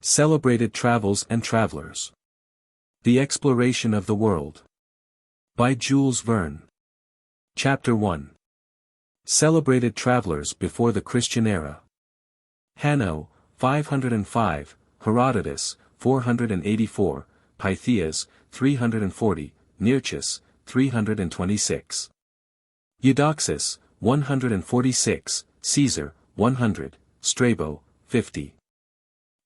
Celebrated Travels and Travelers. The Exploration of the World. By Jules Verne. Chapter 1. Celebrated Travelers before the Christian Era. Hanno, 505, Herodotus, 484, Pytheas, 340, Nearchus, 326. Eudoxus, 146, Caesar, 100, Strabo, 50.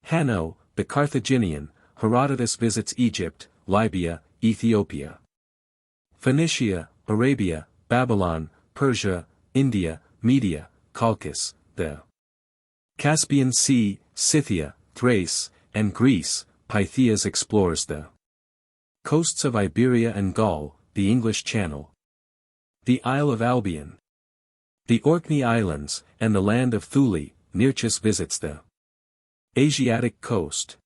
Hanno, the Carthaginian, Herodotus visits Egypt, Libya, Ethiopia. Phoenicia, Arabia, Babylon, Persia, India, Media, Chalcis, the Caspian Sea, Scythia, Thrace, and Greece. Pytheas explores the coasts of Iberia and Gaul, the English Channel, the Isle of Albion, the Orkney Islands, and the land of Thule. Nearchus visits the Asiatic coast.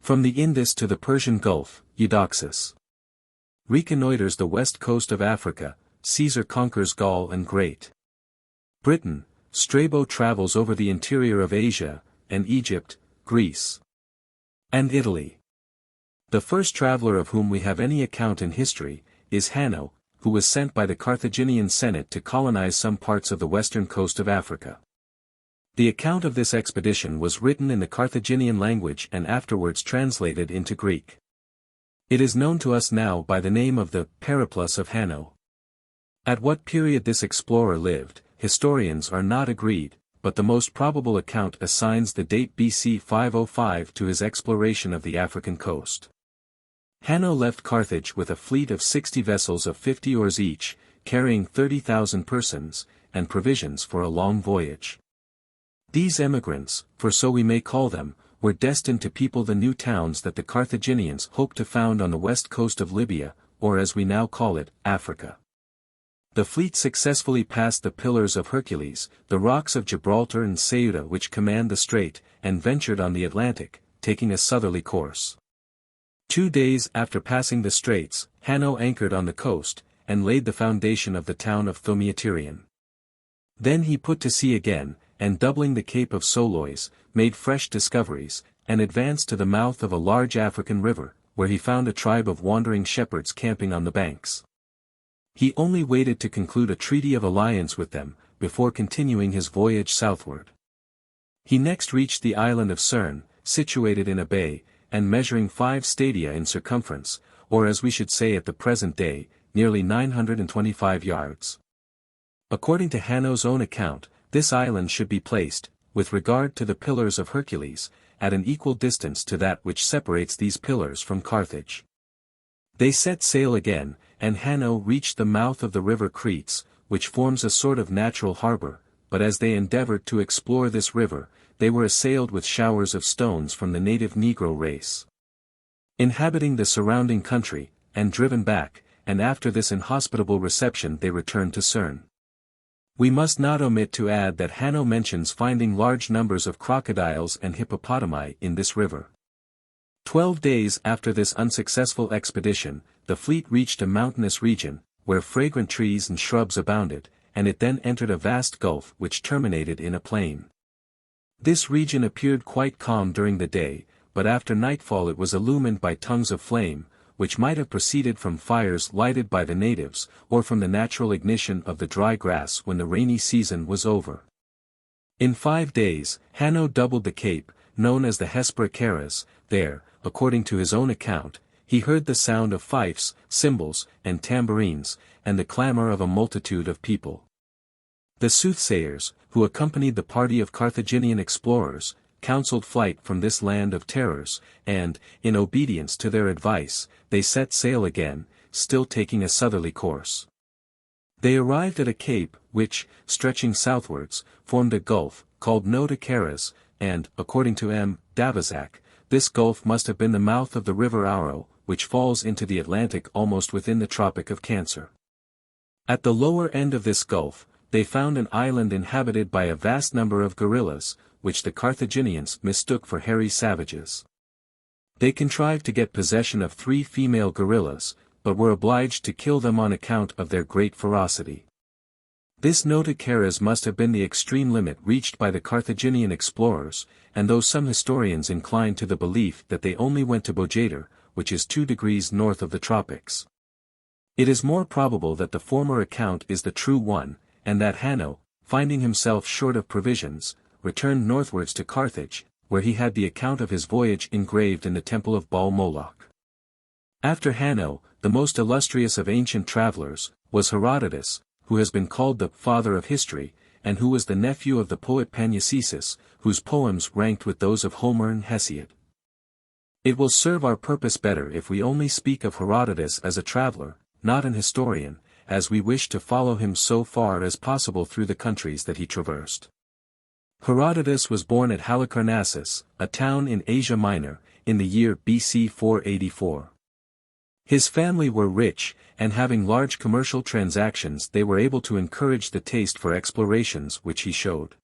From the Indus to the Persian Gulf. Eudoxus reconnoiters the west coast of Africa. Caesar conquers Gaul and Great Britain. Strabo travels over the interior of Asia, and Egypt, Greece, and Italy. The first traveler of whom we have any account in history, is Hanno, who was sent by the Carthaginian Senate to colonize some parts of the western coast of Africa. The account of this expedition was written in the Carthaginian language and afterwards translated into Greek. It is known to us now by the name of the Periplus of Hanno. At what period this explorer lived, historians are not agreed, but the most probable account assigns the date BC 505 to his exploration of the African coast. Hanno left Carthage with a fleet of 60 vessels of 50 oars each, carrying 30,000 persons, and provisions for a long voyage. These emigrants, for so we may call them, were destined to people the new towns that the Carthaginians hoped to found on the west coast of Libya, or as we now call it, Africa. The fleet successfully passed the Pillars of Hercules, the rocks of Gibraltar and Ceuta which command the strait, and ventured on the Atlantic, taking a southerly course. 2 days after passing the straits, Hanno anchored on the coast, and laid the foundation of the town of Thaumiaterion. Then he put to sea again, and doubling the Cape of Solois, made fresh discoveries, and advanced to the mouth of a large African river, where he found a tribe of wandering shepherds camping on the banks. He only waited to conclude a treaty of alliance with them, before continuing his voyage southward. He next reached the island of Cerne, situated in a bay, and measuring 5 stadia in circumference, or as we should say at the present day, nearly 925 yards. According to Hanno's own account, this island should be placed, with regard to the Pillars of Hercules, at an equal distance to that which separates these pillars from Carthage. They set sail again, and Hanno reached the mouth of the river Cretes, which forms a sort of natural harbor, but as they endeavored to explore this river, they were assailed with showers of stones from the native Negro race, inhabiting the surrounding country, and driven back, and after this inhospitable reception they returned to Cerne. We must not omit to add that Hanno mentions finding large numbers of crocodiles and hippopotami in this river. 12 days after this unsuccessful expedition, the fleet reached a mountainous region, where fragrant trees and shrubs abounded, and it then entered a vast gulf which terminated in a plain. This region appeared quite calm during the day, but after nightfall it was illumined by tongues of flame, which might have proceeded from fires lighted by the natives, or from the natural ignition of the dry grass when the rainy season was over. In 5 days, Hanno doubled the cape, known as the Hespericaras. There, according to his own account, he heard the sound of fifes, cymbals, and tambourines, and the clamor of a multitude of people. The soothsayers, who accompanied the party of Carthaginian explorers, counseled flight from this land of terrors, and, in obedience to their advice, they set sail again, still taking a southerly course. They arrived at a cape, which, stretching southwards, formed a gulf, called Nota Caras, and, according to M. D'Avezac, this gulf must have been the mouth of the river Aro, which falls into the Atlantic almost within the Tropic of Cancer. At the lower end of this gulf, they found an island inhabited by a vast number of gorillas, which the Carthaginians mistook for hairy savages. They contrived to get possession of 3 female gorillas, but were obliged to kill them on account of their great ferocity. This Nota Caras must have been the extreme limit reached by the Carthaginian explorers, and though some historians incline to the belief that they only went to Bojador, which is 2 degrees north of the tropics. It is more probable that the former account is the true one, and that Hanno, finding himself short of provisions, returned northwards to Carthage, where he had the account of his voyage engraved in the temple of Baal Moloch. After Hanno, the most illustrious of ancient travelers, was Herodotus, who has been called the father of history, and who was the nephew of the poet Panyacesis, whose poems ranked with those of Homer and Hesiod. It will serve our purpose better if we only speak of Herodotus as a traveler, not an historian, as we wish to follow him so far as possible through the countries that he traversed. Herodotus was born at Halicarnassus, a town in Asia Minor, in the year BC 484. His family were rich, and having large commercial transactions they were able to encourage the taste for explorations which he showed.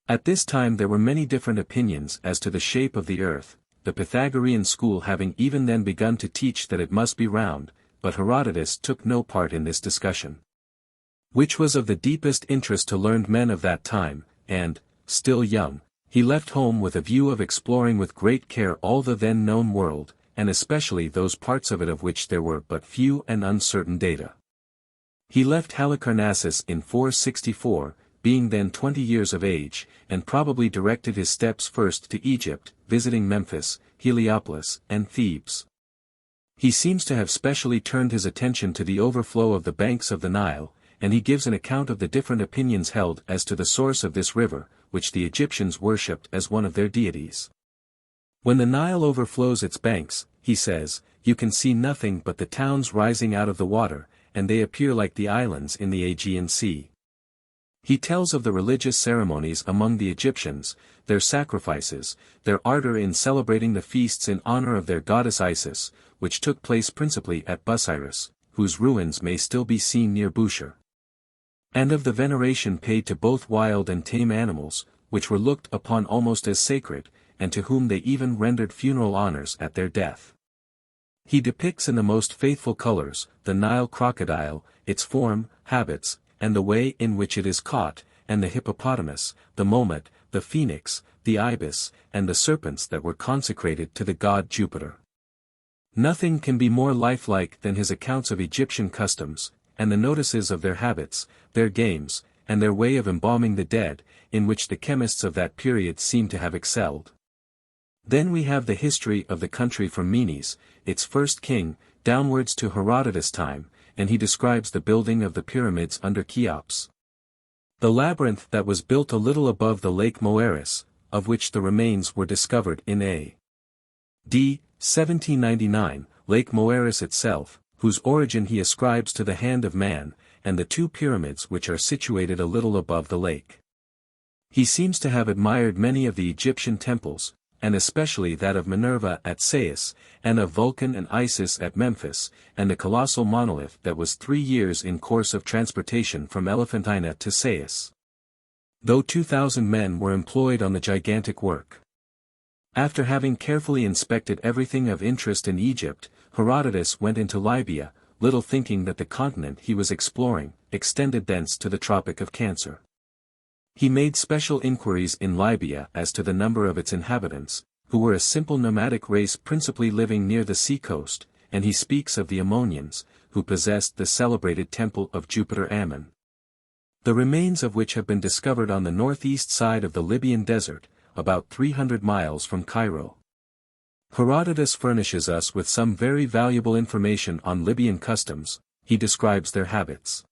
At this time there were many different opinions as to the shape of the earth, the Pythagorean school having even then begun to teach that it must be round, but Herodotus took no part in this discussion, which was of the deepest interest to learned men of that time, and, still young, he left home with a view of exploring with great care all the then known world, and especially those parts of it of which there were but few and uncertain data. He left Halicarnassus in 464, being then 20 years of age, and probably directed his steps first to Egypt, visiting Memphis, Heliopolis, and Thebes. He seems to have specially turned his attention to the overflow of the banks of the Nile, and he gives an account of the different opinions held as to the source of this river, which the Egyptians worshipped as one of their deities. When the Nile overflows its banks, he says, you can see nothing but the towns rising out of the water, and they appear like the islands in the Aegean Sea. He tells of the religious ceremonies among the Egyptians, their sacrifices, their ardor in celebrating the feasts in honor of their goddess Isis, which took place principally at Busiris, whose ruins may still be seen near Bushire. And of the veneration paid to both wild and tame animals, which were looked upon almost as sacred, and to whom they even rendered funeral honors at their death. He depicts in the most faithful colors, the Nile crocodile, its form, habits, and the way in which it is caught, and the hippopotamus, the momet, the phoenix, the ibis, and the serpents that were consecrated to the god Jupiter. Nothing can be more lifelike than his accounts of Egyptian customs, and the notices of their habits, their games, and their way of embalming the dead, in which the chemists of that period seem to have excelled. Then we have the history of the country from Menes, its first king, downwards to Herodotus' time, and he describes the building of the pyramids under Cheops. The labyrinth that was built a little above the lake Moeris, of which the remains were discovered in A.D. 1799, Lake Moeris itself, whose origin he ascribes to the hand of man, and the 2 pyramids which are situated a little above the lake. He seems to have admired many of the Egyptian temples, and especially that of Minerva at Sais, and of Vulcan and Isis at Memphis, and the colossal monolith that was 3 years in course of transportation from Elephantina to Sais. Though 2,000 men were employed on the gigantic work. After having carefully inspected everything of interest in Egypt, Herodotus went into Libya, little thinking that the continent he was exploring extended thence to the Tropic of Cancer. He made special inquiries in Libya as to the number of its inhabitants, who were a simple nomadic race principally living near the sea-coast, and he speaks of the Ammonians, who possessed the celebrated temple of Jupiter Ammon, the remains of which have been discovered on the northeast side of the Libyan desert, about 300 miles from Cairo. Herodotus furnishes us with some very valuable information on Libyan customs. He describes their habits,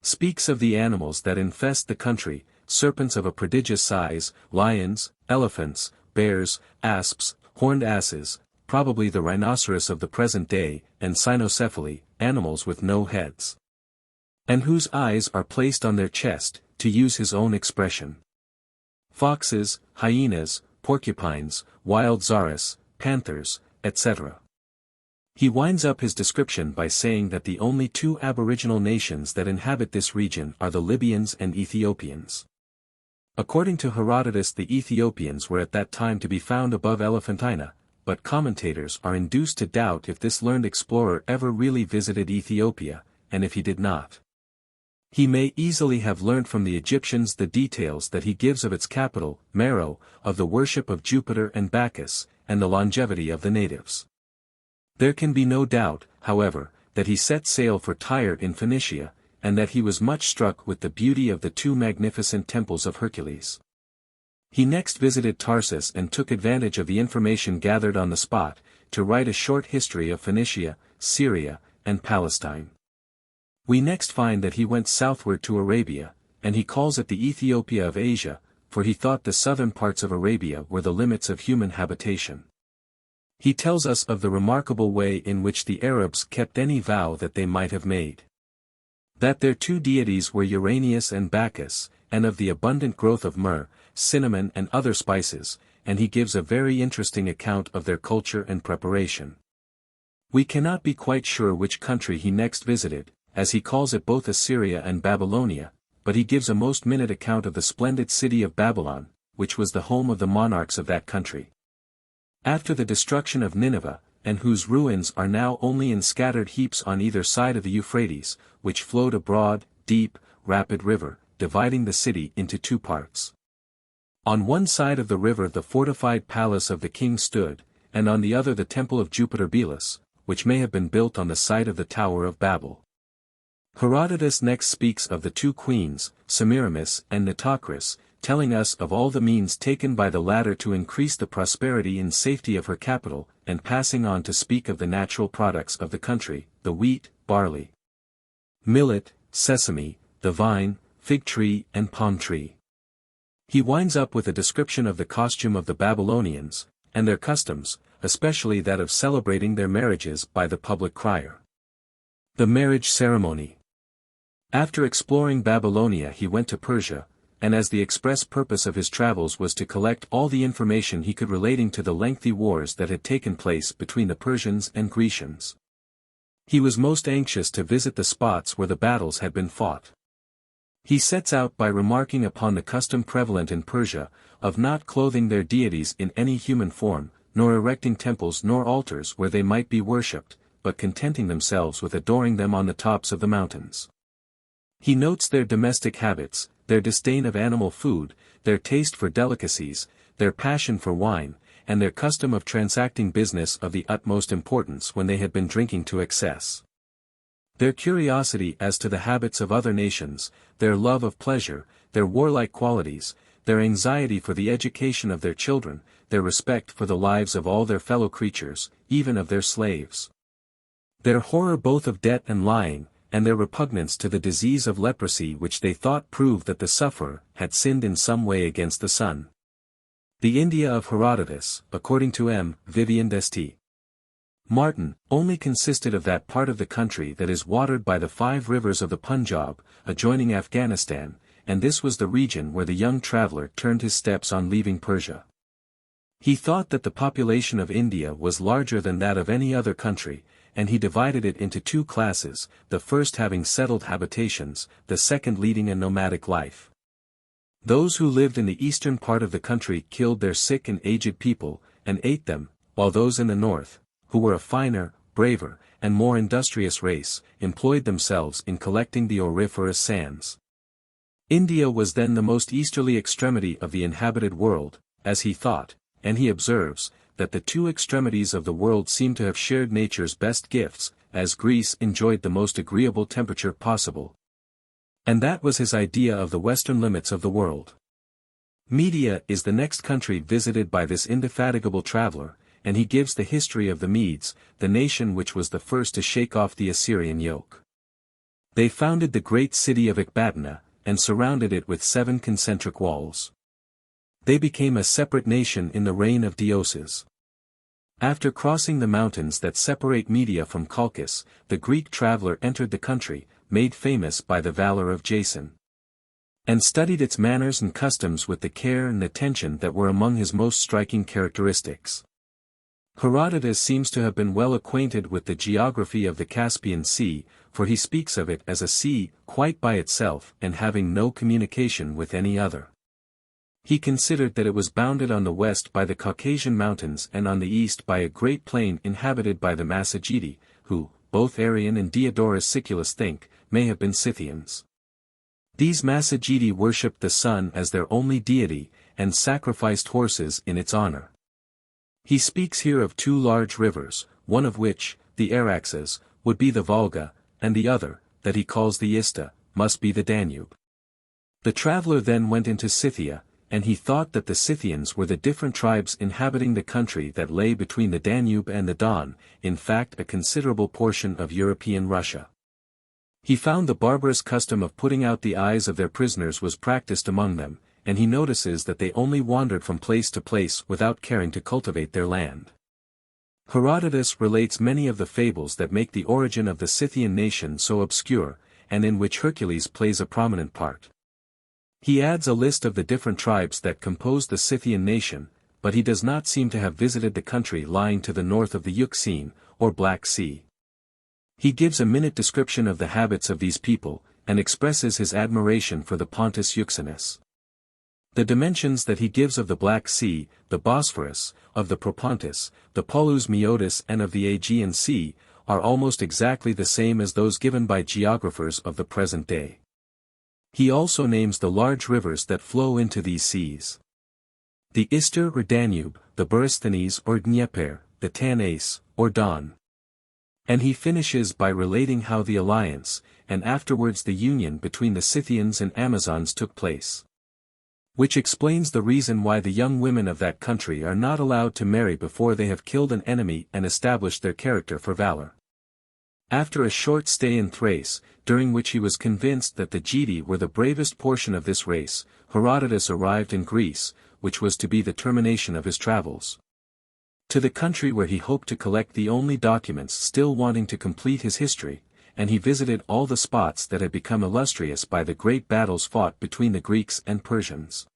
speaks of the animals that infest the country, serpents of a prodigious size, lions, elephants, bears, asps, horned asses, probably the rhinoceros of the present day, and cynocephaly, animals with no heads, and whose eyes are placed on their chest, to use his own expression. Foxes, hyenas, porcupines, wild zaris, panthers, etc. He winds up his description by saying that the only 2 aboriginal nations that inhabit this region are the Libyans and Ethiopians. According to Herodotus, the Ethiopians were at that time to be found above Elephantina, but commentators are induced to doubt if this learned explorer ever really visited Ethiopia, and if he did not, He may easily have learnt from the Egyptians the details that he gives of its capital, Mero, of the worship of Jupiter and Bacchus, and the longevity of the natives. There can be no doubt, however, that he set sail for Tyre in Phoenicia, and that he was much struck with the beauty of the two magnificent temples of Hercules. He next visited Tarsus and took advantage of the information gathered on the spot, to write a short history of Phoenicia, Syria, and Palestine. We next find that he went southward to Arabia, and he calls it the Ethiopia of Asia, for he thought the southern parts of Arabia were the limits of human habitation. He tells us of the remarkable way in which the Arabs kept any vow that they might have made. That their two deities were Uranius and Bacchus, and of the abundant growth of myrrh, cinnamon and other spices, and he gives a very interesting account of their culture and preparation. We cannot be quite sure which country he next visited, as he calls it both Assyria and Babylonia, but he gives a most minute account of the splendid city of Babylon, which was the home of the monarchs of that country. After the destruction of Nineveh, and whose ruins are now only in scattered heaps on either side of the Euphrates, which flowed a broad, deep, rapid river, dividing the city into two parts. On one side of the river the fortified palace of the king stood, and on the other the temple of Jupiter Belus, which may have been built on the site of the Tower of Babel. Herodotus next speaks of the two queens, Semiramis and Nitocris, telling us of all the means taken by the latter to increase the prosperity and safety of her capital, and passing on to speak of the natural products of the country, the wheat, barley, millet, sesame, the vine, fig tree and palm tree. He winds up with a description of the costume of the Babylonians, and their customs, especially that of celebrating their marriages by the public crier. The marriage ceremony. After exploring Babylonia he went to Persia, and as the express purpose of his travels was to collect all the information he could relating to the lengthy wars that had taken place between the Persians and Grecians. He was most anxious to visit the spots where the battles had been fought. He sets out by remarking upon the custom prevalent in Persia, of not clothing their deities in any human form, nor erecting temples nor altars where they might be worshipped, but contenting themselves with adoring them on the tops of the mountains. He notes their domestic habits, their disdain of animal food, their taste for delicacies, their passion for wine, and their custom of transacting business of the utmost importance when they had been drinking to excess. Their curiosity as to the habits of other nations, their love of pleasure, their warlike qualities, their anxiety for the education of their children, their respect for the lives of all their fellow creatures, even of their slaves. Their horror both of debt and lying, and their repugnance to the disease of leprosy which they thought proved that the sufferer had sinned in some way against the sun. The India of Herodotus, according to M. Vivian d'St. Martin, only consisted of that part of the country that is watered by the 5 rivers of the Punjab, adjoining Afghanistan, and this was the region where the young traveller turned his steps on leaving Persia. He thought that the population of India was larger than that of any other country, and he divided it into 2 classes, the first having settled habitations, the second leading a nomadic life. Those who lived in the eastern part of the country killed their sick and aged people, and ate them, while those in the north, who were a finer, braver, and more industrious race, employed themselves in collecting the auriferous sands. India was then the most easterly extremity of the inhabited world, as he thought, and he observes, that the 2 extremities of the world seem to have shared nature's best gifts, as Greece enjoyed the most agreeable temperature possible. And that was his idea of the western limits of the world. Media is the next country visited by this indefatigable traveler, and he gives the history of the Medes, the nation which was the first to shake off the Assyrian yoke. They founded the great city of Ecbatana, and surrounded it with 7 concentric walls. They became a separate nation in the reign of Deioces. After crossing the mountains that separate Media from Colchis, the Greek traveler entered the country, made famous by the valor of Jason, and studied its manners and customs with the care and attention that were among his most striking characteristics. Herodotus seems to have been well acquainted with the geography of the Caspian Sea, for he speaks of it as a sea, quite by itself and having no communication with any other. He considered that it was bounded on the west by the Caucasian mountains and on the east by a great plain inhabited by the Massagetae, who, both Arrian and Diodorus Siculus think, may have been Scythians. These Massageti worshipped the sun as their only deity, and sacrificed horses in its honor. He speaks here of two large rivers, one of which, the Araxes, would be the Volga, and the other, that he calls the Ista, must be the Danube. The traveler then went into Scythia, and he thought that the Scythians were the different tribes inhabiting the country that lay between the Danube and the Don, in fact a considerable portion of European Russia. He found the barbarous custom of putting out the eyes of their prisoners was practiced among them, and he notices that they only wandered from place to place without caring to cultivate their land. Herodotus relates many of the fables that make the origin of the Scythian nation so obscure, and in which Hercules plays a prominent part. He adds a list of the different tribes that compose the Scythian nation, but he does not seem to have visited the country lying to the north of the Euxine, or Black Sea. He gives a minute description of the habits of these people, and expresses his admiration for the Pontus Euxinus. The dimensions that he gives of the Black Sea, the Bosphorus, of the Propontis, the Polus Meotis and of the Aegean Sea, are almost exactly the same as those given by geographers of the present day. He also names the large rivers that flow into these seas. The Ister or Danube, the Borysthenes or Dnieper, the Tanais, or Don. And he finishes by relating how the alliance, and afterwards the union between the Scythians and Amazons took place. Which explains the reason why the young women of that country are not allowed to marry before they have killed an enemy and established their character for valor. After a short stay in Thrace, during which he was convinced that the Geti were the bravest portion of this race, Herodotus arrived in Greece, which was to be the termination of his travels. To the country where he hoped to collect the only documents still wanting to complete his history, and he visited all the spots that had become illustrious by the great battles fought between the Greeks and Persians.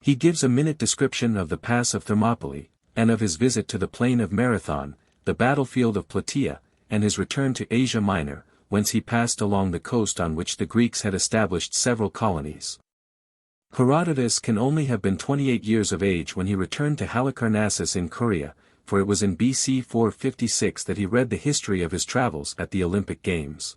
He gives a minute description of the pass of Thermopylae, and of his visit to the plain of Marathon, the battlefield of Plataea, and his return to Asia Minor, whence he passed along the coast on which the Greeks had established several colonies. Herodotus can only have been 28 years of age when he returned to Halicarnassus in Corea, for it was in BC 456 that he read the history of his travels at the Olympic Games.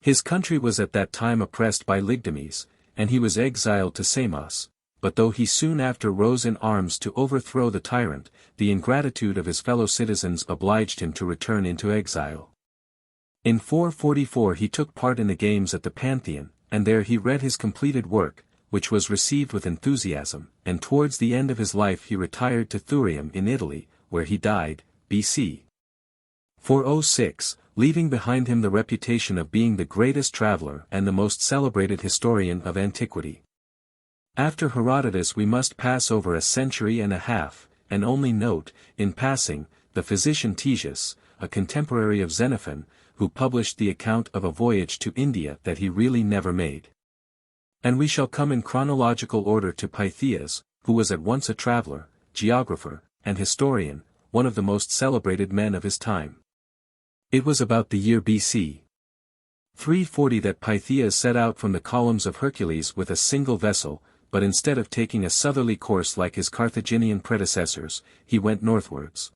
His country was at that time oppressed by Lygdames, and he was exiled to Samos, but though he soon after rose in arms to overthrow the tyrant, the ingratitude of his fellow citizens obliged him to return into exile. In 444 he took part in the games at the Pantheon, and there he read his completed work, which was received with enthusiasm, and towards the end of his life he retired to Thurium in Italy, where he died, BC 406, leaving behind him the reputation of being the greatest traveler and the most celebrated historian of antiquity. After Herodotus we must pass over a century and a half, and only note, in passing, the physician Ctesias, a contemporary of Xenophon, who published the account of a voyage to India that he really never made. And we shall come in chronological order to Pytheas, who was at once a traveler, geographer, and historian, one of the most celebrated men of his time. It was about the year BC 340 that Pytheas set out from the columns of Hercules with a single vessel, but instead of taking a southerly course like his Carthaginian predecessors, he went northwards.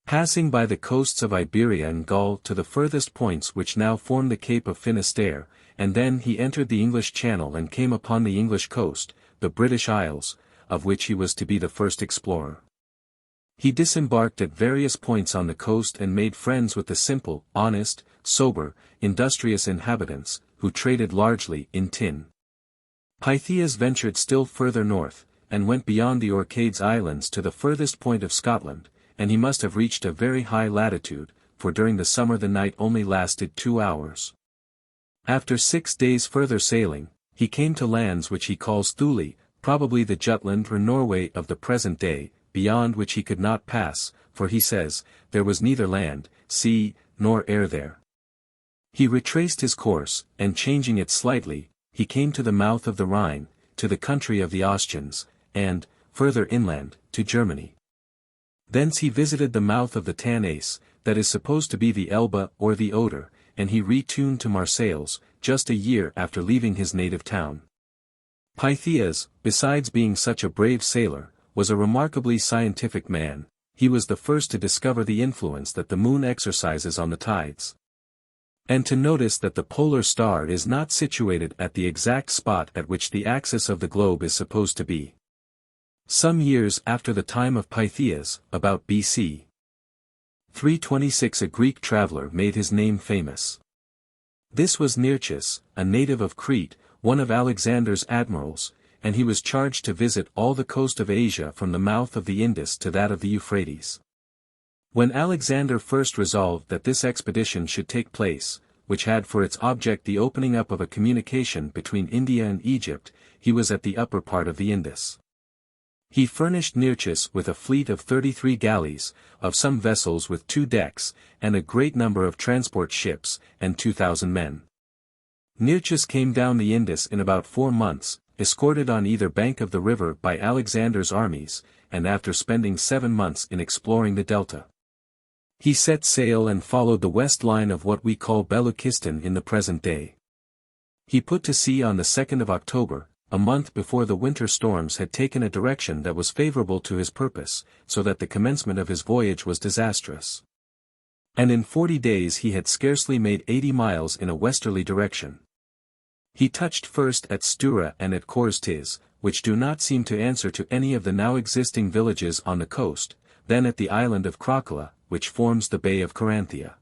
Passing by the coasts of Iberia and Gaul to the furthest points which now form the Cape of Finisterre, and then he entered the English Channel and came upon the English coast, the British Isles, of which he was to be the first explorer. He disembarked at various points on the coast and made friends with the simple, honest, sober, industrious inhabitants, who traded largely in tin. Pytheas ventured still further north, and went beyond the Orcades Islands to the furthest point of Scotland, and he must have reached a very high latitude, for during the summer the night only lasted 2 hours. After 6 days further sailing, he came to lands which he calls Thule, probably the Jutland or Norway of the present day, beyond which he could not pass, for he says, there was neither land, sea, nor air there. He retraced his course, and changing it slightly, he came to the mouth of the Rhine, to the country of the Austrians, and, further inland, to Germany. Thence he visited the mouth of the Tanais, that is supposed to be the Elbe or the Oder, and he returned to Marseilles, just a year after leaving his native town. Pytheas, besides being such a brave sailor, was a remarkably scientific man. He was the first to discover the influence that the moon exercises on the tides. And to notice that the polar star is not situated at the exact spot at which the axis of the globe is supposed to be. Some years after the time of Pytheas, about BC 326, a Greek traveler made his name famous. This was Nearchus, a native of Crete, one of Alexander's admirals, and he was charged to visit all the coast of Asia from the mouth of the Indus to that of the Euphrates. When Alexander first resolved that this expedition should take place, which had for its object the opening up of a communication between India and Egypt, he was at the upper part of the Indus. He furnished Nearchus with a fleet of 33 galleys, of some vessels with 2 decks, and a great number of transport ships, and 2,000 men. Nearchus came down the Indus in about 4 months, escorted on either bank of the river by Alexander's armies, and after spending 7 months in exploring the delta, he set sail and followed the west line of what we call Beluchistan in the present day. He put to sea on the 2nd of October, a month before the winter storms had taken a direction that was favorable to his purpose, so that the commencement of his voyage was disastrous. And in 40 days he had scarcely made 80 miles in a westerly direction. He touched first at Stura and at Korstiz, which do not seem to answer to any of the now existing villages on the coast, then at the island of Crocala, which forms the Bay of Corinthia.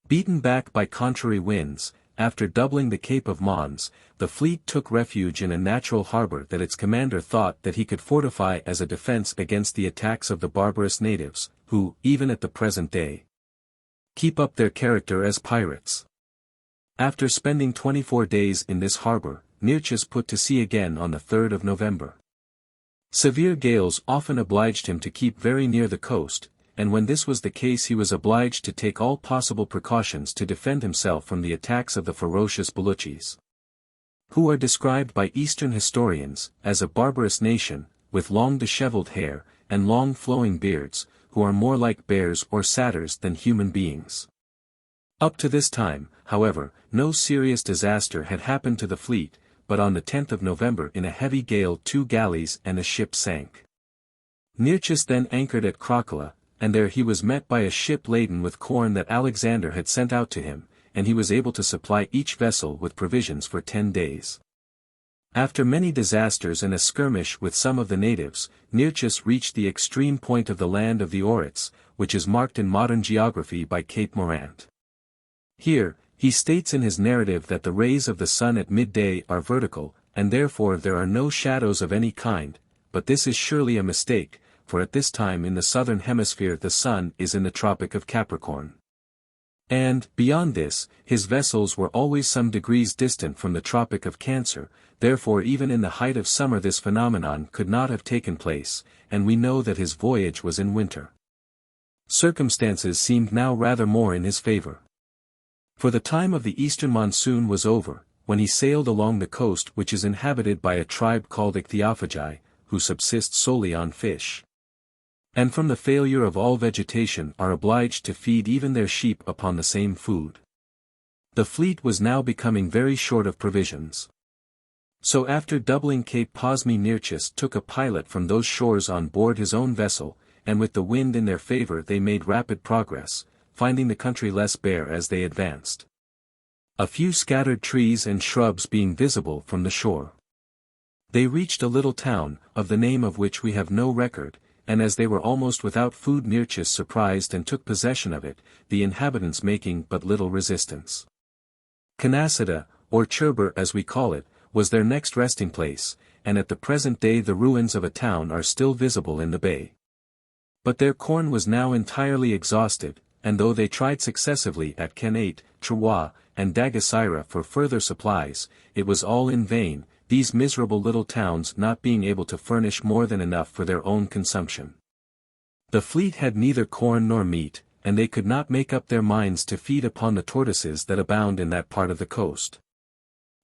Beaten back by contrary winds, after doubling the Cape of Mons, the fleet took refuge in a natural harbor that its commander thought that he could fortify as a defense against the attacks of the barbarous natives, who, even at the present day, keep up their character as pirates. After spending 24 days in this harbor, Nearchus put to sea again on the 3rd of November. Severe gales often obliged him to keep very near the coast, and when this was the case he was obliged to take all possible precautions to defend himself from the attacks of the ferocious Belutchis, who are described by Eastern historians as a barbarous nation, with long disheveled hair, and long flowing beards, who are more like bears or satyrs than human beings. Up to this time, however, no serious disaster had happened to the fleet, but on the 10th of November in a heavy gale 2 galleys and a ship sank. Nearchus then anchored at Crocala, and there he was met by a ship laden with corn that Alexander had sent out to him, and he was able to supply each vessel with provisions for 10 days. After many disasters and a skirmish with some of the natives, Nearchus reached the extreme point of the land of the Oryx, which is marked in modern geography by Cape Morant. Here, he states in his narrative that the rays of the sun at midday are vertical, and therefore there are no shadows of any kind, but this is surely a mistake, for at this time in the southern hemisphere the sun is in the Tropic of Capricorn. And, beyond this, his vessels were always some degrees distant from the Tropic of Cancer, therefore even in the height of summer this phenomenon could not have taken place, and we know that his voyage was in winter. Circumstances seemed now rather more in his favor. For the time of the eastern monsoon was over, when he sailed along the coast which is inhabited by a tribe called Ichthyophagi, who subsist solely on fish, and from the failure of all vegetation are obliged to feed even their sheep upon the same food. The fleet was now becoming very short of provisions. So after doubling Cape Posmi Nearchus took a pilot from those shores on board his own vessel, and with the wind in their favor they made rapid progress, finding the country less bare as they advanced, a few scattered trees and shrubs being visible from the shore. They reached a little town, of the name of which we have no record, and as they were almost without food Nearchus surprised and took possession of it, the inhabitants making but little resistance. Canacida, or Cherbourg as we call it, was their next resting place, and at the present day the ruins of a town are still visible in the bay. But their corn was now entirely exhausted, and though they tried successively at Canate, Troyes, and Dagasira for further supplies, it was all in vain, these miserable little towns not being able to furnish more than enough for their own consumption. The fleet had neither corn nor meat, and they could not make up their minds to feed upon the tortoises that abound in that part of the coast.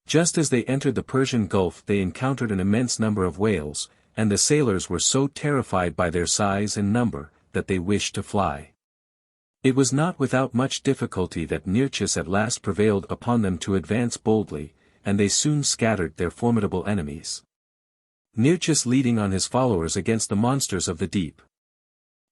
Just as they entered the Persian Gulf they encountered an immense number of whales, and the sailors were so terrified by their size and number, that they wished to fly. It was not without much difficulty that Nearchus at last prevailed upon them to advance boldly, and they soon scattered their formidable enemies, Nearchus leading on his followers against the monsters of the deep.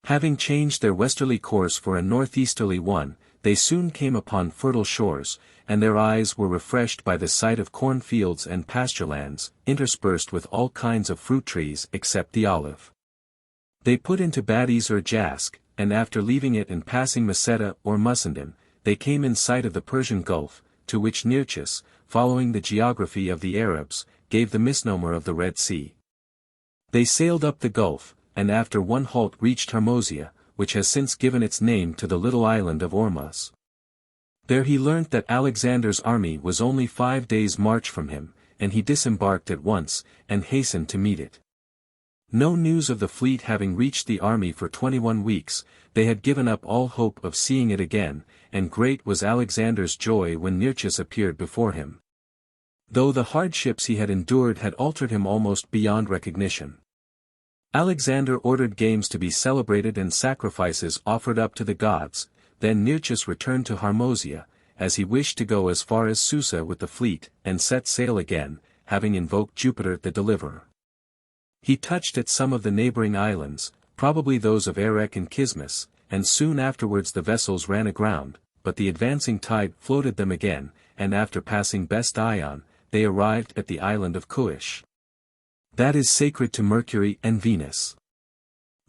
Having changed their westerly course for a northeasterly one, they soon came upon fertile shores, and their eyes were refreshed by the sight of cornfields and pasturelands, interspersed with all kinds of fruit trees except the olive. They put into Badis or Jask, and after leaving it and passing Maceda or Musandin, they came in sight of the Persian Gulf, to which Nearchus, following the geography of the Arabs, gave the misnomer of the Red Sea. They sailed up the Gulf, and after one halt reached Harmosia, which has since given its name to the little island of Ormuz. There he learnt that Alexander's army was only 5 days' march from him, and he disembarked at once, and hastened to meet it. No news of the fleet having reached the army for 21 weeks, they had given up all hope of seeing it again, and great was Alexander's joy when Nearchus appeared before him. Though the hardships he had endured had altered him almost beyond recognition. Alexander ordered games to be celebrated and sacrifices offered up to the gods. Then Nearchus returned to Harmosia, as he wished to go as far as Susa with the fleet, and set sail again, having invoked Jupiter the Deliverer. He touched at some of the neighboring islands, probably those of Erech and Kismus, and soon afterwards the vessels ran aground, but the advancing tide floated them again, and after passing Best Ion, they arrived at the island of Kuish. That is sacred to Mercury and Venus.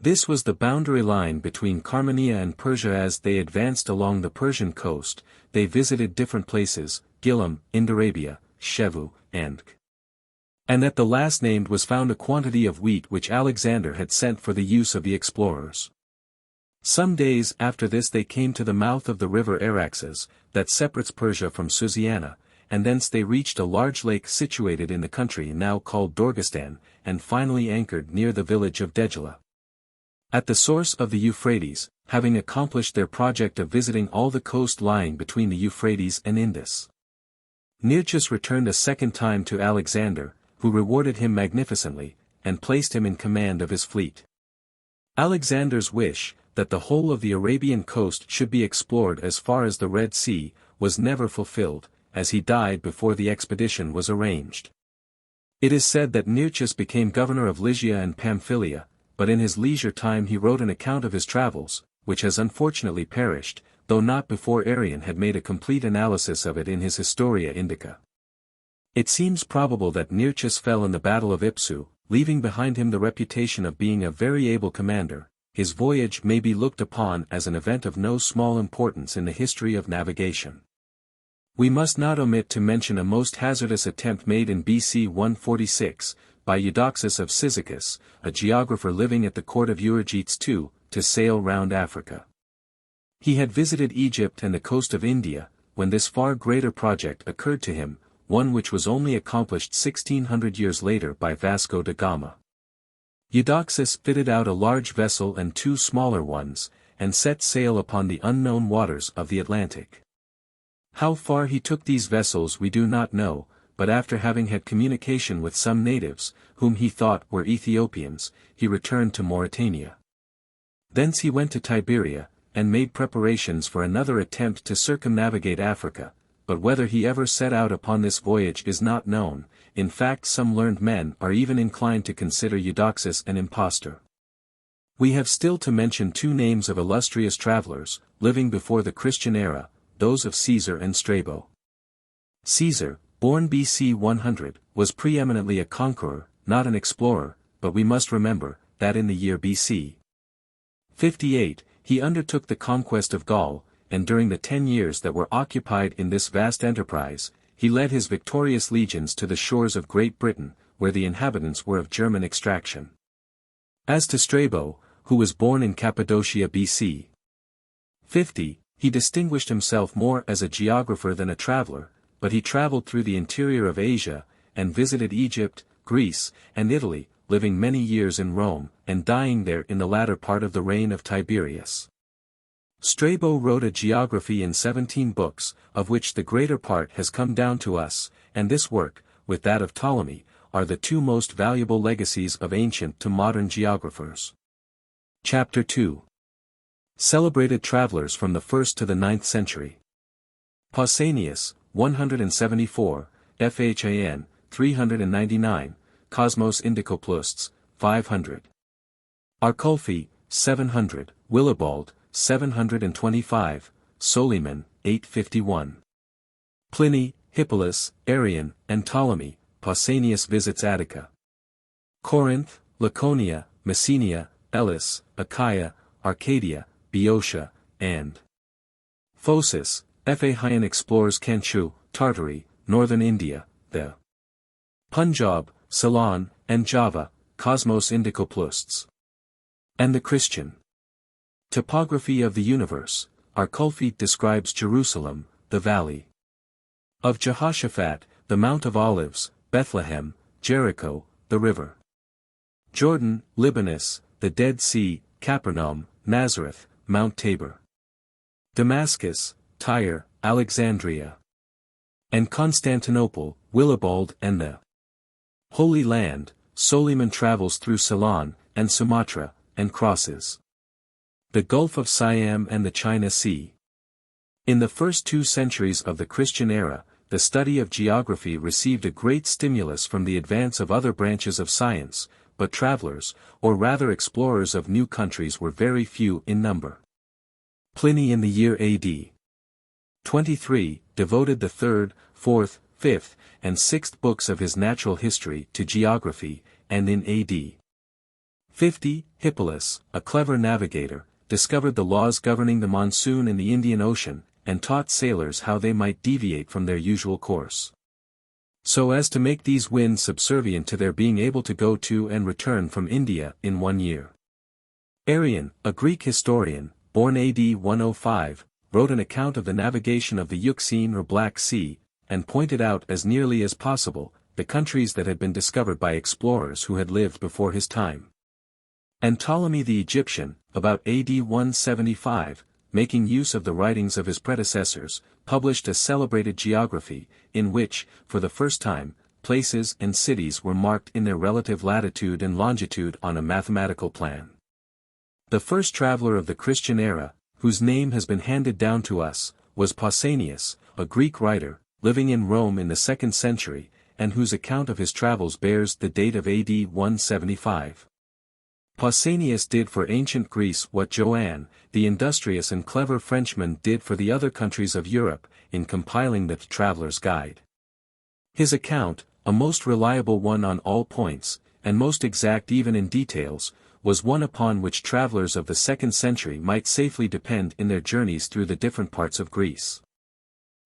This was the boundary line between Carmania and Persia. As they advanced along the Persian coast, they visited different places, Gilam, Indarabia, Shevu, and at the last named was found a quantity of wheat which Alexander had sent for the use of the explorers. Some days after this they came to the mouth of the river Araxes, that separates Persia from Susiana, and thence they reached a large lake situated in the country now called Dorgistan, and finally anchored near the village of Dejala. At the source of the Euphrates, having accomplished their project of visiting all the coast lying between the Euphrates and Indus. Nearchus returned a second time to Alexander, who rewarded him magnificently, and placed him in command of his fleet. Alexander's wish, that the whole of the Arabian coast should be explored as far as the Red Sea, was never fulfilled, as he died before the expedition was arranged. It is said that Nearchus became governor of Lycia and Pamphylia, but in his leisure time he wrote an account of his travels, which has unfortunately perished, though not before Arrian had made a complete analysis of it in his Historia Indica. It seems probable that Nearchus fell in the Battle of Ipsu, leaving behind him the reputation of being a very able commander. His voyage may be looked upon as an event of no small importance in the history of navigation. We must not omit to mention a most hazardous attempt made in BC 146, by Eudoxus of Cyzicus, a geographer living at the court of Euergetes II, to sail round Africa. He had visited Egypt and the coast of India, when this far greater project occurred to him, one which was only accomplished 1600 years later by Vasco da Gama. Eudoxus fitted out a large vessel and 2 smaller ones, and set sail upon the unknown waters of the Atlantic. How far he took these vessels we do not know, but after having had communication with some natives, whom he thought were Ethiopians, he returned to Mauritania. Thence he went to Tiberia, and made preparations for another attempt to circumnavigate Africa, but whether he ever set out upon this voyage is not known. In fact, some learned men are even inclined to consider Eudoxus an impostor. We have still to mention 2 names of illustrious travelers, living before the Christian era, those of Caesar and Strabo. Caesar, born BC 100, was preeminently a conqueror, not an explorer, but we must remember, that in the year BC 58, he undertook the conquest of Gaul, and during the 10 years that were occupied in this vast enterprise, he led his victorious legions to the shores of Great Britain, where the inhabitants were of German extraction. As to Strabo, who was born in Cappadocia BC 50, he distinguished himself more as a geographer than a traveler, but he traveled through the interior of Asia, and visited Egypt, Greece, and Italy, living many years in Rome, and dying there in the latter part of the reign of Tiberius. Strabo wrote a geography in 17 books, of which the greater part has come down to us, and this work, with that of Ptolemy, are the 2 most valuable legacies of ancient to modern geographers. Chapter 2. Celebrated travelers from the 1st to the 9th century. Pausanias, 174, Phan, 399, Cosmos Indicoplusts, 500. Arculfi, 700, Willibald, 725, Solyman, 851. Pliny, Hippolus, Arrian, and Ptolemy, Pausanias visits Attica. Corinth, Laconia, Messenia, Elis, Achaia, Arcadia, Boeotia, and Phocis. Fahien explores Kanchu, Tartary, northern India, the Punjab, Ceylon, and Java, Cosmos Indicoplusts. And the Christian topography of the universe. Arculfi describes Jerusalem, the valley of Jehoshaphat, the Mount of Olives, Bethlehem, Jericho, the river Jordan, Libanus, the Dead Sea, Capernaum, Nazareth, Mount Tabor, Damascus, Tyre, Alexandria, and Constantinople, Willibald and the Holy Land. Solyman travels through Ceylon, and Sumatra, and crosses the Gulf of Siam and the China Sea. In the first 2 centuries of the Christian era, the study of geography received a great stimulus from the advance of other branches of science, but travelers, or rather explorers of new countries were very few in number. Pliny in the year AD 23, devoted the 3rd, 4th, 5th, and 6th books of his natural history to geography, and in AD 50, Hippolus, a clever navigator, discovered the laws governing the monsoon in the Indian Ocean, and taught sailors how they might deviate from their usual course, so as to make these winds subservient to their being able to go to and return from India in 1 year. Arrian, a Greek historian, born AD 105, wrote an account of the navigation of the Euxine or Black Sea, and pointed out as nearly as possible, the countries that had been discovered by explorers who had lived before his time. And Ptolemy the Egyptian, about AD 175, making use of the writings of his predecessors, published a celebrated geography, in which, for the first time, places and cities were marked in their relative latitude and longitude on a mathematical plan. The first traveler of the Christian era, whose name has been handed down to us, was Pausanias, a Greek writer, living in Rome in the 2nd century, and whose account of his travels bears the date of AD 175. Pausanias did for ancient Greece what Joanne, the industrious and clever Frenchman, did for the other countries of Europe, in compiling the Traveler's Guide. His account, a most reliable one on all points, and most exact even in details, was one upon which travelers of the 2nd century might safely depend in their journeys through the different parts of Greece.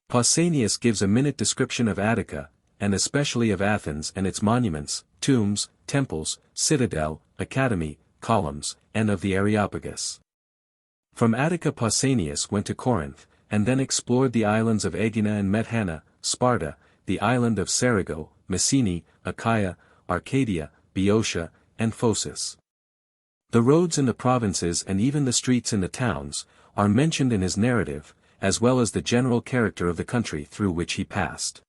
Pausanias gives a minute description of Attica, and especially of Athens and its monuments, tombs, temples, citadel, academy, columns, and of the Areopagus. From Attica Pausanias went to Corinth, and then explored the islands of Aegina and Methana, Sparta, the island of Serigo, Messene, Achaia, Arcadia, Boeotia, and Phocis. The roads in the provinces and even the streets in the towns, are mentioned in his narrative, as well as the general character of the country through which he passed.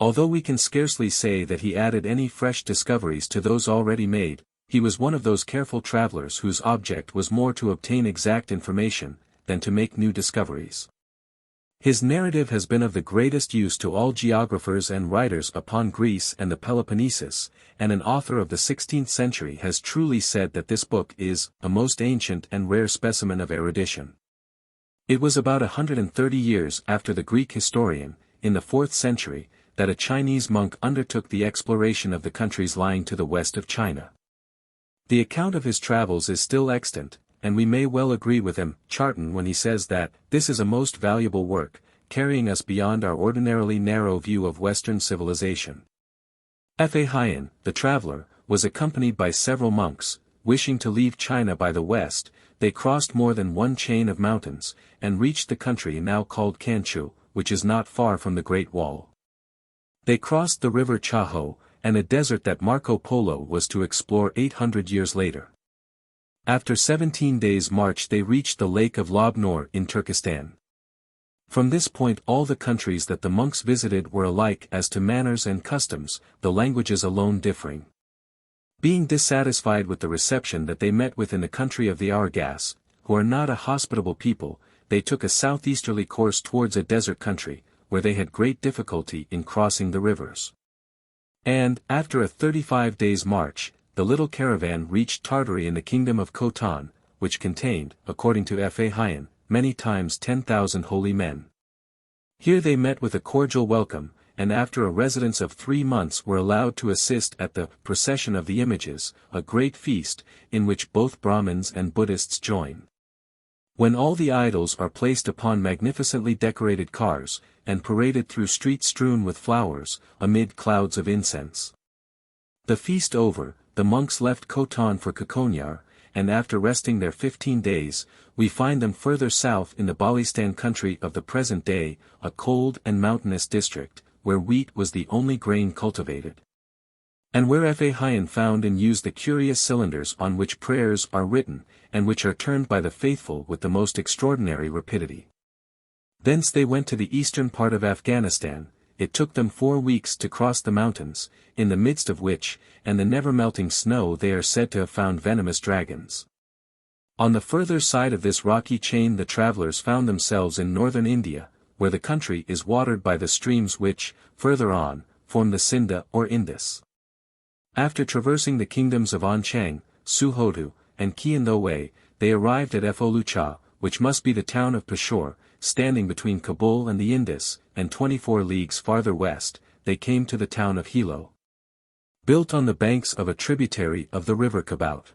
Although we can scarcely say that he added any fresh discoveries to those already made, he was one of those careful travelers whose object was more to obtain exact information, than to make new discoveries. His narrative has been of the greatest use to all geographers and writers upon Greece and the Peloponnesus, and an author of the 16th century has truly said that this book is a most ancient and rare specimen of erudition. It was about 130 years after the Greek historian, in the 4th century, that a Chinese monk undertook the exploration of the countries lying to the west of China. The account of his travels is still extant, and we may well agree with M. Charton when he says that, this is a most valuable work, carrying us beyond our ordinarily narrow view of Western civilization. Fahien, the traveler, was accompanied by several monks. Wishing to leave China by the west, they crossed more than one chain of mountains, and reached the country now called Kanchu, which is not far from the Great Wall. They crossed the river Chaho, and a desert that Marco Polo was to explore 800 years later. After 17 days' march they reached the lake of Lobnor in Turkestan. From this point all the countries that the monks visited were alike as to manners and customs, the languages alone differing. Being dissatisfied with the reception that they met with in the country of the Argas, who are not a hospitable people, they took a southeasterly course towards a desert country, where they had great difficulty in crossing the rivers. And, after a 35 days' march, the little caravan reached Tartary in the kingdom of Khotan, which contained, according to Fahien, many times 10,000 holy men. Here they met with a cordial welcome, and after a residence of 3 months were allowed to assist at the procession of the images, a great feast, in which both Brahmins and Buddhists join. When all the idols are placed upon magnificently decorated cars, and paraded through streets strewn with flowers, amid clouds of incense. The feast over, the monks left Khotan for Kokonyar, and after resting there 15 days, we find them further south in the Balistan country of the present day, a cold and mountainous district, where wheat was the only grain cultivated. And where VIII found and used the curious cylinders on which prayers are written, and which are turned by the faithful with the most extraordinary rapidity. Thence they went to the eastern part of Afghanistan. It took them 4 weeks to cross the mountains, in the midst of which, and the never-melting snow they are said to have found venomous dragons. On the further side of this rocky chain the travelers found themselves in northern India, where the country is watered by the streams which, further on, form the Sindh or Indus. After traversing the kingdoms of Anchang, Suhotu, and Kiandoe, they arrived at Folucha, which must be the town of Peshawar, standing between Kabul and the Indus, and 24 leagues farther west, they came to the town of Hilo. Built on the banks of a tributary of the river Kabout.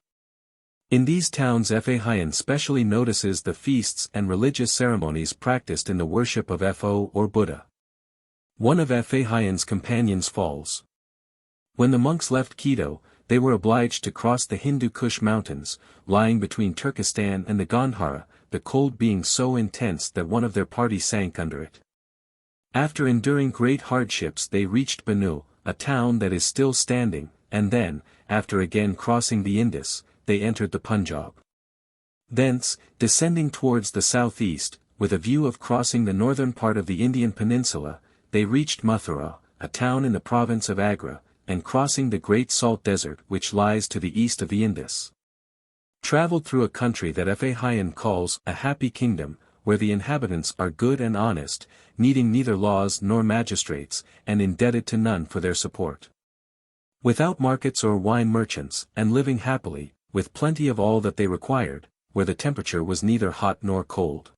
In these towns VIII specially notices the feasts and religious ceremonies practiced in the worship of Fo or Buddha. One of VIII's companions falls. When the monks left Quito, they were obliged to cross the Hindu Kush mountains, lying between Turkestan and the Gandhara, the cold being so intense that one of their party sank under it. After enduring great hardships they reached Banu, a town that is still standing, and then, after again crossing the Indus, they entered the Punjab. Thence, descending towards the southeast, with a view of crossing the northern part of the Indian peninsula, they reached Mathura, a town in the province of Agra, and crossing the great salt desert which lies to the east of the Indus. Traveled through a country that VIII calls a happy kingdom, where the inhabitants are good and honest, needing neither laws nor magistrates, and indebted to none for their support. Without markets or wine merchants, and living happily, with plenty of all that they required, where the temperature was neither hot nor cold.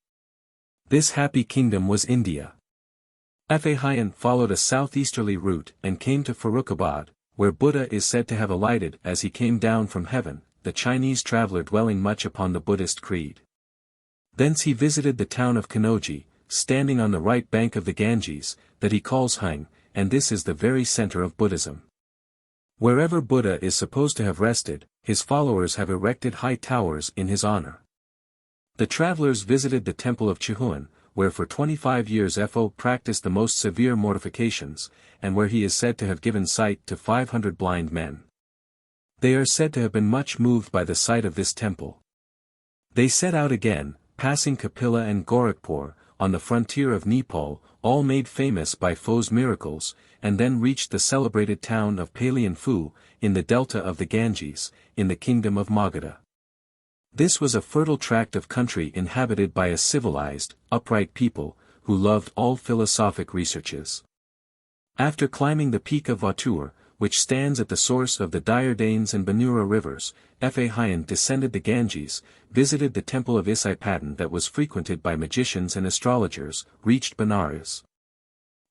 This happy kingdom was India. VIII followed a southeasterly route and came to Farrukhabad, where Buddha is said to have alighted as he came down from heaven, the Chinese traveler dwelling much upon the Buddhist creed. Thence he visited the town of Kanauji, standing on the right bank of the Ganges, that he calls Hang, and this is the very center of Buddhism. Wherever Buddha is supposed to have rested, his followers have erected high towers in his honor. The travelers visited the temple of Chihuan, where for 25 years Fo practiced the most severe mortifications, and where he is said to have given sight to 500 blind men. They are said to have been much moved by the sight of this temple. They set out again, passing Kapila and Gorakhpur, on the frontier of Nepal, all made famous by Fo's miracles, and then reached the celebrated town of Palian-Fu, in the delta of the Ganges, in the kingdom of Magadha. This was a fertile tract of country inhabited by a civilized, upright people, who loved all philosophic researches. After climbing the peak of Vatur, which stands at the source of the Dyardanes and Banura rivers, VIII descended the Ganges, visited the temple of Isaipadan that was frequented by magicians and astrologers, reached Benares.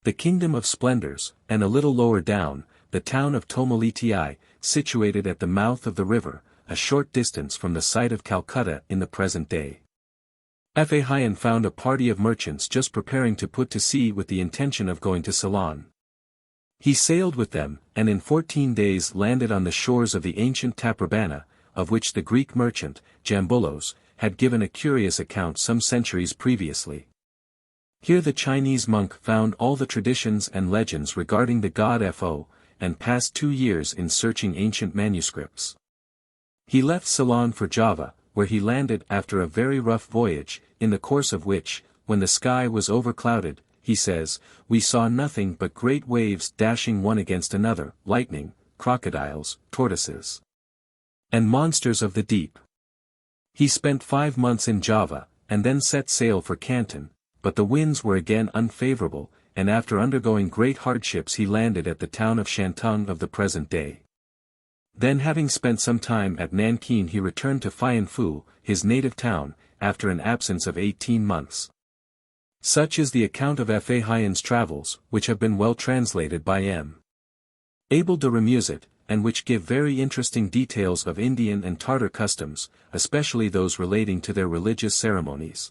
The kingdom of splendors, and a little lower down, the town of Tomaliti, situated at the mouth of the river, a short distance from the site of Calcutta in the present day. VIII found a party of merchants just preparing to put to sea with the intention of going to Ceylon. He sailed with them, and in 14 days landed on the shores of the ancient Taprobana, of which the Greek merchant, Jambulos, had given a curious account some centuries previously. Here the Chinese monk found all the traditions and legends regarding the god Fo, and passed 2 years in searching ancient manuscripts. He left Ceylon for Java, where he landed after a very rough voyage, in the course of which, when the sky was overclouded, he says, we saw nothing but great waves dashing one against another, lightning, crocodiles, tortoises, and monsters of the deep. He spent 5 months in Java, and then set sail for Canton, but the winds were again unfavorable, and after undergoing great hardships he landed at the town of Shantung of the present day. Then having spent some time at Nankin he returned to Phyan Phu, his native town, after an absence of 18 months. Such is the account of Ferdinand's travels, which have been well translated by M. Abel de Remusat, and which give very interesting details of Indian and Tartar customs, especially those relating to their religious ceremonies.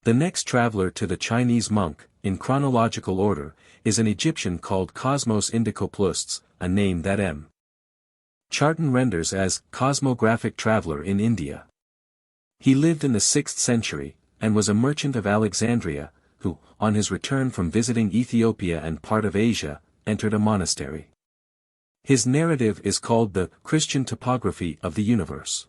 The next traveler to the Chinese monk, in chronological order, is an Egyptian called Cosmos Indicopleustes, a name that M. Charton renders as cosmographic traveler in India. He lived in the 6th century, and was a merchant of Alexandria, who, on his return from visiting Ethiopia and part of Asia, entered a monastery. His narrative is called the Christian Topography of the Universe.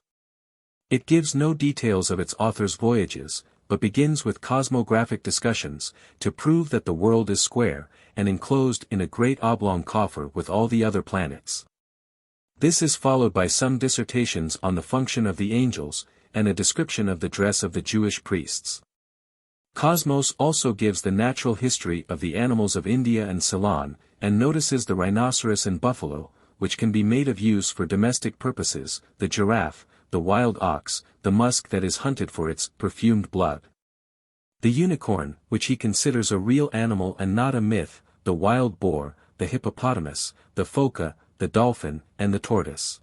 It gives no details of its author's voyages, but begins with cosmographic discussions, to prove that the world is square, and enclosed in a great oblong coffer with all the other planets. This is followed by some dissertations on the function of the angels, and a description of the dress of the Jewish priests. Cosmos also gives the natural history of the animals of India and Ceylon, and notices the rhinoceros and buffalo, which can be made of use for domestic purposes, the giraffe, the wild ox, the musk that is hunted for its perfumed blood. The unicorn, which he considers a real animal and not a myth, the wild boar, the hippopotamus, the phoca, the dolphin, and the tortoise.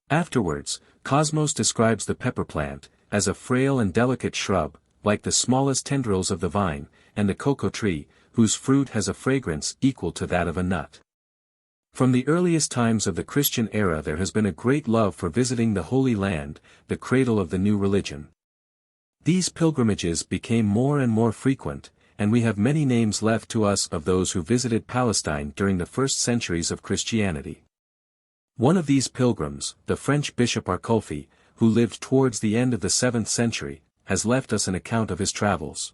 Afterwards, Cosmos describes the pepper plant, as a frail and delicate shrub, like the smallest tendrils of the vine, and the cocoa tree, whose fruit has a fragrance equal to that of a nut. From the earliest times of the Christian era there has been a great love for visiting the Holy Land, the cradle of the new religion. These pilgrimages became more and more frequent, and we have many names left to us of those who visited Palestine during the first centuries of Christianity. One of these pilgrims, the French bishop Arculfi, who lived towards the end of the 7th century, has left us an account of his travels.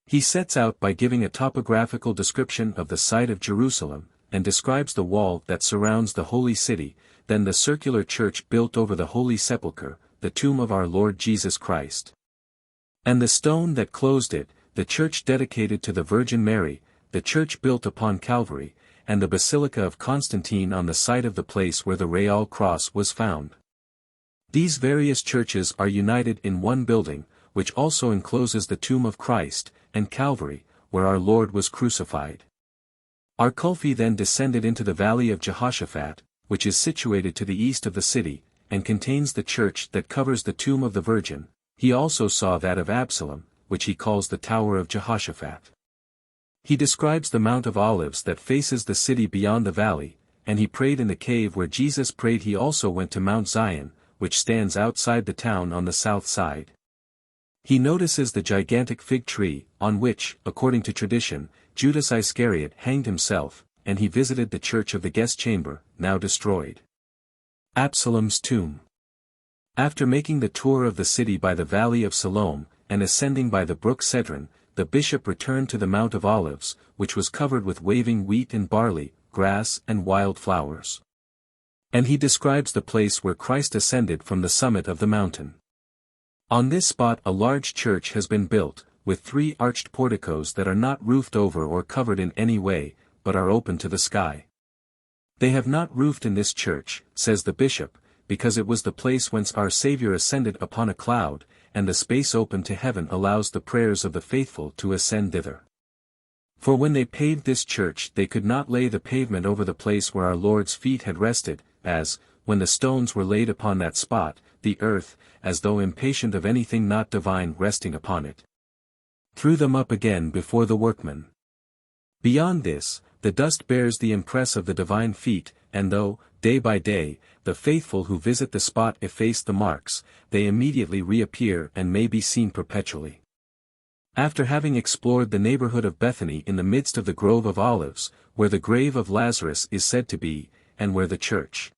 He sets out by giving a topographical description of the site of Jerusalem, and describes the wall that surrounds the holy city, then the circular church built over the Holy Sepulchre, the tomb of our Lord Jesus Christ. And the stone that closed it, the church dedicated to the Virgin Mary, the church built upon Calvary, and the Basilica of Constantine on the site of the place where the Real Cross was found. These various churches are united in one building, which also encloses the tomb of Christ, and Calvary, where our Lord was crucified. Arculfi then descended into the valley of Jehoshaphat, which is situated to the east of the city, and contains the church that covers the tomb of the Virgin. He also saw that of Absalom, which he calls the Tower of Jehoshaphat. He describes the Mount of Olives that faces the city beyond the valley, and he prayed in the cave where Jesus prayed. He also went to Mount Zion, which stands outside the town on the south side. He notices the gigantic fig tree, on which, according to tradition, Judas Iscariot hanged himself, and he visited the church of the guest chamber, now destroyed. Absalom's tomb. After making the tour of the city by the valley of Siloam, and ascending by the brook Cedron, the bishop returned to the Mount of Olives, which was covered with waving wheat and barley, grass and wild flowers. And he describes the place where Christ ascended from the summit of the mountain. On this spot a large church has been built, with 3 arched porticos that are not roofed over or covered in any way, but are open to the sky. They have not roofed in this church, says the bishop, because it was the place whence our Saviour ascended upon a cloud, and the space open to heaven allows the prayers of the faithful to ascend thither. For when they paved this church they could not lay the pavement over the place where our Lord's feet had rested, as, when the stones were laid upon that spot, the earth, as though impatient of anything not divine resting upon it, threw them up again before the workmen. Beyond this, the dust bears the impress of the divine feet, and though, day by day, the faithful who visit the spot efface the marks, they immediately reappear and may be seen perpetually. After having explored the neighborhood of Bethany in the midst of the grove of olives, where the grave of Lazarus is said to be, and where the church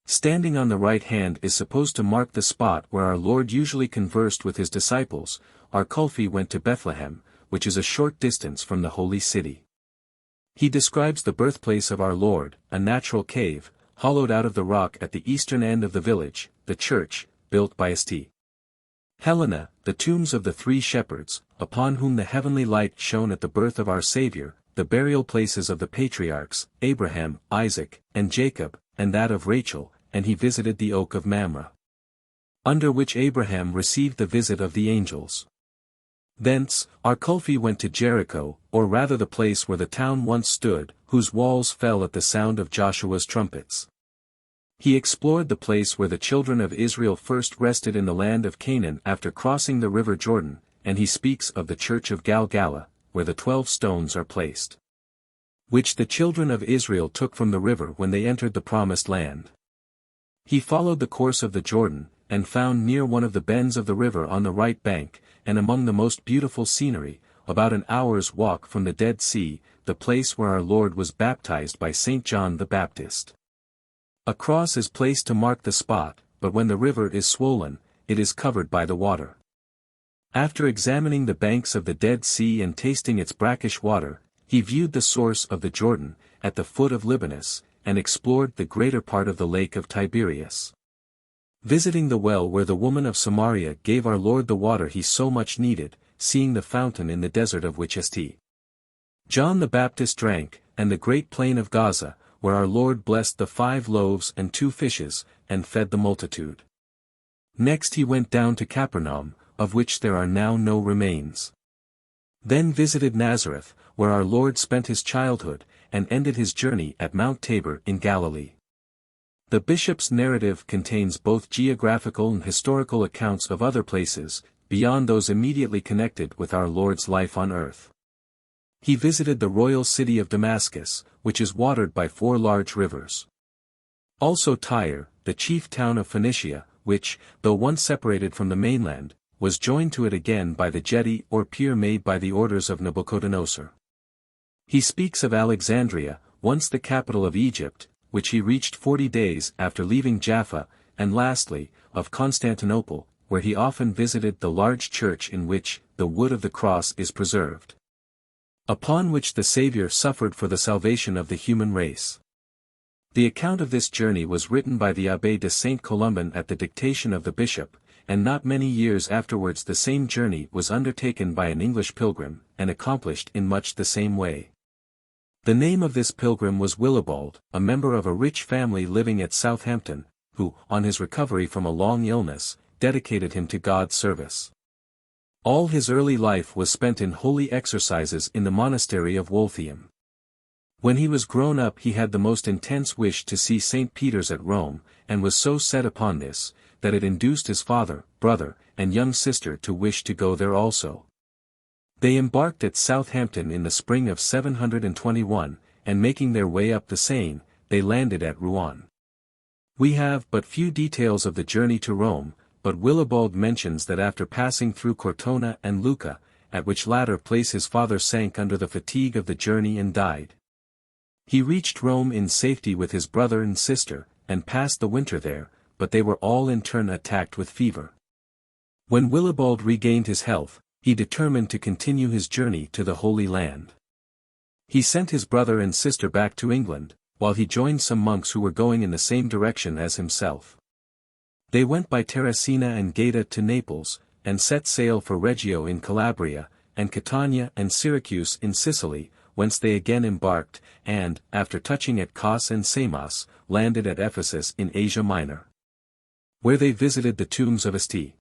standing on the right hand is supposed to mark the spot where our Lord usually conversed with his disciples, Arculfi went to Bethlehem, which is a short distance from the holy city. He describes the birthplace of our Lord, a natural cave, hollowed out of the rock at the eastern end of the village, the church, built by St. Helena, the tombs of the 3 shepherds, upon whom the heavenly light shone at the birth of our Saviour, the burial places of the patriarchs, Abraham, Isaac, and Jacob, and that of Rachel, and he visited the oak of Mamre. under which Abraham received the visit of the angels. Thence, Arculfi went to Jericho, or rather the place where the town once stood, whose walls fell at the sound of Joshua's trumpets. He explored the place where the children of Israel first rested in the land of Canaan after crossing the river Jordan, and he speaks of the church of Galgala, where the 12 stones are placed, which the children of Israel took from the river when they entered the promised land. He followed the course of the Jordan, and found near one of the bends of the river on the right bank, and among the most beautiful scenery, about an hour's walk from the Dead Sea, the place where our Lord was baptized by St. John the Baptist. A cross is placed to mark the spot, but when the river is swollen, it is covered by the water. After examining the banks of the Dead Sea and tasting its brackish water, he viewed the source of the Jordan, at the foot of Libanus, and explored the greater part of the lake of Tiberias. Visiting the well where the woman of Samaria gave our Lord the water he so much needed, seeing the fountain in the desert of which St. John the Baptist drank, and the great plain of Gaza, where our Lord blessed the 5 loaves and 2 fishes, and fed the multitude. Next he went down to Capernaum, of which there are now no remains. Then visited Nazareth, where our Lord spent his childhood, and ended his journey at Mount Tabor in Galilee. The bishop's narrative contains both geographical and historical accounts of other places, beyond those immediately connected with our Lord's life on earth. He visited the royal city of Damascus, which is watered by 4 large rivers. Also Tyre, the chief town of Phoenicia, which, though once separated from the mainland, was joined to it again by the jetty or pier made by the orders of Nabuchodonosor. He speaks of Alexandria, once the capital of Egypt, which he reached 40 days after leaving Jaffa, and lastly, of Constantinople, where he often visited the large church in which the wood of the cross is preserved, upon which the Saviour suffered for the salvation of the human race. The account of this journey was written by the Abbé de Saint Columban at the dictation of the bishop, and not many years afterwards the same journey was undertaken by an English pilgrim, and accomplished in much the same way. The name of this pilgrim was Willibald, a member of a rich family living at Southampton, who, on his recovery from a long illness, dedicated him to God's service. All his early life was spent in holy exercises in the monastery of Waltham. When he was grown up he had the most intense wish to see St. Peter's at Rome, and was so set upon this, that it induced his father, brother, and young sister to wish to go there also. They embarked at Southampton in the spring of 721, and making their way up the Seine, they landed at Rouen. We have but few details of the journey to Rome, but Willibald mentions that after passing through Cortona and Lucca, at which latter place his father sank under the fatigue of the journey and died. He reached Rome in safety with his brother and sister, and passed the winter there, but they were all in turn attacked with fever. When Willibald regained his health, he determined to continue his journey to the Holy Land. He sent his brother and sister back to England, while he joined some monks who were going in the same direction as himself. They went by Terracina and Gaeta to Naples, and set sail for Reggio in Calabria, and Catania and Syracuse in Sicily, whence they again embarked, and, after touching at Kos and Samos, landed at Ephesus in Asia Minor, where they visited the tombs of St.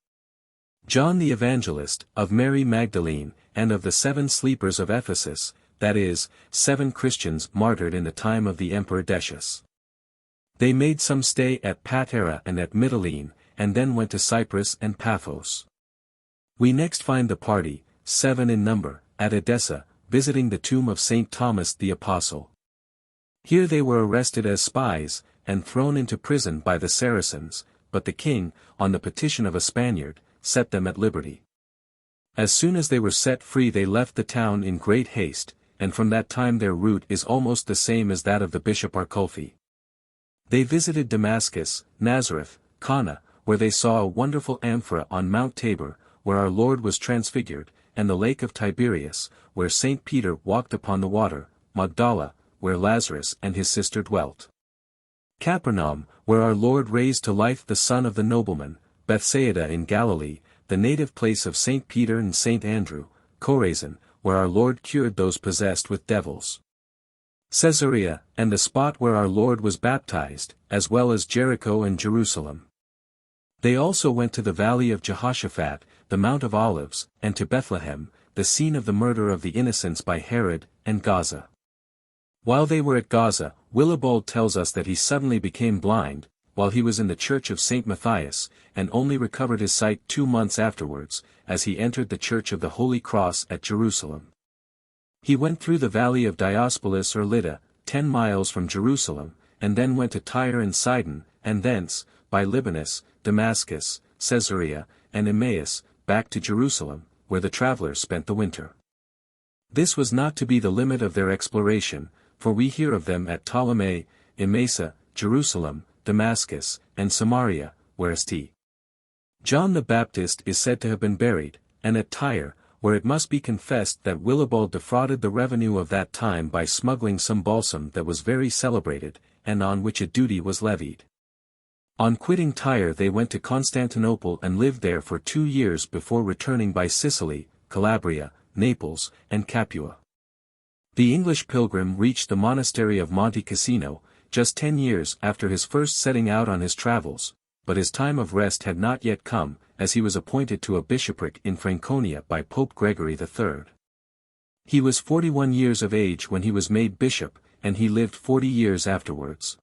John the Evangelist, of Mary Magdalene, and of the 7 sleepers of Ephesus, that is, 7 Christians martyred in the time of the Emperor Decius. They made some stay at Patara and at Mytilene, and then went to Cyprus and Paphos. We next find the party, 7 in number, at Edessa, visiting the tomb of St. Thomas the Apostle. Here they were arrested as spies, and thrown into prison by the Saracens, but the king, on the petition of a Spaniard, set them at liberty. As soon as they were set free they left the town in great haste, and from that time their route is almost the same as that of the Bishop Arculfi. They visited Damascus, Nazareth, Cana, where they saw a wonderful amphora on Mount Tabor, where our Lord was transfigured, and the lake of Tiberias, where St. Peter walked upon the water, Magdala, where Lazarus and his sister dwelt, Capernaum, where our Lord raised to life the son of the nobleman, Bethsaida in Galilee, the native place of St. Peter and St. Andrew, Chorazin, where our Lord cured those possessed with devils, Caesarea, and the spot where our Lord was baptized, as well as Jericho and Jerusalem. They also went to the valley of Jehoshaphat, the Mount of Olives, and to Bethlehem, the scene of the murder of the innocents by Herod, and Gaza. While they were at Gaza, Willibald tells us that he suddenly became blind, while he was in the church of St. Matthias, and only recovered his sight 2 months afterwards, as he entered the church of the Holy Cross at Jerusalem. He went through the valley of Diospolis or Lydda, 10 miles from Jerusalem, and then went to Tyre and Sidon, and thence, by Libanus, Damascus, Caesarea, and Emmaus, back to Jerusalem, where the travelers spent the winter. This was not to be the limit of their exploration, for we hear of them at Ptolemy, Emesa, Jerusalem, Damascus, and Samaria, where St. John the Baptist is said to have been buried, and at Tyre, where it must be confessed that Willibald defrauded the revenue of that time by smuggling some balsam that was very celebrated, and on which a duty was levied. On quitting Tyre they went to Constantinople and lived there for 2 years before returning by Sicily, Calabria, Naples, and Capua. The English pilgrim reached the monastery of Monte Cassino, just 10 years after his first setting out on his travels, but his time of rest had not yet come, as he was appointed to a bishopric in Franconia by Pope Gregory III. He was 41 years of age when he was made bishop, and he lived 40 years afterwards.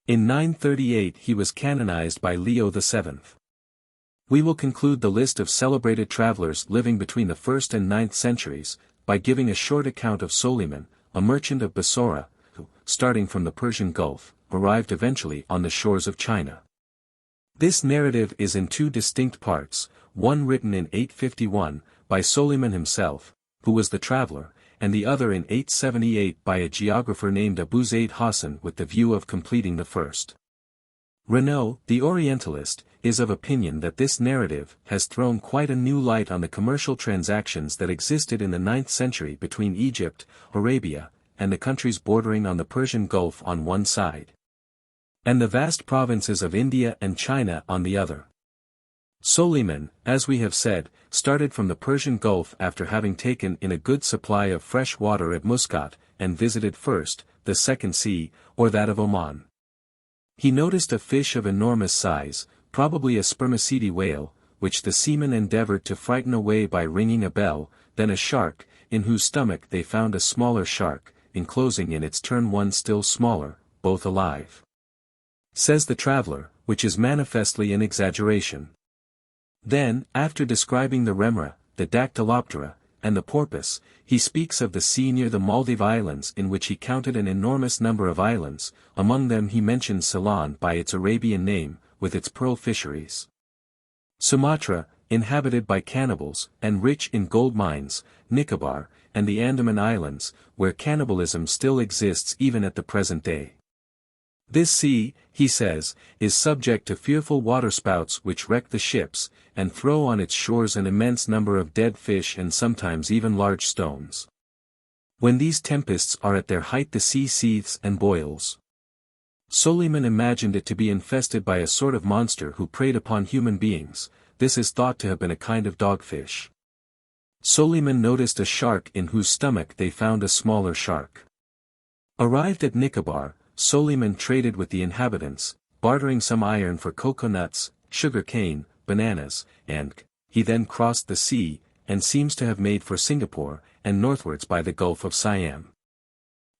In 938 he was canonized by Leo VII. We will conclude the list of celebrated travelers living between the 1st and 9th centuries, by giving a short account of Soliman, a merchant of Bassora, who, starting from the Persian Gulf, arrived eventually on the shores of China. This narrative is in 2 distinct parts, one written in 851, by Soliman himself, who was the traveler, and the other in 878 by a geographer named Abu Zayd Hassan with the view of completing the first. Renaud, the Orientalist, is of opinion that this narrative has thrown quite a new light on the commercial transactions that existed in the 9th century between Egypt, Arabia, and the countries bordering on the Persian Gulf on one side, and the vast provinces of India and China on the other. Soliman, as we have said, started from the Persian Gulf after having taken in a good supply of fresh water at Muscat, and visited first, the Second Sea, or that of Oman. He noticed a fish of enormous size, probably a spermaceti whale, which the seamen endeavored to frighten away by ringing a bell, then a shark, in whose stomach they found a smaller shark, enclosing in its turn one still smaller, both alive. Says the traveler, which is manifestly an exaggeration. Then, after describing the remora, the dactyloptera, and the porpoise, he speaks of the sea near the Maldive Islands in which he counted an enormous number of islands, among them he mentions Ceylon by its Arabian name, with its pearl fisheries. Sumatra, inhabited by cannibals, and rich in gold mines, Nicobar, and the Andaman Islands, where cannibalism still exists even at the present day. This sea, he says, is subject to fearful waterspouts which wreck the ships, and throw on its shores an immense number of dead fish and sometimes even large stones. When these tempests are at their height the sea seethes and boils. Soliman imagined it to be infested by a sort of monster who preyed upon human beings. This is thought to have been a kind of dogfish. Soliman noticed a shark in whose stomach they found a smaller shark. Arrived at Nicobar, Soliman traded with the inhabitants, bartering some iron for coconuts, sugar cane, bananas, and he then crossed the sea, and seems to have made for Singapore, and northwards by the Gulf of Siam.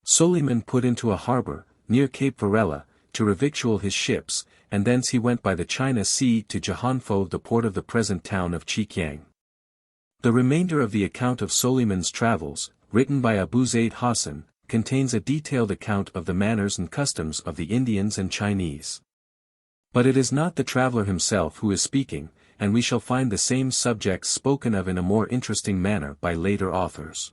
Soliman put into a harbour, near Cape Varela, to revictual his ships, and thence he went by the China Sea to Jahanfo, the port of the present town of Chekiang. The remainder of the account of Soliman's travels, written by Abu Zayd Hassan, contains a detailed account of the manners and customs of the Indians and Chinese. But it is not the traveler himself who is speaking, and we shall find the same subjects spoken of in a more interesting manner by later authors.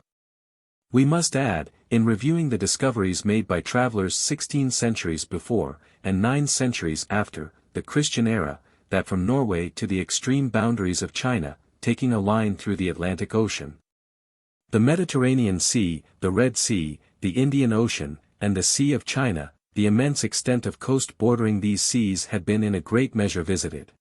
We must add, in reviewing the discoveries made by travelers 16 centuries before, and 9 centuries after, the Christian era, that from Norway to the extreme boundaries of China, taking a line through the Atlantic Ocean, the Mediterranean Sea, the Red Sea, the Indian Ocean, and the Sea of China, the immense extent of coast bordering these seas had been in a great measure visited.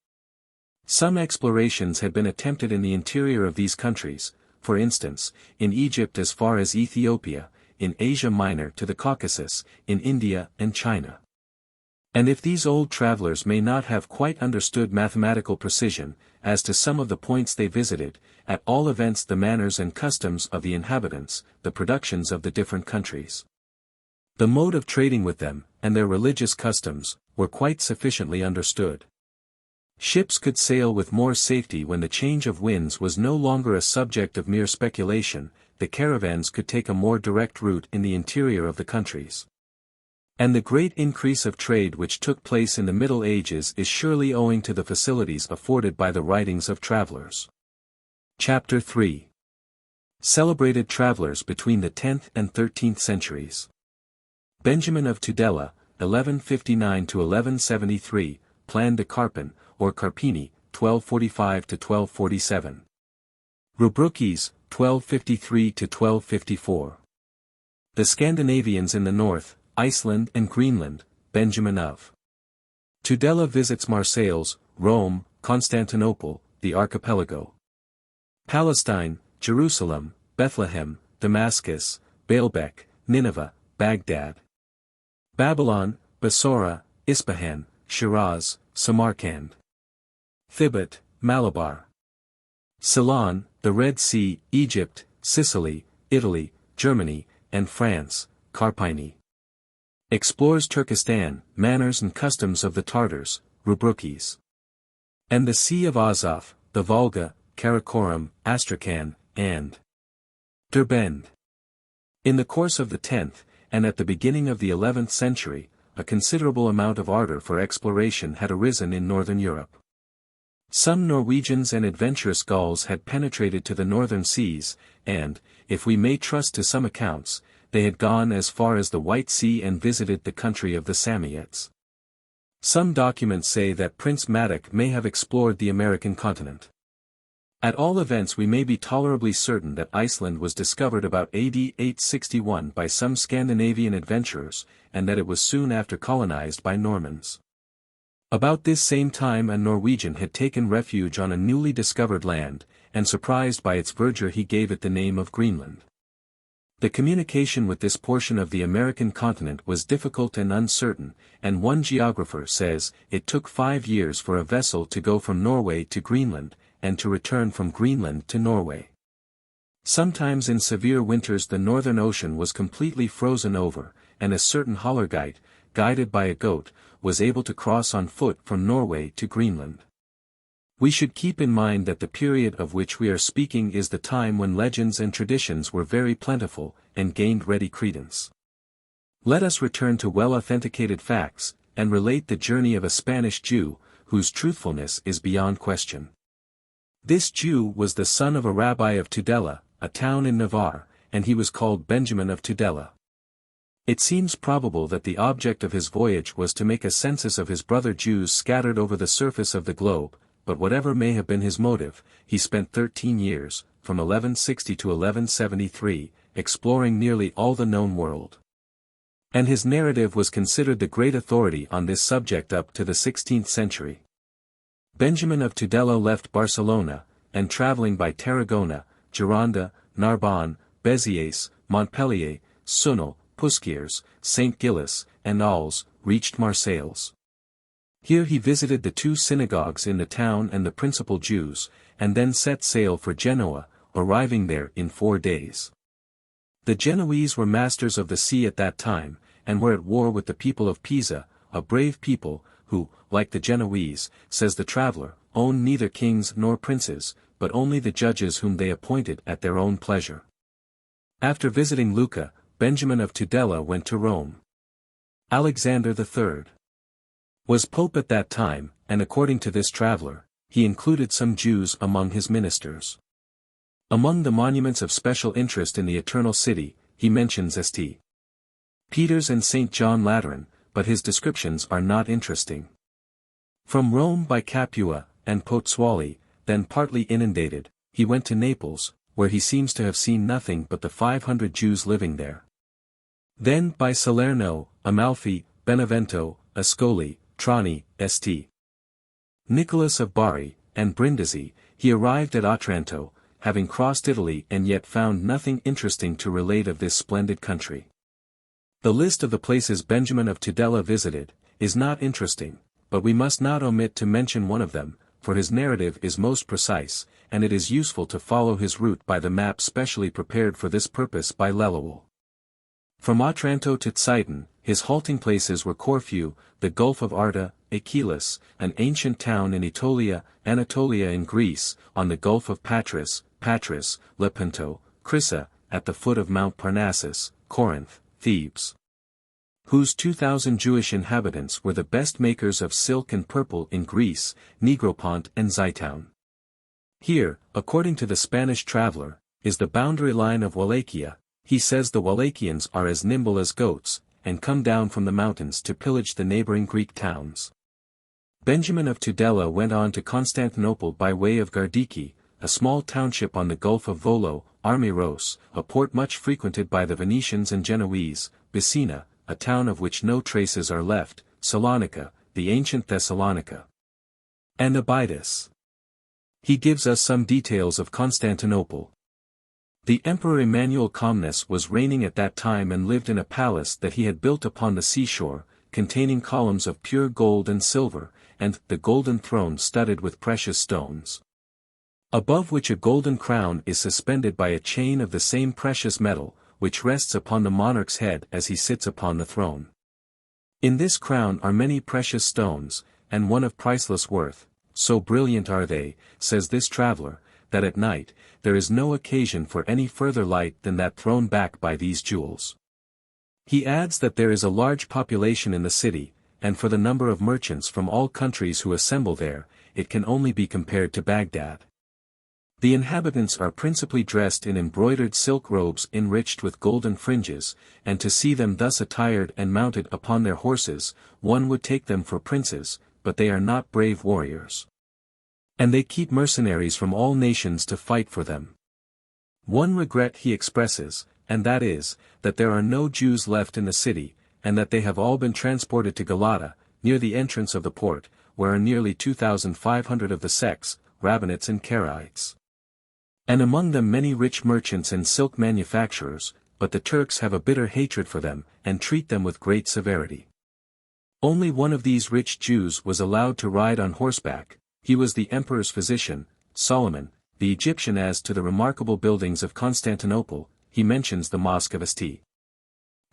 Some explorations had been attempted in the interior of these countries, for instance, in Egypt as far as Ethiopia, in Asia Minor to the Caucasus, in India and China. And if these old travelers may not have quite understood mathematical precision, as to some of the points they visited, at all events the manners and customs of the inhabitants, the productions of the different countries, the mode of trading with them, and their religious customs, were quite sufficiently understood. Ships could sail with more safety when the change of winds was no longer a subject of mere speculation, the caravans could take a more direct route in the interior of the countries. And the great increase of trade which took place in the Middle Ages is surely owing to the facilities afforded by the writings of travelers. Chapter 3. Celebrated travelers between the 10th and 13th centuries. Benjamin of Tudela, 1159–1173, Plan de Carpin, or Carpini, 1245–1247. Rubruckes, 1253–1254. The Scandinavians in the north, Iceland and Greenland, Benjamin of Tudela visits Marseilles, Rome, Constantinople, the archipelago, Palestine, Jerusalem, Bethlehem, Damascus, Baalbek, Nineveh, Baghdad, Babylon, Bassora, Ispahan, Shiraz, Samarkand, Thibet, Malabar, Ceylon, the Red Sea, Egypt, Sicily, Italy, Germany, and France, Carpini. Explores Turkestan, manners and customs of the Tartars, Rubruckes. And the Sea of Azov, the Volga, Karakorum, Astrakhan, and Derbend. In the course of the 10th, and at the beginning of the 11th century, a considerable amount of ardor for exploration had arisen in northern Europe. Some Norwegians and adventurous Gauls had penetrated to the northern seas, and, if we may trust to some accounts, they had gone as far as the White Sea and visited the country of the Samoyeds. Some documents say that Prince Madoc may have explored the American continent. At all events we may be tolerably certain that Iceland was discovered about AD 861 by some Scandinavian adventurers, and that it was soon after colonized by Normans. About this same time a Norwegian had taken refuge on a newly discovered land, and surprised by its verdure he gave it the name of Greenland. The communication with this portion of the American continent was difficult and uncertain, and one geographer says, it took 5 years for a vessel to go from Norway to Greenland, and to return from Greenland to Norway. Sometimes in severe winters the Northern Ocean was completely frozen over, and a certain Hollergeit, guided by a goat, was able to cross on foot from Norway to Greenland. We should keep in mind that the period of which we are speaking is the time when legends and traditions were very plentiful, and gained ready credence. Let us return to well-authenticated facts, and relate the journey of a Spanish Jew, whose truthfulness is beyond question. This Jew was the son of a rabbi of Tudela, a town in Navarre, and he was called Benjamin of Tudela. It seems probable that the object of his voyage was to make a census of his brother Jews scattered over the surface of the globe, but whatever may have been his motive, he spent 13 years, from 1160 to 1173, exploring nearly all the known world. And his narrative was considered the great authority on this subject up to the 16th century. Benjamin of Tudela left Barcelona, and traveling by Tarragona, Gironda, Narbonne, Béziers, Montpellier, Sunol, Pusquiers, St. Gilles, and Arles, reached Marseilles. Here he visited the 2 synagogues in the town and the principal Jews, and then set sail for Genoa, arriving there in 4 days. The Genoese were masters of the sea at that time, and were at war with the people of Pisa, a brave people, who, like the Genoese, says the traveller, own neither kings nor princes, but only the judges whom they appointed at their own pleasure. After visiting Lucca, Benjamin of Tudela went to Rome. Alexander III was pope at that time, and according to this traveller, he included some Jews among his ministers. Among the monuments of special interest in the Eternal City, he mentions St. Peter's and St. John Lateran, but his descriptions are not interesting. From Rome by Capua, and Pozzuoli, then partly inundated, he went to Naples, where he seems to have seen nothing but the 500 Jews living there. Then by Salerno, Amalfi, Benevento, Ascoli, Trani, St. Nicholas of Bari, and Brindisi, he arrived at Otranto, having crossed Italy and yet found nothing interesting to relate of this splendid country. The list of the places Benjamin of Tudela visited, is not interesting, but we must not omit to mention one of them, for his narrative is most precise, and it is useful to follow his route by the map specially prepared for this purpose by Lelewel. From Otranto to Tsidon, his halting places were Corfu, the Gulf of Arta, Achelis, an ancient town in Aetolia, Anatolia in Greece, on the Gulf of Patras, Lepanto, Chrysa, at the foot of Mount Parnassus, Corinth, Thebes, whose 2,000 Jewish inhabitants were the best makers of silk and purple in Greece, Negropont and Zytown. Here, according to the Spanish traveler, is the boundary line of Wallachia. He says the Wallachians are as nimble as goats, and come down from the mountains to pillage the neighboring Greek towns. Benjamin of Tudela went on to Constantinople by way of Gardiki, a small township on the Gulf of Volo, Armiros, a port much frequented by the Venetians and Genoese, Bissina, a town of which no traces are left, Salonika, the ancient Thessalonica, and Abydos. He gives us some details of Constantinople. The Emperor Emmanuel Comnenus was reigning at that time and lived in a palace that he had built upon the seashore, containing columns of pure gold and silver, and the golden throne studded with precious stones, above which a golden crown is suspended by a chain of the same precious metal, which rests upon the monarch's head as he sits upon the throne. In this crown are many precious stones, and one of priceless worth. So brilliant are they, says this traveler, that at night, there is no occasion for any further light than that thrown back by these jewels. He adds that there is a large population in the city, and for the number of merchants from all countries who assemble there, it can only be compared to Baghdad. The inhabitants are principally dressed in embroidered silk robes enriched with golden fringes, and to see them thus attired and mounted upon their horses, one would take them for princes, but they are not brave warriors. And they keep mercenaries from all nations to fight for them. One regret he expresses, and that is, that there are no Jews left in the city, and that they have all been transported to Galata, near the entrance of the port, where are nearly 2,500 of the sects, Rabbinites and Karaites. And among them many rich merchants and silk manufacturers, but the Turks have a bitter hatred for them, and treat them with great severity. Only one of these rich Jews was allowed to ride on horseback. He was the emperor's physician, Solomon, the Egyptian. As to the remarkable buildings of Constantinople, he mentions the Mosque of St.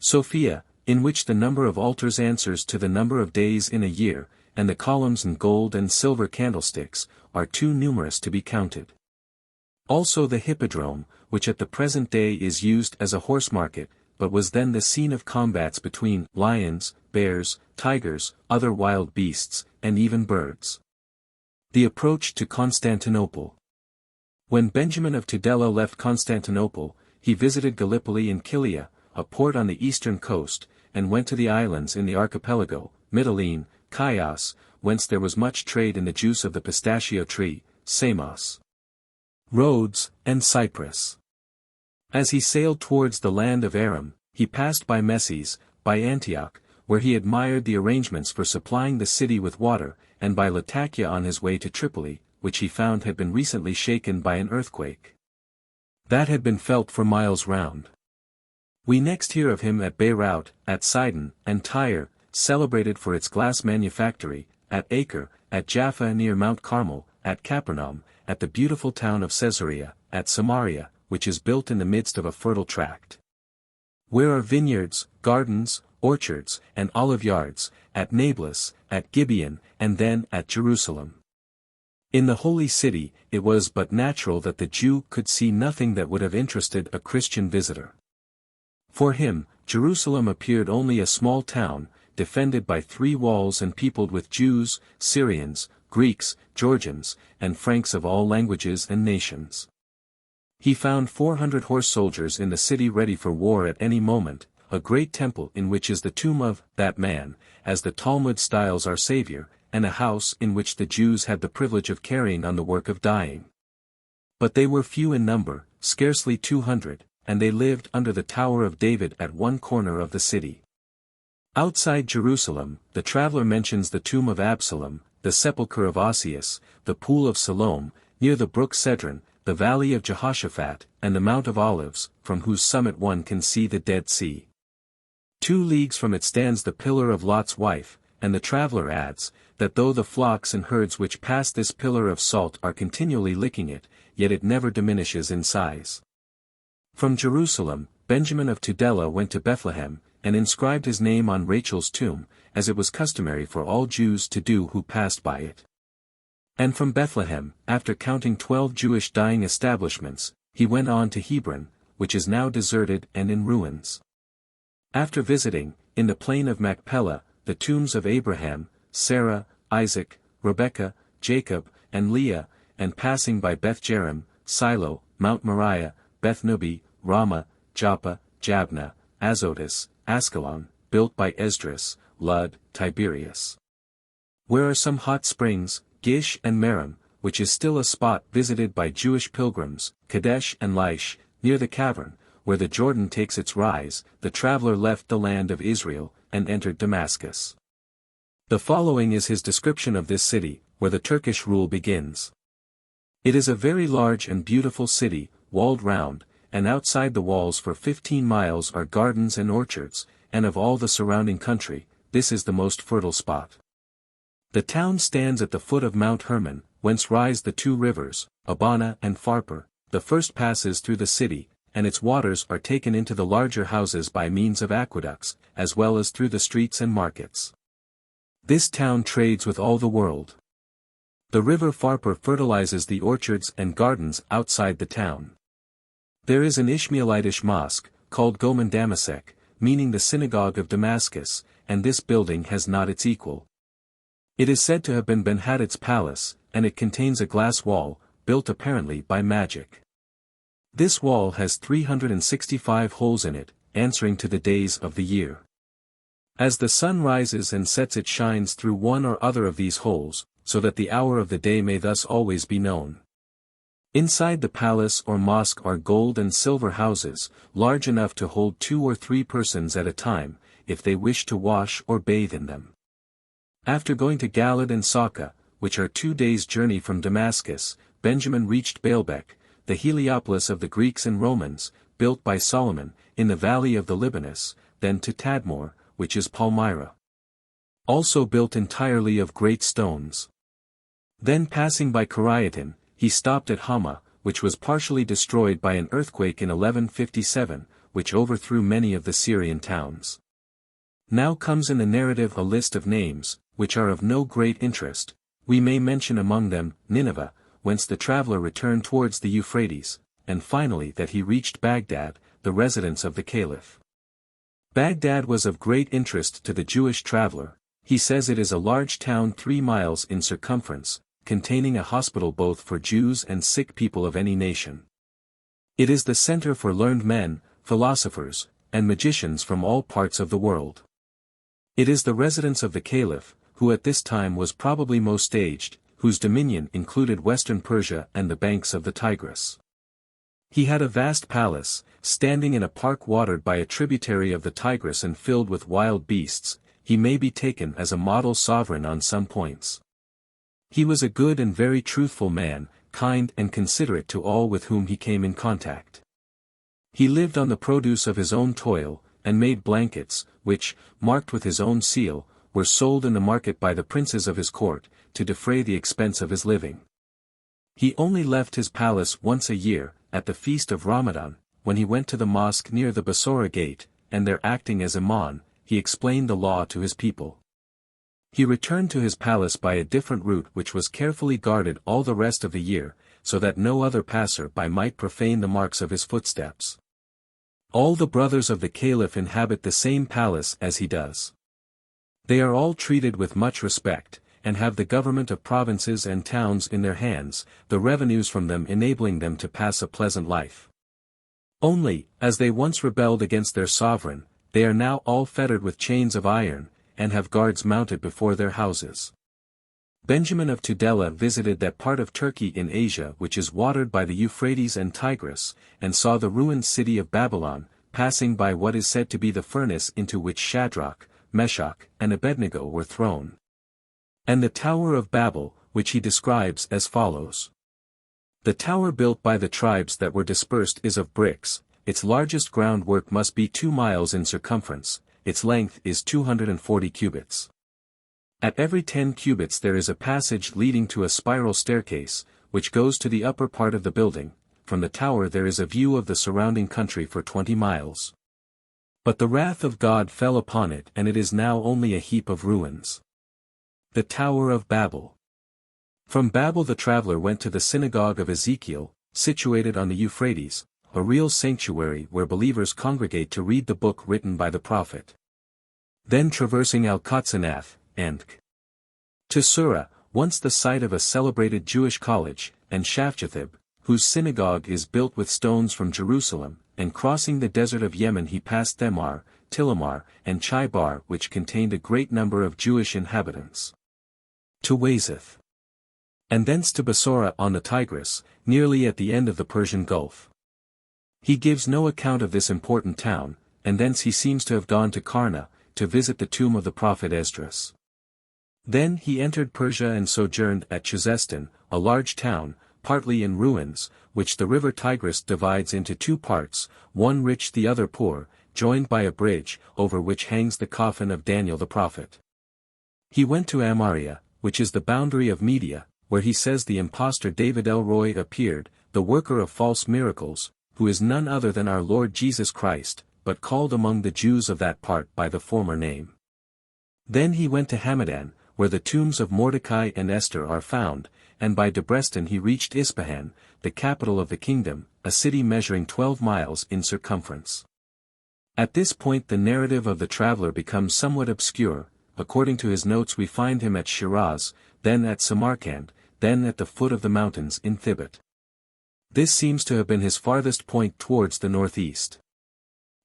Sophia, in which the number of altars answers to the number of days in a year, and the columns and gold and silver candlesticks, are too numerous to be counted. Also the Hippodrome, which at the present day is used as a horse market, but was then the scene of combats between lions, bears, tigers, other wild beasts, and even birds. The approach to Constantinople. When Benjamin of Tudela left Constantinople, he visited Gallipoli and Kilia, a port on the eastern coast, and went to the islands in the archipelago, Mytilene, Chios, whence there was much trade in the juice of the pistachio tree, Samos, Rhodes, and Cyprus. As he sailed towards the land of Aram, he passed by Messes, by Antioch, where he admired the arrangements for supplying the city with water, and by Latakia on his way to Tripoli, which he found had been recently shaken by an earthquake that had been felt for miles round. We next hear of him at Beirut, at Sidon, and Tyre, celebrated for its glass manufactory, at Acre, at Jaffa near Mount Carmel, at Capernaum, at the beautiful town of Caesarea, at Samaria, which is built in the midst of a fertile tract, where are vineyards, gardens, orchards, and olive yards, at Nablus, at Gibeon, and then at Jerusalem. In the holy city, it was but natural that the Jew could see nothing that would have interested a Christian visitor. For him, Jerusalem appeared only a small town, defended by 3 walls and peopled with Jews, Syrians, Greeks, Georgians, and Franks of all languages and nations. He found 400 horse soldiers in the city ready for war at any moment, a great temple in which is the tomb of that man, as the Talmud styles our Savior, and a house in which the Jews had the privilege of carrying on the work of dying. But they were few in number, scarcely 200, and they lived under the Tower of David at one corner of the city. Outside Jerusalem, the traveler mentions the tomb of Absalom, the sepulchre of Osius, the pool of Siloam, near the brook Cedron, the valley of Jehoshaphat, and the Mount of Olives, from whose summit one can see the Dead Sea. 2 leagues from it stands the pillar of Lot's wife, and the traveler adds, that though the flocks and herds which pass this pillar of salt are continually licking it, yet it never diminishes in size. From Jerusalem, Benjamin of Tudela went to Bethlehem, and inscribed his name on Rachel's tomb, as it was customary for all Jews to do who passed by it. And from Bethlehem, after counting 12 Jewish dyeing establishments, he went on to Hebron, which is now deserted and in ruins. After visiting, in the plain of Machpelah, the tombs of Abraham, Sarah, Isaac, Rebekah, Jacob, and Leah, and passing by Beth-Jerim, Silo, Mount Moriah, Beth-Nubi, Ramah, Joppa, Jabneh, Azotus, Ascalon, built by Esdras, Lud, Tiberias. Where are some hot springs, Gish and Merom, which is still a spot visited by Jewish pilgrims, Kadesh and Laish, near the cavern, where the Jordan takes its rise, the traveler left the land of Israel, and entered Damascus. The following is his description of this city, where the Turkish rule begins. It is a very large and beautiful city, walled round, and outside the walls for 15 miles are gardens and orchards, and of all the surrounding country, this is the most fertile spot. The town stands at the foot of Mount Hermon, whence rise the two rivers, Abana and Pharpar. The first passes through the city, and its waters are taken into the larger houses by means of aqueducts, as well as through the streets and markets. This town trades with all the world. The river Pharpar fertilizes the orchards and gardens outside the town. There is an Ishmaelitish mosque, called Gomen Damasek, meaning the synagogue of Damascus, and this building has not its equal. It is said to have been Ben-Hadad's palace, and it contains a glass wall, built apparently by magic. This wall has 365 holes in it, answering to the days of the year. As the sun rises and sets it shines through one or other of these holes, so that the hour of the day may thus always be known. Inside the palace or mosque are gold and silver houses, large enough to hold 2 or 3 persons at a time, if they wish to wash or bathe in them. After going to Galad and Saka, which are 2 days' journey from Damascus, Benjamin reached Baalbek, the Heliopolis of the Greeks and Romans, built by Solomon, in the valley of the Libanus, then to Tadmor, which is Palmyra. Also built entirely of great stones. Then passing by Kiriatim, he stopped at Hama, which was partially destroyed by an earthquake in 1157, which overthrew many of the Syrian towns. Now comes in the narrative a list of names, which are of no great interest. We may mention among them, Nineveh, whence the traveler returned towards the Euphrates, and finally that he reached Baghdad, the residence of the Caliph. Baghdad was of great interest to the Jewish traveler. He says it is a large town 3 miles in circumference, containing a hospital both for Jews and sick people of any nation. It is the center for learned men, philosophers, and magicians from all parts of the world. It is the residence of the Caliph, who at this time was probably most aged, whose dominion included western Persia and the banks of the Tigris. He had a vast palace, standing in a park watered by a tributary of the Tigris and filled with wild beasts. He may be taken as a model sovereign on some points. He was a good and very truthful man, kind and considerate to all with whom he came in contact. He lived on the produce of his own toil, and made blankets, which, marked with his own seal, were sold in the market by the princes of his court, to defray the expense of his living. He only left his palace once a year, at the feast of Ramadan, when he went to the mosque near the Basora gate, and there acting as imam, he explained the law to his people. He returned to his palace by a different route which was carefully guarded all the rest of the year, so that no other passer-by might profane the marks of his footsteps. All the brothers of the Caliph inhabit the same palace as he does. They are all treated with much respect, and have the government of provinces and towns in their hands, the revenues from them enabling them to pass a pleasant life. Only, as they once rebelled against their sovereign, they are now all fettered with chains of iron, and have guards mounted before their houses. Benjamin of Tudela visited that part of Turkey in Asia which is watered by the Euphrates and Tigris, and saw the ruined city of Babylon, passing by what is said to be the furnace into which Shadrach, Meshach, and Abednego were thrown. And the Tower of Babel, which he describes as follows. The tower built by the tribes that were dispersed is of bricks, its largest groundwork must be 2 miles in circumference, its length is 240 cubits. At every 10 cubits there is a passage leading to a spiral staircase, which goes to the upper part of the building. From the tower there is a view of the surrounding country for 20 miles. But the wrath of God fell upon it, and it is now only a heap of ruins. The Tower of Babel. From Babel the traveler went to the synagogue of Ezekiel, situated on the Euphrates, a real sanctuary where believers congregate to read the book written by the prophet. Then traversing Al-Qatsanath, and to Surah, once the site of a celebrated Jewish college, and Shafjathib, whose synagogue is built with stones from Jerusalem, and crossing the desert of Yemen he passed Themar, Tilamar, and Chaibar, which contained a great number of Jewish inhabitants. To Wazith. And thence to Bassora on the Tigris, nearly at the end of the Persian Gulf. He gives no account of this important town, and thence he seems to have gone to Karna, to visit the tomb of the prophet Esdras. Then he entered Persia and sojourned at Chuzestan, a large town, partly in ruins, which the river Tigris divides into two parts, one rich the other poor, joined by a bridge, over which hangs the coffin of Daniel the prophet. He went to Amaria, which is the boundary of Media, where he says the impostor David Elroy appeared, the worker of false miracles, who is none other than our Lord Jesus Christ, but called among the Jews of that part by the former name. Then he went to Hamadan, where the tombs of Mordecai and Esther are found, and by Debrestan he reached Ispahan, the capital of the kingdom, a city measuring 12 miles in circumference. At this point the narrative of the traveler becomes somewhat obscure. According to his notes we find him at Shiraz, then at Samarkand, then at the foot of the mountains in Thibet. This seems to have been his farthest point towards the northeast.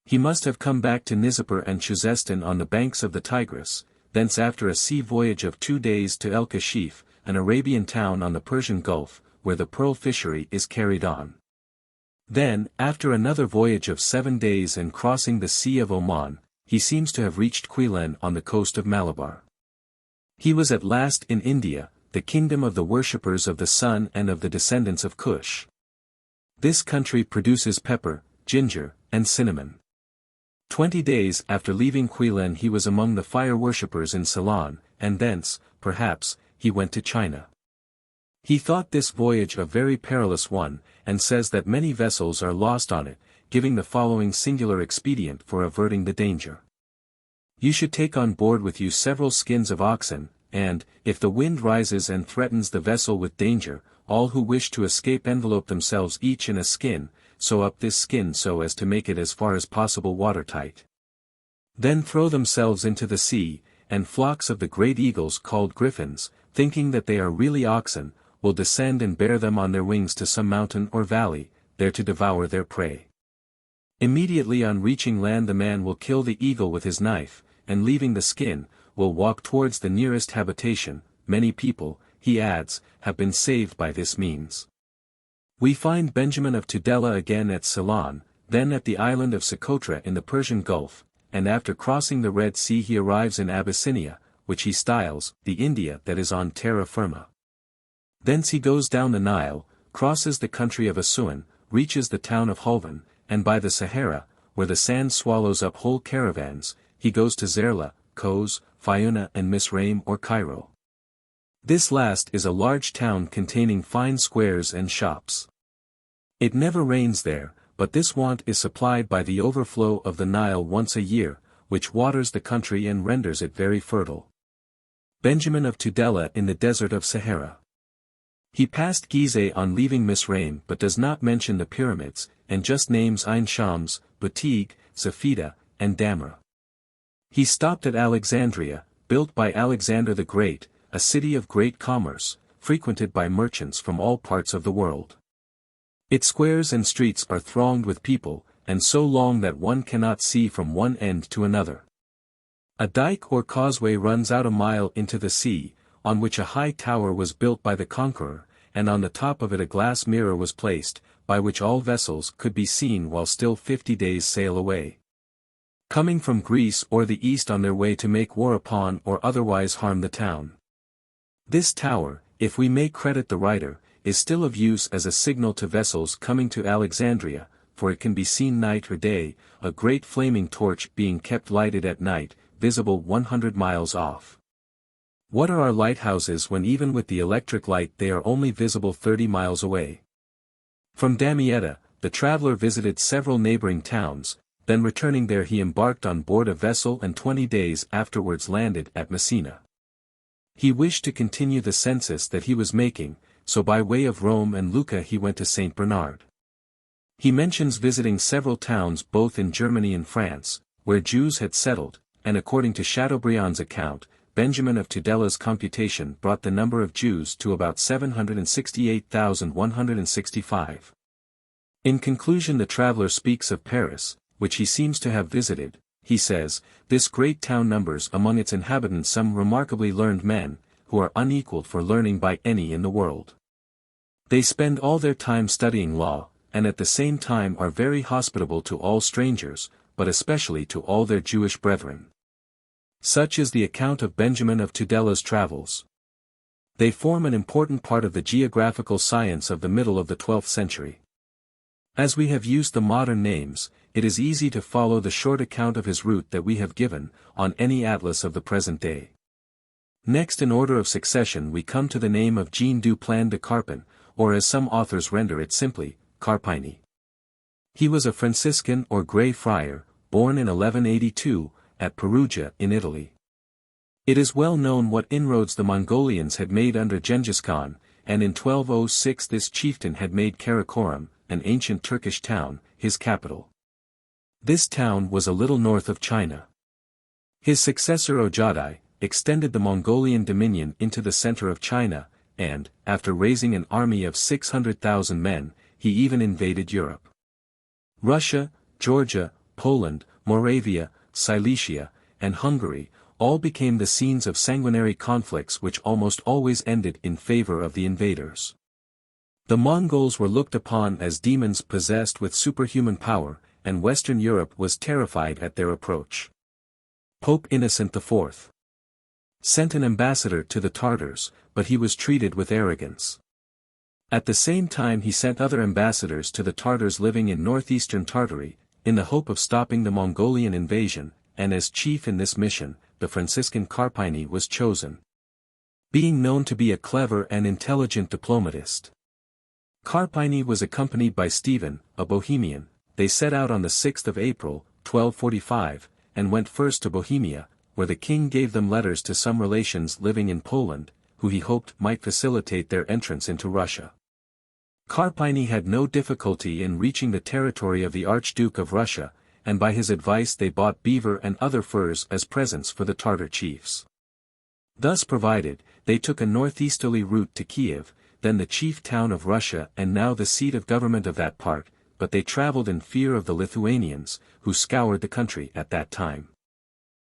He must have come back to Nizapur and Chuzestan on the banks of the Tigris, thence after a sea voyage of 2 days to El Kashif, an Arabian town on the Persian Gulf, where the pearl fishery is carried on. Then, after another voyage of 7 days and crossing the Sea of Oman, he seems to have reached Quilan on the coast of Malabar. He was at last in India, the kingdom of the worshippers of the sun and of the descendants of Cush. This country produces pepper, ginger, and cinnamon. 20 days after leaving Quilan he was among the fire worshippers in Ceylon, and thence, perhaps, he went to China. He thought this voyage a very perilous one, and says that many vessels are lost on it, giving the following singular expedient for averting the danger. You should take on board with you several skins of oxen, and, if the wind rises and threatens the vessel with danger, all who wish to escape envelope themselves each in a skin, sew up this skin so as to make it as far as possible watertight. Then throw themselves into the sea, and flocks of the great eagles called griffins, thinking that they are really oxen, will descend and bear them on their wings to some mountain or valley, there to devour their prey. Immediately on reaching land the man will kill the eagle with his knife, and leaving the skin, will walk towards the nearest habitation. Many people, he adds, have been saved by this means. We find Benjamin of Tudela again at Ceylon, then at the island of Socotra in the Persian Gulf, and after crossing the Red Sea he arrives in Abyssinia, which he styles, the India that is on terra firma. Thence he goes down the Nile, crosses the country of Assuan, reaches the town of Hulvan, and by the Sahara, where the sand swallows up whole caravans, he goes to Zerla, Kos, Fiuna and Misraim or Cairo. This last is a large town containing fine squares and shops. It never rains there, but this want is supplied by the overflow of the Nile once a year, which waters the country and renders it very fertile. Benjamin of Tudela in the desert of Sahara. He passed Gizeh on leaving Misraim but does not mention the pyramids, and just names Ain Shams, Batig, Zafida, and Damra. He stopped at Alexandria, built by Alexander the Great, a city of great commerce, frequented by merchants from all parts of the world. Its squares and streets are thronged with people, and so long that one cannot see from one end to another. A dike or causeway runs out a mile into the sea, on which a high tower was built by the conqueror, and on the top of it a glass mirror was placed, by which all vessels could be seen while still 50 days' sail away, coming from Greece or the east on their way to make war upon or otherwise harm the town. This tower, if we may credit the writer, is still of use as a signal to vessels coming to Alexandria, for it can be seen night or day, a great flaming torch being kept lighted at night, visible 100 miles off. What are our lighthouses when even with the electric light they are only visible 30 miles away? From Damietta, the traveler visited several neighboring towns, then returning there he embarked on board a vessel and 20 days afterwards landed at Messina. He wished to continue the census that he was making, so by way of Rome and Lucca he went to St. Bernard. He mentions visiting several towns both in Germany and France, where Jews had settled, and according to Chateaubriand's account, Benjamin of Tudella's computation brought the number of Jews to about 768,165. In conclusion the traveler speaks of Paris, which he seems to have visited. He says, "This great town numbers among its inhabitants some remarkably learned men, who are unequaled for learning by any in the world. They spend all their time studying law, and at the same time are very hospitable to all strangers, but especially to all their Jewish brethren." Such is the account of Benjamin of Tudella's travels. They form an important part of the geographical science of the middle of the 12th century. As we have used the modern names, it is easy to follow the short account of his route that we have given, on any atlas of the present day. Next in order of succession we come to the name of Jean du Plan de Carpin, or as some authors render it simply, Carpini. He was a Franciscan or Grey Friar, born in 1182, at Perugia in Italy. It is well known what inroads the Mongolians had made under Genghis Khan, and in 1206 this chieftain had made Karakorum, an ancient Turkish town, his capital. This town was a little north of China. His successor Ojadai extended the Mongolian dominion into the center of China, and, after raising an army of 600,000 men, he even invaded Europe. Russia, Georgia, Poland, Moravia, Silesia, and Hungary, all became the scenes of sanguinary conflicts which almost always ended in favor of the invaders. The Mongols were looked upon as demons possessed with superhuman power, and Western Europe was terrified at their approach. Pope Innocent IV sent an ambassador to the Tartars, but he was treated with arrogance. At the same time he sent other ambassadors to the Tartars living in northeastern Tartary, in the hope of stopping the Mongolian invasion, and as chief in this mission, the Franciscan Carpini was chosen. Being known to be a clever and intelligent diplomatist, Carpini was accompanied by Stephen, a Bohemian. They set out on the 6th of April, 1245, and went first to Bohemia, where the king gave them letters to some relations living in Poland, who he hoped might facilitate their entrance into Russia. Carpini had no difficulty in reaching the territory of the Archduke of Russia, and by his advice they bought beaver and other furs as presents for the Tartar chiefs. Thus provided, they took a northeasterly route to Kiev, then the chief town of Russia and now the seat of government of that part, but they traveled in fear of the Lithuanians, who scoured the country at that time.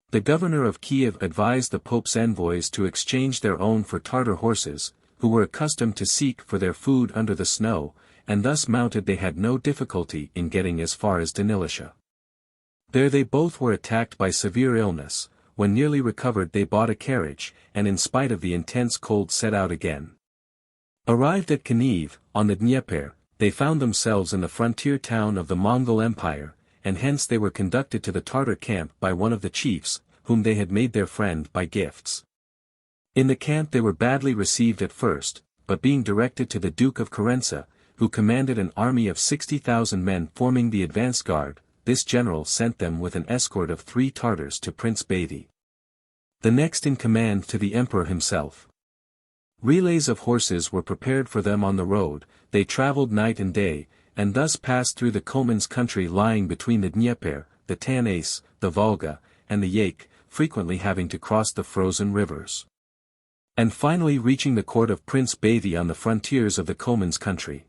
The governor of Kiev advised the Pope's envoys to exchange their own for Tartar horses, who were accustomed to seek for their food under the snow, and thus mounted they had no difficulty in getting as far as Danilisha. There they both were attacked by severe illness. When nearly recovered they bought a carriage, and in spite of the intense cold set out again. Arrived at Kaniv, on the Dnieper, they found themselves in the frontier town of the Mongol Empire, and hence they were conducted to the Tartar camp by one of the chiefs, whom they had made their friend by gifts. In the camp they were badly received at first, but being directed to the Duke of Carenza, who commanded an army of 60,000 men forming the advance guard, this general sent them with an escort of 3 Tartars to Prince Beatty, the next in command to the emperor himself. Relays of horses were prepared for them on the road. They traveled night and day, and thus passed through the Comans country lying between the Dnieper, the Tanais, the Volga, and the Yaik, frequently having to cross the frozen rivers. And finally reaching the court of Prince Beatty on the frontiers of the Comans country.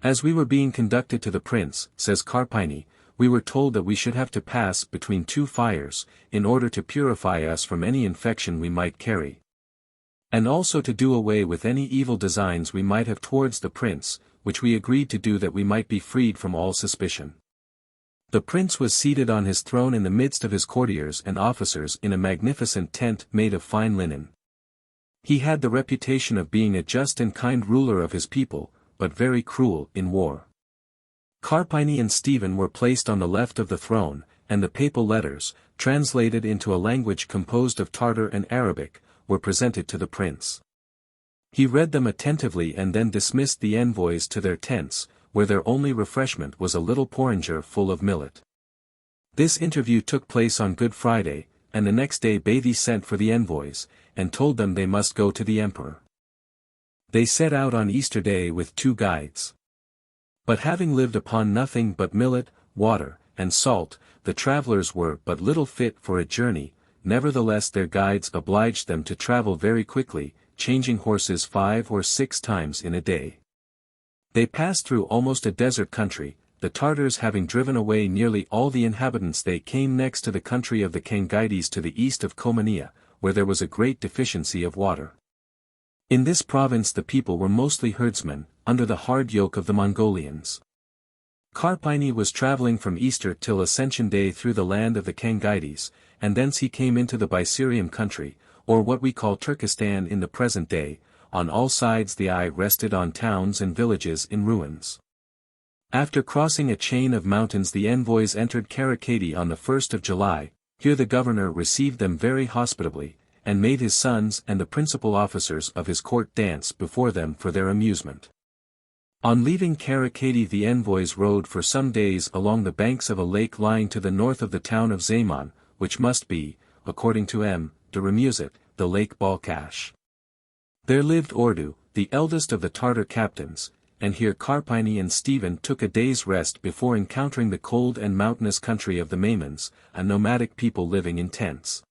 As we were being conducted to the prince, says Carpini, we were told that we should have to pass between 2 fires, in order to purify us from any infection we might carry, and also to do away with any evil designs we might have towards the prince, which we agreed to do that we might be freed from all suspicion. The prince was seated on his throne in the midst of his courtiers and officers in a magnificent tent made of fine linen. He had the reputation of being a just and kind ruler of his people, but very cruel in war. Carpini and Stephen were placed on the left of the throne, and the papal letters, translated into a language composed of Tartar and Arabic, were presented to the prince. He read them attentively and then dismissed the envoys to their tents, where their only refreshment was a little porringer full of millet. This interview took place on Good Friday, and the next day Beatty sent for the envoys, and told them they must go to the emperor. They set out on Easter Day with 2 guides. But having lived upon nothing but millet, water, and salt, the travelers were but little fit for a journey. Nevertheless their guides obliged them to travel very quickly, changing horses 5 or 6 times in a day. They passed through almost a desert country. The Tartars having driven away nearly all the inhabitants, they came next to the country of the Kangaites to the east of Komania, where there was a great deficiency of water. In this province the people were mostly herdsmen, under the hard yoke of the Mongolians. Carpini was travelling from Easter till Ascension Day through the land of the Kangaites, and thence he came into the Byserium country, or what we call Turkestan in the present day. On all sides the eye rested on towns and villages in ruins. After crossing a chain of mountains the envoys entered Karakati on the 1st of July. Here the governor received them very hospitably, and made his sons and the principal officers of his court dance before them for their amusement. On leaving Karakati the envoys rode for some days along the banks of a lake lying to the north of the town of Zaman, which must be, according to M. de Remusat, the Lake Balkash. There lived Ordu, the eldest of the Tartar captains, and here Carpini and Stephen took a day's rest before encountering the cold and mountainous country of the Maimans, a nomadic people living in tents.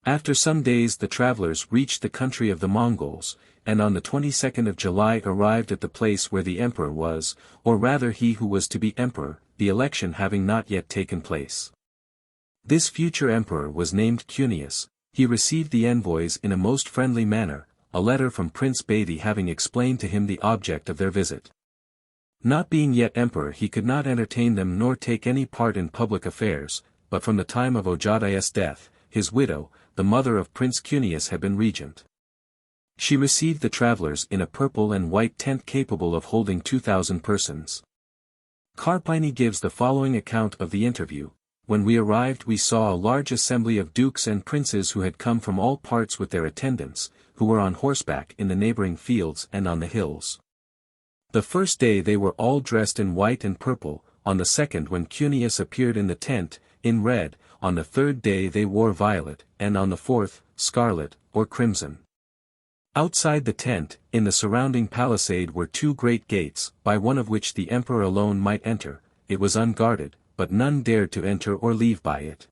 After some days the travelers reached the country of the Mongols, and on the 22nd of July arrived at the place where the emperor was, or rather he who was to be emperor, the election having not yet taken place. This future emperor was named Cunius. He received the envoys in a most friendly manner, a letter from Prince Beatty having explained to him the object of their visit. Not being yet emperor he could not entertain them nor take any part in public affairs, but from the time of Ojadaya's death, his widow, the mother of Prince Cunius had been regent. She received the travelers in a purple and white tent capable of holding 2,000 persons. Carpini gives the following account of the interview. When we arrived we saw a large assembly of dukes and princes who had come from all parts with their attendants, who were on horseback in the neighboring fields and on the hills. The first day they were all dressed in white and purple, on the second when Cunius appeared in the tent, in red, on the third day they wore violet, and on the fourth, scarlet, or crimson. Outside the tent, in the surrounding palisade were 2 great gates, by one of which the emperor alone might enter. It was unguarded, but none dared to enter or leave by it.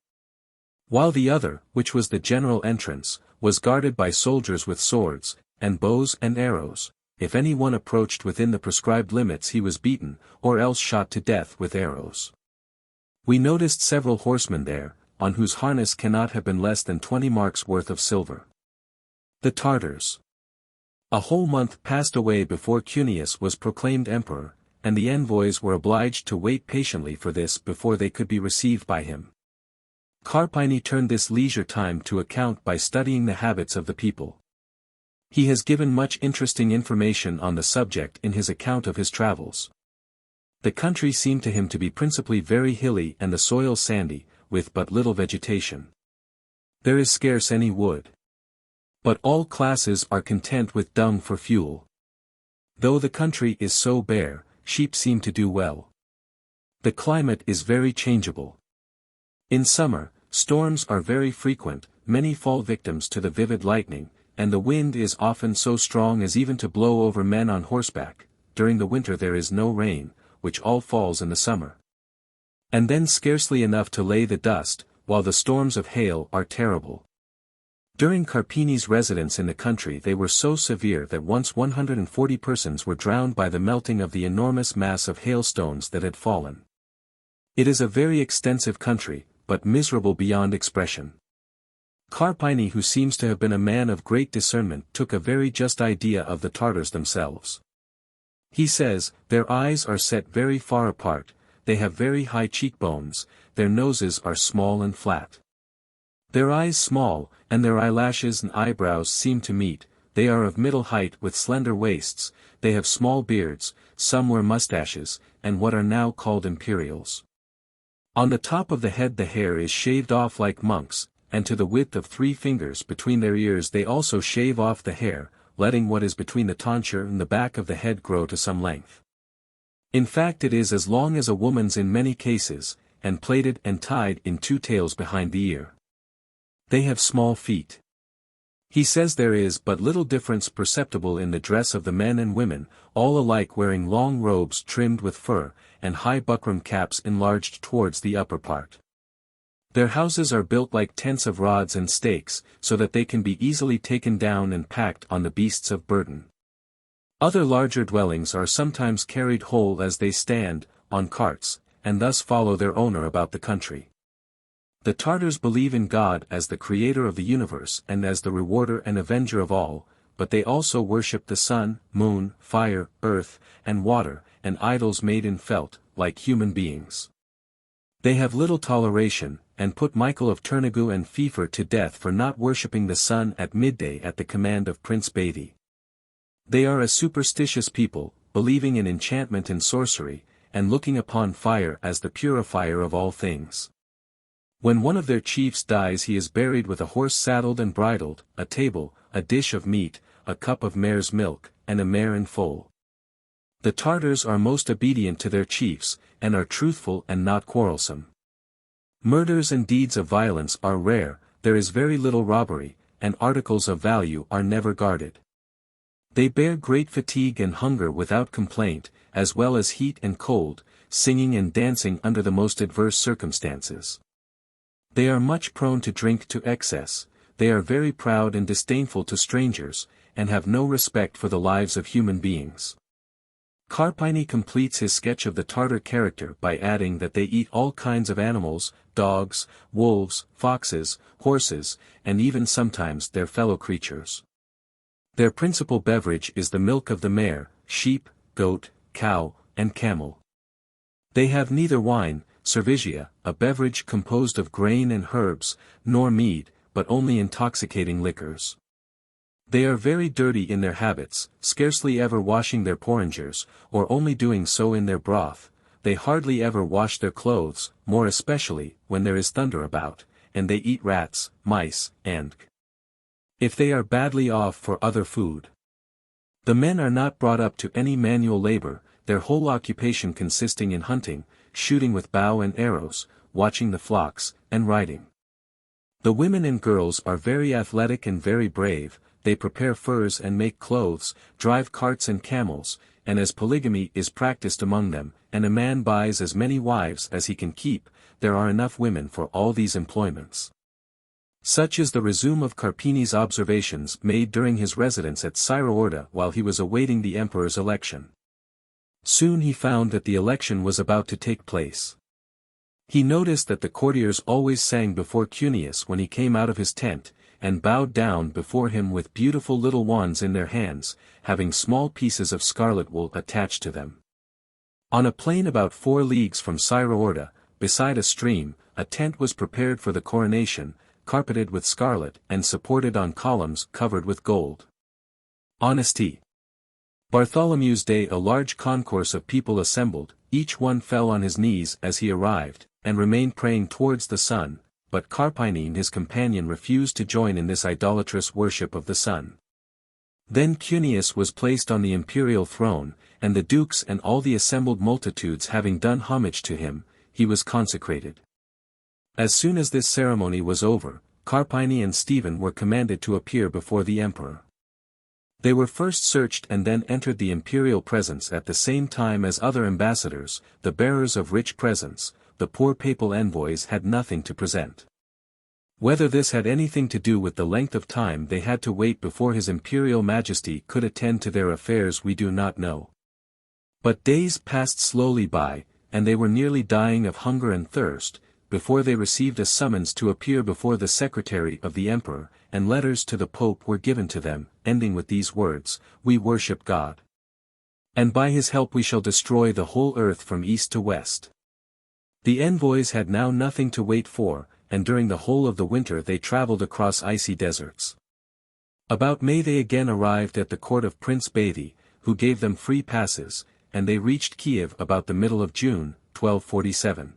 While the other, which was the general entrance, was guarded by soldiers with swords, and bows and arrows. If any one approached within the prescribed limits he was beaten, or else shot to death with arrows. We noticed several horsemen there, on whose harness cannot have been less than 20 marks worth of silver. The Tartars. A whole month passed away before Cunius was proclaimed emperor, and the envoys were obliged to wait patiently for this before they could be received by him. Carpini turned this leisure time to account by studying the habits of the people. He has given much interesting information on the subject in his account of his travels. The country seemed to him to be principally very hilly and the soil sandy, with but little vegetation. There is scarce any wood. But all classes are content with dung for fuel. Though the country is so bare, sheep seem to do well. The climate is very changeable. In summer, storms are very frequent, many fall victims to the vivid lightning, and the wind is often so strong as even to blow over men on horseback. During the winter there is no rain, which all falls in the summer. And then scarcely enough to lay the dust, while the storms of hail are terrible. During Carpini's residence in the country they were so severe that once 140 persons were drowned by the melting of the enormous mass of hailstones that had fallen. It is a very extensive country, but miserable beyond expression. Carpini, who seems to have been a man of great discernment, took a very just idea of the Tartars themselves. He says, their eyes are set very far apart, they have very high cheekbones, their noses are small and flat. Their eyes small, and their eyelashes and eyebrows seem to meet, they are of middle height with slender waists, they have small beards, some wear mustaches, and what are now called imperials. On the top of the head the hair is shaved off like monks, and to the width of 3 fingers between their ears they also shave off the hair, letting what is between the tonsure and the back of the head grow to some length. In fact it is as long as a woman's in many cases, and plaited and tied in 2 tails behind the ear. They have small feet. He says there is but little difference perceptible in the dress of the men and women, all alike wearing long robes trimmed with fur, and high buckram caps enlarged towards the upper part. Their houses are built like tents of rods and stakes, so that they can be easily taken down and packed on the beasts of burden. Other larger dwellings are sometimes carried whole as they stand, on carts, and thus follow their owner about the country. The Tartars believe in God as the creator of the universe and as the rewarder and avenger of all, but they also worship the sun, moon, fire, earth, and water, and idols made in felt, like human beings. They have little toleration, and put Michael of Turnigu and Fifer to death for not worshipping the sun at midday at the command of Prince Beatty. They are a superstitious people, believing in enchantment and sorcery, and looking upon fire as the purifier of all things. When one of their chiefs dies he is buried with a horse saddled and bridled, a table, a dish of meat, a cup of mare's milk, and a mare in foal. The Tartars are most obedient to their chiefs, and are truthful and not quarrelsome. Murders and deeds of violence are rare, there is very little robbery, and articles of value are never guarded. They bear great fatigue and hunger without complaint, as well as heat and cold, singing and dancing under the most adverse circumstances. They are much prone to drink to excess, they are very proud and disdainful to strangers, and have no respect for the lives of human beings. Carpini completes his sketch of the Tartar character by adding that they eat all kinds of animals, dogs, wolves, foxes, horses, and even sometimes their fellow creatures. Their principal beverage is the milk of the mare, sheep, goat, cow, and camel. They have neither wine, cervisia, a beverage composed of grain and herbs, nor mead, but only intoxicating liquors. They are very dirty in their habits, scarcely ever washing their porringers, or only doing so in their broth. They hardly ever wash their clothes, more especially when there is thunder about, and they eat rats, mice, and if they are badly off for other food. The men are not brought up to any manual labor, their whole occupation consisting in hunting, shooting with bow and arrows, watching the flocks, and riding. The women and girls are very athletic and very brave, they prepare furs and make clothes, drive carts and camels, and as polygamy is practiced among them, and a man buys as many wives as he can keep, there are enough women for all these employments. Such is the resume of Carpini's observations made during his residence at Syraorda while he was awaiting the emperor's election. Soon he found that the election was about to take place. He noticed that the courtiers always sang before Cunius when he came out of his tent, and bowed down before him with beautiful little wands in their hands, having small pieces of scarlet wool attached to them. On a plain about 4 leagues from Syraorda, beside a stream, a tent was prepared for the coronation, carpeted with scarlet and supported on columns covered with gold. Honesty. Bartholomew's Day a large concourse of people assembled, each one fell on his knees as he arrived, and remained praying towards the sun, but Carpini and his companion refused to join in this idolatrous worship of the sun. Then Cunius was placed on the imperial throne, and the dukes and all the assembled multitudes having done homage to him, he was consecrated. As soon as this ceremony was over, Carpini and Stephen were commanded to appear before the emperor. They were first searched and then entered the imperial presence at the same time as other ambassadors, the bearers of rich presents. The poor papal envoys had nothing to present. Whether this had anything to do with the length of time they had to wait before His Imperial Majesty could attend to their affairs we do not know. But days passed slowly by, and they were nearly dying of hunger and thirst, before they received a summons to appear before the secretary of the emperor, and letters to the Pope were given to them, ending with these words, "We worship God. And by His help we shall destroy the whole earth from east to west." The envoys had now nothing to wait for, and during the whole of the winter they traveled across icy deserts. About May they again arrived at the court of Prince Beatty, who gave them free passes, and they reached Kiev about the middle of June, 1247.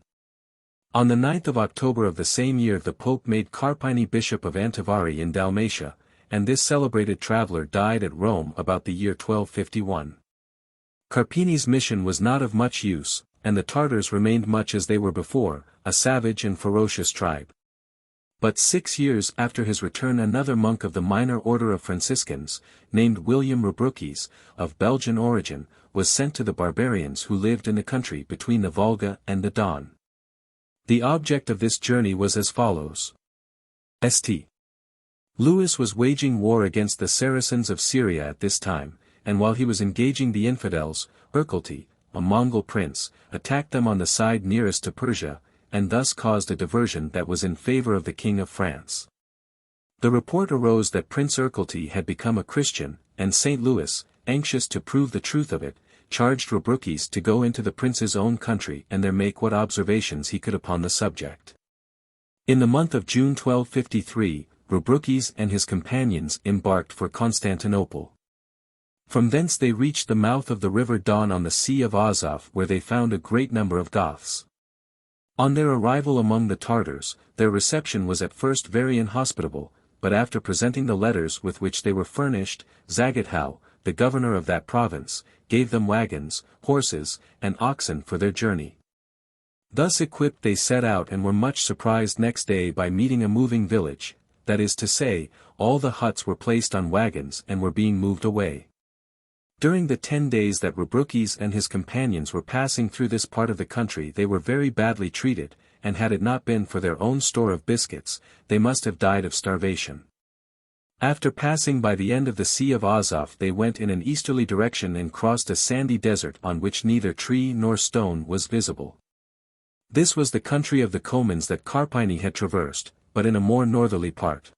On the 9th of October of the same year the Pope made Carpini Bishop of Antivari in Dalmatia, and this celebrated traveller died at Rome about the year 1251. Carpini's mission was not of much use, and the Tartars remained much as they were before, a savage and ferocious tribe. But 6 years after his return another monk of the minor order of Franciscans, named William Rebroukes, of Belgian origin, was sent to the barbarians who lived in the country between the Volga and the Don. The object of this journey was as follows. St. Louis was waging war against the Saracens of Syria at this time, and while he was engaging the infidels, Erkulti, a Mongol prince, attacked them on the side nearest to Persia, and thus caused a diversion that was in favor of the King of France. The report arose that Prince Erkulti had become a Christian, and St. Louis, anxious to prove the truth of it, charged Rebroukes to go into the prince's own country and there make what observations he could upon the subject. In the month of June 1253, Rebroukes and his companions embarked for Constantinople. From thence they reached the mouth of the river Don on the Sea of Azov where they found a great number of Goths. On their arrival among the Tartars, their reception was at first very inhospitable, but after presenting the letters with which they were furnished, Zagathow, the governor of that province, gave them wagons, horses, and oxen for their journey. Thus equipped they set out and were much surprised next day by meeting a moving village, that is to say, all the huts were placed on wagons and were being moved away. During the 10 days that Rebroukes and his companions were passing through this part of the country they were very badly treated, and had it not been for their own store of biscuits, they must have died of starvation. After passing by the end of the Sea of Azov they went in an easterly direction and crossed a sandy desert on which neither tree nor stone was visible. This was the country of the Comans that Carpini had traversed, but in a more northerly part.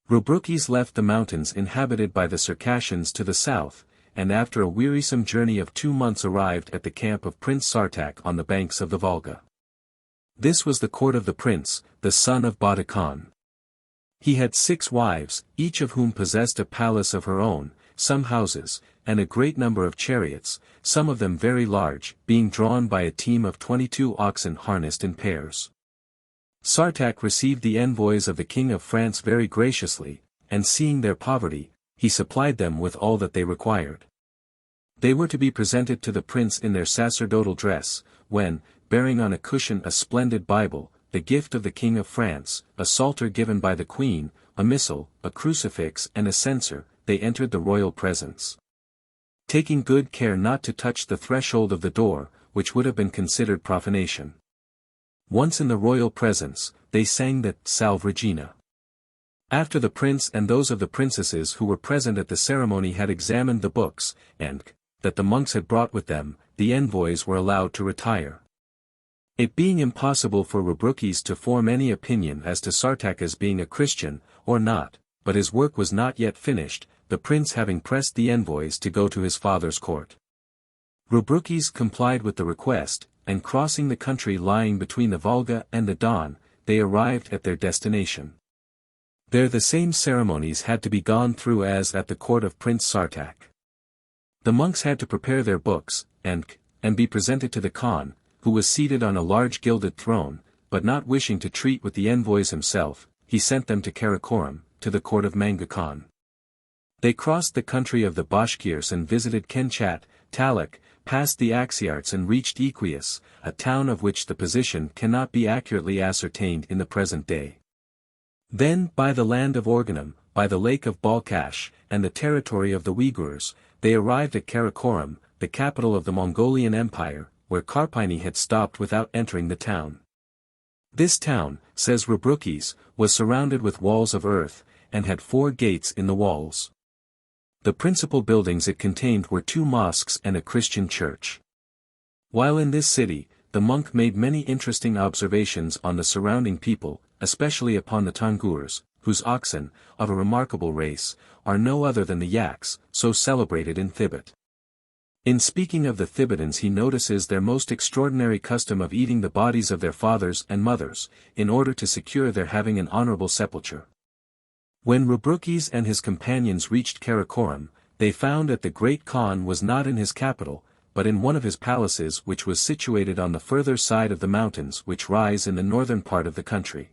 Rebroukes left the mountains inhabited by the Circassians to the south, and after a wearisome journey of 2 months arrived at the camp of Prince Sartach on the banks of the Volga. This was the court of the prince, the son of Batakhan. He had 6 wives, each of whom possessed a palace of her own, some houses, and a great number of chariots, some of them very large, being drawn by a team of 22 oxen harnessed in pairs. Sartach received the envoys of the King of France very graciously, and seeing their poverty, he supplied them with all that they required. They were to be presented to the prince in their sacerdotal dress, when, bearing on a cushion a splendid Bible, the gift of the King of France, a psalter given by the Queen, a missal, a crucifix and a censer, they entered the royal presence. Taking good care not to touch the threshold of the door, which would have been considered profanation. Once in the royal presence, they sang the Salve Regina. After the prince and those of the princesses who were present at the ceremony had examined the books, and that the monks had brought with them, the envoys were allowed to retire. It being impossible for Rebroukes to form any opinion as to Sartach as being a Christian, or not, but his work was not yet finished, the prince having pressed the envoys to go to his father's court. Rebroukes complied with the request, and crossing the country lying between the Volga and the Don, they arrived at their destination. There the same ceremonies had to be gone through as at the court of Prince Sartach. The monks had to prepare their books, and be presented to the Khan, who was seated on a large gilded throne, but not wishing to treat with the envoys himself, he sent them to Karakorum, to the court of Manga Khan. They crossed the country of the Bashkirs and visited Kenchat, Taluk, passed the Axiarts and reached Equius, a town of which the position cannot be accurately ascertained in the present day. Then, by the land of Organum, by the lake of Balkhash, and the territory of the Uyghurs, they arrived at Karakorum, the capital of the Mongolian Empire, where Carpini had stopped without entering the town. This town, says Rebroukes, was surrounded with walls of earth, and had 4 gates in the walls. The principal buildings it contained were 2 mosques and a Christian church. While in this city, the monk made many interesting observations on the surrounding people, especially upon the Tangurs, whose oxen, of a remarkable race, are no other than the yaks, so celebrated in Thibet. In speaking of the Thibetans he notices their most extraordinary custom of eating the bodies of their fathers and mothers, in order to secure their having an honorable sepulture. When Rebroukes and his companions reached Karakorum, they found that the great Khan was not in his capital, but in one of his palaces which was situated on the further side of the mountains which rise in the northern part of the country.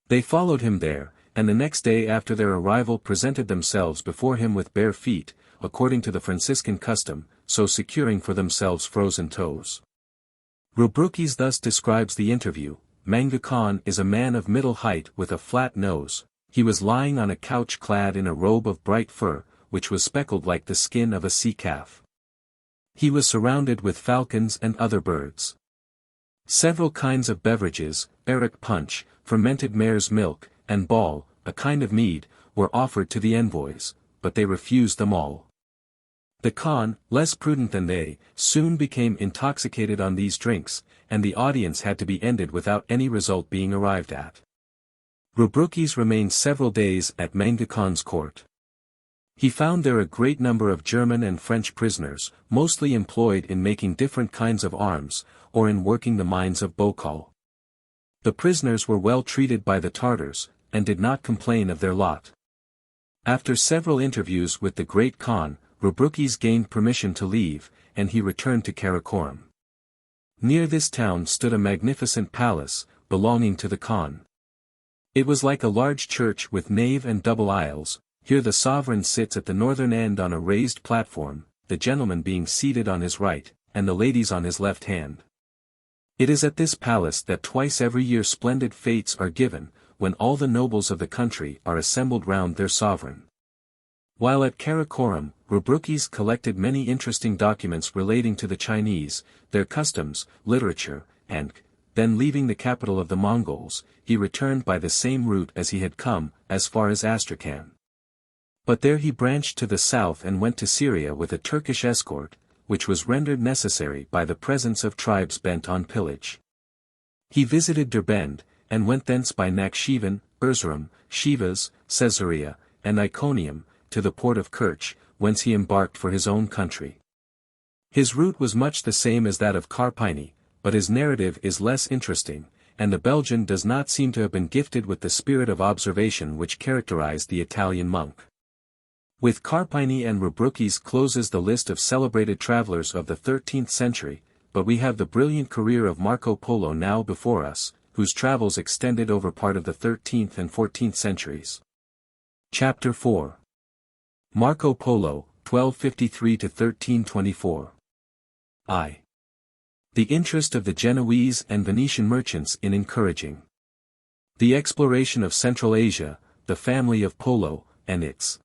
They followed him there, and the next day after their arrival presented themselves before him with bare feet, according to the Franciscan custom, so securing for themselves frozen toes. Rubruquis thus describes the interview: Manga Khan is a man of middle height with a flat nose. He was lying on a couch clad in a robe of bright fur, which was speckled like the skin of a sea calf. He was surrounded with falcons and other birds. Several kinds of beverages, arrack punch, fermented mare's milk, and ball, a kind of mead, were offered to the envoys, but they refused them all. The Khan, less prudent than they, soon became intoxicated on these drinks, and the audience had to be ended without any result being arrived at. Rubruquis remained several days at Manga Khan's court. He found there a great number of German and French prisoners, mostly employed in making different kinds of arms, or in working the mines of Bokal. The prisoners were well treated by the Tartars, and did not complain of their lot. After several interviews with the great Khan, Rubruquis gained permission to leave, and he returned to Karakoram. Near this town stood a magnificent palace, belonging to the Khan. It was like a large church with nave and double aisles. Here the sovereign sits at the northern end on a raised platform, the gentleman being seated on his right, and the ladies on his left hand. It is at this palace that twice every year splendid fêtes are given, when all the nobles of the country are assembled round their sovereign. While at Karakoram, Rubruquis collected many interesting documents relating to the Chinese, their customs, literature, and, then leaving the capital of the Mongols, he returned by the same route as he had come, as far as Astrakhan. But there he branched to the south and went to Syria with a Turkish escort, which was rendered necessary by the presence of tribes bent on pillage. He visited Derbend, and went thence by Nakhchivan, Erzurum, Shivas, Caesarea, and Iconium, to the port of Kerch, whence he embarked for his own country. His route was much the same as that of Carpini, but his narrative is less interesting, and the Belgian does not seem to have been gifted with the spirit of observation which characterized the Italian monk. With Carpini and Rubruquis closes the list of celebrated travelers of the 13th century, but we have the brilliant career of Marco Polo now before us, whose travels extended over part of the 13th and 14th centuries. Chapter 4. Marco Polo, 1253 to 1324. I. The interest of the Genoese and Venetian merchants in encouraging the exploration of Central Asia, the family of Polo, and its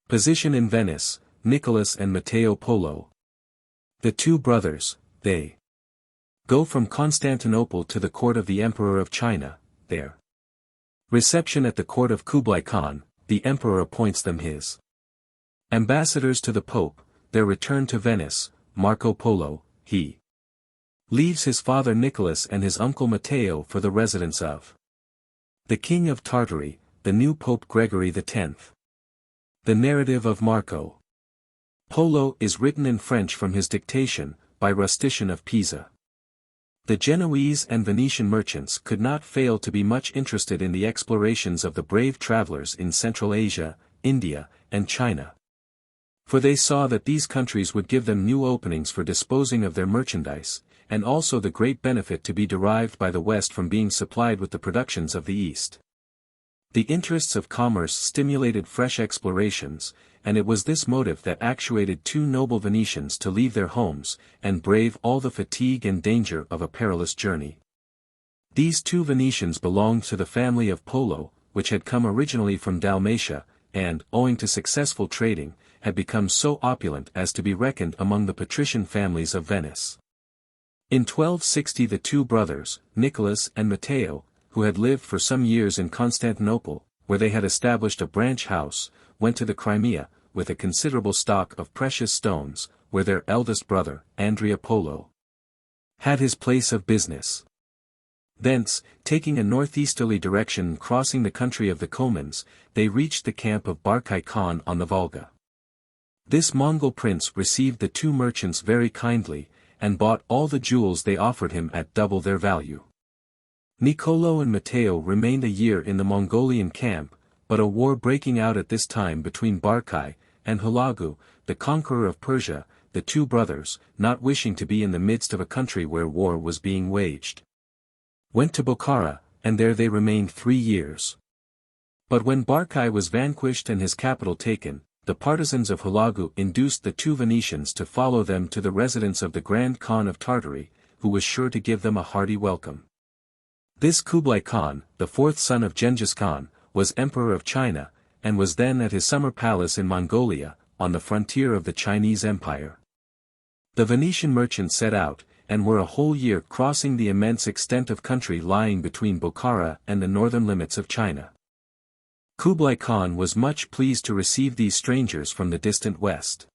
position in Venice, Nicholas and Matteo Polo. The two brothers, they go from Constantinople to the court of the Emperor of China. Their reception at the court of Kublai Khan, the emperor appoints them his ambassadors to the Pope. Their return to Venice, Marco Polo, he leaves his father Nicholas and his uncle Matteo for the residence of the King of Tartary, the new Pope Gregory X. The narrative of Marco Polo is written in French from his dictation, by Rusticien of Pisa. The Genoese and Venetian merchants could not fail to be much interested in the explorations of the brave travelers in Central Asia, India, and China. For they saw that these countries would give them new openings for disposing of their merchandise, and also the great benefit to be derived by the West from being supplied with the productions of the East. The interests of commerce stimulated fresh explorations, and it was this motive that actuated two noble Venetians to leave their homes, and brave all the fatigue and danger of a perilous journey. These two Venetians belonged to the family of Polo, which had come originally from Dalmatia, and, owing to successful trading, had become so opulent as to be reckoned among the patrician families of Venice. In 1260 the two brothers, Nicholas and Matteo, who had lived for some years in Constantinople, where they had established a branch house, went to the Crimea, with a considerable stock of precious stones, where their eldest brother, Andrea Polo, had his place of business. Thence, taking a northeasterly direction and crossing the country of the Comans, they reached the camp of Barkai Khan on the Volga. This Mongol prince received the two merchants very kindly, and bought all the jewels they offered him at double their value. Niccolo and Matteo remained a year in the Mongolian camp, but a war breaking out at this time between Barkai and Hulagu, the conqueror of Persia, the two brothers, not wishing to be in the midst of a country where war was being waged, went to Bokhara, and there they remained 3 years. But when Barkai was vanquished and his capital taken, the partisans of Hulagu induced the two Venetians to follow them to the residence of the Grand Khan of Tartary, who was sure to give them a hearty welcome. This Kublai Khan, the fourth son of Genghis Khan, was Emperor of China, and was then at his summer palace in Mongolia, on the frontier of the Chinese Empire. The Venetian merchants set out, and were a whole year crossing the immense extent of country lying between Bokhara and the northern limits of China. Kublai Khan was much pleased to receive these strangers from the distant west.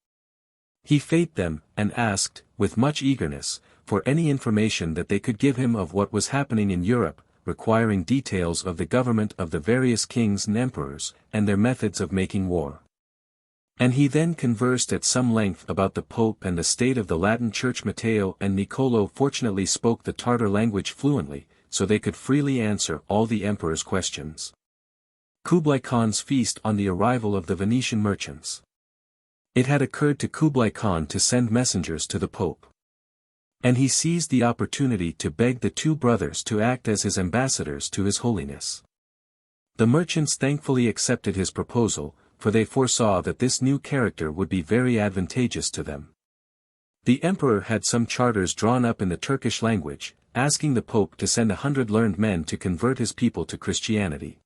He fêted them, and asked, with much eagerness, for any information that they could give him of what was happening in Europe, requiring details of the government of the various kings and emperors, and their methods of making war. And he then conversed at some length about the Pope and the state of the Latin Church. Matteo and Niccolo fortunately spoke the Tartar language fluently, so they could freely answer all the emperor's questions. Kublai Khan's feast on the arrival of the Venetian merchants. It had occurred to Kublai Khan to send messengers to the Pope. And he seized the opportunity to beg the two brothers to act as his ambassadors to His Holiness. The merchants thankfully accepted his proposal, for they foresaw that this new character would be very advantageous to them. The emperor had some charters drawn up in the Turkish language, asking the Pope to send 100 learned men to convert his people to Christianity.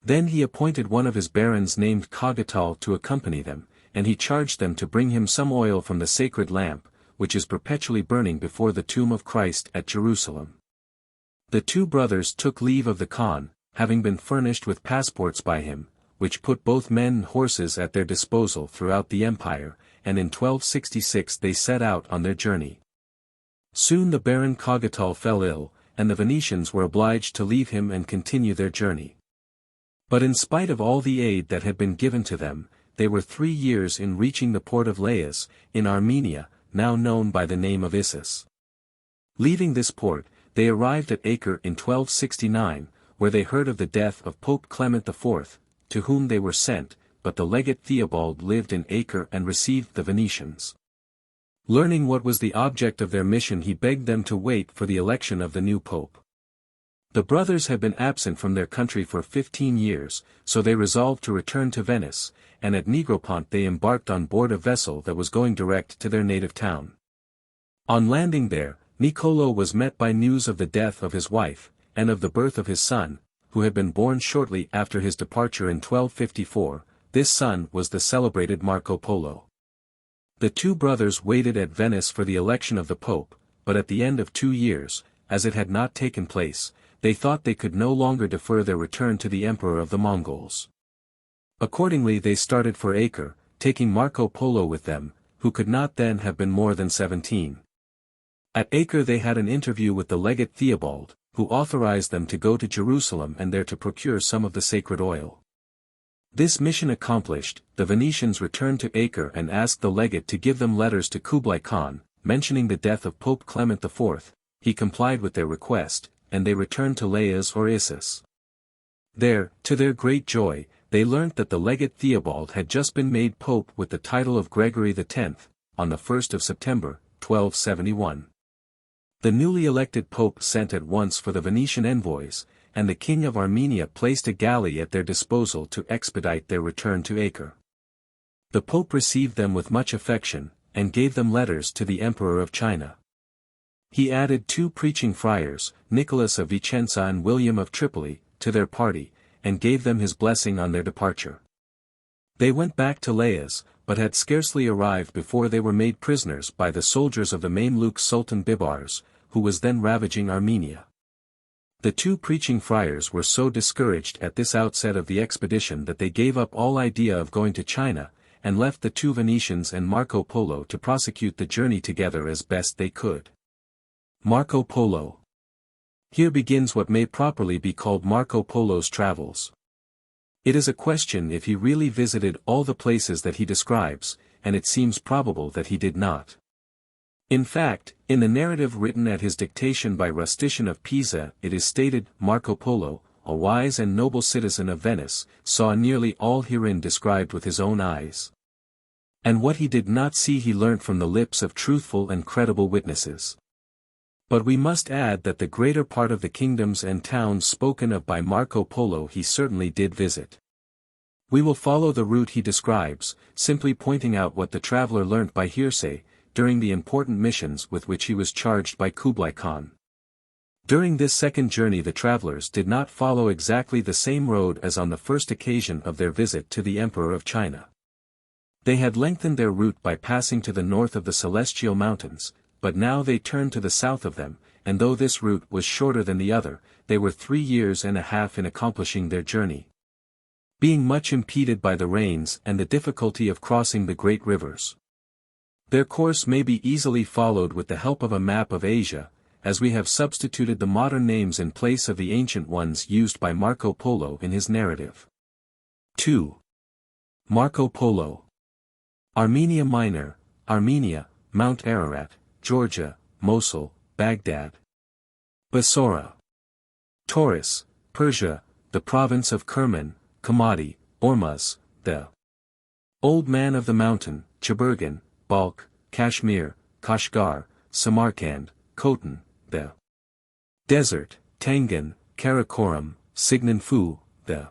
Then he appointed one of his barons named Cogatal to accompany them, and he charged them to bring him some oil from the sacred lamp, which is perpetually burning before the tomb of Christ at Jerusalem. The two brothers took leave of the Khan, having been furnished with passports by him, which put both men and horses at their disposal throughout the empire, and in 1266 they set out on their journey. Soon the Baron Cogatal fell ill, and the Venetians were obliged to leave him and continue their journey. But in spite of all the aid that had been given to them, they were 3 years in reaching the port of Laias, in Armenia, now known by the name of Issus. Leaving this port, they arrived at Acre in 1269, where they heard of the death of Pope Clement IV, to whom they were sent, but the legate Theobald lived in Acre and received the Venetians. Learning what was the object of their mission, he begged them to wait for the election of the new pope. The brothers had been absent from their country for 15 years, so they resolved to return to Venice, and at Negropont they embarked on board a vessel that was going direct to their native town. On landing there, Niccolo was met by news of the death of his wife, and of the birth of his son, who had been born shortly after his departure in 1254. This son was the celebrated Marco Polo. The two brothers waited at Venice for the election of the Pope, but at the end of 2 years, as it had not taken place, they thought they could no longer defer their return to the Emperor of the Mongols. Accordingly they started for Acre, taking Marco Polo with them, who could not then have been more than 17. At Acre they had an interview with the legate Theobald, who authorized them to go to Jerusalem and there to procure some of the sacred oil. This mission accomplished, the Venetians returned to Acre and asked the legate to give them letters to Kublai Khan, mentioning the death of Pope Clement IV. He complied with their request, and they returned to Laias or Issus. There, to their great joy, they learnt that the legate Theobald had just been made pope with the title of Gregory X, on the 1st of September, 1271. The newly elected pope sent at once for the Venetian envoys, and the king of Armenia placed a galley at their disposal to expedite their return to Acre. The pope received them with much affection, and gave them letters to the Emperor of China. He added 2 preaching friars, Nicholas of Vicenza and William of Tripoli, to their party, and gave them his blessing on their departure. They went back to Laias, but had scarcely arrived before they were made prisoners by the soldiers of the Mameluke Sultan Bibars, who was then ravaging Armenia. The 2 preaching friars were so discouraged at this outset of the expedition that they gave up all idea of going to China, and left the 2 Venetians and Marco Polo to prosecute the journey together as best they could. Marco Polo. Here begins what may properly be called Marco Polo's travels. It is a question if he really visited all the places that he describes, and it seems probable that he did not. In fact, in the narrative written at his dictation by Rustician of Pisa, it is stated, Marco Polo, a wise and noble citizen of Venice, saw nearly all herein described with his own eyes. And what he did not see he learnt from the lips of truthful and credible witnesses. But we must add that the greater part of the kingdoms and towns spoken of by Marco Polo he certainly did visit. We will follow the route he describes, simply pointing out what the traveller learnt by hearsay, during the important missions with which he was charged by Kublai Khan. During this second journey the travellers did not follow exactly the same road as on the first occasion of their visit to the Emperor of China. They had lengthened their route by passing to the north of the Celestial Mountains, but now they turned to the south of them, and though this route was shorter than the other, they were 3 years and a half in accomplishing their journey, being much impeded by the rains and the difficulty of crossing the great rivers. Their course may be easily followed with the help of a map of Asia, as we have substituted the modern names in place of the ancient ones used by Marco Polo in his narrative. 2. Marco Polo. Armenia Minor, Armenia, Mount Ararat, Georgia, Mosul, Baghdad. Bassora. Taurus, Persia, the province of Kerman, Kamadi, Ormuz, the Old Man of the Mountain, Cheburgan, Balkh, Kashmir, Kashgar, Samarkand, Khotan, the Desert, Tangan, Karakoram, Signanfu, the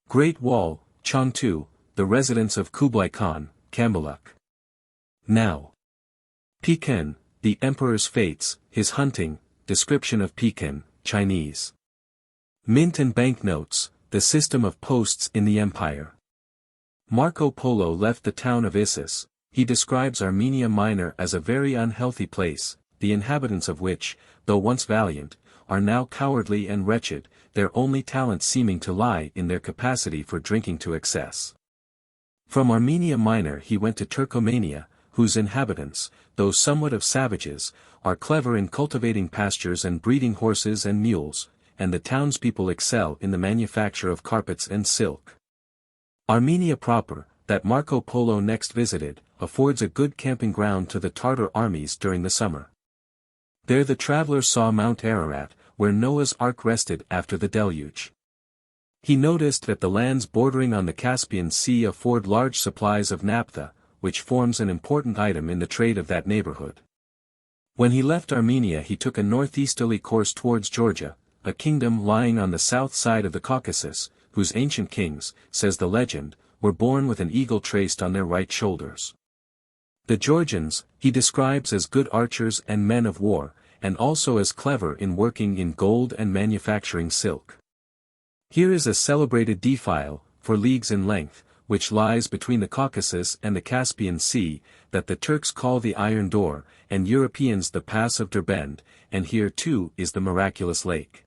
Great Wall, Changtu, the residence of Kublai Khan, Kambaluk. Now. Pekin, the Emperor's Fates, his hunting, description of Pekin, Chinese. Mint and banknotes, the system of posts in the empire. Marco Polo left the town of Issus. He describes Armenia Minor as a very unhealthy place, the inhabitants of which, though once valiant, are now cowardly and wretched, their only talent seeming to lie in their capacity for drinking to excess. From Armenia Minor he went to Turkomania, whose inhabitants, though somewhat of savages, are clever in cultivating pastures and breeding horses and mules, and the townspeople excel in the manufacture of carpets and silk. Armenia proper, that Marco Polo next visited, affords a good camping ground to the Tartar armies during the summer. There the traveller saw Mount Ararat, where Noah's Ark rested after the deluge. He noticed that the lands bordering on the Caspian Sea afford large supplies of naphtha, which forms an important item in the trade of that neighborhood. When he left Armenia he took a northeasterly course towards Georgia, a kingdom lying on the south side of the Caucasus, whose ancient kings, says the legend, were born with an eagle traced on their right shoulders. The Georgians, he describes as good archers and men of war, and also as clever in working in gold and manufacturing silk. Here is a celebrated defile, for leagues in length, which lies between the Caucasus and the Caspian Sea, that the Turks call the Iron Door, and Europeans the Pass of Derbend, and here too is the miraculous lake,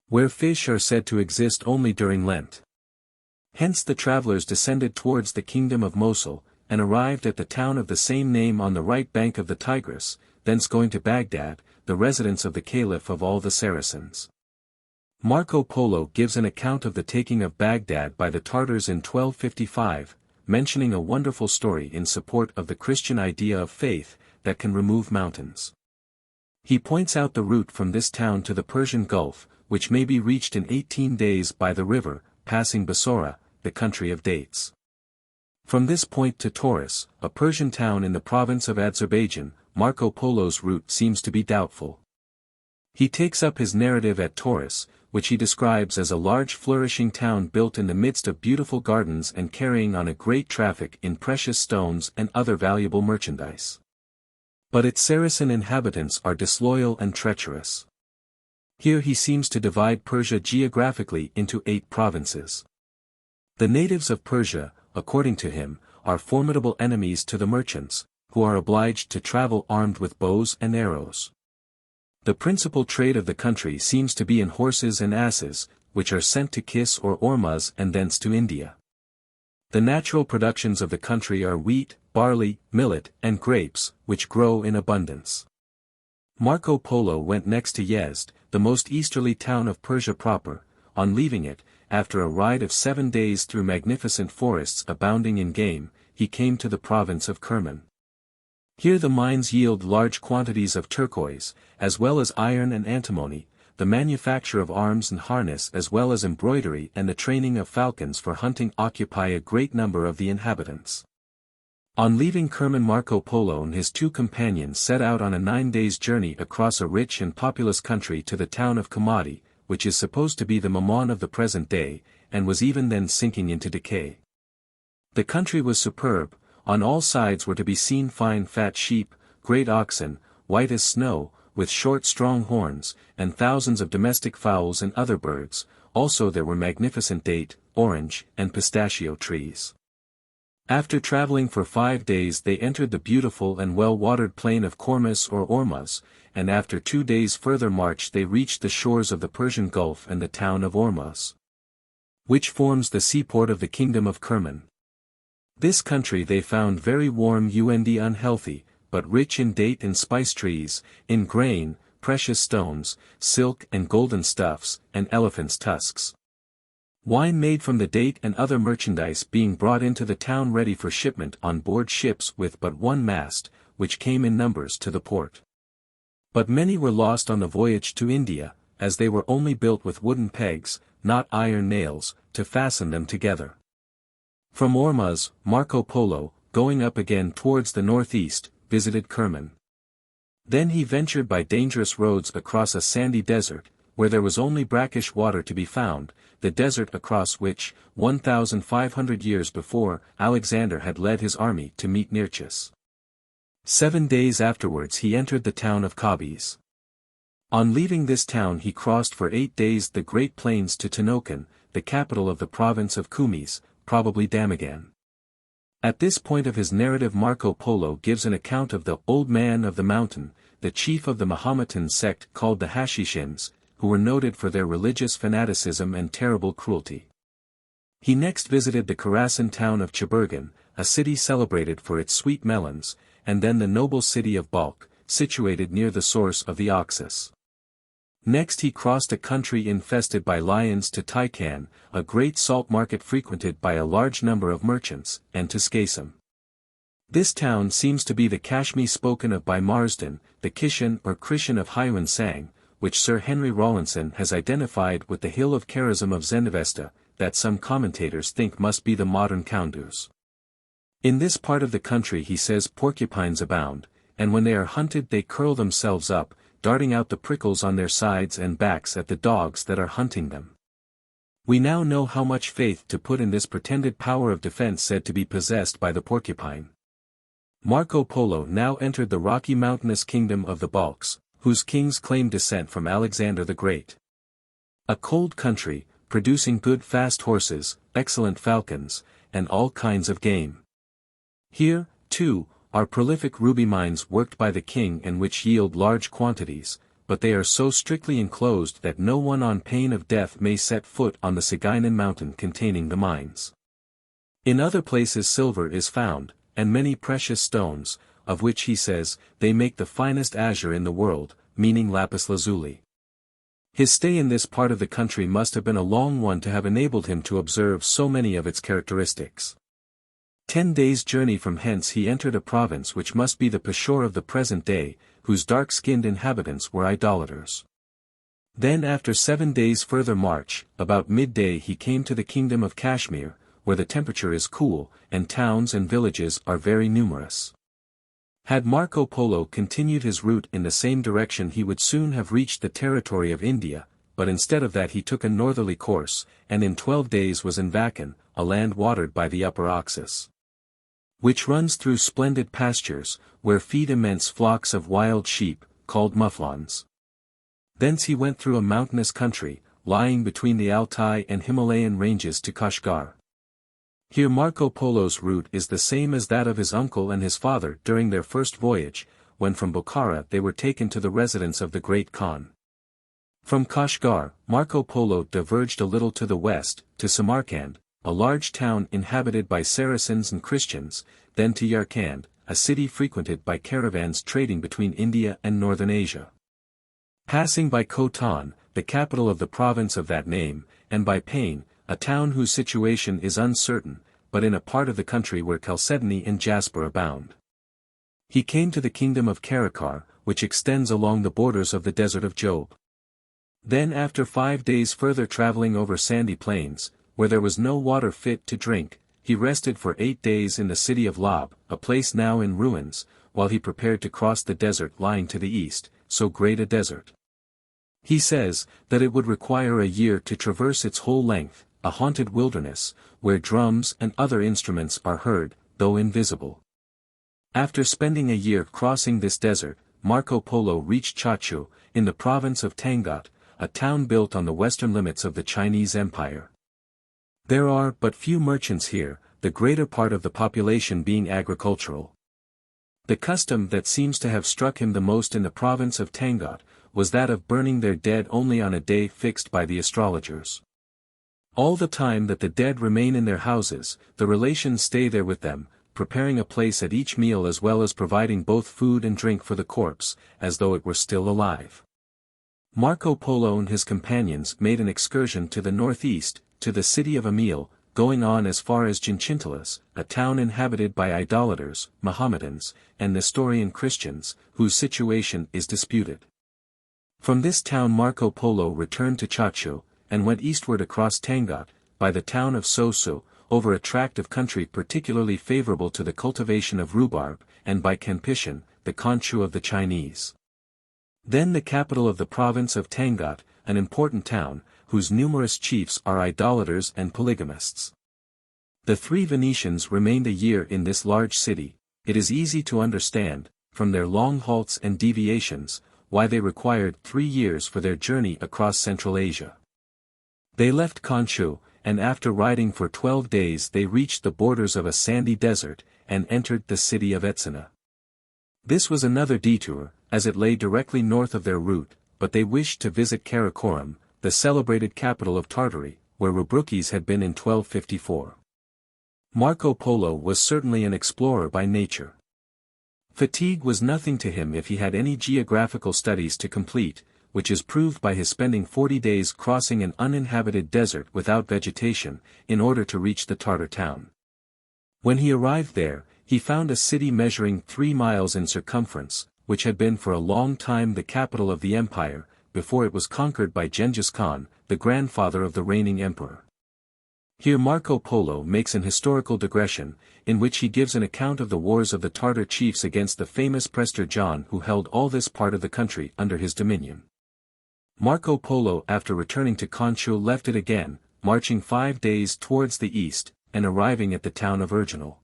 where fish are said to exist only during Lent. Hence the travellers descended towards the kingdom of Mosul, and arrived at the town of the same name on the right bank of the Tigris, thence going to Baghdad, the residence of the Caliph of all the Saracens. Marco Polo gives an account of the taking of Baghdad by the Tartars in 1255, mentioning a wonderful story in support of the Christian idea of faith, that can remove mountains. He points out the route from this town to the Persian Gulf, which may be reached in 18 days by the river, passing Bassora, the country of dates. From this point to Taurus, a Persian town in the province of Azerbaijan, Marco Polo's route seems to be doubtful. He takes up his narrative at Taurus, which he describes as a large flourishing town built in the midst of beautiful gardens and carrying on a great traffic in precious stones and other valuable merchandise. But its Saracen inhabitants are disloyal and treacherous. Here he seems to divide Persia geographically into 8 provinces. The natives of Persia, according to him, are formidable enemies to the merchants, who are obliged to travel armed with bows and arrows. The principal trade of the country seems to be in horses and asses, which are sent to Kis or Ormuz and thence to India. The natural productions of the country are wheat, barley, millet, and grapes, which grow in abundance. Marco Polo went next to Yezd, the most easterly town of Persia proper. On leaving it, after a ride of 7 days through magnificent forests abounding in game, he came to the province of Kerman. Here the mines yield large quantities of turquoise, as well as iron and antimony, the manufacture of arms and harness as well as embroidery and the training of falcons for hunting occupy a great number of the inhabitants. On leaving Kerman, Marco Polo and his two companions set out on a 9 days' journey across a rich and populous country to the town of Kamadi, which is supposed to be the Maman of the present day, and was even then sinking into decay. The country was superb, on all sides were to be seen fine fat sheep, great oxen, white as snow, with short strong horns, and thousands of domestic fowls and other birds, also there were magnificent date, orange, and pistachio trees. After traveling for 5 days they entered the beautiful and well-watered plain of Kormas or Ormuz, and after 2 days' further march they reached the shores of the Persian Gulf and the town of Ormuz, which forms the seaport of the kingdom of Kerman. This country they found very warm and unhealthy, but rich in date and spice trees, in grain, precious stones, silk and golden stuffs, and elephants' tusks. Wine made from the date and other merchandise being brought into the town ready for shipment on board ships with but one mast, which came in numbers to the port. But many were lost on the voyage to India, as they were only built with wooden pegs, not iron nails, to fasten them together. From Ormuz, Marco Polo, going up again towards the northeast, visited Kerman. Then he ventured by dangerous roads across a sandy desert, where there was only brackish water to be found, the desert across which, 1,500 years before, Alexander had led his army to meet Nearchus. 7 days afterwards he entered the town of Kabis. On leaving this town he crossed for 8 days the great plains to Tenokan, the capital of the province of Kumis, probably Damaghan. At this point of his narrative Marco Polo gives an account of the Old Man of the Mountain, the chief of the Mahometan sect called the Hashishins, who were noted for their religious fanaticism and terrible cruelty. He next visited the Khorasan town of Cheburgan, a city celebrated for its sweet melons, and then the noble city of Balkh, situated near the source of the Oxus. Next he crossed a country infested by lions to Taikan, a great salt market frequented by a large number of merchants, and to Skasem. This town seems to be the Kashmir spoken of by Marsden, the Kishan or Krishan of Hyuan Sang, which Sir Henry Rawlinson has identified with the hill of Karazm of Zendavesta, that some commentators think must be the modern Kunduz. In this part of the country he says porcupines abound, and when they are hunted they curl themselves up, darting out the prickles on their sides and backs at the dogs that are hunting them. We now know how much faith to put in this pretended power of defense said to be possessed by the porcupine. Marco Polo now entered the rocky mountainous kingdom of the Balkhs, whose kings claimed descent from Alexander the Great. A cold country, producing good fast horses, excellent falcons, and all kinds of game. Here, too, are prolific ruby mines worked by the king and which yield large quantities, but they are so strictly enclosed that no one on pain of death may set foot on the Sagainan mountain containing the mines. In other places silver is found, and many precious stones, of which he says, they make the finest azure in the world, meaning lapis lazuli. His stay in this part of the country must have been a long one to have enabled him to observe so many of its characteristics. 10 days' journey from hence he entered a province which must be the Peshawar of the present day, whose dark-skinned inhabitants were idolaters. Then after 7 days' further march, about midday he came to the kingdom of Kashmir, where the temperature is cool, and towns and villages are very numerous. Had Marco Polo continued his route in the same direction he would soon have reached the territory of India, but instead of that he took a northerly course, and in 12 days was in Vakan, a land watered by the upper Oxus, which runs through splendid pastures, where feed immense flocks of wild sheep, called mufflons. Thence he went through a mountainous country, lying between the Altai and Himalayan ranges to Kashgar. Here Marco Polo's route is the same as that of his uncle and his father during their first voyage, when from Bokhara they were taken to the residence of the great Khan. From Kashgar, Marco Polo diverged a little to the west, to Samarkand, a large town inhabited by Saracens and Christians, then to Yarkand, a city frequented by caravans trading between India and northern Asia. Passing by Khotan, the capital of the province of that name, and by Pain, a town whose situation is uncertain, but in a part of the country where chalcedony and jasper abound. He came to the kingdom of Karakar, which extends along the borders of the desert of Job. Then after 5 days further traveling over sandy plains, where there was no water fit to drink, he rested for 8 days in the city of Lab, a place now in ruins, while he prepared to cross the desert lying to the east, so great a desert. He says, that it would require a year to traverse its whole length, a haunted wilderness, where drums and other instruments are heard, though invisible. After spending a year crossing this desert, Marco Polo reached Chachu, in the province of Tangut, a town built on the western limits of the Chinese Empire. There are but few merchants here, the greater part of the population being agricultural. The custom that seems to have struck him the most in the province of Tangut, was that of burning their dead only on a day fixed by the astrologers. All the time that the dead remain in their houses, the relations stay there with them, preparing a place at each meal as well as providing both food and drink for the corpse, as though it were still alive. Marco Polo and his companions made an excursion to the northeast, to the city of Emil, going on as far as Ginchintalas, a town inhabited by idolaters, Mohammedans, and Nestorian Christians, whose situation is disputed. From this town Marco Polo returned to Chachu, and went eastward across Tangut, by the town of Sosu, over a tract of country particularly favorable to the cultivation of rhubarb, and by Kanpishan, the Kanchu of the Chinese. Then the capital of the province of Tangut, an important town, whose numerous chiefs are idolaters and polygamists. The 3 Venetians remained a year in this large city. It is easy to understand, from their long halts and deviations, why they required 3 years for their journey across Central Asia. They left Kanchu, and after riding for 12 days they reached the borders of a sandy desert, and entered the city of Etsina. This was another detour, as it lay directly north of their route, but they wished to visit Karakorum, the celebrated capital of Tartary, where Rubruckis had been in 1254. Marco Polo was certainly an explorer by nature. Fatigue was nothing to him if he had any geographical studies to complete, which is proved by his spending 40 days crossing an uninhabited desert without vegetation, in order to reach the Tartar town. When he arrived there, he found a city measuring 3 miles in circumference, which had been for a long time the capital of the empire, before it was conquered by Genghis Khan, the grandfather of the reigning emperor. Here Marco Polo makes an historical digression, in which he gives an account of the wars of the Tartar chiefs against the famous Prester John who held all this part of the country under his dominion. Marco Polo after returning to Kanchu left it again, marching 5 days towards the east, and arriving at the town of Urginal.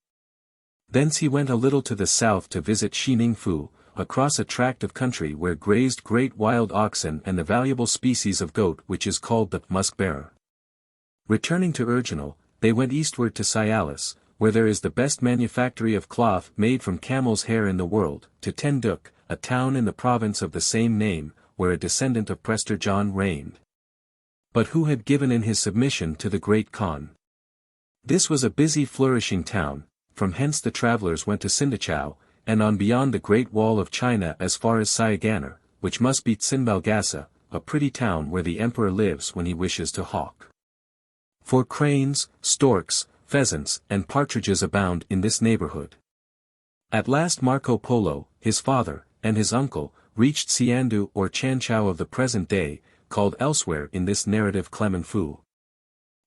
Thence he went a little to the south to visit Xiningfu, across a tract of country where grazed great wild oxen and the valuable species of goat which is called the musk-bearer. Returning to Urginal, they went eastward to Cialis, where there is the best manufactory of cloth made from camel's hair in the world, to Tenduk, a town in the province of the same name, where a descendant of Prester John reigned, but who had given in his submission to the great Khan. This was a busy flourishing town. From hence the travellers went to Sindachau, and on beyond the Great Wall of China as far as Sayaganar, which must be Tsinbalgasa, a pretty town where the emperor lives when he wishes to hawk. For cranes, storks, pheasants, and partridges abound in this neighborhood. At last Marco Polo, his father, and his uncle, reached Siandu or Chanchao of the present day, called elsewhere in this narrative Clemenfu.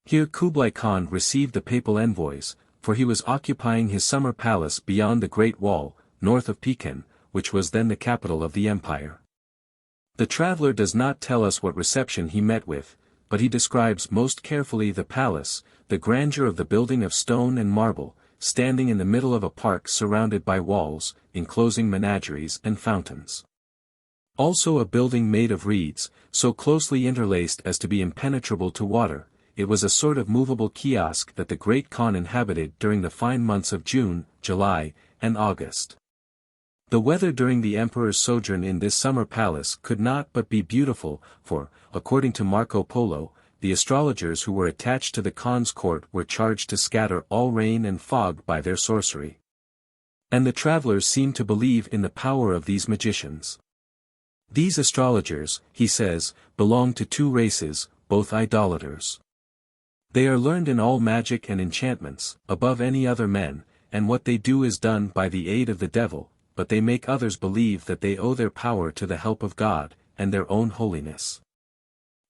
Here Kublai Khan received the papal envoys, for he was occupying his summer palace beyond the Great Wall, north of Pekin, which was then the capital of the empire. The traveler does not tell us what reception he met with, but he describes most carefully the palace, the grandeur of the building of stone and marble, standing in the middle of a park surrounded by walls, enclosing menageries and fountains. Also a building made of reeds, so closely interlaced as to be impenetrable to water. It was a sort of movable kiosk that the great Khan inhabited during the fine months of June, July, and August. The weather during the emperor's sojourn in this summer palace could not but be beautiful, for, according to Marco Polo, the astrologers who were attached to the Khan's court were charged to scatter all rain and fog by their sorcery. And the travelers seemed to believe in the power of these magicians. These astrologers, he says, belong to 2 races, both idolaters. They are learned in all magic and enchantments, above any other men, and what they do is done by the aid of the devil, but they make others believe that they owe their power to the help of God, and their own holiness.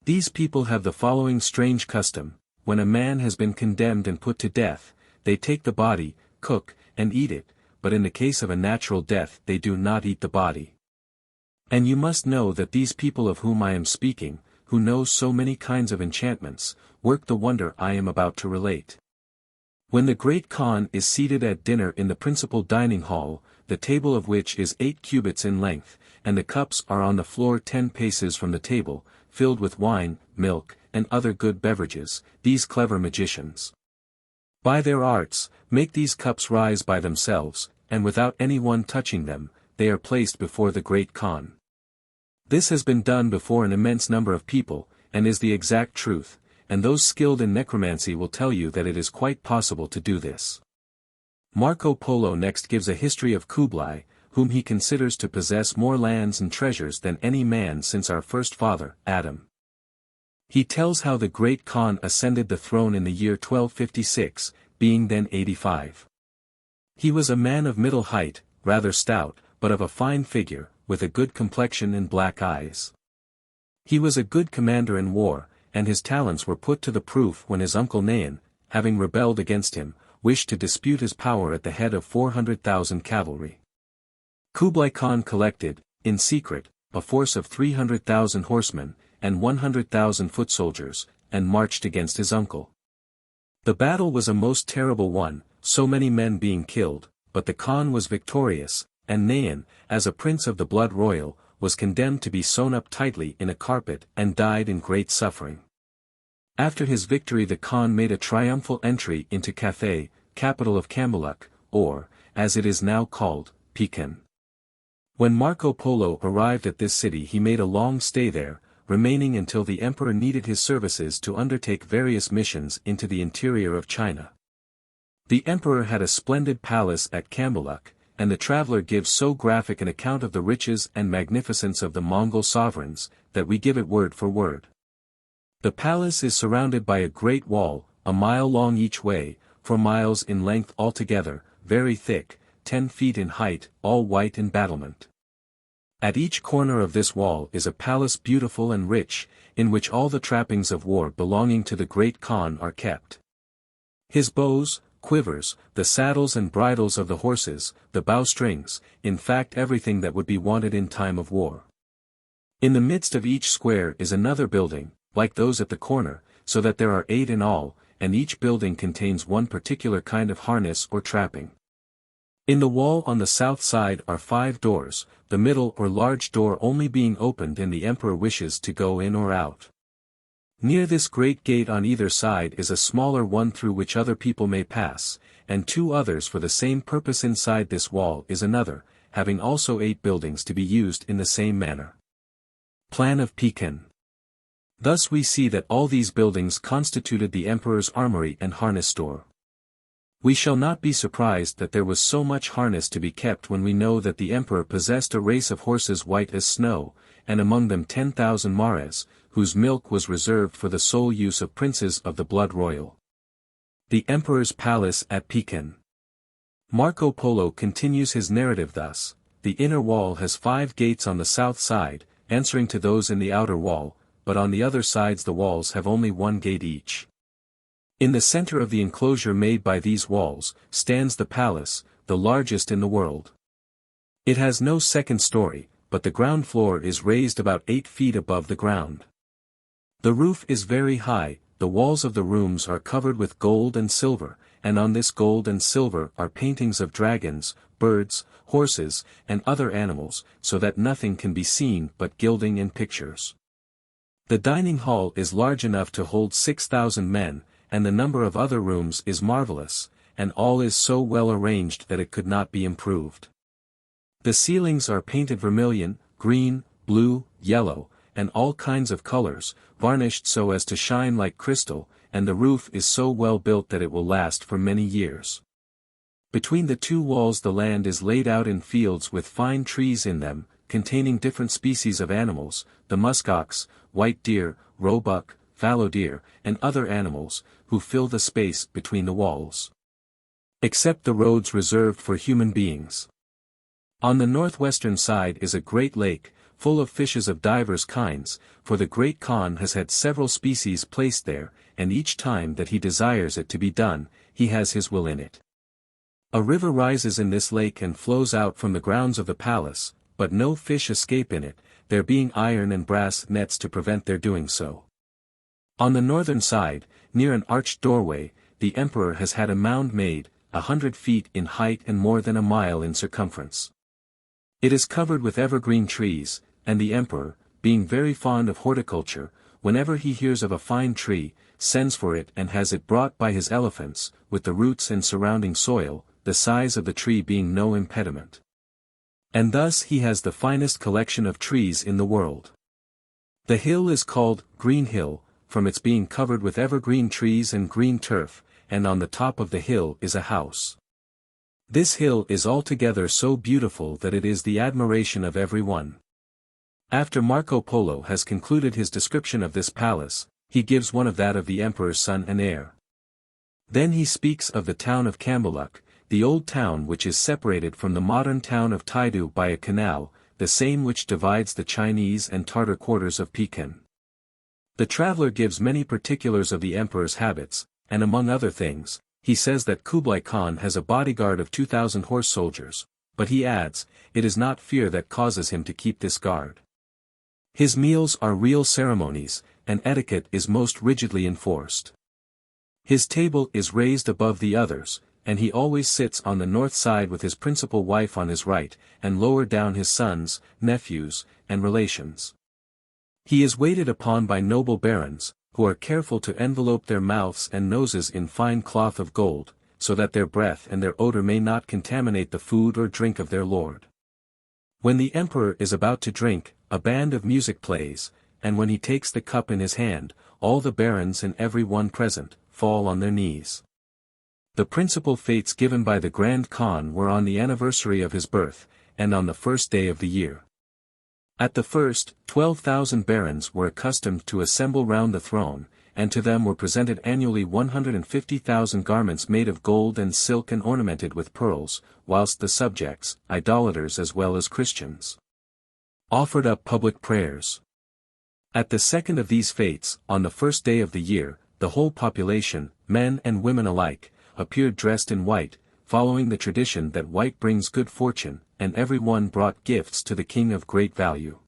These people have the following strange custom: when a man has been condemned and put to death, they take the body, cook, and eat it, but in the case of a natural death they do not eat the body. And you must know that these people of whom I am speaking, who know so many kinds of enchantments, work the wonder I am about to relate. When the great Khan is seated at dinner in the principal dining hall, the table of which is 8 cubits in length, and the cups are on the floor 10 paces from the table, filled with wine, milk, and other good beverages, these clever magicians, by their arts, make these cups rise by themselves, and without any one touching them, they are placed before the great Khan. This has been done before an immense number of people, and is the exact truth, and those skilled in necromancy will tell you that it is quite possible to do this. Marco Polo next gives a history of Kublai, whom he considers to possess more lands and treasures than any man since our first father, Adam. He tells how the great Khan ascended the throne in the year 1256, being then 85. He was a man of middle height, rather stout, but of a fine figure, with a good complexion and black eyes. He was a good commander in war, and his talents were put to the proof when his uncle Nayan, having rebelled against him, wished to dispute his power at the head of 400,000 cavalry. Kublai Khan collected, in secret, a force of 300,000 horsemen, and 100,000 foot soldiers, and marched against his uncle. The battle was a most terrible one, so many men being killed, but the Khan was victorious, and Nayan, as a prince of the blood royal, was condemned to be sewn up tightly in a carpet and died in great suffering. After his victory the Khan made a triumphal entry into Cathay, capital of Cambaluc, or, as it is now called, Pekin. When Marco Polo arrived at this city he made a long stay there, remaining until the emperor needed his services to undertake various missions into the interior of China. The emperor had a splendid palace at Cambaluc, and the traveler gives so graphic an account of the riches and magnificence of the Mongol sovereigns, that we give it word for word. The palace is surrounded by a great wall, a mile long each way, 4 miles in length altogether, very thick, 10 feet in height, all white in battlement. At each corner of this wall is a palace beautiful and rich, in which all the trappings of war belonging to the great Khan are kept. His bows, quivers, the saddles and bridles of the horses, the bowstrings, in fact everything that would be wanted in time of war. In the midst of each square is another building, like those at the corner, so that there are 8 in all, and each building contains one particular kind of harness or trapping. In the wall on the south side are 5 doors, the middle or large door only being opened and the emperor wishes to go in or out. Near this great gate on either side is a smaller one through which other people may pass, and 2 others for the same purpose. Inside this wall is another, having also 8 buildings to be used in the same manner. Plan of Pekin. Thus we see that all these buildings constituted the emperor's armory and harness store. We shall not be surprised that there was so much harness to be kept when we know that the emperor possessed a race of horses white as snow, and among them 10,000 mares, whose milk was reserved for the sole use of princes of the blood royal. The emperor's palace at Pekin. Marco Polo continues his narrative thus: the inner wall has 5 gates on the south side, answering to those in the outer wall, but on the other sides the walls have only 1 gate each. In the center of the enclosure made by these walls, stands the palace, the largest in the world. It has no second story, but the ground floor is raised about 8 feet above the ground. The roof is very high, the walls of the rooms are covered with gold and silver, and on this gold and silver are paintings of dragons, birds, horses, and other animals, so that nothing can be seen but gilding and pictures. The dining hall is large enough to hold 6,000 men, and the number of other rooms is marvelous, and all is so well arranged that it could not be improved. The ceilings are painted vermilion, green, blue, yellow, and all kinds of colors, varnished so as to shine like crystal, and the roof is so well built that it will last for many years. Between the 2 walls the land is laid out in fields with fine trees in them, containing different species of animals, the muskox, white deer, roebuck, fallow deer, and other animals, who fill the space between the walls. Except the roads reserved for human beings. On the northwestern side is a great lake, full of fishes of divers kinds, for the great Khan has had several species placed there, and each time that he desires it to be done, he has his will in it. A river rises in this lake and flows out from the grounds of the palace, but no fish escape in it, there being iron and brass nets to prevent their doing so. On the northern side, near an arched doorway, the emperor has had a mound made, 100 feet in height and more than a mile in circumference. It is covered with evergreen trees, and the emperor, being very fond of horticulture, whenever he hears of a fine tree, sends for it and has it brought by his elephants, with the roots and surrounding soil, the size of the tree being no impediment. And thus he has the finest collection of trees in the world. The hill is called Green Hill, from its being covered with evergreen trees and green turf, and on the top of the hill is a house. This hill is altogether so beautiful that it is the admiration of every one. After Marco Polo has concluded his description of this palace, he gives one of that of the emperor's son and heir. Then he speaks of the town of Cambaluc, the old town which is separated from the modern town of Taidu by a canal, the same which divides the Chinese and Tartar quarters of Pekin. The traveler gives many particulars of the emperor's habits, and among other things, he says that Kublai Khan has a bodyguard of 2,000 horse soldiers, but he adds, it is not fear that causes him to keep this guard. His meals are real ceremonies, and etiquette is most rigidly enforced. His table is raised above the others, and he always sits on the north side with his principal wife on his right, and lower down his sons, nephews, and relations. He is waited upon by noble barons, who are careful to envelope their mouths and noses in fine cloth of gold, so that their breath and their odor may not contaminate the food or drink of their lord. When the emperor is about to drink, a band of music plays, and when he takes the cup in his hand, all the barons and every one present, fall on their knees. The principal fetes given by the Grand Khan were on the anniversary of his birth, and on the first day of the year. At the first, 12,000 barons were accustomed to assemble round the throne, and to them were presented annually 150,000 garments made of gold and silk and ornamented with pearls, whilst the subjects, idolaters as well as Christians, offered up public prayers. At the second of these fetes, on the first day of the year, the whole population, men and women alike, appeared dressed in white, following the tradition that white brings good fortune, and every one brought gifts to the king of great value.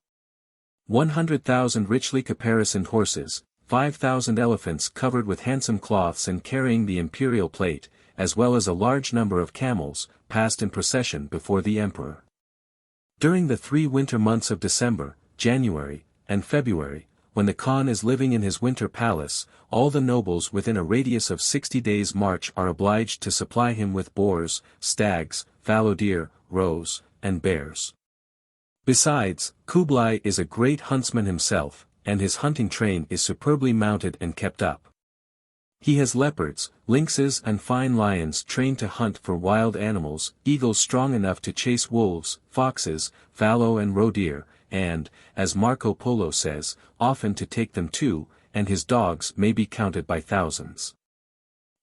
100,000 richly caparisoned horses, 5,000 elephants covered with handsome cloths and carrying the imperial plate, as well as a large number of camels, passed in procession before the emperor. During the 3 winter months of December, January, and February, when the Khan is living in his winter palace, all the nobles within a radius of 60 days' march are obliged to supply him with boars, stags, fallow deer, roes, and bears. Besides, Kublai is a great huntsman himself, and his hunting train is superbly mounted and kept up. He has leopards, lynxes and fine lions trained to hunt for wild animals, eagles strong enough to chase wolves, foxes, fallow and roe deer, and, as Marco Polo says, often to take them too, and his dogs may be counted by thousands.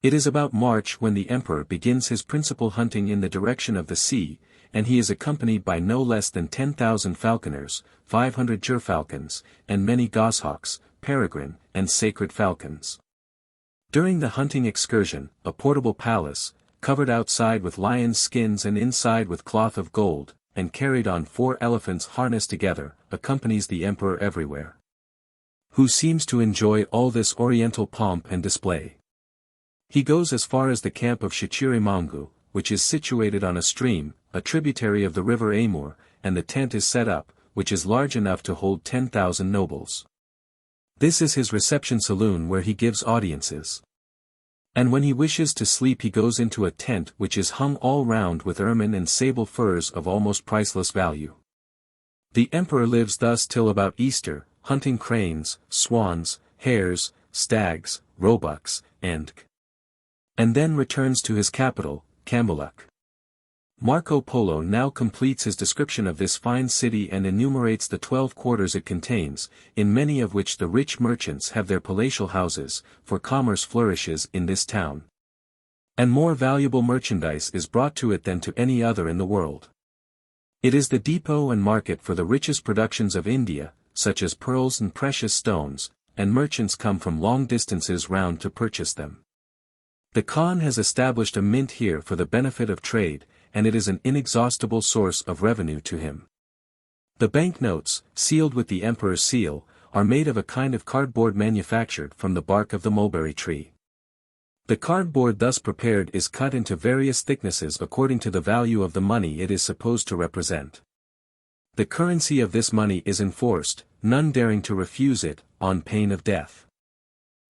It is about March when the emperor begins his principal hunting in the direction of the sea, and he is accompanied by no less than 10,000 falconers, 500 gerfalcons, and many goshawks, peregrine, and sacred falcons. During the hunting excursion, a portable palace, covered outside with lions' skins and inside with cloth of gold, and carried on 4 elephants harnessed together, accompanies the emperor everywhere, who seems to enjoy all this oriental pomp and display. He goes as far as the camp of Shichirimangu, which is situated on a stream, a tributary of the river Amur, and the tent is set up, which is large enough to hold 10,000 nobles. This is his reception saloon where he gives audiences. And when he wishes to sleep he goes into a tent which is hung all round with ermine and sable furs of almost priceless value. The emperor lives thus till about Easter, hunting cranes, swans, hares, stags, roebucks, and then returns to his capital, Cambaluc. Marco Polo now completes his description of this fine city and enumerates the 12 quarters it contains, in many of which the rich merchants have their palatial houses, for commerce flourishes in this town. And more valuable merchandise is brought to it than to any other in the world. It is the depot and market for the richest productions of India, such as pearls and precious stones, and merchants come from long distances round to purchase them. The Khan has established a mint here for the benefit of trade, and it is an inexhaustible source of revenue to him. The banknotes, sealed with the emperor's seal, are made of a kind of cardboard manufactured from the bark of the mulberry tree. The cardboard thus prepared is cut into various thicknesses according to the value of the money it is supposed to represent. The currency of this money is enforced, none daring to refuse it, on pain of death.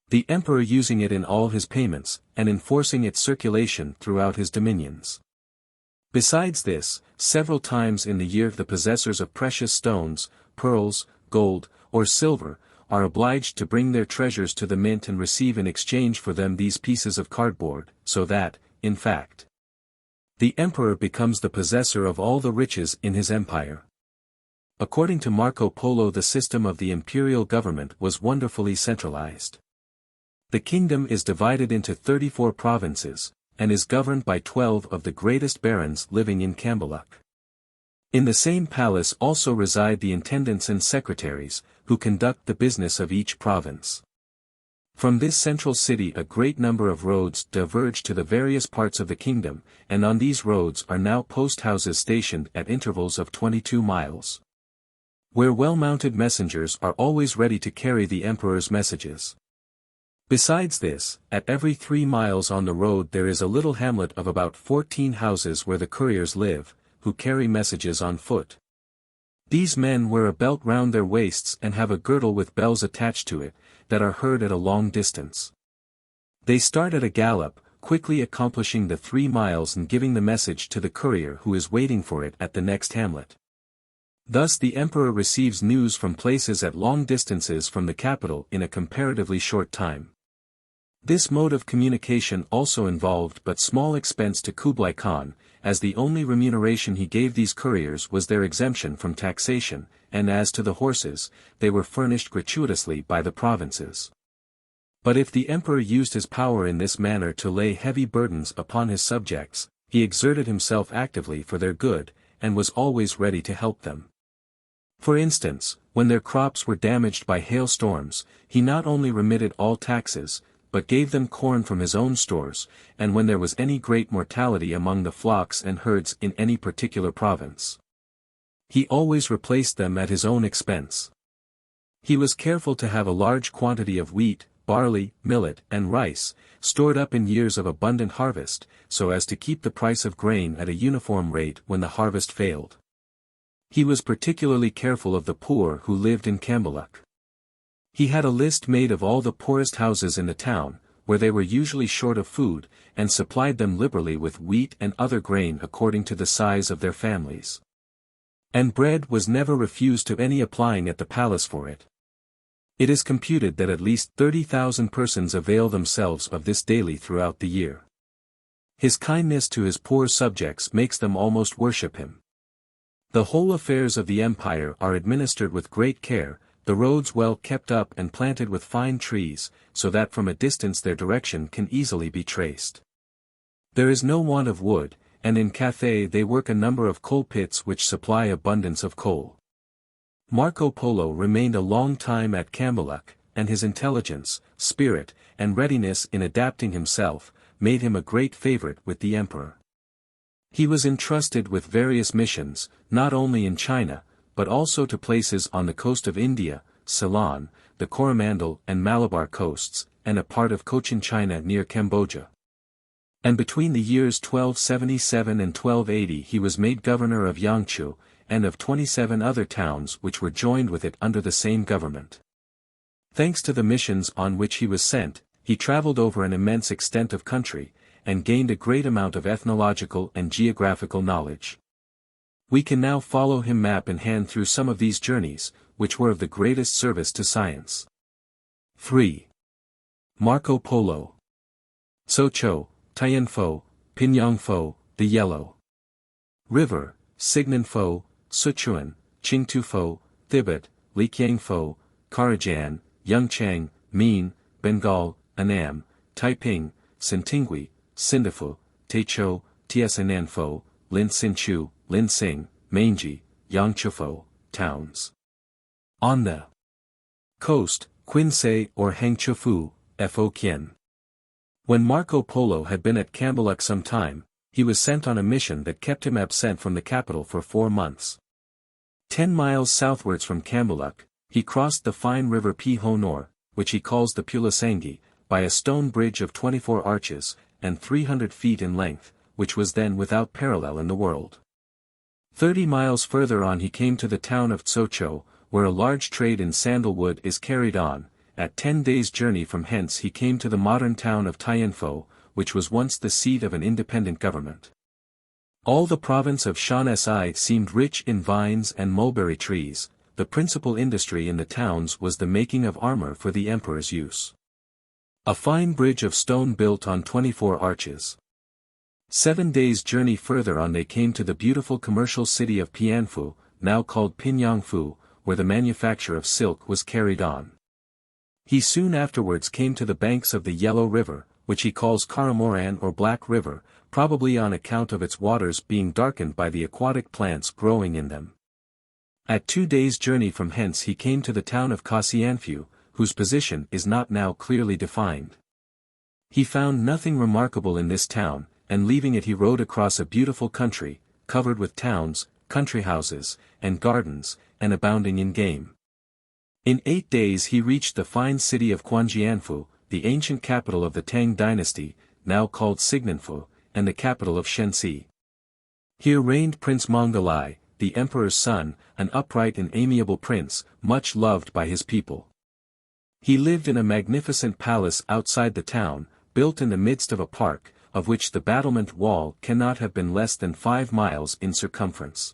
The emperor using it in all his payments, and enforcing its circulation throughout his dominions. Besides this, several times in the year the possessors of precious stones, pearls, gold, or silver, are obliged to bring their treasures to the mint and receive in exchange for them these pieces of cardboard, so that, in fact, the emperor becomes the possessor of all the riches in his empire. According to Marco Polo, the system of the imperial government was wonderfully centralized. The kingdom is divided into 34 provinces, and is governed by 12 of the greatest barons living in Cambaluc. In the same palace also reside the intendants and secretaries, who conduct the business of each province. From this central city a great number of roads diverge to the various parts of the kingdom, and on these roads are now post houses stationed at intervals of 22 miles. Where well-mounted messengers are always ready to carry the emperor's messages. Besides this, at every 3 miles on the road there is a little hamlet of about 14 houses where the couriers live, who carry messages on foot. These men wear a belt round their waists and have a girdle with bells attached to it, that are heard at a long distance. They start at a gallop, quickly accomplishing the 3 miles and giving the message to the courier who is waiting for it at the next hamlet. Thus the emperor receives news from places at long distances from the capital in a comparatively short time. This mode of communication also involved but small expense to Kublai Khan, as the only remuneration he gave these couriers was their exemption from taxation, and as to the horses, they were furnished gratuitously by the provinces. But if the emperor used his power in this manner to lay heavy burdens upon his subjects, he exerted himself actively for their good, and was always ready to help them. For instance, when their crops were damaged by hailstorms, he not only remitted all taxes, but gave them corn from his own stores, and when there was any great mortality among the flocks and herds in any particular province, he always replaced them at his own expense. He was careful to have a large quantity of wheat, barley, millet, and rice, stored up in years of abundant harvest, so as to keep the price of grain at a uniform rate when the harvest failed. He was particularly careful of the poor who lived in Cambaluc. He had a list made of all the poorest houses in the town, where they were usually short of food, and supplied them liberally with wheat and other grain according to the size of their families. And bread was never refused to any applying at the palace for it. It is computed that at least 30,000 persons avail themselves of this daily throughout the year. His kindness to his poor subjects makes them almost worship him. The whole affairs of the empire are administered with great care, the roads well kept up and planted with fine trees, so that from a distance their direction can easily be traced. There is no want of wood, and in Cathay they work a number of coal pits which supply abundance of coal. Marco Polo remained a long time at Cambaluc, and his intelligence, spirit, and readiness in adapting himself, made him a great favorite with the emperor. He was entrusted with various missions, not only in China, but also to places on the coast of India, Ceylon, the Coromandel and Malabar coasts, and a part of Cochin China near Cambodia. And between the years 1277 and 1280 he was made governor of Yangchu, and of 27 other towns which were joined with it under the same government. Thanks to the missions on which he was sent, he traveled over an immense extent of country, and gained a great amount of ethnological and geographical knowledge. We can now follow him map in hand through some of these journeys, which were of the greatest service to science. 3. Marco Polo. Socho, Tianfo, Pinyangfo, the Yellow River, Signanfo, Sichuan, Qingtufo, Thibet, Liqiangfo, Karajan, Yangchang, Min, Bengal, Annam, Taiping, Sintingui, Sindafu, Taichou, Tiasananfo, Linsinchu, Linsing, Manji, Yangchufo, towns. On the coast, Quinsay or Hangchufu, Fo Kien. When Marco Polo had been at Cambaluc some time, he was sent on a mission that kept him absent from the capital for 4 months. 10 miles southwards from Cambaluc, he crossed the fine river Pi-Honor, which he calls the Pulisangi, by a stone bridge of 24 arches, and 300 feet in length, which was then without parallel in the world. 30 miles further on he came to the town of Tsocho, where a large trade in sandalwood is carried on. At 10 days' journey from hence he came to the modern town of Tianfo, which was once the seat of an independent government. All the province of Shaanxi seemed rich in vines and mulberry trees. The principal industry in the towns was the making of armor for the emperor's use. A fine bridge of stone built on 24 arches. 7 days' journey further on they came to the beautiful commercial city of Pianfu, now called Pinyangfu, where the manufacture of silk was carried on. He soon afterwards came to the banks of the Yellow River, which he calls Karamoran or Black River, probably on account of its waters being darkened by the aquatic plants growing in them. At 2 days' journey from hence he came to the town of Kasianfu, whose position is not now clearly defined. He found nothing remarkable in this town, and leaving it he rode across a beautiful country, covered with towns, country houses, and gardens, and abounding in game. In 8 days he reached the fine city of Quanjianfu, the ancient capital of the Tang dynasty, now called Signanfu, and the capital of Shenxi. Here reigned Prince Mongolai, the emperor's son, an upright and amiable prince, much loved by his people. He lived in a magnificent palace outside the town, built in the midst of a park, of which the battlement wall cannot have been less than 5 miles in circumference.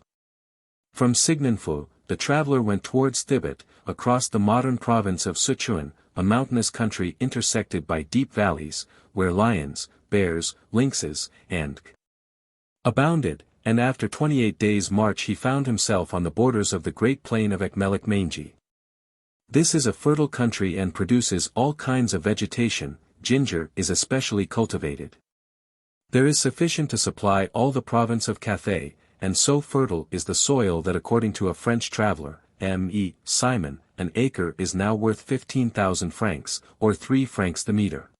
From Signanfu, the traveler went towards Thibet, across the modern province of Sichuan, a mountainous country intersected by deep valleys, where lions, bears, lynxes, and abounded, and after 28 days' march he found himself on the borders of the great plain of Ekmelik-Mangi. This is a fertile country and produces all kinds of vegetation. Ginger is especially cultivated. There is sufficient to supply all the province of Cathay, and so fertile is the soil that according to a French traveller, M.E. Simon, an acre is now worth 15,000 francs, or 3 francs the metre.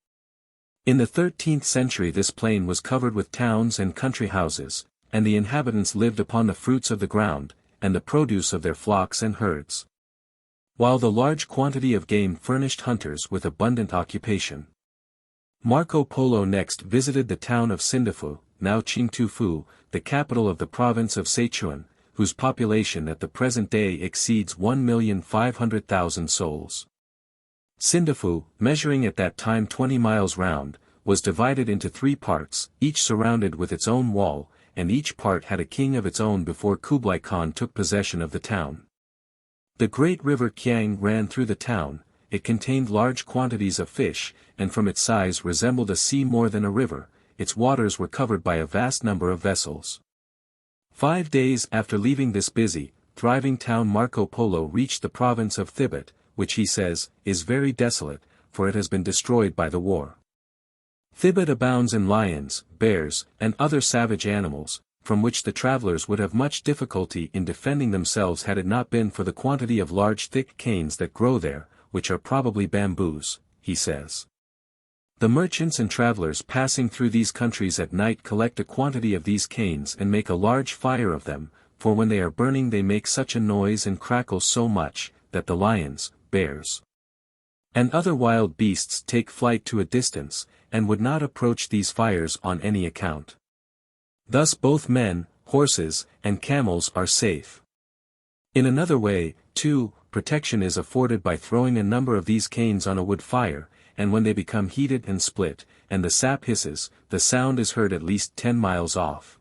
In the 13th century this plain was covered with towns and country houses, and the inhabitants lived upon the fruits of the ground, and the produce of their flocks and herds. While the large quantity of game furnished hunters with abundant occupation. Marco Polo next visited the town of Sindafu, now Qingtufu, the capital of the province of Sichuan, whose population at the present day exceeds 1,500,000 souls. Sindafu, measuring at that time 20 miles round, was divided into 3 parts, each surrounded with its own wall, and each part had a king of its own before Kublai Khan took possession of the town. The great river Kiang ran through the town. It contained large quantities of fish, and from its size resembled a sea more than a river. Its waters were covered by a vast number of vessels. 5 days after leaving this busy, thriving town Marco Polo reached the province of Thibet, which he says, is very desolate, for it has been destroyed by the war. Thibet abounds in lions, bears, and other savage animals, from which the travelers would have much difficulty in defending themselves had it not been for the quantity of large thick canes that grow there, which are probably bamboos, he says. The merchants and travelers passing through these countries at night collect a quantity of these canes and make a large fire of them, for when they are burning they make such a noise and crackle so much, that the lions, bears, and other wild beasts take flight to a distance, and would not approach these fires on any account. Thus both men, horses, and camels are safe. In another way, too, protection is afforded by throwing a number of these canes on a wood fire, and when they become heated and split, and the sap hisses, the sound is heard at least 10 miles off.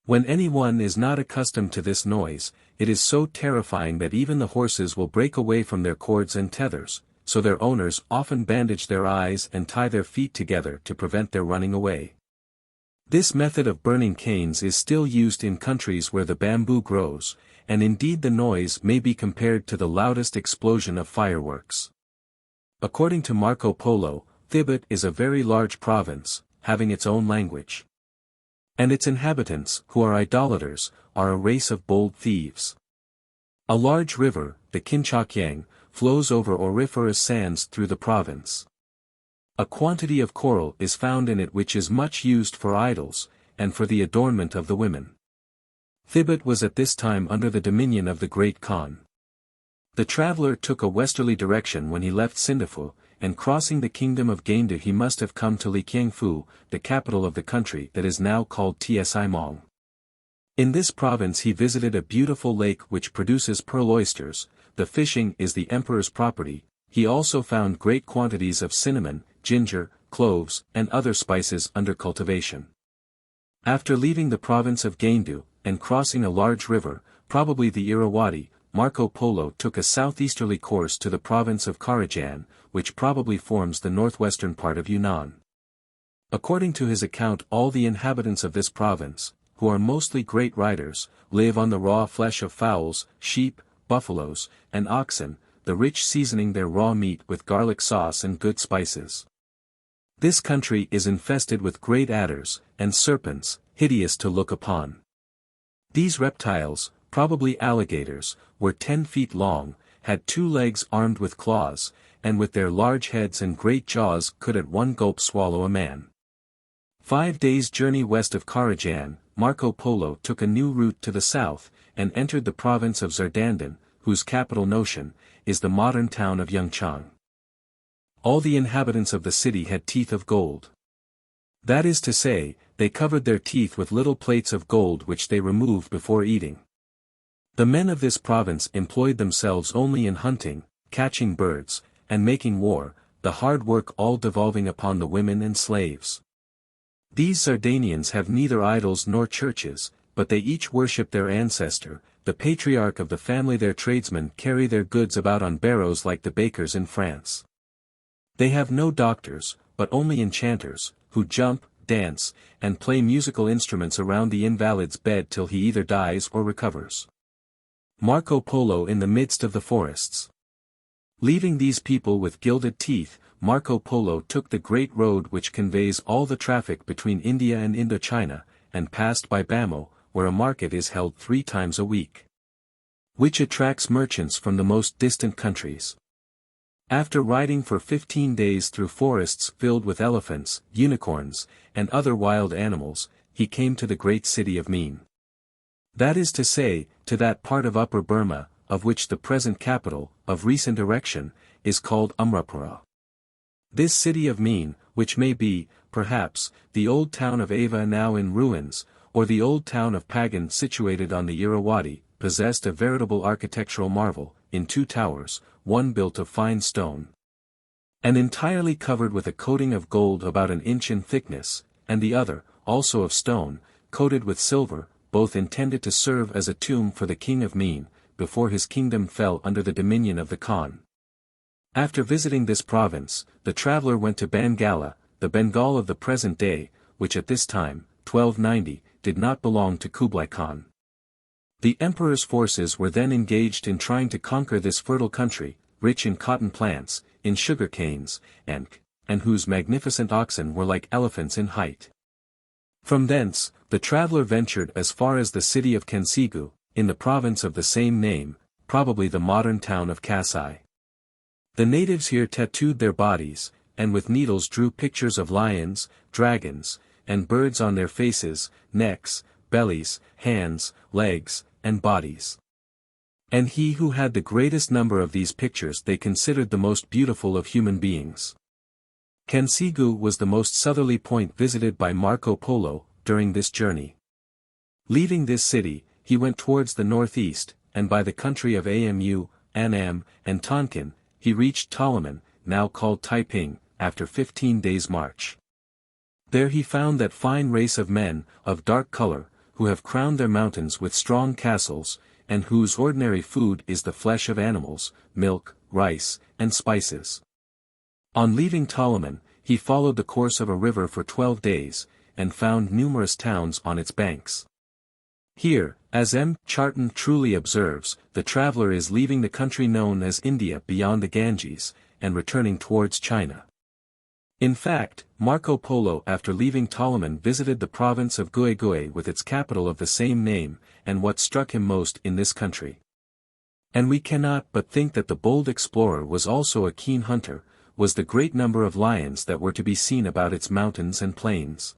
When anyone is not accustomed to this noise, it is so terrifying that even the horses will break away from their cords and tethers, so their owners often bandage their eyes and tie their feet together to prevent their running away. This method of burning canes is still used in countries where the bamboo grows, and indeed the noise may be compared to the loudest explosion of fireworks. According to Marco Polo, Thibet is a very large province, having its own language. And its inhabitants, who are idolaters, are a race of bold thieves. A large river, the Kinchakyang, flows over auriferous sands through the province. A quantity of coral is found in it which is much used for idols, and for the adornment of the women. Thibet was at this time under the dominion of the Great Khan. The traveler took a westerly direction when he left Sindafu, and crossing the kingdom of Gandu he must have come to Liqiangfu, the capital of the country that is now called Tsimong. In this province he visited a beautiful lake which produces pearl oysters. The fishing is the emperor's property. He also found great quantities of cinnamon, ginger, cloves, and other spices under cultivation. After leaving the province of Gandu, and crossing a large river, probably the Irrawaddy, Marco Polo took a southeasterly course to the province of Karajan, which probably forms the northwestern part of Yunnan. According to his account, all the inhabitants of this province, who are mostly great riders, live on the raw flesh of fowls, sheep, buffaloes, and oxen, the rich seasoning their raw meat with garlic sauce and good spices. This country is infested with great adders, and serpents, hideous to look upon. These reptiles, probably alligators, were 10 feet long, had 2 legs armed with claws, and with their large heads and great jaws could at one gulp swallow a man. 5 days' journey west of Karajan, Marco Polo took a new route to the south, and entered the province of Zardandan, whose capital Notion, is the modern town of Yangchang. All the inhabitants of the city had teeth of gold. That is to say, they covered their teeth with little plates of gold which they removed before eating. The men of this province employed themselves only in hunting, catching birds, and making war, the hard work all devolving upon the women and slaves. These Zardanians have neither idols nor churches, but they each worship their ancestor, the patriarch of the family. Their tradesmen carry their goods about on barrows like the bakers in France. They have no doctors, but only enchanters, who jump, dance, and play musical instruments around the invalid's bed till he either dies or recovers. Marco Polo in the midst of the forests. Leaving these people with gilded teeth, Marco Polo took the great road which conveys all the traffic between India and Indochina, and passed by Bamo, where a market is held 3 times a week, which attracts merchants from the most distant countries. After riding for 15 days through forests filled with elephants, unicorns, and other wild animals, he came to the great city of Meen. That is to say, to that part of Upper Burma, of which the present capital, of recent erection, is called Umrapura. This city of Meen, which may be, perhaps, the old town of Ava now in ruins, or the old town of Pagan situated on the Irrawaddy, possessed a veritable architectural marvel, in 2 towers, one built of fine stone, and entirely covered with a coating of gold about an inch in thickness, and the other, also of stone, coated with silver, both intended to serve as a tomb for the king of Meen, before his kingdom fell under the dominion of the Khan. After visiting this province, the traveler went to Bangala, the Bengal of the present day, which at this time, 1290, did not belong to Kublai Khan. The emperor's forces were then engaged in trying to conquer this fertile country, rich in cotton plants, in sugar canes, and whose magnificent oxen were like elephants in height. From thence, the traveler ventured as far as the city of Kansigu, in the province of the same name, probably the modern town of Kasai. The natives here tattooed their bodies, and with needles drew pictures of lions, dragons, and birds on their faces, necks, bellies, hands, legs, and bodies. And he who had the greatest number of these pictures they considered the most beautiful of human beings. Kansigu was the most southerly point visited by Marco Polo, during this journey. Leaving this city, he went towards the northeast, and by the country of Amu, Annam, and Tonkin, he reached Toloman, now called Taiping, after 15 days' march. There he found that fine race of men, of dark color, who have crowned their mountains with strong castles, and whose ordinary food is the flesh of animals, milk, rice, and spices. On leaving Toloman, he followed the course of a river for 12 days, and found numerous towns on its banks. Here, as M. Charton truly observes, the traveler is leaving the country known as India beyond the Ganges, and returning towards China. In fact, Marco Polo after leaving Toloman visited the province of Guegui with its capital of the same name, and what struck him most in this country. And we cannot but think that the bold explorer was also a keen hunter, was the great number of lions that were to be seen about its mountains and plains.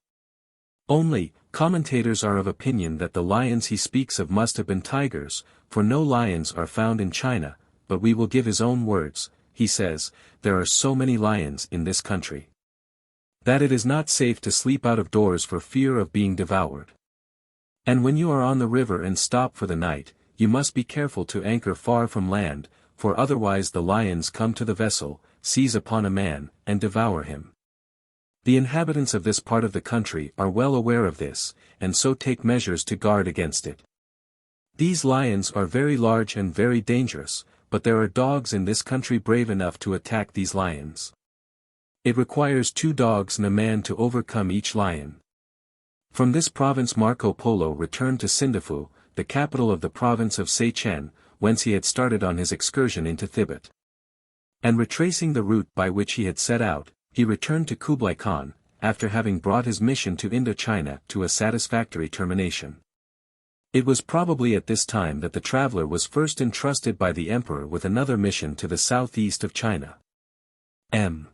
Only, commentators are of opinion that the lions he speaks of must have been tigers, for no lions are found in China, but we will give his own words. He says, "There are so many lions in this country that it is not safe to sleep out of doors for fear of being devoured. And when you are on the river and stop for the night, you must be careful to anchor far from land, for otherwise the lions come to the vessel, seize upon a man, and devour him." The inhabitants of this part of the country are well aware of this, and so take measures to guard against it. These lions are very large and very dangerous, but there are dogs in this country brave enough to attack these lions. It requires 2 dogs and a man to overcome each lion. From this province Marco Polo returned to Sindafu, the capital of the province of Seychen, whence he had started on his excursion into Tibet. And retracing the route by which he had set out, he returned to Kublai Khan, after having brought his mission to Indochina to a satisfactory termination. It was probably at this time that the traveler was first entrusted by the emperor with another mission to the southeast of China. M.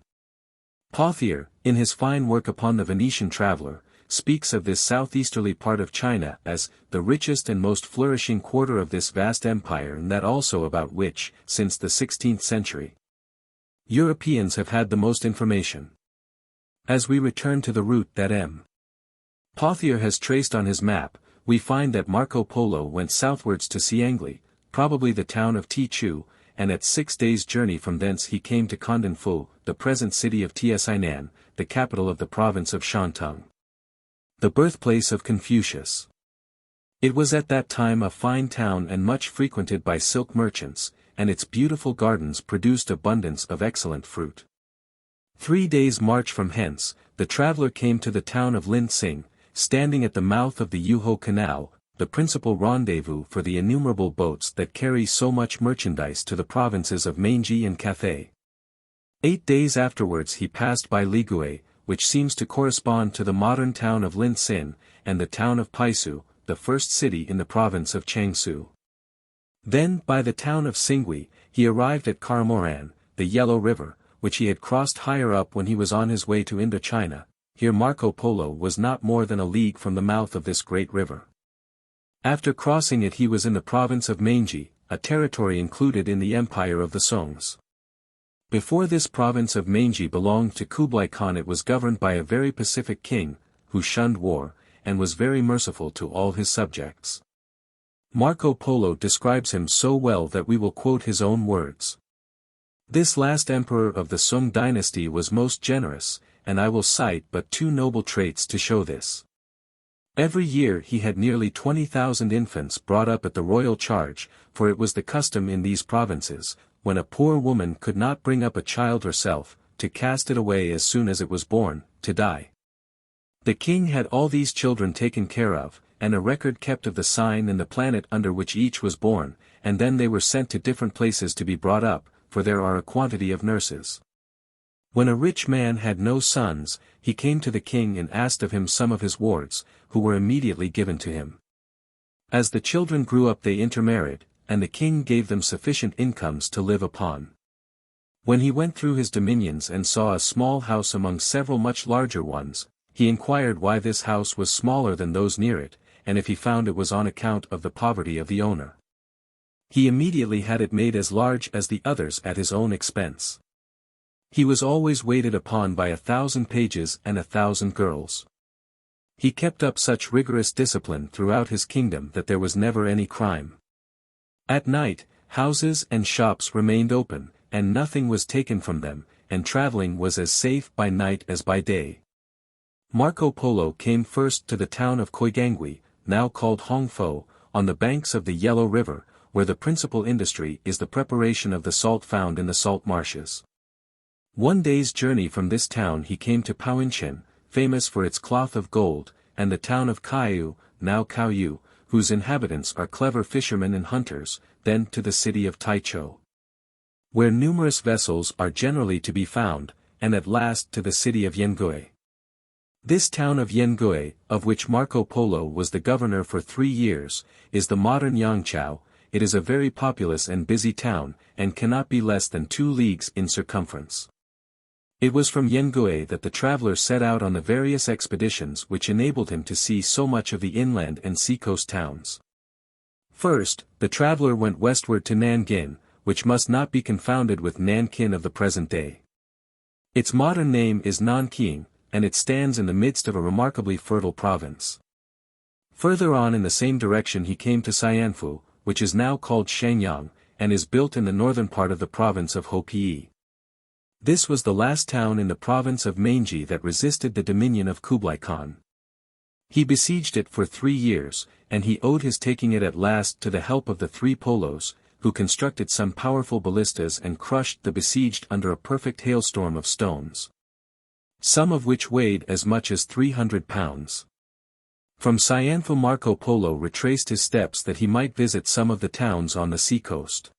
Pothier, in his fine work upon the Venetian traveler, speaks of this southeasterly part of China as the richest and most flourishing quarter of this vast empire, and that also about which, since the 16th century, Europeans have had the most information. As we return to the route that M. Pothier has traced on his map, we find that Marco Polo went southwards to Siangli, probably the town of Tichu, and at 6 days' journey from thence he came to Condonfu, the present city of Tiesinan, the capital of the province of Shantung, the birthplace of Confucius. It was at that time a fine town and much frequented by silk merchants, and its beautiful gardens produced abundance of excellent fruit. 3 days' march from hence, the traveler came to the town of Linsing, standing at the mouth of the Yuho Canal, the principal rendezvous for the innumerable boats that carry so much merchandise to the provinces of Meiji and Cathay. 8 days afterwards he passed by Ligue, which seems to correspond to the modern town of Linsin, and the town of Paisu, the first city in the province of Changsu. Then, by the town of Singui, he arrived at Karamoran, the Yellow River, which he had crossed higher up when he was on his way to Indochina. Here Marco Polo was not more than a league from the mouth of this great river. After crossing it he was in the province of Meiji, a territory included in the empire of the Songs. Before this province of Meiji belonged to Kublai Khan, it was governed by a very pacific king, who shunned war, and was very merciful to all his subjects. Marco Polo describes him so well that we will quote his own words. This last emperor of the Sung dynasty was most generous, and I will cite but 2 noble traits to show this. Every year he had nearly 20,000 infants brought up at the royal charge, for it was the custom in these provinces, when a poor woman could not bring up a child herself, to cast it away as soon as it was born, to die. The king had all these children taken care of, and a record kept of the sign and the planet under which each was born, and then they were sent to different places to be brought up, for there are a quantity of nurses. When a rich man had no sons, he came to the king and asked of him some of his wards, who were immediately given to him. As the children grew up they intermarried, and the king gave them sufficient incomes to live upon. When he went through his dominions and saw a small house among several much larger ones, he inquired why this house was smaller than those near it, and if he found it was on account of the poverty of the owner. He immediately had it made as large as the others at his own expense. He was always waited upon by 1,000 pages and 1,000 girls. He kept up such rigorous discipline throughout his kingdom that there was never any crime. At night, houses and shops remained open, and nothing was taken from them, and traveling was as safe by night as by day. Marco Polo came first to the town of Koigangui, now called Hongfo, on the banks of the Yellow River, where the principal industry is the preparation of the salt found in the salt marshes. 1 day's journey from this town he came to Paoinchen, famous for its cloth of gold, and the town of Kaiu, now Kaoyu, whose inhabitants are clever fishermen and hunters, then to the city of Taichou, where numerous vessels are generally to be found, and at last to the city of Yengui. This town of Yengui, of which Marco Polo was the governor for 3 years, is the modern Yangzhou. It is a very populous and busy town, and cannot be less than 2 leagues in circumference. It was from Yengue that the traveler set out on the various expeditions which enabled him to see so much of the inland and seacoast towns. First, the traveler went westward to Nankin, which must not be confounded with Nankin of the present day. Its modern name is Nanking, and it stands in the midst of a remarkably fertile province. Further on in the same direction he came to Sianfu, which is now called Shenyang, and is built in the northern part of the province of Hopei. This was the last town in the province of Manji that resisted the dominion of Kublai Khan. He besieged it for 3 years, and he owed his taking it at last to the help of the 3 Polos, who constructed some powerful ballistas and crushed the besieged under a perfect hailstorm of stones, some of which weighed as much as 300 pounds. From Sianfu Marco Polo retraced his steps that he might visit some of the towns on the seacoast.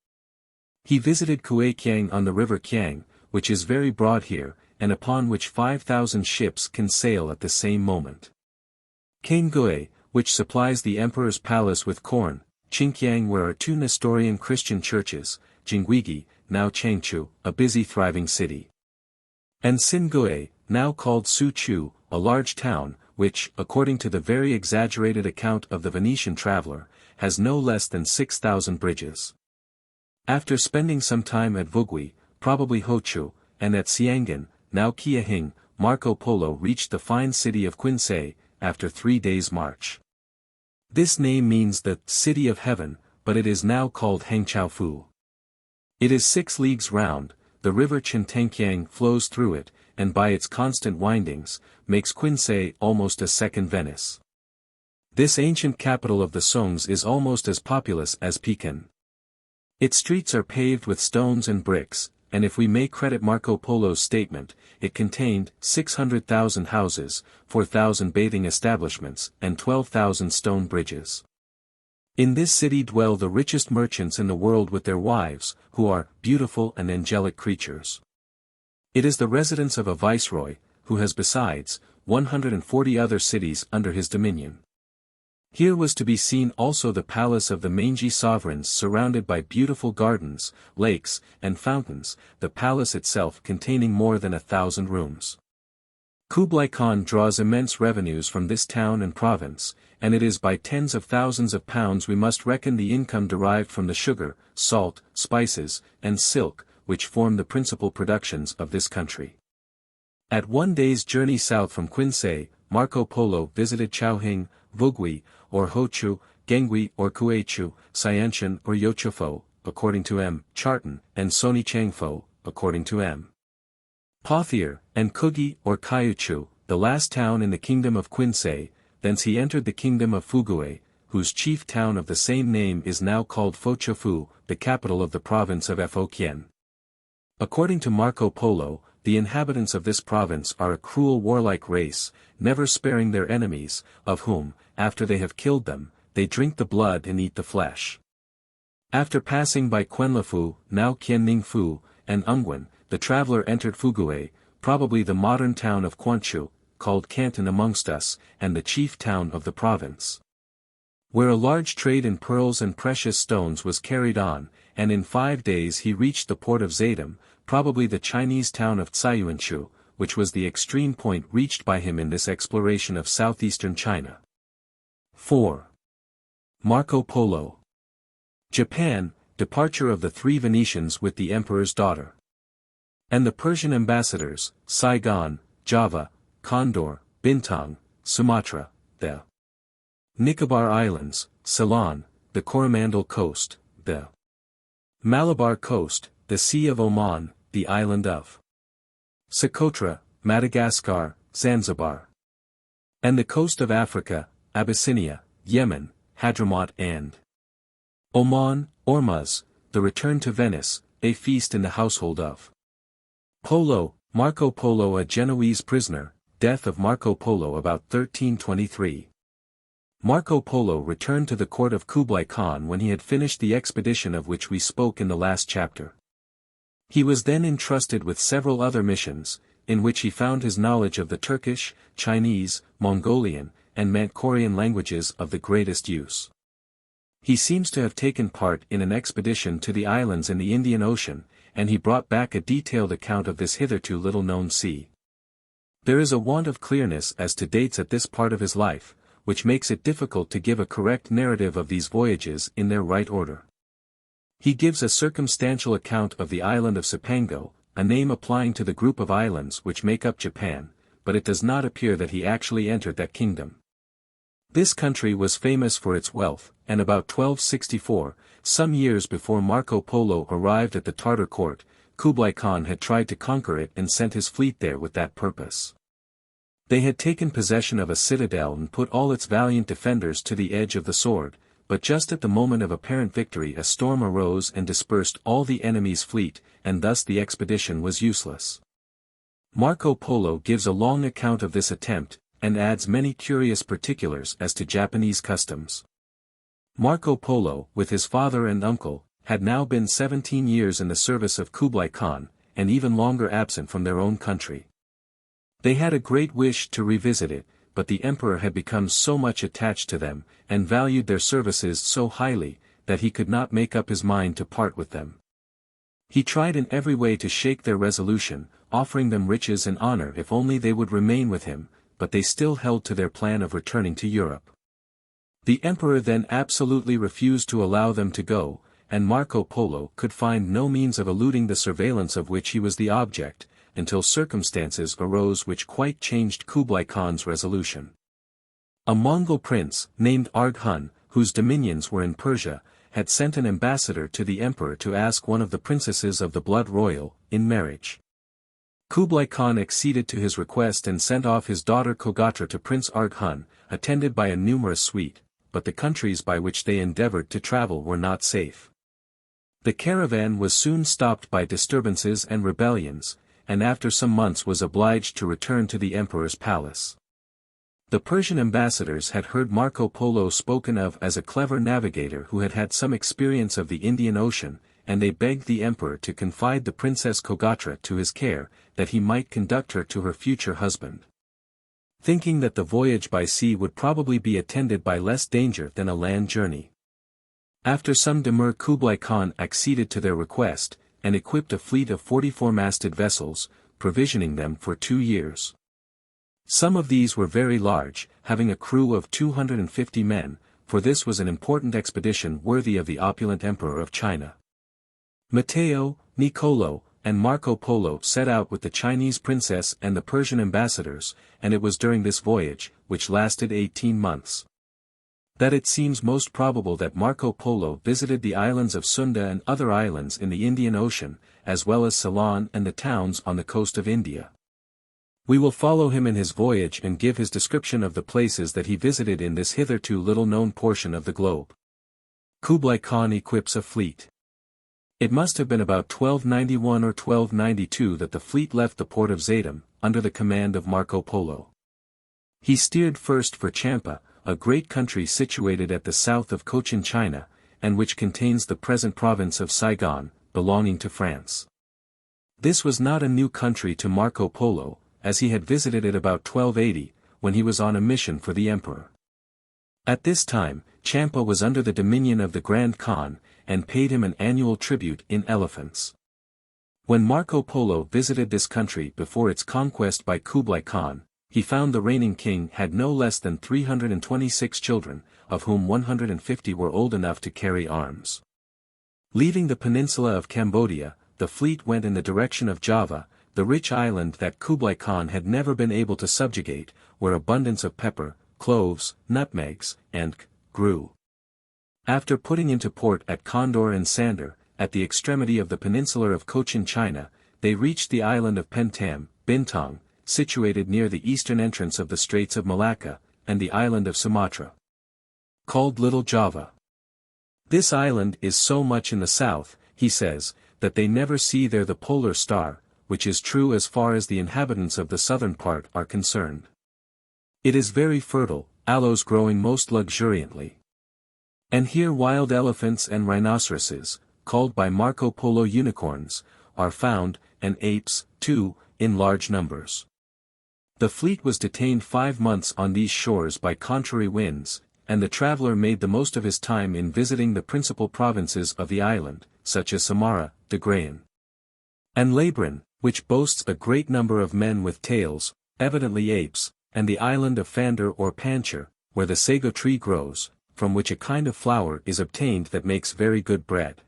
He visited Kuekiang on the river Kiang, which is very broad here, and upon which 5,000 ships can sail at the same moment. Kaingue, which supplies the emperor's palace with corn, Qingqiang where are 2 Nestorian Christian churches, Jingguigi, now Changchu, a busy thriving city, and Singue, now called Suchu, a large town, which, according to the very exaggerated account of the Venetian traveler, has no less than 6,000 bridges. After spending some time at Vugui, probably Hochu, and at Xiangin, now Qiahing, Marco Polo reached the fine city of Quinsay, after 3 days' march. This name means the City of Heaven, but it is now called Hangqiaofu. It is 6 leagues round, the river Chintangqiang flows through it, and by its constant windings, makes Quinsay almost a second Venice. This ancient capital of the Songs is almost as populous as Pekin. Its streets are paved with stones and bricks, and if we may credit Marco Polo's statement, it contained 600,000 houses, 4,000 bathing establishments, and 12,000 stone bridges. In this city dwell the richest merchants in the world with their wives, who are beautiful and angelic creatures. It is the residence of a viceroy, who has besides 140 other cities under his dominion. Here was to be seen also the palace of the Manji sovereigns surrounded by beautiful gardens, lakes, and fountains, the palace itself containing more than 1,000 rooms. Kublai Khan draws immense revenues from this town and province, and it is by tens of thousands of pounds we must reckon the income derived from the sugar, salt, spices, and silk, which form the principal productions of this country. At 1 day's journey south from Quinsay, Marco Polo visited Chaohing, Vugui, or Hochu, Gengui or Kuechu, Sianchan or Yochufo, according to M. Charton, and Sonichangfo, according to M. Pothier, and Kugi or Kaiuchu, the last town in the kingdom of Quinsay. Thence he entered the kingdom of Fugui, whose chief town of the same name is now called Fochofu, the capital of the province of Fokien. According to Marco Polo, the inhabitants of this province are a cruel warlike race, never sparing their enemies, of whom, after they have killed them, they drink the blood and eat the flesh. After passing by Quenlafu, now Qianningfu, and Ungwen, the traveler entered Fugui, probably the modern town of Quanchu, called Canton amongst us, and the chief town of the province, where a large trade in pearls and precious stones was carried on, and in 5 days he reached the port of Zaidam, probably the Chinese town of Tsayuanshu, which was the extreme point reached by him in this exploration of southeastern China. 4. Marco Polo. Japan, departure of the 3 Venetians with the emperor's daughter. And the Persian ambassadors, Saigon, Java, Condor, Bintang, Sumatra, the Nicobar Islands, Ceylon, the Coromandel Coast, the Malabar Coast, the Sea of Oman, the island of Socotra, Madagascar, Zanzibar, and the coast of Africa, Abyssinia, Yemen, Hadramaut and Oman, Ormuz, the return to Venice, a feast in the household of Polo, Marco Polo a Genoese prisoner, death of Marco Polo about 1323. Marco Polo returned to the court of Kublai Khan when he had finished the expedition of which we spoke in the last chapter. He was then entrusted with several other missions, in which he found his knowledge of the Turkish, Chinese, Mongolian, and Manchurian languages of the greatest use. He seems to have taken part in an expedition to the islands in the Indian Ocean, and he brought back a detailed account of this hitherto little-known sea. There is a want of clearness as to dates at this part of his life, which makes it difficult to give a correct narrative of these voyages in their right order. He gives a circumstantial account of the island of Cipango, a name applying to the group of islands which make up Japan, but it does not appear that he actually entered that kingdom. This country was famous for its wealth, and about 1264, some years before Marco Polo arrived at the Tartar court, Kublai Khan had tried to conquer it and sent his fleet there with that purpose. They had taken possession of a citadel and put all its valiant defenders to the edge of the sword, but just at the moment of apparent victory a storm arose and dispersed all the enemy's fleet, and thus the expedition was useless. Marco Polo gives a long account of this attempt, and adds many curious particulars as to Japanese customs. Marco Polo, with his father and uncle, had now been 17 years in the service of Kublai Khan, and even longer absent from their own country. They had a great wish to revisit it, but the emperor had become so much attached to them, and valued their services so highly, that he could not make up his mind to part with them. He tried in every way to shake their resolution, offering them riches and honor if only they would remain with him, but they still held to their plan of returning to Europe. The emperor then absolutely refused to allow them to go, and Marco Polo could find no means of eluding the surveillance of which he was the object, until circumstances arose which quite changed Kublai Khan's resolution. A Mongol prince, named Arg Hun, whose dominions were in Persia, had sent an ambassador to the emperor to ask one of the princesses of the blood royal, in marriage. Kublai Khan acceded to his request and sent off his daughter Kogatra to Prince Arg Hun, attended by a numerous suite, but the countries by which they endeavored to travel were not safe. The caravan was soon stopped by disturbances and rebellions, and after some months was obliged to return to the emperor's palace. The Persian ambassadors had heard Marco Polo spoken of as a clever navigator who had had some experience of the Indian Ocean, and they begged the emperor to confide the Princess Kogatra to his care, that he might conduct her to her future husband. Thinking that the voyage by sea would probably be attended by less danger than a land journey. After some demur Kublai Khan acceded to their request, and equipped a fleet of 44-masted vessels, provisioning them for 2 years. Some of these were very large, having a crew of 250 men, for this was an important expedition worthy of the opulent emperor of China. Matteo, Niccolo, and Marco Polo set out with the Chinese princess and the Persian ambassadors, and it was during this voyage, which lasted 18 months, that it seems most probable that Marco Polo visited the islands of Sunda and other islands in the Indian Ocean, as well as Ceylon and the towns on the coast of India. We will follow him in his voyage and give his description of the places that he visited in this hitherto little-known portion of the globe. Kublai Khan equips a fleet. It must have been about 1291 or 1292 that the fleet left the port of Zaidam, under the command of Marco Polo. He steered first for Champa, a great country situated at the south of Cochin China, and which contains the present province of Saigon, belonging to France. This was not a new country to Marco Polo, as he had visited it about 1280, when he was on a mission for the emperor. At this time, Champa was under the dominion of the Grand Khan, and paid him an annual tribute in elephants. When Marco Polo visited this country before its conquest by Kublai Khan, he found the reigning king had no less than 326 children, of whom 150 were old enough to carry arms. Leaving the peninsula of Cambodia, the fleet went in the direction of Java, the rich island that Kublai Khan had never been able to subjugate, where abundance of pepper, cloves, nutmegs, and grew. After putting into port at Condor and Sandar, at the extremity of the peninsula of Cochin China, they reached the island of Pentam, Bintang, situated near the eastern entrance of the Straits of Malacca, and the island of Sumatra, called Little Java. This island is so much in the south, he says, that they never see there the polar star, which is true as far as the inhabitants of the southern part are concerned. It is very fertile, aloes growing most luxuriantly. And here wild elephants and rhinoceroses, called by Marco Polo unicorns, are found, and apes, too, in large numbers. The fleet was detained 5 months on these shores by contrary winds, and the traveler made the most of his time in visiting the principal provinces of the island, such as Samara, Degrayan, And Labrin, which boasts a great number of men with tails, evidently apes, and the island of Fander or Pancher, where the sago tree grows, from which a kind of flour is obtained that makes very good bread.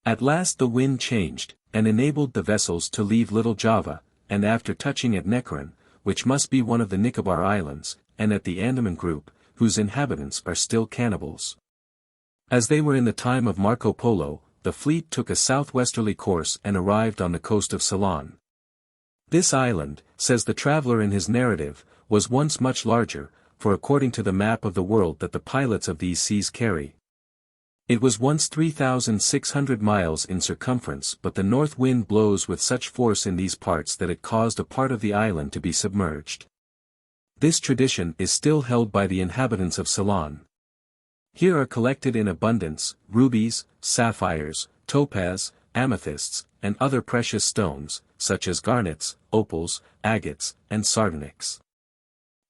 At last the wind changed, and enabled the vessels to leave Little Java, and after touching at Necaran, which must be one of the Nicobar Islands, and at the Andaman group, whose inhabitants are still cannibals. As they were in the time of Marco Polo, the fleet took a southwesterly course and arrived on the coast of Ceylon. This island, says the traveler in his narrative, was once much larger, for according to the map of the world that the pilots of these seas carry, it was once 3,600 miles in circumference, but the north wind blows with such force in these parts that it caused a part of the island to be submerged. This tradition is still held by the inhabitants of Ceylon. Here are collected in abundance, rubies, sapphires, topaz, amethysts, and other precious stones, such as garnets, opals, agates, and sardonyx.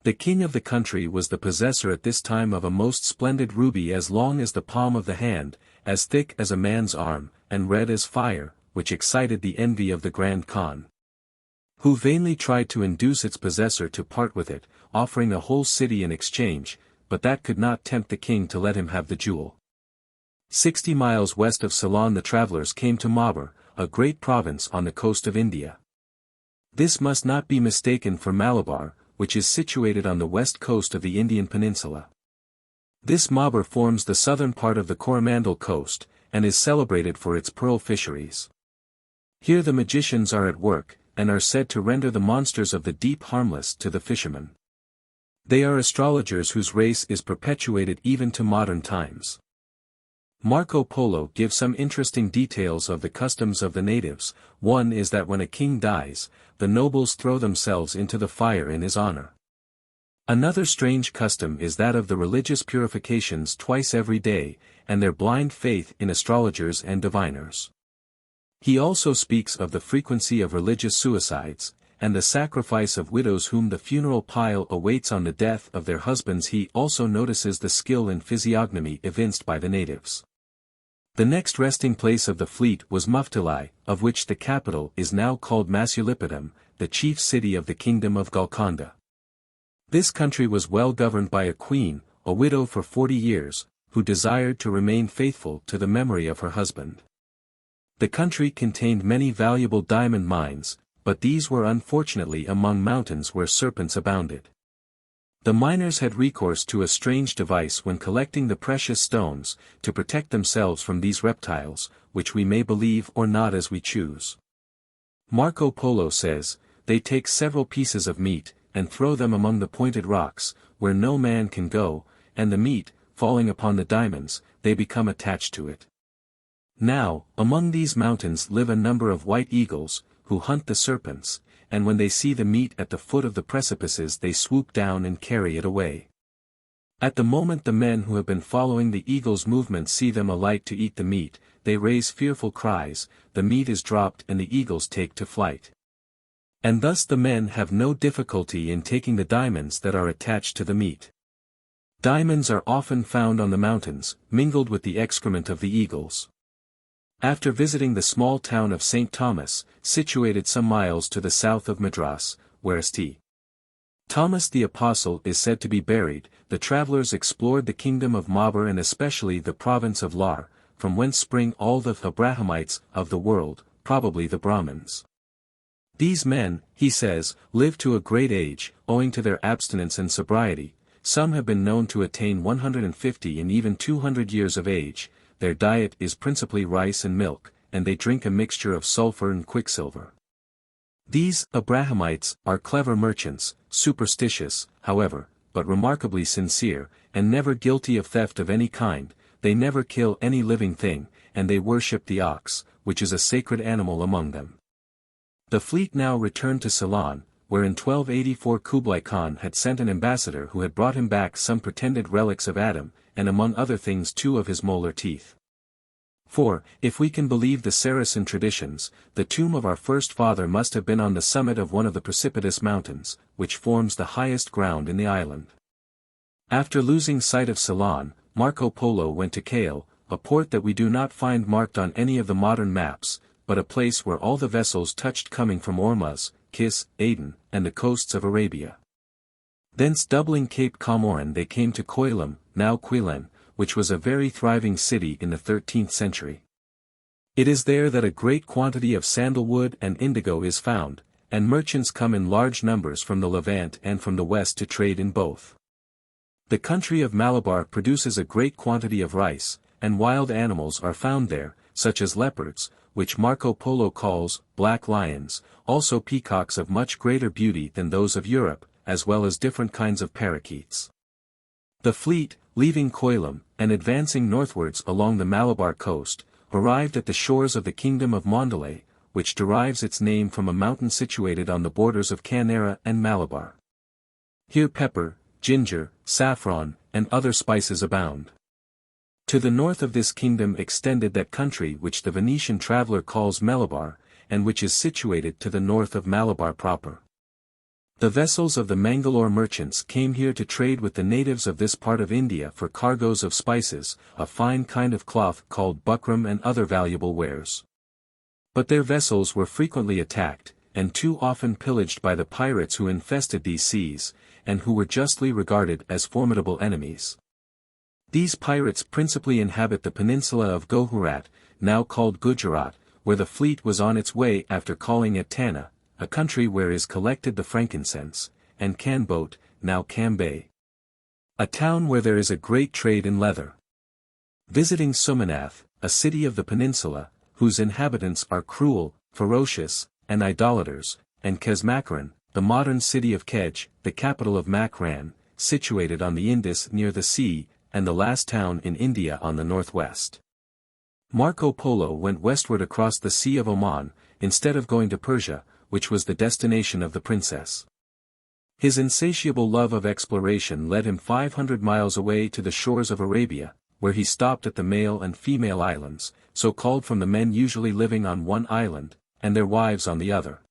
The king of the country was the possessor at this time of a most splendid ruby as long as the palm of the hand, as thick as a man's arm, and red as fire, which excited the envy of the Grand Khan, who vainly tried to induce its possessor to part with it, offering a whole city in exchange, but that could not tempt the king to let him have the jewel. 60 miles west of Ceylon the travelers came to Mabar, a great province on the coast of India. This must not be mistaken for Malabar, which is situated on the west coast of the Indian peninsula. This Mabar forms the southern part of the Coromandel coast, and is celebrated for its pearl fisheries. Here the magicians are at work, and are said to render the monsters of the deep harmless to the fishermen. They are astrologers whose race is perpetuated even to modern times. Marco Polo gives some interesting details of the customs of the natives. One is that when a king dies, the nobles throw themselves into the fire in his honor. Another strange custom is that of the religious purifications twice every day, and their blind faith in astrologers and diviners. He also speaks of the frequency of religious suicides, and the sacrifice of widows whom the funeral pile awaits on the death of their husbands. He also notices the skill in physiognomy evinced by the natives. The next resting place of the fleet was Muftalai, of which the capital is now called Masulipatam, the chief city of the kingdom of Golconda. This country was well governed by a queen, a widow for 40 years, who desired to remain faithful to the memory of her husband. The country contained many valuable diamond mines, but these were unfortunately among mountains where serpents abounded. The miners had recourse to a strange device when collecting the precious stones, to protect themselves from these reptiles, which we may believe or not as we choose. Marco Polo says, they take several pieces of meat, and throw them among the pointed rocks, where no man can go, and the meat, falling upon the diamonds, they become attached to it. Now, among these mountains live a number of white eagles, who hunt the serpents, and when they see the meat at the foot of the precipices they swoop down and carry it away. At the moment the men who have been following the eagle's movements see them alight to eat the meat, they raise fearful cries, the meat is dropped and the eagles take to flight. And thus the men have no difficulty in taking the diamonds that are attached to the meat. Diamonds are often found on the mountains, mingled with the excrement of the eagles. After visiting the small town of St. Thomas, situated some miles to the south of Madras, where St. Thomas the Apostle is said to be buried, the travelers explored the kingdom of Mabar and especially the province of Lar, from whence spring all the Abrahamites of the world, probably the Brahmins. These men, he says, live to a great age, owing to their abstinence and sobriety. Some have been known to attain 150 and even 200 years of age. Their diet is principally rice and milk, and they drink a mixture of sulfur and quicksilver. These Abrahamites are clever merchants, superstitious, however, but remarkably sincere, and never guilty of theft of any kind. They never kill any living thing, and they worship the ox, which is a sacred animal among them. The fleet now returned to Ceylon, where in 1284 Kublai Khan had sent an ambassador who had brought him back some pretended relics of Adam, and among other things 2 of his molar teeth. For, if we can believe the Saracen traditions, the tomb of our first father must have been on the summit of one of the precipitous mountains, which forms the highest ground in the island. After losing sight of Ceylon, Marco Polo went to Cale, a port that we do not find marked on any of the modern maps, but a place where all the vessels touched coming from Ormuz, Kis, Aden, and the coasts of Arabia. Thence doubling Cape Comorin they came to Coilum, now Quilen, which was a very thriving city in the 13th century. It is there that a great quantity of sandalwood and indigo is found, and merchants come in large numbers from the Levant and from the west to trade in both. The country of Malabar produces a great quantity of rice, and wild animals are found there, such as leopards, which Marco Polo calls black lions, also peacocks of much greater beauty than those of Europe, as well as different kinds of parakeets. The fleet, leaving Coilum, and advancing northwards along the Malabar coast, arrived at the shores of the kingdom of Mandalay, which derives its name from a mountain situated on the borders of Canara and Malabar. Here pepper, ginger, saffron, and other spices abound. To the north of this kingdom extended that country which the Venetian traveller calls Malabar, and which is situated to the north of Malabar proper. The vessels of the Mangalore merchants came here to trade with the natives of this part of India for cargoes of spices, a fine kind of cloth called buckram and other valuable wares. But their vessels were frequently attacked, and too often pillaged by the pirates who infested these seas, and who were justly regarded as formidable enemies. These pirates principally inhabit the peninsula of Gujarat, now called Gujarat, where the fleet was on its way after calling at Tana, a country where is collected the frankincense, and Canboat, now Cambay, a town where there is a great trade in leather. Visiting Sumanath, a city of the peninsula, whose inhabitants are cruel, ferocious, and idolaters, and Kesmakran, the modern city of Kej, the capital of Makran, situated on the Indus near the sea, and the last town in India on the northwest. Marco Polo went westward across the Sea of Oman, instead of going to Persia, which was the destination of the princess. His insatiable love of exploration led him 500 miles away to the shores of Arabia, where he stopped at the male and female islands, so called from the men usually living on one island, and their wives on the other.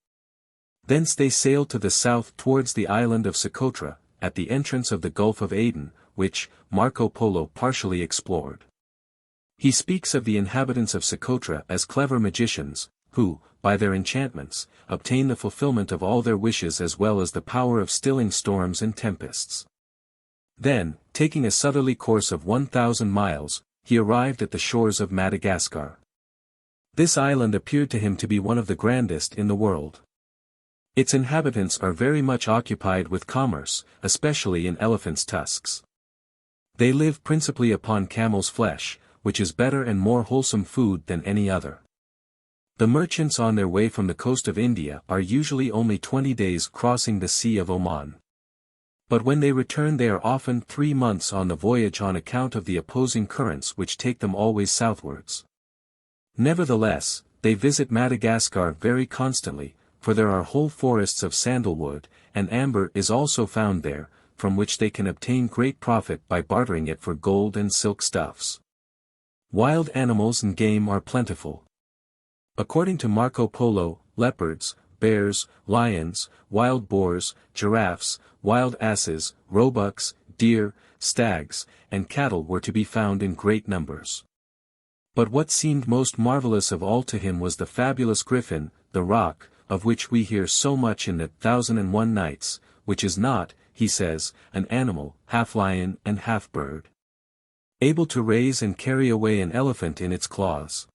Thence they sailed to the south towards the island of Socotra, at the entrance of the Gulf of Aden, which Marco Polo partially explored. He speaks of the inhabitants of Socotra as clever magicians, who, by their enchantments, obtain the fulfillment of all their wishes as well as the power of stilling storms and tempests. Then, taking a southerly course of 1,000 miles, he arrived at the shores of Madagascar. This island appeared to him to be one of the grandest in the world. Its inhabitants are very much occupied with commerce, especially in elephants' tusks. They live principally upon camel's flesh, which is better and more wholesome food than any other. The merchants on their way from the coast of India are usually only 20 days crossing the Sea of Oman. But when they return they are often 3 months on the voyage on account of the opposing currents which take them always southwards. Nevertheless, they visit Madagascar very constantly, for there are whole forests of sandalwood, and amber is also found there, from which they can obtain great profit by bartering it for gold and silk stuffs. Wild animals and game are plentiful. According to Marco Polo, leopards, bears, lions, wild boars, giraffes, wild asses, roebucks, deer, stags, and cattle were to be found in great numbers. But what seemed most marvelous of all to him was the fabulous griffin, the roc, of which we hear so much in the 1001 Nights, which is not, he says, an animal, half lion and half bird, able to raise and carry away an elephant in its claws.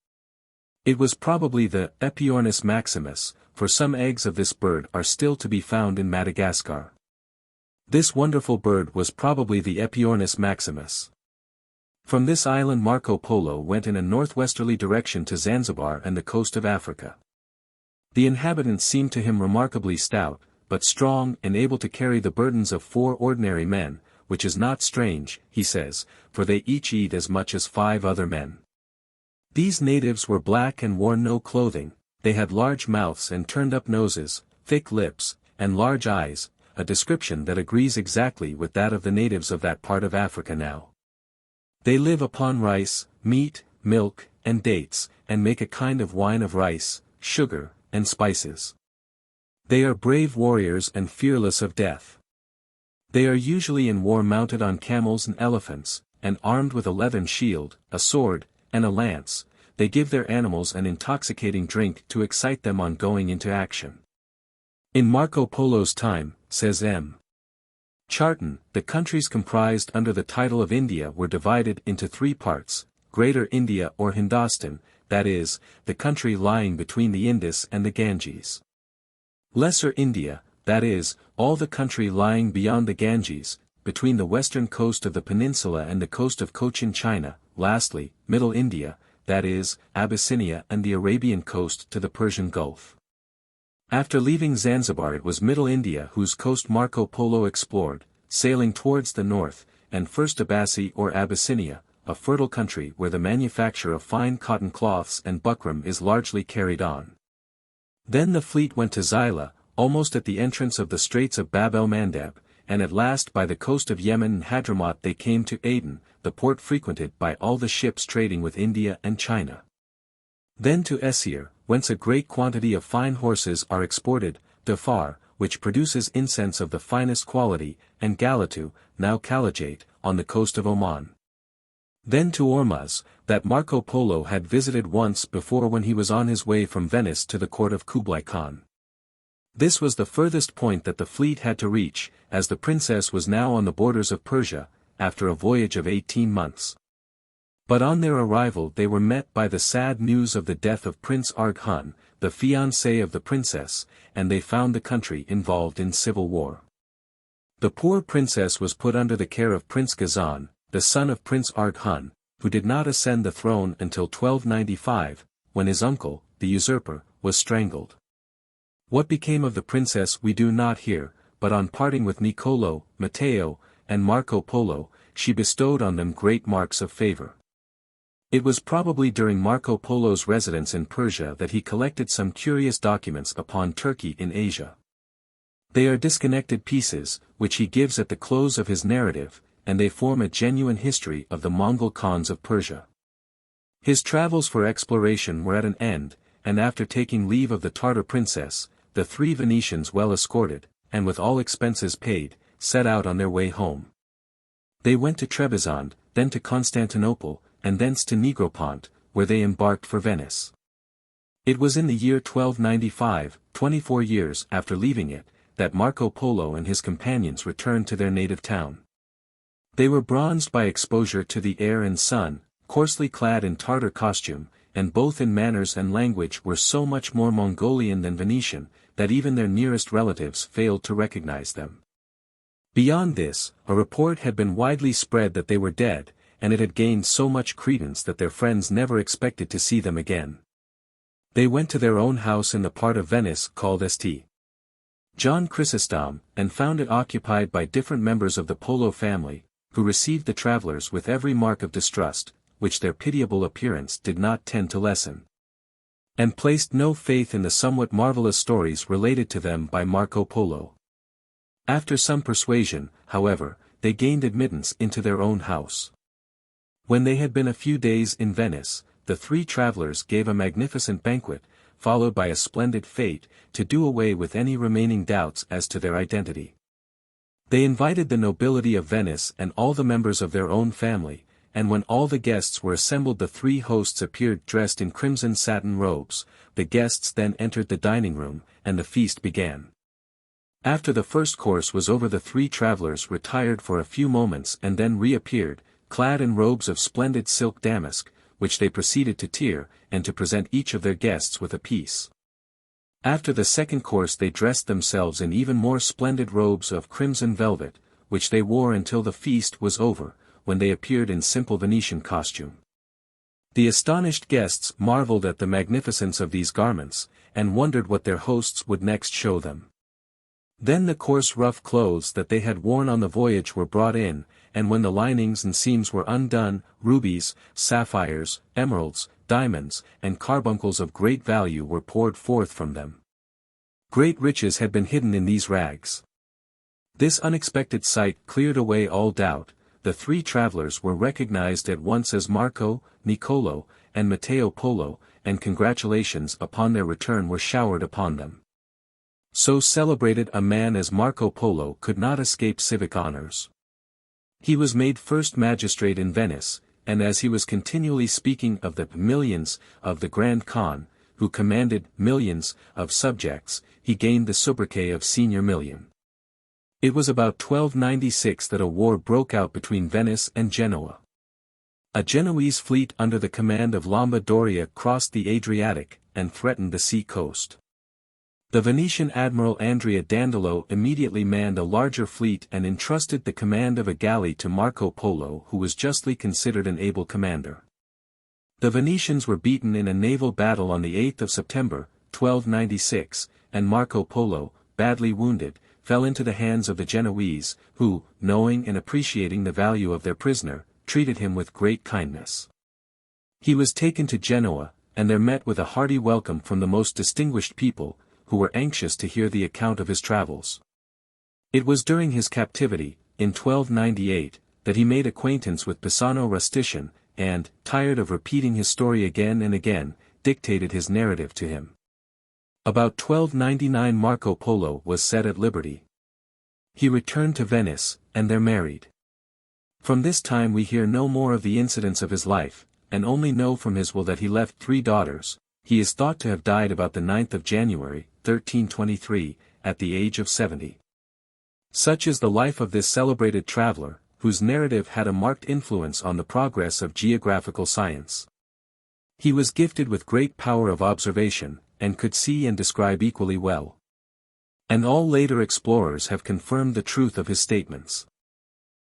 It was probably the Epiornis maximus, for some eggs of this bird are still to be found in Madagascar. This wonderful bird was probably the Epiornis maximus. From this island Marco Polo went in a northwesterly direction to Zanzibar and the coast of Africa. The inhabitants seemed to him remarkably stout, but strong and able to carry the burdens of 4 ordinary men, which is not strange, he says, for they each eat as much as 5 other men. These natives were black and wore no clothing, they had large mouths and turned-up noses, thick lips, and large eyes, a description that agrees exactly with that of the natives of that part of Africa now. They live upon rice, meat, milk, and dates, and make a kind of wine of rice, sugar, and spices. They are brave warriors and fearless of death. They are usually in war mounted on camels and elephants, and armed with a leathern shield, a sword, and a lance, they give their animals an intoxicating drink to excite them on going into action. In Marco Polo's time, says M. Charton, the countries comprised under the title of India were divided into three parts: Greater India or Hindostan, that is, the country lying between the Indus and the Ganges. Lesser India, that is, all the country lying beyond the Ganges, between the western coast of the peninsula and the coast of Cochin China. Lastly, Middle India, that is, Abyssinia and the Arabian coast to the Persian Gulf. After leaving Zanzibar, it was Middle India whose coast Marco Polo explored, sailing towards the north, and first Abbassi or Abyssinia, a fertile country where the manufacture of fine cotton cloths and buckram is largely carried on. Then the fleet went to Zila, almost at the entrance of the Straits of Bab el-Mandeb, and at last by the coast of Yemen and Hadramaut they came to Aden, the port frequented by all the ships trading with India and China. Then to Essir, whence a great quantity of fine horses are exported, Dhofar, which produces incense of the finest quality, and Galatu, now Khalajate, on the coast of Oman. Then to Ormuz, that Marco Polo had visited once before when he was on his way from Venice to the court of Kublai Khan. This was the furthest point that the fleet had to reach, as the princess was now on the borders of Persia, after a voyage of 18 months. But on their arrival they were met by the sad news of the death of Prince Arg Hun, the fiancé of the princess, and they found the country involved in civil war. The poor princess was put under the care of Prince Ghazan, the son of Prince Arg Hun, who did not ascend the throne until 1295, when his uncle, the usurper, was strangled. What became of the princess we do not hear, but on parting with Niccolo, Matteo, and Marco Polo, she bestowed on them great marks of favor. It was probably during Marco Polo's residence in Persia that he collected some curious documents upon Turkey in Asia. They are disconnected pieces, which he gives at the close of his narrative, and they form a genuine history of the Mongol Khans of Persia. His travels for exploration were at an end, and after taking leave of the Tartar princess, the three Venetians well escorted, and with all expenses paid, set out on their way home. They went to Trebizond, then to Constantinople, and thence to Negropont, where they embarked for Venice. It was in the year 1295, 24 years after leaving it, that Marco Polo and his companions returned to their native town. They were bronzed by exposure to the air and sun, coarsely clad in Tartar costume, and both in manners and language were so much more Mongolian than Venetian, that even their nearest relatives failed to recognize them. Beyond this, a report had been widely spread that they were dead, and it had gained so much credence that their friends never expected to see them again. They went to their own house in the part of Venice called St. John Chrysostom, and found it occupied by different members of the Polo family, who received the travelers with every mark of distrust, which their pitiable appearance did not tend to lessen, and placed no faith in the somewhat marvelous stories related to them by Marco Polo. After some persuasion, however, they gained admittance into their own house. When they had been a few days in Venice, the three travelers gave a magnificent banquet, followed by a splendid fête, to do away with any remaining doubts as to their identity. They invited the nobility of Venice and all the members of their own family, and when all the guests were assembled the three hosts appeared dressed in crimson satin robes. The guests then entered the dining room, and the feast began. After the first course was over the three travelers retired for a few moments and then reappeared, clad in robes of splendid silk damask, which they proceeded to tear, and to present each of their guests with a piece. After the second course they dressed themselves in even more splendid robes of crimson velvet, which they wore until the feast was over, when they appeared in simple Venetian costume. The astonished guests marveled at the magnificence of these garments, and wondered what their hosts would next show them. Then the coarse rough clothes that they had worn on the voyage were brought in, and when the linings and seams were undone, rubies, sapphires, emeralds, diamonds, and carbuncles of great value were poured forth from them. Great riches had been hidden in these rags. This unexpected sight cleared away all doubt. The three travelers were recognized at once as Marco, Niccolo, and Matteo Polo, and congratulations upon their return were showered upon them. So celebrated a man as Marco Polo could not escape civic honors. He was made first magistrate in Venice, and as he was continually speaking of the millions of the Grand Khan, who commanded millions of subjects, he gained the sobriquet of Senior Million. It was about 1296 that a war broke out between Venice and Genoa. A Genoese fleet under the command of Lamba Doria crossed the Adriatic, and threatened the sea coast. The Venetian admiral Andrea Dandolo immediately manned a larger fleet and entrusted the command of a galley to Marco Polo, who was justly considered an able commander. The Venetians were beaten in a naval battle on the 8th of September, 1296, and Marco Polo, badly wounded, fell into the hands of the Genoese, who, knowing and appreciating the value of their prisoner, treated him with great kindness. He was taken to Genoa, and there met with a hearty welcome from the most distinguished people, who were anxious to hear the account of his travels. It was during his captivity, in 1298, that he made acquaintance with Pisano Rusticien, and, tired of repeating his story again and again, dictated his narrative to him. About 1299 Marco Polo was set at liberty. He returned to Venice, and there married. From this time we hear no more of the incidents of his life, and only know from his will that he left 3 daughters. He is thought to have died about the 9th of January, 1323, at the age of 70. Such is the life of this celebrated traveler, whose narrative had a marked influence on the progress of geographical science. He was gifted with great power of observation, and could see and describe equally well. And all later explorers have confirmed the truth of his statements.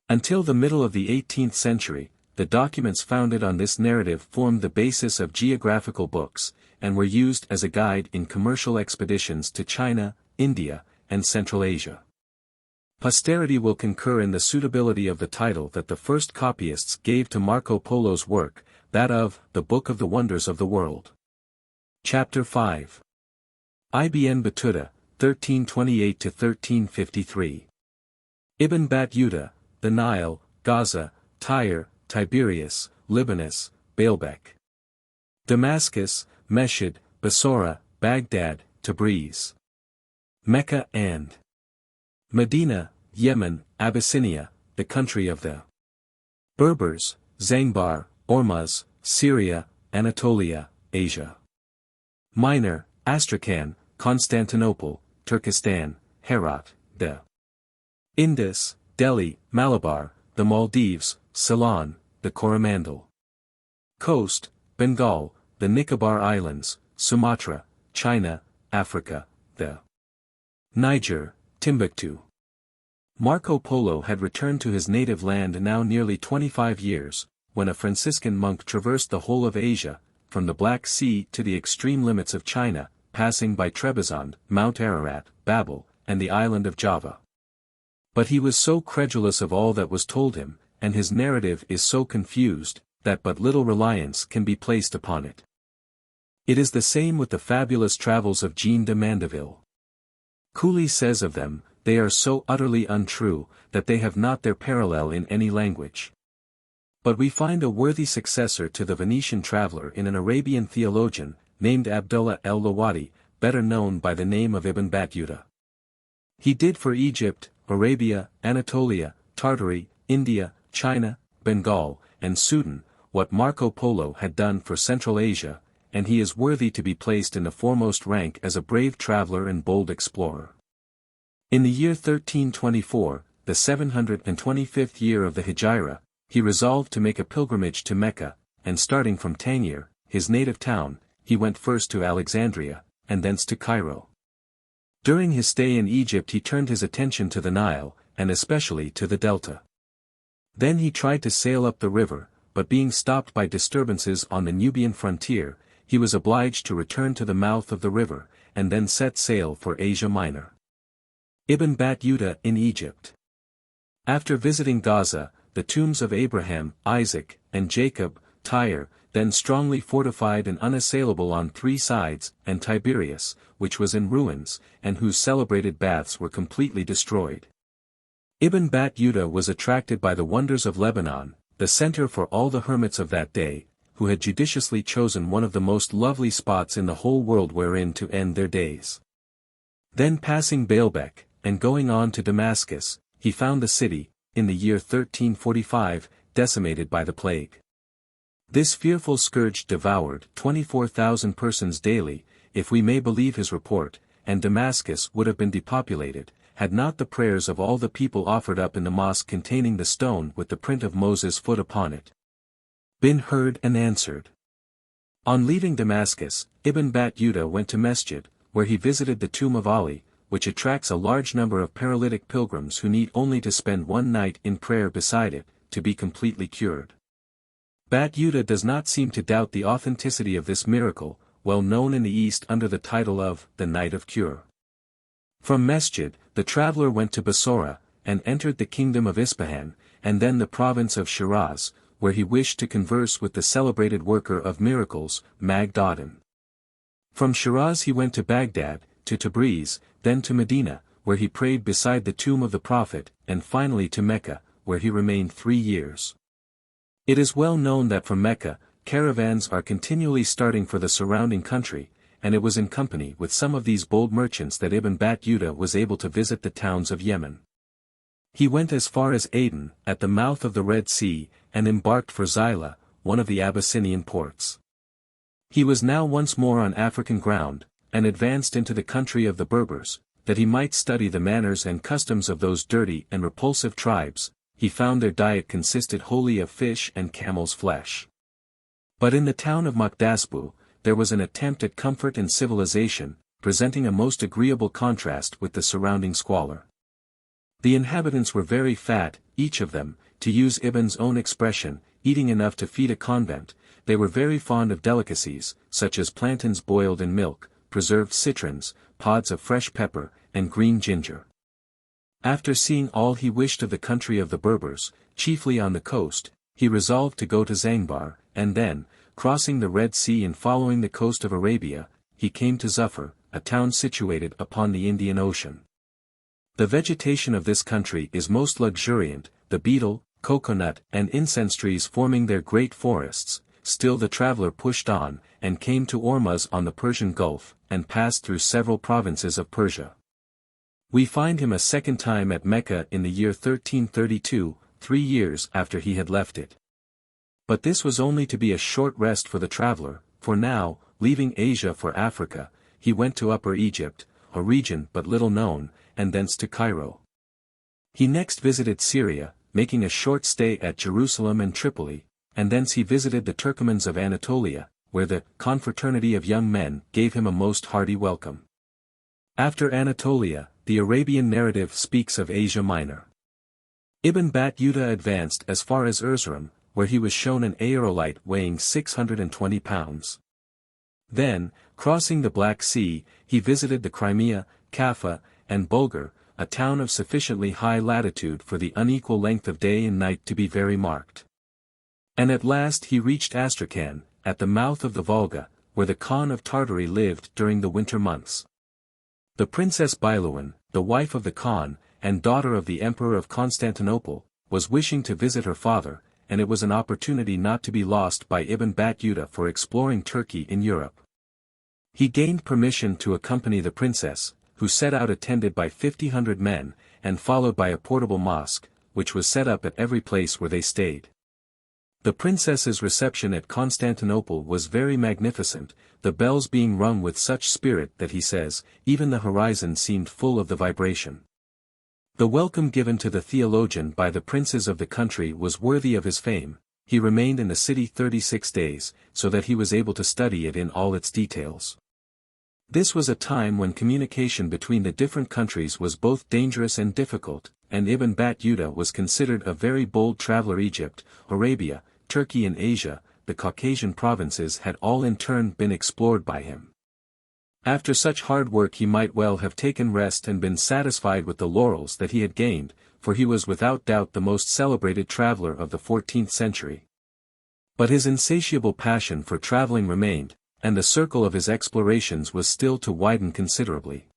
Until the middle of the 18th century, the documents founded on this narrative formed the basis of geographical books, and were used as a guide in commercial expeditions to China, India, and Central Asia. Posterity will concur in the suitability of the title that the first copyists gave to Marco Polo's work, that of the Book of the Wonders of the World. Chapter 5. Ibn Battuta, 1328–1353. Ibn Battuta, the Nile, Gaza, Tyre, Tiberias, Libanus, Baalbek. Damascus, Meshhed, Bassora, Baghdad, Tabriz. Mecca and Medina, Yemen, Abyssinia, the country of the Berbers, Zanzibar, Ormuz, Syria, Anatolia, Asia Minor, Astrakhan, Constantinople, Turkestan, Herat, the Indus, Delhi, Malabar, the Maldives, Ceylon, the Coromandel Coast, Bengal, the Nicobar Islands, Sumatra, China, Africa, the Niger, Timbuktu. Marco Polo had returned to his native land now nearly 25 years, when a Franciscan monk traversed the whole of Asia, from the Black Sea to the extreme limits of China, passing by Trebizond, Mount Ararat, Babel, and the island of Java. But he was so credulous of all that was told him, and his narrative is so confused, that but little reliance can be placed upon it. It is the same with the fabulous travels of Jean de Mandeville. Cooley says of them, they are so utterly untrue, that they have not their parallel in any language. But we find a worthy successor to the Venetian traveler in an Arabian theologian, named Abdullah el-Lawati, better known by the name of Ibn Battuta. He did for Egypt, Arabia, Anatolia, Tartary, India, China, Bengal, and Sudan, what Marco Polo had done for Central Asia, and he is worthy to be placed in the foremost rank as a brave traveler and bold explorer. In the year 1324, the 725th year of the Hijra, he resolved to make a pilgrimage to Mecca, and starting from Tangier, his native town, he went first to Alexandria, and thence to Cairo. During his stay in Egypt he turned his attention to the Nile, and especially to the Delta. Then he tried to sail up the river, but being stopped by disturbances on the Nubian frontier, he was obliged to return to the mouth of the river, and then set sail for Asia Minor. Ibn Battuta in Egypt. After visiting Gaza, the tombs of Abraham, Isaac, and Jacob, Tyre, then strongly fortified and unassailable on 3 sides, and Tiberias, which was in ruins, and whose celebrated baths were completely destroyed. Ibn Battuta was attracted by the wonders of Lebanon, the center for all the hermits of that day, who had judiciously chosen one of the most lovely spots in the whole world wherein to end their days. Then passing Baalbek, and going on to Damascus, he found the city, in the year 1345, decimated by the plague. This fearful scourge devoured 24,000 persons daily, if we may believe his report, and Damascus would have been depopulated, had not the prayers of all the people offered up in the mosque containing the stone with the print of Moses' foot upon it been heard and answered. On leaving Damascus, Ibn Battuta went to Mesjid, where he visited the tomb of Ali, which attracts a large number of paralytic pilgrims who need only to spend one night in prayer beside it, to be completely cured. Battuta does not seem to doubt the authenticity of this miracle, well known in the East under the title of the Night of Cure. From Mesjid, the traveler went to Bassorah, and entered the kingdom of Ispahan, and then the province of Shiraz, where he wished to converse with the celebrated worker of miracles, Magdadin. From Shiraz he went to Baghdad, to Tabriz, then to Medina, where he prayed beside the tomb of the Prophet, and finally to Mecca, where he remained 3 years. It is well known that from Mecca, caravans are continually starting for the surrounding country, and it was in company with some of these bold merchants that Ibn Battuta was able to visit the towns of Yemen. He went as far as Aden, at the mouth of the Red Sea, and embarked for Zila, one of the Abyssinian ports. He was now once more on African ground, and advanced into the country of the Berbers, that he might study the manners and customs of those dirty and repulsive tribes. He found their diet consisted wholly of fish and camel's flesh. But in the town of Makdasbu, there was an attempt at comfort and civilization, presenting a most agreeable contrast with the surrounding squalor. The inhabitants were very fat, each of them, to use Ibn's own expression, eating enough to feed a convent. They were very fond of delicacies, such as plantains boiled in milk, preserved citrons, pods of fresh pepper, and green ginger. After seeing all he wished of the country of the Berbers, chiefly on the coast, he resolved to go to Zanzibar, and then, crossing the Red Sea and following the coast of Arabia, he came to Zufar, a town situated upon the Indian Ocean. The vegetation of this country is most luxuriant, the betel, coconut and incense trees forming their great forests. Still the traveler pushed on, and came to Ormuz on the Persian Gulf, and passed through several provinces of Persia. We find him a second time at Mecca in the year 1332, 3 years after he had left it. But this was only to be a short rest for the traveler, for now, leaving Asia for Africa, he went to Upper Egypt, a region but little known, and thence to Cairo. He next visited Syria, making a short stay at Jerusalem and Tripoli, and thence he visited the Turkomans of Anatolia, where the confraternity of young men gave him a most hearty welcome. After Anatolia, the Arabian narrative speaks of Asia Minor. Ibn Battuta advanced as far as Erzurum, where he was shown an aerolite weighing 620 pounds. Then, crossing the Black Sea, he visited the Crimea, Kaffa, and Bulgar, a town of sufficiently high latitude for the unequal length of day and night to be very marked. And at last he reached Astrakhan, at the mouth of the Volga, where the Khan of Tartary lived during the winter months. The Princess Bailuan, the wife of the Khan, and daughter of the Emperor of Constantinople, was wishing to visit her father, and it was an opportunity not to be lost by Ibn Battuta for exploring Turkey in Europe. He gained permission to accompany the princess, who set out attended by 50 men, and followed by a portable mosque, which was set up at every place where they stayed. The princess's reception at Constantinople was very magnificent, the bells being rung with such spirit that he says, even the horizon seemed full of the vibration. The welcome given to the theologian by the princes of the country was worthy of his fame. He remained in the city 36 days, so that he was able to study it in all its details. This was a time when communication between the different countries was both dangerous and difficult, and Ibn Battuta was considered a very bold traveler. Egypt, Arabia, Turkey and Asia, the Caucasian provinces had all in turn been explored by him. After such hard work he might well have taken rest and been satisfied with the laurels that he had gained, for he was without doubt the most celebrated traveler of the 14th century. But his insatiable passion for traveling remained, and the circle of his explorations was still to widen considerably.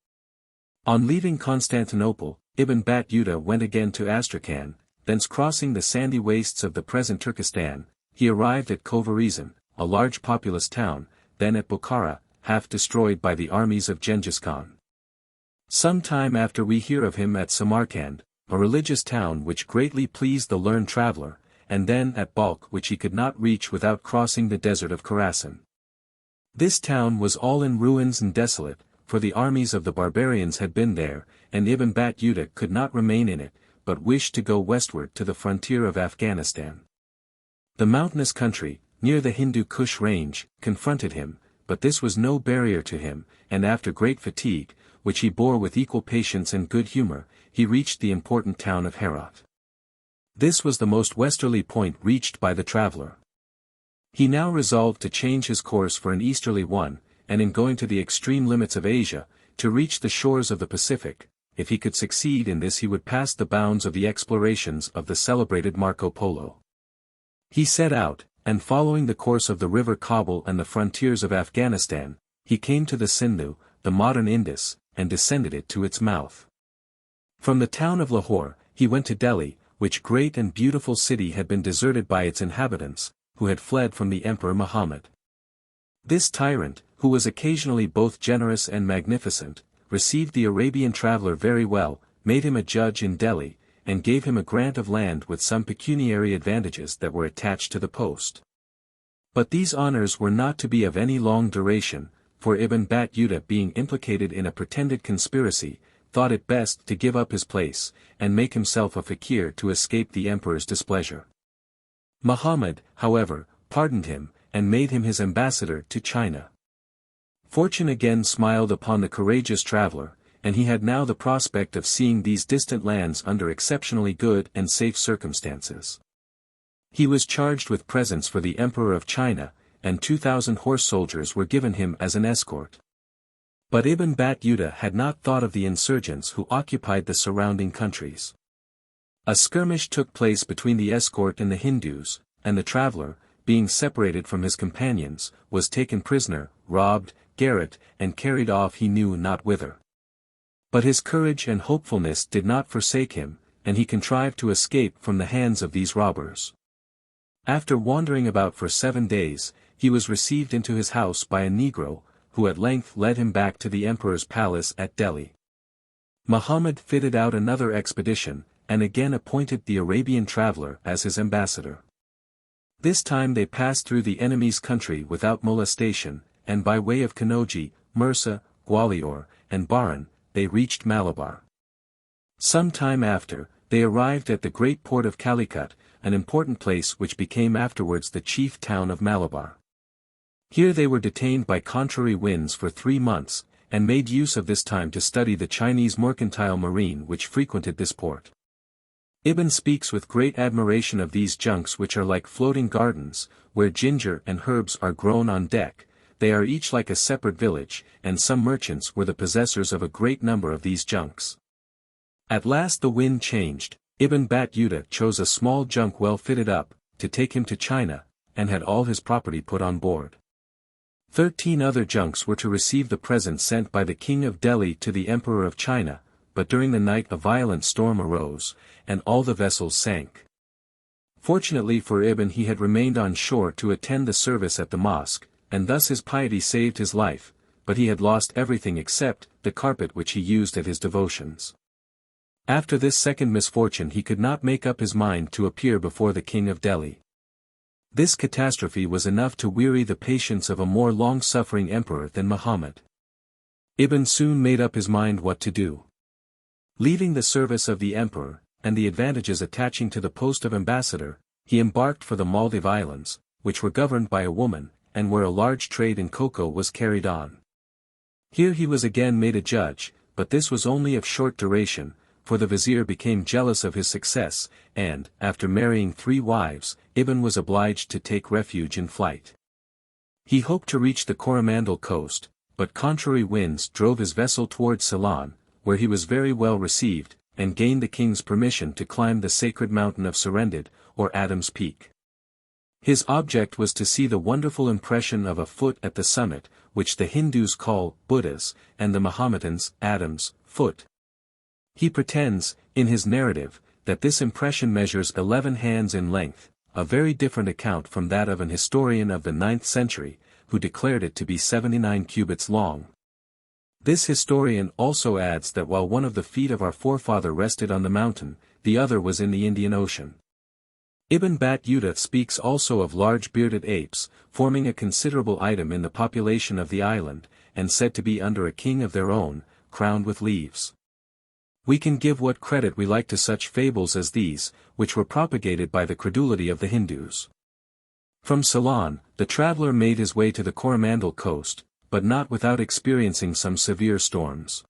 On leaving Constantinople, Ibn Battuta went again to Astrakhan, thence crossing the sandy wastes of the present Turkestan, he arrived at Khovarizm, a large populous town, then at Bukhara, half destroyed by the armies of Genghis Khan. Some time after we hear of him at Samarkand, a religious town which greatly pleased the learned traveler, and then at Balkh which he could not reach without crossing the desert of Khorasan. This town was all in ruins and desolate, for the armies of the barbarians had been there, and Ibn Battuta could not remain in it, but wished to go westward to the frontier of Afghanistan. The mountainous country, near the Hindu Kush range, confronted him, but this was no barrier to him, and after great fatigue, which he bore with equal patience and good humor, he reached the important town of Herat. This was the most westerly point reached by the traveler. He now resolved to change his course for an easterly one, and in going to the extreme limits of Asia, to reach the shores of the Pacific. If he could succeed in this he would pass the bounds of the explorations of the celebrated Marco Polo. He set out, and following the course of the river Kabul and the frontiers of Afghanistan, he came to the Sindhu, the modern Indus, and descended it to its mouth. From the town of Lahore, he went to Delhi, which great and beautiful city had been deserted by its inhabitants, who had fled from the Emperor Muhammad. This tyrant, who was occasionally both generous and magnificent, received the Arabian traveler very well, made him a judge in Delhi, and gave him a grant of land with some pecuniary advantages that were attached to the post. But these honors were not to be of any long duration, for Ibn Battuta being implicated in a pretended conspiracy, thought it best to give up his place, and make himself a fakir to escape the emperor's displeasure. Muhammad, however, pardoned him, and made him his ambassador to China. Fortune again smiled upon the courageous traveler, and he had now the prospect of seeing these distant lands under exceptionally good and safe circumstances. He was charged with presents for the Emperor of China, and 2,000 horse soldiers were given him as an escort. But Ibn Battuta had not thought of the insurgents who occupied the surrounding countries. A skirmish took place between the escort and the Hindus, and the traveler, being separated from his companions, was taken prisoner, robbed, garroted, and carried off he knew not whither. But his courage and hopefulness did not forsake him, and he contrived to escape from the hands of these robbers. After wandering about for 7 days, he was received into his house by a Negro, who at length led him back to the emperor's palace at Delhi. Muhammad fitted out another expedition, and again appointed the Arabian traveler as his ambassador. This time they passed through the enemy's country without molestation, and by way of Kanauji, Mursa, Gwalior, and Baran, they reached Malabar. Some time after, they arrived at the great port of Calicut, an important place which became afterwards the chief town of Malabar. Here they were detained by contrary winds for 3 months, and made use of this time to study the Chinese mercantile marine which frequented this port. Ibn speaks with great admiration of these junks which are like floating gardens, where ginger and herbs are grown on deck. They are each like a separate village, and some merchants were the possessors of a great number of these junks. At last the wind changed. Ibn Battuta chose a small junk well fitted up, to take him to China, and had all his property put on board. 13 other junks were to receive the presents sent by the king of Delhi to the emperor of China, but during the night a violent storm arose, and all the vessels sank. Fortunately for Ibn he had remained on shore to attend the service at the mosque, and thus his piety saved his life, but he had lost everything except the carpet which he used at his devotions. After this second misfortune he could not make up his mind to appear before the king of Delhi. This catastrophe was enough to weary the patience of a more long-suffering emperor than Muhammad. Ibn soon made up his mind what to do. Leaving the service of the emperor, and the advantages attaching to the post of ambassador, he embarked for the Maldive Islands, which were governed by a woman, and where a large trade in cocoa was carried on. Here he was again made a judge, but this was only of short duration, for the vizier became jealous of his success, and, after marrying 3 wives, Ibn was obliged to take refuge in flight. He hoped to reach the Coromandel coast, but contrary winds drove his vessel towards Ceylon, where he was very well received, and gained the king's permission to climb the sacred mountain of Serendid, or Adam's Peak. His object was to see the wonderful impression of a foot at the summit, which the Hindus call Buddha's, and the Mohammedans Adam's foot. He pretends, in his narrative, that this impression measures 11 hands in length, a very different account from that of an historian of the 9th century, who declared it to be 79 cubits long. This historian also adds that while one of the feet of our forefather rested on the mountain, the other was in the Indian Ocean. Ibn Battuta speaks also of large bearded apes, forming a considerable item in the population of the island, and said to be under a king of their own, crowned with leaves. We can give what credit we like to such fables as these, which were propagated by the credulity of the Hindus. From Ceylon, the traveller made his way to the Coromandel coast, but not without experiencing some severe storms.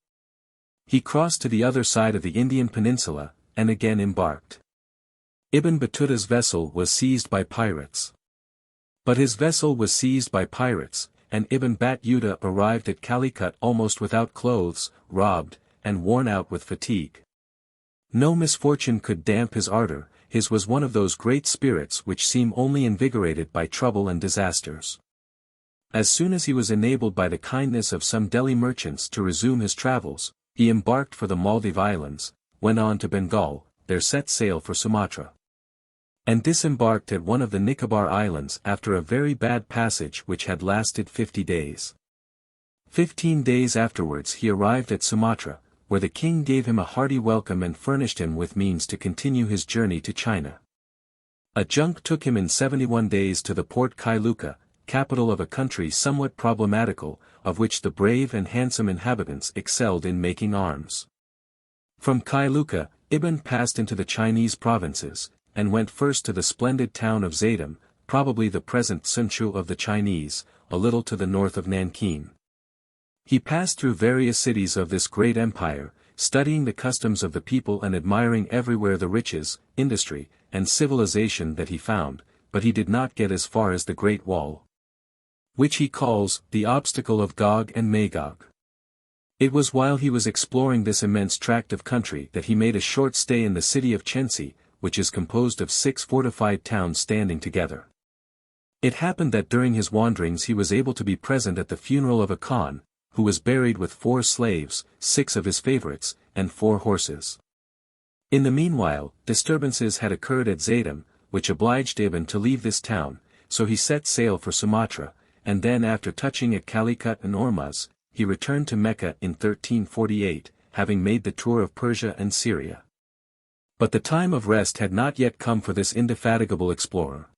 He crossed to the other side of the Indian peninsula, and again embarked. Ibn Battuta's vessel was seized by pirates. But his vessel was seized by pirates, and Ibn Battuta arrived at Calicut almost without clothes, robbed, and worn out with fatigue. No misfortune could damp his ardor, his was one of those great spirits which seem only invigorated by trouble and disasters. As soon as he was enabled by the kindness of some Delhi merchants to resume his travels, he embarked for the Maldive Islands, went on to Bengal, there set sail for Sumatra, and disembarked at one of the Nicobar Islands after a very bad passage which had lasted 50 days. 15 days afterwards he arrived at Sumatra, where the king gave him a hearty welcome and furnished him with means to continue his journey to China. A junk took him in 71 days to the port Kailuka, capital of a country somewhat problematical, of which the brave and handsome inhabitants excelled in making arms. From Kailuka, Ibn passed into the Chinese provinces, and went first to the splendid town of Zaidam, probably the present Sunchu of the Chinese, a little to the north of Nankin. He passed through various cities of this great empire, studying the customs of the people and admiring everywhere the riches, industry, and civilization that he found, but he did not get as far as the Great Wall, which he calls the obstacle of Gog and Magog. It was while he was exploring this immense tract of country that he made a short stay in the city of Chensi, which is composed of 6 fortified towns standing together. It happened that during his wanderings he was able to be present at the funeral of a Khan, who was buried with 4 slaves, 6 of his favorites, and 4 horses. In the meanwhile, disturbances had occurred at Zaidam, which obliged Ibn to leave this town, so he set sail for Sumatra, and then after touching at Calicut and Ormuz, he returned to Mecca in 1348, having made the tour of Persia and Syria. But the time of rest had not yet come for this indefatigable explorer.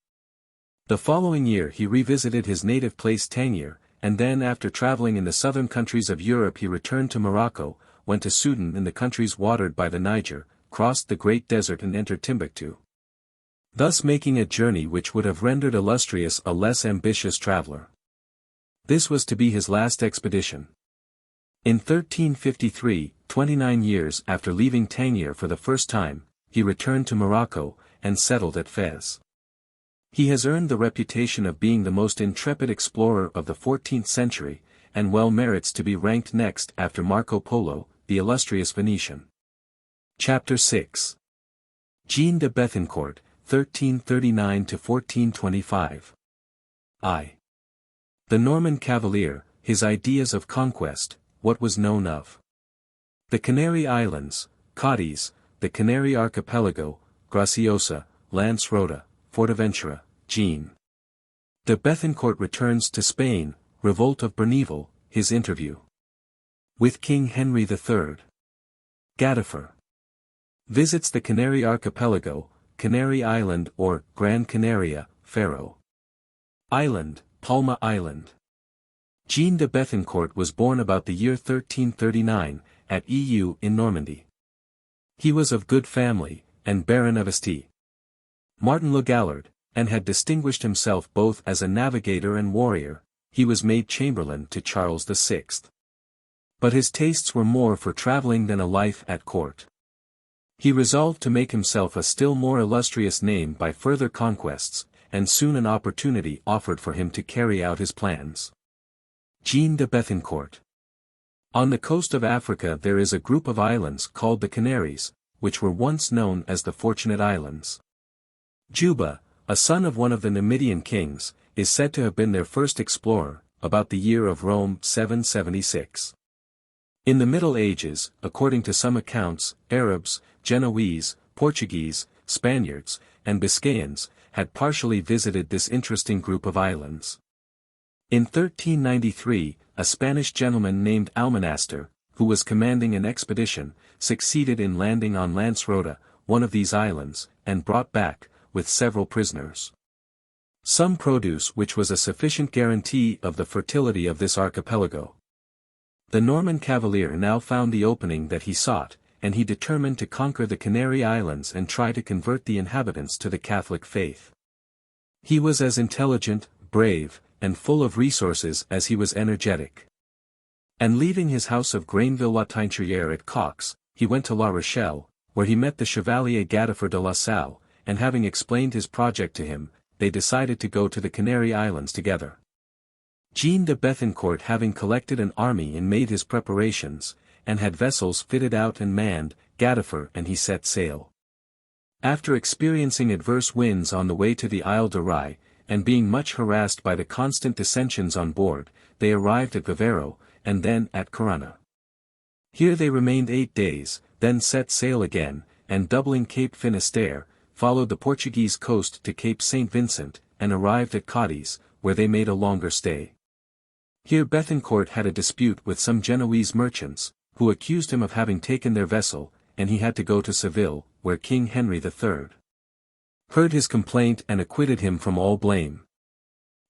The following year he revisited his native place Tangier, and then after traveling in the southern countries of Europe he returned to Morocco, went to Sudan in the countries watered by the Niger, crossed the Great Desert and entered Timbuktu, thus making a journey which would have rendered illustrious a less ambitious traveler. This was to be his last expedition. In 1353, 29 years after leaving Tangier for the first time, he returned to Morocco, and settled at Fez. He has earned the reputation of being the most intrepid explorer of the 14th century, and well merits to be ranked next after Marco Polo, the illustrious Venetian. Chapter 6. Jean de Bethencourt, 1339–1425. I. The Norman Cavalier, his ideas of conquest, what was known of the Canary Islands, Cadiz, the Canary Archipelago, Graciosa, Lancerota, Fortaventura, Jean de Bethencourt returns to Spain, revolt of Berneval, his interview with King Henry III. Gadifer visits the Canary Archipelago, Canary Island or Gran Canaria, Faroe Island, Palma Island. Jean de Bethencourt was born about the year 1339, at Eu in Normandy. He was of good family, and Baron of Asti, Martin le Gallard, and had distinguished himself both as a navigator and warrior. He was made chamberlain to Charles VI. But his tastes were more for travelling than a life at court. He resolved to make himself a still more illustrious name by further conquests, and soon an opportunity offered for him to carry out his plans. Jean de Bethencourt. On the coast of Africa there is a group of islands called the Canaries, which were once known as the Fortunate Islands. Juba, a son of one of the Numidian kings, is said to have been their first explorer, about the year of Rome 776. In the Middle Ages, according to some accounts, Arabs, Genoese, Portuguese, Spaniards, and Biscayans, had partially visited this interesting group of islands. In 1393, a Spanish gentleman named Almonaster, who was commanding an expedition, succeeded in landing on Lancerota, one of these islands, and brought back, with several prisoners. Some produce which was a sufficient guarantee of the fertility of this archipelago. The Norman cavalier now found the opening that he sought, and he determined to conquer the Canary Islands and try to convert the inhabitants to the Catholic faith. He was as intelligent, brave, and full of resources as he was energetic. And leaving his house of Grainville-la-Teincherière at Cox, he went to La Rochelle, where he met the Chevalier Gadifer de la Salle, and having explained his project to him, they decided to go to the Canary Islands together. Jean de Bethencourt having collected an army and made his preparations, and had vessels fitted out and manned, Gadifer and he set sail. After experiencing adverse winds on the way to the Isle de Ré, and being much harassed by the constant dissensions on board, they arrived at Vivero, and then at Corunna. Here they remained 8 days, then set sail again, and doubling Cape Finisterre, followed the Portuguese coast to Cape St. Vincent, and arrived at Cadiz, where they made a longer stay. Here Bethencourt had a dispute with some Genoese merchants, who accused him of having taken their vessel, and he had to go to Seville, where King Henry III heard his complaint and acquitted him from all blame.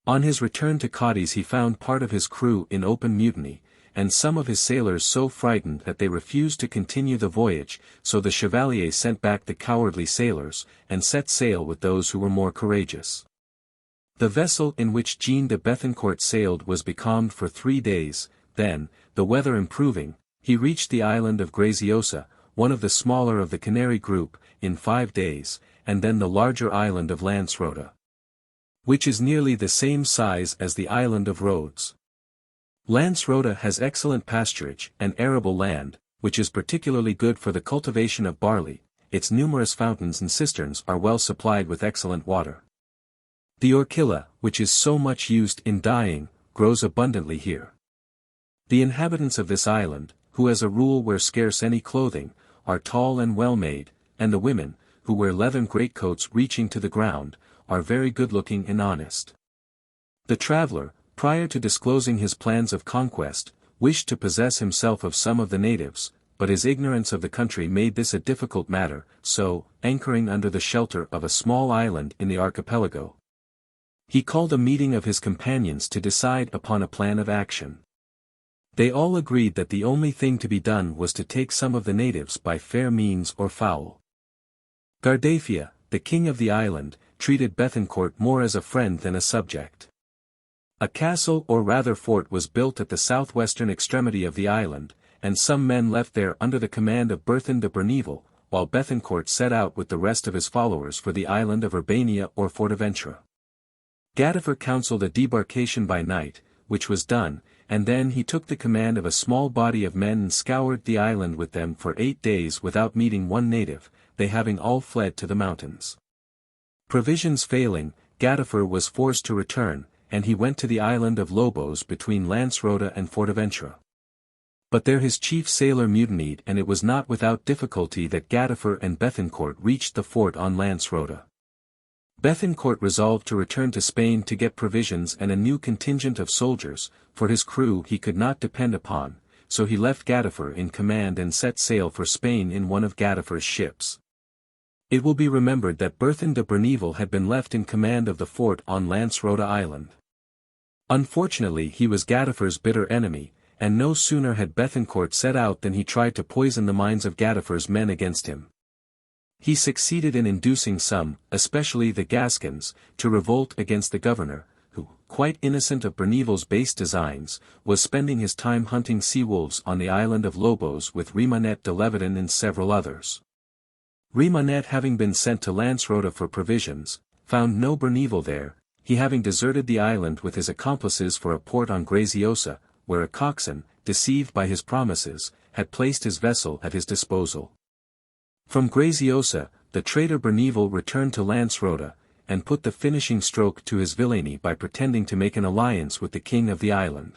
On his return to Cadiz he found part of his crew in open mutiny, and some of his sailors so frightened that they refused to continue the voyage, so the Chevalier sent back the cowardly sailors, and set sail with those who were more courageous. The vessel in which Jean de Bethencourt sailed was becalmed for 3 days, then, the weather improving, he reached the island of Graziosa, one of the smaller of the Canary group, in 5 days, and then the larger island of Lancerota, which is nearly the same size as the island of Rhodes. Lancerota has excellent pasturage and arable land, which is particularly good for the cultivation of barley. Its numerous fountains and cisterns are well supplied with excellent water. The orchilla, which is so much used in dyeing, grows abundantly here. The inhabitants of this island, who as a rule wear scarce any clothing, are tall and well made, and the women, who wear leathern greatcoats reaching to the ground, are very good-looking and honest. The traveler, prior to disclosing his plans of conquest, wished to possess himself of some of the natives, but his ignorance of the country made this a difficult matter, so, anchoring under the shelter of a small island in the archipelago, he called a meeting of his companions to decide upon a plan of action. They all agreed that the only thing to be done was to take some of the natives by fair means or foul. Guardafia, the king of the island, treated Bethencourt more as a friend than a subject. A castle or rather fort was built at the southwestern extremity of the island, and some men left there under the command of Berthun de Berneval, while Bethencourt set out with the rest of his followers for the island of Urbania or Fortaventura. Gadifer counselled a debarkation by night, which was done, and then he took the command of a small body of men and scoured the island with them for 8 days without meeting one native, they having all fled to the mountains. Provisions failing, Gadifer was forced to return, and he went to the island of Lobos between Lancerota and Fortaventura. But there his chief sailor mutinied, and it was not without difficulty that Gadifer and Bethencourt reached the fort on Lancerota. Bethencourt resolved to return to Spain to get provisions and a new contingent of soldiers, for his crew he could not depend upon, so he left Gadifer in command and set sail for Spain in one of Gadifer's ships. It will be remembered that Berthun de Berneval had been left in command of the fort on Lancerota Island. Unfortunately he was Gadifer's bitter enemy, and no sooner had Bethencourt set out than he tried to poison the minds of Gadifer's men against him. He succeeded in inducing some, especially the Gascons, to revolt against the governor, who, quite innocent of Berneval's base designs, was spending his time hunting sea-wolves on the island of Lobos with Remonnet de Levedon and several others. Remonnet having been sent to Lancerota for provisions, found no Berneval there, he having deserted the island with his accomplices for a port on Graziosa, where a coxswain, deceived by his promises, had placed his vessel at his disposal. From Graziosa, the traitor Berneval returned to Lancerota, and put the finishing stroke to his villainy by pretending to make an alliance with the king of the island.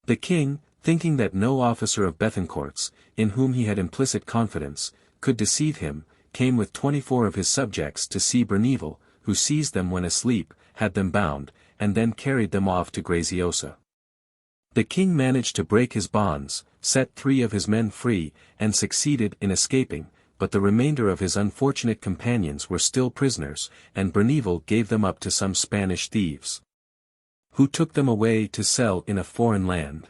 The king, thinking that no officer of Bethencourt's, in whom he had implicit confidence, could deceive him, came with 24 of his subjects to see Berneval, who seized them when asleep, had them bound, and then carried them off to Graziosa. The king managed to break his bonds, set 3 of his men free, and succeeded in escaping, but the remainder of his unfortunate companions were still prisoners, and Berneval gave them up to some Spanish thieves, who took them away to sell in a foreign land.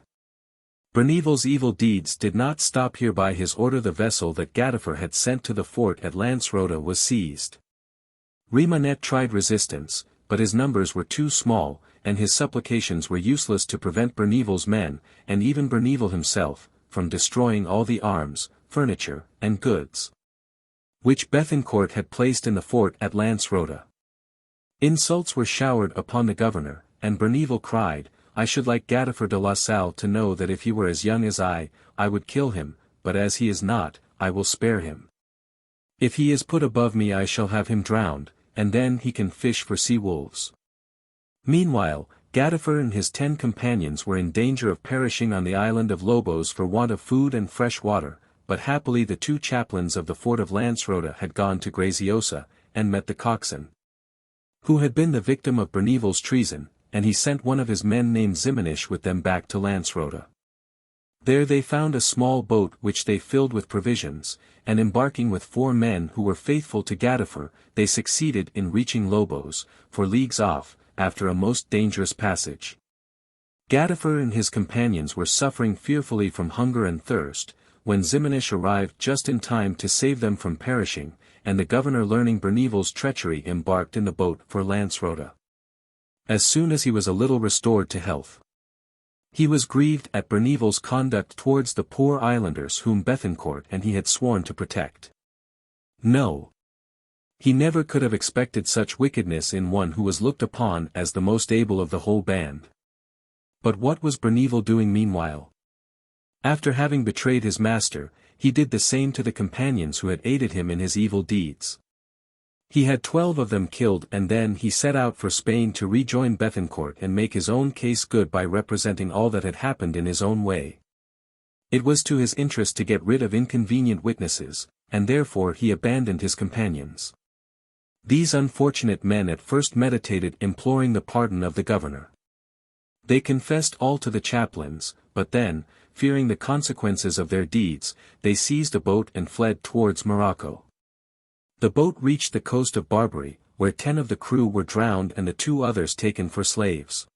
Berneval's evil deeds did not stop here. By his order the vessel that Gadifer had sent to the fort at Lancerota was seized. Remonnet tried resistance, but his numbers were too small, and his supplications were useless to prevent Berneval's men, and even Berneval himself, from destroying all the arms, furniture, and goods, which Bethencourt had placed in the fort at Lancerota. Insults were showered upon the governor, and Berneval cried, "I should like Gadifer de la Salle to know that if he were as young as I would kill him, but as he is not, I will spare him. If he is put above me I shall have him drowned, and then he can fish for sea-wolves." Meanwhile, Gadifer and his 10 companions were in danger of perishing on the island of Lobos for want of food and fresh water, but happily the 2 chaplains of the fort of Lancerota had gone to Graziosa, and met the coxswain, who had been the victim of Berneval's treason, and he sent one of his men named Ximenes with them back to Lancerota. There they found a small boat which they filled with provisions, and embarking with 4 men who were faithful to Gadifer, they succeeded in reaching Lobos, 4 leagues off, after a most dangerous passage. Gadifer and his companions were suffering fearfully from hunger and thirst, when Ximenes arrived just in time to save them from perishing, and the governor, learning Berneval's treachery, embarked in the boat for Lancerota. As soon as he was a little restored to health, he was grieved at Berneval's conduct towards the poor islanders whom Bethencourt and he had sworn to protect. No, he never could have expected such wickedness in one who was looked upon as the most able of the whole band. But what was Berneval doing meanwhile? After having betrayed his master, he did the same to the companions who had aided him in his evil deeds. He had 12 of them killed, and then he set out for Spain to rejoin Bethencourt and make his own case good by representing all that had happened in his own way. It was to his interest to get rid of inconvenient witnesses, and therefore he abandoned his companions. These unfortunate men at first meditated imploring the pardon of the governor. They confessed all to the chaplains, but then, fearing the consequences of their deeds, they seized a boat and fled towards Morocco. The boat reached the coast of Barbary, where 10 of the crew were drowned and the 2 others taken for slaves.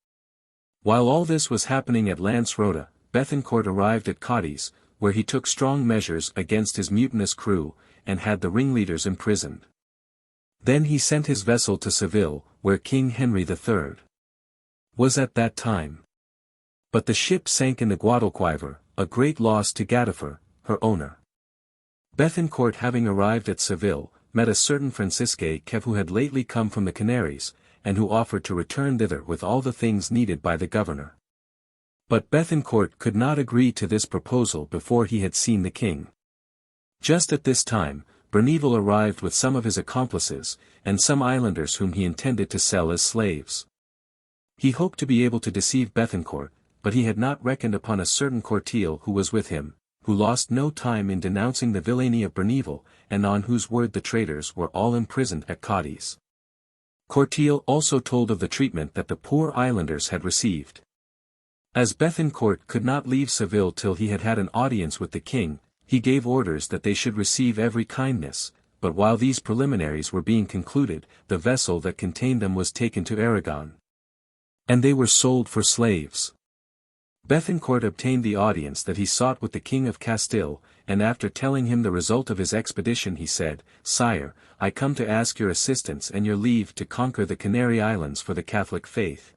While all this was happening at Lancerota, Bethencourt arrived at Cadiz, where he took strong measures against his mutinous crew, and had the ringleaders imprisoned. Then he sent his vessel to Seville, where King Henry III was at that time. But the ship sank in the Guadalquivir, a great loss to Gadifer, her owner. Bethencourt, having arrived at Seville, met a certain Francisque Kev who had lately come from the Canaries, and who offered to return thither with all the things needed by the governor. But Bethencourt could not agree to this proposal before he had seen the king. Just at this time, Berneval arrived with some of his accomplices, and some islanders whom he intended to sell as slaves. He hoped to be able to deceive Bethencourt, but he had not reckoned upon a certain Courtiel who was with him, who lost no time in denouncing the villainy of Berneval, and on whose word the traitors were all imprisoned at Cadiz. Courtiel also told of the treatment that the poor islanders had received. As Bethencourt could not leave Seville till he had had an audience with the king, he gave orders that they should receive every kindness, but while these preliminaries were being concluded, the vessel that contained them was taken to Aragon, and they were sold for slaves. Bethencourt obtained the audience that he sought with the King of Castile, and after telling him the result of his expedition he said, "Sire, I come to ask your assistance and your leave to conquer the Canary Islands for the Catholic faith.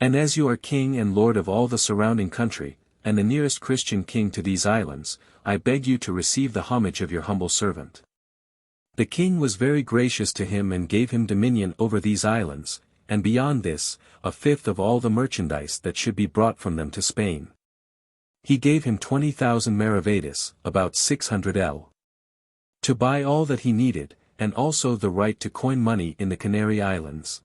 And as you are king and lord of all the surrounding country, and the nearest Christian king to these islands, I beg you to receive the homage of your humble servant." The king was very gracious to him and gave him dominion over these islands, and beyond this, 1/5 of all the merchandise that should be brought from them to Spain. He gave him 20,000 maravedis, about 600 L, to buy all that he needed, and also the right to coin money in the Canary Islands.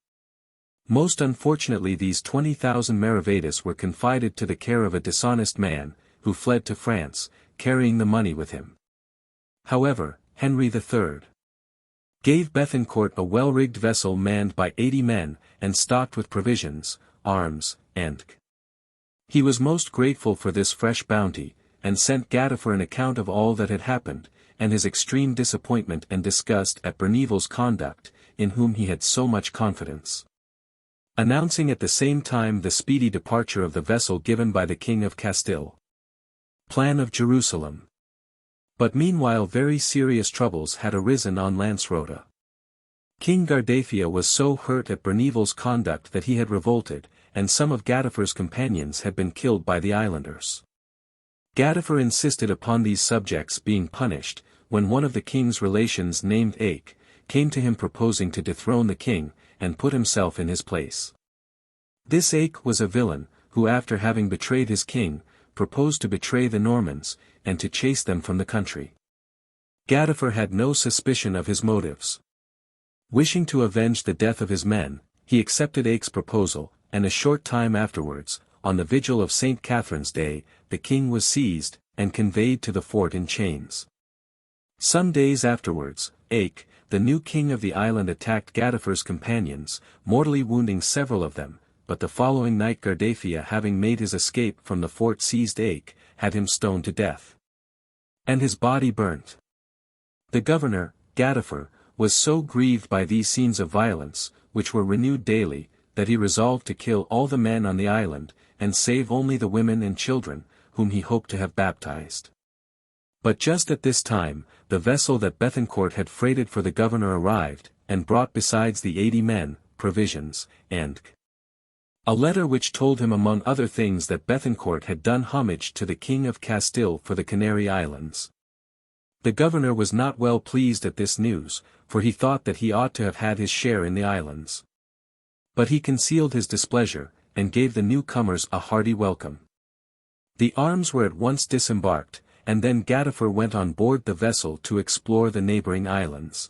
Most unfortunately these 20,000 maravedis were confided to the care of a dishonest man, who fled to France, carrying the money with him. However, Henry III gave Bethencourt a well-rigged vessel manned by 80 men, and stocked with provisions, arms, and he was most grateful for this fresh bounty, and sent Gadifer an account of all that had happened, and his extreme disappointment and disgust at Berneval's conduct, in whom he had so much confidence. Announcing at the same time the speedy departure of the vessel given by the King of Castile. Plan of Jerusalem. But meanwhile very serious troubles had arisen on Lancerota. King Guardafia was so hurt at Berneval's conduct that he had revolted, and some of Gadifer's companions had been killed by the islanders. Gadifer insisted upon these subjects being punished, when one of the king's relations named Ake, came to him proposing to dethrone the king, and put himself in his place. This Ake was a villain, who after having betrayed his king, proposed to betray the Normans, and to chase them from the country. Gadifer had no suspicion of his motives. Wishing to avenge the death of his men, he accepted Ake's proposal, and a short time afterwards, on the vigil of St. Catherine's Day, the king was seized, and conveyed to the fort in chains. Some days afterwards, Ake, the new king of the island, attacked Gadifer's companions, mortally wounding several of them, but the following night Guardafia, having made his escape from the fort, seized Ake, had him stoned to death, and his body burnt. The governor, Gadifer, was so grieved by these scenes of violence, which were renewed daily, that he resolved to kill all the men on the island, and save only the women and children, whom he hoped to have baptized. But just at this time, the vessel that Bethencourt had freighted for the governor arrived, and brought besides the 80 men, provisions, and a letter which told him among other things that Bethencourt had done homage to the King of Castile for the Canary Islands. The governor was not well pleased at this news, for he thought that he ought to have had his share in the islands. But he concealed his displeasure, and gave the newcomers a hearty welcome. The arms were at once disembarked, and then Gadifer went on board the vessel to explore the neighboring islands.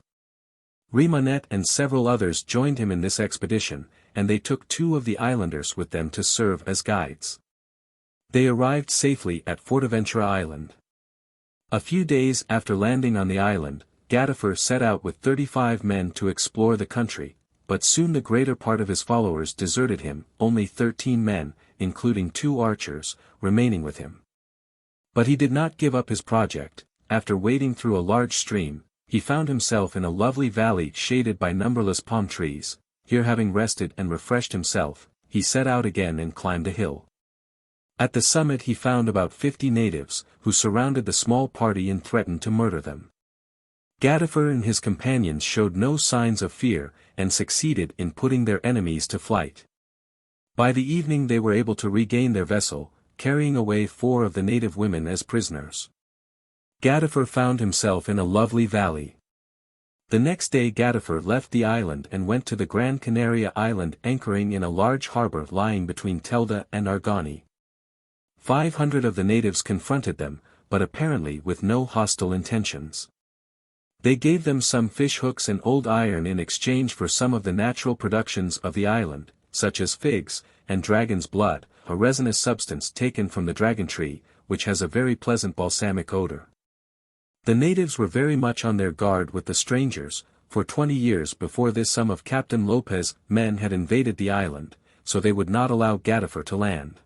Remonnet and several others joined him in this expedition, and they took 2 of the islanders with them to serve as guides. They arrived safely at Fortaventura Island. A few days after landing on the island, Gadifer set out with 35 men to explore the country, but soon the greater part of his followers deserted him, only 13 men, including 2 archers, remaining with him. But he did not give up his project. After wading through a large stream, he found himself in a lovely valley shaded by numberless palm trees. Here, having rested and refreshed himself, he set out again and climbed a hill. At the summit he found about 50 natives, who surrounded the small party and threatened to murder them. Gadifer and his companions showed no signs of fear, and succeeded in putting their enemies to flight. By the evening they were able to regain their vessel, carrying away 4 of the native women as prisoners. Gadifer found himself in a lovely valley. The next day Gadifer left the island and went to the Gran Canaria island, anchoring in a large harbor lying between Telda and Argani. 500 of the natives confronted them, but apparently with no hostile intentions. They gave them some fish hooks and old iron in exchange for some of the natural productions of the island, such as figs, and dragon's blood, a resinous substance taken from the dragon tree, which has a very pleasant balsamic odor. The natives were very much on their guard with the strangers, for 20 years before this some of Captain Lopez's men had invaded the island, so they would not allow Gadifer to land.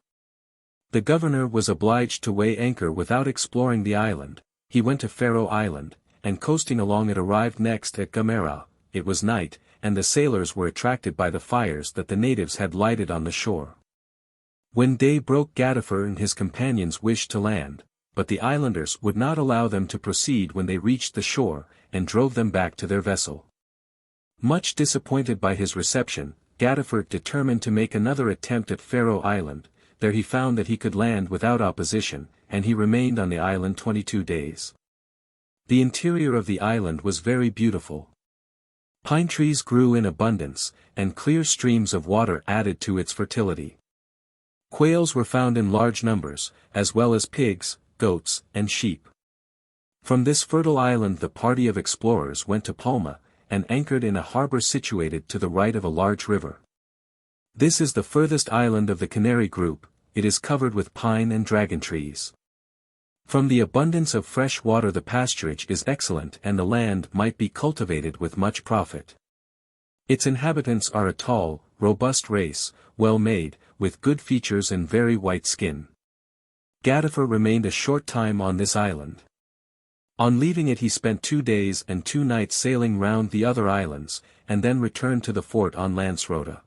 The governor was obliged to weigh anchor without exploring the island. He went to Faro Island, and coasting along it arrived next at Gamera. It was night, and the sailors were attracted by the fires that the natives had lighted on the shore. When day broke Gadifer and his companions wished to land, but the islanders would not allow them to proceed when they reached the shore, and drove them back to their vessel. Much disappointed by his reception, Gadifer determined to make another attempt at Faro Island. There he found that he could land without opposition, and he remained on the island 22 days. The interior of the island was very beautiful. Pine trees grew in abundance, and clear streams of water added to its fertility. Quails were found in large numbers, as well as pigs, goats, and sheep. From this fertile island the party of explorers went to Palma, and anchored in a harbor situated to the right of a large river. This is the furthest island of the Canary group. It is covered with pine and dragon trees. From the abundance of fresh water the pasturage is excellent and the land might be cultivated with much profit. Its inhabitants are a tall, robust race, well made, with good features and very white skin. Gadifer remained a short time on this island. On leaving it he spent 2 days and 2 nights sailing round the other islands, and then returned to the fort on Lancerota.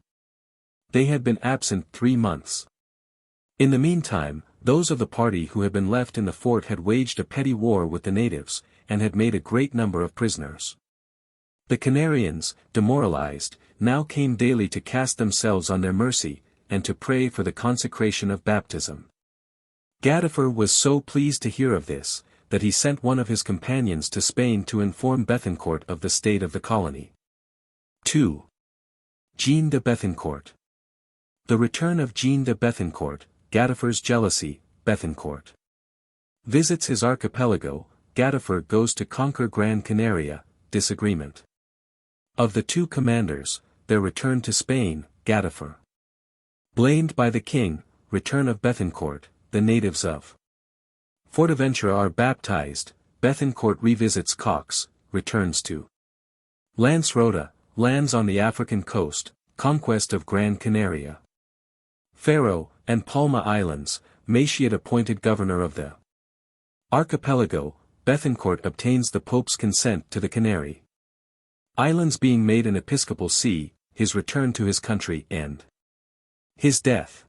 They had been absent 3 months. In the meantime, those of the party who had been left in the fort had waged a petty war with the natives, and had made a great number of prisoners. The Canarians, demoralized, now came daily to cast themselves on their mercy, and to pray for the consecration of baptism. Gadifer was so pleased to hear of this, that he sent one of his companions to Spain to inform Bethencourt of the state of the colony. 2. Jean de Bethencourt. The return of Jean de Bethencourt, Gadifer's jealousy, Bethencourt visits his archipelago, Gadifer goes to conquer Gran Canaria, disagreement of the 2 commanders, their return to Spain, Gadifer blamed by the king, return of Bethencourt, the natives of Fortaventura are baptized, Bethencourt revisits Cox, returns to Lancerota, lands on the African coast, conquest of Gran Canaria, Faro, and Palma Islands, Maciot appointed governor of the archipelago, Bethencourt obtains the Pope's consent to the Canary Islands being made an episcopal see, his return to his country and his death.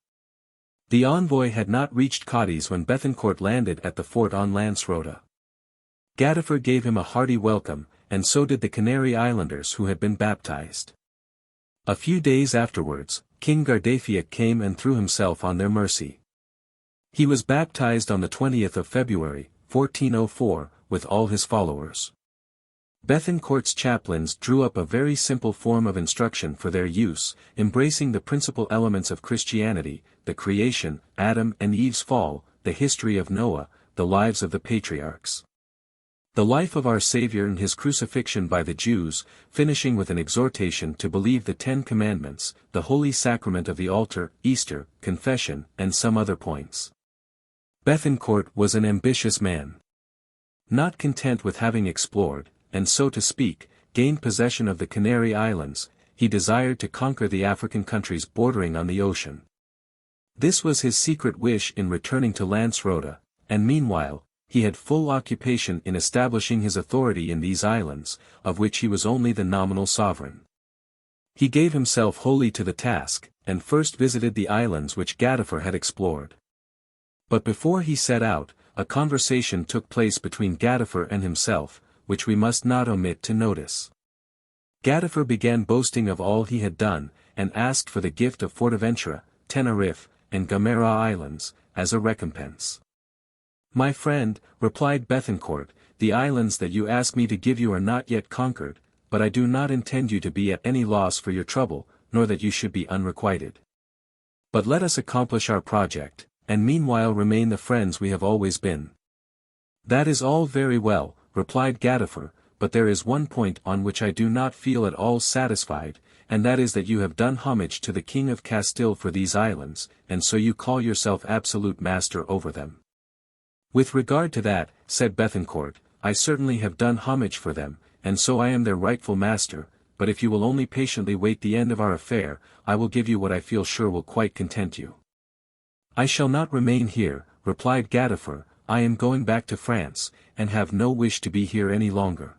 The envoy had not reached Cadiz when Bethencourt landed at the fort on Lancerota. Gadifer gave him a hearty welcome, and so did the Canary Islanders who had been baptized. A few days afterwards, King Guardafia came and threw himself on their mercy. He was baptized on the 20th of February, 1404, with all his followers. Bethencourt's chaplains drew up a very simple form of instruction for their use, embracing the principal elements of Christianity, the creation, Adam and Eve's fall, the history of Noah, the lives of the patriarchs, the life of our Savior and his crucifixion by the Jews, finishing with an exhortation to believe the 10 Commandments, the holy sacrament of the altar, Easter, confession, and some other points. Bethencourt was an ambitious man. Not content with having explored, and so to speak, gained possession of the Canary Islands, he desired to conquer the African countries bordering on the ocean. This was his secret wish in returning to Lancerota, and meanwhile, he had full occupation in establishing his authority in these islands, of which he was only the nominal sovereign. He gave himself wholly to the task, and first visited the islands which Gadifer had explored. But before he set out, a conversation took place between Gadifer and himself, which we must not omit to notice. Gadifer began boasting of all he had done, and asked for the gift of Fortaventura, Tenerife, and Gomera Islands, as a recompense. "My friend," replied Bethencourt, "the islands that you ask me to give you are not yet conquered, but I do not intend you to be at any loss for your trouble, nor that you should be unrequited. But let us accomplish our project, and meanwhile remain the friends we have always been." "That is all very well," replied Gadifer, "but there is one point on which I do not feel at all satisfied, and that is that you have done homage to the King of Castile for these islands, and so you call yourself absolute master over them." "With regard to that," said Bethencourt, "I certainly have done homage for them, and so I am their rightful master, but if you will only patiently wait the end of our affair, I will give you what I feel sure will quite content you." "I shall not remain here," replied Gadifer, "I am going back to France, and have no wish to be here any longer."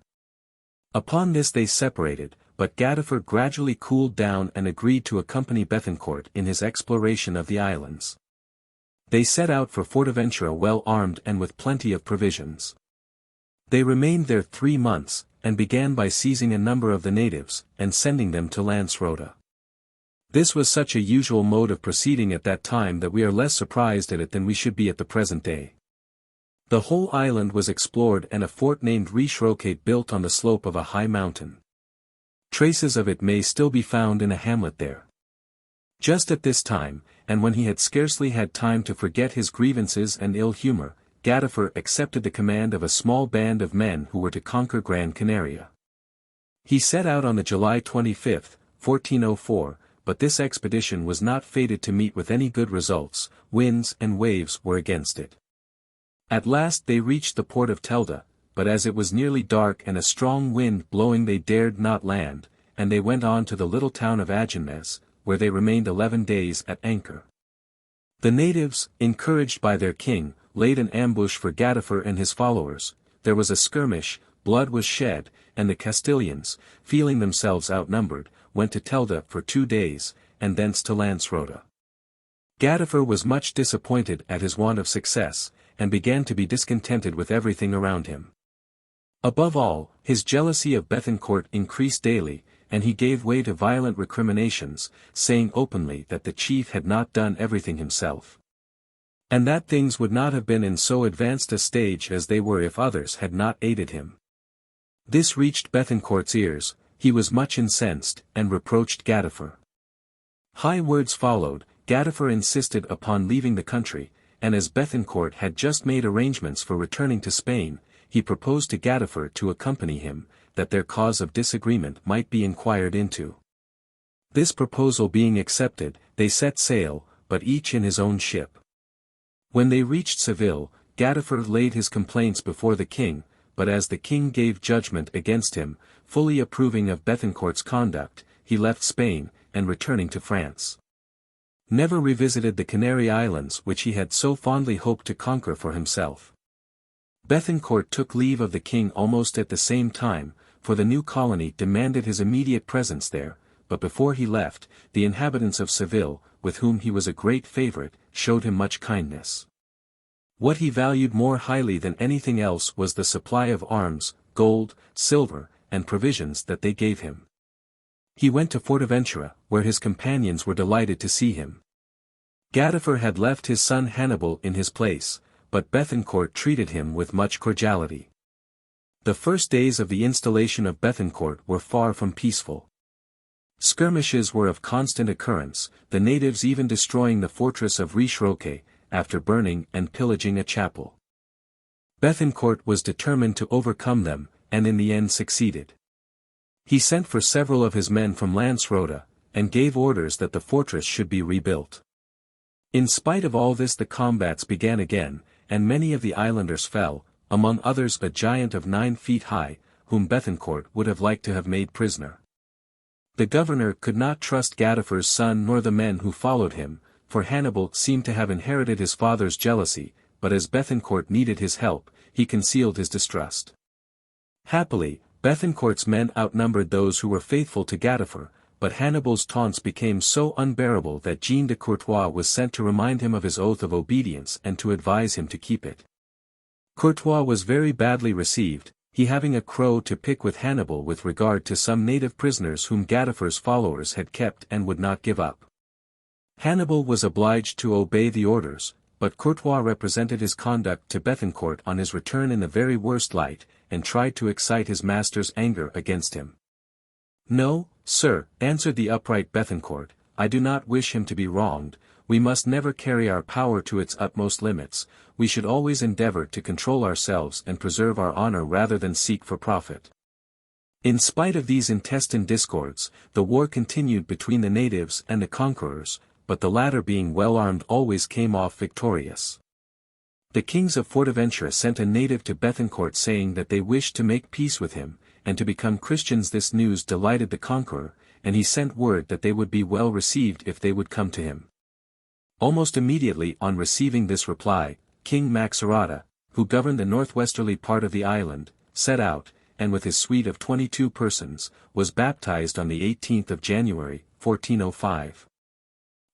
Upon this they separated, but Gadifer gradually cooled down and agreed to accompany Bethencourt in his exploration of the islands. They set out for Fortaventura well armed and with plenty of provisions. They remained there 3 months, and began by seizing a number of the natives, and sending them to Lancerota. This was such a usual mode of proceeding at that time that we are less surprised at it than we should be at the present day. The whole island was explored and a fort named Riche-Roquette built on the slope of a high mountain. Traces of it may still be found in a hamlet there. Just at this time, and when he had scarcely had time to forget his grievances and ill humor, Gadifer accepted the command of a small band of men who were to conquer Gran Canaria. He set out on the July 25, 1404, but this expedition was not fated to meet with any good results, winds and waves were against it. At last they reached the port of Telda, but as it was nearly dark and a strong wind blowing they dared not land, and they went on to the little town of Agenmes, where they remained 11 days at anchor. The natives, encouraged by their king, laid an ambush for Gadifer and his followers. There was a skirmish, blood was shed, and the Castilians, feeling themselves outnumbered, went to Telda for 2 days, and thence to Lancerota. Gadifer was much disappointed at his want of success, and began to be discontented with everything around him. Above all, his jealousy of Bethencourt increased daily, and he gave way to violent recriminations, saying openly that the chief had not done everything himself, and that things would not have been in so advanced a stage as they were if others had not aided him. This reached Bethencourt's ears, he was much incensed, and reproached Gadifer. High words followed. Gadifer insisted upon leaving the country, and as Bethencourt had just made arrangements for returning to Spain, he proposed to Gadifer to accompany him, that their cause of disagreement might be inquired into. This proposal being accepted, they set sail, but each in his own ship. When they reached Seville, Gadifer laid his complaints before the king, but as the king gave judgment against him, fully approving of Bethencourt's conduct, he left Spain, and returning to France, never revisited the Canary Islands which he had so fondly hoped to conquer for himself. Bethencourt took leave of the king almost at the same time, for the new colony demanded his immediate presence there, but before he left, the inhabitants of Seville, with whom he was a great favorite, showed him much kindness. What he valued more highly than anything else was the supply of arms, gold, silver, and provisions that they gave him. He went to Fortaventura, where his companions were delighted to see him. Gadifer had left his son Hannibal in his place, but Bethencourt treated him with much cordiality. The first days of the installation of Bethencourt were far from peaceful. Skirmishes were of constant occurrence, the natives even destroying the fortress of Richeroque, after burning and pillaging a chapel. Bethencourt was determined to overcome them, and in the end succeeded. He sent for several of his men from Lancerota, and gave orders that the fortress should be rebuilt. In spite of all this the combats began again, and many of the islanders fell, among others a giant of 9 feet high, whom Bethencourt would have liked to have made prisoner. The governor could not trust Gadifer's son nor the men who followed him, for Hannibal seemed to have inherited his father's jealousy, but as Bethencourt needed his help, he concealed his distrust. Happily, Bethencourt's men outnumbered those who were faithful to Gadifer, but Hannibal's taunts became so unbearable that Jean de Courtois was sent to remind him of his oath of obedience and to advise him to keep it. Courtois was very badly received, he having a crow to pick with Hannibal with regard to some native prisoners whom Gadifer's followers had kept and would not give up. Hannibal was obliged to obey the orders, but Courtois represented his conduct to Bethencourt on his return in the very worst light, and tried to excite his master's anger against him. "No, sir," answered the upright Bethencourt, "I do not wish him to be wronged. We must never carry our power to its utmost limits, we should always endeavor to control ourselves and preserve our honor rather than seek for profit." In spite of these intestine discords, the war continued between the natives and the conquerors, but the latter being well armed always came off victorious. The kings of Fortaventura sent a native to Bethencourt saying that they wished to make peace with him, and to become Christians. This news delighted the conqueror, and he sent word that they would be well received if they would come to him. Almost immediately on receiving this reply, King Maxarata, who governed the northwesterly part of the island, set out, and with his suite of 22 persons, was baptized on the 18th of January, 1405.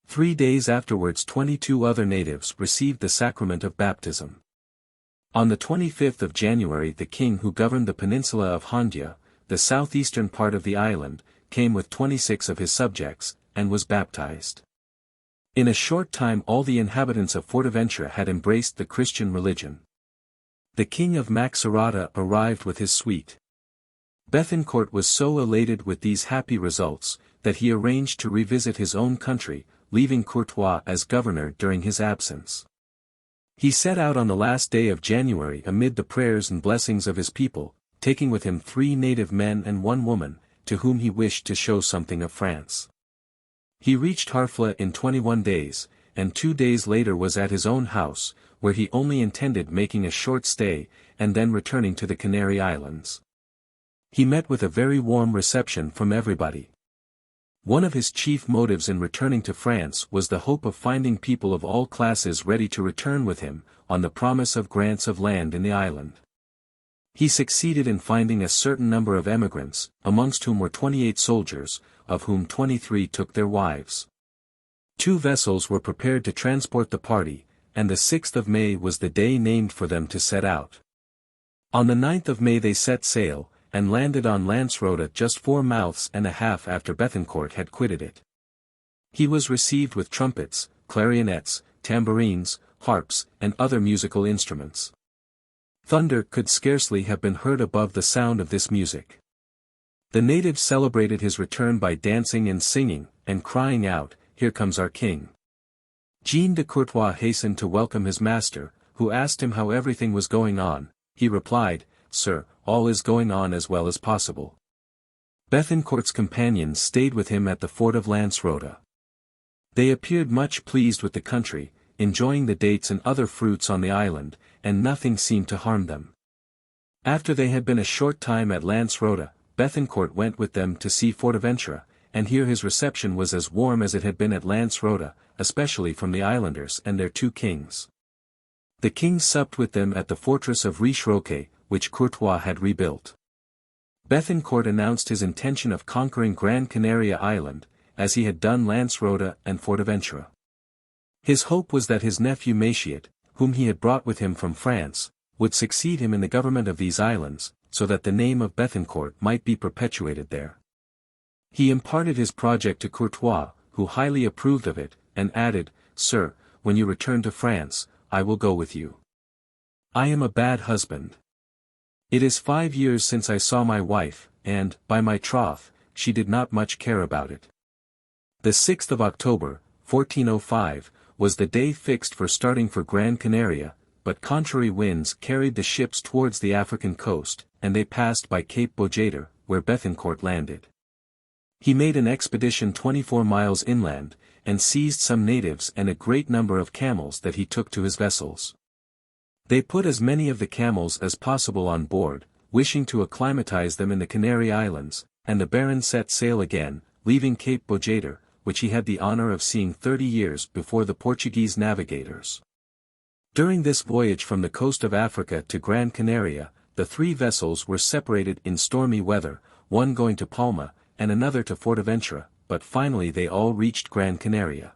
3 days afterwards 22 other natives received the sacrament of baptism. On the 25th of January the king who governed the peninsula of Hondia, the southeastern part of the island, came with 26 of his subjects, and was baptized. In a short time all the inhabitants of Fortaventura had embraced the Christian religion. The king of Maxarata arrived with his suite. Bethencourt was so elated with these happy results, that he arranged to revisit his own country, leaving Courtois as governor during his absence. He set out on the last day of January amid the prayers and blessings of his people, taking with him 3 native men and 1 woman, to whom he wished to show something of France. He reached Harfleur in 21 days, and 2 days later was at his own house, where he only intended making a short stay, and then returning to the Canary Islands. He met with a very warm reception from everybody. One of his chief motives in returning to France was the hope of finding people of all classes ready to return with him, on the promise of grants of land in the island. He succeeded in finding a certain number of emigrants, amongst whom were 28 soldiers, of whom 23 took their wives. 2 vessels were prepared to transport the party, and the 6th of May was the day named for them to set out. On the 9th of May they set sail, and landed on Lancerota just 4 mouths and a half after Bethencourt had quitted it. He was received with trumpets, clarionets, tambourines, harps, and other musical instruments. Thunder could scarcely have been heard above the sound of this music. The natives celebrated his return by dancing and singing, and crying out, "Here comes our king." Jean de Courtois hastened to welcome his master, who asked him how everything was going on. He replied, "Sir, all is going on as well as possible." Bethencourt's companions stayed with him at the fort of Lancerota. They appeared much pleased with the country, enjoying the dates and other fruits on the island, and nothing seemed to harm them. After they had been a short time at Lancerota, Bethencourt went with them to see Fortaventura, and here his reception was as warm as it had been at Lancerota, especially from the islanders and their 2 kings. The king supped with them at the fortress of Richeroque, which Courtois had rebuilt. Bethencourt announced his intention of conquering Gran Canaria Island, as he had done Lancerota and Fortaventura. His hope was that his nephew Machiat, whom he had brought with him from France, would succeed him in the government of these islands, so that the name of Bethencourt might be perpetuated there. He imparted his project to Courtois, who highly approved of it, and added, "Sir, when you return to France, I will go with you. I am a bad husband. It is 5 years since I saw my wife, and, by my troth, she did not much care about it." The 6th of October, 1405, was the day fixed for starting for Gran Canaria, but contrary winds carried the ships towards the African coast, and they passed by Cape Bojador, where Bethencourt landed. He made an expedition 24 miles inland, and seized some natives and a great number of camels that he took to his vessels. They put as many of the camels as possible on board, wishing to acclimatize them in the Canary Islands, and the Baron set sail again, leaving Cape Bojador, which he had the honor of seeing 30 years before the Portuguese navigators. During this voyage from the coast of Africa to Gran Canaria, the 3 vessels were separated in stormy weather, one going to Palma, and another to Fortaventura, but finally they all reached Gran Canaria.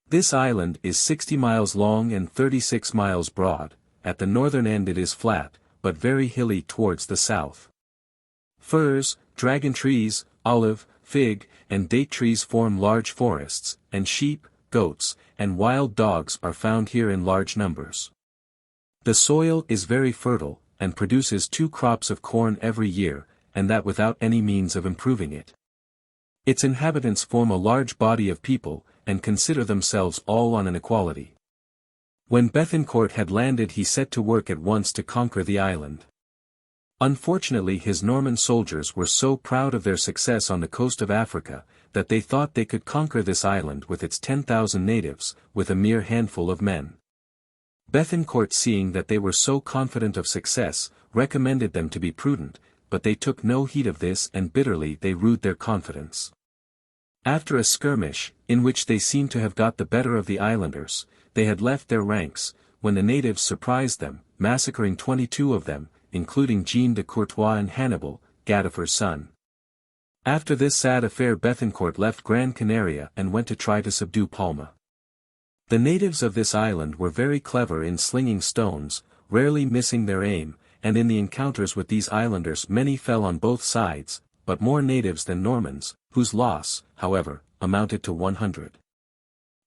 This island is 60 miles long and 36 miles broad. At the northern end it is flat, but very hilly towards the south. Firs, dragon trees, olive, fig, and date trees form large forests, and sheep, goats, and wild dogs are found here in large numbers. The soil is very fertile, and produces 2 crops of corn every year, and that without any means of improving it. Its inhabitants form a large body of people, and consider themselves all on an equality. When Bethencourt had landed he set to work at once to conquer the island. Unfortunately his Norman soldiers were so proud of their success on the coast of Africa, that they thought they could conquer this island with its 10,000 natives, with a mere handful of men. Bethencourt, seeing that they were so confident of success, recommended them to be prudent, but they took no heed of this and bitterly they rued their confidence. After a skirmish, in which they seemed to have got the better of the islanders, they had left their ranks, when the natives surprised them, massacring 22 of them, including Jean de Courtois and Hannibal, Gadifer's son. After this sad affair Bethencourt left Gran Canaria and went to try to subdue Palma. The natives of this island were very clever in slinging stones, rarely missing their aim, and in the encounters with these islanders many fell on both sides, but more natives than Normans, whose loss, however, amounted to 100.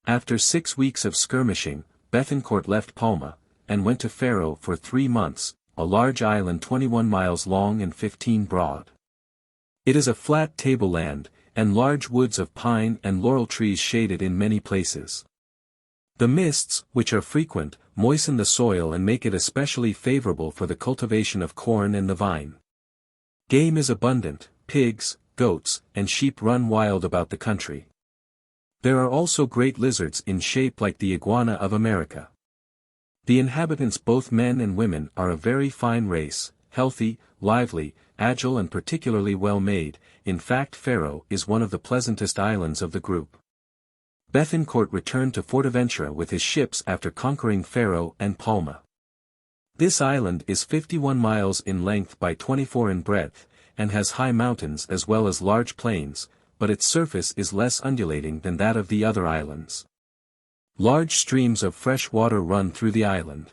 After 6 weeks of skirmishing, Bethencourt left Palma, and went to Faro for 3 months, a large island 21 miles long and 15 broad. It is a flat tableland, and large woods of pine and laurel trees shaded in many places. The mists, which are frequent, moisten the soil and make it especially favorable for the cultivation of corn and the vine. Game is abundant, pigs, goats, and sheep run wild about the country. There are also great lizards in shape like the iguana of America. The inhabitants, both men and women, are a very fine race, healthy, lively, agile and particularly well made. In fact, Faro is one of the pleasantest islands of the group. Bethencourt returned to Fortaventura with his ships after conquering Faro and Palma. This island is 51 miles in length by 24 in breadth, and has high mountains as well as large plains, but its surface is less undulating than that of the other islands. Large streams of fresh water run through the island.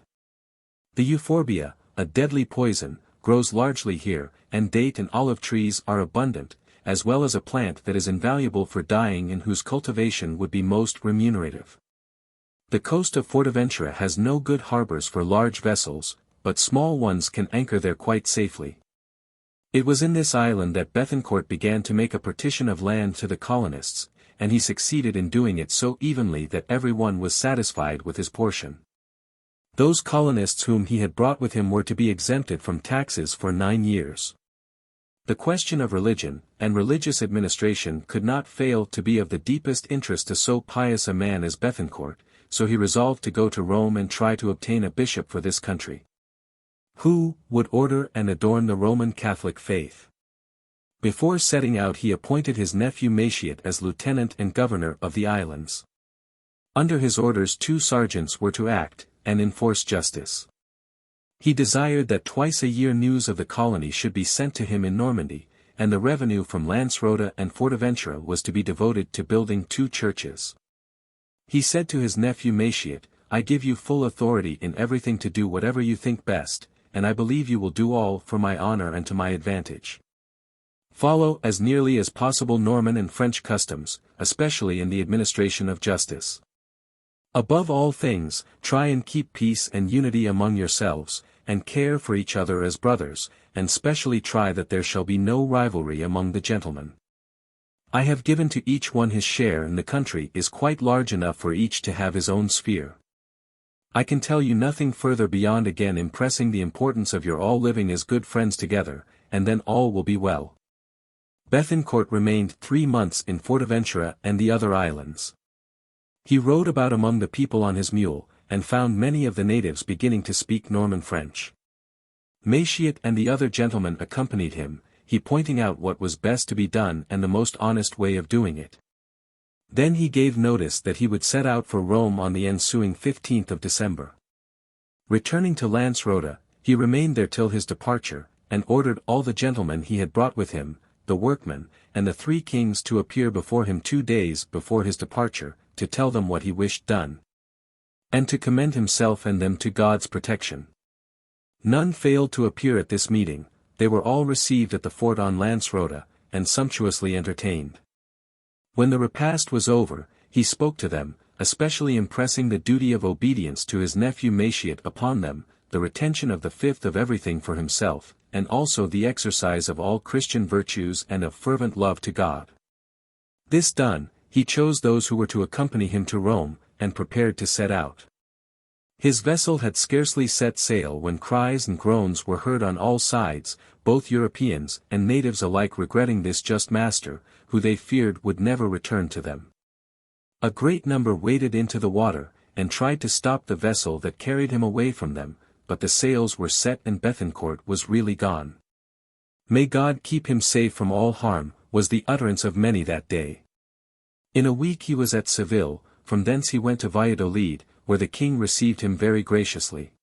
The euphorbia, a deadly poison, grows largely here, and date and olive trees are abundant, as well as a plant that is invaluable for dyeing and whose cultivation would be most remunerative. The coast of Fortaventura has no good harbors for large vessels, but small ones can anchor there quite safely. It was in this island that Bethencourt began to make a partition of land to the colonists, and he succeeded in doing it so evenly that everyone was satisfied with his portion. Those colonists whom he had brought with him were to be exempted from taxes for 9 years. The question of religion, and religious administration could not fail to be of the deepest interest to so pious a man as Bethencourt, so he resolved to go to Rome and try to obtain a bishop for this country, who would order and adorn the Roman Catholic faith. Before setting out he appointed his nephew Machiat as lieutenant and governor of the islands. Under his orders 2 sergeants were to act, and enforce justice. He desired that twice a year news of the colony should be sent to him in Normandy, and the revenue from Lancerota and Fortaventura was to be devoted to building 2 churches. He said to his nephew Machiat, "I give you full authority in everything to do whatever you think best, and I believe you will do all for my honor and to my advantage. Follow as nearly as possible Norman and French customs, especially in the administration of justice. Above all things, try and keep peace and unity among yourselves, and care for each other as brothers, and specially try that there shall be no rivalry among the gentlemen. I have given to each one his share, and the country is quite large enough for each to have his own sphere. I can tell you nothing further beyond again impressing the importance of your all living as good friends together, and then all will be well." Bethencourt remained 3 months in Fortaventura and the other islands. He rode about among the people on his mule, and found many of the natives beginning to speak Norman French. Machiat and the other gentlemen accompanied him, he pointing out what was best to be done and the most honest way of doing it. Then he gave notice that he would set out for Rome on the ensuing 15th of December. Returning to Lancerota, he remained there till his departure, and ordered all the gentlemen he had brought with him, the workmen, and the 3 kings to appear before him 2 days before his departure, to tell them what he wished done, and to commend himself and them to God's protection. None failed to appear at this meeting. They were all received at the fort on Lancerota, and sumptuously entertained. When the repast was over, he spoke to them, especially impressing the duty of obedience to his nephew Machiat upon them, the retention of the 5th of everything for himself, and also the exercise of all Christian virtues and of fervent love to God. This done, he chose those who were to accompany him to Rome, and prepared to set out. His vessel had scarcely set sail when cries and groans were heard on all sides, both Europeans and natives alike regretting this just master, who they feared would never return to them. A great number waded into the water, and tried to stop the vessel that carried him away from them, but the sails were set and Bethencourt was really gone. "May God keep him safe from all harm," was the utterance of many that day. In a week he was at Seville, from thence he went to Valladolid, where the king received him very graciously.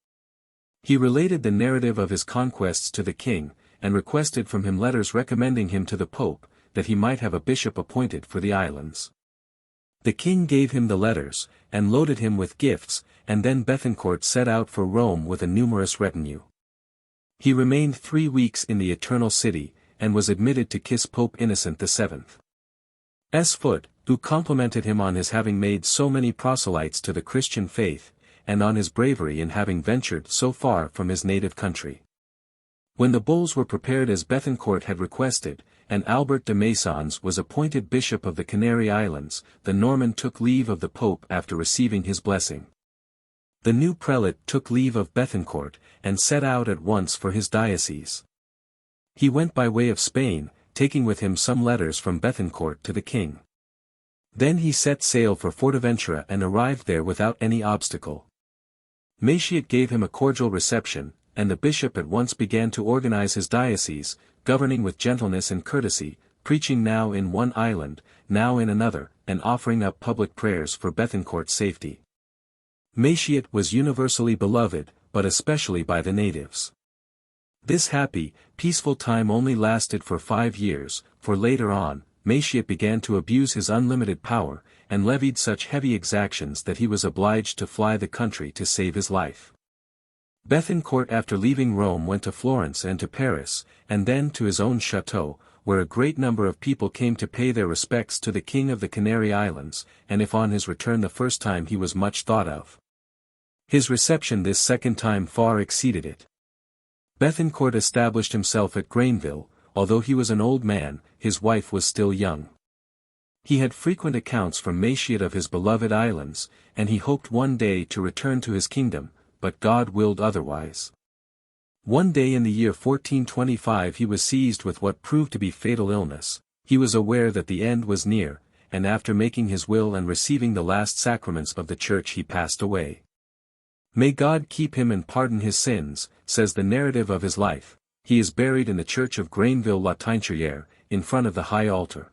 He related the narrative of his conquests to the king, and requested from him letters recommending him to the Pope, that he might have a bishop appointed for the islands. The king gave him the letters, and loaded him with gifts, and then Bethencourt set out for Rome with a numerous retinue. He remained 3 weeks in the Eternal City, and was admitted to kiss Pope Innocent VII's foot, who complimented him on his having made so many proselytes to the Christian faith, and on his bravery in having ventured so far from his native country. When the bulls were prepared as Bethencourt had requested, and Albert de Maisons was appointed Bishop of the Canary Islands, the Norman took leave of the Pope after receiving his blessing. The new prelate took leave of Bethencourt, and set out at once for his diocese. He went by way of Spain, taking with him some letters from Bethencourt to the king. Then he set sail for Fortaventura and arrived there without any obstacle. Machiat gave him a cordial reception, and the bishop at once began to organize his diocese, governing with gentleness and courtesy, preaching now in one island, now in another, and offering up public prayers for Bethencourt's safety. Machiat was universally beloved, but especially by the natives. This happy, peaceful time only lasted for 5 years, for later on, Machiat began to abuse his unlimited power, and levied such heavy exactions that he was obliged to fly the country to save his life. Bethencourt after leaving Rome went to Florence and to Paris, and then to his own chateau, where a great number of people came to pay their respects to the King of the Canary Islands, and if on his return the first time he was much thought of, his reception this second time far exceeded it. Bethencourt established himself at Grainville. Although he was an old man, his wife was still young. He had frequent accounts from Machiat of his beloved islands, and he hoped one day to return to his kingdom, but God willed otherwise. One day in the year 1425 he was seized with what proved to be fatal illness. He was aware that the end was near, and after making his will and receiving the last sacraments of the Church he passed away. May God keep him and pardon his sins, says the narrative of his life. He is buried in the church of Grainville-la-Teinturière, in front of the high altar.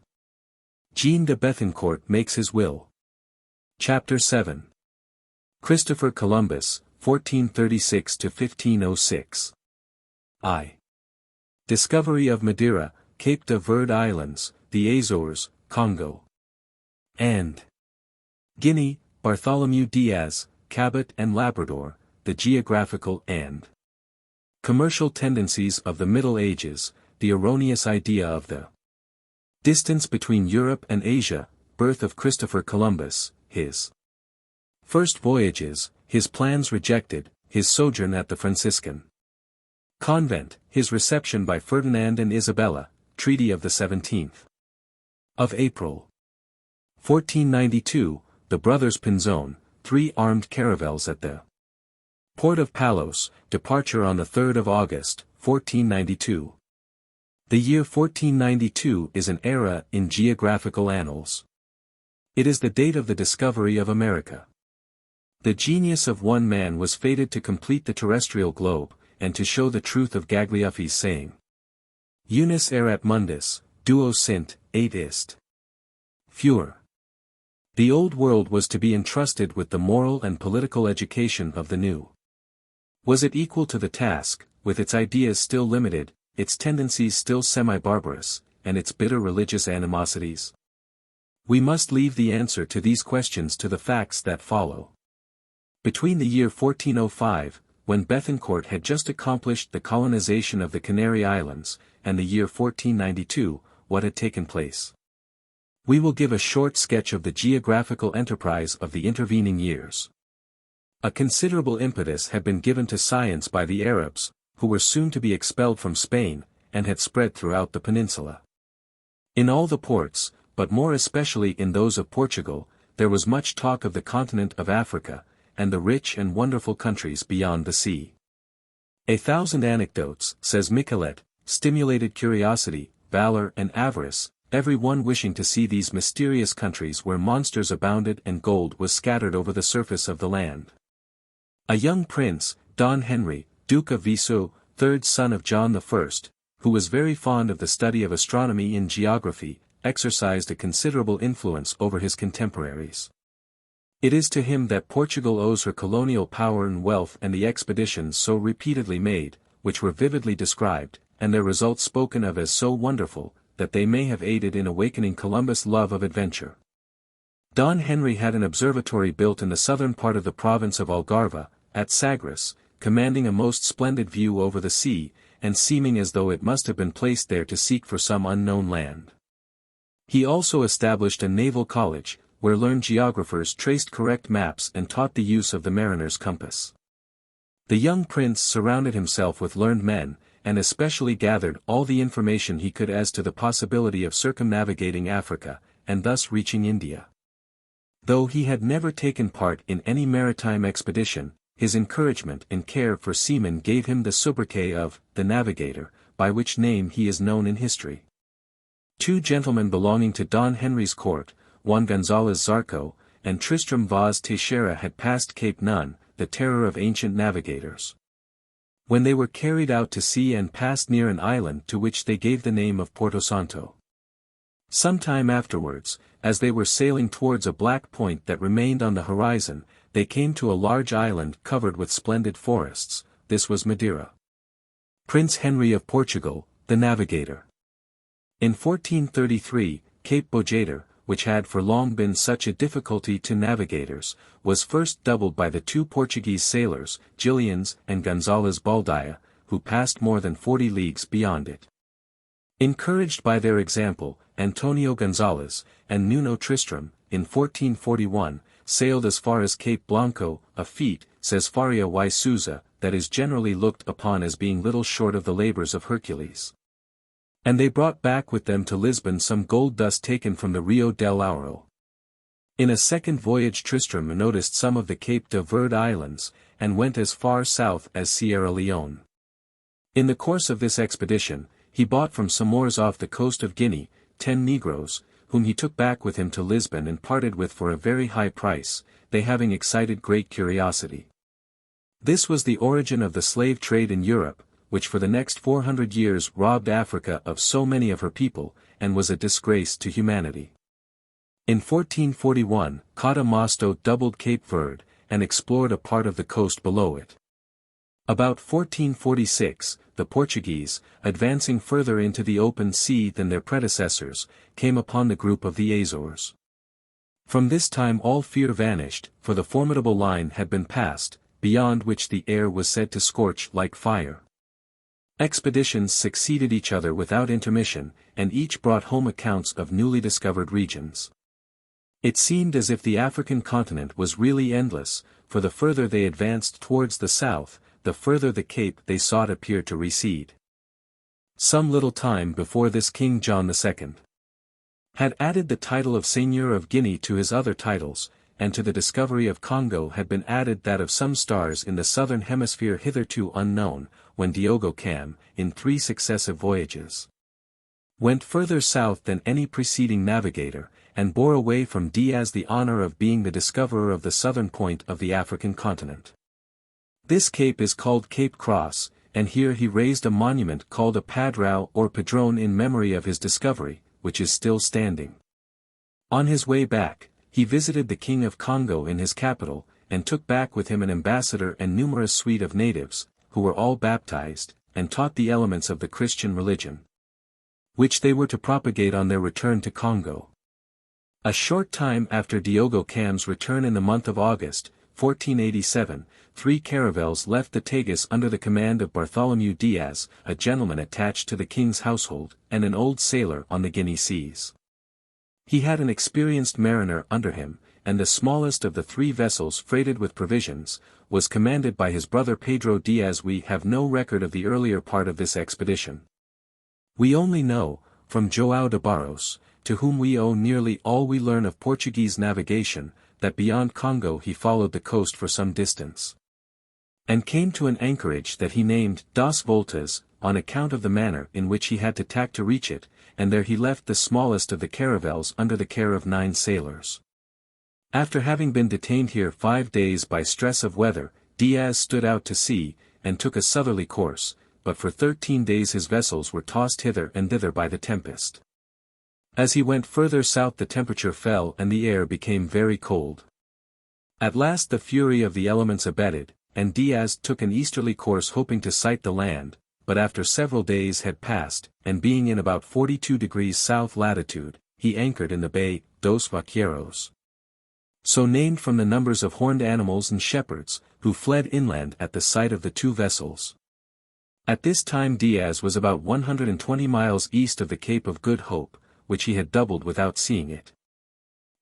Jean de Bethencourt makes his will. Chapter 7. Christopher Columbus, 1436–1506. I. Discovery of Madeira, Cape de Verde Islands, the Azores, Congo. And Guinea, Bartholomew Diaz, Cabot and Labrador, the geographical and commercial tendencies of the Middle Ages, the erroneous idea of the distance between Europe and Asia, birth of Christopher Columbus, his first voyages, his plans rejected, his sojourn at the Franciscan convent, his reception by Ferdinand and Isabella, Treaty of the 17th of April, 1492, the brothers Pinzon, 3 armed caravels at the port of Palos, departure on the 3rd of August, 1492. The year 1492 is an era in geographical annals. It is the date of the discovery of America. The genius of one man was fated to complete the terrestrial globe, and to show the truth of Gagliuffi's saying, Unis erat mundus, duo sint, et ist. Fur. The old world was to be entrusted with the moral and political education of the new. Was it equal to the task, with its ideas still limited, its tendencies still semi-barbarous, and its bitter religious animosities? We must leave the answer to these questions to the facts that follow. Between the year 1405, when Bethencourt had just accomplished the colonization of the Canary Islands, and the year 1492, what had taken place? We will give a short sketch of the geographical enterprise of the intervening years. A considerable impetus had been given to science by the Arabs, who were soon to be expelled from Spain, and had spread throughout the peninsula. In all the ports, but more especially in those of Portugal, there was much talk of the continent of Africa, and the rich and wonderful countries beyond the sea. 1,000 anecdotes, says Michelet, stimulated curiosity, valor and avarice, every one wishing to see these mysterious countries where monsters abounded and gold was scattered over the surface of the land. A young prince, Don Henry, Duke of Viseu, third son of John I, who was very fond of the study of astronomy and geography, exercised a considerable influence over his contemporaries. It is to him that Portugal owes her colonial power and wealth and the expeditions so repeatedly made, which were vividly described, and their results spoken of as so wonderful, that they may have aided in awakening Columbus' love of adventure. Don Henry had an observatory built in the southern part of the province of Algarve, at Sagres, commanding a most splendid view over the sea, and seeming as though it must have been placed there to seek for some unknown land. He also established a naval college, where learned geographers traced correct maps and taught the use of the mariner's compass. The young prince surrounded himself with learned men, and especially gathered all the information he could as to the possibility of circumnavigating Africa, and thus reaching India. Though he had never taken part in any maritime expedition, his encouragement and care for seamen gave him the sobriquet of the Navigator, by which name he is known in history. 2 gentlemen belonging to Don Henry's court, Juan González Zarco, and Tristram Vaz Teixeira had passed Cape Nun, the terror of ancient navigators. when they were carried out to sea and passed near an island to which they gave the name of Porto Santo. Some time afterwards, as they were sailing towards a black point that remained on the horizon, they came to a large island covered with splendid forests. This was Madeira. Prince Henry of Portugal, the navigator. In 1433, Cape Bojador, which had for long been such a difficulty to navigators, was first doubled by the two Portuguese sailors, Gillians and González Baldaia, who passed more than 40 leagues beyond it. Encouraged by their example, Antonio González, and Nuno Tristram, in 1441, sailed as far as Cape Blanco, a feat, says Faria y Souza, that is generally looked upon as being little short of the labors of Hercules. And they brought back with them to Lisbon some gold dust taken from the Rio del Ouro. In a second voyage Tristram noticed some of the Cape de Verde Islands, and went as far south as Sierra Leone. In the course of this expedition, he bought from some Moors off the coast of Guinea, 10 Negroes, whom he took back with him to Lisbon and parted with for a very high price, they having excited great curiosity. This was the origin of the slave trade in Europe, which for the next 400 years robbed Africa of so many of her people, and was a disgrace to humanity. In 1441, Cota Mosto doubled Cape Verde, and explored a part of the coast below it. About 1446, the Portuguese, advancing further into the open sea than their predecessors, came upon the group of the Azores. From this time all fear vanished, for the formidable line had been passed, beyond which the air was said to scorch like fire. Expeditions succeeded each other without intermission, and each brought home accounts of newly discovered regions. It seemed as if the African continent was really endless, for the further they advanced towards the south, the further the cape they sought appeared to recede. Some little time before this King John II had added the title of Seigneur of Guinea to his other titles, and to the discovery of Congo had been added that of some stars in the southern hemisphere hitherto unknown, when Diogo Cam, in 3 successive voyages, went further south than any preceding navigator, and bore away from Diaz the honor of being the discoverer of the southern point of the African continent. This cape is called Cape Cross, and here he raised a monument called a Padrao or Padrone in memory of his discovery, which is still standing. On his way back, he visited the King of Congo in his capital, and took back with him an ambassador and numerous suite of natives, who were all baptized, and taught the elements of the Christian religion, which they were to propagate on their return to Congo. A short time after Diogo Cam's return in the month of August, 1487, 3 caravels left the Tagus under the command of Bartholomew Diaz, a gentleman attached to the king's household, and an old sailor on the Guinea seas. He had an experienced mariner under him, and the smallest of the 3 vessels freighted with provisions, was commanded by his brother Pedro Diaz. We have no record of the earlier part of this expedition. We only know, from João de Barros, to whom we owe nearly all we learn of Portuguese navigation, that beyond Congo he followed the coast for some distance, and came to an anchorage that he named Das Voltas, on account of the manner in which he had to tack to reach it, and there he left the smallest of the caravels under the care of 9 sailors. After having been detained here 5 days by stress of weather, Diaz stood out to sea, and took a southerly course, but for 13 days his vessels were tossed hither and thither by the tempest. As he went further south the temperature fell and the air became very cold. At last the fury of the elements abated, and Diaz took an easterly course hoping to sight the land, but after several days had passed, and being in about 42 degrees south latitude, he anchored in the bay, dos Vaqueiros, so named from the numbers of horned animals and shepherds, who fled inland at the sight of the 2 vessels. At this time Diaz was about 120 miles east of the Cape of Good Hope, which he had doubled without seeing it.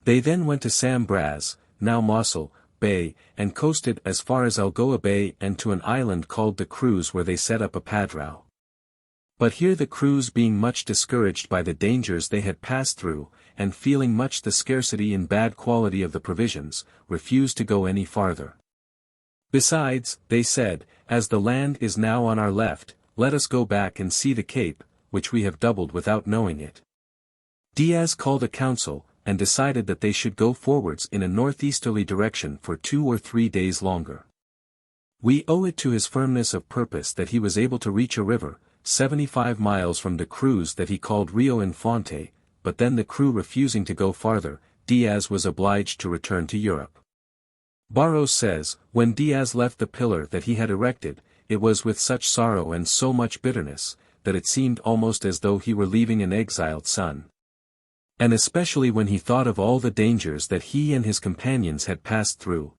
They then went to Sam Braz, now Mossel, Bay, and coasted as far as Algoa Bay and to an island called the Cruz, where they set up a padrao. But here the crews, being much discouraged by the dangers they had passed through, and feeling much the scarcity and bad quality of the provisions, refused to go any farther. Besides, they said, as the land is now on our left, let us go back and see the Cape, which we have doubled without knowing it. Diaz called a council, and decided that they should go forwards in a northeasterly direction for 2 or 3 days longer. We owe it to his firmness of purpose that he was able to reach a river, 75 miles from the cruise that he called Rio Infante, but then the crew refusing to go farther, Diaz was obliged to return to Europe. Barros says, when Diaz left the pillar that he had erected, it was with such sorrow and so much bitterness, that it seemed almost as though he were leaving an exiled son. And especially when he thought of all the dangers that he and his companions had passed through,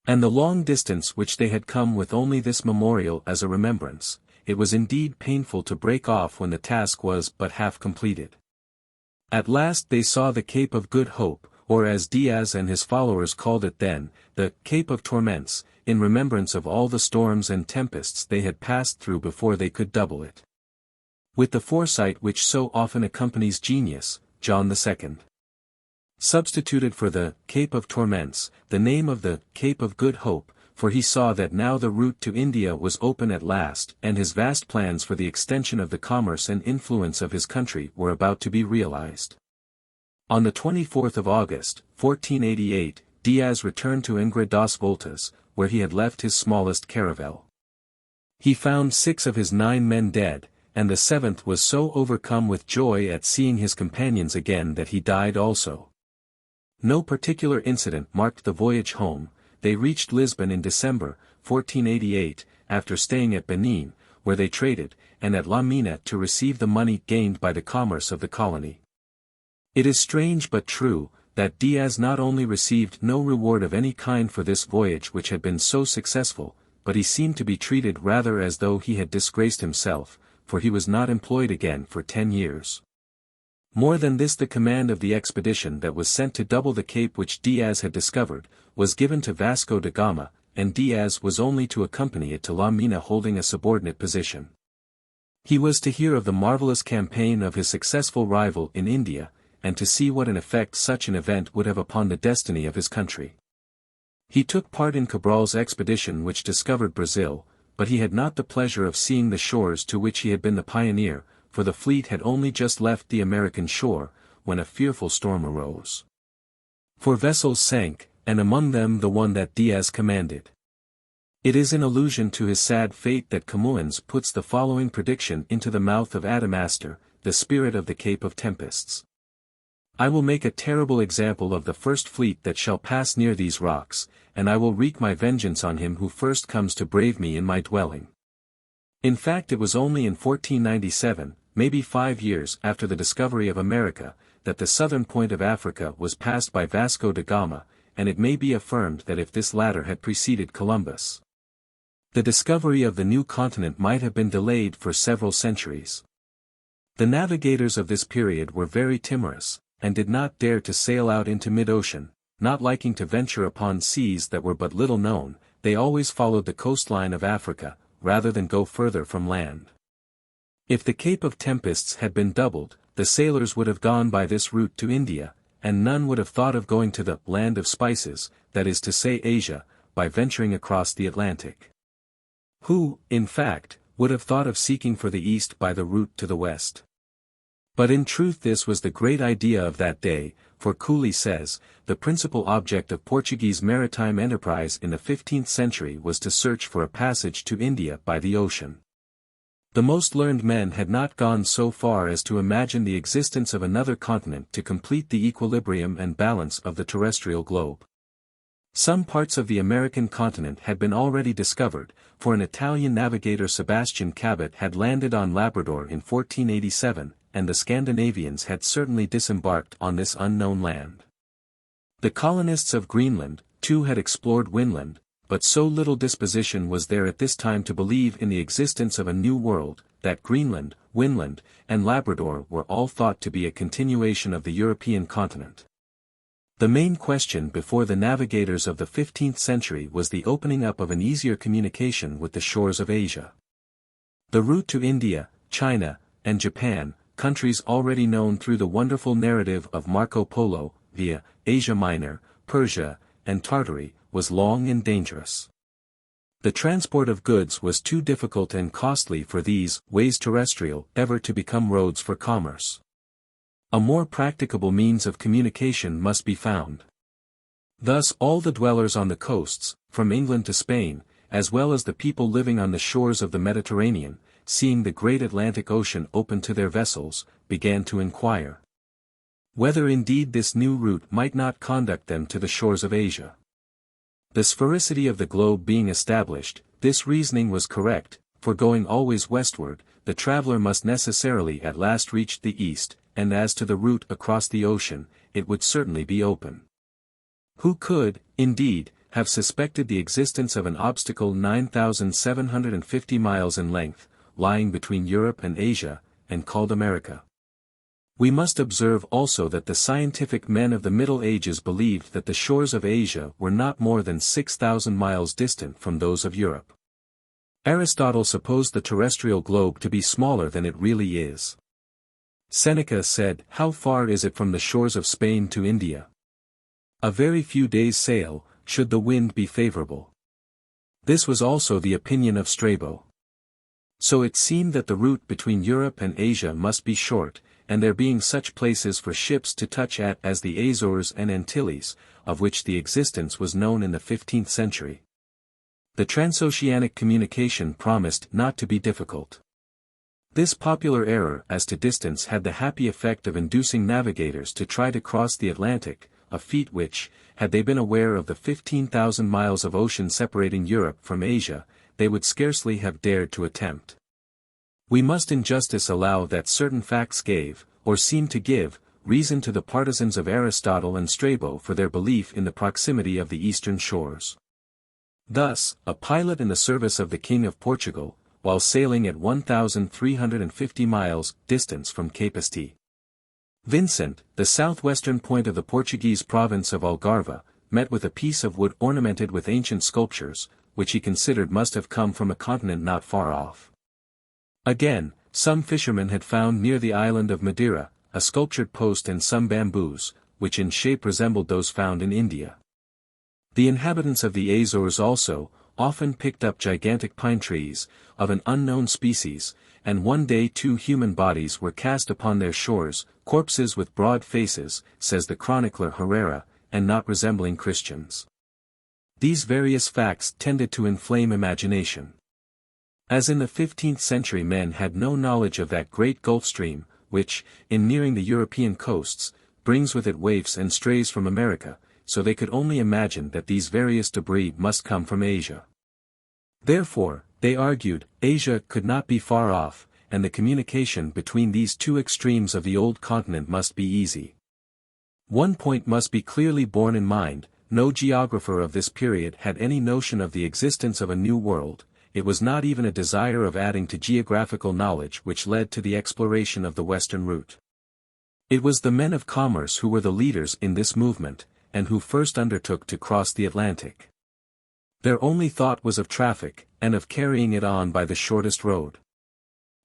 and the long distance which they had come with only this memorial as a remembrance, it was indeed painful to break off when the task was but half completed. At last they saw the Cape of Good Hope, or as Diaz and his followers called it then, the Cape of Torments, in remembrance of all the storms and tempests they had passed through before they could double it. With the foresight which so often accompanies genius, John II substituted for the Cape of Torments the name of the Cape of Good Hope, for he saw that now the route to India was open at last and his vast plans for the extension of the commerce and influence of his country were about to be realized. On the 24th of August, 1488, Diaz returned to Ingrid das Voltas, where he had left his smallest caravel. He found 6 of his 9 men dead, and the 7th was so overcome with joy at seeing his companions again that he died also. No particular incident marked the voyage home. They reached Lisbon in December, 1488, after staying at Benin, where they traded, and at La Mina to receive the money gained by the commerce of the colony. It is strange but true, that Diaz not only received no reward of any kind for this voyage which had been so successful, but he seemed to be treated rather as though he had disgraced himself, for he was not employed again for 10 years. More than this, the command of the expedition that was sent to double the cape which Diaz had discovered, was given to Vasco da Gama, and Diaz was only to accompany it to La Mina holding a subordinate position. He was to hear of the marvelous campaign of his successful rival in India, and to see what an effect such an event would have upon the destiny of his country. He took part in Cabral's expedition which discovered Brazil, but he had not the pleasure of seeing the shores to which he had been the pioneer, for the fleet had only just left the American shore, when a fearful storm arose. 4 vessels sank, and among them the one that Diaz commanded. It is in allusion to his sad fate that Camoens puts the following prediction into the mouth of Adamastor, the spirit of the Cape of Tempests. I will make a terrible example of the first fleet that shall pass near these rocks, and I will wreak my vengeance on him who first comes to brave me in my dwelling. In fact, it was only in 1497, maybe 5 years after the discovery of America, that the southern point of Africa was passed by Vasco da Gama, and it may be affirmed that if this latter had preceded Columbus, the discovery of the new continent might have been delayed for several centuries. The navigators of this period were very timorous, and did not dare to sail out into mid-ocean, not liking to venture upon seas that were but little known. They always followed the coastline of Africa, rather than go further from land. If the Cape of Tempests had been doubled, the sailors would have gone by this route to India, and none would have thought of going to the land of spices, that is to say Asia, by venturing across the Atlantic. Who, in fact, would have thought of seeking for the east by the route to the west? But in truth this was the great idea of that day, for Cooley says, the principal object of Portuguese maritime enterprise in the 15th century was to search for a passage to India by the ocean. The most learned men had not gone so far as to imagine the existence of another continent to complete the equilibrium and balance of the terrestrial globe. Some parts of the American continent had been already discovered, for an Italian navigator Sebastian Cabot had landed on Labrador in 1487, and the Scandinavians had certainly disembarked on this unknown land. The colonists of Greenland, too, had explored Winland, but so little disposition was there at this time to believe in the existence of a new world, that Greenland, Winland, and Labrador were all thought to be a continuation of the European continent. The main question before the navigators of the 15th century was the opening up of an easier communication with the shores of Asia. The route to India, China, and Japan, countries already known through the wonderful narrative of Marco Polo, via Asia Minor, Persia, and Tartary, was long and dangerous. The transport of goods was too difficult and costly for these ways terrestrial ever to become roads for commerce. A more practicable means of communication must be found. Thus all the dwellers on the coasts, from England to Spain, as well as the people living on the shores of the Mediterranean, seeing the great Atlantic Ocean open to their vessels, began to inquire whether indeed this new route might not conduct them to the shores of Asia. The sphericity of the globe being established, this reasoning was correct, for going always westward, the traveler must necessarily at last reach the east, and as to the route across the ocean, it would certainly be open. Who could, indeed, have suspected the existence of an obstacle 9,750 miles in length, lying between Europe and Asia, and called America? We must observe also that the scientific men of the Middle Ages believed that the shores of Asia were not more than 6,000 miles distant from those of Europe. Aristotle supposed the terrestrial globe to be smaller than it really is. Seneca said, "How far is it from the shores of Spain to India? A very few days' sail, should the wind be favorable." This was also the opinion of Strabo. So it seemed that the route between Europe and Asia must be short, and there being such places for ships to touch at as the Azores and Antilles, of which the existence was known in the 15th century. The transoceanic communication promised not to be difficult. This popular error as to distance had the happy effect of inducing navigators to try to cross the Atlantic, a feat which, had they been aware of the 15,000 miles of ocean separating Europe from Asia, they would scarcely have dared to attempt. We must in justice allow that certain facts gave, or seemed to give, reason to the partisans of Aristotle and Strabo for their belief in the proximity of the eastern shores. Thus, a pilot in the service of the King of Portugal, while sailing at 1,350 miles distance from Cape St. Vincent, the southwestern point of the Portuguese province of Algarve, met with a piece of wood ornamented with ancient sculptures, which he considered must have come from a continent not far off. Again, some fishermen had found near the island of Madeira, a sculptured post and some bamboos, which in shape resembled those found in India. The inhabitants of the Azores also, often picked up gigantic pine trees, of an unknown species, and one day 2 human bodies were cast upon their shores, corpses with broad faces, says the chronicler Herrera, and not resembling Christians. These various facts tended to inflame imagination. As in the 15th century men had no knowledge of that great Gulf Stream, which, in nearing the European coasts, brings with it waifs and strays from America, so they could only imagine that these various debris must come from Asia. Therefore, they argued, Asia could not be far off, and the communication between these two extremes of the old continent must be easy. One point must be clearly borne in mind: no geographer of this period had any notion of the existence of a new world. It was not even a desire of adding to geographical knowledge which led to the exploration of the western route. It was the men of commerce who were the leaders in this movement, and who first undertook to cross the Atlantic. Their only thought was of traffic, and of carrying it on by the shortest road.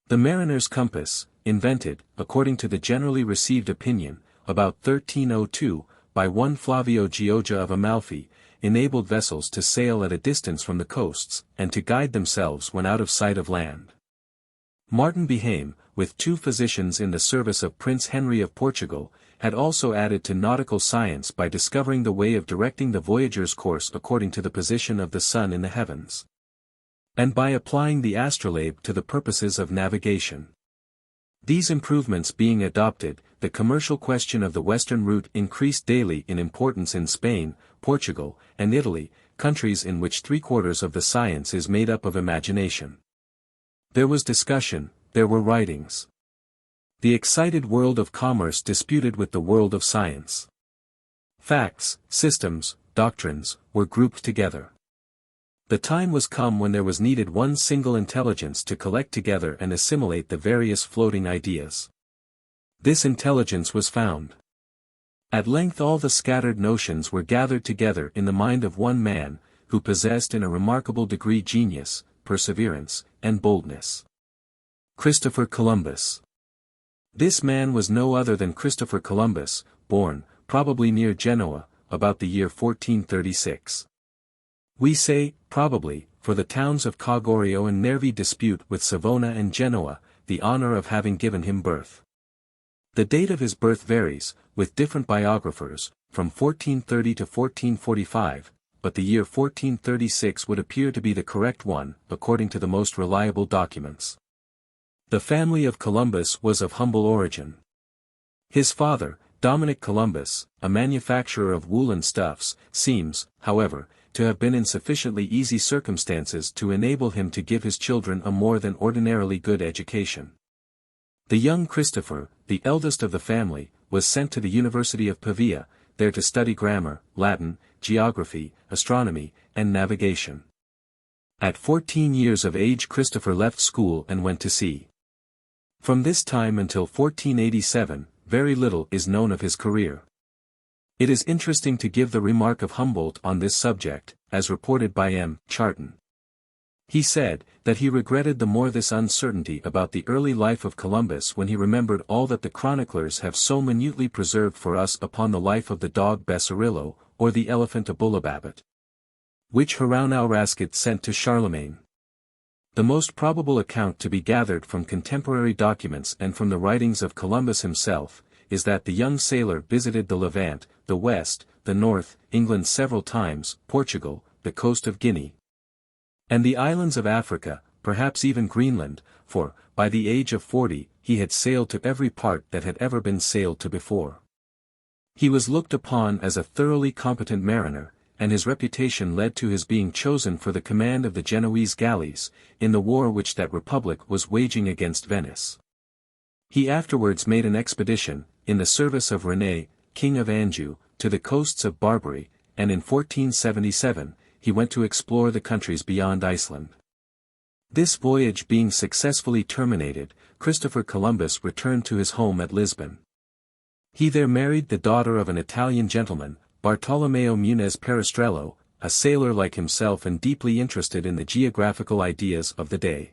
The mariner's compass, invented, according to the generally received opinion, about 1302, by one Flavio Gioja of Amalfi, enabled vessels to sail at a distance from the coasts, and to guide themselves when out of sight of land. Martin Behame, with 2 physicians in the service of Prince Henry of Portugal, had also added to nautical science by discovering the way of directing the voyager's course according to the position of the sun in the heavens, and by applying the astrolabe to the purposes of navigation. These improvements being adopted, the commercial question of the western route increased daily in importance in Spain, Portugal, and Italy, countries in which 3/4 of the science is made up of imagination. There was discussion, there were writings. The excited world of commerce disputed with the world of science. Facts, systems, doctrines, were grouped together. The time was come when there was needed one single intelligence to collect together and assimilate the various floating ideas. This intelligence was found. At length all the scattered notions were gathered together in the mind of one man, who possessed in a remarkable degree genius, perseverance, and boldness. Christopher Columbus. This man was no other than Christopher Columbus, born, probably near Genoa, about the year 1436. We say, probably, for the towns of Cagorio and Nervi dispute with Savona and Genoa, the honor of having given him birth. The date of his birth varies, with different biographers, from 1430 to 1445, but the year 1436 would appear to be the correct one, according to the most reliable documents. The family of Columbus was of humble origin. His father, Dominic Columbus, a manufacturer of woolen stuffs, seems, however, to have been in sufficiently easy circumstances to enable him to give his children a more than ordinarily good education. The young Christopher, the eldest of the family, was sent to the University of Pavia, there to study grammar, Latin, geography, astronomy, and navigation. At 14 years of age Christopher left school and went to sea. From this time until 1487, very little is known of his career. It is interesting to give the remark of Humboldt on this subject, as reported by M. Charton. He said, that he regretted the more this uncertainty about the early life of Columbus when he remembered all that the chroniclers have so minutely preserved for us upon the life of the dog Bessarillo, or the elephant Abulababat, which Heraunau-Rascot sent to Charlemagne. The most probable account to be gathered from contemporary documents and from the writings of Columbus himself, is that the young sailor visited the Levant, the West, the North, England several times, Portugal, the coast of Guinea, and the islands of Africa, perhaps even Greenland, for, by the age of 40, he had sailed to every part that had ever been sailed to before. He was looked upon as a thoroughly competent mariner, and his reputation led to his being chosen for the command of the Genoese galleys, in the war which that republic was waging against Venice. He afterwards made an expedition, in the service of René, King of Anjou, to the coasts of Barbary, and in 1477, he went to explore the countries beyond Iceland. This voyage being successfully terminated, Christopher Columbus returned to his home at Lisbon. He there married the daughter of an Italian gentleman, Bartolomeo Munez Perestrello, a sailor like himself and deeply interested in the geographical ideas of the day.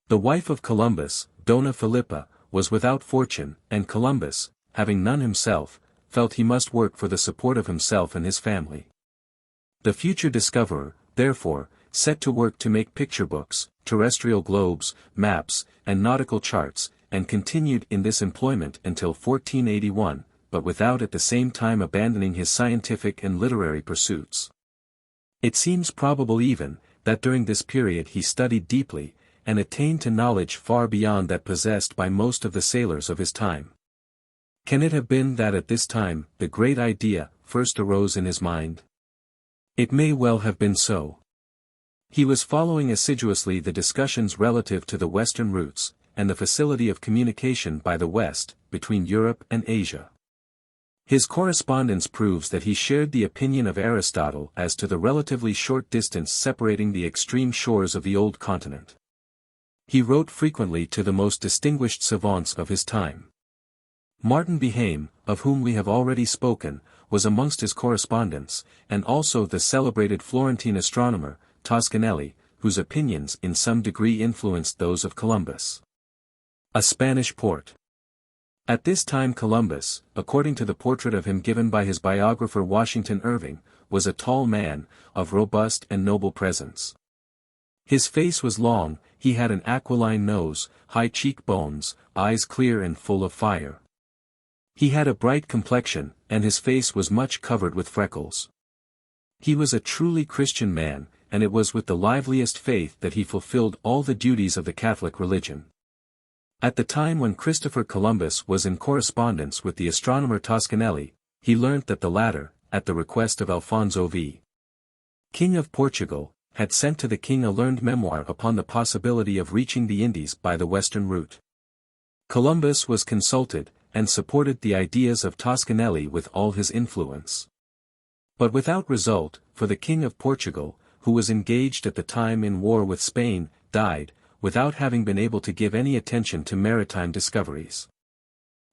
The wife of Columbus, Dona Philippa, was without fortune, and Columbus, having none himself, felt he must work for the support of himself and his family. The future discoverer, therefore, set to work to make picture books, terrestrial globes, maps, and nautical charts, and continued in this employment until 1481, but without at the same time abandoning his scientific and literary pursuits. It seems probable even, that during this period he studied deeply, and attained to knowledge far beyond that possessed by most of the sailors of his time. Can it have been that at this time, the great idea, first arose in his mind? It may well have been so. He was following assiduously the discussions relative to the Western routes, and the facility of communication by the West, between Europe and Asia. His correspondence proves that he shared the opinion of Aristotle as to the relatively short distance separating the extreme shores of the old continent. He wrote frequently to the most distinguished savants of his time. Martin Behaim, of whom we have already spoken, was amongst his correspondents, and also the celebrated Florentine astronomer, Toscanelli, whose opinions in some degree influenced those of Columbus. A Spanish port. At this time Columbus, according to the portrait of him given by his biographer Washington Irving, was a tall man, of robust and noble presence. His face was long, he had an aquiline nose, high cheekbones, eyes clear and full of fire. He had a bright complexion, and his face was much covered with freckles. He was a truly Christian man, and it was with the liveliest faith that he fulfilled all the duties of the Catholic religion. At the time when Christopher Columbus was in correspondence with the astronomer Toscanelli, he learnt that the latter, at the request of Alfonso V, King of Portugal, had sent to the king a learned memoir upon the possibility of reaching the Indies by the western route. Columbus was consulted, and supported the ideas of Toscanelli with all his influence. But without result, for the King of Portugal, who was engaged at the time in war with Spain, died, without having been able to give any attention to maritime discoveries.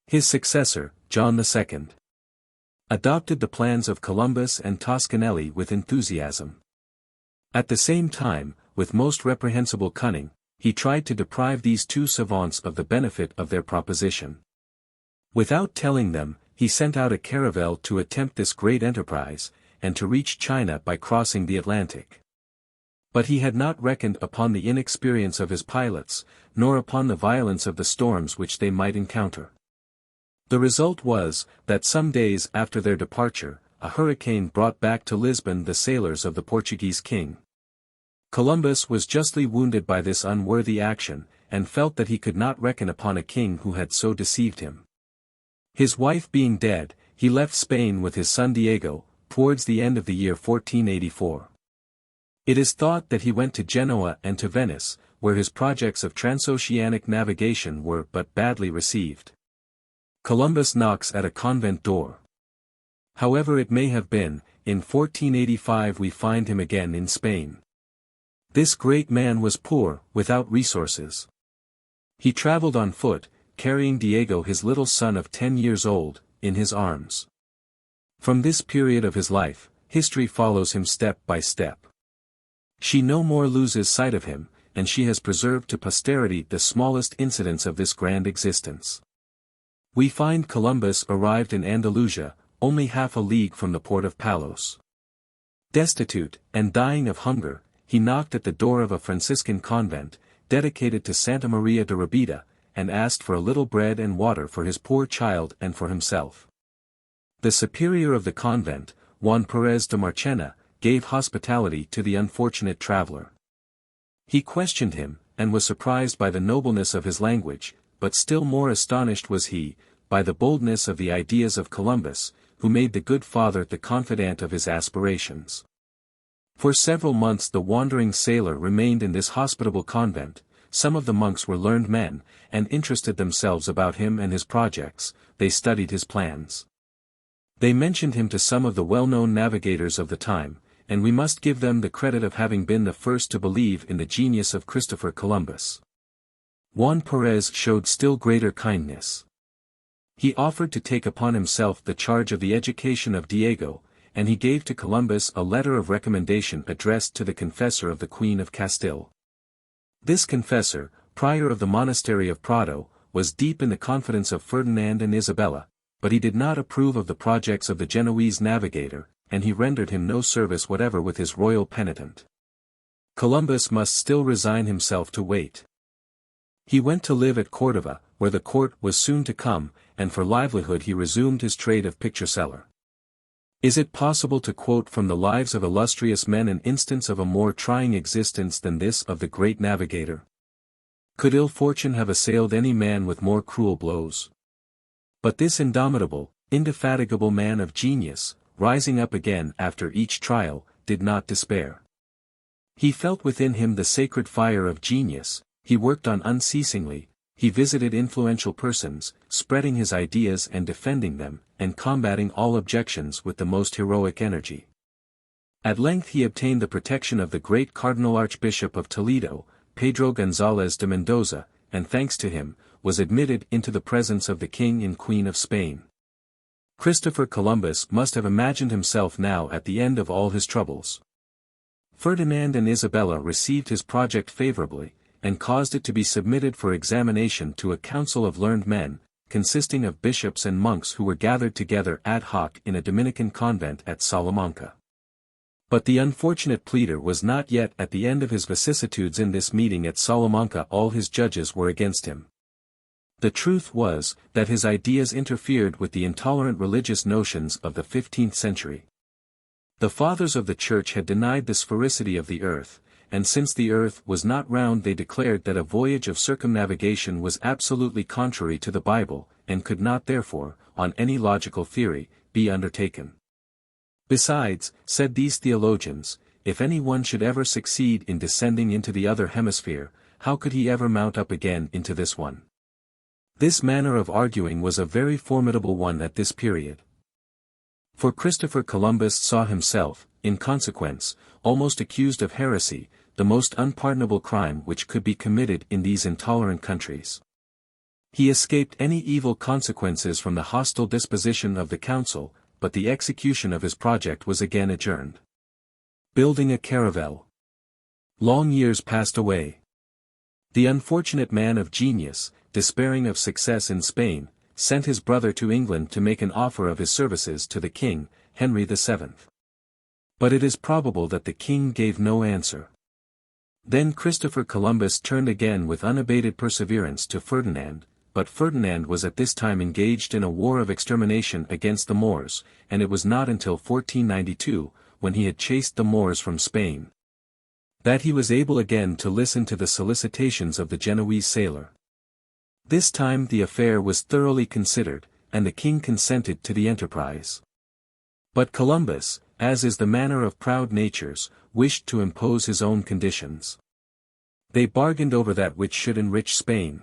His successor, John II, adopted the plans of Columbus and Toscanelli with enthusiasm. At the same time, with most reprehensible cunning, he tried to deprive these two savants of the benefit of their proposition. Without telling them, he sent out a caravel to attempt this great enterprise, and to reach China by crossing the Atlantic. But he had not reckoned upon the inexperience of his pilots, nor upon the violence of the storms which they might encounter. The result was, that some days after their departure, a hurricane brought back to Lisbon the sailors of the Portuguese king. Columbus was justly wounded by this unworthy action, and felt that he could not reckon upon a king who had so deceived him. His wife being dead, he left Spain with his son Diego, towards the end of the year 1484. It is thought that he went to Genoa and to Venice, where his projects of transoceanic navigation were but badly received. Columbus knocks at a convent door. However it may have been, in 1485 we find him again in Spain. This great man was poor, without resources. He traveled on foot, carrying Diego, his little son of 10 years old, in his arms. From this period of his life, history follows him step by step. She no more loses sight of him, and she has preserved to posterity the smallest incidents of this grand existence. We find Columbus arrived in Andalusia, only half a league from the port of Palos. Destitute, and dying of hunger, he knocked at the door of a Franciscan convent, dedicated to Santa Maria de Rabida, and asked for a little bread and water for his poor child and for himself. The superior of the convent, Juan Perez de Marchena, gave hospitality to the unfortunate traveler. He questioned him, and was surprised by the nobleness of his language, but still more astonished was he, by the boldness of the ideas of Columbus, who made the good father the confidant of his aspirations. For several months the wandering sailor remained in this hospitable convent. Some of the monks were learned men, and interested themselves about him and his projects. They studied his plans. They mentioned him to some of the well-known navigators of the time, and we must give them the credit of having been the first to believe in the genius of Christopher Columbus. Juan Perez showed still greater kindness. He offered to take upon himself the charge of the education of Diego, and he gave to Columbus a letter of recommendation addressed to the confessor of the Queen of Castile. This confessor, prior of the monastery of Prado, was deep in the confidence of Ferdinand and Isabella, but he did not approve of the projects of the Genoese navigator, and he rendered him no service whatever with his royal penitent. Columbus must still resign himself to wait. He went to live at Cordova, where the court was soon to come, and for livelihood he resumed his trade of picture seller. Is it possible to quote from the lives of illustrious men an instance of a more trying existence than this of the great navigator? Could ill fortune have assailed any man with more cruel blows? But this indomitable, indefatigable man of genius, rising up again after each trial, did not despair. He felt within him the sacred fire of genius, he worked on unceasingly, he visited influential persons, spreading his ideas and defending them, and combating all objections with the most heroic energy. At length he obtained the protection of the great Cardinal Archbishop of Toledo, Pedro González de Mendoza, and thanks to him, was admitted into the presence of the King and Queen of Spain. Christopher Columbus must have imagined himself now at the end of all his troubles. Ferdinand and Isabella received his project favorably, and caused it to be submitted for examination to a council of learned men, consisting of bishops and monks who were gathered together ad hoc in a Dominican convent at Salamanca. But the unfortunate pleader was not yet at the end of his vicissitudes. In this meeting at Salamanca all his judges were against him. The truth was, that his ideas interfered with the intolerant religious notions of the 15th century. The fathers of the Church had denied the sphericity of the earth, and since the earth was not round they declared that a voyage of circumnavigation was absolutely contrary to the Bible, and could not therefore, on any logical theory, be undertaken. Besides, said these theologians, if any one should ever succeed in descending into the other hemisphere, how could he ever mount up again into this one? This manner of arguing was a very formidable one at this period. For Christopher Columbus saw himself, in consequence, almost accused of heresy, the most unpardonable crime which could be committed in these intolerant countries. He escaped any evil consequences from the hostile disposition of the council, but the execution of his project was again adjourned. Building a caravel. Long years passed away. The unfortunate man of genius, despairing of success in Spain, sent his brother to England to make an offer of his services to the king, Henry VII. But it is probable that the king gave no answer. Then Christopher Columbus turned again with unabated perseverance to Ferdinand, but Ferdinand was at this time engaged in a war of extermination against the Moors, and it was not until 1492, when he had chased the Moors from Spain, that he was able again to listen to the solicitations of the Genoese sailor. This time the affair was thoroughly considered, and the king consented to the enterprise. But Columbus, as is the manner of proud natures, wished to impose his own conditions. They bargained over that which should enrich Spain.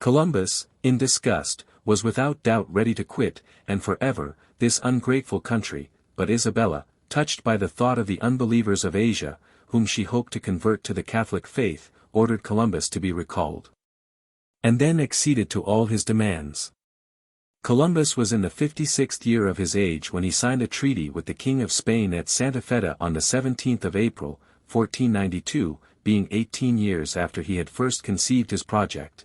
Columbus, in disgust, was without doubt ready to quit, and forever, this ungrateful country, but Isabella, touched by the thought of the unbelievers of Asia, whom she hoped to convert to the Catholic faith, ordered Columbus to be recalled, and then acceded to all his demands. Columbus was in the 56th year of his age when he signed a treaty with the King of Spain at Santa Feta on the 17th of April, 1492, being 18 years after he had first conceived his project,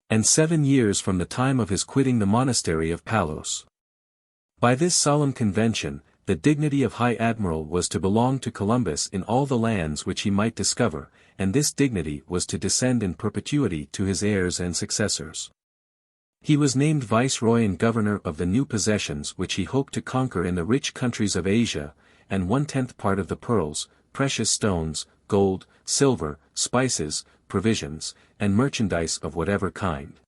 and 7 years from the time of his quitting the monastery of Palos. By this solemn convention, the dignity of High Admiral was to belong to Columbus in all the lands which he might discover, and this dignity was to descend in perpetuity to his heirs and successors. He was named Viceroy and Governor of the new possessions which he hoped to conquer in the rich countries of Asia, and 1/10 part of the pearls, precious stones, gold, silver, spices, provisions, and merchandise of whatever kind,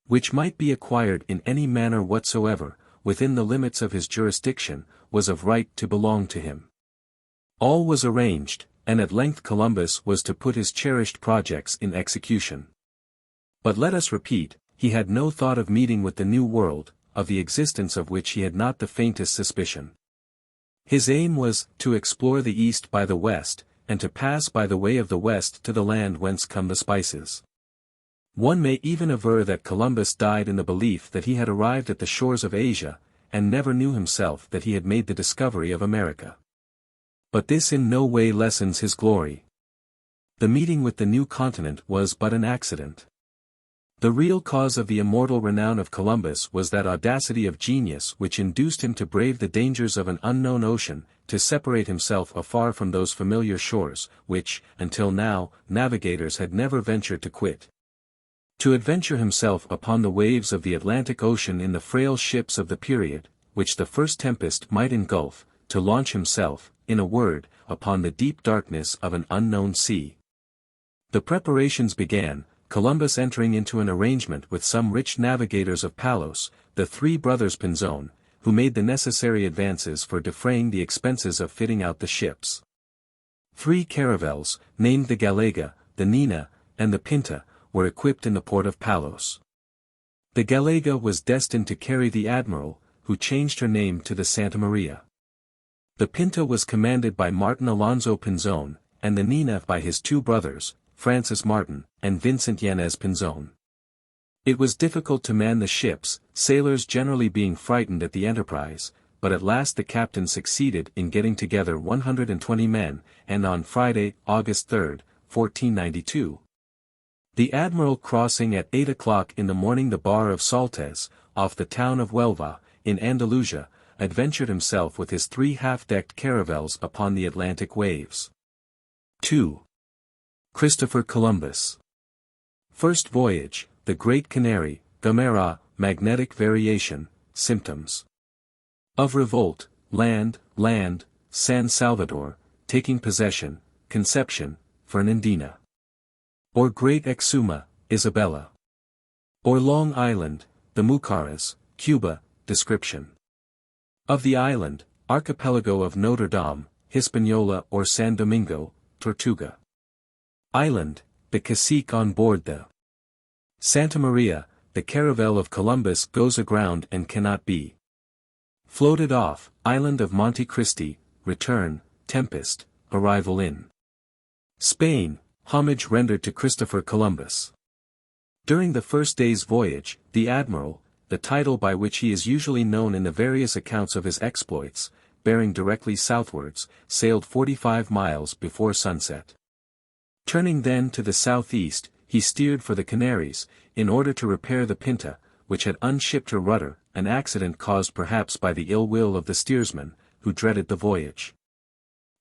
which might be acquired in any manner whatsoever, within the limits of his jurisdiction, was of right to belong to him. All was arranged, and at length Columbus was to put his cherished projects in execution. But let us repeat, he had no thought of meeting with the New World, of the existence of which he had not the faintest suspicion. His aim was, to explore the East by the West, and to pass by the way of the West to the land whence come the spices. One may even aver that Columbus died in the belief that he had arrived at the shores of Asia, and never knew himself that he had made the discovery of America. But this in no way lessens his glory. The meeting with the new continent was but an accident. The real cause of the immortal renown of Columbus was that audacity of genius which induced him to brave the dangers of an unknown ocean, to separate himself afar from those familiar shores, which, until now, navigators had never ventured to quit. To adventure himself upon the waves of the Atlantic Ocean in the frail ships of the period, which the first tempest might engulf, to launch himself, in a word, upon the deep darkness of an unknown sea. The preparations began, Columbus entering into an arrangement with some rich navigators of Palos, the 3 brothers Pinzon, who made the necessary advances for defraying the expenses of fitting out the ships. 3 caravels, named the Gallega, the Nina, and the Pinta, were equipped in the port of Palos. The Gallega was destined to carry the admiral, who changed her name to the Santa Maria. The Pinta was commanded by Martin Alonso Pinzon, and the Nina by his 2 brothers, Francis Martin, and Vincent Yanez Pinzon. It was difficult to man the ships, sailors generally being frightened at the enterprise, but at last the captain succeeded in getting together 120 men, and on Friday, August 3, 1492, the admiral crossing at 8 o'clock in the morning the bar of Saltes, off the town of Huelva, in Andalusia, adventured himself with his 3 half-decked caravels upon the Atlantic waves. 2. Christopher Columbus. First voyage, the Great Canary, Gamera, magnetic variation, symptoms of revolt, land, San Salvador, taking possession, Conception, Fernandina. Or Great Exuma, Isabella. Or Long Island, the Mucaras, Cuba, description of the island, archipelago of Notre Dame, Hispaniola or San Domingo, Tortuga. Island, the cacique on board the Santa Maria, the caravel of Columbus goes aground and cannot be floated off, island of Monte Cristi, return, tempest, arrival in Spain, homage rendered to Christopher Columbus. During the first day's voyage, the admiral, the title by which he is usually known in the various accounts of his exploits, bearing directly southwards, sailed 45 miles before sunset. Turning then to the southeast, he steered for the Canaries, in order to repair the Pinta, which had unshipped her rudder, an accident caused perhaps by the ill will of the steersman, who dreaded the voyage.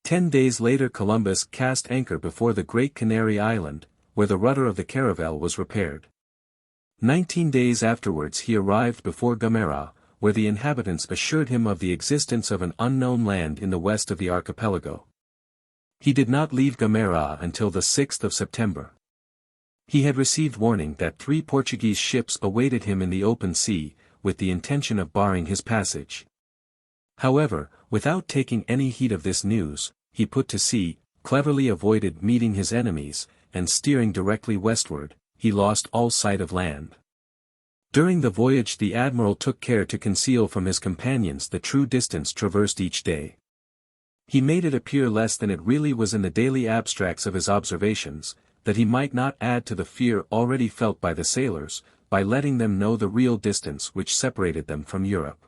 10 days later Columbus cast anchor before the Great Canary Island, where the rudder of the caravel was repaired. 19 days afterwards he arrived before Gamera, where the inhabitants assured him of the existence of an unknown land in the west of the archipelago. He did not leave Gamera until the 6th of September. He had received warning that 3 Portuguese ships awaited him in the open sea, with the intention of barring his passage. However, without taking any heed of this news, he put to sea, cleverly avoided meeting his enemies, and steering directly westward, he lost all sight of land. During the voyage the admiral took care to conceal from his companions the true distance traversed each day. He made it appear less than it really was in the daily abstracts of his observations, that he might not add to the fear already felt by the sailors, by letting them know the real distance which separated them from Europe.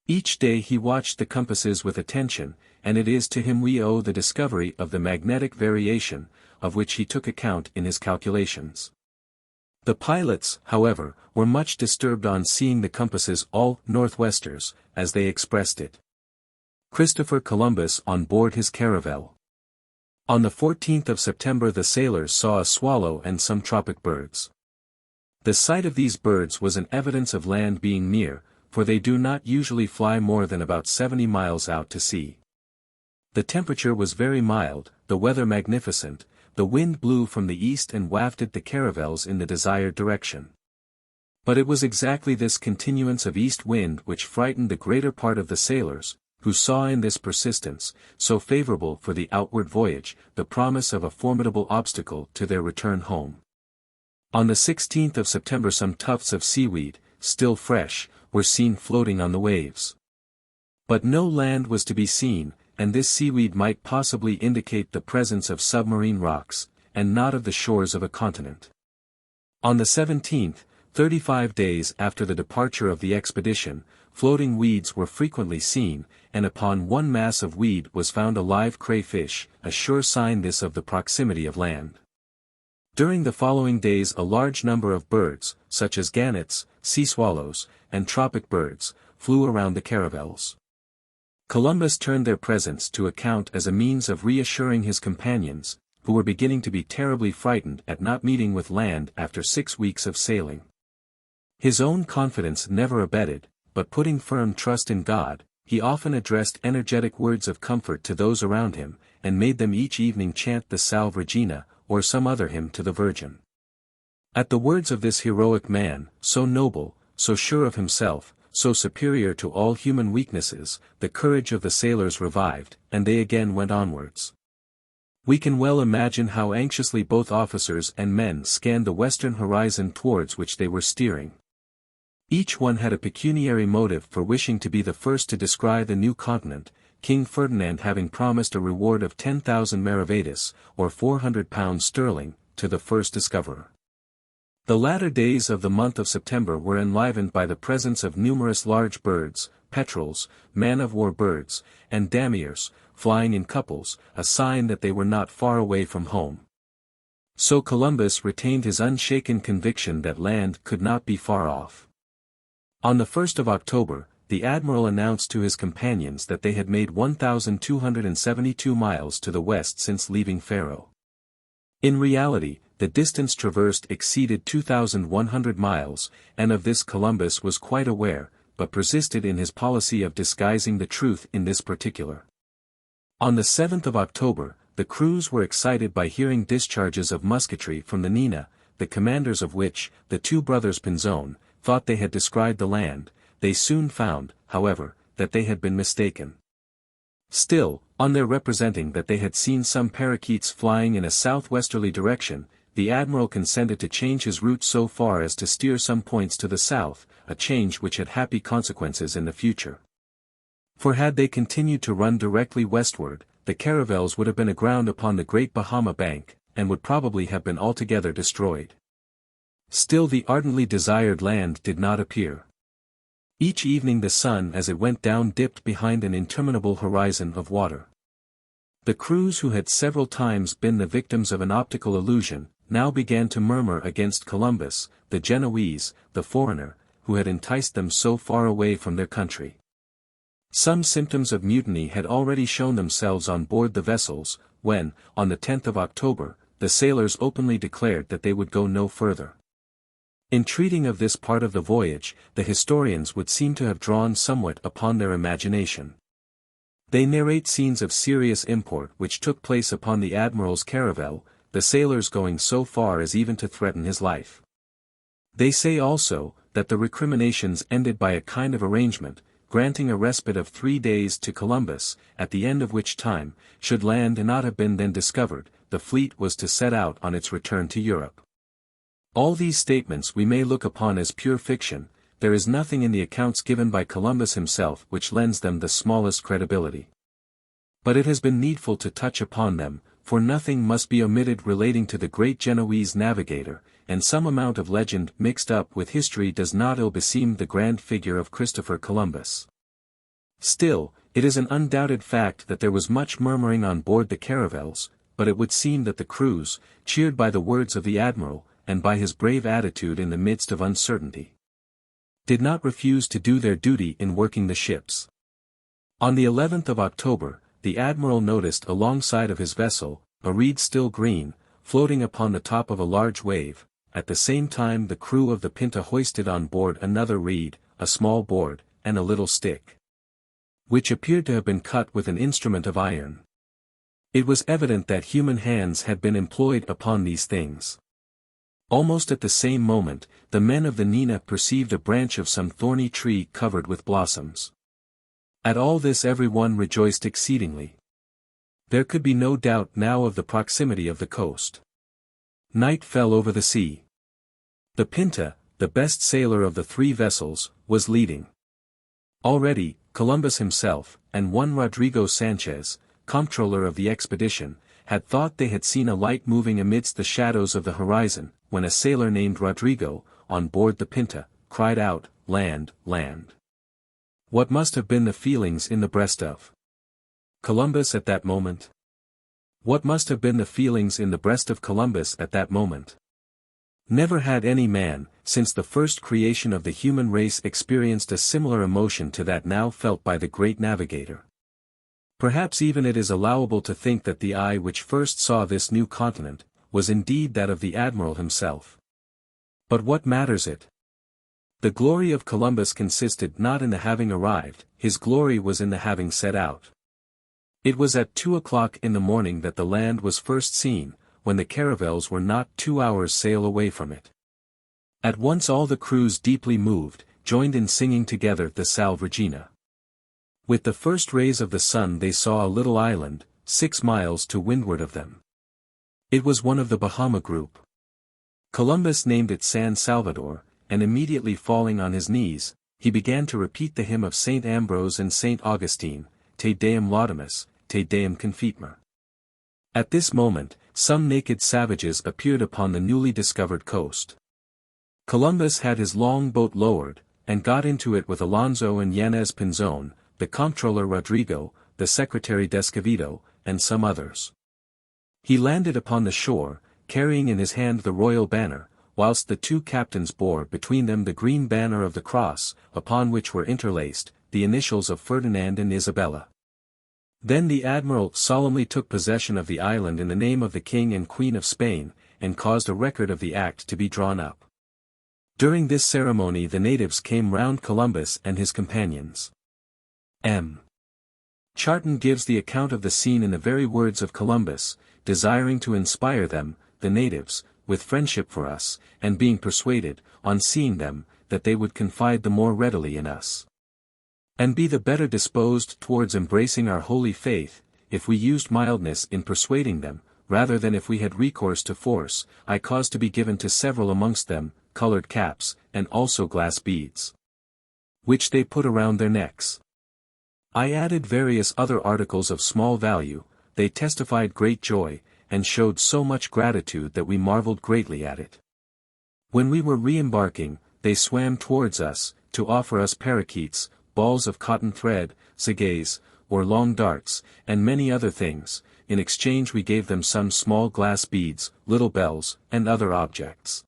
Each day he watched the compasses with attention, and it is to him we owe the discovery of the magnetic variation, of which he took account in his calculations. The pilots, however, were much disturbed on seeing the compasses all northwesters, as they expressed it. Christopher Columbus on board his caravel. On the 14th of September the sailors saw a swallow and some tropic birds. The sight of these birds was an evidence of land being near, for they do not usually fly more than about 70 miles out to sea. The temperature was very mild, the weather magnificent, the wind blew from the east and wafted the caravels in the desired direction. But it was exactly this continuance of east wind which frightened the greater part of the sailors, who saw in this persistence, so favorable for the outward voyage, the promise of a formidable obstacle to their return home. On the 16th of September some tufts of seaweed, still fresh, were seen floating on the waves. But no land was to be seen, and this seaweed might possibly indicate the presence of submarine rocks, and not of the shores of a continent. On the 17th, 35 days after the departure of the expedition, floating weeds were frequently seen, and upon one mass of weed was found a live crayfish, a sure sign this of the proximity of land. During the following days a large number of birds, such as gannets, sea swallows, and tropic birds, flew around the caravels. Columbus turned their presence to account as a means of reassuring his companions, who were beginning to be terribly frightened at not meeting with land after 6 weeks of sailing. His own confidence never abated, but putting firm trust in God, he often addressed energetic words of comfort to those around him, and made them each evening chant the Salve Regina, or some other hymn to the Virgin. At the words of this heroic man, so noble, so sure of himself, so superior to all human weaknesses, the courage of the sailors revived, and they again went onwards. We can well imagine how anxiously both officers and men scanned the western horizon towards which they were steering. Each one had a pecuniary motive for wishing to be the first to descry the new continent, King Ferdinand having promised a reward of 10,000 maravedis, or £400 sterling, to the first discoverer. The latter days of the month of September were enlivened by the presence of numerous large birds, petrels, man-of-war birds, and damiers, flying in couples, a sign that they were not far away from home. So Columbus retained his unshaken conviction that land could not be far off. On the 1st of October, the admiral announced to his companions that they had made 1,272 miles to the west since leaving Faro. In reality, the distance traversed exceeded 2,100 miles, and of this Columbus was quite aware, but persisted in his policy of disguising the truth in this particular. On the 7th of October, the crews were excited by hearing discharges of musketry from the Nina, the commanders of which, the 2 brothers Pinzon, thought they had descried the land. They soon found, however, that they had been mistaken. Still, on their representing that they had seen some parakeets flying in a southwesterly direction, the admiral consented to change his route so far as to steer some points to the south, a change which had happy consequences in the future. For had they continued to run directly westward, the caravels would have been aground upon the great Bahama bank, and would probably have been altogether destroyed. Still the ardently desired land did not appear. Each evening the sun as it went down dipped behind an interminable horizon of water. The crews who had several times been the victims of an optical illusion, now began to murmur against Columbus, the Genoese, the foreigner, who had enticed them so far away from their country. Some symptoms of mutiny had already shown themselves on board the vessels, when, on the 10th of October, the sailors openly declared that they would go no further. In treating of this part of the voyage, the historians would seem to have drawn somewhat upon their imagination. They narrate scenes of serious import which took place upon the admiral's caravel, the sailors going so far as even to threaten his life. They say also, that the recriminations ended by a kind of arrangement, granting a respite of 3 days to Columbus, at the end of which time, should land not have been then discovered, the fleet was to set out on its return to Europe. All these statements we may look upon as pure fiction. There is nothing in the accounts given by Columbus himself which lends them the smallest credibility. But it has been needful to touch upon them, for nothing must be omitted relating to the great Genoese navigator, and some amount of legend mixed up with history does not ill beseem the grand figure of Christopher Columbus. Still, it is an undoubted fact that there was much murmuring on board the caravels, but it would seem that the crews, cheered by the words of the admiral, and by his brave attitude in the midst of uncertainty, did not refuse to do their duty in working the ships. On the 11th of October, the admiral noticed alongside of his vessel, a reed still green, floating upon the top of a large wave. At the same time the crew of the Pinta hoisted on board another reed, a small board, and a little stick, which appeared to have been cut with an instrument of iron. It was evident that human hands had been employed upon these things. Almost at the same moment, the men of the Nina perceived a branch of some thorny tree covered with blossoms. At all this every one rejoiced exceedingly. There could be no doubt now of the proximity of the coast. Night fell over the sea. The Pinta, the best sailor of the 3 vessels, was leading. Already, Columbus himself, and one Rodrigo Sanchez, comptroller of the expedition, had thought they had seen a light moving amidst the shadows of the horizon, when a sailor named Rodrigo, on board the Pinta, cried out, "Land, land!" What must have been the feelings in the breast of Columbus at that moment? What must have been the feelings in the breast of Columbus at that moment? Never had any man, since the first creation of the human race experienced a similar emotion to that now felt by the great navigator. Perhaps even it is allowable to think that the eye which first saw this new continent, was indeed that of the admiral himself. But what matters it? The glory of Columbus consisted not in the having arrived, his glory was in the having set out. It was at 2 o'clock in the morning that the land was first seen, when the caravels were not 2 hours' sail away from it. At once all the crews deeply moved, joined in singing together the Salve Regina. With the first rays of the sun they saw a little island, 6 miles to windward of them. It was one of the Bahama group. Columbus named it San Salvador, and immediately falling on his knees, he began to repeat the hymn of St. Ambrose and St. Augustine, Te Deum Laudamus, Te Deum Confitemer. At this moment, some naked savages appeared upon the newly discovered coast. Columbus had his long boat lowered, and got into it with Alonso and Yanez Pinzon, the comptroller Rodrigo, the secretary Descovedo, and some others. He landed upon the shore, carrying in his hand the royal banner, whilst the 2 captains bore between them the green banner of the cross, upon which were interlaced the initials of Ferdinand and Isabella. Then the admiral solemnly took possession of the island in the name of the King and Queen of Spain, and caused a record of the act to be drawn up. During this ceremony the natives came round Columbus and his companions. M. Charton gives the account of the scene in the very words of Columbus, desiring to inspire them, the natives, with friendship for us, and being persuaded, on seeing them, that they would confide the more readily in us, and be the better disposed towards embracing our holy faith, if we used mildness in persuading them, rather than if we had recourse to force. I caused to be given to several amongst them, colored caps, and also glass beads, which they put around their necks. I added various other articles of small value. They testified great joy, and showed so much gratitude that we marveled greatly at it. When we were re-embarking, they swam towards us, to offer us parakeets, balls of cotton thread, sagays, or long darts, and many other things. In exchange we gave them some small glass beads, little bells, and other objects.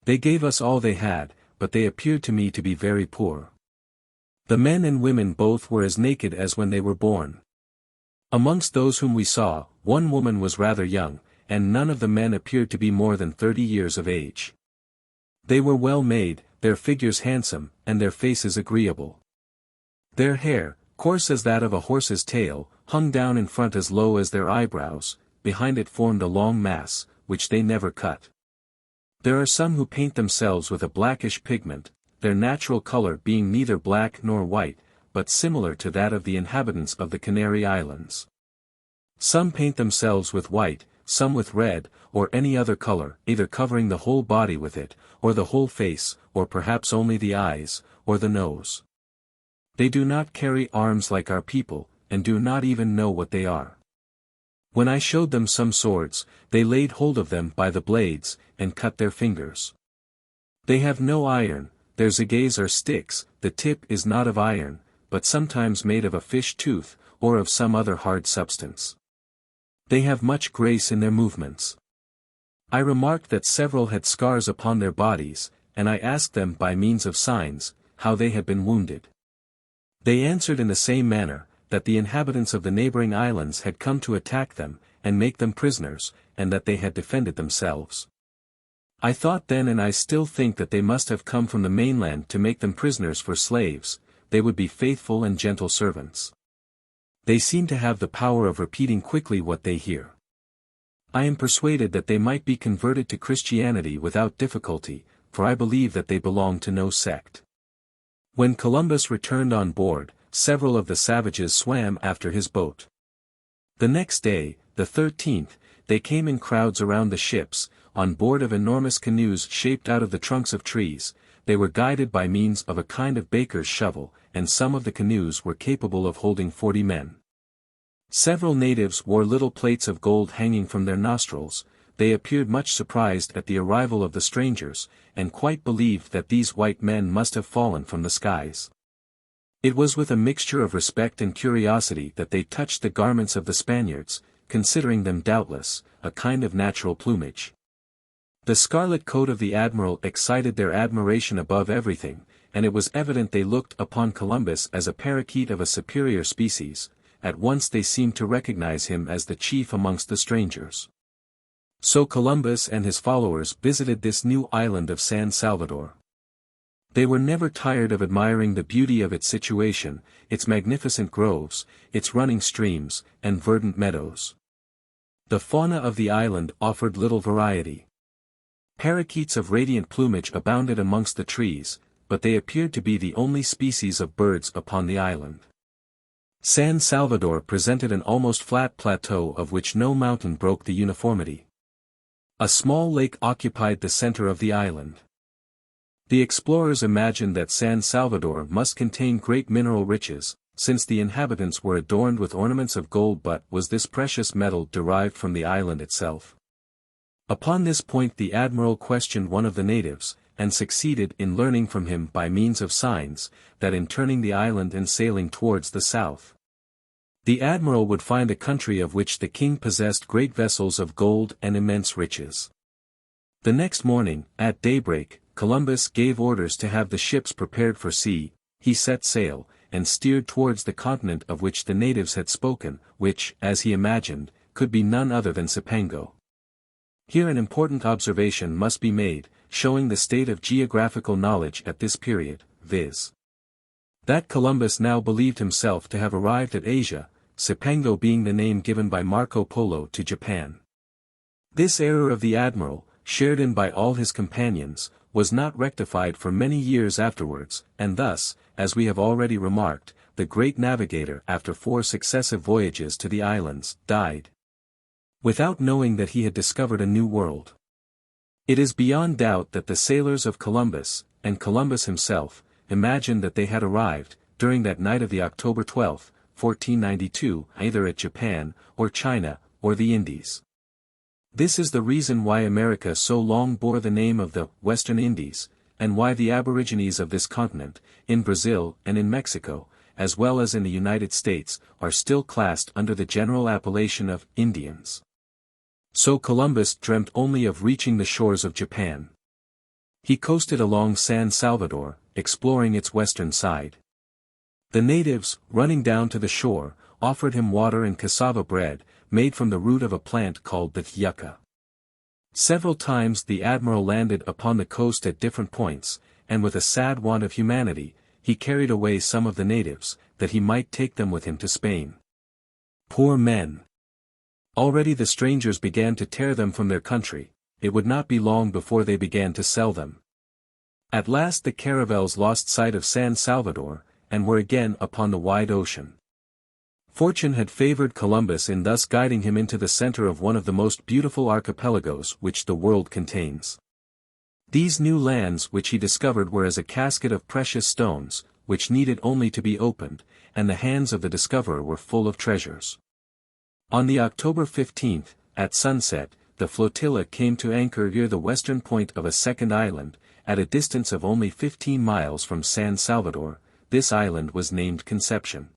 They gave us all they had, but they appeared to me to be very poor. The men and women both were as naked as when they were born. Amongst those whom we saw, one woman was rather young, and none of the men appeared to be more than 30 years of age. They were well made, their figures handsome, and their faces agreeable. Their hair, coarse as that of a horse's tail, hung down in front as low as their eyebrows, behind it formed a long mass, which they never cut. There are some who paint themselves with a blackish pigment, their natural color being neither black nor white, but similar to that of the inhabitants of the Canary Islands. Some paint themselves with white, some with red, or any other color, either covering the whole body with it, or the whole face, or perhaps only the eyes, or the nose. They do not carry arms like our people, and do not even know what they are. When I showed them some swords, they laid hold of them by the blades, and cut their fingers. They have no iron, their zagays are sticks, the tip is not of iron, but sometimes made of a fish tooth, or of some other hard substance. They have much grace in their movements. I remarked that several had scars upon their bodies, and I asked them by means of signs, how they had been wounded. They answered in the same manner, that the inhabitants of the neighboring islands had come to attack them, and make them prisoners, and that they had defended themselves. I thought then and I still think that they must have come from the mainland to make them prisoners for slaves, they would be faithful and gentle servants. They seem to have the power of repeating quickly what they hear. I am persuaded that they might be converted to Christianity without difficulty, for I believe that they belong to no sect. When Columbus returned on board, several of the savages swam after his boat. The next day, the 13th, they came in crowds around the ships, on board of enormous canoes shaped out of the trunks of trees. They were guided by means of a kind of baker's shovel, and some of the canoes were capable of holding 40 men. Several natives wore little plates of gold hanging from their nostrils. They appeared much surprised at the arrival of the strangers, and quite believed that these white men must have fallen from the skies. It was with a mixture of respect and curiosity that they touched the garments of the Spaniards, considering them doubtless, a kind of natural plumage. The scarlet coat of the admiral excited their admiration above everything, and it was evident they looked upon Columbus as a parakeet of a superior species. At once they seemed to recognize him as the chief amongst the strangers. So Columbus and his followers visited this new island of San Salvador. They were never tired of admiring the beauty of its situation, its magnificent groves, its running streams, and verdant meadows. The fauna of the island offered little variety. Parakeets of radiant plumage abounded amongst the trees, but they appeared to be the only species of birds upon the island. San Salvador presented an almost flat plateau of which no mountain broke the uniformity. A small lake occupied the center of the island. The explorers imagined that San Salvador must contain great mineral riches, since the inhabitants were adorned with ornaments of gold, but was this precious metal derived from the island itself? Upon this point the admiral questioned one of the natives, and succeeded in learning from him by means of signs, that in turning the island and sailing towards the south, the admiral would find a country of which the king possessed great vessels of gold and immense riches. The next morning, at daybreak, Columbus gave orders to have the ships prepared for sea. He set sail, and steered towards the continent of which the natives had spoken, which, as he imagined, could be none other than Cipango. Here an important observation must be made, showing the state of geographical knowledge at this period, viz. that Columbus now believed himself to have arrived at Asia, Cipango being the name given by Marco Polo to Japan. This error of the admiral, shared in by all his companions, was not rectified for many years afterwards, and thus, as we have already remarked, the great navigator after 4 successive voyages to the islands, died, without knowing that he had discovered a new world. It is beyond doubt that the sailors of Columbus, and Columbus himself, imagined that they had arrived, during that night of the October 12, 1492, either at Japan, or China, or the Indies. This is the reason why America so long bore the name of the Western Indies, and why the aborigines of this continent, in Brazil and in Mexico, as well as in the United States, are still classed under the general appellation of Indians. So Columbus dreamt only of reaching the shores of Japan. He coasted along San Salvador, exploring its western side. The natives, running down to the shore, offered him water and cassava bread, made from the root of a plant called the yucca. Several times the admiral landed upon the coast at different points, and with a sad want of humanity, he carried away some of the natives, that he might take them with him to Spain. Poor men! Already the strangers began to tear them from their country, it would not be long before they began to sell them. At last the caravels lost sight of San Salvador, and were again upon the wide ocean. Fortune had favored Columbus in thus guiding him into the center of one of the most beautiful archipelagos which the world contains. These new lands which he discovered were as a casket of precious stones, which needed only to be opened, and the hands of the discoverer were full of treasures. On the October 15th, at sunset, the flotilla came to anchor near the western point of a second island, at a distance of only 15 miles from San Salvador. This island was named Conception.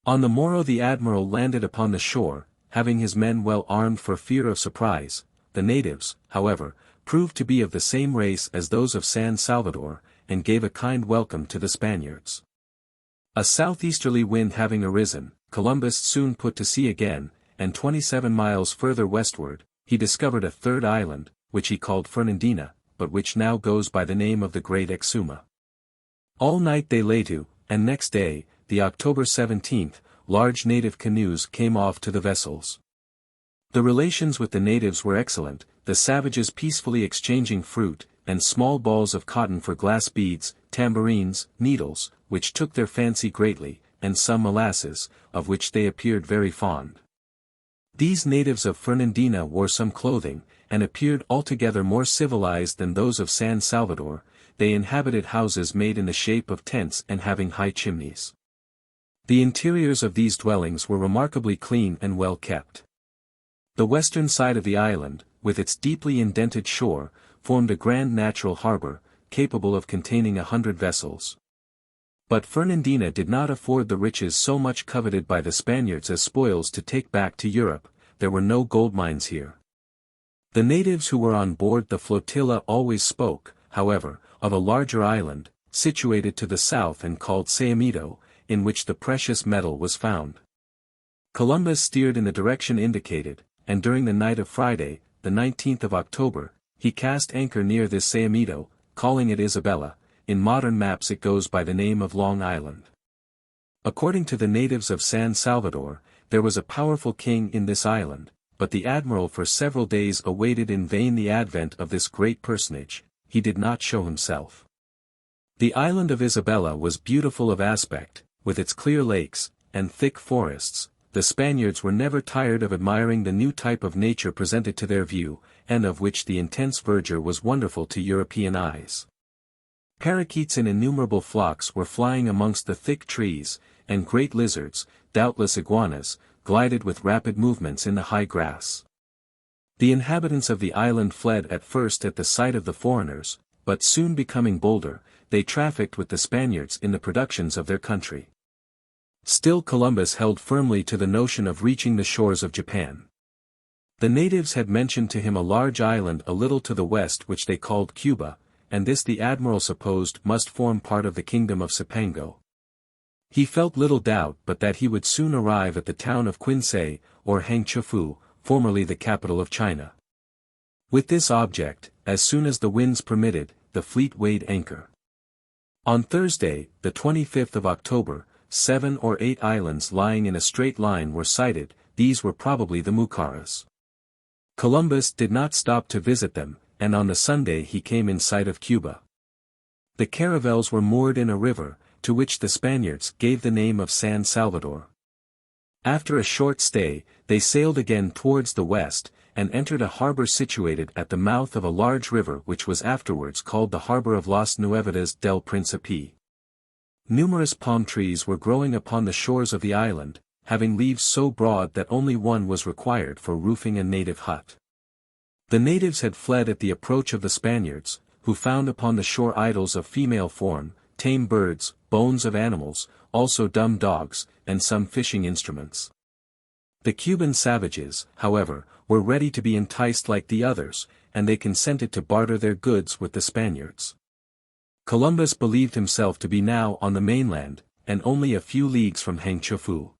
On the morrow the admiral landed upon the shore, having his men well armed for fear of surprise. The natives, however, proved to be of the same race as those of San Salvador, and gave a kind welcome to the Spaniards. A southeasterly wind having arisen, Columbus soon put to sea again, and 27 miles further westward, he discovered a third island, which he called Fernandina, but which now goes by the name of the Great Exuma. All night they lay to, and next day, the October 17th, large native canoes came off to the vessels. The relations with the natives were excellent, the savages peacefully exchanging fruit, and small balls of cotton for glass beads, tambourines, needles, which took their fancy greatly, and some molasses, of which they appeared very fond. These natives of Fernandina wore some clothing, and appeared altogether more civilized than those of San Salvador. They inhabited houses made in the shape of tents and having high chimneys. The interiors of these dwellings were remarkably clean and well kept. The western side of the island, with its deeply indented shore, formed a grand natural harbor, capable of containing 100 vessels. But Fernandina did not afford the riches so much coveted by the Spaniards as spoils to take back to Europe. There were no gold mines here. The natives who were on board the flotilla always spoke, however, of a larger island, situated to the south and called Sayamito, in which the precious metal was found. Columbus steered in the direction indicated, and during the night of Friday, the 19th of October, he cast anchor near this Sayamito, calling it Isabella. In modern maps it goes by the name of Long Island. According to the natives of San Salvador, there was a powerful king in this island, but the admiral for several days awaited in vain the advent of this great personage. He did not show himself. The island of Isabella was beautiful of aspect, with its clear lakes, and thick forests. The Spaniards were never tired of admiring the new type of nature presented to their view, and of which the intense verdure was wonderful to European eyes. Parakeets in innumerable flocks were flying amongst the thick trees, and great lizards, doubtless iguanas, glided with rapid movements in the high grass. The inhabitants of the island fled at first at the sight of the foreigners, but soon becoming bolder, they trafficked with the Spaniards in the productions of their country. Still Columbus held firmly to the notion of reaching the shores of Japan. The natives had mentioned to him a large island a little to the west which they called Cuba, and this the admiral supposed must form part of the kingdom of Cipango. He felt little doubt but that he would soon arrive at the town of Quinsay, or Hangzhou, formerly the capital of China. With this object, as soon as the winds permitted, the fleet weighed anchor. On Thursday, the 25th of October, 7 or 8 islands lying in a straight line were sighted. These were probably the Mucaras. Columbus did not stop to visit them, and on the Sunday he came in sight of Cuba. The caravels were moored in a river, to which the Spaniards gave the name of San Salvador. After a short stay, they sailed again towards the west, and entered a harbor situated at the mouth of a large river which was afterwards called the harbor of Las Nuevidades del Príncipe. Numerous palm trees were growing upon the shores of the island, having leaves so broad that only one was required for roofing a native hut. The natives had fled at the approach of the Spaniards, who found upon the shore idols of female form, tame birds, bones of animals, also dumb dogs, and some fishing instruments. The Cuban savages, however, were ready to be enticed like the others, and they consented to barter their goods with the Spaniards. Columbus believed himself to be now on the mainland, and only a few leagues from Hangzhou.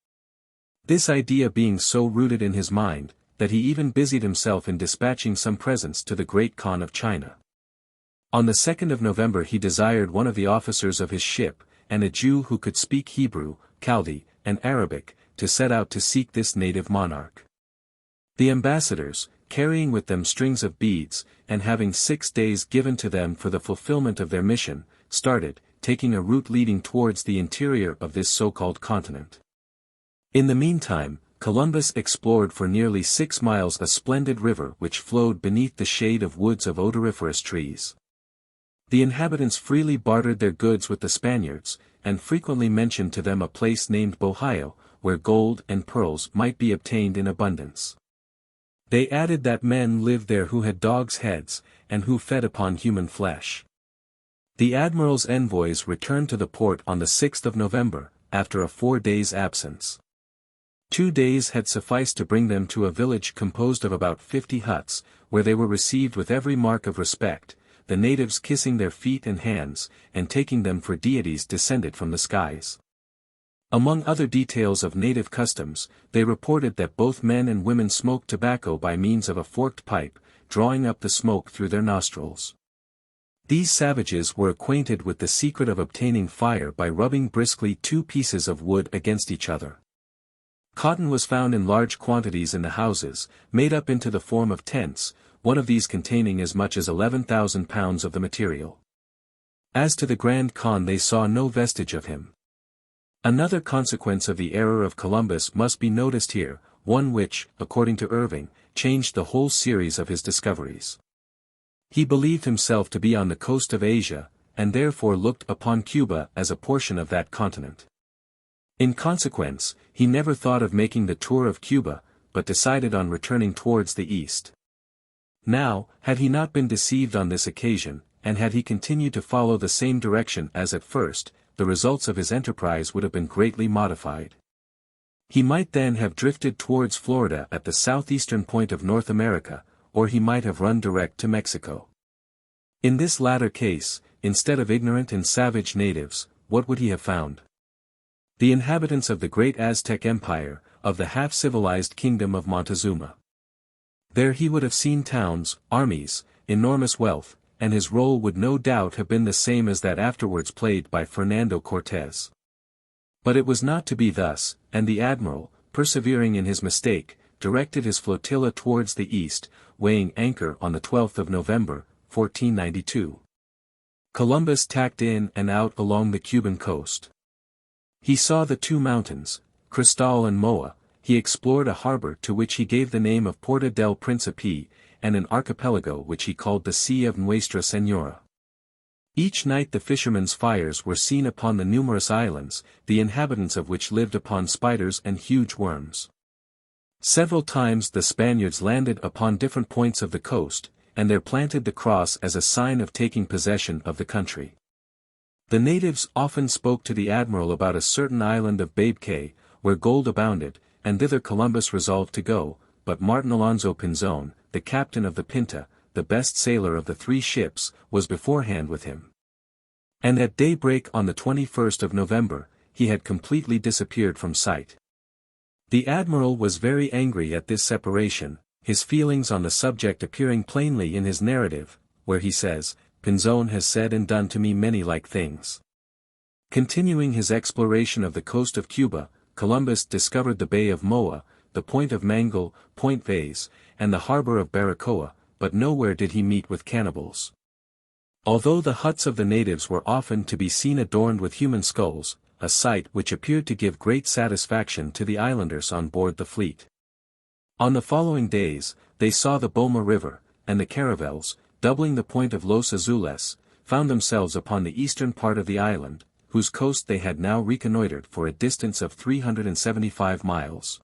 This idea being so rooted in his mind, that he even busied himself in dispatching some presents to the Great Khan of China. On the 2nd of November he desired one of the officers of his ship, and a Jew who could speak Hebrew, Chaldee, and Arabic, to set out to seek this native monarch. The ambassadors, carrying with them strings of beads, and having 6 days given to them for the fulfillment of their mission, started, taking a route leading towards the interior of this so-called continent. In the meantime, Columbus explored for nearly 6 miles a splendid river which flowed beneath the shade of woods of odoriferous trees. The inhabitants freely bartered their goods with the Spaniards, and frequently mentioned to them a place named Bohio, where gold and pearls might be obtained in abundance. They added that men lived there who had dogs' heads, and who fed upon human flesh. The admiral's envoys returned to the port on the 6th of November, after a 4 days' absence. 2 days had sufficed to bring them to a village composed of about 50 huts, where they were received with every mark of respect, the natives kissing their feet and hands, and taking them for deities descended from the skies. Among other details of native customs, they reported that both men and women smoked tobacco by means of a forked pipe, drawing up the smoke through their nostrils. These savages were acquainted with the secret of obtaining fire by rubbing briskly 2 pieces of wood against each other. Cotton was found in large quantities in the houses, made up into the form of tents, one of these containing as much as 11,000 pounds of the material. As to the Grand Khan, they saw no vestige of him. Another consequence of the error of Columbus must be noticed here, one which, according to Irving, changed the whole series of his discoveries. He believed himself to be on the coast of Asia, and therefore looked upon Cuba as a portion of that continent. In consequence, he never thought of making the tour of Cuba, but decided on returning towards the east. Now, had he not been deceived on this occasion, and had he continued to follow the same direction as at first, the results of his enterprise would have been greatly modified. He might then have drifted towards Florida at the southeastern point of North America, or he might have run direct to Mexico. In this latter case, instead of ignorant and savage natives, what would he have found? The inhabitants of the great Aztec Empire, of the half-civilized kingdom of Montezuma. There he would have seen towns, armies, enormous wealth, and his role would no doubt have been the same as that afterwards played by Fernando Cortés. But it was not to be thus, and the admiral, persevering in his mistake, directed his flotilla towards the east, weighing anchor on the 12th of November, 1492. Columbus tacked in and out along the Cuban coast. He saw the 2 mountains, Cristal and Moa. He explored a harbor to which he gave the name of Porta del Príncipe, and an archipelago which he called the Sea of Nuestra Señora. Each night the fishermen's fires were seen upon the numerous islands, the inhabitants of which lived upon spiders and huge worms. Several times the Spaniards landed upon different points of the coast, and there planted the cross as a sign of taking possession of the country. The natives often spoke to the admiral about a certain island of Babe Cay, where gold abounded, and thither Columbus resolved to go, but Martin Alonso Pinzon, the captain of the Pinta, the best sailor of the 3 ships, was beforehand with him. And at daybreak on the 21st of November, he had completely disappeared from sight. The admiral was very angry at this separation, his feelings on the subject appearing plainly in his narrative, where he says, "Pinzon has said and done to me many like things." Continuing his exploration of the coast of Cuba, Columbus discovered the Bay of Moa, the Point of Mangle, Point Vase, and the harbor of Baracoa, but nowhere did he meet with cannibals. Although the huts of the natives were often to be seen adorned with human skulls, a sight which appeared to give great satisfaction to the islanders on board the fleet. On the following days, they saw the Boma River, and the caravels, doubling the point of Los Azules, found themselves upon the eastern part of the island, whose coast they had now reconnoitred for a distance of 375 miles.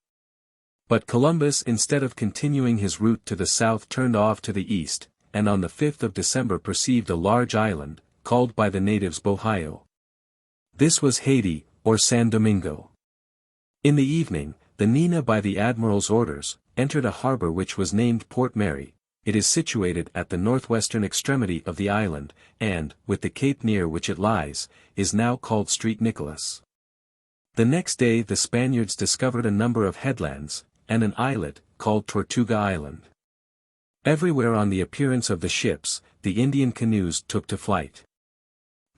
But Columbus, instead of continuing his route to the south, turned off to the east, and on the 5th of December perceived a large island, called by the natives Bohio. This was Haiti, or San Domingo. In the evening, the Nina, by the admiral's orders, entered a harbor which was named Port Mary. It is situated at the northwestern extremity of the island, and, with the cape near which it lies, is now called Street Nicholas. The next day the Spaniards discovered a number of headlands, and an islet, called Tortuga Island. Everywhere on the appearance of the ships, the Indian canoes took to flight.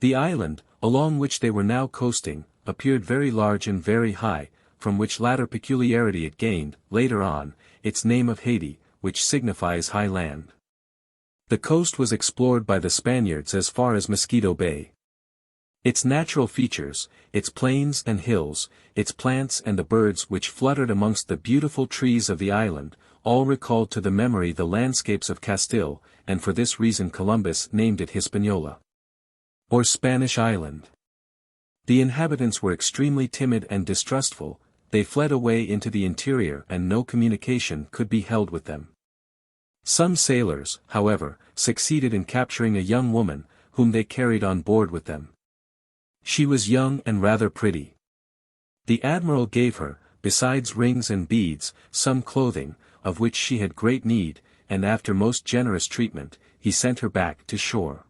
The island, along which they were now coasting, appeared very large and very high, from which latter peculiarity it gained, later on, its name of Haiti, which signifies high land. The coast was explored by the Spaniards as far as Mosquito Bay. Its natural features, its plains and hills, its plants and the birds which fluttered amongst the beautiful trees of the island, all recalled to the memory the landscapes of Castile, and for this reason Columbus named it Hispaniola, or Spanish Island. The inhabitants were extremely timid and distrustful, they fled away into the interior and no communication could be held with them. Some sailors, however, succeeded in capturing a young woman, whom they carried on board with them. She was young and rather pretty. The admiral gave her, besides rings and beads, some clothing, of which she had great need, and after most generous treatment, he sent her back to shore.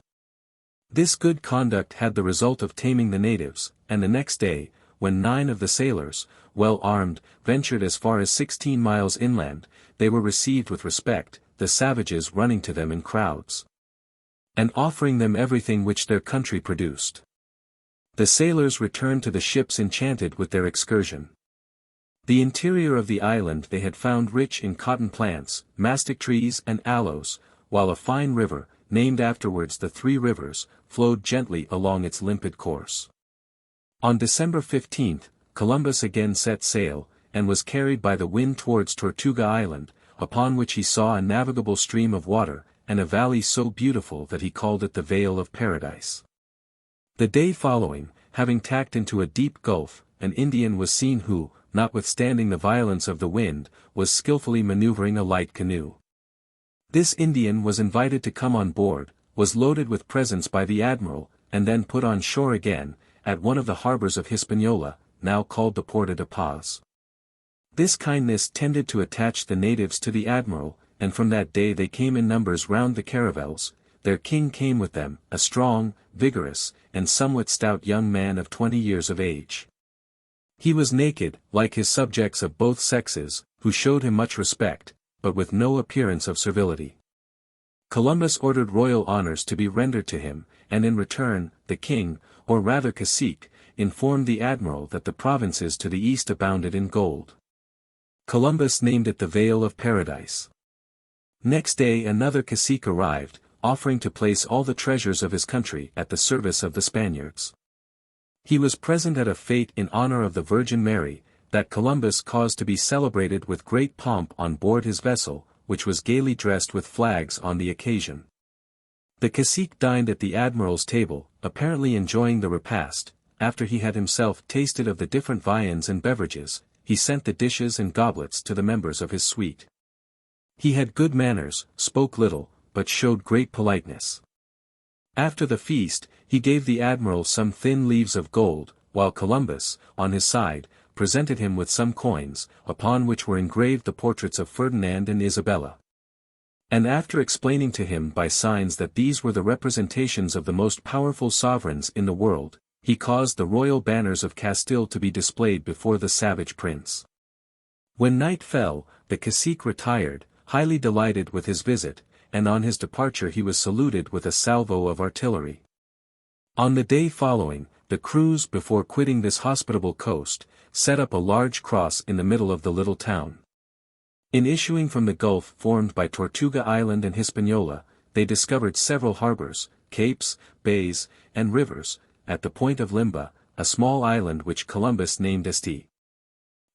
This good conduct had the result of taming the natives, and the next day, when 9 of the sailors, well armed, ventured as far as 16 miles inland, they were received with respect, the savages running to them in crowds, and offering them everything which their country produced. The sailors returned to the ships enchanted with their excursion. The interior of the island they had found rich in cotton plants, mastic trees and aloes, while a fine river, named afterwards the Three Rivers, flowed gently along its limpid course. On December 15, Columbus again set sail, and was carried by the wind towards Tortuga Island, upon which he saw a navigable stream of water, and a valley so beautiful that he called it the Vale of Paradise. The day following, having tacked into a deep gulf, an Indian was seen who, notwithstanding the violence of the wind, was skillfully maneuvering a light canoe. This Indian was invited to come on board, was loaded with presents by the admiral, and then put on shore again, at one of the harbors of Hispaniola, now called the Porta de Paz. This kindness tended to attach the natives to the admiral, and from that day they came in numbers round the caravels. Their king came with them, a strong, vigorous, and somewhat stout young man of 20 years of age. He was naked, like his subjects of both sexes, who showed him much respect, but with no appearance of servility. Columbus ordered royal honors to be rendered to him, and in return, the king, or rather cacique, informed the admiral that the provinces to the east abounded in gold. Columbus named it the Vale of Paradise. Next day another cacique arrived, offering to place all the treasures of his country at the service of the Spaniards. He was present at a fete in honor of the Virgin Mary, that Columbus caused to be celebrated with great pomp on board his vessel, which was gaily dressed with flags on the occasion. The cacique dined at the admiral's table, apparently enjoying the repast. After he had himself tasted of the different viands and beverages, he sent the dishes and goblets to the members of his suite. He had good manners, spoke little, but showed great politeness. After the feast, he gave the admiral some thin leaves of gold, while Columbus, on his side, presented him with some coins, upon which were engraved the portraits of Ferdinand and Isabella. And after explaining to him by signs that these were the representations of the most powerful sovereigns in the world, he caused the royal banners of Castile to be displayed before the savage prince. When night fell, the cacique retired, highly delighted with his visit, and on his departure he was saluted with a salvo of artillery. On the day following, the crews before quitting this hospitable coast, set up a large cross in the middle of the little town. In issuing from the gulf formed by Tortuga Island and Hispaniola, they discovered several harbors, capes, bays, and rivers, at the point of Limba, a small island which Columbus named St.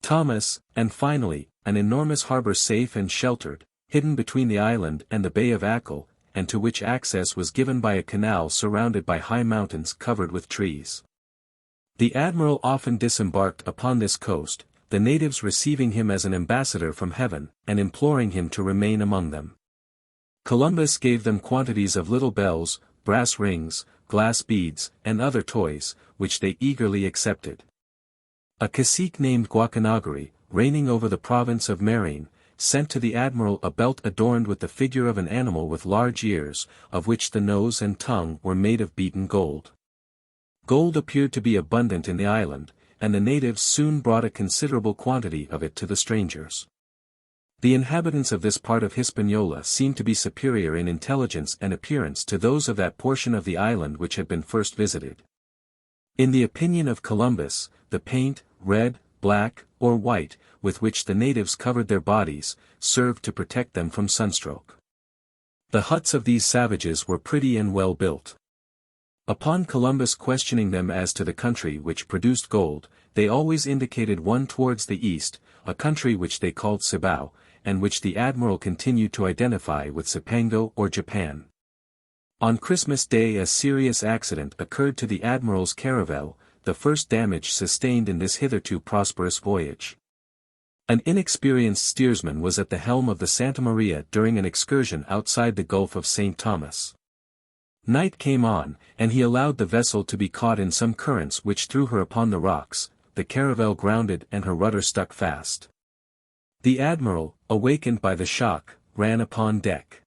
Thomas, and finally, an enormous harbor safe and sheltered, hidden between the island and the Bay of Achill, and to which access was given by a canal surrounded by high mountains covered with trees. The admiral often disembarked upon this coast, the natives receiving him as an ambassador from heaven, and imploring him to remain among them. Columbus gave them quantities of little bells, brass rings, glass beads, and other toys, which they eagerly accepted. A cacique named Guacanagari, reigning over the province of Marine, sent to the admiral a belt adorned with the figure of an animal with large ears, of which the nose and tongue were made of beaten gold. Gold appeared to be abundant in the island, and the natives soon brought a considerable quantity of it to the strangers. The inhabitants of this part of Hispaniola seemed to be superior in intelligence and appearance to those of that portion of the island which had been first visited. In the opinion of Columbus, the paint, red, black, or white, with which the natives covered their bodies, served to protect them from sunstroke. The huts of these savages were pretty and well built. Upon Columbus questioning them as to the country which produced gold, they always indicated one towards the east, a country which they called Cibao, and which the admiral continued to identify with Cipango or Japan. On Christmas Day a serious accident occurred to the admiral's caravel, the first damage sustained in this hitherto prosperous voyage. An inexperienced steersman was at the helm of the Santa Maria during an excursion outside the Gulf of St. Thomas. Night came on, and he allowed the vessel to be caught in some currents which threw her upon the rocks, the caravel grounded and her rudder stuck fast. The admiral, awakened by the shock, ran upon deck.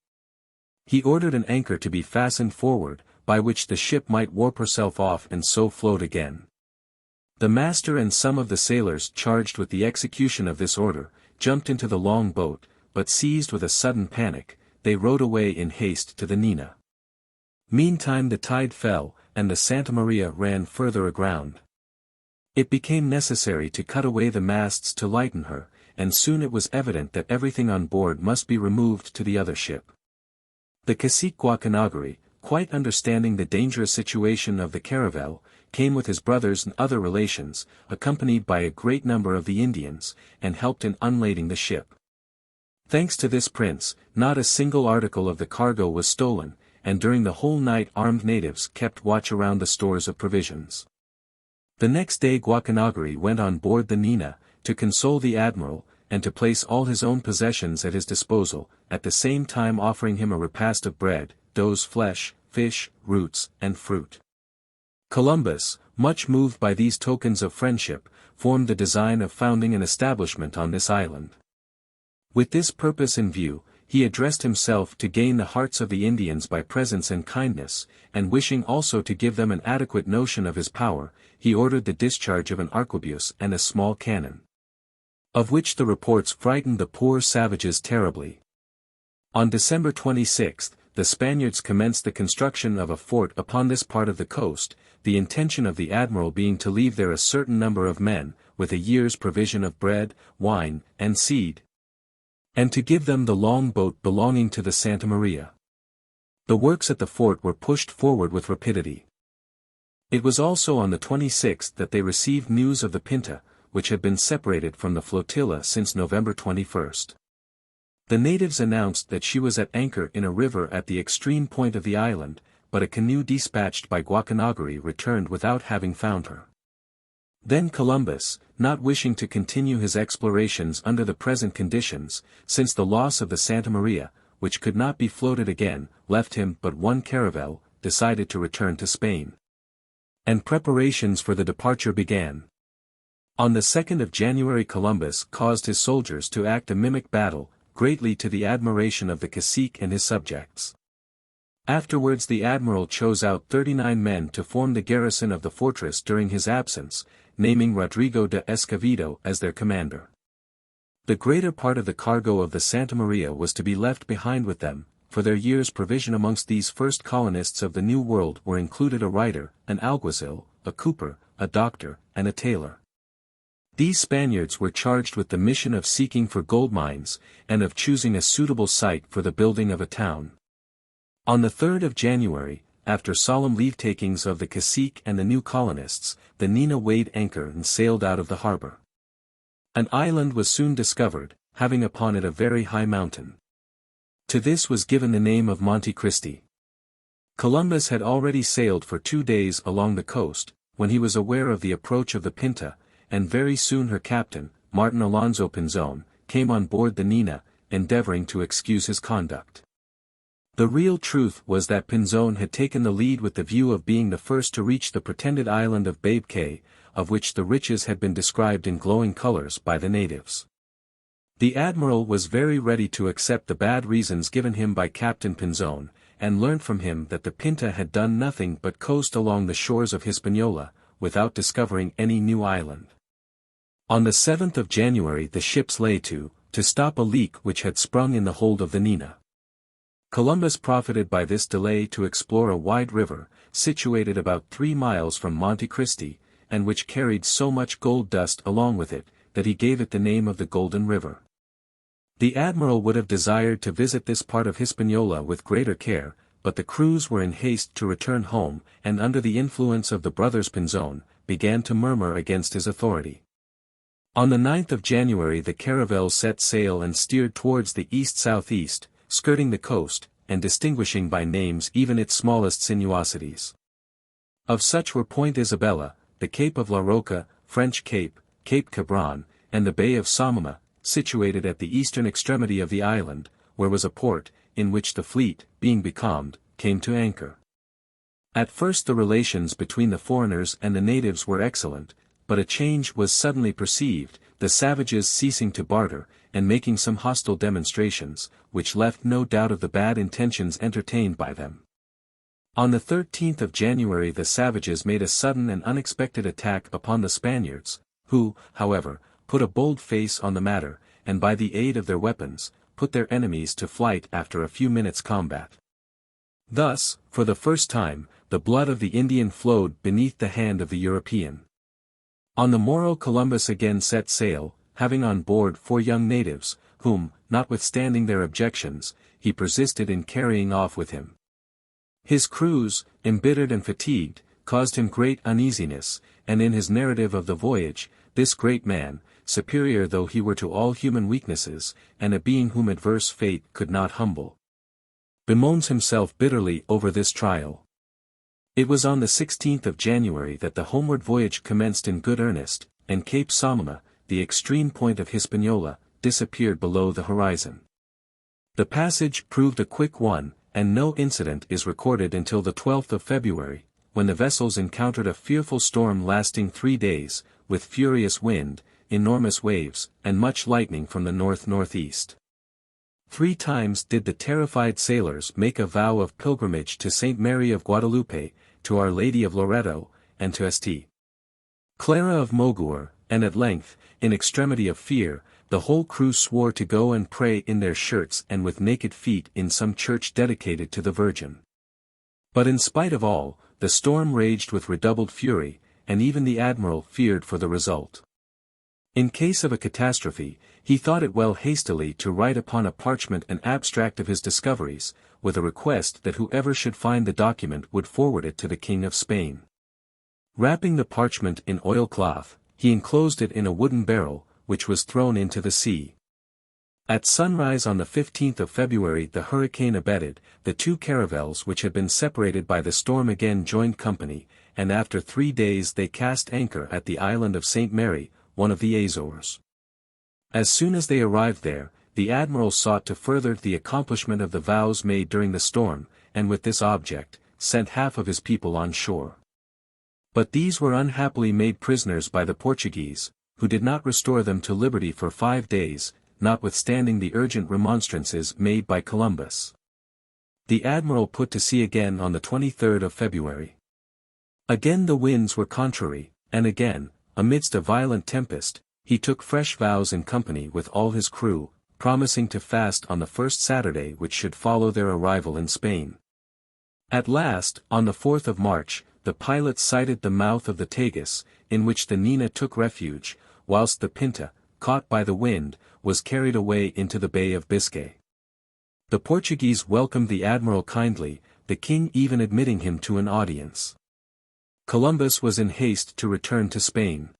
He ordered an anchor to be fastened forward, by which the ship might warp herself off and so float again. The master and some of the sailors charged with the execution of this order, jumped into the long boat, but seized with a sudden panic, they rowed away in haste to the Nina. Meantime the tide fell, and the Santa Maria ran further aground. It became necessary to cut away the masts to lighten her, and soon it was evident that everything on board must be removed to the other ship. The cacique Guacanagari, quite understanding the dangerous situation of the caravel, came with his brothers and other relations, accompanied by a great number of the Indians, and helped in unlading the ship. Thanks to this prince, not a single article of the cargo was stolen, and during the whole night armed natives kept watch around the stores of provisions. The next day Guacanagari went on board the Nina, to console the admiral, and to place all his own possessions at his disposal, at the same time offering him a repast of bread, doe's flesh, fish, roots, and fruit. Columbus, much moved by these tokens of friendship, formed the design of founding an establishment on this island. With this purpose in view, he addressed himself to gain the hearts of the Indians by presence and kindness, and wishing also to give them an adequate notion of his power, he ordered the discharge of an arquebus and a small cannon, of which the reports frightened the poor savages terribly. On December 26, the Spaniards commenced the construction of a fort upon this part of the coast, the intention of the admiral being to leave there a certain number of men, with a year's provision of bread, wine, and seed, and to give them the long boat belonging to the Santa Maria. The works at the fort were pushed forward with rapidity. It was also on the 26th that they received news of the Pinta, which had been separated from the flotilla since November 21st. The natives announced that she was at anchor in a river at the extreme point of the island, but a canoe dispatched by Guacanagari returned without having found her. Then Columbus, not wishing to continue his explorations under the present conditions, since the loss of the Santa Maria, which could not be floated again, left him but one caravel, decided to return to Spain. And preparations for the departure began. On the 2nd of January Columbus caused his soldiers to act a mimic battle, greatly to the admiration of the cacique and his subjects. Afterwards the admiral chose out 39 men to form the garrison of the fortress during his absence, naming Rodrigo de Escovedo as their commander. The greater part of the cargo of the Santa Maria was to be left behind with them, for their year's provision. Amongst these first colonists of the New World were included a writer, an alguazil, a cooper, a doctor, and a tailor. These Spaniards were charged with the mission of seeking for gold mines, and of choosing a suitable site for the building of a town. On the 3rd of January, after solemn leave-takings of the cacique and the new colonists, the Nina weighed anchor and sailed out of the harbor. An island was soon discovered, having upon it a very high mountain. To this was given the name of Monte Cristi. Columbus had already sailed for 2 days along the coast, when he was aware of the approach of the Pinta, and very soon her captain, Martin Alonso Pinzon, came on board the Nina, endeavoring to excuse his conduct. The real truth was that Pinzon had taken the lead with the view of being the first to reach the pretended island of Babe Cay, of which the riches had been described in glowing colors by the natives. The admiral was very ready to accept the bad reasons given him by Captain Pinzon, and learned from him that the Pinta had done nothing but coast along the shores of Hispaniola, without discovering any new island. On the 7th of January the ships lay to, to stop a leak which had sprung in the hold of the Nina. Columbus profited by this delay to explore a wide river, situated about 3 miles from Monte Cristi, and which carried so much gold dust along with it, that he gave it the name of the Golden River. The admiral would have desired to visit this part of Hispaniola with greater care, but the crews were in haste to return home, and under the influence of the brothers Pinzon, began to murmur against his authority. On the 9th of January the caravel set sail and steered towards the east-southeast, skirting the coast, and distinguishing by names even its smallest sinuosities. Of such were Point Isabella, the Cape of La Roca, French Cape, Cape Cabron, and the Bay of Samoma, situated at the eastern extremity of the island, where was a port, in which the fleet, being becalmed, came to anchor. At first the relations between the foreigners and the natives were excellent, but a change was suddenly perceived, the savages ceasing to barter, and making some hostile demonstrations, which left no doubt of the bad intentions entertained by them. On the 13th of January the savages made a sudden and unexpected attack upon the Spaniards, who, however, put a bold face on the matter, and by the aid of their weapons, put their enemies to flight after a few minutes' combat. Thus, for the first time, the blood of the Indian flowed beneath the hand of the European. On the morrow Columbus again set sail, having on board 4 young natives, whom, notwithstanding their objections, he persisted in carrying off with him. His crews, embittered and fatigued, caused him great uneasiness, and in his narrative of the voyage, this great man, superior though he were to all human weaknesses, and a being whom adverse fate could not humble, bemoans himself bitterly over this trial. It was on the 16th of January that the homeward voyage commenced in good earnest, and Cape Samoma, the extreme point of Hispaniola, disappeared below the horizon. The passage proved a quick one, and no incident is recorded until the 12th of February, when the vessels encountered a fearful storm lasting 3 days, with furious wind, enormous waves, and much lightning from the north-northeast. 3 times did the terrified sailors make a vow of pilgrimage to Saint Mary of Guadalupe, to Our Lady of Loreto, and to St. Clara of Moguer, and at length, in extremity of fear, the whole crew swore to go and pray in their shirts and with naked feet in some church dedicated to the Virgin. But in spite of all, the storm raged with redoubled fury, and even the admiral feared for the result. In case of a catastrophe, he thought it well hastily to write upon a parchment an abstract of his discoveries, with a request that whoever should find the document would forward it to the King of Spain. Wrapping the parchment in oilcloth, he enclosed it in a wooden barrel, which was thrown into the sea. At sunrise on the 15th of February the hurricane abated, the 2 caravels which had been separated by the storm again joined company, and after 3 days they cast anchor at the island of St. Mary, one of the Azores. As soon as they arrived there, the admiral sought to further the accomplishment of the vows made during the storm, and with this object, sent half of his people on shore. But these were unhappily made prisoners by the Portuguese, who did not restore them to liberty for 5 days, notwithstanding the urgent remonstrances made by Columbus. The admiral put to sea again on the 23rd of February. Again the winds were contrary, and again, amidst a violent tempest, he took fresh vows in company with all his crew, promising to fast on the first Saturday which should follow their arrival in Spain. At last, on the 4th of March, the pilots sighted the mouth of the Tagus, in which the Nina took refuge, whilst the Pinta, caught by the wind, was carried away into the Bay of Biscay. The Portuguese welcomed the admiral kindly, the king even admitting him to an audience. Columbus was in haste to return to Spain.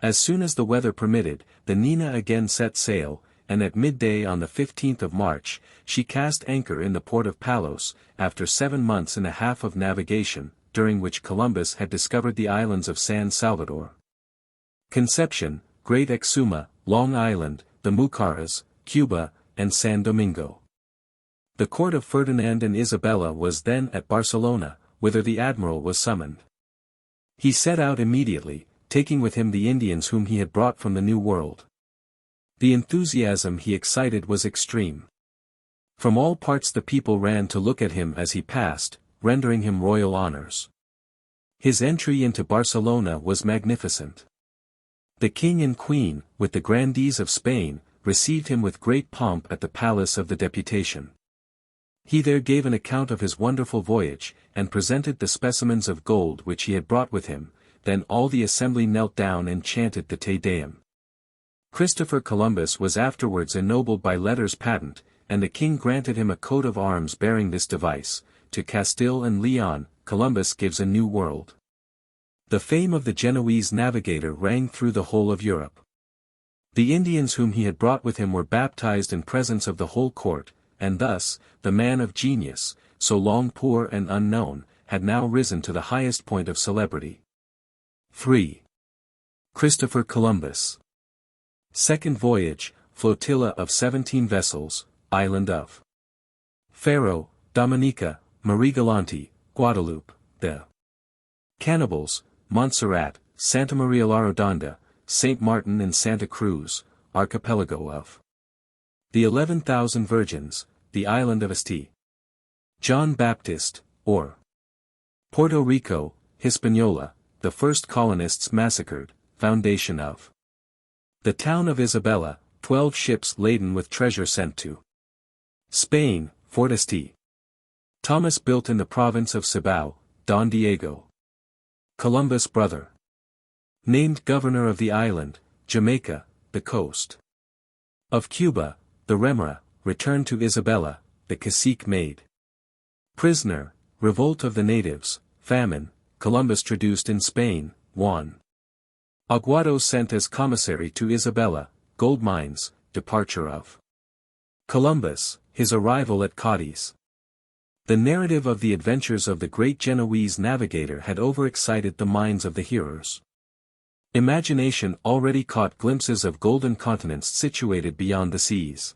As soon as the weather permitted, the Nina again set sail, and at midday on the 15th of March, she cast anchor in the port of Palos, after 7 months and a half of navigation, during which Columbus had discovered the islands of San Salvador, Conception, Great Exuma, Long Island, the Mucaras, Cuba, and San Domingo. The court of Ferdinand and Isabella was then at Barcelona, whither the admiral was summoned. He set out immediately, taking with him the Indians whom he had brought from the New World. The enthusiasm he excited was extreme. From all parts the people ran to look at him as he passed, rendering him royal honors. His entry into Barcelona was magnificent. The king and queen, with the grandees of Spain, received him with great pomp at the palace of the deputation. He there gave an account of his wonderful voyage, and presented the specimens of gold which he had brought with him. Then all the assembly knelt down and chanted the Te Deum. Christopher Columbus was afterwards ennobled by letters patent, and the king granted him a coat of arms bearing this device: to Castile and Leon, Columbus gives a new world. The fame of the Genoese navigator rang through the whole of Europe. The Indians whom he had brought with him were baptized in presence of the whole court, and thus, the man of genius, so long poor and unknown, had now risen to the highest point of celebrity. 3. Christopher Columbus. Second voyage, flotilla of 17 vessels, island of Faro, Dominica, Marigalante, Guadeloupe, the Cannibals, Montserrat, Santa Maria la Redonda, St. Martin and Santa Cruz, archipelago of the 11,000 Virgins, the island of St. John Baptist, or Puerto Rico, Hispaniola, the first colonists massacred, foundation of the town of Isabella, 12 ships laden with treasure sent to Spain, Fort St. Thomas built in the province of Cibao, Don Diego. Columbus' brother. Named governor of the island, Jamaica, the coast of Cuba, the Remora, returned to Isabella, the cacique made prisoner, revolt of the natives, famine, Columbus traduced in Spain, Juan Aguado sent as commissary to Isabella, gold mines, departure of Columbus, his arrival at Cadiz. The narrative of the adventures of the great Genoese navigator had overexcited the minds of the hearers. Imagination already caught glimpses of golden continents situated beyond the seas.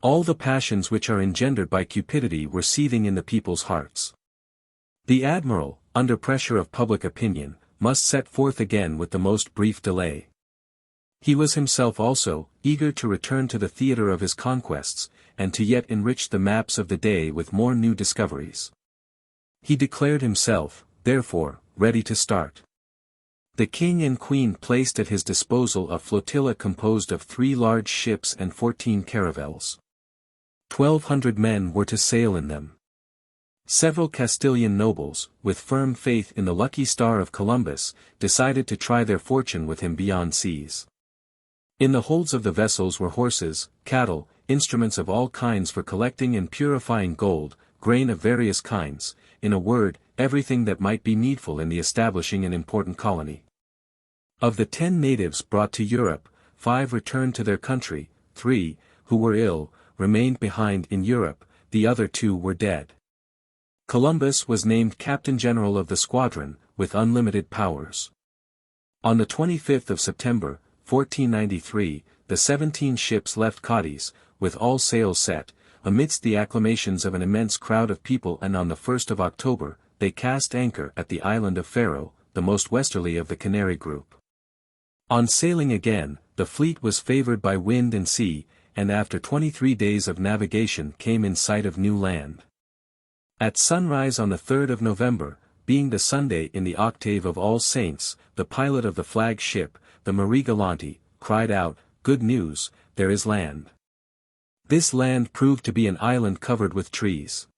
All the passions which are engendered by cupidity were seething in the people's hearts. The admiral, under pressure of public opinion, must set forth again with the most brief delay. He was himself also, eager to return to the theatre of his conquests, and to yet enrich the maps of the day with more new discoveries. He declared himself, therefore, ready to start. The king and queen placed at his disposal a flotilla composed of 3 large ships and 14 caravels. 1,200 men were to sail in them. Several Castilian nobles, with firm faith in the lucky star of Columbus, decided to try their fortune with him beyond seas. In the holds of the vessels were horses, cattle, instruments of all kinds for collecting and purifying gold, grain of various kinds, in a word, everything that might be needful in the establishing an important colony. Of the 10 natives brought to Europe, 5 returned to their country, 3, who were ill, remained behind in Europe, the other 2 were dead. Columbus was named Captain General of the squadron, with unlimited powers. On the 25th of September, 1493, the 17 ships left Cadiz, with all sails set, amidst the acclamations of an immense crowd of people, and on the 1st of October, they cast anchor at the island of Faro, the most westerly of the Canary group. On sailing again, the fleet was favored by wind and sea, and after 23 days of navigation came in sight of new land. At sunrise on the 3rd of November, being the Sunday in the octave of All Saints, the pilot of the flag ship, the Marie Galante, cried out, "Good news, there is land." This land proved to be an island covered with trees.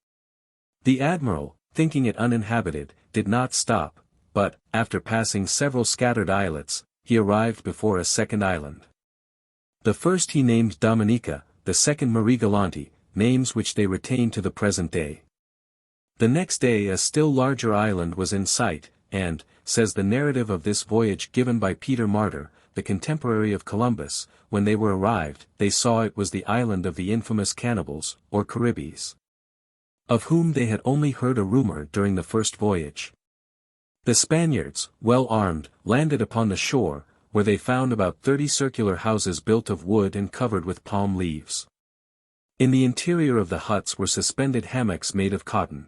The admiral, thinking it uninhabited, did not stop, but, after passing several scattered islets, he arrived before a second island. The first he named Dominica, the second Marie Galante, names which they retain to the present day. The next day a still larger island was in sight, and, says the narrative of this voyage given by Peter Martyr, the contemporary of Columbus, when they were arrived, they saw it was the island of the infamous cannibals, or Caribbees, of whom they had only heard a rumor during the first voyage. The Spaniards, well armed, landed upon the shore, where they found about 30 circular houses built of wood and covered with palm leaves. In the interior of the huts were suspended hammocks made of cotton.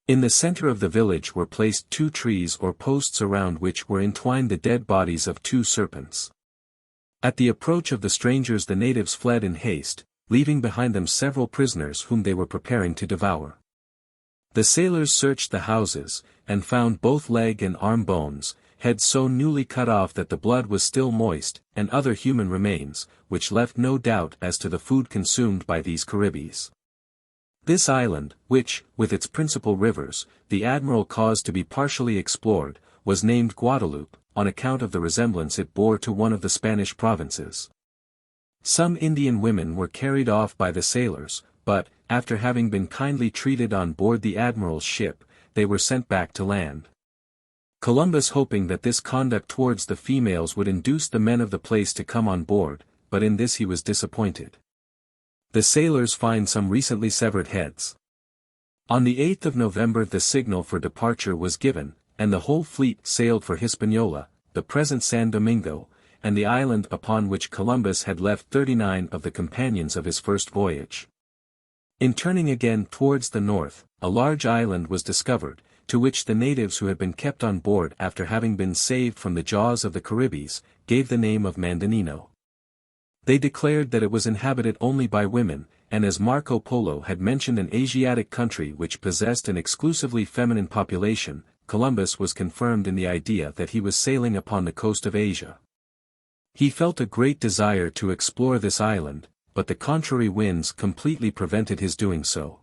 In the center of the village were placed 2 trees or posts around which were entwined the dead bodies of 2 serpents. At the approach of the strangers the natives fled in haste, leaving behind them several prisoners whom they were preparing to devour. The sailors searched the houses, and found both leg and arm bones, heads so newly cut off that the blood was still moist, and other human remains, which left no doubt as to the food consumed by these Caribbees. This island, which, with its principal rivers, the admiral caused to be partially explored, was named Guadeloupe, on account of the resemblance it bore to one of the Spanish provinces. Some Indian women were carried off by the sailors, but, after having been kindly treated on board the admiral's ship, they were sent back to land. Columbus hoping that this conduct towards the females would induce the men of the place to come on board, but in this he was disappointed. The sailors find some recently severed heads. On the 8th of November the signal for departure was given, and the whole fleet sailed for Hispaniola, the present San Domingo, and the island upon which Columbus had left 39 of the companions of his first voyage. In turning again towards the north, a large island was discovered, to which the natives who had been kept on board after having been saved from the jaws of the Caribbees, gave the name of Mandanino. They declared that it was inhabited only by women, and as Marco Polo had mentioned an Asiatic country which possessed an exclusively feminine population, Columbus was confirmed in the idea that he was sailing upon the coast of Asia. He felt a great desire to explore this island, but the contrary winds completely prevented his doing so.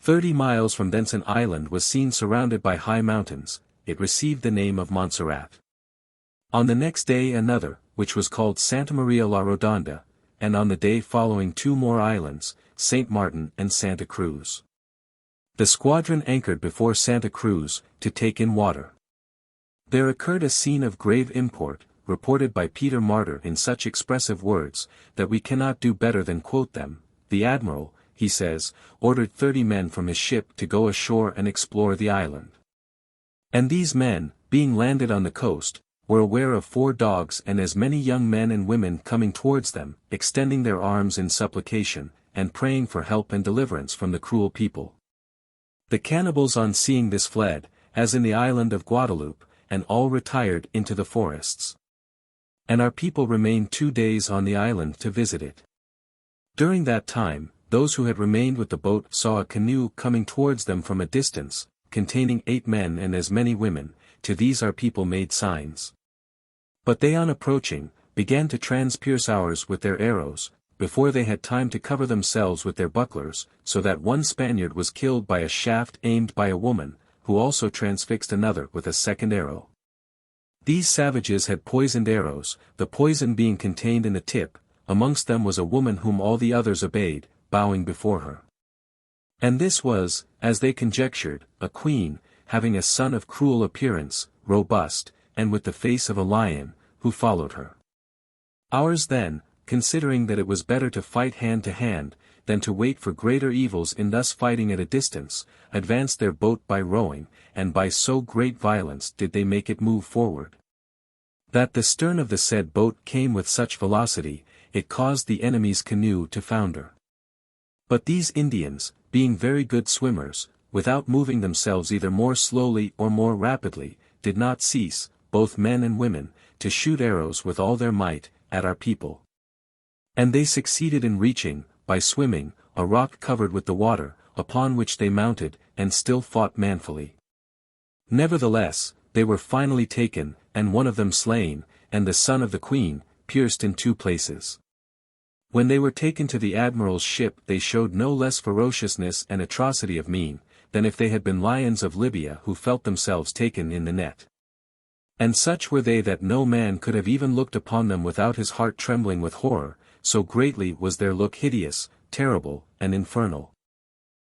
30 miles from thence an island was seen surrounded by high mountains. It received the name of Montserrat. On the next day another, which was called Santa Maria la Redonda, and on the day following 2 more islands, Saint Martin and Santa Cruz. The squadron anchored before Santa Cruz, to take in water. There occurred a scene of grave import, reported by Peter Martyr in such expressive words, that we cannot do better than quote them. The admiral, he says, ordered 30 men from his ship to go ashore and explore the island. And these men, being landed on the coast, were aware of 4 dogs and as many young men and women coming towards them, extending their arms in supplication, and praying for help and deliverance from the cruel people. The cannibals on seeing this fled, as in the island of Guadeloupe, and all retired into the forests. And our people remained 2 days on the island to visit it. During that time, those who had remained with the boat saw a canoe coming towards them from a distance, containing 8 men and as many women. To these our people made signs. But they on approaching, began to transpierce ours with their arrows, before they had time to cover themselves with their bucklers, so that one Spaniard was killed by a shaft aimed by a woman, who also transfixed another with a second arrow. These savages had poisoned arrows, the poison being contained in the tip. Amongst them was a woman whom all the others obeyed, bowing before her. And this was, as they conjectured, a queen, having a son of cruel appearance, robust, and with the face of a lion, who followed her. Ours then, considering that it was better to fight hand to hand, than to wait for greater evils in thus fighting at a distance, advanced their boat by rowing, and by so great violence did they make it move forward, that the stern of the said boat came with such velocity, it caused the enemy's canoe to founder. But these Indians, being very good swimmers, without moving themselves either more slowly or more rapidly, did not cease, both men and women, to shoot arrows with all their might, at our people. And they succeeded in reaching, by swimming, a rock covered with the water, upon which they mounted, and still fought manfully. Nevertheless, they were finally taken, and one of them slain, and the son of the queen, pierced in 2 places. When they were taken to the admiral's ship they showed no less ferociousness and atrocity of mien, than if they had been lions of Libya who felt themselves taken in the net. And such were they that no man could have even looked upon them without his heart trembling with horror, so greatly was their look hideous, terrible, and infernal.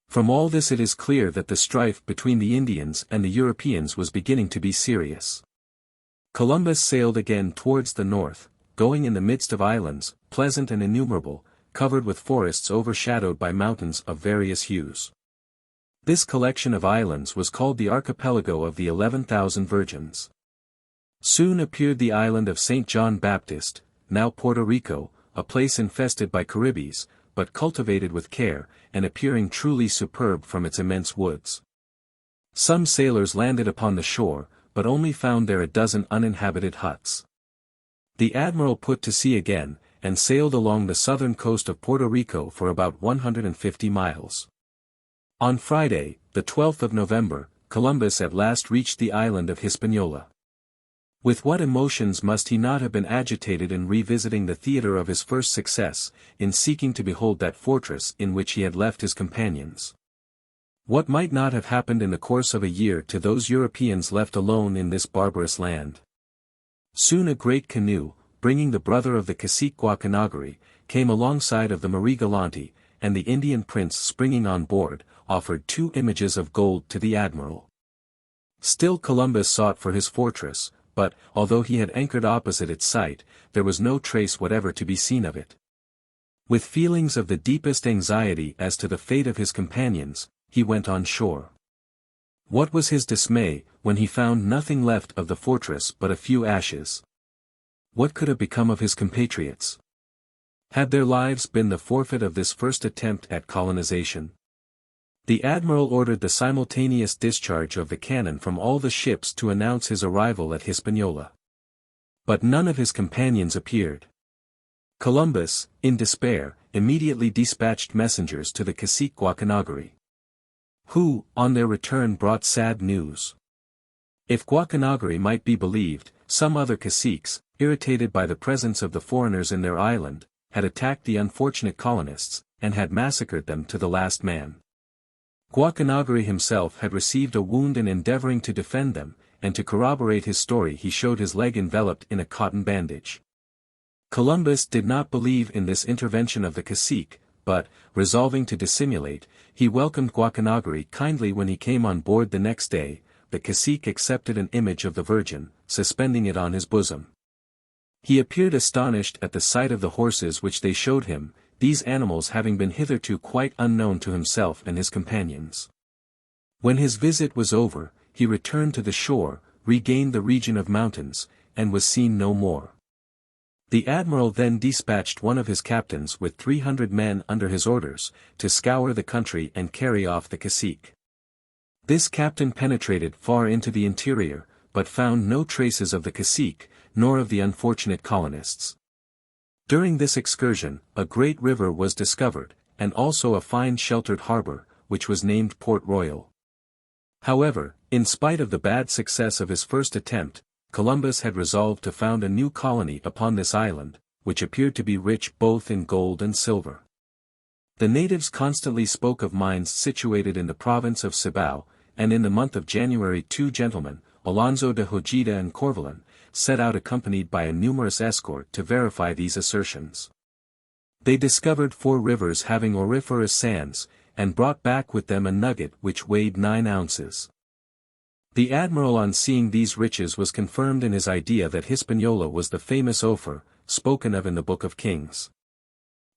From all this it is clear that the strife between the Indians and the Europeans was beginning to be serious. Columbus sailed again towards the north, going in the midst of islands, pleasant and innumerable, covered with forests overshadowed by mountains of various hues. This collection of islands was called the archipelago of the 11,000 Virgins. Soon appeared the island of St. John Baptist, now Puerto Rico, a place infested by Caribbees, but cultivated with care, and appearing truly superb from its immense woods. Some sailors landed upon the shore, but only found there a dozen uninhabited huts. The admiral put to sea again, and sailed along the southern coast of Puerto Rico for about 150 miles. On Friday, the 12th of November, Columbus at last reached the island of Hispaniola. With what emotions must he not have been agitated in revisiting the theatre of his first success, in seeking to behold that fortress in which he had left his companions. What might not have happened in the course of a year to those Europeans left alone in this barbarous land? Soon a great canoe, bringing the brother of the cacique Guacanagari, came alongside of the Marie Galante, and the Indian prince springing on board, offered 2 images of gold to the admiral. Still Columbus sought for his fortress, but, although he had anchored opposite its site, there was no trace whatever to be seen of it. With feelings of the deepest anxiety as to the fate of his companions, he went on shore. What was his dismay, when he found nothing left of the fortress but a few ashes. What could have become of his compatriots? Had their lives been the forfeit of this first attempt at colonization? The admiral ordered the simultaneous discharge of the cannon from all the ships to announce his arrival at Hispaniola. But none of his companions appeared. Columbus, in despair, immediately dispatched messengers to the cacique Guacanagari, who, on their return brought sad news. If Guacanagari might be believed, some other caciques, irritated by the presence of the foreigners in their island, had attacked the unfortunate colonists, and had massacred them to the last man. Guacanagari himself had received a wound in endeavoring to defend them, and to corroborate his story he showed his leg enveloped in a cotton bandage. Columbus did not believe in this intervention of the cacique, but, resolving to dissimulate, he welcomed Guacanagari kindly when he came on board the next day. The cacique accepted an image of the Virgin, suspending it on his bosom. He appeared astonished at the sight of the horses which they showed him, these animals having been hitherto quite unknown to himself and his companions. When his visit was over, he returned to the shore, regained the region of mountains, and was seen no more. The admiral then dispatched one of his captains with 300 men under his orders, to scour the country and carry off the cacique. This captain penetrated far into the interior, but found no traces of the cacique, nor of the unfortunate colonists. During this excursion, a great river was discovered, and also a fine sheltered harbor, which was named Port Royal. However, in spite of the bad success of his first attempt, Columbus had resolved to found a new colony upon this island, which appeared to be rich both in gold and silver. The natives constantly spoke of mines situated in the province of Cibao, and in the month of January 2 gentlemen, Alonso de Hojeda and Corvalin, set out accompanied by a numerous escort to verify these assertions. They discovered 4 rivers having auriferous sands, and brought back with them a nugget which weighed 9 ounces. The admiral on seeing these riches was confirmed in his idea that Hispaniola was the famous Ophir, spoken of in the Book of Kings.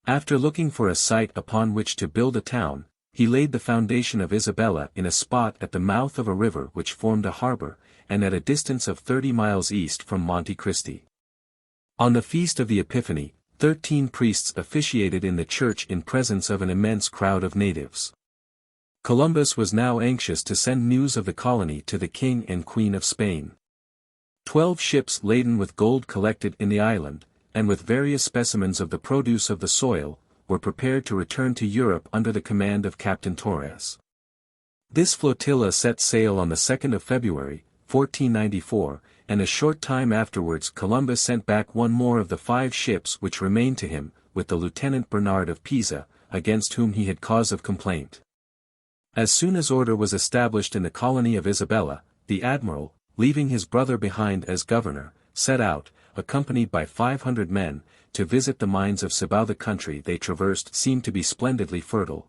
After looking for a site upon which to build a town, he laid the foundation of Isabella in a spot at the mouth of a river which formed a harbor, and at a distance of 30 miles east from Monte Cristi. On the feast of the Epiphany, 13 priests officiated in the church in presence of an immense crowd of natives. Columbus was now anxious to send news of the colony to the King and Queen of Spain. 12 ships laden with gold collected in the island, and with various specimens of the produce of the soil, were prepared to return to Europe under the command of Captain Torres. This flotilla set sail on the 2nd of February, 1494, and a short time afterwards Columbus sent back one more of the 5 ships which remained to him, with the Lieutenant Bernard of Pisa, against whom he had cause of complaint. As soon as order was established in the colony of Isabella, the admiral, leaving his brother behind as governor, set out, accompanied by 500 men, to visit the mines of Cibao. The country they traversed seemed to be splendidly fertile.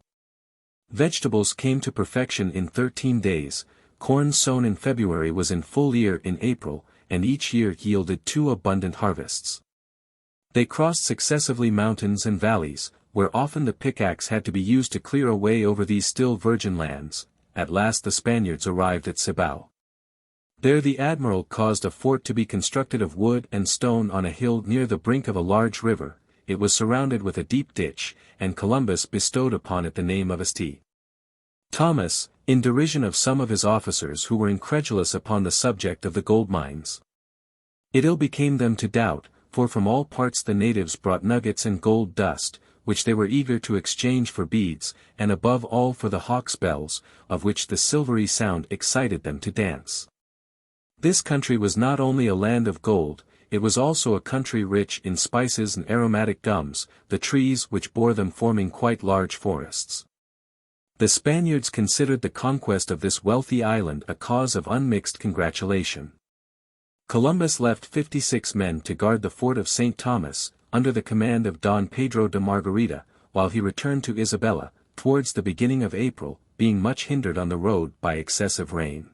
Vegetables came to perfection in 13 days, corn sown in February was in full ear in April, and each year yielded 2 abundant harvests. They crossed successively mountains and valleys, where often the pickaxe had to be used to clear a way over these still virgin lands. At last the Spaniards arrived at Cibao. There the admiral caused a fort to be constructed of wood and stone on a hill near the brink of a large river. It was surrounded with a deep ditch, and Columbus bestowed upon it the name of St. Thomas, in derision of some of his officers who were incredulous upon the subject of the gold mines. It ill became them to doubt, for from all parts the natives brought nuggets and gold dust, which they were eager to exchange for beads, and above all for the hawk's bells, of which the silvery sound excited them to dance. This country was not only a land of gold, it was also a country rich in spices and aromatic gums, the trees which bore them forming quite large forests. The Spaniards considered the conquest of this wealthy island a cause of unmixed congratulation. Columbus left 56 men to guard the fort of St. Thomas, under the command of Don Pedro de Margarita, while he returned to Isabella, towards the beginning of April, being much hindered on the road by excessive rain.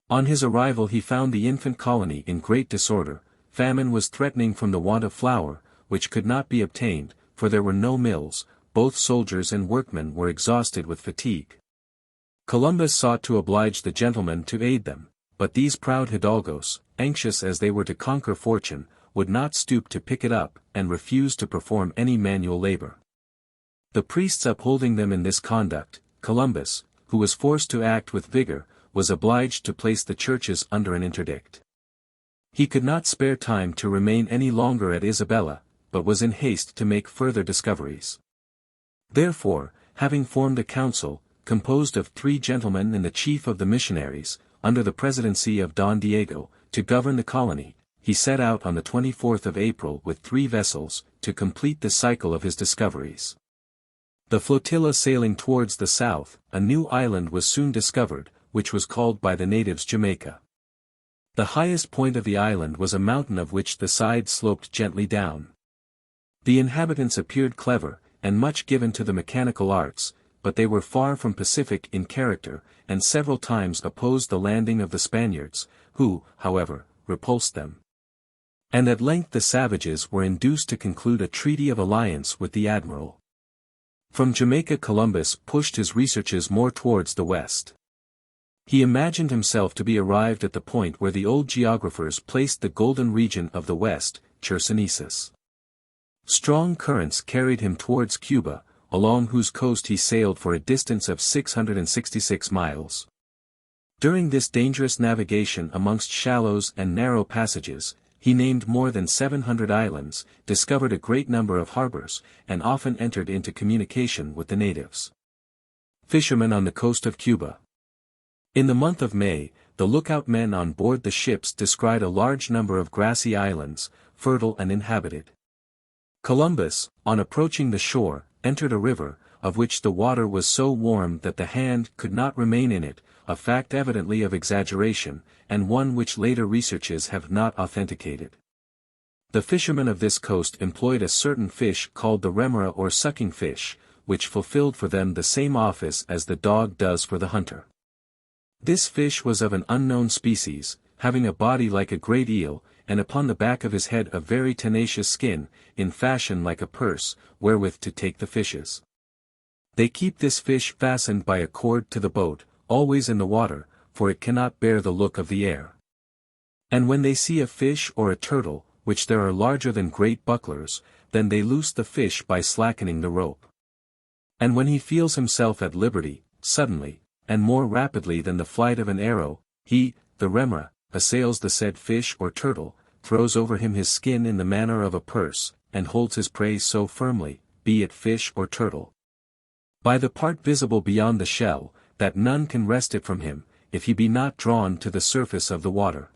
On his arrival he found the infant colony in great disorder. Famine was threatening from the want of flour, which could not be obtained, for there were no mills. Both soldiers and workmen were exhausted with fatigue. Columbus sought to oblige the gentlemen to aid them, but these proud hidalgos, anxious as they were to conquer fortune, would not stoop to pick it up, and refused to perform any manual labor. The priests upholding them in this conduct, Columbus, who was forced to act with vigor, was obliged to place the churches under an interdict. He could not spare time to remain any longer at Isabella, but was in haste to make further discoveries. Therefore, having formed a council, composed of 3 gentlemen and the chief of the missionaries, under the presidency of Don Diego, to govern the colony, he set out on the 24th of April with 3 vessels, to complete the cycle of his discoveries. The flotilla sailing towards the south, a new island was soon discovered, which was called by the natives Jamaica. The highest point of the island was a mountain of which the side sloped gently down. The inhabitants appeared clever, and much given to the mechanical arts, but they were far from pacific in character, and several times opposed the landing of the Spaniards, who, however, repulsed them. And at length the savages were induced to conclude a treaty of alliance with the admiral. From Jamaica Columbus pushed his researches more towards the west. He imagined himself to be arrived at the point where the old geographers placed the golden region of the west, Chersonesus. Strong currents carried him towards Cuba, along whose coast he sailed for a distance of 666 miles. During this dangerous navigation amongst shallows and narrow passages, he named more than 700 islands, discovered a great number of harbors, and often entered into communication with the natives. Fishermen on the coast of Cuba. In the month of May, the lookout men on board the ships descried a large number of grassy islands, fertile and inhabited. Columbus, on approaching the shore, entered a river, of which the water was so warm that the hand could not remain in it, a fact evidently of exaggeration, and one which later researches have not authenticated. The fishermen of this coast employed a certain fish called the remora or sucking fish, which fulfilled for them the same office as the dog does for the hunter. This fish was of an unknown species, having a body like a great eel, and upon the back of his head a very tenacious skin, in fashion like a purse, wherewith to take the fishes. They keep this fish fastened by a cord to the boat, always in the water, for it cannot bear the look of the air. And when they see a fish or a turtle, which there are larger than great bucklers, then they loose the fish by slackening the rope. And when he feels himself at liberty, suddenly, and more rapidly than the flight of an arrow, he, the remora, assails the said fish or turtle, throws over him his skin in the manner of a purse, and holds his prey so firmly, be it fish or turtle, by the part visible beyond the shell, that none can wrest it from him, if he be not drawn to the surface of the water.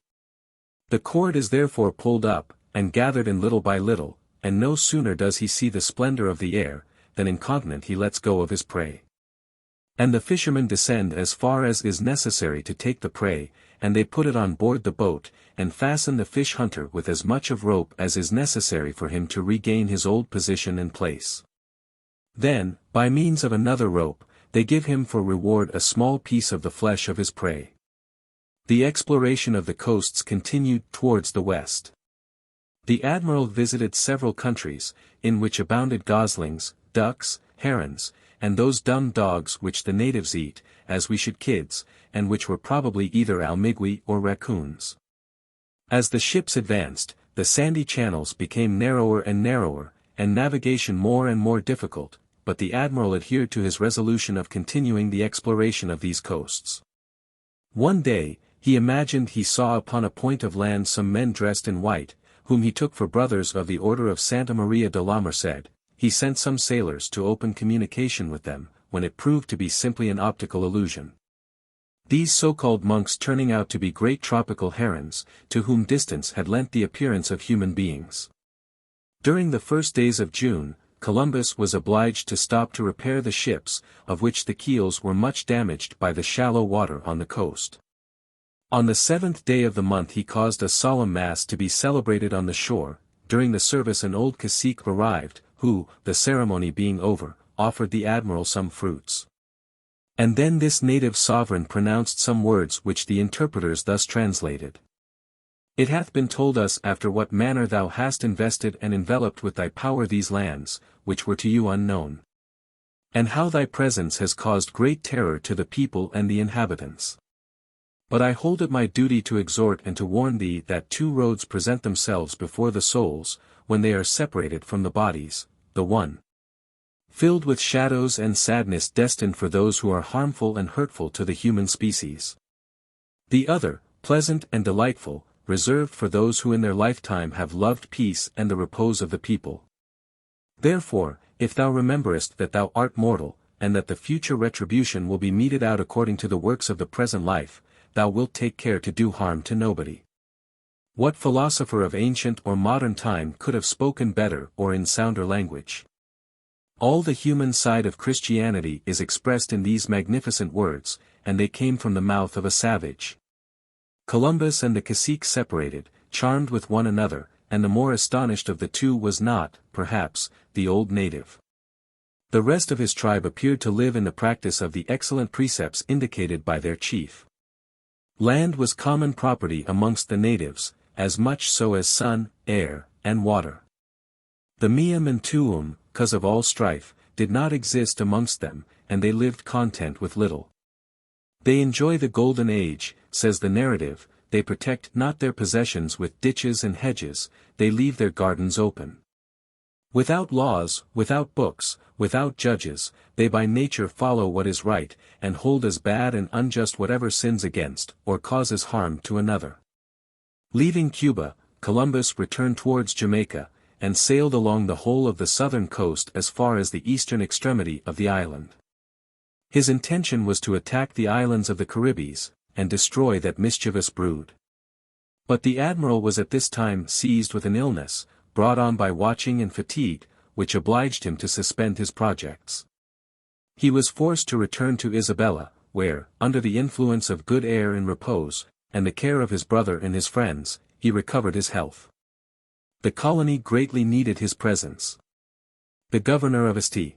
The cord is therefore pulled up, and gathered in little by little, and no sooner does he see the splendor of the air, than incontinent he lets go of his prey. And the fishermen descend as far as is necessary to take the prey, and they put it on board the boat, and fasten the fish hunter with as much of rope as is necessary for him to regain his old position and place. Then, by means of another rope, they give him for reward a small piece of the flesh of his prey. The exploration of the coasts continued towards the west. The admiral visited several countries, in which abounded goslings, ducks, herons, and those dumb dogs which the natives eat, as we should kids, and which were probably either almigui or raccoons. As the ships advanced, the sandy channels became narrower and narrower, and navigation more and more difficult, but the admiral adhered to his resolution of continuing the exploration of these coasts. One day, he imagined he saw upon a point of land some men dressed in white, whom he took for brothers of the order of Santa Maria de la Merced. He sent some sailors to open communication with them, when it proved to be simply an optical illusion. These so-called monks turning out to be great tropical herons, to whom distance had lent the appearance of human beings. During the first days of June, Columbus was obliged to stop to repair the ships, of which the keels were much damaged by the shallow water on the coast. On the 7th day of the month he caused a solemn mass to be celebrated on the shore. During the service an old cacique arrived, who, the ceremony being over, offered the admiral some fruits. And then this native sovereign pronounced some words which the interpreters thus translated. It hath been told us after what manner thou hast invested and enveloped with thy power these lands, which were to you unknown. And how thy presence has caused great terror to the people and the inhabitants. But I hold it my duty to exhort and to warn thee that two roads present themselves before the souls, when they are separated from the bodies, the one filled with shadows and sadness destined for those who are harmful and hurtful to the human species. The other, pleasant and delightful, reserved for those who in their lifetime have loved peace and the repose of the people. Therefore, if thou rememberest that thou art mortal, and that the future retribution will be meted out according to the works of the present life, thou wilt take care to do harm to nobody. What philosopher of ancient or modern time could have spoken better or in sounder language? All the human side of Christianity is expressed in these magnificent words, and they came from the mouth of a savage. Columbus and the cacique separated, charmed with one another, and the more astonished of the two was not, perhaps, the old native. The rest of his tribe appeared to live in the practice of the excellent precepts indicated by their chief. Land was common property amongst the natives, as much so as sun, air, and water. The meum and tuum, cause of all strife, did not exist amongst them, and they lived content with little. They enjoy the golden age, says the narrative, they protect not their possessions with ditches and hedges, they leave their gardens open. Without laws, without books, without judges, they by nature follow what is right, and hold as bad and unjust whatever sins against, or causes harm to another. Leaving Cuba, Columbus returned towards Jamaica, and sailed along the whole of the southern coast as far as the eastern extremity of the island. His intention was to attack the islands of the Caribbees, and destroy that mischievous brood. But the admiral was at this time seized with an illness, brought on by watching and fatigue, which obliged him to suspend his projects. He was forced to return to Isabella, where, under the influence of good air and repose, and the care of his brother and his friends, he recovered his health. The colony greatly needed his presence. The governor of St.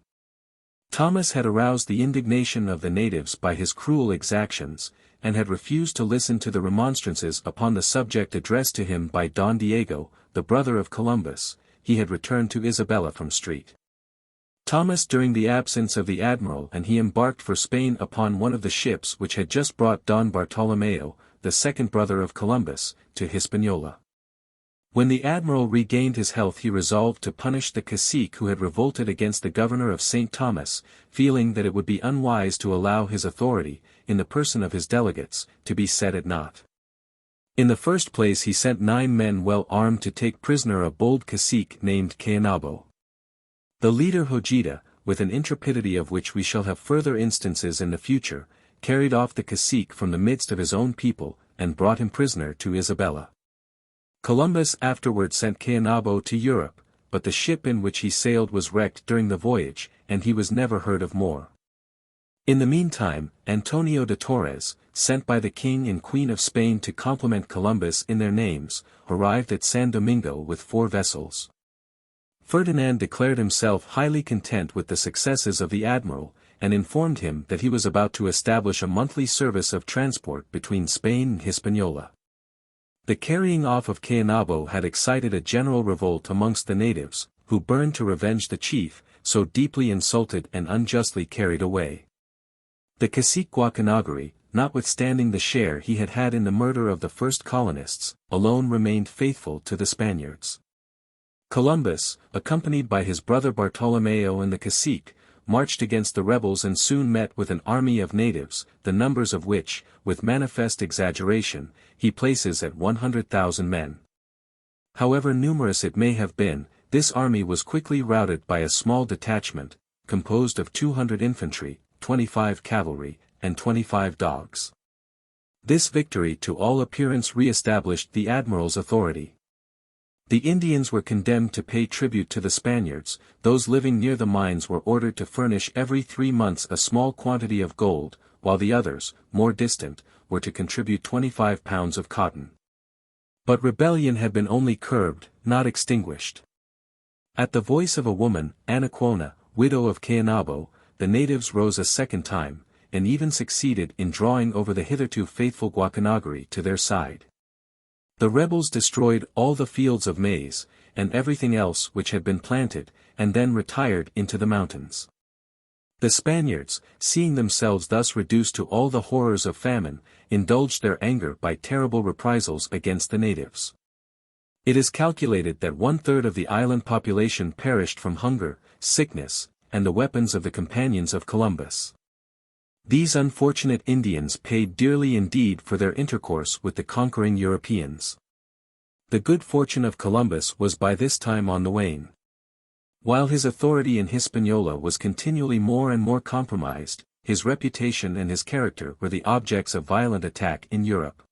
Thomas had aroused the indignation of the natives by his cruel exactions, and had refused to listen to the remonstrances upon the subject addressed to him by Don Diego, the brother of Columbus. He had returned to Isabella from St. Thomas during the absence of the admiral, and he embarked for Spain upon one of the ships which had just brought Don Bartolomeo, the second brother of Columbus, to Hispaniola. When the admiral regained his health he resolved to punish the cacique who had revolted against the governor of St. Thomas, feeling that it would be unwise to allow his authority, in the person of his delegates, to be set at naught. In the first place he sent 9 men well armed to take prisoner a bold cacique named Cayanabo. The leader Hojita, with an intrepidity of which we shall have further instances in the future, carried off the cacique from the midst of his own people, and brought him prisoner to Isabella. Columbus afterward sent Cayanabo to Europe, but the ship in which he sailed was wrecked during the voyage, and he was never heard of more. In the meantime, Antonio de Torres, sent by the King and Queen of Spain to compliment Columbus in their names, arrived at San Domingo with 4 vessels. Ferdinand declared himself highly content with the successes of the admiral, and informed him that he was about to establish a monthly service of transport between Spain and Hispaniola. The carrying off of Cayanabo had excited a general revolt amongst the natives, who burned to revenge the chief, so deeply insulted and unjustly carried away. The cacique Guacanagari, notwithstanding the share he had had in the murder of the first colonists, alone remained faithful to the Spaniards. Columbus, accompanied by his brother Bartolomeo and the cacique, marched against the rebels and soon met with an army of natives, the numbers of which, with manifest exaggeration, he places at 100,000 men. However numerous it may have been, this army was quickly routed by a small detachment, composed of 200 infantry, 25 cavalry, and 25 dogs. This victory to all appearance re-established the admiral's authority. The Indians were condemned to pay tribute to the Spaniards, those living near the mines were ordered to furnish every 3 months a small quantity of gold, while the others, more distant, were to contribute 25 pounds of cotton. But rebellion had been only curbed, not extinguished. At the voice of a woman, Anaquona, widow of Caonabo, the natives rose a second time, and even succeeded in drawing over the hitherto faithful Guacanagari to their side. The rebels destroyed all the fields of maize, and everything else which had been planted, and then retired into the mountains. The Spaniards, seeing themselves thus reduced to all the horrors of famine, indulged their anger by terrible reprisals against the natives. It is calculated that 1/3 of the island population perished from hunger, sickness, and the weapons of the companions of Columbus. These unfortunate Indians paid dearly indeed for their intercourse with the conquering Europeans. The good fortune of Columbus was by this time on the wane. While his authority in Hispaniola was continually more and more compromised, his reputation and his character were the objects of violent attack in Europe.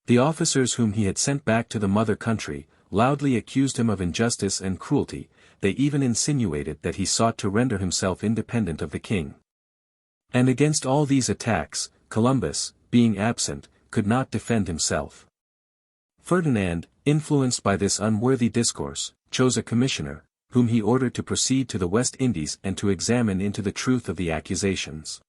The officers whom he had sent back to the mother country, loudly accused him of injustice and cruelty, they even insinuated that he sought to render himself independent of the king. And against all these attacks, Columbus, being absent, could not defend himself. Ferdinand, influenced by this unworthy discourse, chose a commissioner, whom he ordered to proceed to the West Indies and to examine into the truth of the accusations.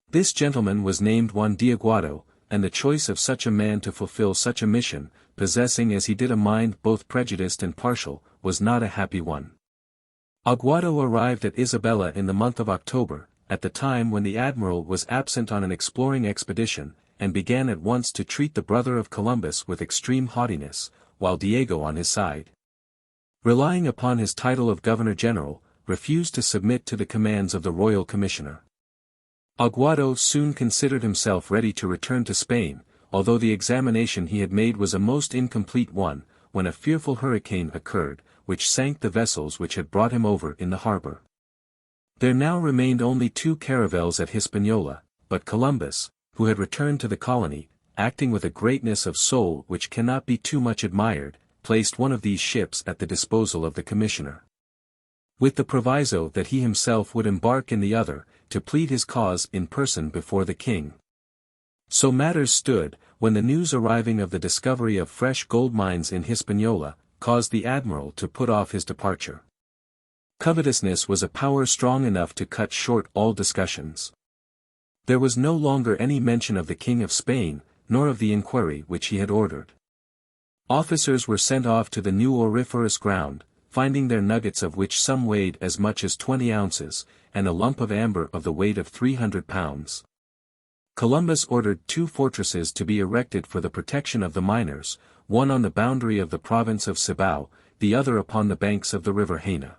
This gentleman was named Juan Diaguado, and the choice of such a man to fulfill such a mission, possessing as he did a mind both prejudiced and partial, was not a happy one. Aguado arrived at Isabella in the month of October, at the time when the admiral was absent on an exploring expedition, and began at once to treat the brother of Columbus with extreme haughtiness, while Diego on his side, relying upon his title of Governor-General, refused to submit to the commands of the royal commissioner. Aguado soon considered himself ready to return to Spain, although the examination he had made was a most incomplete one, when a fearful hurricane occurred, which sank the vessels which had brought him over in the harbor. There now remained only 2 caravels at Hispaniola, but Columbus, who had returned to the colony, acting with a greatness of soul which cannot be too much admired, placed one of these ships at the disposal of the commissioner, with the proviso that he himself would embark in the other, to plead his cause in person before the king. So matters stood, when the news arriving of the discovery of fresh gold mines in Hispaniola, caused the admiral to put off his departure. Covetousness was a power strong enough to cut short all discussions. There was no longer any mention of the King of Spain, nor of the inquiry which he had ordered. Officers were sent off to the new auriferous ground, finding there nuggets of which some weighed as much as 20 ounces, and a lump of amber of the weight of 300 pounds. Columbus ordered 2 fortresses to be erected for the protection of the miners, one on the boundary of the province of Cibao, the other upon the banks of the river Haina.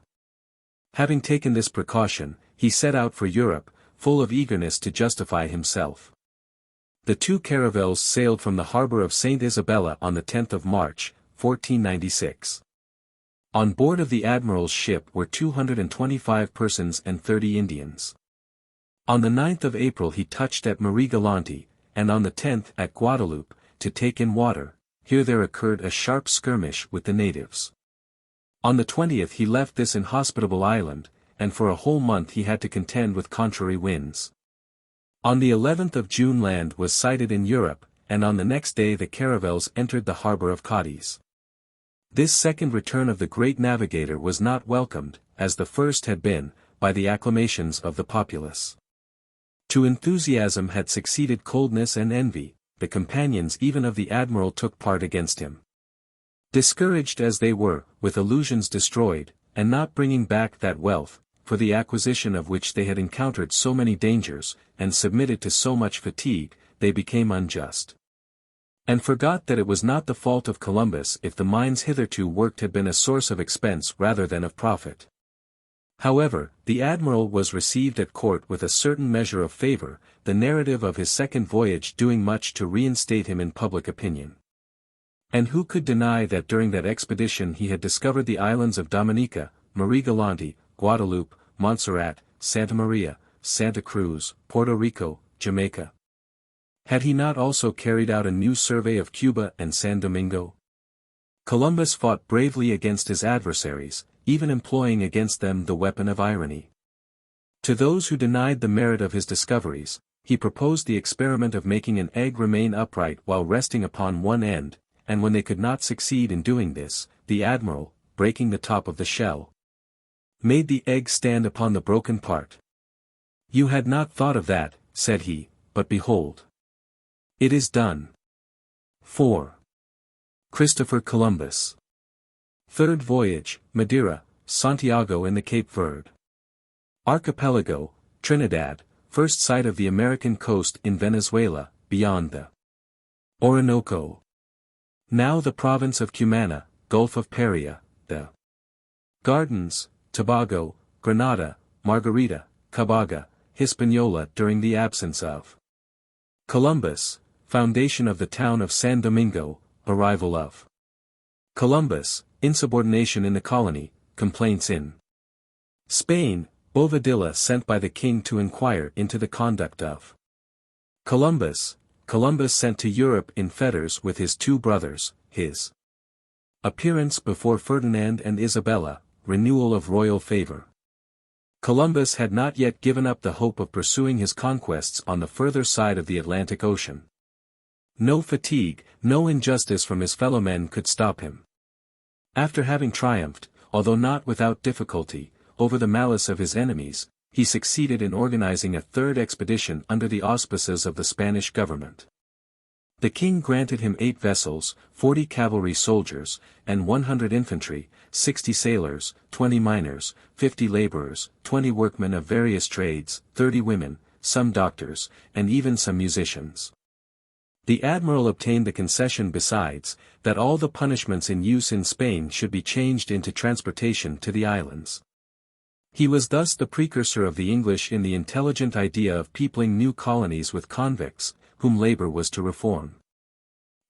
Having taken this precaution, he set out for Europe, full of eagerness to justify himself. The 2 caravels sailed from the harbor of St. Isabella on the 10th of March, 1496. On board of the admiral's ship were 225 persons and 30 Indians. On the 9th of April he touched at Marigalante, and on the 10th at Guadalupe, to take in water. Here there occurred a sharp skirmish with the natives. On the 20th he left this inhospitable island, and for a whole month he had to contend with contrary winds. On the 11th of June land was sighted in Europe, and on the next day the caravels entered the harbor of Cadiz. This second return of the great navigator was not welcomed, as the first had been, by the acclamations of the populace. To enthusiasm had succeeded coldness and envy, the companions even of the admiral took part against him. Discouraged as they were, with illusions destroyed, and not bringing back that wealth, for the acquisition of which they had encountered so many dangers, and submitted to so much fatigue, they became unjust. And forgot that it was not the fault of Columbus if the mines hitherto worked had been a source of expense rather than of profit. However, the admiral was received at court with a certain measure of favor, the narrative of his second voyage doing much to reinstate him in public opinion. And who could deny that during that expedition he had discovered the islands of Dominica, Marigalante, Guadalupe, Montserrat, Santa Maria, Santa Cruz, Puerto Rico, Jamaica? Had he not also carried out a new survey of Cuba and San Domingo? Columbus fought bravely against his adversaries, even employing against them the weapon of irony. To those who denied the merit of his discoveries, he proposed the experiment of making an egg remain upright while resting upon one end, and when they could not succeed in doing this, the admiral, breaking the top of the shell, made the egg stand upon the broken part. "You had not thought of that," said he, "but behold. It is done." 4. Christopher Columbus. Third voyage, Madeira, Santiago and the Cape Verde. Archipelago, Trinidad, first sight of the American coast in Venezuela, beyond the Orinoco. Now the province of Cumana, Gulf of Paria, the Gardens, Tobago, Grenada, Margarita, Cabaga, Hispaniola during the absence of Columbus, foundation of the town of San Domingo, arrival of Columbus, insubordination in the colony, complaints in Spain, Bovadilla sent by the king to inquire into the conduct of Columbus, Columbus sent to Europe in fetters with his two brothers, his appearance before Ferdinand and Isabella, renewal of royal favor. Columbus had not yet given up the hope of pursuing his conquests on the further side of the Atlantic Ocean. No fatigue, no injustice from his fellow men could stop him. After having triumphed, although not without difficulty, over the malice of his enemies, he succeeded in organizing a third expedition under the auspices of the Spanish government. The king granted him 8 vessels, 40 cavalry soldiers, and 100 infantry, 60 sailors, 20 miners, 50 laborers, 20 workmen of various trades, 30 women, some doctors, and even some musicians. The admiral obtained the concession besides, that all the punishments in use in Spain should be changed into transportation to the islands. He was thus the precursor of the English in the intelligent idea of peopling new colonies with convicts, whom labor was to reform.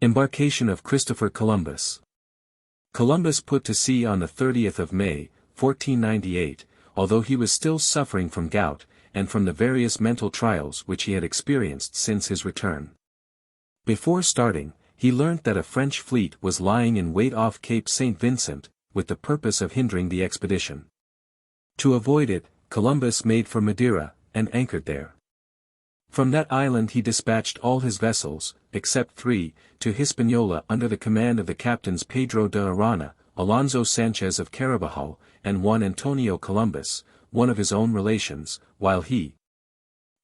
Embarkation of Christopher Columbus. Columbus put to sea on the 30th of May, 1498, although he was still suffering from gout, and from the various mental trials which he had experienced since his return. Before starting, he learnt that a French fleet was lying in wait off Cape St. Vincent, with the purpose of hindering the expedition. To avoid it, Columbus made for Madeira, and anchored there. From that island he dispatched all his vessels, except 3, to Hispaniola under the command of the captains Pedro de Arana, Alonso Sanchez of Caraballo, and one Antonio Columbus, one of his own relations, while he,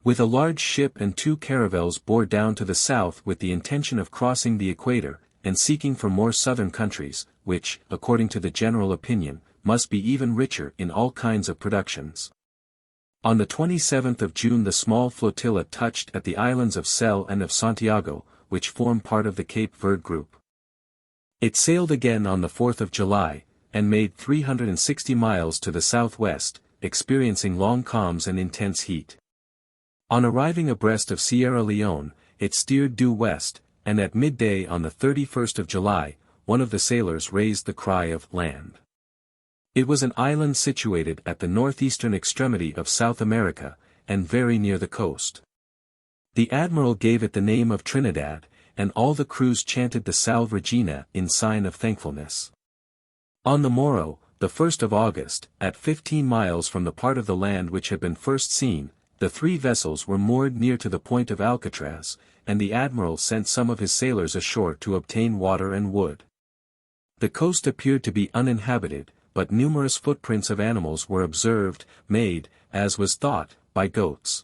with a large ship and 2 caravels, bore down to the south with the intention of crossing the equator, and seeking for more southern countries, which, according to the general opinion, must be even richer in all kinds of productions. On the 27th of June the small flotilla touched at the islands of Cel and of Santiago, which form part of the Cape Verde group. It sailed again on the 4th of July, and made 360 miles to the southwest, experiencing long calms and intense heat. On arriving abreast of Sierra Leone, it steered due west, and at midday on the 31st of July, one of the sailors raised the cry of land. It was an island situated at the northeastern extremity of South America, and very near the coast. The admiral gave it the name of Trinidad, and all the crews chanted the Salve Regina in sign of thankfulness. On the morrow, the 1st of August, at 15 miles from the part of the land which had been first seen, the 3 vessels were moored near to the point of Alcatraz, and the admiral sent some of his sailors ashore to obtain water and wood. The coast appeared to be uninhabited, but numerous footprints of animals were observed, made, as was thought, by goats.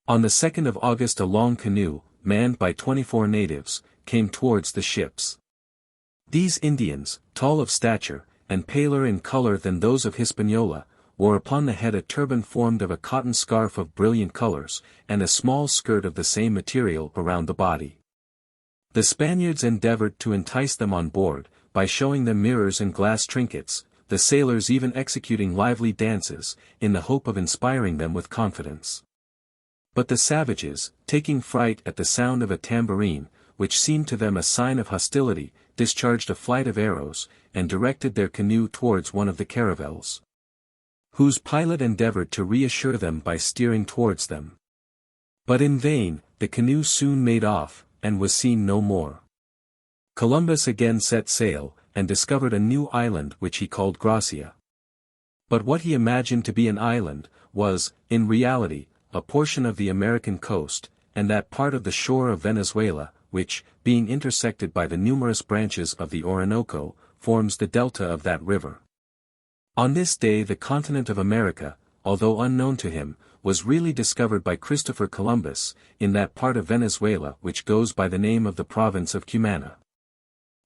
On the 2nd of August a long canoe, manned by 24 natives, came towards the ships. These Indians, tall of stature, and paler in color than those of Hispaniola, wore upon the head a turban formed of a cotton scarf of brilliant colors, and a small skirt of the same material around the body. The Spaniards endeavored to entice them on board, by showing them mirrors and glass trinkets, the sailors even executing lively dances, in the hope of inspiring them with confidence. But the savages, taking fright at the sound of a tambourine, which seemed to them a sign of hostility, discharged a flight of arrows, and directed their canoe towards one of the caravels, whose pilot endeavored to reassure them by steering towards them. But in vain, the canoe soon made off, and was seen no more. Columbus again set sail, and discovered a new island which he called Gracia. But what he imagined to be an island, was, in reality, a portion of the American coast, and that part of the shore of Venezuela, which, being intersected by the numerous branches of the Orinoco, forms the delta of that river. On this day the continent of America, although unknown to him, was really discovered by Christopher Columbus, in that part of Venezuela which goes by the name of the province of Cumana.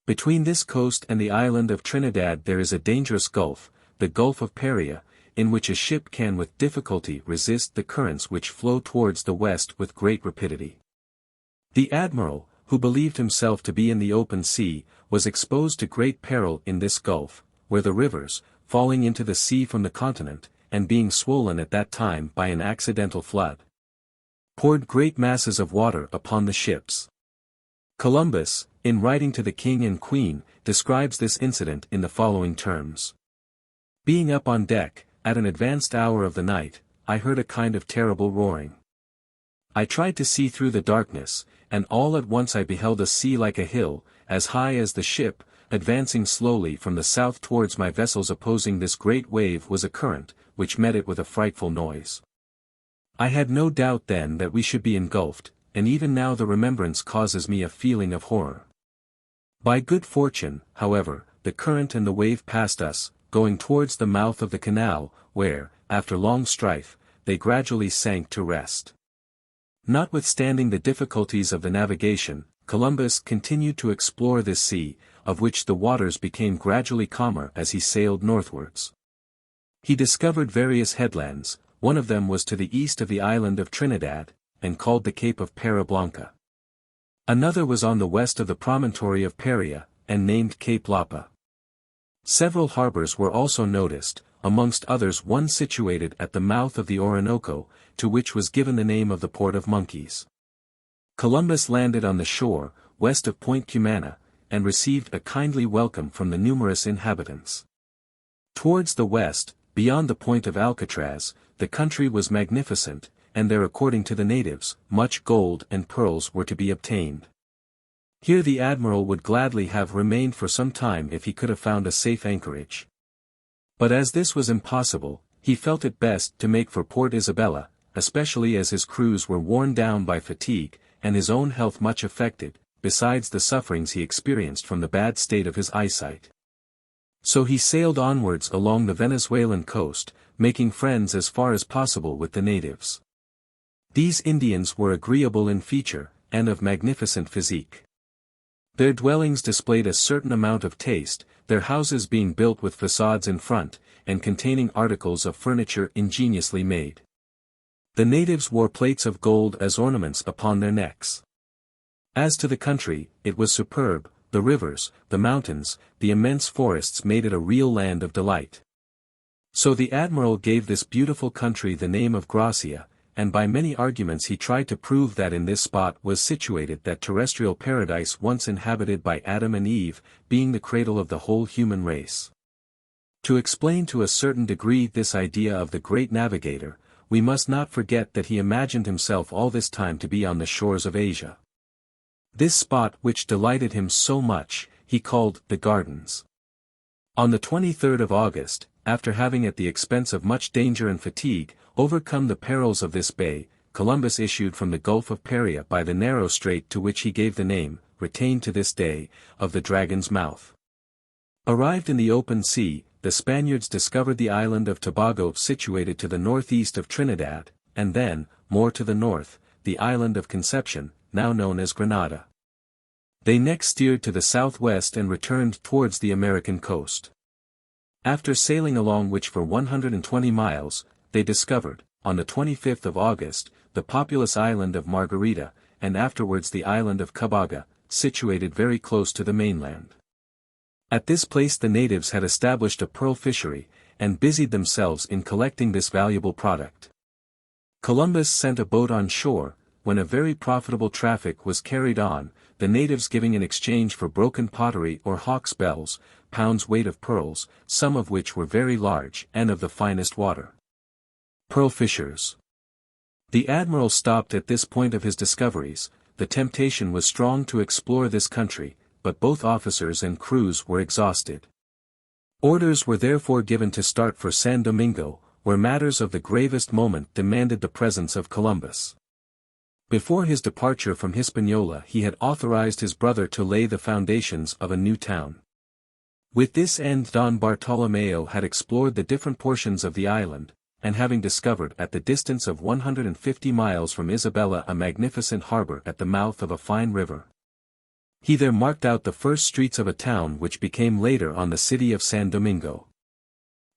Between this coast and the island of Trinidad there is a dangerous gulf, the Gulf of Paria, in which a ship can with difficulty resist the currents which flow towards the west with great rapidity. The admiral, who believed himself to be in the open sea, was exposed to great peril in this gulf, where the rivers, falling into the sea from the continent, and being swollen at that time by an accidental flood, poured great masses of water upon the ships. Columbus, in writing to the king and queen, describes this incident in the following terms. Being up on deck, at an advanced hour of the night, I heard a kind of terrible roaring. I tried to see through the darkness, and all at once I beheld a sea like a hill, as high as the ship, advancing slowly from the south towards my vessels. Opposing this great wave was a current, which met it with a frightful noise. I had no doubt then that we should be engulfed, and even now the remembrance causes me a feeling of horror. By good fortune, however, the current and the wave passed us, going towards the mouth of the canal, where, after long strife, they gradually sank to rest. Notwithstanding the difficulties of the navigation, Columbus continued to explore this sea, of which the waters became gradually calmer as he sailed northwards. He discovered various headlands, one of them was to the east of the island of Trinidad, and called the Cape of Pera Blanca. Another was on the west of the promontory of Paria, and named Cape Lapa. Several harbors were also noticed, amongst others one situated at the mouth of the Orinoco, to which was given the name of the Port of Monkeys. Columbus landed on the shore, west of Point Cumana, and received a kindly welcome from the numerous inhabitants. Towards the west, beyond the point of Alcatraz, the country was magnificent, and there, according to the natives, much gold and pearls were to be obtained. Here the admiral would gladly have remained for some time if he could have found a safe anchorage. But as this was impossible, he felt it best to make for Port Isabella, especially as his crews were worn down by fatigue, and his own health much affected, besides the sufferings he experienced from the bad state of his eyesight. So he sailed onwards along the Venezuelan coast, making friends as far as possible with the natives. These Indians were agreeable in feature, and of magnificent physique. Their dwellings displayed a certain amount of taste, their houses being built with facades in front, and containing articles of furniture ingeniously made. The natives wore plates of gold as ornaments upon their necks. As to the country, it was superb, the rivers, the mountains, the immense forests made it a real land of delight. So the admiral gave this beautiful country the name of Gracia, and by many arguments he tried to prove that in this spot was situated that terrestrial paradise once inhabited by Adam and Eve, being the cradle of the whole human race. To explain to a certain degree this idea of the great navigator, we must not forget that he imagined himself all this time to be on the shores of Asia. This spot which delighted him so much, he called the Gardens. On the 23rd of August, after having at the expense of much danger and fatigue, overcome the perils of this bay, Columbus issued from the Gulf of Paria by the narrow strait to which he gave the name, retained to this day, of the Dragon's Mouth. Arrived in the open sea, the Spaniards discovered the island of Tobago situated to the northeast of Trinidad, and then, more to the north, the island of Conception, now known as Grenada. They next steered to the southwest and returned towards the American coast. After sailing along which for 120 miles, they discovered, on the 25th of August, the populous island of Margarita, and afterwards the island of Cabaga, situated very close to the mainland. At this place the natives had established a pearl fishery, and busied themselves in collecting this valuable product. Columbus sent a boat on shore, when a very profitable traffic was carried on, the natives giving in exchange for broken pottery or hawk's bells, pounds weight of pearls, some of which were very large and of the finest water. Pearl fishers. The admiral stopped at this point of his discoveries. The temptation was strong to explore this country, but both officers and crews were exhausted. Orders were therefore given to start for San Domingo, where matters of the gravest moment demanded the presence of Columbus. Before his departure from Hispaniola he had authorized his brother to lay the foundations of a new town. With this end Don Bartolomeo had explored the different portions of the island, and having discovered at the distance of 150 miles from Isabella a magnificent harbor at the mouth of a fine river, he there marked out the first streets of a town which became later on the city of San Domingo.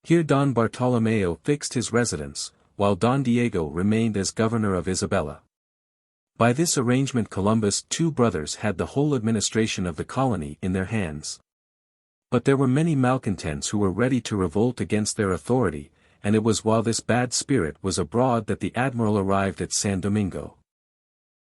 Here Don Bartolomeo fixed his residence, while Don Diego remained as governor of Isabella. By this arrangement Columbus' two brothers had the whole administration of the colony in their hands. But there were many malcontents who were ready to revolt against their authority, and it was while this bad spirit was abroad that the admiral arrived at San Domingo.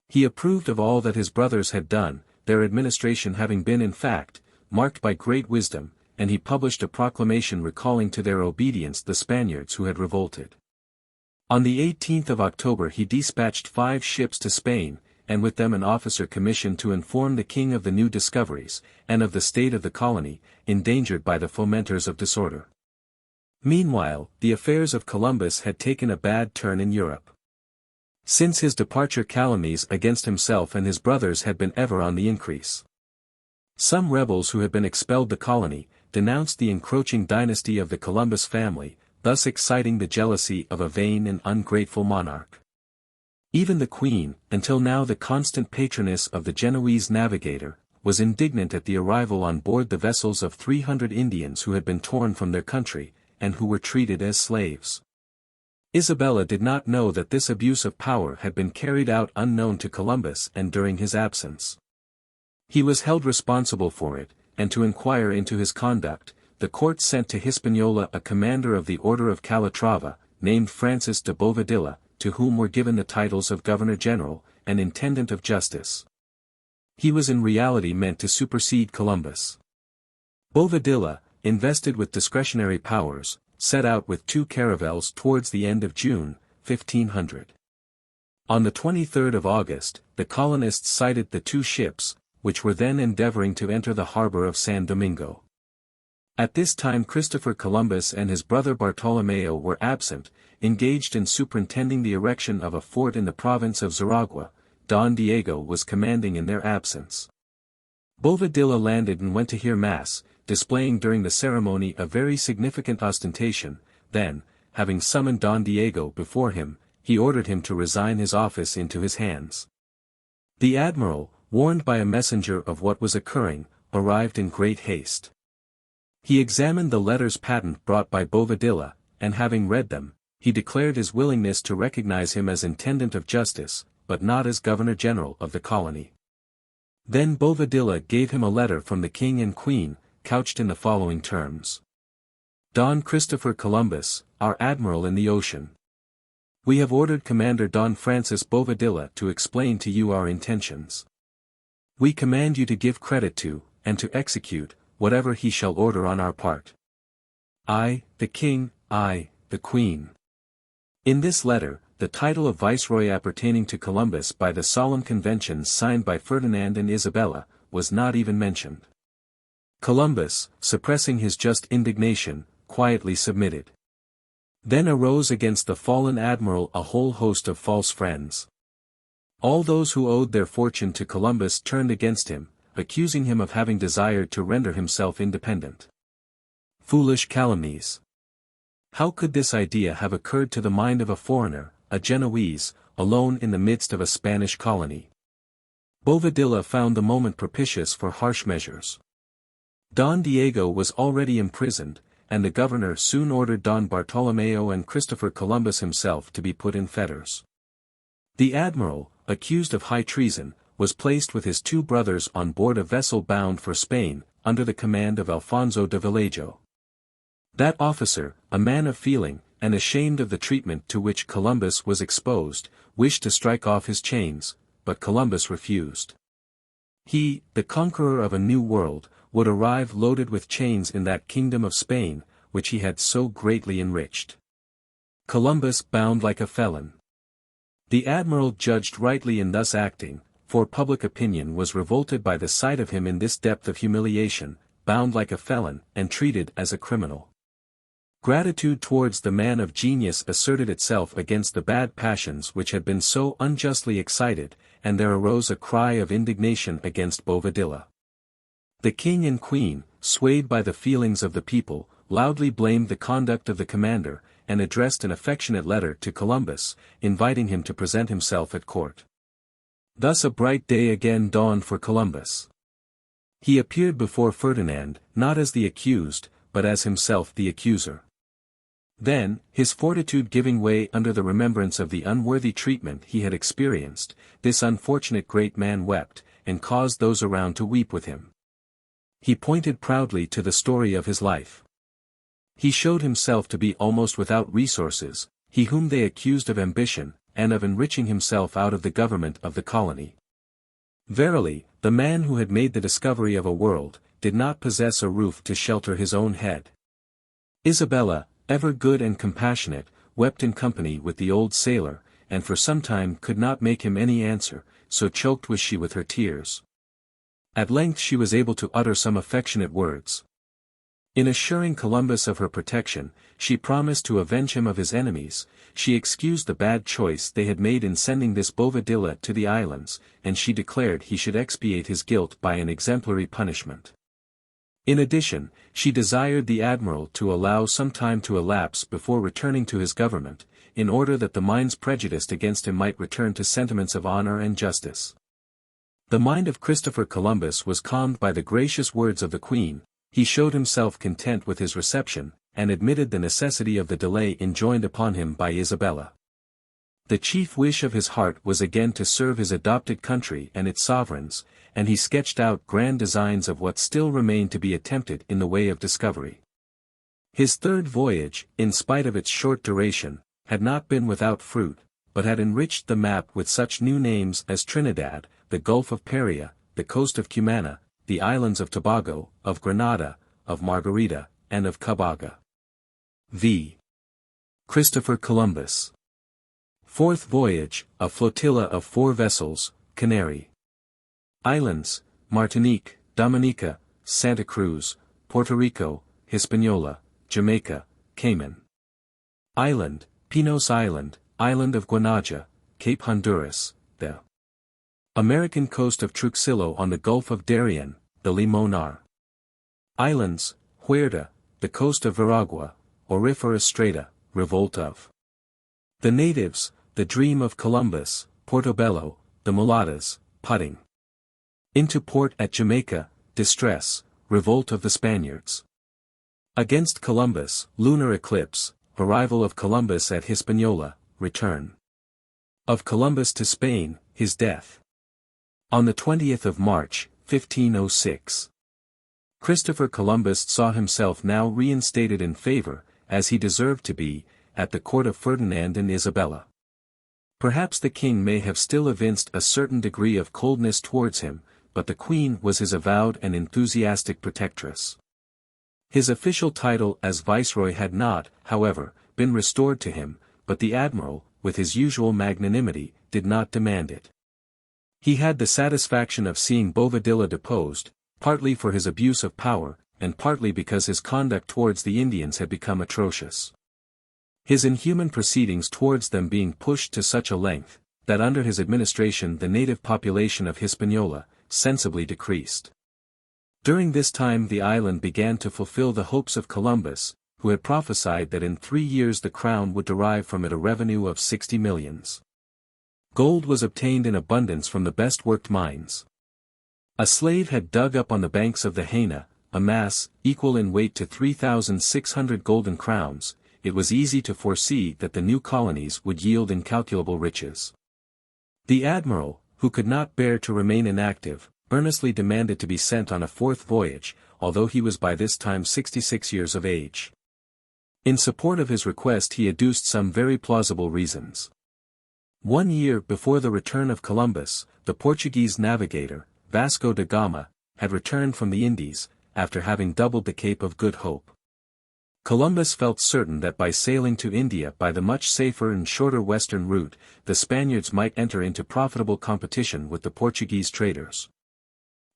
He approved of all that his brothers had done, their administration having been in fact, marked by great wisdom, and he published a proclamation recalling to their obedience the Spaniards who had revolted. On the 18th of October he dispatched 5 ships to Spain, and with them an officer commissioned to inform the king of the new discoveries, and of the state of the colony, endangered by the fomenters of disorder. Meanwhile, the affairs of Columbus had taken a bad turn in Europe. Since his departure calumnies against himself and his brothers had been ever on the increase. Some rebels who had been expelled the colony, denounced the encroaching dynasty of the Columbus family, thus exciting the jealousy of a vain and ungrateful monarch. Even the Queen, until now the constant patroness of the Genoese navigator, was indignant at the arrival on board the vessels of 300 Indians who had been torn from their country, and who were treated as slaves. Isabella did not know that this abuse of power had been carried out unknown to Columbus and during his absence. He was held responsible for it, and to inquire into his conduct, the court sent to Hispaniola a commander of the Order of Calatrava, named Francis de Bovadilla, to whom were given the titles of Governor-General, and Intendant of Justice. He was in reality meant to supersede Columbus. Bovadilla, invested with discretionary powers, set out with 2 caravels towards the end of June, 1500. On the 23rd of August, the colonists sighted the 2 ships, which were then endeavoring to enter the harbor of San Domingo. At this time Christopher Columbus and his brother Bartolomeo were absent, engaged in superintending the erection of a fort in the province of Zaragua. Don Diego was commanding in their absence. Bovadilla landed and went to hear mass, displaying during the ceremony a very significant ostentation. Then, having summoned Don Diego before him, he ordered him to resign his office into his hands. The admiral, warned by a messenger of what was occurring, arrived in great haste. He examined the letters patent brought by Bovadilla, and having read them, he declared his willingness to recognize him as Intendant of Justice, but not as Governor-General of the colony. Then Bovadilla gave him a letter from the King and Queen, couched in the following terms. Don Christopher Columbus, our Admiral in the ocean. We have ordered Commander Don Francis Bovadilla to explain to you our intentions. We command you to give credit to, and to execute, whatever he shall order on our part. I, the King, I, the Queen. In this letter, the title of Viceroy appertaining to Columbus by the solemn conventions signed by Ferdinand and Isabella, was not even mentioned. Columbus, suppressing his just indignation, quietly submitted. Then arose against the fallen admiral a whole host of false friends. All those who owed their fortune to Columbus turned against him, accusing him of having desired to render himself independent. Foolish calumnies! How could this idea have occurred to the mind of a foreigner, a Genoese, alone in the midst of a Spanish colony? Bovadilla found the moment propitious for harsh measures. Don Diego was already imprisoned, and the governor soon ordered Don Bartolomeo and Christopher Columbus himself to be put in fetters. The admiral, accused of high treason, was placed with his 2 brothers on board a vessel bound for Spain, under the command of Alfonso de Vallejo. That officer, a man of feeling, and ashamed of the treatment to which Columbus was exposed, wished to strike off his chains, but Columbus refused. He, the conqueror of a new world, would arrive loaded with chains in that kingdom of Spain, which he had so greatly enriched. Columbus bound like a felon. The admiral judged rightly in thus acting, for public opinion was revolted by the sight of him in this depth of humiliation, bound like a felon, and treated as a criminal. Gratitude towards the man of genius asserted itself against the bad passions which had been so unjustly excited, and there arose a cry of indignation against Bovadilla. The king and queen, swayed by the feelings of the people, loudly blamed the conduct of the commander, and addressed an affectionate letter to Columbus, inviting him to present himself at court. Thus a bright day again dawned for Columbus. He appeared before Ferdinand, not as the accused, but as himself the accuser. Then, his fortitude giving way under the remembrance of the unworthy treatment he had experienced, this unfortunate great man wept, and caused those around to weep with him. He pointed proudly to the story of his life. He showed himself to be almost without resources, he whom they accused of ambition, and of enriching himself out of the government of the colony. Verily, the man who had made the discovery of a world, did not possess a roof to shelter his own head. Isabella, ever good and compassionate, wept in company with the old sailor, and for some time could not make him any answer, so choked was she with her tears. At length she was able to utter some affectionate words. In assuring Columbus of her protection, she promised to avenge him of his enemies. She excused the bad choice they had made in sending this Bovadilla to the islands, and she declared he should expiate his guilt by an exemplary punishment. In addition, she desired the admiral to allow some time to elapse before returning to his government, in order that the minds prejudiced against him might return to sentiments of honor and justice. The mind of Christopher Columbus was calmed by the gracious words of the Queen. He showed himself content with his reception, and admitted the necessity of the delay enjoined upon him by Isabella. The chief wish of his heart was again to serve his adopted country and its sovereigns, and he sketched out grand designs of what still remained to be attempted in the way of discovery. His third voyage, in spite of its short duration, had not been without fruit, but had enriched the map with such new names as Trinidad, the Gulf of Paria, the coast of Cumana, the islands of Tobago, of Grenada, of Margarita, and of Cabaga. V. Christopher Columbus. Fourth voyage, a flotilla of 4 vessels, Canary Islands, Martinique, Dominica, Santa Cruz, Puerto Rico, Hispaniola, Jamaica, Cayman Island, Pinos Island, Island of Guanaja, Cape Honduras, the American coast of Truxillo on the Gulf of Darien, the Limonar Islands, Huerta, the coast of Veragua, Auriferous Strata, revolt of the natives, the dream of Columbus, Portobello, the Mulatas, putting into port at Jamaica, distress, revolt of the Spaniards against Columbus, lunar eclipse, arrival of Columbus at Hispaniola, return of Columbus to Spain, his death. On the 20th of March, 1506. Christopher Columbus saw himself now reinstated in favor, as he deserved to be, at the court of Ferdinand and Isabella. Perhaps the king may have still evinced a certain degree of coldness towards him, but the queen was his avowed and enthusiastic protectress. His official title as viceroy had not, however, been restored to him, but the admiral, with his usual magnanimity, did not demand it. He had the satisfaction of seeing Bovadilla deposed, partly for his abuse of power, and partly because his conduct towards the Indians had become atrocious. His inhuman proceedings towards them being pushed to such a length, that under his administration the native population of Hispaniola, sensibly decreased. During this time the island began to fulfill the hopes of Columbus, who had prophesied that in 3 years the crown would derive from it a revenue of 60 millions. Gold was obtained in abundance from the best worked mines. A slave had dug up on the banks of the Haina, a mass, equal in weight to 3,600 golden crowns. It was easy to foresee that the new colonies would yield incalculable riches. The admiral, who could not bear to remain inactive, earnestly demanded to be sent on a 4th voyage, although he was by this time 66 years of age. In support of his request he adduced some very plausible reasons. 1 year before the return of Columbus, the Portuguese navigator, Vasco da Gama, had returned from the Indies, after having doubled the Cape of Good Hope. Columbus felt certain that by sailing to India by the much safer and shorter western route, the Spaniards might enter into profitable competition with the Portuguese traders.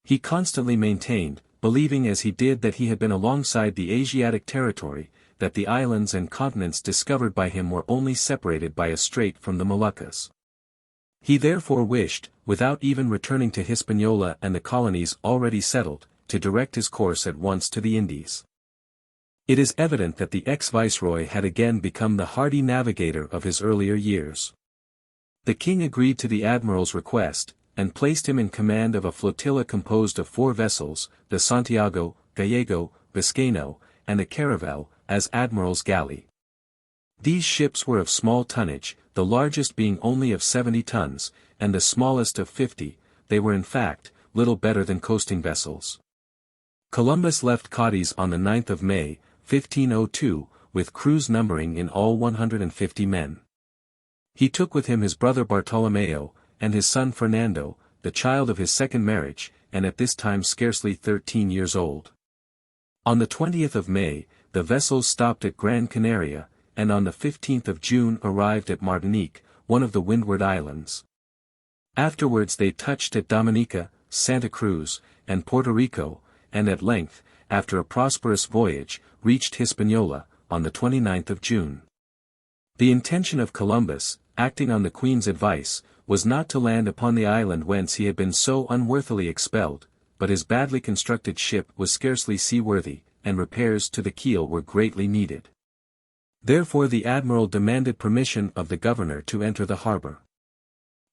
He constantly maintained, believing as he did that he had been alongside the Asiatic territory, that the islands and continents discovered by him were only separated by a strait from the Moluccas. He therefore wished, without even returning to Hispaniola and the colonies already settled, to direct his course at once to the Indies. It is evident that the ex-viceroy had again become the hardy navigator of his earlier years. The king agreed to the admiral's request, and placed him in command of a flotilla composed of 4 vessels, the Santiago, Gallego, Vizcaino, and the Caravel, as admiral's galley. These ships were of small tonnage, the largest being only of 70 tons, and the smallest of 50, they were in fact, little better than coasting vessels. Columbus left Cadiz on the 9th of May, 1502, with crews numbering in all 150 men. He took with him his brother Bartolomeo, and his son Fernando, the child of his second marriage, and at this time scarcely 13 years old. On the 20th of May, the vessels stopped at Gran Canaria, and on the 15th of June arrived at Martinique, one of the Windward Islands. Afterwards they touched at Dominica, Santa Cruz, and Puerto Rico, and at length, after a prosperous voyage, reached Hispaniola, on the 29th of June. The intention of Columbus, acting on the Queen's advice, was not to land upon the island whence he had been so unworthily expelled, but his badly constructed ship was scarcely seaworthy, and repairs to the keel were greatly needed. Therefore the admiral demanded permission of the governor to enter the harbor.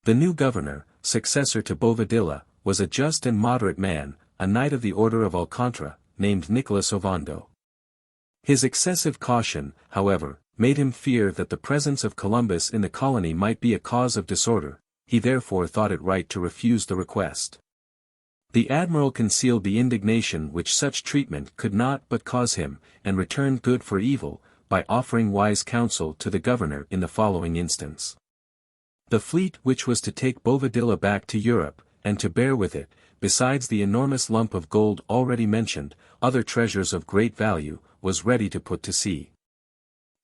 The new governor, successor to Bovadilla, was a just and moderate man, a knight of the order of Alcantara, named Nicholas Ovando. His excessive caution, however, made him fear that the presence of Columbus in the colony might be a cause of disorder. He therefore thought it right to refuse the request. The admiral concealed the indignation which such treatment could not but cause him, and returned good for evil, by offering wise counsel to the governor in the following instance. The fleet which was to take Bovadilla back to Europe, and to bear with it, besides the enormous lump of gold already mentioned, other treasures of great value, was ready to put to sea.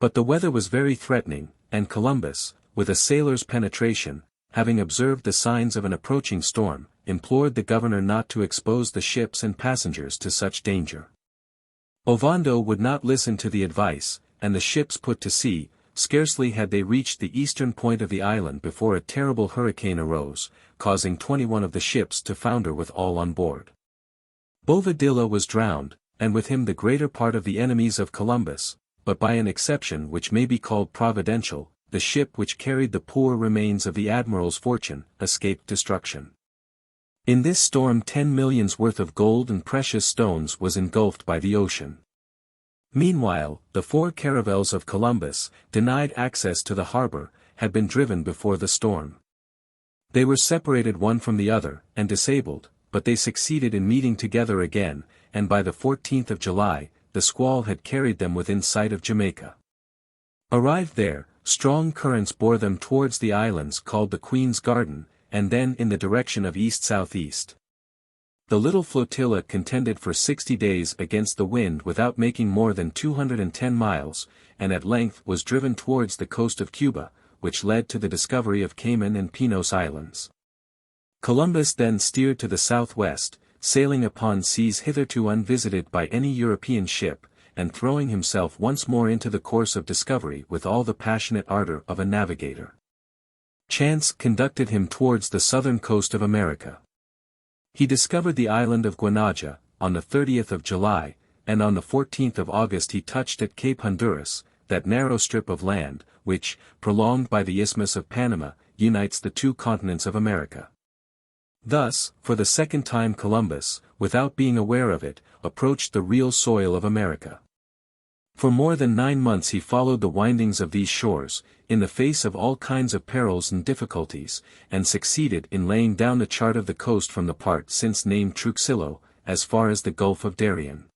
But the weather was very threatening, and Columbus, with a sailor's penetration, having observed the signs of an approaching storm, implored the governor not to expose the ships and passengers to such danger. Ovando would not listen to the advice, and the ships put to sea. Scarcely had they reached the eastern point of the island before a terrible hurricane arose, causing 21 of the ships to founder with all on board. Bovadilla was drowned, and with him the greater part of the enemies of Columbus, but by an exception which may be called providential, the ship which carried the poor remains of the admiral's fortune, escaped destruction. In this storm 10 millions worth of gold and precious stones was engulfed by the ocean. Meanwhile, the 4 caravels of Columbus, denied access to the harbor, had been driven before the storm. They were separated one from the other, and disabled, but they succeeded in meeting together again, and by the 14th of July, the squall had carried them within sight of Jamaica. Arrived there, strong currents bore them towards the islands called the Queen's Garden, and then in the direction of east-southeast. The little flotilla contended for 60 days against the wind without making more than 210 miles, and at length was driven towards the coast of Cuba, which led to the discovery of Cayman and Pinos Islands. Columbus then steered to the southwest, sailing upon seas hitherto unvisited by any European ship, and throwing himself once more into the course of discovery with all the passionate ardor of a navigator. Chance conducted him towards the southern coast of America. He discovered the island of Guanaja, on the 30th of July, and on the 14th of August he touched at Cape Honduras, that narrow strip of land, which, prolonged by the Isthmus of Panama, unites the 2 continents of America. Thus, for the second time Columbus, without being aware of it, approached the real soil of America. For more than 9 months he followed the windings of these shores, in the face of all kinds of perils and difficulties, and succeeded in laying down the chart of the coast from the part since named Truxillo, as far as the Gulf of Darien.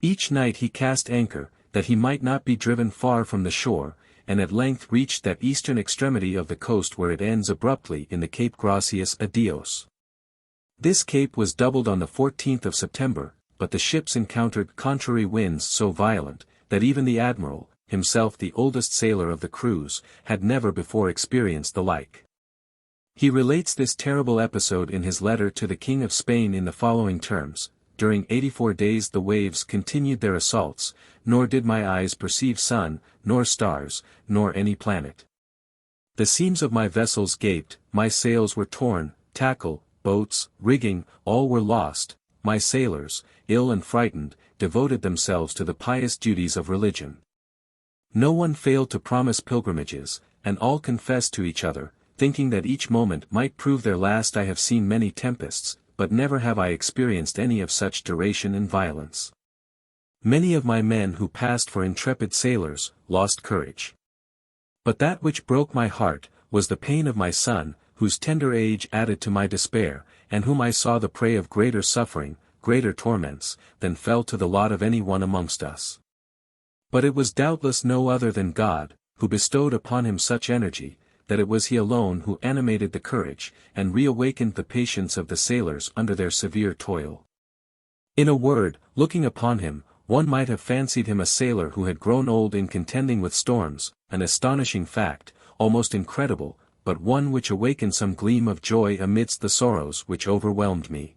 Each night he cast anchor, that he might not be driven far from the shore, and at length reached that eastern extremity of the coast where it ends abruptly in the Cape Gracias a Dios. This cape was doubled on the 14th of September, but the ships encountered contrary winds so violent, that even the admiral, himself the oldest sailor of the cruise, had never before experienced the like. He relates this terrible episode in his letter to the King of Spain in the following terms: "During 84 days the waves continued their assaults, nor did my eyes perceive sun, nor stars, nor any planet. The seams of my vessels gaped, my sails were torn, tackle, boats, rigging, all were lost. My sailors, ill and frightened, devoted themselves to the pious duties of religion. No one failed to promise pilgrimages, and all confessed to each other, thinking that each moment might prove their last. I have seen many tempests, but never have I experienced any of such duration and violence. Many of my men who passed for intrepid sailors, lost courage. But that which broke my heart, was the pain of my son, whose tender age added to my despair, and whom I saw the prey of greater suffering, greater torments, than fell to the lot of any one amongst us. But it was doubtless no other than God, who bestowed upon him such energy, that it was he alone who animated the courage, and reawakened the patience of the sailors under their severe toil. In a word, looking upon him, one might have fancied him a sailor who had grown old in contending with storms, an astonishing fact, almost incredible, but one which awakened some gleam of joy amidst the sorrows which overwhelmed me.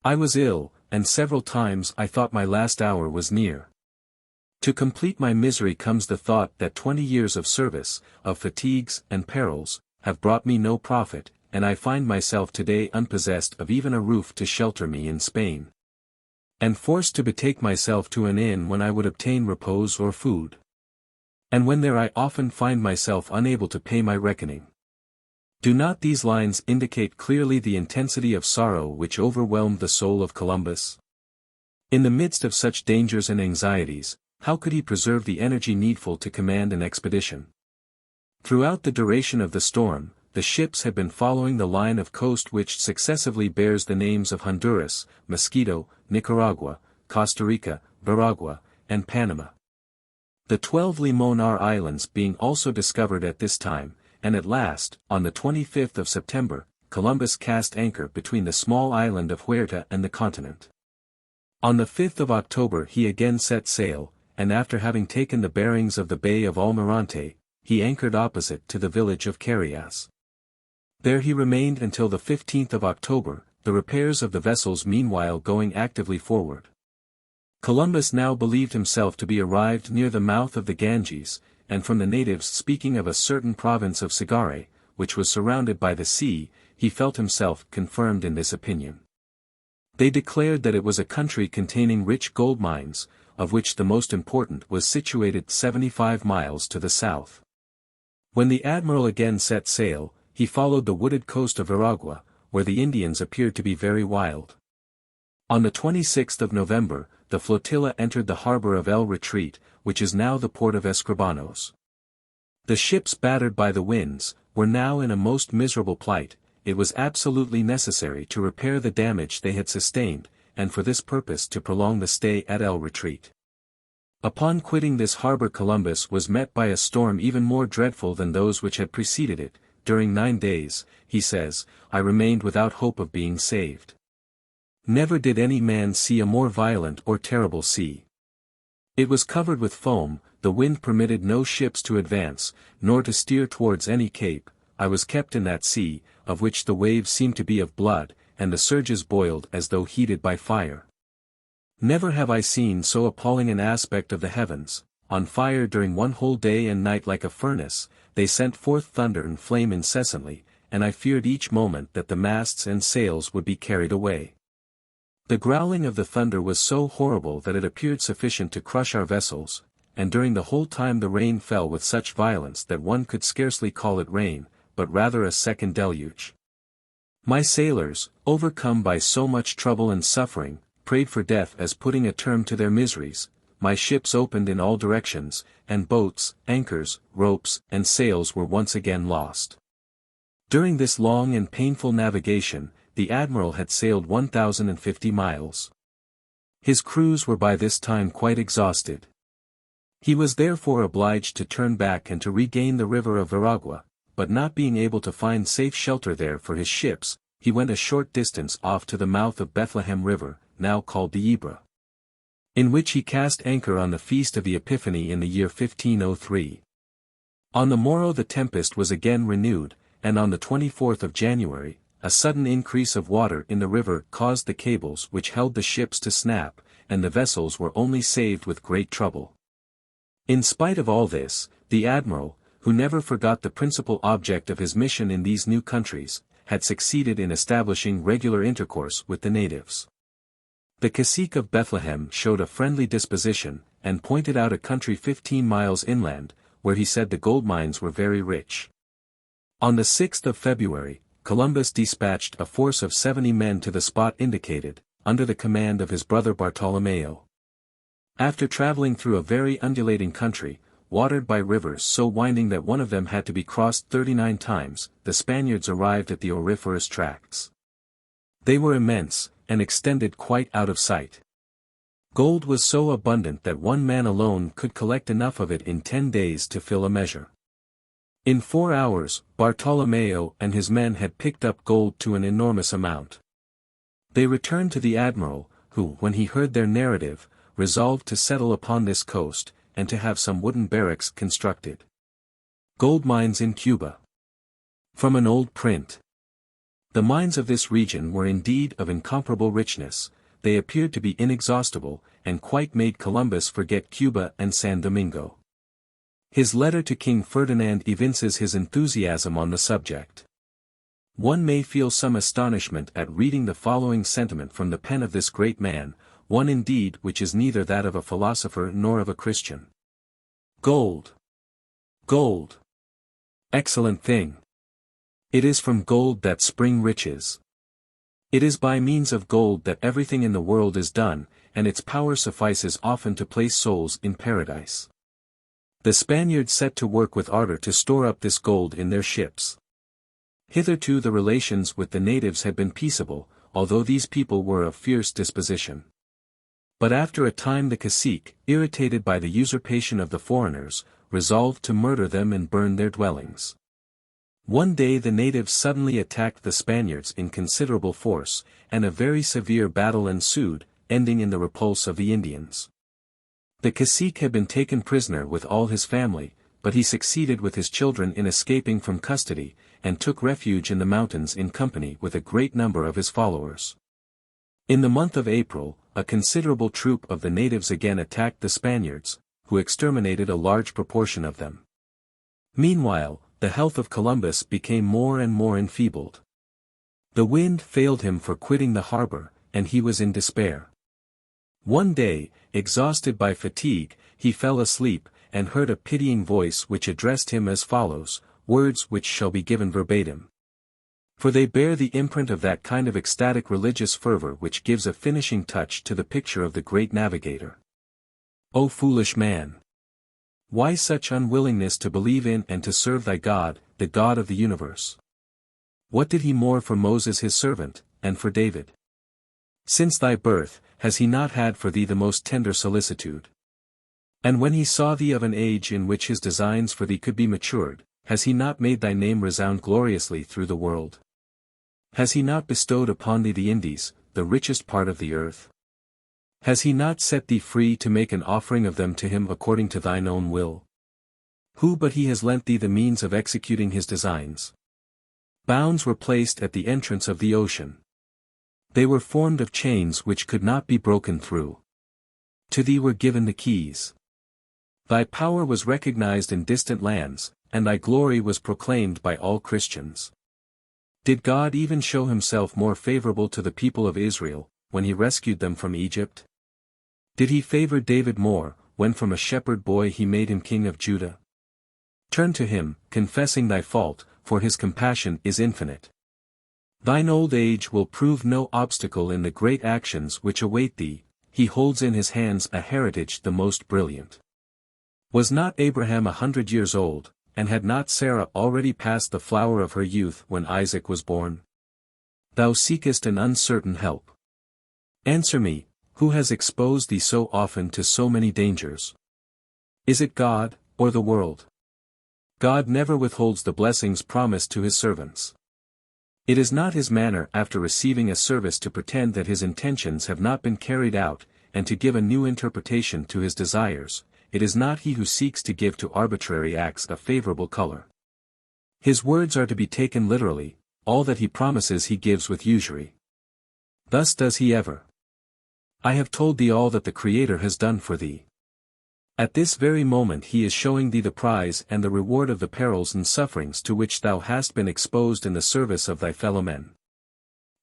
I was ill, and several times I thought my last hour was near. To complete my misery comes the thought that 20 years of service, of fatigues and perils, have brought me no profit, and I find myself today unpossessed of even a roof to shelter me in Spain, and forced to betake myself to an inn when I would obtain repose or food. And when there I often find myself unable to pay my reckoning." Do not these lines indicate clearly the intensity of sorrow which overwhelmed the soul of Columbus? In the midst of such dangers and anxieties, how could he preserve the energy needful to command an expedition? Throughout the duration of the storm, the ships had been following the line of coast which successively bears the names of Honduras, Mosquito, Nicaragua, Costa Rica, Veragua, and Panama. The 12 Limonar Islands being also discovered at this time, and at last, on the 25th of September, Columbus cast anchor between the small island of Huerta and the continent. On the 5th of October he again set sail, and after having taken the bearings of the Bay of Almirante, he anchored opposite to the village of Carias. There he remained until the 15th of October, the repairs of the vessels meanwhile going actively forward. Columbus now believed himself to be arrived near the mouth of the Ganges, and from the natives speaking of a certain province of Sagare, which was surrounded by the sea, he felt himself confirmed in this opinion. They declared that it was a country containing rich gold mines, of which the most important was situated 75 miles to the south. When the admiral again set sail, he followed the wooded coast of Veragua, where the Indians appeared to be very wild. On the 26th of November, the flotilla entered the harbor of El Retreat, which is now the port of Escribanos. The ships battered by the winds, were now in a most miserable plight. It was absolutely necessary to repair the damage they had sustained, and for this purpose to prolong the stay at El Retreat. Upon quitting this harbor Columbus was met by a storm even more dreadful than those which had preceded it. During 9 days, he says, I remained without hope of being saved. Never did any man see a more violent or terrible sea. It was covered with foam, the wind permitted no ships to advance, nor to steer towards any cape. I was kept in that sea, of which the waves seemed to be of blood, and the surges boiled as though heated by fire. Never have I seen so appalling an aspect of the heavens, on fire during one whole day and night like a furnace. They sent forth thunder and flame incessantly, and I feared each moment that the masts and sails would be carried away. The growling of the thunder was so horrible that it appeared sufficient to crush our vessels, and during the whole time the rain fell with such violence that one could scarcely call it rain, but rather a second deluge. My sailors, overcome by so much trouble and suffering, prayed for death as putting a term to their miseries. My ships opened in all directions, and boats, anchors, ropes, and sails were once again lost. During this long and painful navigation, the admiral had sailed 1,050 miles. His crews were by this time quite exhausted. He was therefore obliged to turn back and to regain the river of Veragua, but not being able to find safe shelter there for his ships, he went a short distance off to the mouth of Bethlehem River, now called the Ebra. in which he cast anchor on the feast of the Epiphany in the year 1503. On the morrow the tempest was again renewed, and on the 24th of January, a sudden increase of water in the river caused the cables which held the ships to snap, and the vessels were only saved with great trouble. In spite of all this, the admiral, who never forgot the principal object of his mission in these new countries, had succeeded in establishing regular intercourse with the natives. The cacique of Bethlehem showed a friendly disposition, and pointed out a country 15 miles inland, where he said the gold mines were very rich. On the 6th of February, Columbus dispatched a force of 70 men to the spot indicated, under the command of his brother Bartolomeo. After traveling through a very undulating country, watered by rivers so winding that one of them had to be crossed 39 times, the Spaniards arrived at the auriferous tracts. They were immense, and extended quite out of sight. Gold was so abundant that one man alone could collect enough of it in 10 days to fill a measure. In 4 hours, Bartolomeo and his men had picked up gold to an enormous amount. They returned to the admiral, who, when he heard their narrative, resolved to settle upon this coast, and to have some wooden barracks constructed. Gold mines in Cuba. From an old print. The mines of this region were indeed of incomparable richness, they appeared to be inexhaustible, and quite made Columbus forget Cuba and San Domingo. His letter to King Ferdinand evinces his enthusiasm on the subject. One may feel some astonishment at reading the following sentiment from the pen of this great man, one indeed which is neither that of a philosopher nor of a Christian. Gold! Gold! Excellent thing! It is from gold that spring riches. It is by means of gold that everything in the world is done, and its power suffices often to place souls in paradise. The Spaniards set to work with ardor to store up this gold in their ships. Hitherto the relations with the natives had been peaceable, although these people were of fierce disposition. But after a time the cacique, irritated by the usurpation of the foreigners, resolved to murder them and burn their dwellings. One day the natives suddenly attacked the Spaniards in considerable force, and a very severe battle ensued, ending in the repulse of the Indians. The cacique had been taken prisoner with all his family, but he succeeded with his children in escaping from custody, and took refuge in the mountains in company with a great number of his followers. In the month of April, a considerable troop of the natives again attacked the Spaniards, who exterminated a large proportion of them. Meanwhile, the health of Columbus became more and more enfeebled. The wind failed him for quitting the harbor, and he was in despair. One day, exhausted by fatigue, he fell asleep, and heard a pitying voice which addressed him as follows, words which shall be given verbatim. For they bear the imprint of that kind of ecstatic religious fervor which gives a finishing touch to the picture of the great navigator. O foolish man! Why such unwillingness to believe in and to serve thy God, the God of the universe? What did he more for Moses his servant, and for David? Since thy birth, has he not had for thee the most tender solicitude? And when he saw thee of an age in which his designs for thee could be matured, has he not made thy name resound gloriously through the world? Has he not bestowed upon thee the Indies, the richest part of the earth? Has he not set thee free to make an offering of them to him according to thine own will? Who but he has lent thee the means of executing his designs? Bounds were placed at the entrance of the ocean. They were formed of chains which could not be broken through. To thee were given the keys. Thy power was recognized in distant lands, and thy glory was proclaimed by all Christians. Did God even show himself more favorable to the people of Israel, when he rescued them from Egypt? Did he favor David more, when from a shepherd boy he made him king of Judah? Turn to him, confessing thy fault, for his compassion is infinite. Thine old age will prove no obstacle in the great actions which await thee, he holds in his hands a heritage the most brilliant. Was not Abraham 100 years old, and had not Sarah already passed the flower of her youth when Isaac was born? Thou seekest an uncertain help. Answer me, who has exposed thee so often to so many dangers? Is it God, or the world? God never withholds the blessings promised to his servants. It is not his manner after receiving a service to pretend that his intentions have not been carried out, and to give a new interpretation to his desires. It is not he who seeks to give to arbitrary acts a favorable color. His words are to be taken literally, all that he promises he gives with usury. Thus does he ever. I have told thee all that the Creator has done for thee. At this very moment he is showing thee the prize and the reward of the perils and sufferings to which thou hast been exposed in the service of thy fellow men.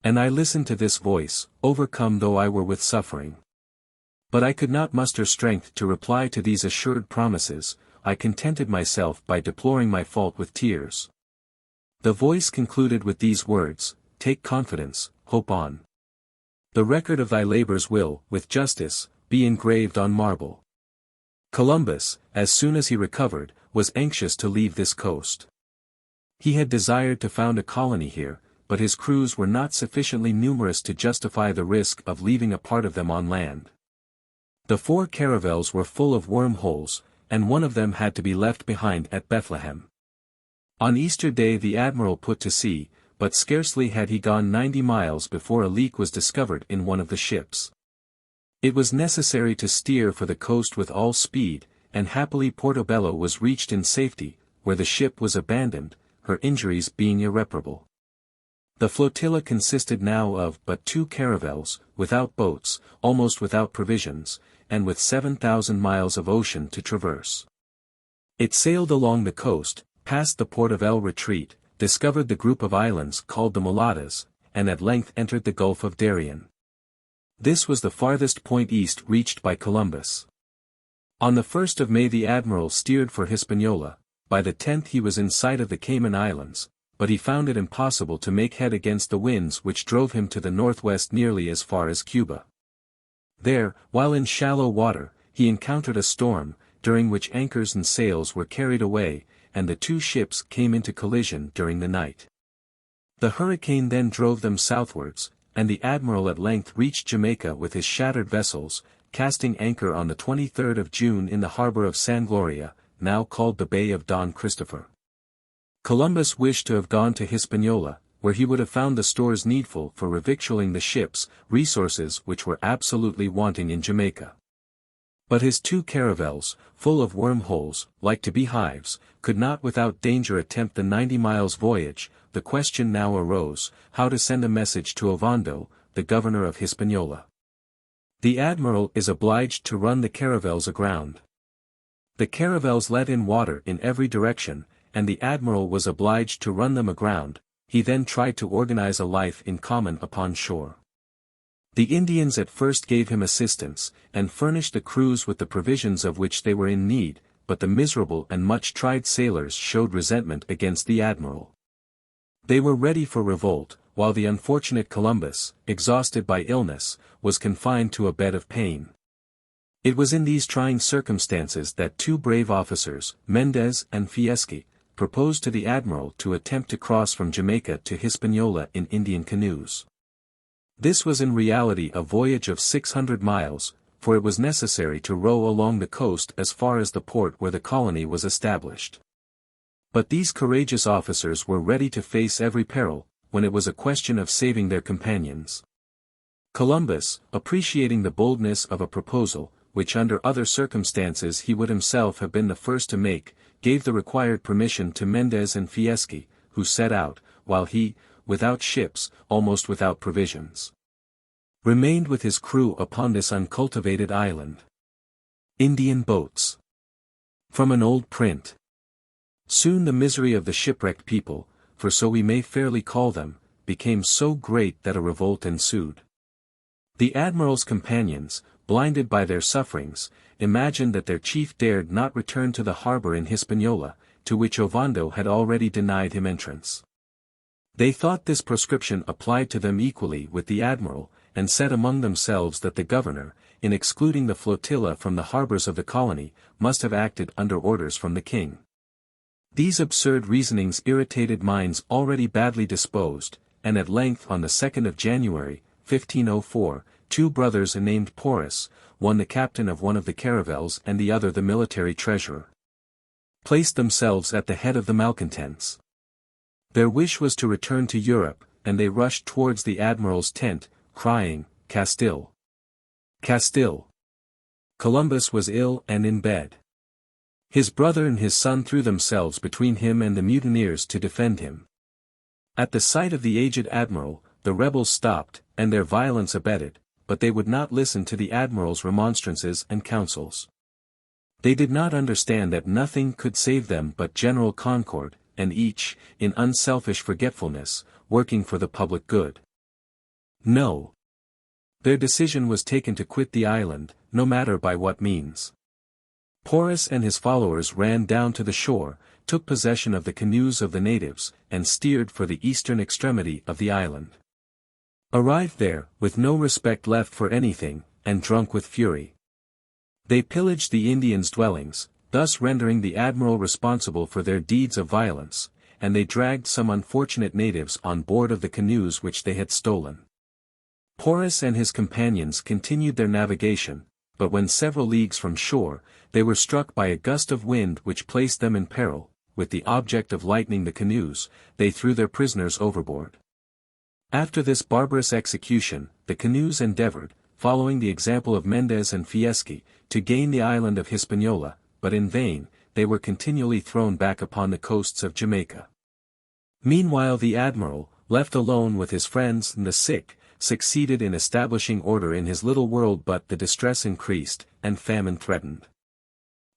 And I listened to this voice, overcome though I were with suffering. But I could not muster strength to reply to these assured promises. I contented myself by deploring my fault with tears. The voice concluded with these words, "Take confidence, hope on. The record of thy labors will, with justice, be engraved on marble." Columbus, as soon as he recovered, was anxious to leave this coast. He had desired to found a colony here, but his crews were not sufficiently numerous to justify the risk of leaving a part of them on land. The 4 caravels were full of wormholes, and one of them had to be left behind at Bethlehem. On Easter Day the admiral put to sea, but scarcely had he gone 90 miles before a leak was discovered in one of the ships. It was necessary to steer for the coast with all speed, and happily Portobello was reached in safety, where the ship was abandoned, her injuries being irreparable. The flotilla consisted now of but 2 caravels, without boats, almost without provisions, and with 7,000 miles of ocean to traverse. It sailed along the coast, passed the port of El Retreat, discovered the group of islands called the Mulatas, and at length entered the Gulf of Darien. This was the farthest point east reached by Columbus. On the 1st of May the admiral steered for Hispaniola. By the 10th he was in sight of the Cayman Islands, but he found it impossible to make head against the winds which drove him to the northwest nearly as far as Cuba. There, while in shallow water, he encountered a storm, during which anchors and sails were carried away, and the 2 ships came into collision during the night. The hurricane then drove them southwards, and the admiral at length reached Jamaica with his shattered vessels, casting anchor on the 23rd of June in the harbor of San Gloria, now called the Bay of Don Christopher. Columbus wished to have gone to Hispaniola, where he would have found the stores needful for revictualling the ships, resources which were absolutely wanting in Jamaica. But his 2 caravels, full of wormholes, like to be hives, could not without danger attempt the 90 miles voyage. The question now arose, how to send a message to Ovando, the governor of Hispaniola. The admiral is obliged to run the caravels aground. The caravels let in water in every direction, and the admiral was obliged to run them aground. He then tried to organize a life in common upon shore. The Indians at first gave him assistance, and furnished the crews with the provisions of which they were in need, but the miserable and much-tried sailors showed resentment against the admiral. They were ready for revolt, while the unfortunate Columbus, exhausted by illness, was confined to a bed of pain. It was in these trying circumstances that 2 brave officers, Mendez and Fieschi, proposed to the admiral to attempt to cross from Jamaica to Hispaniola in Indian canoes. This was in reality a voyage of 600 miles, for it was necessary to row along the coast as far as the port where the colony was established. But these courageous officers were ready to face every peril, when it was a question of saving their companions. Columbus, appreciating the boldness of a proposal, which under other circumstances he would himself have been the first to make, gave the required permission to Mendez and Fieschi, who set out, while he, without ships, almost without provisions, remained with his crew upon this uncultivated island. Indian boats. From an old print. Soon the misery of the shipwrecked people, for so we may fairly call them, became so great that a revolt ensued. The admiral's companions, blinded by their sufferings, imagined that their chief dared not return to the harbor in Hispaniola, to which Ovando had already denied him entrance. They thought this proscription applied to them equally with the admiral, and said among themselves that the governor, in excluding the flotilla from the harbors of the colony, must have acted under orders from the king. These absurd reasonings irritated minds already badly disposed, and at length on the 2nd of January, 1504, 2 brothers named Porus, one the captain of one of the caravels and the other the military treasurer, placed themselves at the head of the malcontents. Their wish was to return to Europe, and they rushed towards the admiral's tent, crying, "Castile! Castile. Columbus was ill and in bed. His brother and his son threw themselves between him and the mutineers to defend him. At the sight of the aged admiral, the rebels stopped, and their violence abated, but they would not listen to the admiral's remonstrances and counsels. They did not understand that nothing could save them but general concord, and each, in unselfish forgetfulness, working for the public good. No. Their decision was taken to quit the island, no matter by what means. Porus and his followers ran down to the shore, took possession of the canoes of the natives, and steered for the eastern extremity of the island. Arrived there, with no respect left for anything, and drunk with fury, they pillaged the Indians' dwellings, thus rendering the admiral responsible for their deeds of violence, and they dragged some unfortunate natives on board of the canoes which they had stolen. Porus and his companions continued their navigation, but when several leagues from shore, they were struck by a gust of wind which placed them in peril. With the object of lightening the canoes, they threw their prisoners overboard. After this barbarous execution, the canoes endeavored, following the example of Mendez and Fieschi, to gain the island of Hispaniola, but in vain, they were continually thrown back upon the coasts of Jamaica. Meanwhile the admiral, left alone with his friends and the sick, succeeded in establishing order in his little world, but the distress increased, and famine threatened.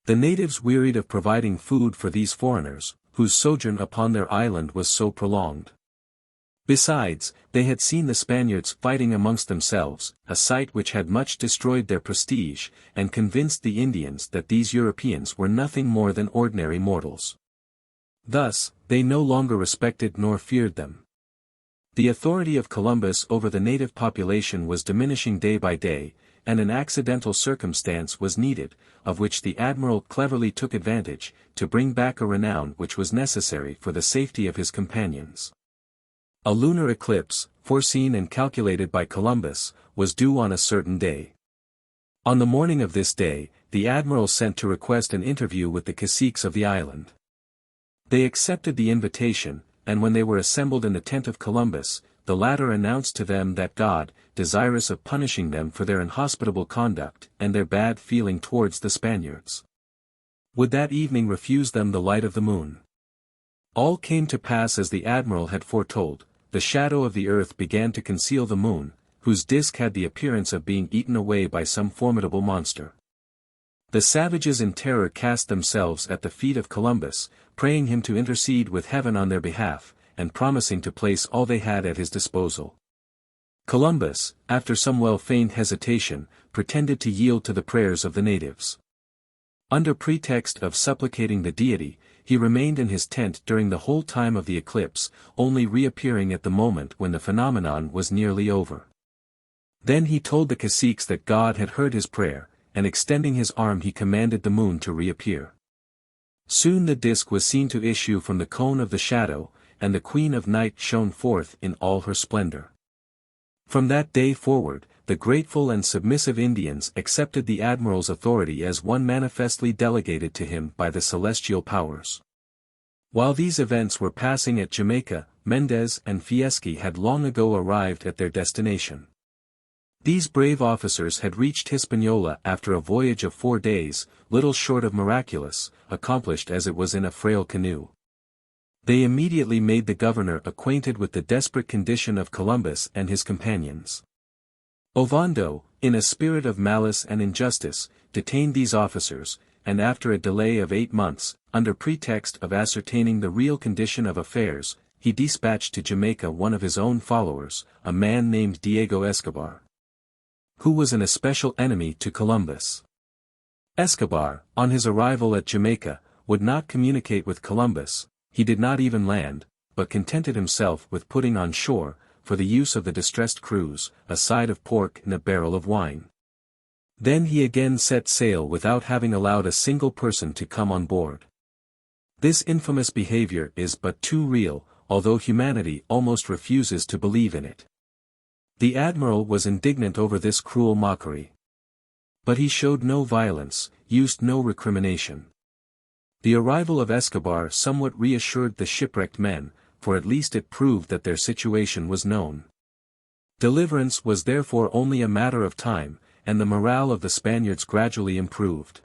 The natives wearied of providing food for these foreigners, whose sojourn upon their island was so prolonged. Besides, they had seen the Spaniards fighting amongst themselves, a sight which had much destroyed their prestige, and convinced the Indians that these Europeans were nothing more than ordinary mortals. Thus, they no longer respected nor feared them. The authority of Columbus over the native population was diminishing day by day, and an accidental circumstance was needed, of which the admiral cleverly took advantage, to bring back a renown which was necessary for the safety of his companions. A lunar eclipse, foreseen and calculated by Columbus, was due on a certain day. On the morning of this day, the admiral sent to request an interview with the caciques of the island. They accepted the invitation, and when they were assembled in the tent of Columbus, the latter announced to them that God, desirous of punishing them for their inhospitable conduct and their bad feeling towards the Spaniards, would that evening refuse them the light of the moon. All came to pass as the admiral had foretold. The shadow of the earth began to conceal the moon, whose disk had the appearance of being eaten away by some formidable monster. The savages in terror cast themselves at the feet of Columbus, praying him to intercede with heaven on their behalf, and promising to place all they had at his disposal. Columbus, after some well-feigned hesitation, pretended to yield to the prayers of the natives. Under pretext of supplicating the deity, he remained in his tent during the whole time of the eclipse, only reappearing at the moment when the phenomenon was nearly over. Then he told the caciques that God had heard his prayer, and extending his arm he commanded the moon to reappear. Soon the disk was seen to issue from the cone of the shadow, and the Queen of Night shone forth in all her splendor. From that day forward, the grateful and submissive Indians accepted the admiral's authority as one manifestly delegated to him by the celestial powers. While these events were passing at Jamaica, Mendez and Fieschi had long ago arrived at their destination. These brave officers had reached Hispaniola after a voyage of 4 days, little short of miraculous, accomplished as it was in a frail canoe. They immediately made the governor acquainted with the desperate condition of Columbus and his companions. Ovando, in a spirit of malice and injustice, detained these officers, and after a delay of 8 months, under pretext of ascertaining the real condition of affairs, he dispatched to Jamaica one of his own followers, a man named Diego Escobar, who was an especial enemy to Columbus. Escobar, on his arrival at Jamaica, would not communicate with Columbus. He did not even land, but contented himself with putting on shore, for the use of the distressed crews, a side of pork and a barrel of wine. Then he again set sail without having allowed a single person to come on board. This infamous behavior is but too real, although humanity almost refuses to believe in it. The admiral was indignant over this cruel mockery. But he showed no violence, used no recrimination. The arrival of Escobar somewhat reassured the shipwrecked men, for at least it proved that their situation was known. Deliverance was therefore only a matter of time, and the morale of the Spaniards gradually improved.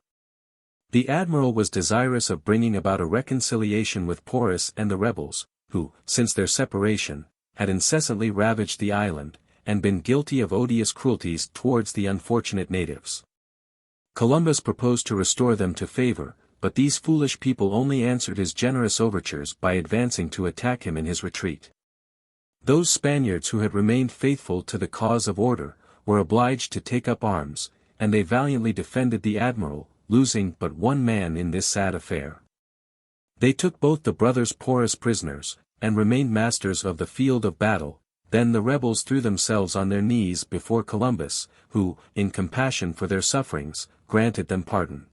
The admiral was desirous of bringing about a reconciliation with Porus and the rebels, who, since their separation, had incessantly ravaged the island, and been guilty of odious cruelties towards the unfortunate natives. Columbus proposed to restore them to favor, but these foolish people only answered his generous overtures by advancing to attack him in his retreat. Those Spaniards who had remained faithful to the cause of order, were obliged to take up arms, and they valiantly defended the admiral, losing but one man in this sad affair. They took both the brothers Porus prisoners, and remained masters of the field of battle. Then the rebels threw themselves on their knees before Columbus, who, in compassion for their sufferings, granted them pardon.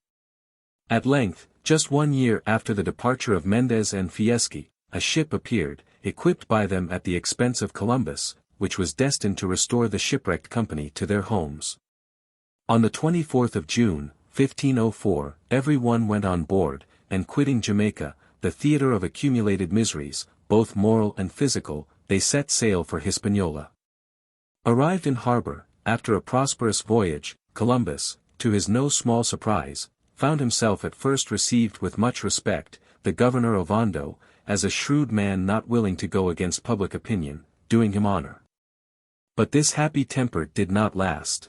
At length, just 1 year after the departure of Mendez and Fieschi, a ship appeared, equipped by them at the expense of Columbus, which was destined to restore the shipwrecked company to their homes. On the 24th of June, 1504, every one went on board, and quitting Jamaica, the theater of accumulated miseries, both moral and physical, they set sail for Hispaniola. Arrived in harbor, after a prosperous voyage, Columbus, to his no small surprise, found himself at first received with much respect, the governor Ovando, as a shrewd man not willing to go against public opinion, doing him honor. But this happy temper did not last.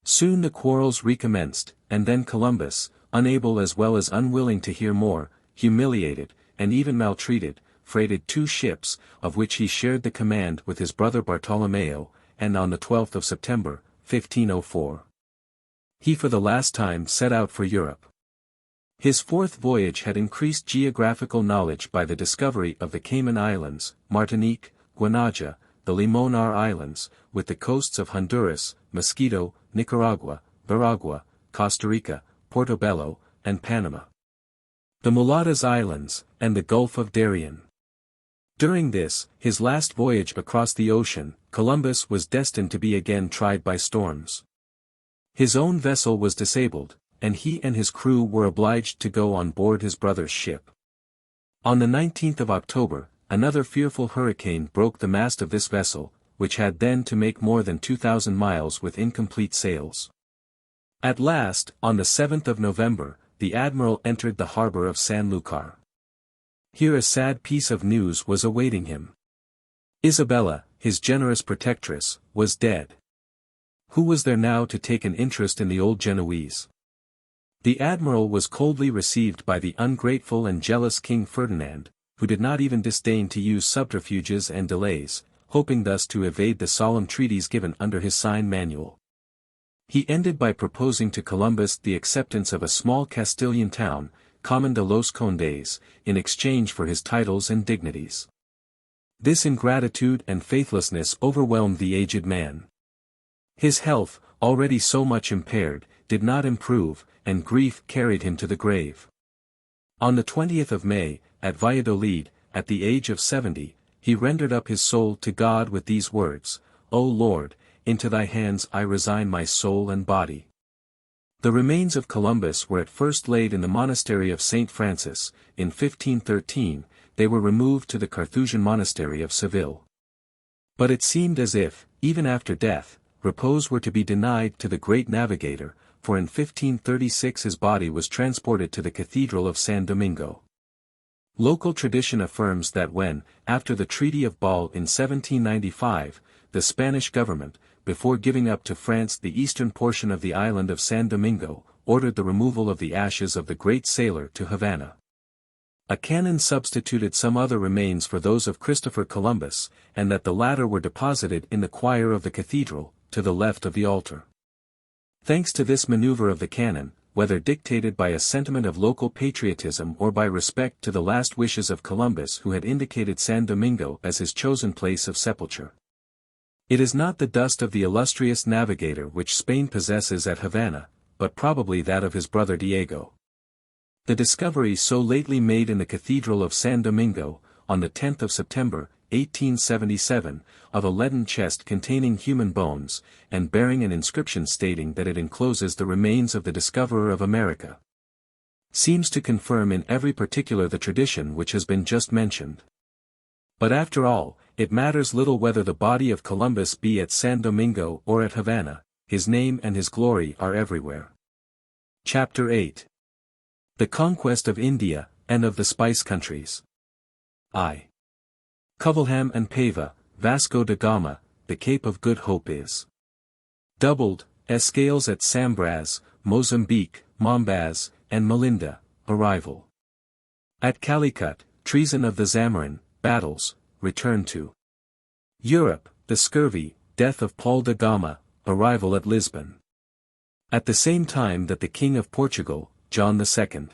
Soon the quarrels recommenced, and then Columbus, unable as well as unwilling to hear more, humiliated, and even maltreated, freighted 2 ships, of which he shared the command with his brother Bartolomeo, and on the 12th of September, 1504. He for the last time set out for Europe. His 4th voyage had increased geographical knowledge by the discovery of the Cayman Islands, Martinique, Guanaja, the Limonar Islands, with the coasts of Honduras, Mosquito, Nicaragua, Veragua, Costa Rica, Portobello, and Panama. The Mulatas Islands, and the Gulf of Darien. During this, his last voyage across the ocean, Columbus was destined to be again tried by storms. His own vessel was disabled, and he and his crew were obliged to go on board his brother's ship. On the 19th of October, another fearful hurricane broke the mast of this vessel, which had then to make more than 2,000 miles with incomplete sails. At last, on the 7th of November, the admiral entered the harbor of Sanlúcar. Here a sad piece of news was awaiting him. Isabella, his generous protectress, was dead. Who was there now to take an interest in the old Genoese? The admiral was coldly received by the ungrateful and jealous King Ferdinand, who did not even disdain to use subterfuges and delays, hoping thus to evade the solemn treaties given under his sign manual. He ended by proposing to Columbus the acceptance of a small Castilian town, Common de los Condes, in exchange for his titles and dignities. This ingratitude and faithlessness overwhelmed the aged man. His health, already so much impaired, did not improve, and grief carried him to the grave. On the 20th of May, at Valladolid, at the age of 70, he rendered up his soul to God with these words, "O Lord, into thy hands I resign my soul and body." The remains of Columbus were at first laid in the monastery of St. Francis. In 1513, they were removed to the Carthusian monastery of Seville. But it seemed as if, even after death, repose were to be denied to the great navigator, for in 1536 his body was transported to the Cathedral of San Domingo. Local tradition affirms that when, after the Treaty of Bâle in 1795, the Spanish government, before giving up to France the eastern portion of the island of San Domingo, ordered the removal of the ashes of the great sailor to Havana. A canon substituted some other remains for those of Christopher Columbus, and that the latter were deposited in the choir of the cathedral, to the left of the altar. Thanks to this maneuver of the canon, whether dictated by a sentiment of local patriotism or by respect to the last wishes of Columbus who had indicated San Domingo as his chosen place of sepulture. It is not the dust of the illustrious navigator which Spain possesses at Havana, but probably that of his brother Diego. The discovery so lately made in the Cathedral of San Domingo, on the 10th of September, 1877, of a leaden chest containing human bones, and bearing an inscription stating that it encloses the remains of the discoverer of America, seems to confirm in every particular the tradition which has been just mentioned. But after all, it matters little whether the body of Columbus be at San Domingo or at Havana, his name and his glory are everywhere. Chapter 8. The Conquest of India, and of the Spice Countries. I. Covilham and Pava, Vasco da Gama, the Cape of Good Hope is doubled, escales at Sambraz, Mozambique, Mombaz, and Melinda, arrival. At Calicut, treason of the Zamorin, battles, return to Europe, the scurvy, death of Paul da Gama, arrival at Lisbon. At the same time that the King of Portugal, John II,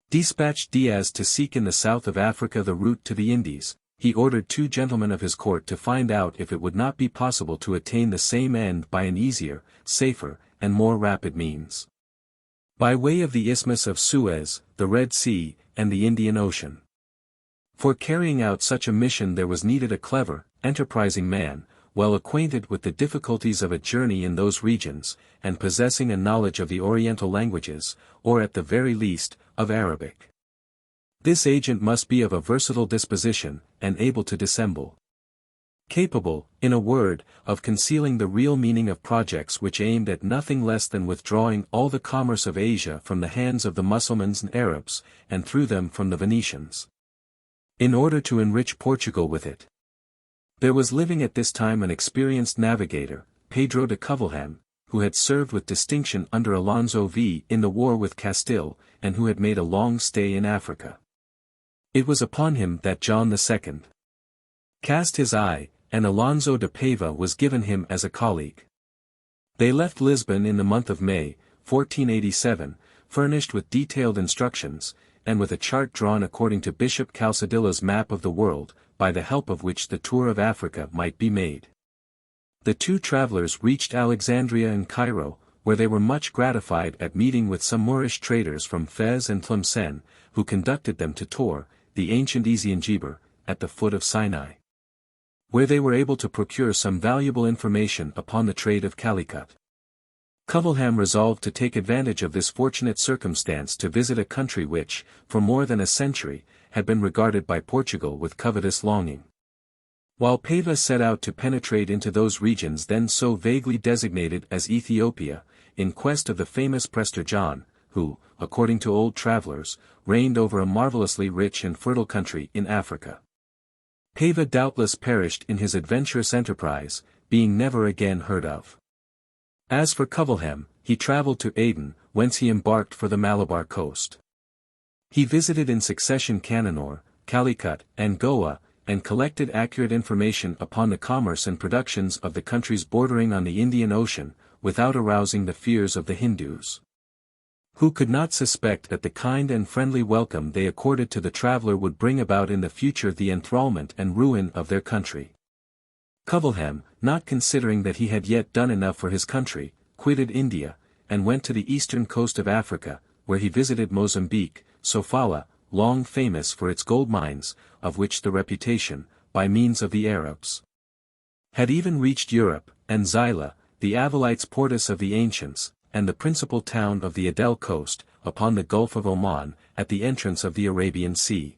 dispatched Diaz to seek in the south of Africa the route to the Indies, he ordered 2 gentlemen of his court to find out if it would not be possible to attain the same end by an easier, safer, and more rapid means. By way of the Isthmus of Suez, the Red Sea, and the Indian Ocean. For carrying out such a mission there was needed a clever, enterprising man, well acquainted with the difficulties of a journey in those regions, and possessing a knowledge of the Oriental languages, or at the very least, of Arabic. This agent must be of a versatile disposition, and able to dissemble. Capable, in a word, of concealing the real meaning of projects which aimed at nothing less than withdrawing all the commerce of Asia from the hands of the Mussulmans and Arabs, and through them from the Venetians, in order to enrich Portugal with it. There was living at this time an experienced navigator, Pedro de Covilham, who had served with distinction under Alonso V in the war with Castile, and who had made a long stay in Africa. It was upon him that John II cast his eye, and Alonso de Pava was given him as a colleague. They left Lisbon in the month of May, 1487, furnished with detailed instructions, and with a chart drawn according to Bishop Calsadilla's map of the world, by the help of which the tour of Africa might be made. The 2 travelers reached Alexandria and Cairo, where they were much gratified at meeting with some Moorish traders from Fez and Tlemcen, who conducted them to Tor, the ancient Eziangiber, at the foot of Sinai, where they were able to procure some valuable information upon the trade of Calicut. Covilham resolved to take advantage of this fortunate circumstance to visit a country which, for more than a century, had been regarded by Portugal with covetous longing. While Pava set out to penetrate into those regions then so vaguely designated as Ethiopia, in quest of the famous Prester John, who, according to old travelers, reigned over a marvelously rich and fertile country in Africa. Pava doubtless perished in his adventurous enterprise, being never again heard of. As for Covilham, he travelled to Aden, whence he embarked for the Malabar coast. He visited in succession Cananore, Calicut, and Goa, and collected accurate information upon the commerce and productions of the countries bordering on the Indian Ocean, without arousing the fears of the Hindus, who could not suspect that the kind and friendly welcome they accorded to the traveller would bring about in the future the enthrallment and ruin of their country. Covilham, not considering that he had yet done enough for his country, quitted India, and went to the eastern coast of Africa, where he visited Mozambique, Sofala, long famous for its gold mines, of which the reputation, by means of the Arabs, had even reached Europe, and Zyla, the Avilites' Portus of the ancients, and the principal town of the Adel coast, upon the Gulf of Oman, at the entrance of the Arabian Sea.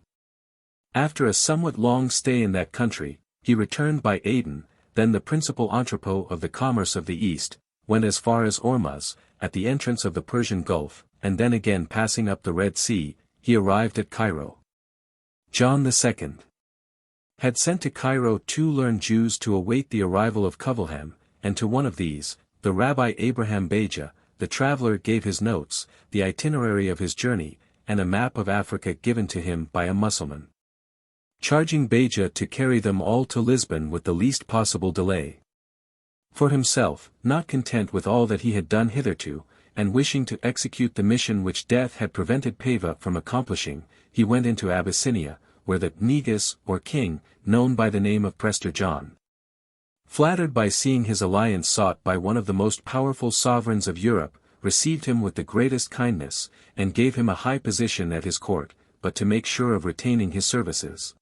After a somewhat long stay in that country, he returned by Aden, then the principal entrepot of the commerce of the East, went as far as Ormuz, at the entrance of the Persian Gulf, and then again passing up the Red Sea, he arrived at Cairo. John II had sent to Cairo 2 learned Jews to await the arrival of Covilham, and to one of these, the Rabbi Abraham Beja, the traveller gave his notes, the itinerary of his journey, and a map of Africa given to him by a Mussulman, charging Beja to carry them all to Lisbon with the least possible delay. For himself, not content with all that he had done hitherto, and wishing to execute the mission which death had prevented Pava from accomplishing, he went into Abyssinia, where the Negus, or king, known by the name of Prester John, flattered by seeing his alliance sought by one of the most powerful sovereigns of Europe, received him with the greatest kindness, and gave him a high position at his court, but to make sure of retaining his services,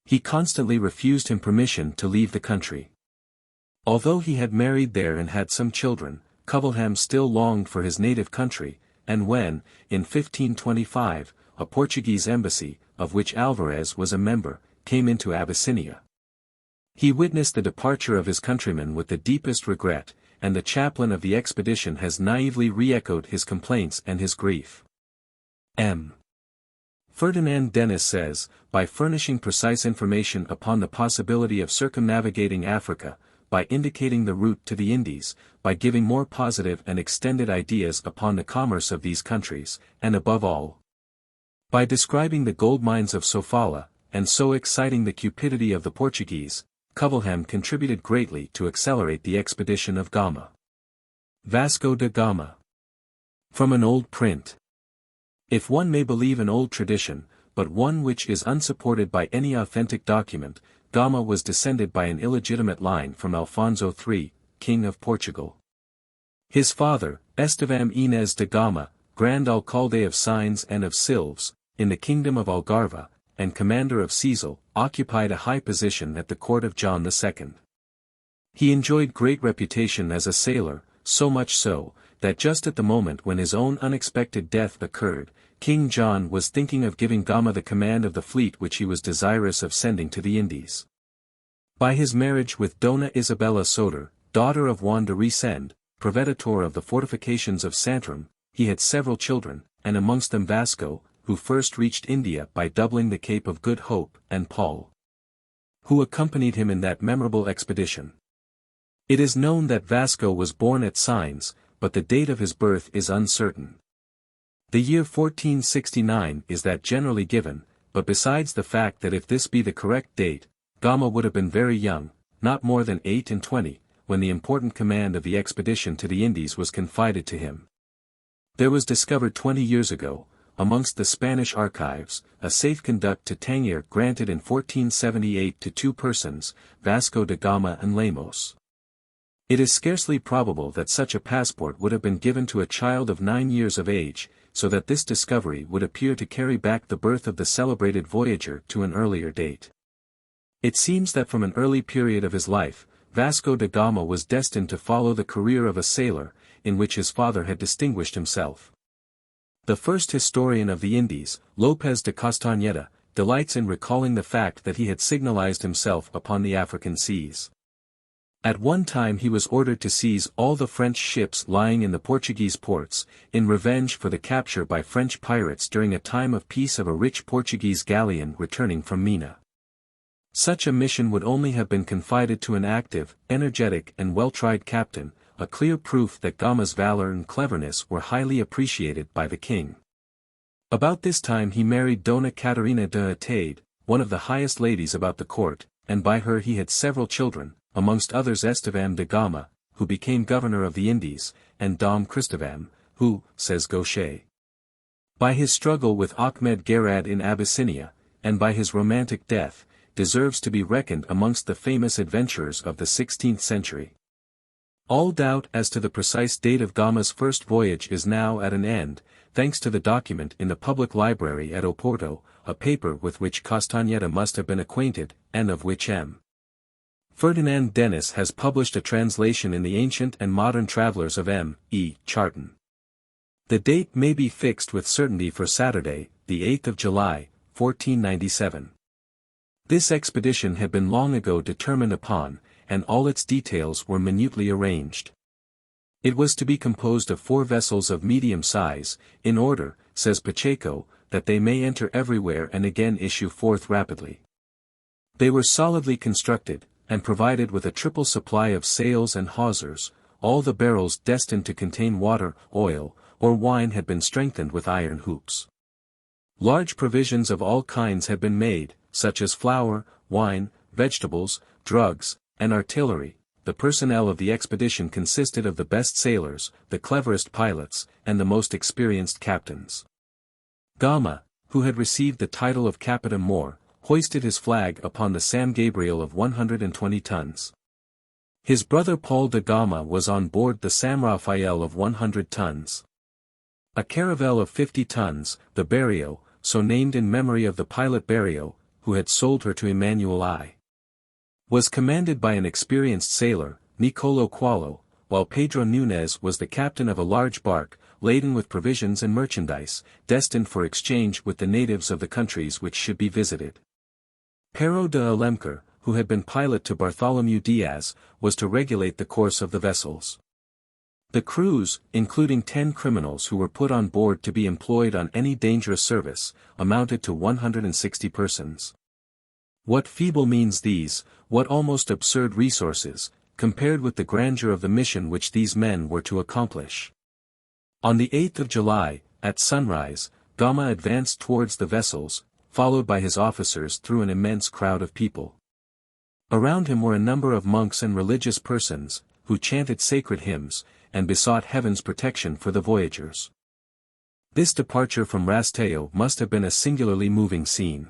he constantly refused him permission to leave the country. Although he had married there and had some children, Covilham still longed for his native country, and when, in 1525, a Portuguese embassy, of which Alvarez was a member, came into Abyssinia, he witnessed the departure of his countrymen with the deepest regret, and the chaplain of the expedition has naively re-echoed his complaints and his grief. M. Ferdinand Dennis says, by furnishing precise information upon the possibility of circumnavigating Africa, by indicating the route to the Indies, by giving more positive and extended ideas upon the commerce of these countries, and above all, by describing the gold mines of Sofala, and so exciting the cupidity of the Portuguese, Covilham contributed greatly to accelerate the expedition of Gama. Vasco da Gama. From an old print. If one may believe an old tradition, but one which is unsupported by any authentic document, Gama was descended by an illegitimate line from Alfonso III, King of Portugal. His father, Estevam Inés de Gama, Grand Alcalde of Sines and of Silves, in the kingdom of Algarve, and commander of Cecil, occupied a high position at the court of John II. He enjoyed great reputation as a sailor, so much so, that just at the moment when his own unexpected death occurred, King John was thinking of giving Gama the command of the fleet which he was desirous of sending to the Indies. By his marriage with Dona Isabella Soter, daughter of Juan de Resende, proveditore of the fortifications of Santram, he had several children, and amongst them Vasco, who first reached India by doubling the Cape of Good Hope, and Paul, who accompanied him in that memorable expedition. It is known that Vasco was born at Sines, but the date of his birth is uncertain. The year 1469 is that generally given, but besides the fact that if this be the correct date, Gama would have been very young, not more than 28, when the important command of the expedition to the Indies was confided to him. There was discovered 20 years ago, amongst the Spanish archives, a safe conduct to Tangier granted in 1478 to two persons, Vasco da Gama and Lemos. It is scarcely probable that such a passport would have been given to a child of 9 years of age, so that this discovery would appear to carry back the birth of the celebrated voyager to an earlier date. It seems that from an early period of his life, Vasco da Gama was destined to follow the career of a sailor, in which his father had distinguished himself. The first historian of the Indies, Lopez de Castañeda, delights in recalling the fact that he had signalized himself upon the African seas. At one time he was ordered to seize all the French ships lying in the Portuguese ports, in revenge for the capture by French pirates during a time of peace of a rich Portuguese galleon returning from Mina. Such a mission would only have been confided to an active, energetic and well-tried captain, a clear proof that Gama's valor and cleverness were highly appreciated by the king. About this time he married Dona Catarina de Atade, one of the highest ladies about the court, and by her he had several children, amongst others Estevam de Gama, who became governor of the Indies, and Dom Christovam, who, says Gaucher, by his struggle with Ahmed Gerad in Abyssinia, and by his romantic death, deserves to be reckoned amongst the famous adventurers of the 16th century. All doubt as to the precise date of Gama's first voyage is now at an end, thanks to the document in the public library at Oporto, a paper with which Castañeda must have been acquainted, and of which M. Ferdinand Dennis has published a translation in the Ancient and Modern Travellers of M. E. Charton. The date may be fixed with certainty for Saturday, the 8th of July, 1497. This expedition had been long ago determined upon, and all its details were minutely arranged. It was to be composed of 4 vessels of medium size, in order, says Pacheco, that they may enter everywhere and again issue forth rapidly. They were solidly constructed, and provided with a triple supply of sails and hawsers. All the barrels destined to contain water, oil, or wine had been strengthened with iron hoops. Large provisions of all kinds had been made, such as flour, wine, vegetables, drugs, and artillery. The personnel of the expedition consisted of the best sailors, the cleverest pilots, and the most experienced captains. Gama, who had received the title of Capitan Mor, hoisted his flag upon the San Gabriel of 120 tons. His brother Paul de Gama was on board the San Rafael of 100 tons. A caravel of 50 tons, the Berrio, so named in memory of the pilot Berrio, who had sold her to Emmanuel I, was commanded by an experienced sailor, Nicolo Qualo, while Pedro Nunes was the captain of a large bark, laden with provisions and merchandise, destined for exchange with the natives of the countries which should be visited. Pero de Alemquer, who had been pilot to Bartholomew Diaz, was to regulate the course of the vessels. The crews, including 10 criminals who were put on board to be employed on any dangerous service, amounted to 160 persons. What feeble means these, what almost absurd resources, compared with the grandeur of the mission which these men were to accomplish. On the 8th of July, at sunrise, Gama advanced towards the vessels, followed by his officers through an immense crowd of people. Around him were a number of monks and religious persons, who chanted sacred hymns, and besought heaven's protection for the voyagers. This departure from Rasteo must have been a singularly moving scene.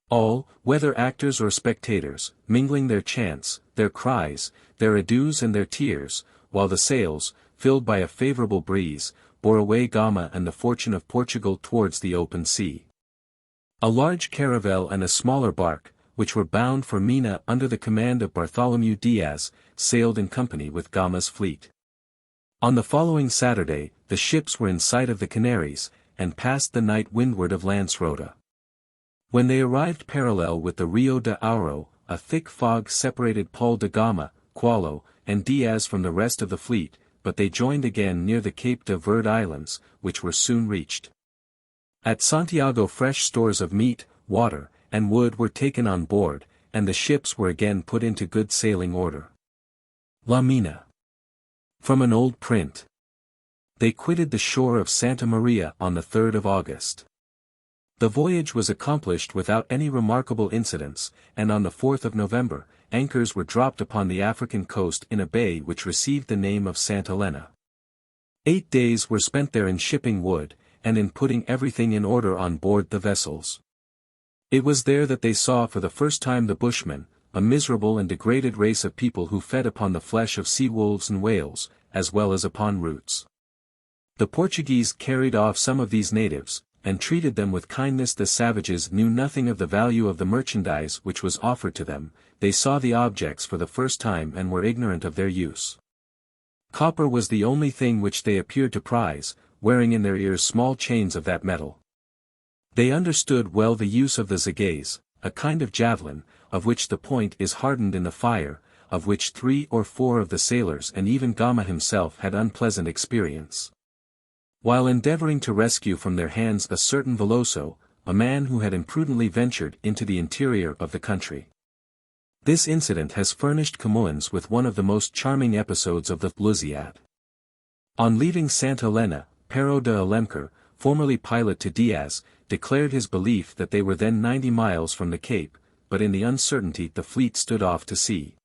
All, whether actors or spectators, mingling their chants, their cries, their adieus and their tears, while the sails, filled by a favorable breeze, bore away Gama and the fortune of Portugal towards the open sea. A large caravel and a smaller bark, which were bound for Mina under the command of Bartholomew Diaz, sailed in company with Gama's fleet. On the following Saturday, the ships were in sight of the Canaries, and passed the night windward of Lancerota. When they arrived parallel with the Rio de Ouro, a thick fog separated Paul de Gama, Qualo, and Diaz from the rest of the fleet, but they joined again near the Cape de Verde Islands, which were soon reached. At Santiago fresh stores of meat, water, and wood were taken on board, and the ships were again put into good sailing order. La Mina. From an old print. They quitted the shore of Santa Maria on the 3rd of August. The voyage was accomplished without any remarkable incidents, and on the 4th of November, anchors were dropped upon the African coast in a bay which received the name of Santa Elena. 8 days were spent there in shipping wood, and in putting everything in order on board the vessels. It was there that they saw for the first time the Bushmen, a miserable and degraded race of people who fed upon the flesh of sea-wolves and whales, as well as upon roots. The Portuguese carried off some of these natives, and treated them with kindness. The savages knew nothing of the value of the merchandise which was offered to them, they saw the objects for the first time and were ignorant of their use. Copper was the only thing which they appeared to prize, wearing in their ears small chains of that metal. They understood well the use of the zagays, a kind of javelin, of which the point is hardened in the fire, of which 3 or 4 of the sailors and even Gama himself had unpleasant experience. While endeavoring to rescue from their hands a certain Veloso, a man who had imprudently ventured into the interior of the country. This incident has furnished Camoens with one of the most charming episodes of the Lusiad. On leaving Santa Elena, Pero de Alemquer, formerly pilot to Diaz, declared his belief that they were then 90 miles from the Cape, but in the uncertainty the fleet stood off to sea.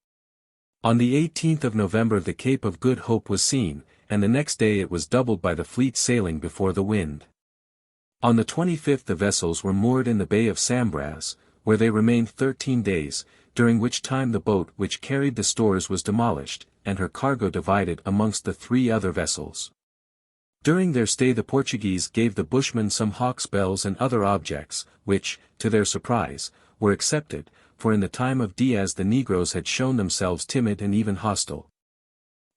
On the 18th of November the Cape of Good Hope was seen, and the next day it was doubled by the fleet sailing before the wind. On the 25th the vessels were moored in the Bay of Sambras, where they remained 13 days, during which time the boat which carried the stores was demolished, and her cargo divided amongst the 3 other vessels. During their stay the Portuguese gave the Bushmen some hawks' bells and other objects, which, to their surprise, were accepted, for in the time of Diaz the Negroes had shown themselves timid and even hostile,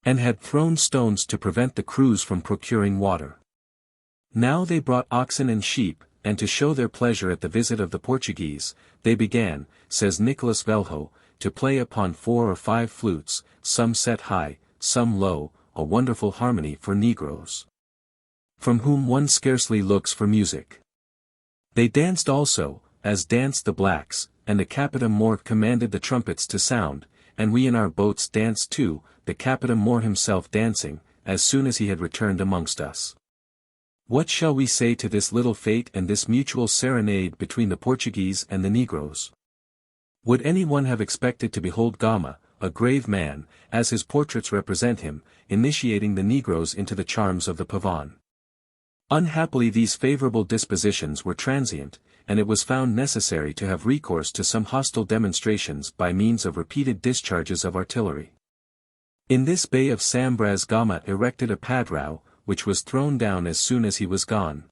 and had thrown stones to prevent the crews from procuring water. Now they brought oxen and sheep, and to show their pleasure at the visit of the Portuguese, they began, says Nicolas Velho, to play upon 4 or 5 flutes, some set high, some low, a wonderful harmony for Negroes, from whom one scarcely looks for music. They danced also, as danced the blacks, and the Capitam Mor commanded the trumpets to sound, and we in our boats danced too, the Capitam Mor himself dancing, as soon as he had returned amongst us. What shall we say to this little fete and this mutual serenade between the Portuguese and the Negroes? Would any one have expected to behold Gama, a grave man, as his portraits represent him, initiating the Negroes into the charms of the pavon? Unhappily these favorable dispositions were transient, and it was found necessary to have recourse to some hostile demonstrations by means of repeated discharges of artillery. In this Bay of Sambras Gama erected a padrao, which was thrown down as soon as he was gone.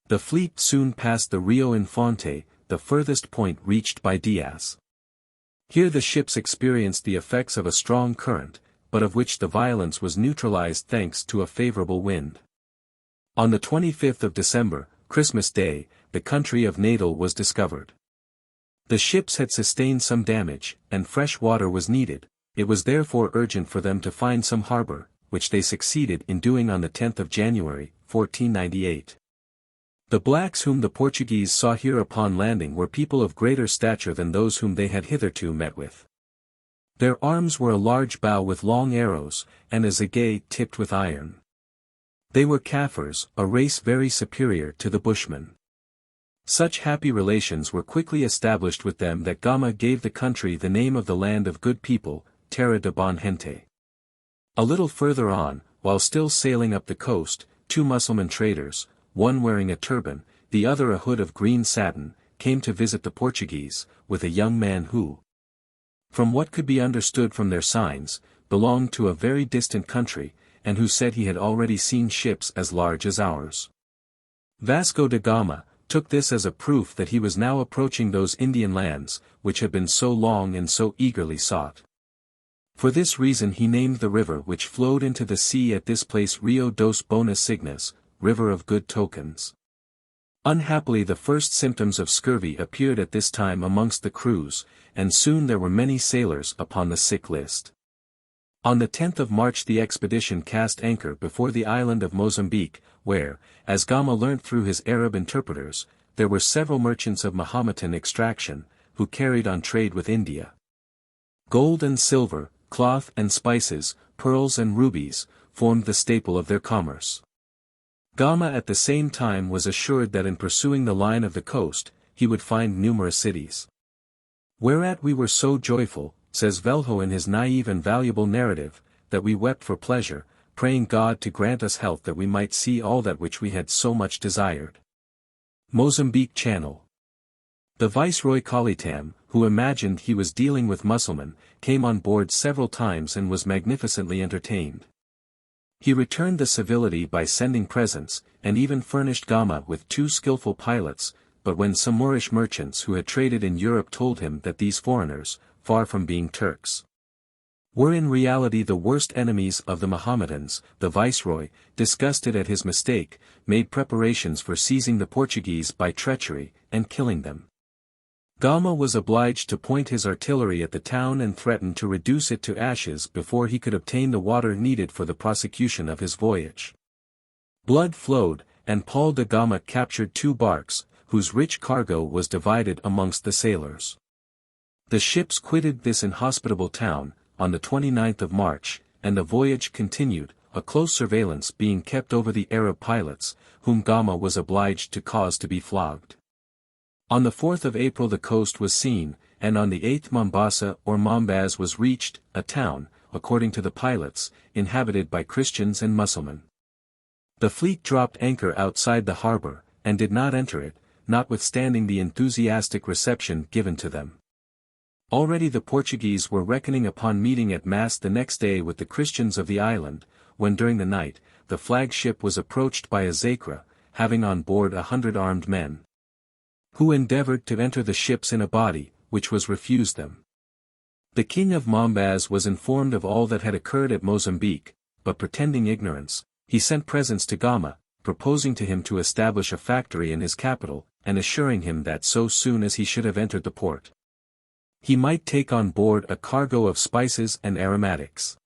The fleet soon passed the Rio Infante, the furthest point reached by Diaz. Here the ships experienced the effects of a strong current, but of which the violence was neutralized thanks to a favorable wind. On the 25th of December, Christmas Day, the country of Natal was discovered. The ships had sustained some damage, and fresh water was needed. It was therefore urgent for them to find some harbor, which they succeeded in doing on the 10th of January, 1498. The blacks whom the Portuguese saw here upon landing were people of greater stature than those whom they had hitherto met with. Their arms were a large bow with long arrows, and a zagay tipped with iron. They were Kaffirs, a race very superior to the Bushmen. Such happy relations were quickly established with them that Gama gave the country the name of the land of good people, Terra de bon gente. A little further on, while still sailing up the coast, two Mussulman traders, one wearing a turban, the other a hood of green satin, came to visit the Portuguese, with a young man who, from what could be understood from their signs, belonged to a very distant country, and who said he had already seen ships as large as ours. Vasco da Gama took this as a proof that he was now approaching those Indian lands, which had been so long and so eagerly sought. For this reason he named the river which flowed into the sea at this place Rio dos Bonas Signas, River of Good Tokens. Unhappily the first symptoms of scurvy appeared at this time amongst the crews, and soon there were many sailors upon the sick list. On the 10th of March the expedition cast anchor before the island of Mozambique, where, as Gama learnt through his Arab interpreters, there were several merchants of Mahometan extraction, who carried on trade with India. Gold and silver, cloth and spices, pearls and rubies, formed the staple of their commerce. Gama at the same time was assured that in pursuing the line of the coast, he would find numerous cities. Whereat we were so joyful, says Velho in his naive and valuable narrative, that we wept for pleasure, praying God to grant us health that we might see all that which we had so much desired. Mozambique Channel. The Viceroy Kalitam, who imagined he was dealing with Mussulmen, came on board several times and was magnificently entertained. He returned the civility by sending presents, and even furnished Gama with 2 skillful pilots, but when some Moorish merchants who had traded in Europe told him that these foreigners, far from being Turks, were in reality the worst enemies of the Mohammedans, the Viceroy, disgusted at his mistake, made preparations for seizing the Portuguese by treachery, and killing them. Gama was obliged to point his artillery at the town and threatened to reduce it to ashes before he could obtain the water needed for the prosecution of his voyage. Blood flowed, and Paul de Gama captured 2 barks, whose rich cargo was divided amongst the sailors. The ships quitted this inhospitable town, on the 29th of March, and the voyage continued, a close surveillance being kept over the Arab pilots, whom Gama was obliged to cause to be flogged. On the 4th of April the coast was seen, and on the 8th Mombasa or Mombaz was reached, a town, according to the pilots, inhabited by Christians and Mussulmen. The fleet dropped anchor outside the harbour, and did not enter it, notwithstanding the enthusiastic reception given to them. Already the Portuguese were reckoning upon meeting at Mass the next day with the Christians of the island, when during the night, the flagship was approached by a Zacra, having on board 100 armed men, who endeavoured to enter the ships in a body, which was refused them. The king of Mombaz was informed of all that had occurred at Mozambique, but pretending ignorance, he sent presents to Gama, proposing to him to establish a factory in his capital, and assuring him that so soon as he should have entered the port, he might take on board a cargo of spices and aromatics.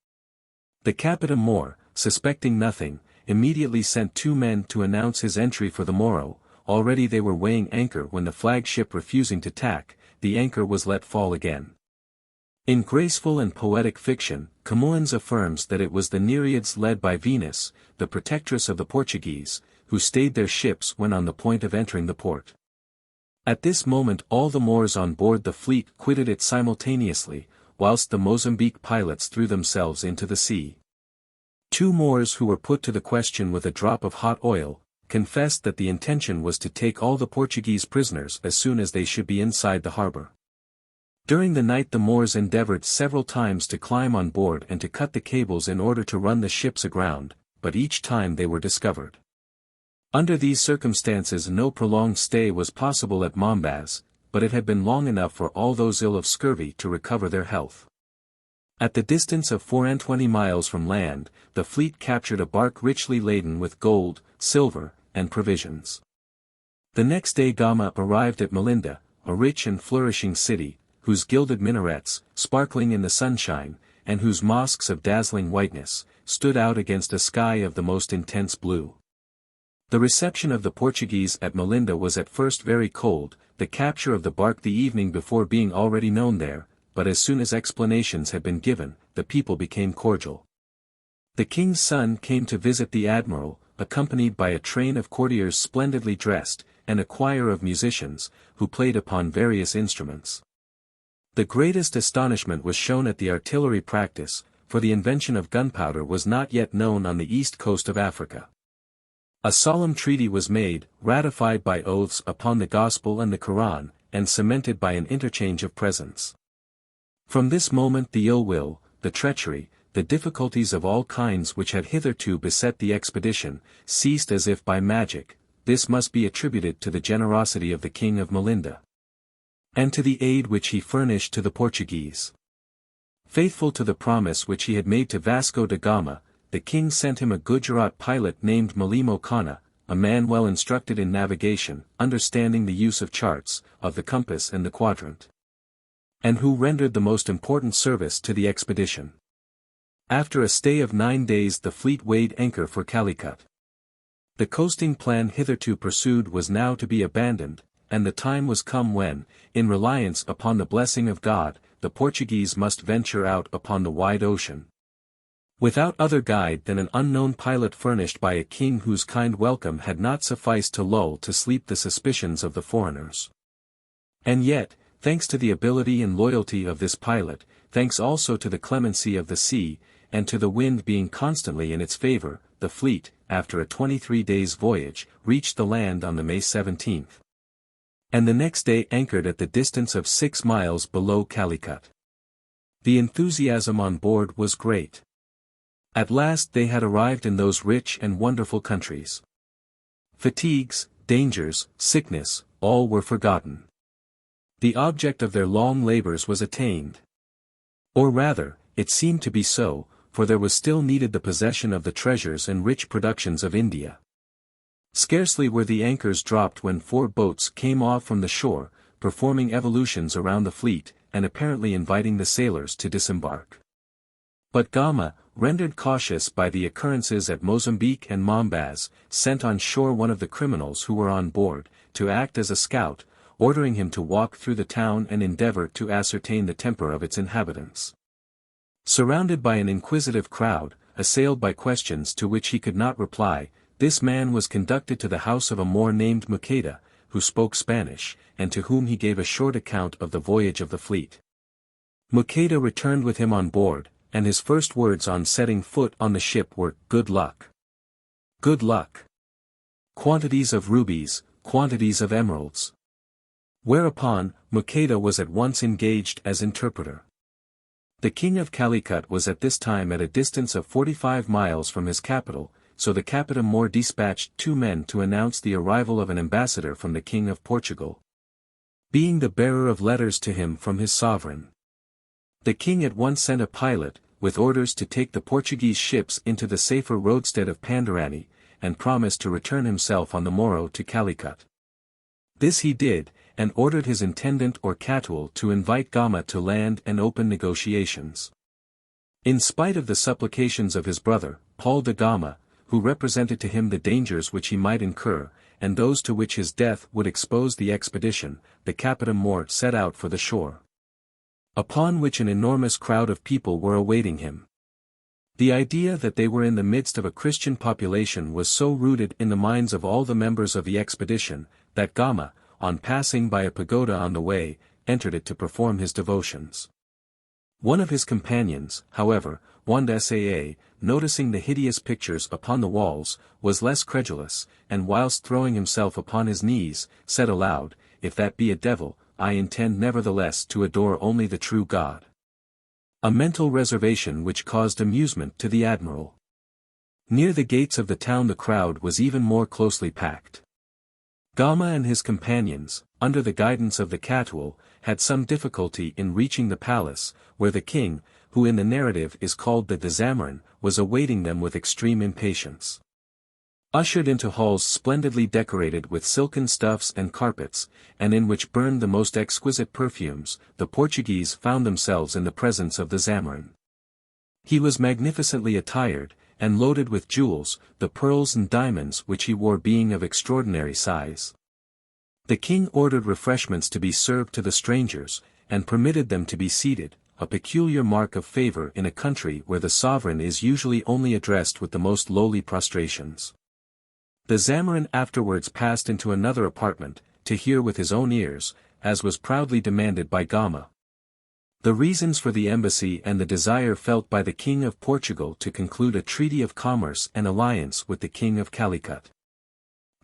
The Capitan Moor, suspecting nothing, immediately sent 2 men to announce his entry for the morrow. Already they were weighing anchor when the flagship refusing to tack, the anchor was let fall again. In graceful and poetic fiction, Camões affirms that it was the Nereids led by Venus, the protectress of the Portuguese, who stayed their ships when on the point of entering the port. At this moment all the Moors on board the fleet quitted it simultaneously, whilst the Mozambique pilots threw themselves into the sea. 2 Moors who were put to the question with a drop of hot oil, confessed that the intention was to take all the Portuguese prisoners as soon as they should be inside the harbour. During the night the Moors endeavoured several times to climb on board and to cut the cables in order to run the ships aground, but each time they were discovered. Under these circumstances no prolonged stay was possible at Mombaz, but it had been long enough for all those ill of scurvy to recover their health. At the distance of 24 miles from land, the fleet captured a bark richly laden with gold, silver, and provisions. The next day Gama arrived at Melinda, a rich and flourishing city, whose gilded minarets, sparkling in the sunshine, and whose mosques of dazzling whiteness, stood out against a sky of the most intense blue. The reception of the Portuguese at Melinda was at first very cold, the capture of the bark the evening before being already known there, but as soon as explanations had been given, the people became cordial. The king's son came to visit the admiral, accompanied by a train of courtiers splendidly dressed, and a choir of musicians, who played upon various instruments. The greatest astonishment was shown at the artillery practice, for the invention of gunpowder was not yet known on the east coast of Africa. A solemn treaty was made, ratified by oaths upon the Gospel and the Koran, and cemented by an interchange of presents. From this moment the ill will, the treachery, the difficulties of all kinds which had hitherto beset the expedition, ceased as if by magic. This must be attributed to the generosity of the King of Melinda, and to the aid which he furnished to the Portuguese. Faithful to the promise which he had made to Vasco da Gama, the king sent him a Gujarat pilot named Malimo Khanna, a man well instructed in navigation, understanding the use of charts, of the compass and the quadrant, and who rendered the most important service to the expedition. After a stay of 9 days the fleet weighed anchor for Calicut. The coasting plan hitherto pursued was now to be abandoned, and the time was come when, in reliance upon the blessing of God, the Portuguese must venture out upon the wide ocean, without other guide than an unknown pilot furnished by a king whose kind welcome had not sufficed to lull to sleep the suspicions of the foreigners. And yet, thanks to the ability and loyalty of this pilot, thanks also to the clemency of the sea, and to the wind being constantly in its favor, the fleet, after a 23 days' voyage, reached the land on the May 17th. And the next day anchored at the distance of 6 miles below Calicut. The enthusiasm on board was great. At last they had arrived in those rich and wonderful countries. Fatigues, dangers, sickness, all were forgotten. The object of their long labors was attained. Or rather, it seemed to be so, for there was still needed the possession of the treasures and rich productions of India. Scarcely were the anchors dropped when 4 boats came off from the shore, performing evolutions around the fleet, and apparently inviting the sailors to disembark. But Gama, rendered cautious by the occurrences at Mozambique and Mombaz, sent on shore one of the criminals who were on board, to act as a scout, ordering him to walk through the town and endeavor to ascertain the temper of its inhabitants. Surrounded by an inquisitive crowd, assailed by questions to which he could not reply, this man was conducted to the house of a Moor named Mucada, who spoke Spanish, and to whom he gave a short account of the voyage of the fleet. Mucada returned with him on board, and his first words on setting foot on the ship were, "Good luck. Good luck. Quantities of rubies, quantities of emeralds." Whereupon, Mucada was at once engaged as interpreter. The king of Calicut was at this time at a distance of 45 miles from his capital, so the Capitam Mor dispatched 2 men to announce the arrival of an ambassador from the king of Portugal, being the bearer of letters to him from his sovereign. The king at once sent a pilot, with orders to take the Portuguese ships into the safer roadstead of Pandarani, and promised to return himself on the morrow to Calicut. This he did, and ordered his intendant or Catul to invite Gama to land and open negotiations. In spite of the supplications of his brother, Paul de Gama, who represented to him the dangers which he might incur, and those to which his death would expose the expedition, the Capitam Mor set out for the shore, upon which an enormous crowd of people were awaiting him. The idea that they were in the midst of a Christian population was so rooted in the minds of all the members of the expedition, that Gama, on passing by a pagoda on the way, entered it to perform his devotions. One of his companions, however, Wanda Saa, noticing the hideous pictures upon the walls, was less credulous, and whilst throwing himself upon his knees, said aloud, "If that be a devil, I intend nevertheless to adore only the true God." A mental reservation which caused amusement to the admiral. Near the gates of the town the crowd was even more closely packed. Gama and his companions, under the guidance of the Catul, had some difficulty in reaching the palace, where the king, who in the narrative is called the Desamorin, was awaiting them with extreme impatience. Ushered into halls splendidly decorated with silken stuffs and carpets, and in which burned the most exquisite perfumes, the Portuguese found themselves in the presence of the Zamorin. He was magnificently attired, and loaded with jewels, the pearls and diamonds which he wore being of extraordinary size. The king ordered refreshments to be served to the strangers, and permitted them to be seated, a peculiar mark of favor in a country where the sovereign is usually only addressed with the most lowly prostrations. The Zamorin afterwards passed into another apartment, to hear with his own ears, as was proudly demanded by Gama, the reasons for the embassy and the desire felt by the King of Portugal to conclude a treaty of commerce and alliance with the King of Calicut.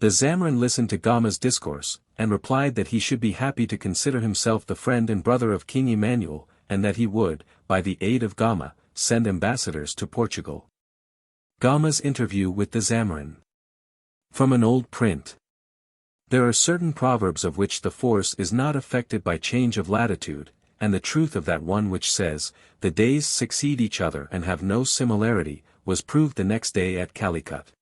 The Zamorin listened to Gama's discourse, and replied that he should be happy to consider himself the friend and brother of King Emmanuel, and that he would, by the aid of Gama, send ambassadors to Portugal. Gama's interview with the Zamorin. From an old print. There are certain proverbs of which the force is not affected by change of latitude, and the truth of that one which says, "The days succeed each other and have no similarity," was proved the next day at Calicut.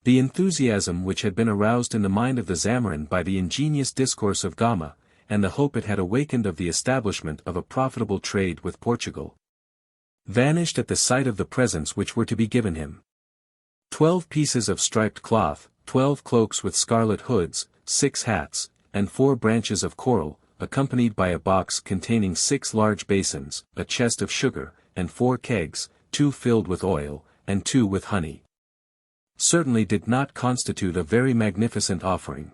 The enthusiasm which had been aroused in the mind of the Zamorin by the ingenious discourse of Gama, and the hope it had awakened of the establishment of a profitable trade with Portugal, vanished at the sight of the presents which were to be given him. 12 pieces of striped cloth, 12 cloaks with scarlet hoods, 6 hats, and 4 branches of coral, accompanied by a box containing 6 large basins, a chest of sugar, and 4 kegs, 2 filled with oil, and 2 with honey, certainly did not constitute a very magnificent offering.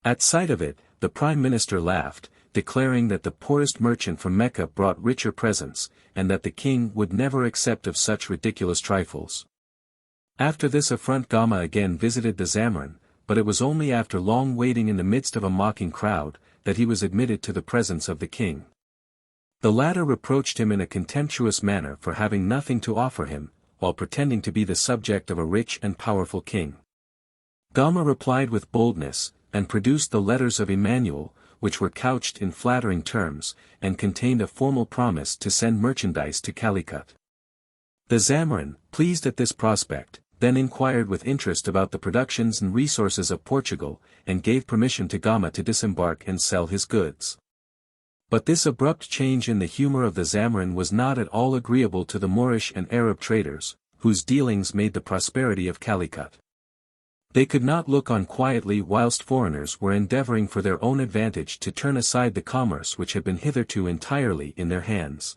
At sight of it, the Prime Minister laughed, declaring that the poorest merchant from Mecca brought richer presents, and that the king would never accept of such ridiculous trifles. After this affront Gama again visited the Zamorin, but it was only after long waiting in the midst of a mocking crowd, that he was admitted to the presence of the king. The latter reproached him in a contemptuous manner for having nothing to offer him, while pretending to be the subject of a rich and powerful king. Gama replied with boldness, and produced the letters of Emmanuel, which were couched in flattering terms, and contained a formal promise to send merchandise to Calicut. The Zamorin, pleased at this prospect, then inquired with interest about the productions and resources of Portugal, and gave permission to Gama to disembark and sell his goods. But this abrupt change in the humor of the Zamorin was not at all agreeable to the Moorish and Arab traders, whose dealings made the prosperity of Calicut. They could not look on quietly whilst foreigners were endeavoring for their own advantage to turn aside the commerce which had been hitherto entirely in their hands.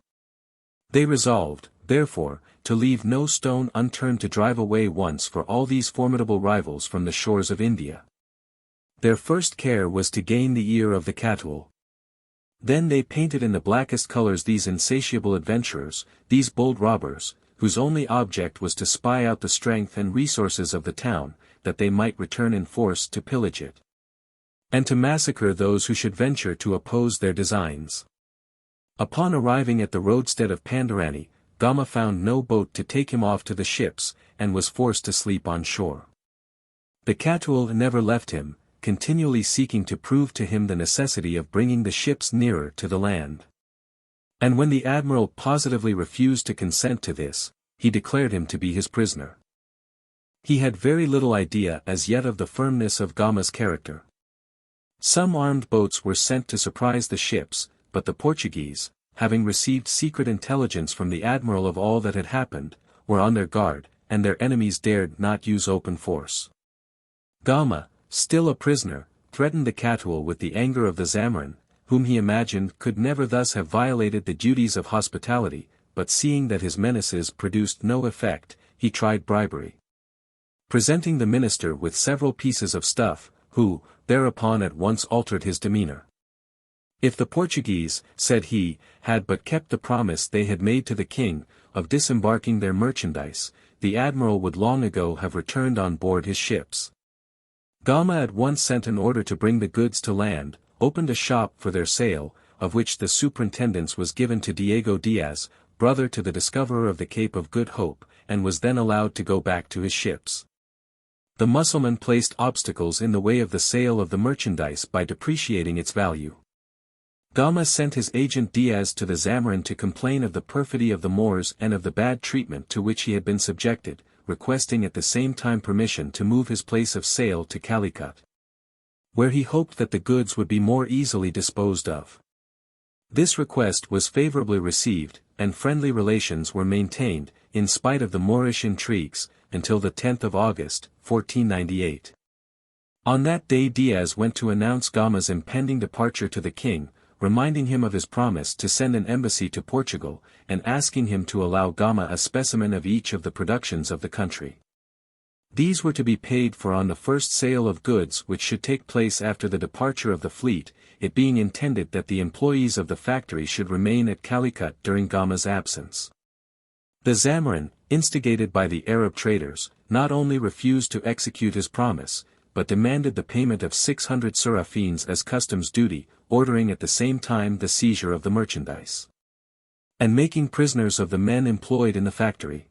They resolved, therefore, to leave no stone unturned to drive away once for all these formidable rivals from the shores of India. Their first care was to gain the ear of the Catul. Then they painted in the blackest colors these insatiable adventurers, these bold robbers, whose only object was to spy out the strength and resources of the town, that they might return in force to pillage it, and to massacre those who should venture to oppose their designs. Upon arriving at the roadstead of Pandarani, Gama found no boat to take him off to the ships, and was forced to sleep on shore. The Catul never left him, continually seeking to prove to him the necessity of bringing the ships nearer to the land. And when the admiral positively refused to consent to this, he declared him to be his prisoner. He had very little idea as yet of the firmness of Gama's character. Some armed boats were sent to surprise the ships, but the Portuguese, having received secret intelligence from the admiral of all that had happened, were on their guard, and their enemies dared not use open force. Gama, still a prisoner, threatened the Catul with the anger of the Zamorin, whom he imagined could never thus have violated the duties of hospitality, but seeing that his menaces produced no effect, he tried bribery, presenting the minister with several pieces of stuff, who, thereupon at once altered his demeanor. If the Portuguese, said he, had but kept the promise they had made to the king, of disembarking their merchandise, the admiral would long ago have returned on board his ships. Gama at once sent an order to bring the goods to land, opened a shop for their sale, of which the superintendence was given to Diego Diaz, brother to the discoverer of the Cape of Good Hope, and was then allowed to go back to his ships. The Mussulman placed obstacles in the way of the sale of the merchandise by depreciating its value. Gama sent his agent Diaz to the Zamorin to complain of the perfidy of the Moors and of the bad treatment to which he had been subjected, requesting at the same time permission to move his place of sale to Calicut, where he hoped that the goods would be more easily disposed of. This request was favorably received, and friendly relations were maintained, in spite of the Moorish intrigues, until the 10th of August, 1498. On that day Diaz went to announce Gama's impending departure to the king, reminding him of his promise to send an embassy to Portugal, and asking him to allow Gama a specimen of each of the productions of the country. These were to be paid for on the first sale of goods which should take place after the departure of the fleet, it being intended that the employees of the factory should remain at Calicut during Gama's absence. The Zamorin, instigated by the Arab traders, not only refused to execute his promise, but demanded the payment of 600 serafines as customs duty, ordering at the same time the seizure of the merchandise, and making prisoners of the men employed in the factory.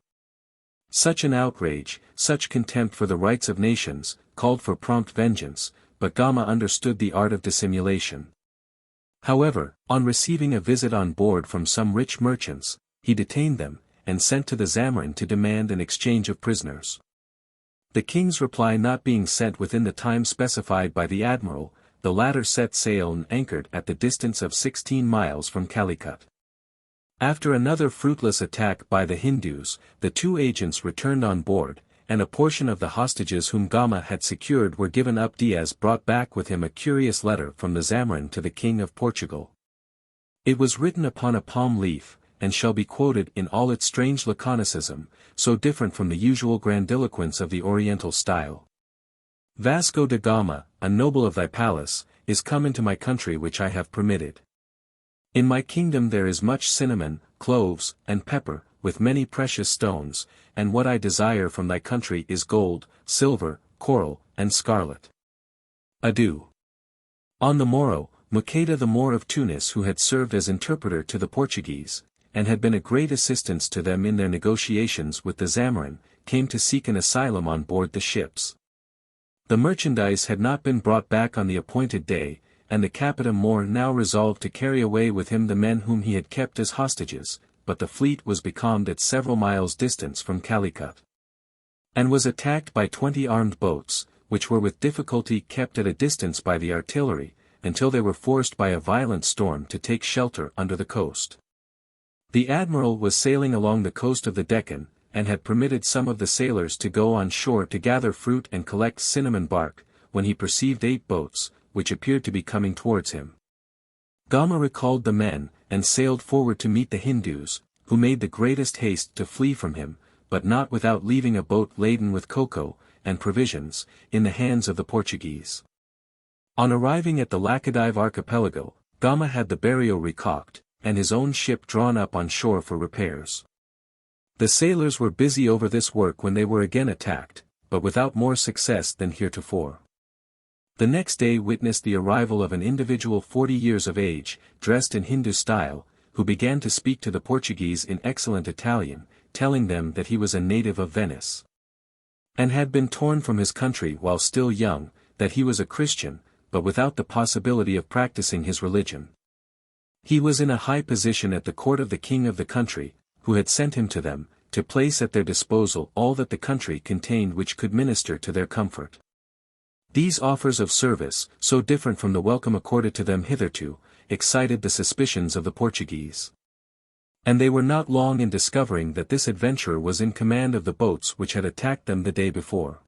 Such an outrage, such contempt for the rights of nations, called for prompt vengeance, but Gama understood the art of dissimulation. However, on receiving a visit on board from some rich merchants, he detained them, and sent to the Zamorin to demand an exchange of prisoners. The king's reply not being sent within the time specified by the admiral, the latter set sail and anchored at the distance of 16 miles from Calicut. After another fruitless attack by the Hindus, the two agents returned on board, and a portion of the hostages whom Gama had secured were given up. Diaz brought back with him a curious letter from the Zamorin to the King of Portugal. It was written upon a palm leaf, and shall be quoted in all its strange laconicism, so different from the usual grandiloquence of the Oriental style. Vasco da Gama, a noble of thy palace, is come into my country which I have permitted. In my kingdom there is much cinnamon, cloves, and pepper, with many precious stones, and what I desire from thy country is gold, silver, coral, and scarlet. Adieu. On the morrow, Muqada the Moor of Tunis, who had served as interpreter to the Portuguese, and had been a great assistance to them in their negotiations with the Zamorin, came to seek an asylum on board the ships. The merchandise had not been brought back on the appointed day, and the Capita Moor now resolved to carry away with him the men whom he had kept as hostages, but the fleet was becalmed at several miles' distance from Calicut, and was attacked by 20 armed boats, which were with difficulty kept at a distance by the artillery, until they were forced by a violent storm to take shelter under the coast. The admiral was sailing along the coast of the Deccan, and had permitted some of the sailors to go on shore to gather fruit and collect cinnamon bark, when he perceived 8 boats, which appeared to be coming towards him. Gama recalled the men, and sailed forward to meet the Hindus, who made the greatest haste to flee from him, but not without leaving a boat laden with cocoa, and provisions, in the hands of the Portuguese. On arriving at the Laccadive archipelago, Gama had the Berrio recocked, and his own ship drawn up on shore for repairs. The sailors were busy over this work when they were again attacked, but without more success than heretofore. The next day witnessed the arrival of an individual 40 years of age, dressed in Hindu style, who began to speak to the Portuguese in excellent Italian, telling them that he was a native of Venice, and had been torn from his country while still young, that he was a Christian, but without the possibility of practicing his religion. He was in a high position at the court of the king of the country, who had sent him to them, to place at their disposal all that the country contained which could minister to their comfort. These offers of service, so different from the welcome accorded to them hitherto, excited the suspicions of the Portuguese. And they were not long in discovering that this adventurer was in command of the boats which had attacked them the day before.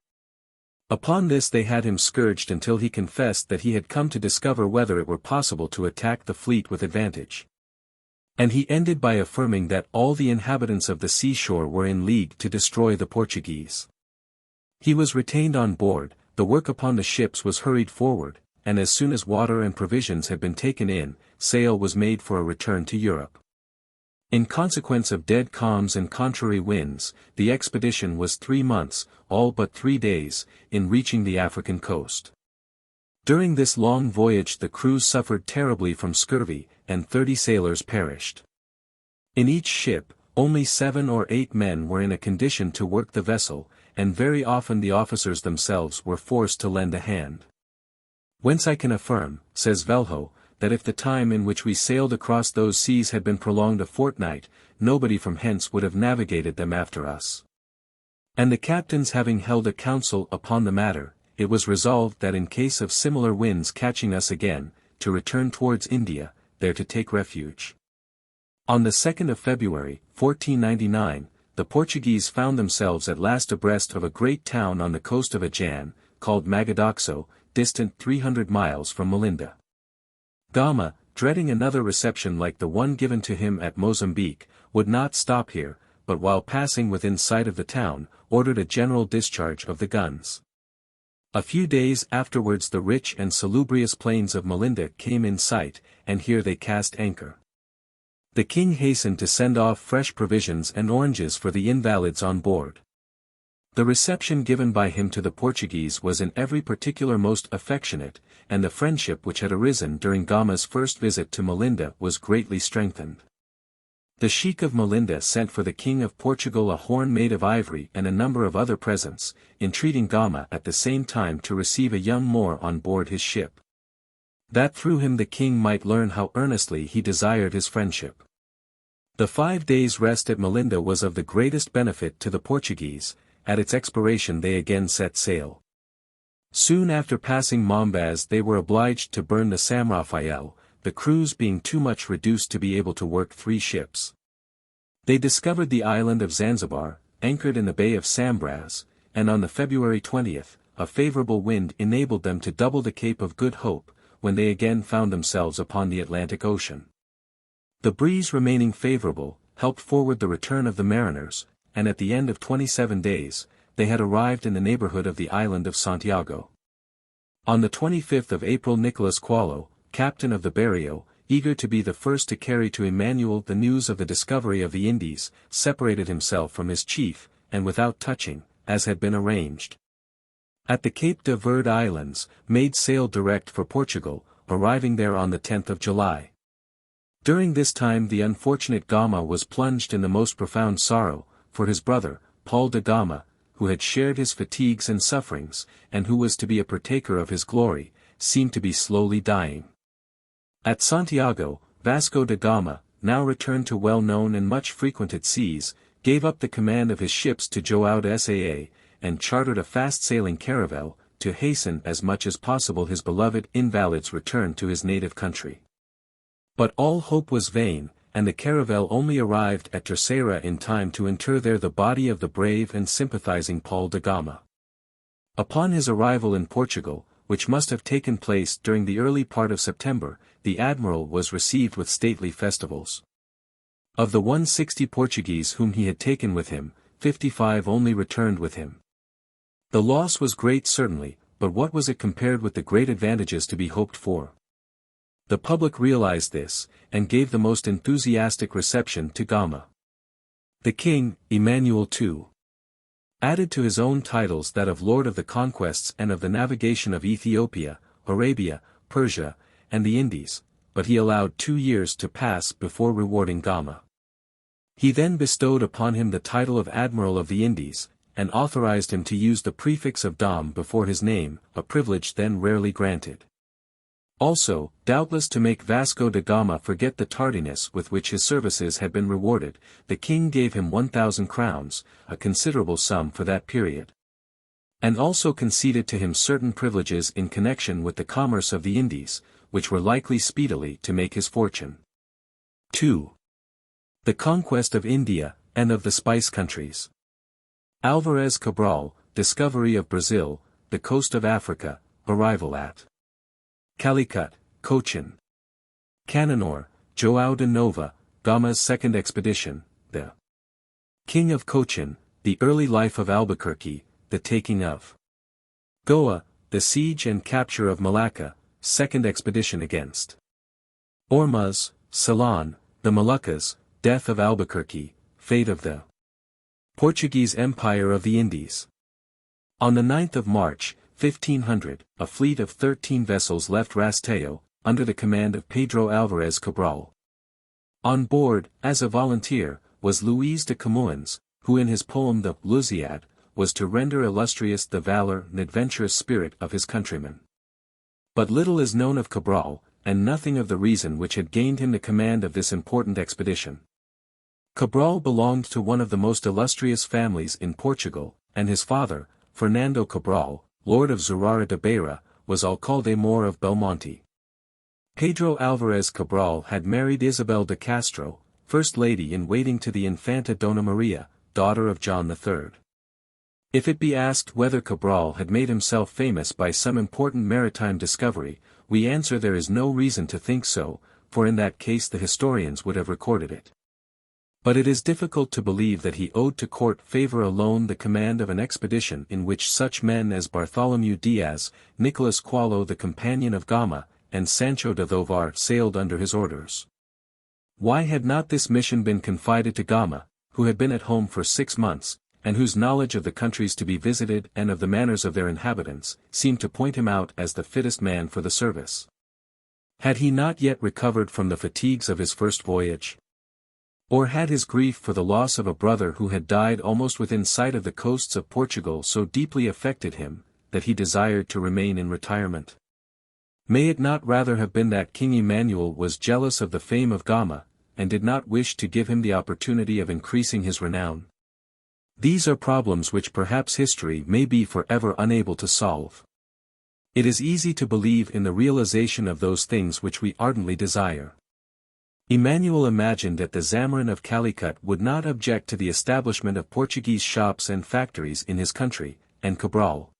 Upon this they had him scourged until he confessed that he had come to discover whether it were possible to attack the fleet with advantage. And he ended by affirming that all the inhabitants of the seashore were in league to destroy the Portuguese. He was retained on board, the work upon the ships was hurried forward, and as soon as water and provisions had been taken in, sail was made for a return to Europe. In consequence of dead calms and contrary winds, the expedition was 3 months, all but 3 days, in reaching the African coast. During this long voyage the crews suffered terribly from scurvy, and 30 sailors perished. In each ship, only 7 or 8 men were in a condition to work the vessel, and very often the officers themselves were forced to lend a hand. Whence I can affirm, says Velho, that if the time in which we sailed across those seas had been prolonged a fortnight, nobody from hence would have navigated them after us. And the captains having held a council upon the matter, it was resolved that in case of similar winds catching us again, to return towards India, there to take refuge. On the 2nd of February, 1499, the Portuguese found themselves at last abreast of a great town on the coast of Ajan, called Magadoxo, distant 300 miles from Melinda. Gama, dreading another reception like the one given to him at Mozambique, would not stop here, but while passing within sight of the town, ordered a general discharge of the guns. A few days afterwards the rich and salubrious plains of Melinda came in sight, and here they cast anchor. The king hastened to send off fresh provisions and oranges for the invalids on board. The reception given by him to the Portuguese was in every particular most affectionate, and the friendship which had arisen during Gama's first visit to Melinda was greatly strengthened. The Sheik of Melinda sent for the King of Portugal a horn made of ivory and a number of other presents, entreating Gama at the same time to receive a young Moor on board his ship, that through him the king might learn how earnestly he desired his friendship. The 5 days' rest at Melinda was of the greatest benefit to the Portuguese. At its expiration they again set sail. Soon after passing Mombaz they were obliged to burn the San Rafael, the crews being too much reduced to be able to work 3 ships. They discovered the island of Zanzibar, anchored in the Bay of Sambraz, and on the February 20th, a favorable wind enabled them to double the Cape of Good Hope, when they again found themselves upon the Atlantic Ocean. The breeze remaining favorable, helped forward the return of the mariners, and at the end of 27 days, they had arrived in the neighborhood of the island of Santiago. On the 25th of April Nicolas Coelho, captain of the Berrio, eager to be the first to carry to Emmanuel the news of the discovery of the Indies, separated himself from his chief, and without touching, as had been arranged, at the Cape de Verde Islands, made sail direct for Portugal, arriving there on the 10th of July. During this time the unfortunate Gama was plunged in the most profound sorrow, for his brother, Paul de Gama, who had shared his fatigues and sufferings, and who was to be a partaker of his glory, seemed to be slowly dying. At Santiago, Vasco da Gama, now returned to well-known and much frequented seas, gave up the command of his ships to João de Saa, and chartered a fast-sailing caravel, to hasten as much as possible his beloved invalid's return to his native country. But all hope was vain, and the caravel only arrived at Terceira in time to inter there the body of the brave and sympathizing Paul de Gama. Upon his arrival in Portugal, which must have taken place during the early part of September, the admiral was received with stately festivals. Of the 160 Portuguese whom he had taken with him, 55 only returned with him. The loss was great certainly, but what was it compared with the great advantages to be hoped for? The public realized this, and gave the most enthusiastic reception to Gama. The king, Emmanuel II, added to his own titles that of Lord of the Conquests and of the Navigation of Ethiopia, Arabia, Persia, and the Indies, but he allowed 2 years to pass before rewarding Gama. He then bestowed upon him the title of Admiral of the Indies, and authorized him to use the prefix of Dom before his name, a privilege then rarely granted. Also, doubtless to make Vasco da Gama forget the tardiness with which his services had been rewarded, the king gave him 1,000 crowns, a considerable sum for that period, and also conceded to him certain privileges in connection with the commerce of the Indies, which were likely speedily to make his fortune. 2. The conquest of India, and of the spice countries. Alvarez Cabral, discovery of Brazil, the coast of Africa, arrival at Calicut, Cochin. Cananor, João de Nova, Gama's second expedition, the King of Cochin, the early life of Albuquerque, the taking of Goa, the siege and capture of Malacca, second expedition against Ormuz, Ceylon, the Moluccas, death of Albuquerque, fate of the Portuguese Empire of the Indies. On the 9th of March, 1500, a fleet of 13 vessels left Rasteo, under the command of Pedro Alvarez Cabral. On board, as a volunteer, was Luis de Camoens, who in his poem the Lusiad, was to render illustrious the valor and adventurous spirit of his countrymen. But little is known of Cabral, and nothing of the reason which had gained him the command of this important expedition. Cabral belonged to one of the most illustrious families in Portugal, and his father, Fernando Cabral, Lord of Zurara de Beira, was alcalde Mor of Belmonte. Pedro Alvarez Cabral had married Isabel de Castro, first lady-in-waiting to the Infanta Dona Maria, daughter of John III. If it be asked whether Cabral had made himself famous by some important maritime discovery, we answer there is no reason to think so, for in that case the historians would have recorded it. But it is difficult to believe that he owed to court favor alone the command of an expedition in which such men as Bartholomew Diaz, Nicolas Coelho the companion of Gama, and Sancho de Tovar sailed under his orders. Why had not this mission been confided to Gama, who had been at home for 6 months, and whose knowledge of the countries to be visited and of the manners of their inhabitants, seemed to point him out as the fittest man for the service? Had he not yet recovered from the fatigues of his first voyage? Or had his grief for the loss of a brother who had died almost within sight of the coasts of Portugal so deeply affected him, that he desired to remain in retirement? May it not rather have been that King Emmanuel was jealous of the fame of Gama, and did not wish to give him the opportunity of increasing his renown? These are problems which perhaps history may be forever unable to solve. It is easy to believe in the realization of those things which we ardently desire. Emmanuel imagined that the Zamorán of Calicut would not object to the establishment of Portuguese shops and factories in his country, and Cabral,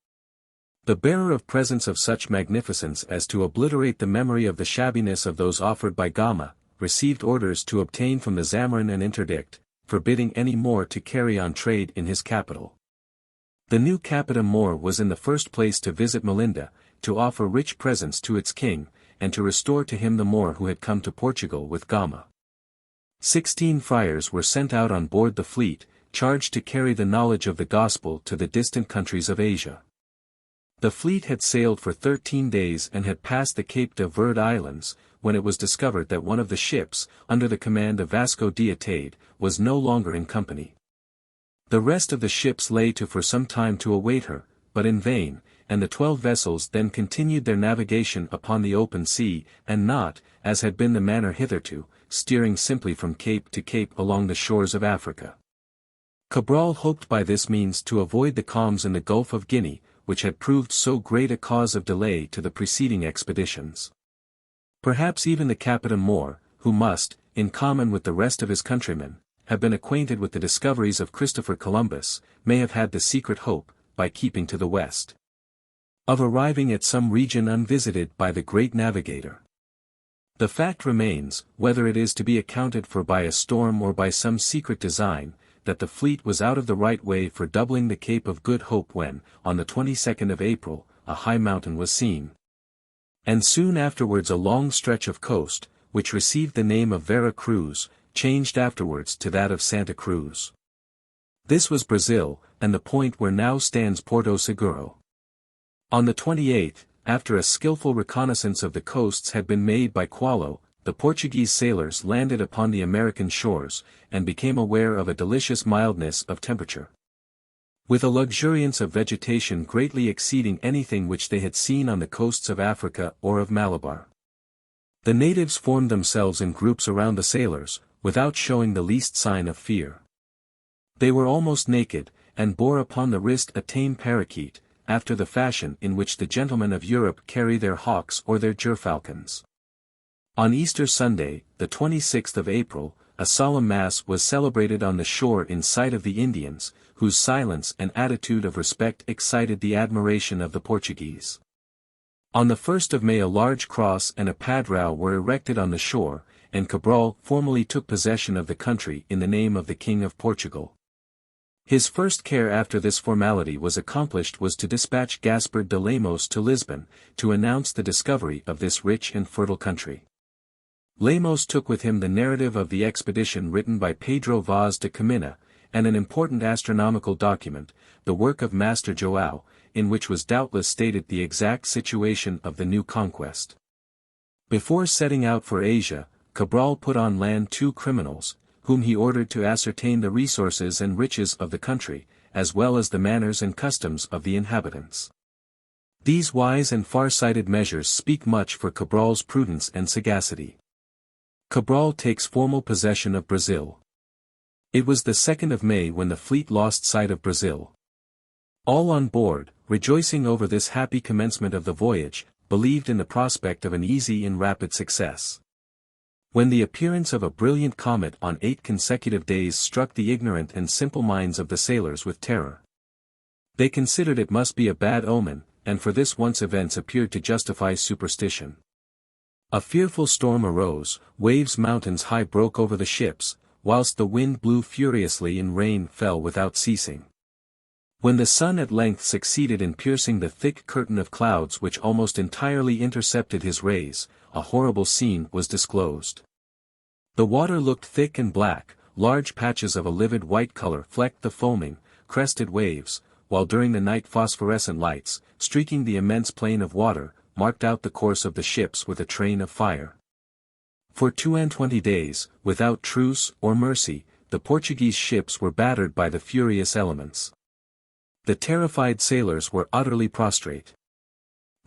the bearer of presents of such magnificence as to obliterate the memory of the shabbiness of those offered by Gama, received orders to obtain from the Zamorán an interdict, forbidding any more to carry on trade in his capital. The new Capitam Mor was in the first place to visit Melinda, to offer rich presents to its king, and to restore to him the Moor who had come to Portugal with Gama. 16 friars were sent out on board the fleet, charged to carry the knowledge of the gospel to the distant countries of Asia. The fleet had sailed for 13 days and had passed the Cape de Verde Islands, when it was discovered that one of the ships, under the command of Vasco de Atade, was no longer in company. The rest of the ships lay to for some time to await her, but in vain, and the 12 vessels then continued their navigation upon the open sea, and not, as had been the manner hitherto, steering simply from cape to cape along the shores of Africa. Cabral hoped by this means to avoid the calms in the Gulf of Guinea, which had proved so great a cause of delay to the preceding expeditions. Perhaps even the Capitam Mor, who must, in common with the rest of his countrymen, have been acquainted with the discoveries of Christopher Columbus, may have had the secret hope, by keeping to the west, of arriving at some region unvisited by the great navigator. The fact remains, whether it is to be accounted for by a storm or by some secret design, that the fleet was out of the right way for doubling the Cape of Good Hope when, on the 22nd of April, a high mountain was seen. And soon afterwards a long stretch of coast, which received the name of Vera Cruz, changed afterwards to that of Santa Cruz. This was Brazil, and the point where now stands Porto Seguro. On the 28th, after a skillful reconnaissance of the coasts had been made by Coelho, the Portuguese sailors landed upon the American shores, and became aware of a delicious mildness of temperature, with a luxuriance of vegetation greatly exceeding anything which they had seen on the coasts of Africa or of Malabar. The natives formed themselves in groups around the sailors, without showing the least sign of fear. They were almost naked, and bore upon the wrist a tame parakeet, after the fashion in which the gentlemen of Europe carry their hawks or their gerfalcons. On Easter Sunday, the 26th of April, a solemn mass was celebrated on the shore in sight of the Indians, whose silence and attitude of respect excited the admiration of the Portuguese. On the 1st of May a large cross and a padrao were erected on the shore, and Cabral formally took possession of the country in the name of the King of Portugal. His first care after this formality was accomplished was to dispatch Gaspard de Lemos to Lisbon, to announce the discovery of this rich and fertile country. Lemos took with him the narrative of the expedition written by Pedro Vaz de Caminha, and an important astronomical document, the work of Master Joao, in which was doubtless stated the exact situation of the new conquest. Before setting out for Asia, Cabral put on land 2 criminals, whom he ordered to ascertain the resources and riches of the country, as well as the manners and customs of the inhabitants. These wise and far-sighted measures speak much for Cabral's prudence and sagacity. Cabral takes formal possession of Brazil. It was the 2nd of May when the fleet lost sight of Brazil. All on board, rejoicing over this happy commencement of the voyage, believed in the prospect of an easy and rapid success. When the appearance of a brilliant comet on 8 consecutive days struck the ignorant and simple minds of the sailors with terror, they considered it must be a bad omen, and for this once events appeared to justify superstition. A fearful storm arose, waves mountains high broke over the ships, whilst the wind blew furiously and rain fell without ceasing. When the sun at length succeeded in piercing the thick curtain of clouds which almost entirely intercepted his rays, a horrible scene was disclosed. The water looked thick and black, large patches of a livid white color flecked the foaming, crested waves, while during the night phosphorescent lights, streaking the immense plain of water, marked out the course of the ships with a train of fire. For 22 days, without truce or mercy, the Portuguese ships were battered by the furious elements. The terrified sailors were utterly prostrate.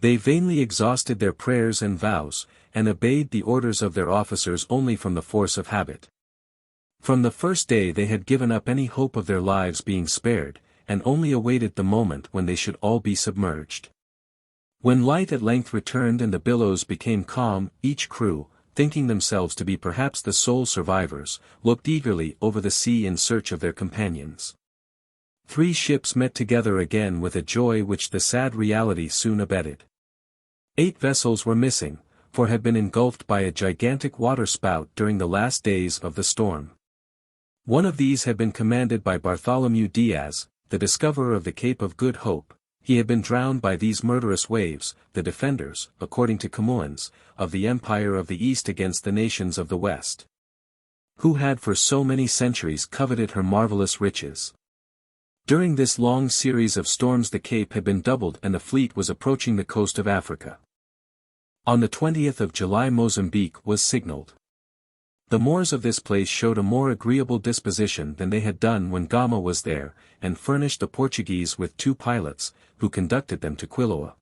They vainly exhausted their prayers and vows, and obeyed the orders of their officers only from the force of habit. From the first day they had given up any hope of their lives being spared, and only awaited the moment when they should all be submerged. When light at length returned and the billows became calm, each crew, thinking themselves to be perhaps the sole survivors, looked eagerly over the sea in search of their companions. 3 ships met together again with a joy which the sad reality soon abetted. 8 vessels were missing, for had been engulfed by a gigantic waterspout during the last days of the storm. One of these had been commanded by Bartholomew Diaz, the discoverer of the Cape of Good Hope. He had been drowned by these murderous waves, the defenders, according to Camoens, of the Empire of the East against the nations of the West, who had for so many centuries coveted her marvelous riches. During this long series of storms the Cape had been doubled and the fleet was approaching the coast of Africa. On the 20th of July Mozambique was signalled. The Moors of this place showed a more agreeable disposition than they had done when Gama was there, and furnished the Portuguese with 2 pilots, who conducted them to Quiloa,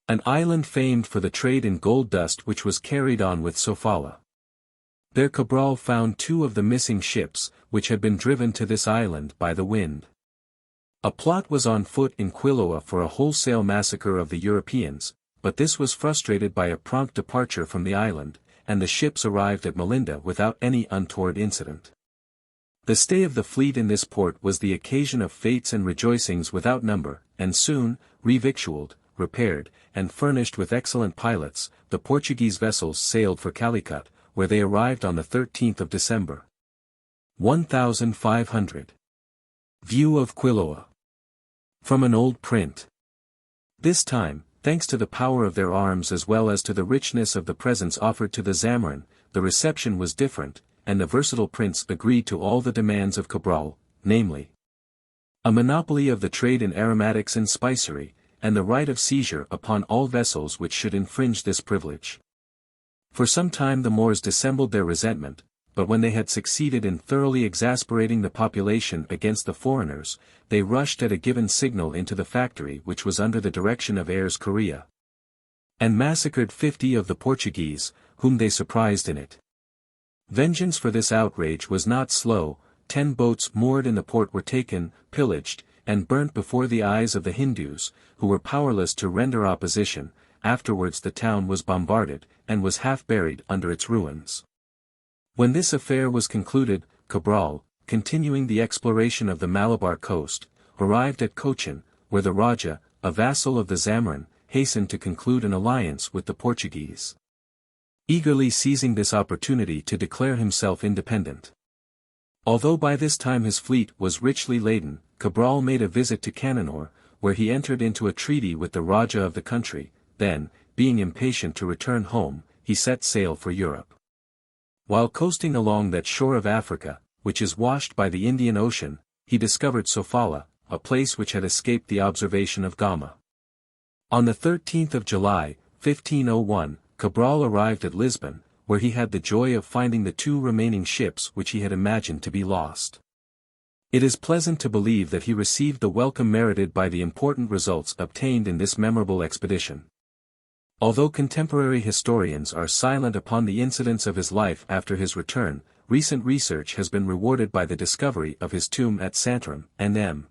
an island famed for the trade in gold dust which was carried on with Sofala. There Cabral found 2 of the missing ships, which had been driven to this island by the wind. A plot was on foot in Quiloa for a wholesale massacre of the Europeans, but this was frustrated by a prompt departure from the island, and the ships arrived at Melinda without any untoward incident. The stay of the fleet in this port was the occasion of fetes and rejoicings without number, and soon, revictualled, repaired, and furnished with excellent pilots, the Portuguese vessels sailed for Calicut, where they arrived on the 13th of December. 1500. View of Quiloa. From an old print. This time, thanks to the power of their arms as well as to the richness of the presents offered to the Zamorin, the reception was different, and the versatile prince agreed to all the demands of Cabral, namely, a monopoly of the trade in aromatics and spicery, and the right of seizure upon all vessels which should infringe this privilege. For some time the Moors dissembled their resentment, but when they had succeeded in thoroughly exasperating the population against the foreigners, they rushed at a given signal into the factory which was under the direction of Ayres Correa, and massacred 50 of the Portuguese, whom they surprised in it. Vengeance for this outrage was not slow. 10 boats moored in the port were taken, pillaged, and burnt before the eyes of the Hindus, who were powerless to render opposition. Afterwards the town was bombarded, and was half buried under its ruins. When this affair was concluded, Cabral, continuing the exploration of the Malabar coast, arrived at Cochin, where the Raja, a vassal of the Zamorin, hastened to conclude an alliance with the Portuguese, eagerly seizing this opportunity to declare himself independent. Although by this time his fleet was richly laden, Cabral made a visit to Cananore, where he entered into a treaty with the Raja of the country. Then, being impatient to return home, he set sail for Europe. While coasting along that shore of Africa, which is washed by the Indian Ocean, he discovered Sofala, a place which had escaped the observation of Gama. On the 13th of July, 1501, Cabral arrived at Lisbon, where he had the joy of finding the 2 remaining ships which he had imagined to be lost. It is pleasant to believe that he received the welcome merited by the important results obtained in this memorable expedition. Although contemporary historians are silent upon the incidents of his life after his return, recent research has been rewarded by the discovery of his tomb at Santarem, and M.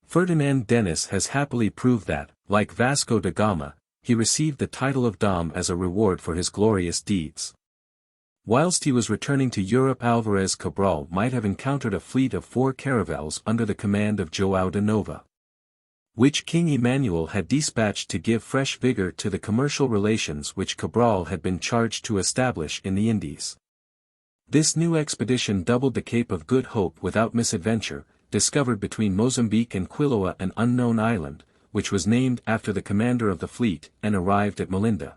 Ferdinand Denis has happily proved that, like Vasco da Gama, he received the title of Dom as a reward for his glorious deeds. Whilst he was returning to Europe, Álvarez Cabral might have encountered a fleet of 4 caravels under the command of João de Nova, which King Emmanuel had dispatched to give fresh vigor to the commercial relations which Cabral had been charged to establish in the Indies. This new expedition doubled the Cape of Good Hope without misadventure, discovered between Mozambique and Quiloa an unknown island, which was named after the commander of the fleet, and arrived at Melinda,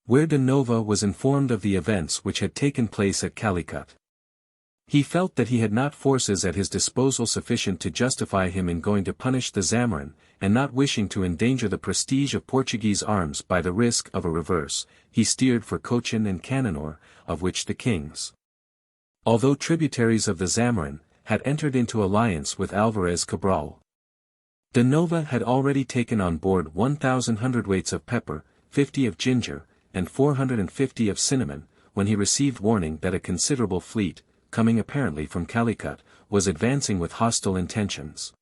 where de Nova was informed of the events which had taken place at Calicut. He felt that he had not forces at his disposal sufficient to justify him in going to punish the Zamorin, and not wishing to endanger the prestige of Portuguese arms by the risk of a reverse, he steered for Cochin and Cananor, of which the kings, although tributaries of the Zamorin, had entered into alliance with Álvarez Cabral. De Nova had already taken on board 1,000 hundredweights of pepper, 50 of ginger, and 450 of cinnamon, when he received warning that a considerable fleet, coming apparently from Calicut, was advancing with hostile intentions.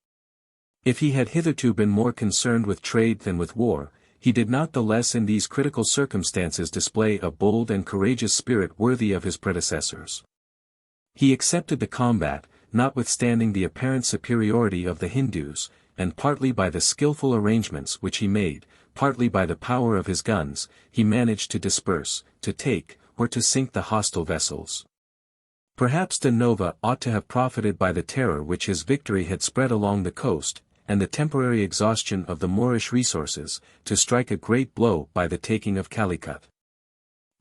If he had hitherto been more concerned with trade than with war, he did not the less in these critical circumstances display a bold and courageous spirit worthy of his predecessors. He accepted the combat, notwithstanding the apparent superiority of the Hindus, and partly by the skillful arrangements which he made, partly by the power of his guns, he managed to disperse, to take, or to sink the hostile vessels. Perhaps de Nova ought to have profited by the terror which his victory had spread along the coast, and the temporary exhaustion of the Moorish resources, to strike a great blow by the taking of Calicut.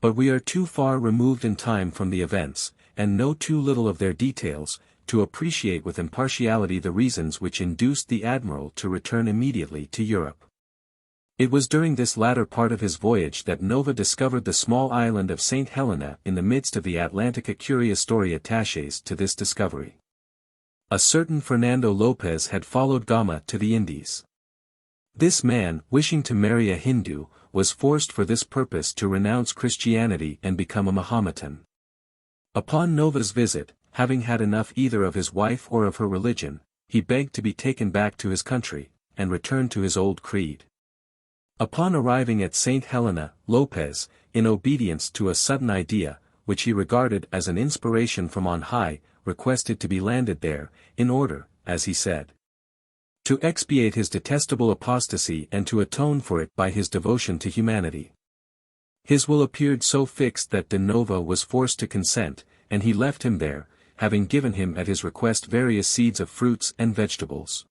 But we are too far removed in time from the events, and know too little of their details, to appreciate with impartiality the reasons which induced the admiral to return immediately to Europe. It was during this latter part of his voyage that Nova discovered the small island of St. Helena in the midst of the Atlantic. A curious story attaches to this discovery. A certain Fernando Lopez had followed Gama to the Indies. This man, wishing to marry a Hindu, was forced for this purpose to renounce Christianity and become a Mahometan. Upon Nova's visit, having had enough either of his wife or of her religion, he begged to be taken back to his country, and returned to his old creed. Upon arriving at St. Helena, Lopez, in obedience to a sudden idea, which he regarded as an inspiration from on high, requested to be landed there, in order, as he said, to expiate his detestable apostasy and to atone for it by his devotion to humanity. His will appeared so fixed that de Nova was forced to consent, and he left him there, having given him at his request various seeds of fruits and vegetables.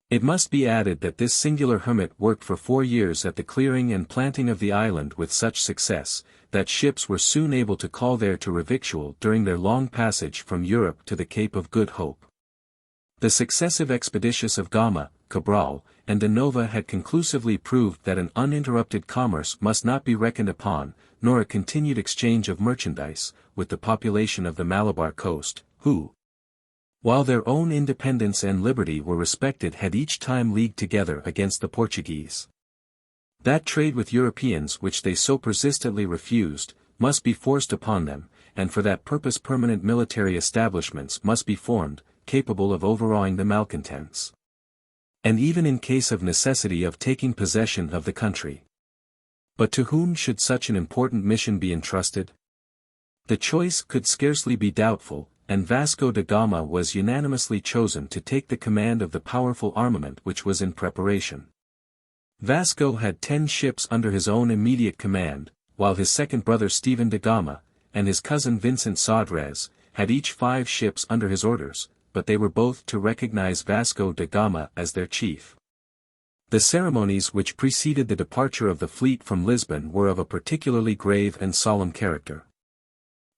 It must be added that this singular hermit worked for 4 years at the clearing and planting of the island with such success, that ships were soon able to call there to revictual during their long passage from Europe to the Cape of Good Hope. The successive expeditions of Gama, Cabral, and de Nova had conclusively proved that an uninterrupted commerce must not be reckoned upon, nor a continued exchange of merchandise, with the population of the Malabar coast, who, while their own independence and liberty were respected, had each time leagued together against the Portuguese. That trade with Europeans which they so persistently refused, must be forced upon them, and for that purpose permanent military establishments must be formed, capable of overawing the malcontents, and even in case of necessity of taking possession of the country. But to whom should such an important mission be entrusted? The choice could scarcely be doubtful, and Vasco da Gama was unanimously chosen to take the command of the powerful armament which was in preparation. Vasco had 10 ships under his own immediate command, while his second brother Stephen da Gama, and his cousin Vincent Sodrez, had each 5 ships under his orders, but they were both to recognize Vasco da Gama as their chief. The ceremonies which preceded the departure of the fleet from Lisbon were of a particularly grave and solemn character.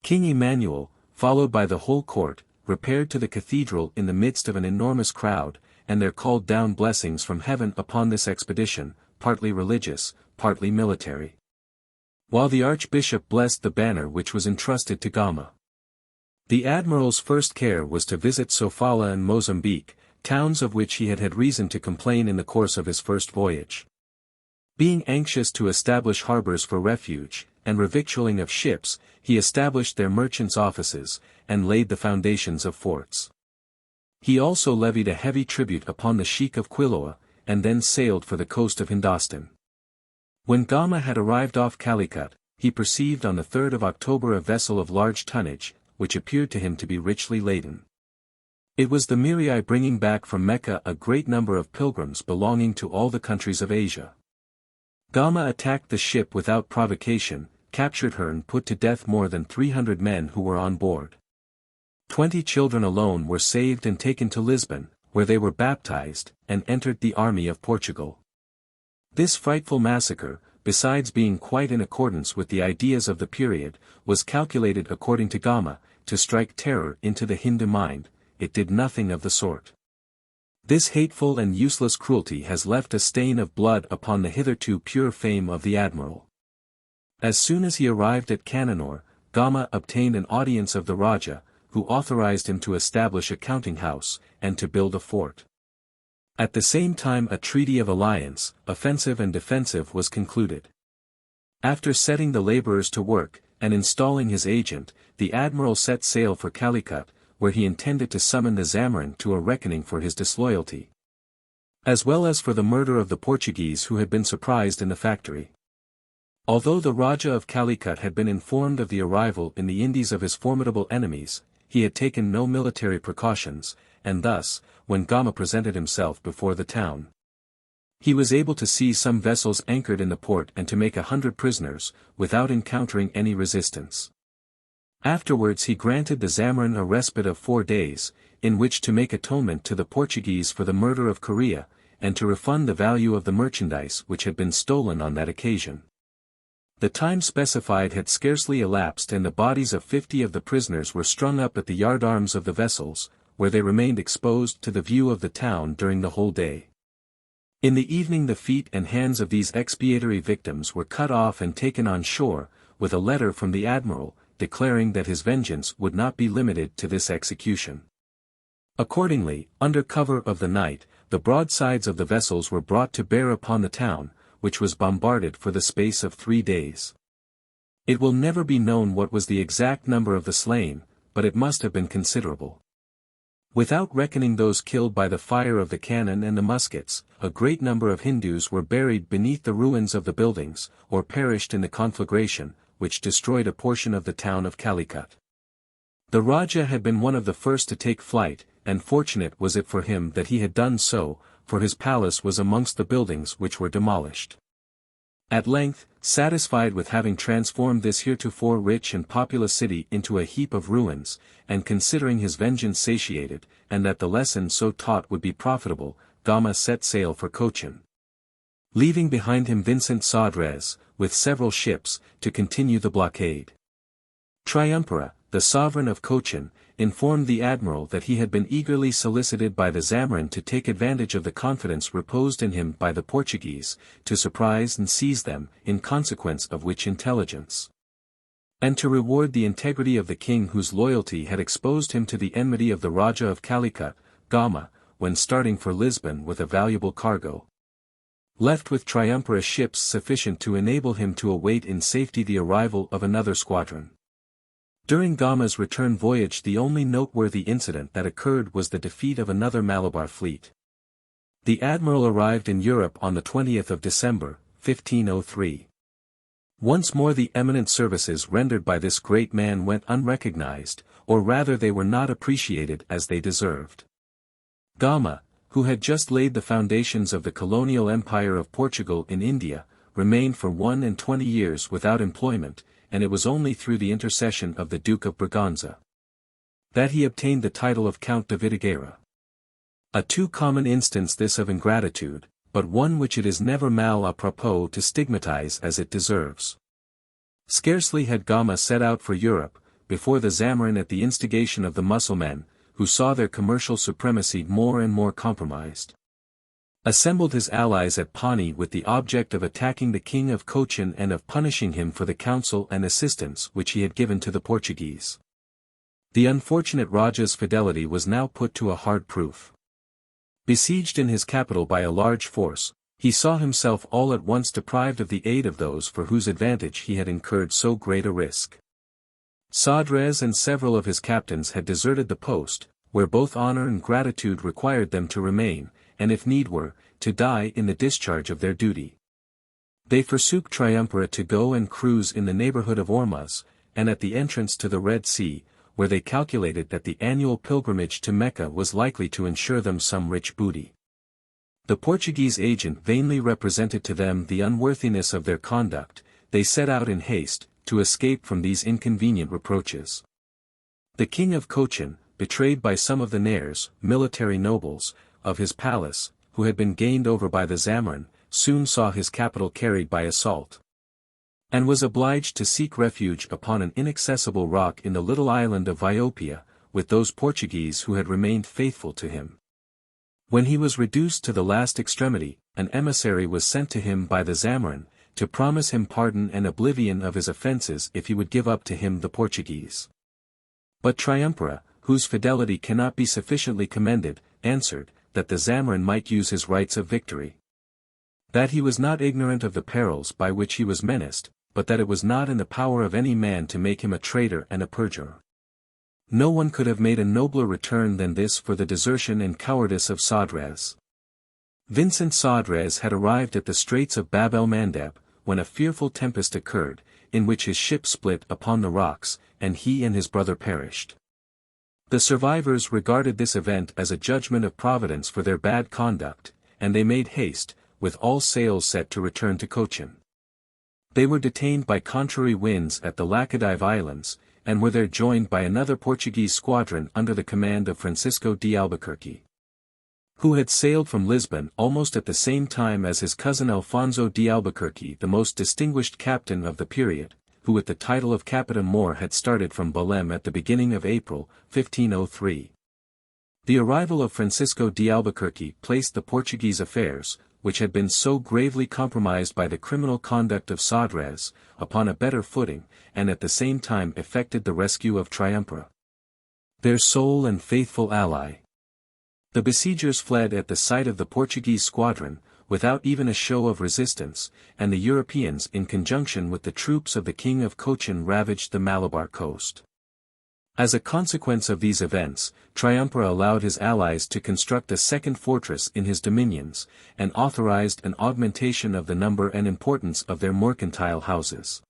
King Emmanuel, followed by the whole court, repaired to the cathedral in the midst of an enormous crowd, and there called down blessings from heaven upon this expedition, partly religious, partly military. While the archbishop blessed the banner which was entrusted to Gama. The admiral's first care was to visit Sofala and Mozambique, towns of which he had had reason to complain in the course of his first voyage. Being anxious to establish harbors for refuge, and revictualling of ships, he established their merchants' offices, and laid the foundations of forts. He also levied a heavy tribute upon the Sheik of Quiloa, and then sailed for the coast of Hindostan. When Gama had arrived off Calicut, he perceived on the 3rd of October a vessel of large tonnage, which appeared to him to be richly laden. It was the Miriae bringing back from Mecca a great number of pilgrims belonging to all the countries of Asia. Gama attacked the ship without provocation, captured her and put to death more than 300 men who were on board. 20 children alone were saved and taken to Lisbon, where they were baptized, and entered the army of Portugal. This frightful massacre, besides being quite in accordance with the ideas of the period, was calculated according to Gama, to strike terror into the Hindu mind. It did nothing of the sort. This hateful and useless cruelty has left a stain of blood upon the hitherto pure fame of the admiral. As soon as he arrived at Cannanore, Gama obtained an audience of the Raja, who authorized him to establish a counting house, and to build a fort. At the same time a treaty of alliance, offensive and defensive, was concluded. After setting the laborers to work, and installing his agent, the admiral set sail for Calicut, where he intended to summon the Zamorin to a reckoning for his disloyalty, as well as for the murder of the Portuguese who had been surprised in the factory. Although the Raja of Calicut had been informed of the arrival in the Indies of his formidable enemies, he had taken no military precautions, and thus, when Gama presented himself before the town, he was able to see some vessels anchored in the port and to make 100 prisoners, without encountering any resistance. Afterwards he granted the Zamorin a respite of 4 days, in which to make atonement to the Portuguese for the murder of Korea, and to refund the value of the merchandise which had been stolen on that occasion. The time specified had scarcely elapsed and the bodies of 50 of the prisoners were strung up at the yardarms of the vessels, where they remained exposed to the view of the town during the whole day. In the evening the feet and hands of these expiatory victims were cut off and taken on shore, with a letter from the admiral, declaring that his vengeance would not be limited to this execution. Accordingly, under cover of the night, the broadsides of the vessels were brought to bear upon the town, which was bombarded for the space of 3 days. It will never be known what was the exact number of the slain, but it must have been considerable. Without reckoning those killed by the fire of the cannon and the muskets, a great number of Hindus were buried beneath the ruins of the buildings, or perished in the conflagration, which destroyed a portion of the town of Calicut. The Raja had been one of the first to take flight, and fortunate was it for him that he had done so, for his palace was amongst the buildings which were demolished. At length, satisfied with having transformed this heretofore rich and populous city into a heap of ruins, and considering his vengeance satiated, and that the lesson so taught would be profitable, Gama set sail for Cochin, leaving behind him Vincent Sodrez, with several ships, to continue the blockade. Triumpara, the sovereign of Cochin, informed the admiral that he had been eagerly solicited by the Zamorin to take advantage of the confidence reposed in him by the Portuguese, to surprise and seize them, in consequence of which intelligence, and to reward the integrity of the king whose loyalty had exposed him to the enmity of the Raja of Calicut. Gama, when starting for Lisbon with a valuable cargo, left with Triumpara ships sufficient to enable him to await in safety the arrival of another squadron. During Gama's return voyage the only noteworthy incident that occurred was the defeat of another Malabar fleet. The admiral arrived in Europe on the 20th of December, 1503. Once more the eminent services rendered by this great man went unrecognized, or rather they were not appreciated as they deserved. Gama, who had just laid the foundations of the colonial empire of Portugal in India, remained for 21 years without employment, and it was only through the intercession of the Duke of Braganza that he obtained the title of Count de Vidigueira. A too common instance this of ingratitude, but one which it is never mal à propos to stigmatize as it deserves. Scarcely had Gama set out for Europe, before the Zamorin at the instigation of the Mussulmen, who saw their commercial supremacy more and more compromised, assembled his allies at Pani with the object of attacking the king of Cochin and of punishing him for the counsel and assistance which he had given to the Portuguese. The unfortunate Raja's fidelity was now put to a hard proof. Besieged in his capital by a large force, he saw himself all at once deprived of the aid of those for whose advantage he had incurred so great a risk. Sodrez and several of his captains had deserted the post, where both honor and gratitude required them to remain, and if need were, to die in the discharge of their duty. They forsook Triumvira to go and cruise in the neighborhood of Ormuz, and at the entrance to the Red Sea, where they calculated that the annual pilgrimage to Mecca was likely to ensure them some rich booty. The Portuguese agent vainly represented to them the unworthiness of their conduct. They set out in haste, to escape from these inconvenient reproaches. The king of Cochin, betrayed by some of the Nairs, military nobles, of his palace, who had been gained over by the Zamorin, soon saw his capital carried by assault, and was obliged to seek refuge upon an inaccessible rock in the little island of Viopia, with those Portuguese who had remained faithful to him. When he was reduced to the last extremity, an emissary was sent to him by the Zamorin, to promise him pardon and oblivion of his offences if he would give up to him the Portuguese. But Triumvira, whose fidelity cannot be sufficiently commended, answered, that the Zamorin might use his rights of victory. That he was not ignorant of the perils by which he was menaced, but that it was not in the power of any man to make him a traitor and a perjurer. No one could have made a nobler return than this for the desertion and cowardice of Sodrez. Vincent Sodrez had arrived at the Straits of Bab el Mandeb, when a fearful tempest occurred, in which his ship split upon the rocks, and he and his brother perished. The survivors regarded this event as a judgment of Providence for their bad conduct, and they made haste, with all sails set to return to Cochin. They were detained by contrary winds at the Laccadive Islands, and were there joined by another Portuguese squadron under the command of Francisco de Albuquerque, who had sailed from Lisbon almost at the same time as his cousin Alfonso de Albuquerque, the most distinguished captain of the period, who with the title of Capitan Mor had started from Belém at the beginning of April, 1503. The arrival of Francisco de Albuquerque placed the Portuguese affairs, which had been so gravely compromised by the criminal conduct of Sodrez, upon a better footing, and at the same time effected the rescue of Triumvira, their sole and faithful ally. The besiegers fled at the sight of the Portuguese squadron, without even a show of resistance, and the Europeans in conjunction with the troops of the King of Cochin ravaged the Malabar coast. As a consequence of these events, Triumvira allowed his allies to construct a second fortress in his dominions, and authorized an augmentation of the number and importance of their mercantile houses.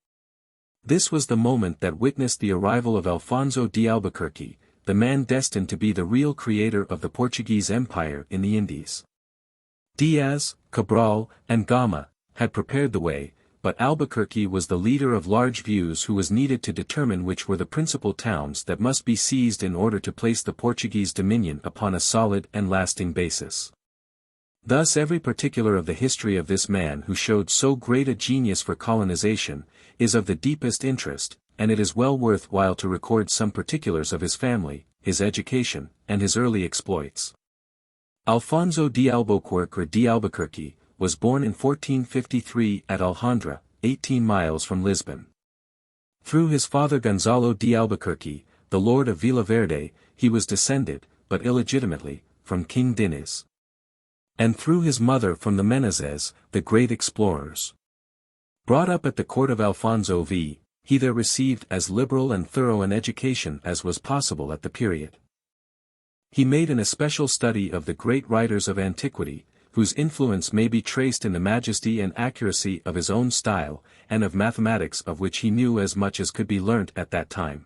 This was the moment that witnessed the arrival of Alfonso de Albuquerque, the man destined to be the real creator of the Portuguese Empire in the Indies. Diaz, Cabral, and Gama had prepared the way, but Albuquerque was the leader of large views who was needed to determine which were the principal towns that must be seized in order to place the Portuguese dominion upon a solid and lasting basis. Thus every particular of the history of this man who showed so great a genius for colonization, is of the deepest interest, and it is well worth while to record some particulars of his family, his education, and his early exploits. Alfonso de Albuquerque de Albuquerque was born in 1453 at Alhandra, 18 miles from Lisbon. Through his father Gonzalo de Albuquerque, the lord of Villaverde, he was descended, but illegitimately, from King Diniz. And through his mother from the Menezes, the great explorers. Brought up at the court of Alfonso V, he there received as liberal and thorough an education as was possible at the period. He made an especial study of the great writers of antiquity, whose influence may be traced in the majesty and accuracy of his own style, and of mathematics of which he knew as much as could be learnt at that time.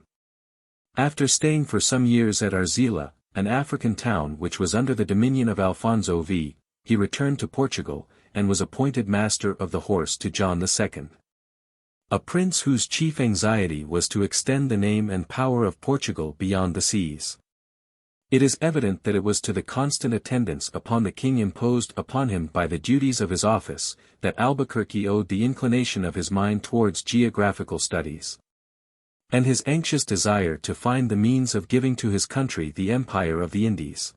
After staying for some years at Arzila, an African town which was under the dominion of Alfonso V, he returned to Portugal, and was appointed Master of the Horse to John II. A prince whose chief anxiety was to extend the name and power of Portugal beyond the seas. It is evident that it was to the constant attendance upon the king imposed upon him by the duties of his office, that Albuquerque owed the inclination of his mind towards geographical studies, and his anxious desire to find the means of giving to his country the empire of the Indies.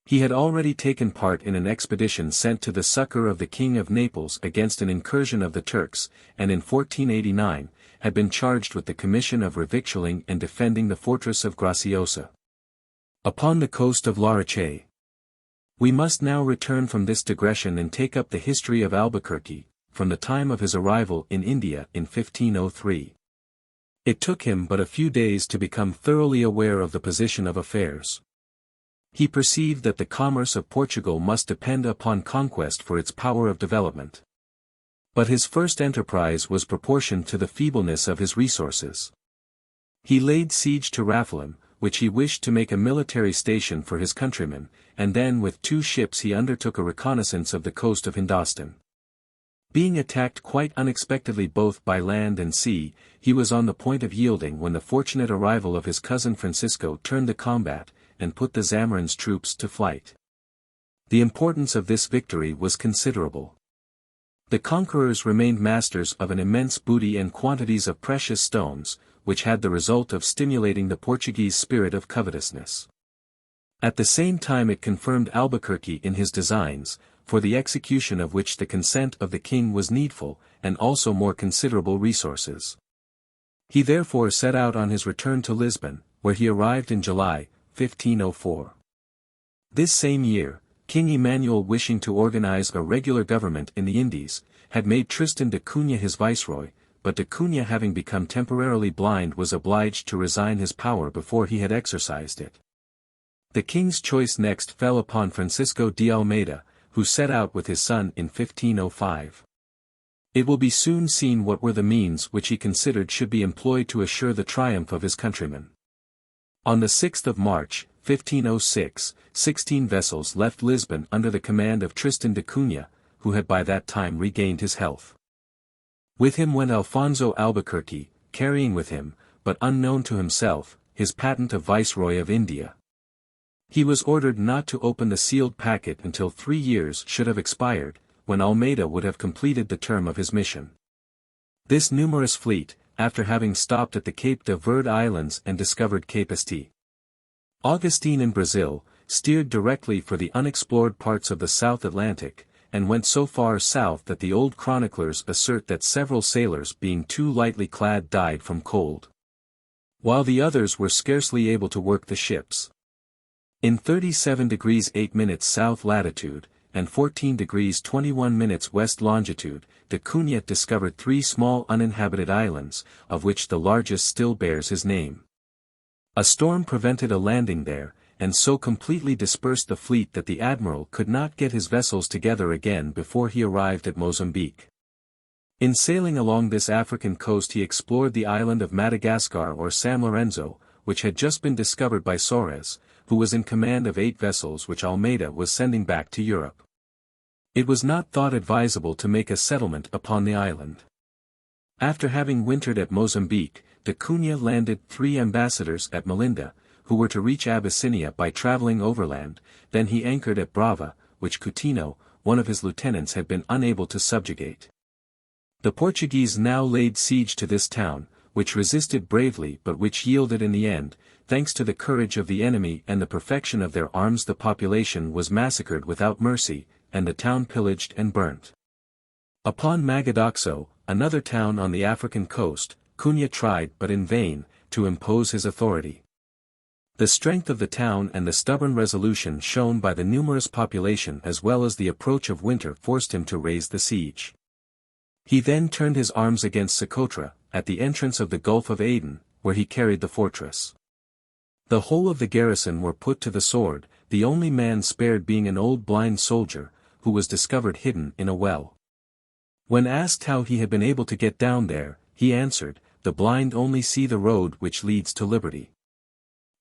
He had already taken part in an expedition sent to the succor of the King of Naples against an incursion of the Turks, and in 1489, had been charged with the commission of revictualling and defending the fortress of Graciosa, upon the coast of Larache. We must now return from this digression and take up the history of Albuquerque, from the time of his arrival in India in 1503. It took him but a few days to become thoroughly aware of the position of affairs. He perceived that the commerce of Portugal must depend upon conquest for its power of development. But his first enterprise was proportioned to the feebleness of his resources. He laid siege to Raphelum, which he wished to make a military station for his countrymen, and then with 2 ships he undertook a reconnaissance of the coast of Hindostan. Being attacked quite unexpectedly both by land and sea, he was on the point of yielding when the fortunate arrival of his cousin Francisco turned the combat, and put the Zamorin's troops to flight. The importance of this victory was considerable. The conquerors remained masters of an immense booty and quantities of precious stones, which had the result of stimulating the Portuguese spirit of covetousness. At the same time it confirmed Albuquerque in his designs, for the execution of which the consent of the king was needful, and also more considerable resources. He therefore set out on his return to Lisbon, where he arrived in July, 1504. This same year, King Emmanuel, wishing to organize a regular government in the Indies, had made Tristan da Cunha his viceroy, but da Cunha, having become temporarily blind, was obliged to resign his power before he had exercised it. The king's choice next fell upon Francisco de Almeida, who set out with his son in 1505. It will be soon seen what were the means which he considered should be employed to assure the triumph of his countrymen. On the 6th of March, 1506, 16 vessels left Lisbon under the command of Tristan da Cunha, who had by that time regained his health. With him went Alfonso Albuquerque, carrying with him, but unknown to himself, his patent of Viceroy of India. He was ordered not to open the sealed packet until 3 years should have expired, when Almeida would have completed the term of his mission. This numerous fleet, after having stopped at the Cape de Verde Islands and discovered Cape St. Augustine in Brazil, steered directly for the unexplored parts of the South Atlantic, and went so far south that the old chroniclers assert that several sailors being too lightly clad died from cold, while the others were scarcely able to work the ships. In 37 degrees 8 minutes south latitude, and 14 degrees 21 minutes west longitude, da Cunha discovered 3 small uninhabited islands, of which the largest still bears his name. A storm prevented a landing there, and so completely dispersed the fleet that the admiral could not get his vessels together again before he arrived at Mozambique. In sailing along this African coast he explored the island of Madagascar or San Lorenzo, which had just been discovered by Soares, who was in command of 8 vessels which Almeida was sending back to Europe. It was not thought advisable to make a settlement upon the island. After having wintered at Mozambique, da Cunha landed 3 ambassadors at Melinda, who were to reach Abyssinia by traveling overland. Then he anchored at Brava, which Coutinho, one of his lieutenants, had been unable to subjugate. The Portuguese now laid siege to this town, which resisted bravely but which yielded in the end. Thanks to the courage of the enemy and the perfection of their arms, the population was massacred without mercy, and the town pillaged and burnt. Upon Magadoxo, another town on the African coast, Cunha tried, but in vain, to impose his authority. The strength of the town and the stubborn resolution shown by the numerous population as well as the approach of winter forced him to raise the siege. He then turned his arms against Socotra, at the entrance of the Gulf of Aden, where he carried the fortress. The whole of the garrison were put to the sword, the only man spared being an old blind soldier, who was discovered hidden in a well. When asked how he had been able to get down there, he answered, "The blind only see the road which leads to liberty."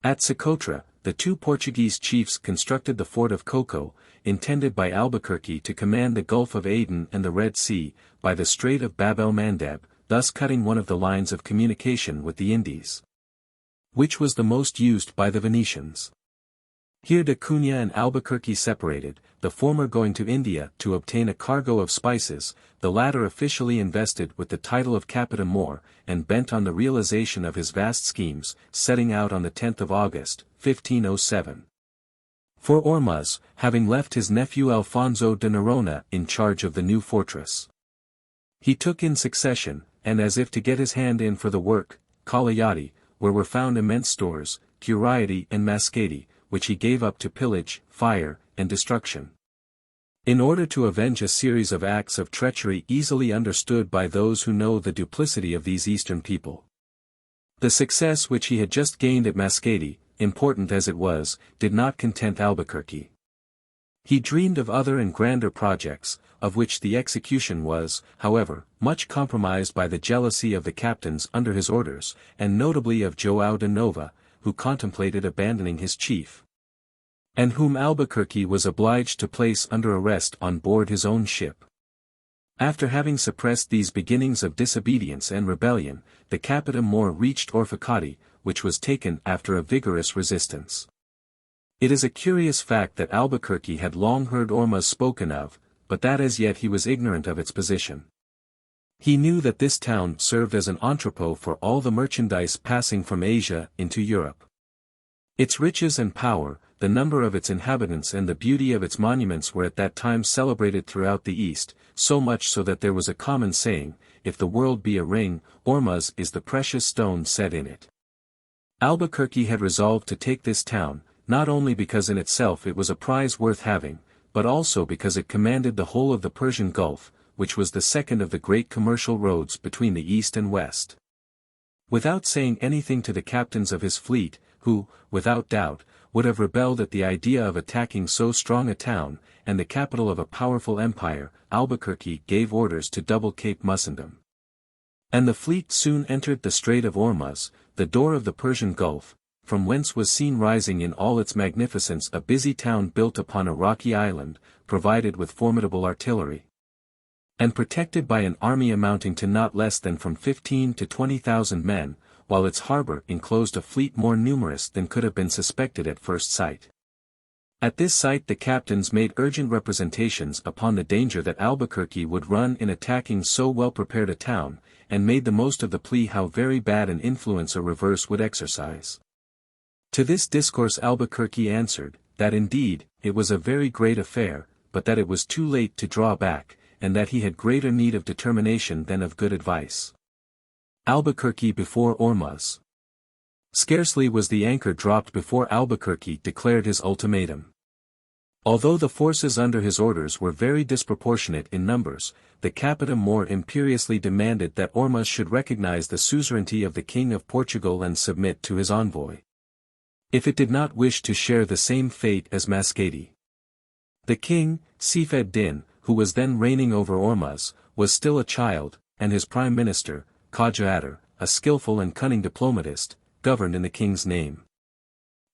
At Socotra, the 2 Portuguese chiefs constructed the fort of Coco, intended by Albuquerque to command the Gulf of Aden and the Red Sea, by the Strait of Bab el-Mandeb, thus cutting one of the lines of communication with the Indies, which was the most used by the Venetians. Here da Cunha and Albuquerque separated, the former going to India to obtain a cargo of spices, the latter officially invested with the title of Capita Mor, and bent on the realization of his vast schemes, setting out on the 10th of August, 1507. For Ormuz, having left his nephew Alfonso de Noronha in charge of the new fortress. He took in succession, and as if to get his hand in for the work, Calayati, where were found immense stores, Curiati and Mascati, which he gave up to pillage, fire, and destruction. In order to avenge a series of acts of treachery easily understood by those who know the duplicity of these Eastern people. The success which he had just gained at Mascati, important as it was, did not content Albuquerque. He dreamed of other and grander projects, of which the execution was, however, much compromised by the jealousy of the captains under his orders, and notably of João de Nova, who contemplated abandoning his chief, and whom Albuquerque was obliged to place under arrest on board his own ship. After having suppressed these beginnings of disobedience and rebellion, the Capita Mor reached Orfacati, which was taken after a vigorous resistance. It is a curious fact that Albuquerque had long heard Ormuz spoken of, but that as yet he was ignorant of its position. He knew that this town served as an entrepot for all the merchandise passing from Asia into Europe. Its riches and power, the number of its inhabitants and the beauty of its monuments were at that time celebrated throughout the East, so much so that there was a common saying, if the world be a ring, Ormuz is the precious stone set in it. Albuquerque had resolved to take this town, not only because in itself it was a prize worth having, but also because it commanded the whole of the Persian Gulf, which was the second of the great commercial roads between the East and West. Without saying anything to the captains of his fleet, who, without doubt, would have rebelled at the idea of attacking so strong a town, and the capital of a powerful empire, Albuquerque gave orders to double Cape Mussendom. And the fleet soon entered the Strait of Ormuz, the door of the Persian Gulf, from whence was seen rising in all its magnificence a busy town built upon a rocky island, provided with formidable artillery, and protected by an army amounting to not less than from 15 to 20,000 men, while its harbor enclosed a fleet more numerous than could have been suspected at first sight. At this sight the captains made urgent representations upon the danger that Albuquerque would run in attacking so well-prepared a town, and made the most of the plea how very bad an influence a reverse would exercise. To this discourse Albuquerque answered, that indeed, it was a very great affair, but that it was too late to draw back, and that he had greater need of determination than of good advice. Albuquerque before Ormuz. Scarcely was the anchor dropped before Albuquerque declared his ultimatum. Although the forces under his orders were very disproportionate in numbers, the Capita Mor imperiously demanded that Ormuz should recognize the suzerainty of the King of Portugal and submit to his envoy, if it did not wish to share the same fate as Mascati. The king, Seyf-ed-Din, who was then reigning over Ormuz, was still a child, and his prime minister, Khaja-Adar, a skillful and cunning diplomatist, governed in the king's name.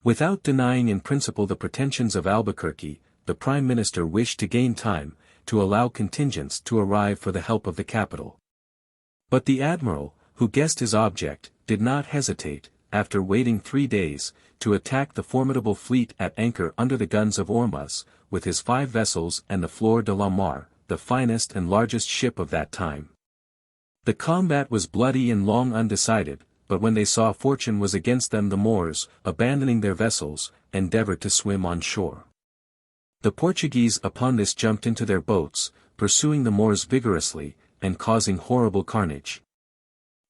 Without denying in principle the pretensions of Albuquerque, the prime minister wished to gain time, to allow contingents to arrive for the help of the capital. But the admiral, who guessed his object, did not hesitate, after waiting 3 days, to attack the formidable fleet at anchor under the guns of Ormuz, with his 5 vessels and the Flor de la Mar, the finest and largest ship of that time. The combat was bloody and long undecided, but when they saw fortune was against them the Moors, abandoning their vessels, endeavored to swim on shore. The Portuguese upon this jumped into their boats, pursuing the Moors vigorously, and causing horrible carnage.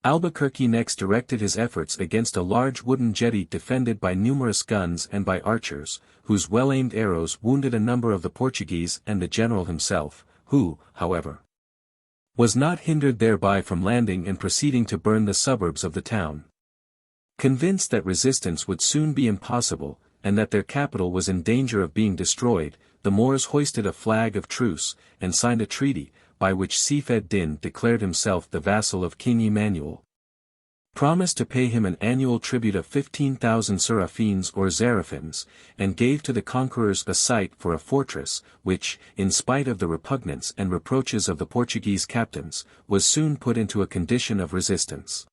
Albuquerque next directed his efforts against a large wooden jetty defended by numerous guns and by archers, whose well-aimed arrows wounded a number of the Portuguese and the general himself, who, however, was not hindered thereby from landing and proceeding to burn the suburbs of the town. Convinced that resistance would soon be impossible, and that their capital was in danger of being destroyed, the Moors hoisted a flag of truce, and signed a treaty, by which Seyf-ed-Din declared himself the vassal of King Emmanuel, promised to pay him an annual tribute of 15,000 serafins or zaraphins, and gave to the conquerors a site for a fortress, which, in spite of the repugnance and reproaches of the Portuguese captains, was soon put into a condition of resistance.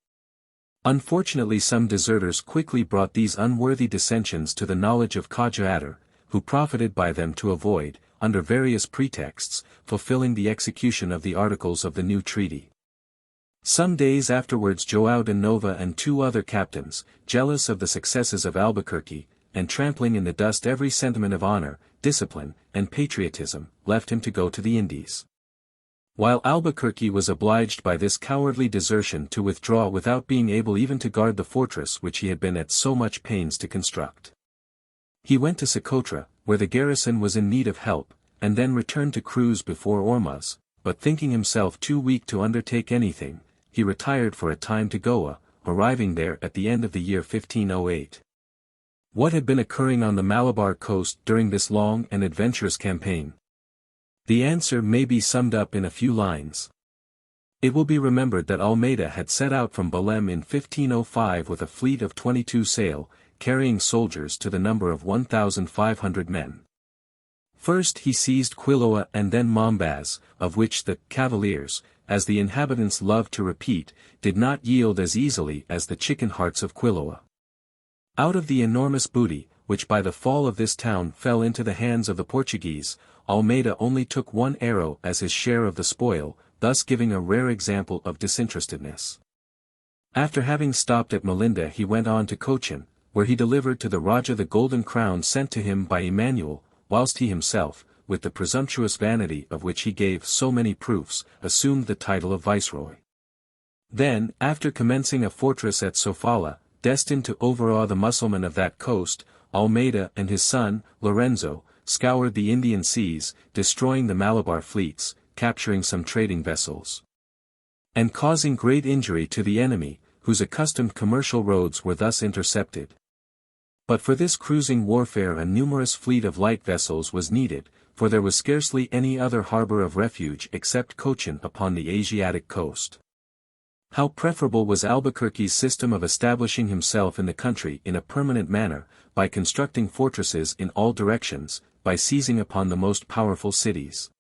Unfortunately some deserters quickly brought these unworthy dissensions to the knowledge of Khaja-Adar, who profited by them to avoid, under various pretexts, fulfilling the execution of the articles of the new treaty. Some days afterwards João de Nova and 2 other captains, jealous of the successes of Albuquerque, and trampling in the dust every sentiment of honor, discipline, and patriotism, left him to go to the Indies. While Albuquerque was obliged by this cowardly desertion to withdraw without being able even to guard the fortress which he had been at so much pains to construct. He went to Socotra, where the garrison was in need of help, and then returned to cruise before Ormuz, but thinking himself too weak to undertake anything, he retired for a time to Goa, arriving there at the end of the year 1508. What had been occurring on the Malabar coast during this long and adventurous campaign? The answer may be summed up in a few lines. It will be remembered that Almeida had set out from Belém in 1505 with a fleet of 22 sail, carrying soldiers to the number of 1,500 men. First he seized Quiloa and then Mombaz, of which the cavaliers, as the inhabitants loved to repeat, did not yield as easily as the chicken hearts of Quiloa. Out of the enormous booty, which by the fall of this town fell into the hands of the Portuguese, Almeida only took one arrow as his share of the spoil, thus giving a rare example of disinterestedness. After having stopped at Melinda he went on to Cochin, where he delivered to the Raja the golden crown sent to him by Emmanuel, whilst he himself, with the presumptuous vanity of which he gave so many proofs, assumed the title of viceroy. Then, after commencing a fortress at Sofala, destined to overawe the Mussulmen of that coast, Almeida and his son, Lorenzo, scoured the Indian seas, destroying the Malabar fleets, capturing some trading vessels, and causing great injury to the enemy, whose accustomed commercial roads were thus intercepted. But for this cruising warfare a numerous fleet of light vessels was needed, for there was scarcely any other harbour of refuge except Cochin upon the Asiatic coast. How preferable was Albuquerque's system of establishing himself in the country in a permanent manner, by constructing fortresses in all directions, by seizing upon the most powerful cities.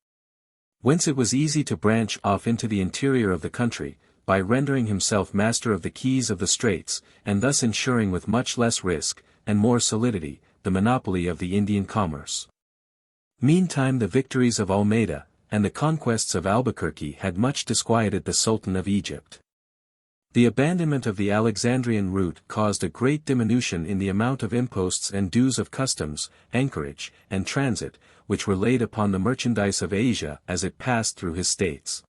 Whence it was easy to branch off into the interior of the country, by rendering himself master of the keys of the straits, and thus ensuring with much less risk, and more solidity, the monopoly of the Indian commerce. Meantime the victories of Almeida, and the conquests of Albuquerque had much disquieted the Sultan of Egypt. The abandonment of the Alexandrian route caused a great diminution in the amount of imposts and dues of customs, anchorage, and transit, which were laid upon the merchandise of Asia as it passed through his states.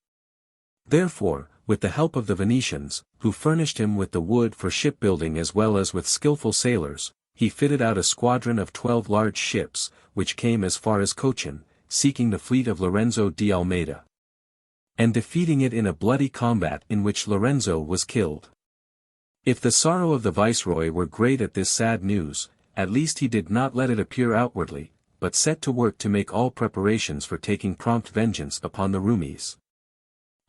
Therefore, with the help of the Venetians, who furnished him with the wood for shipbuilding as well as with skillful sailors, he fitted out a squadron of 12 large ships, which came as far as Cochin, seeking the fleet of Lorenzo de Almeida, and defeating it in a bloody combat in which Lorenzo was killed. If the sorrow of the viceroy were great at this sad news, at least he did not let it appear outwardly, but set to work to make all preparations for taking prompt vengeance upon the Rumis.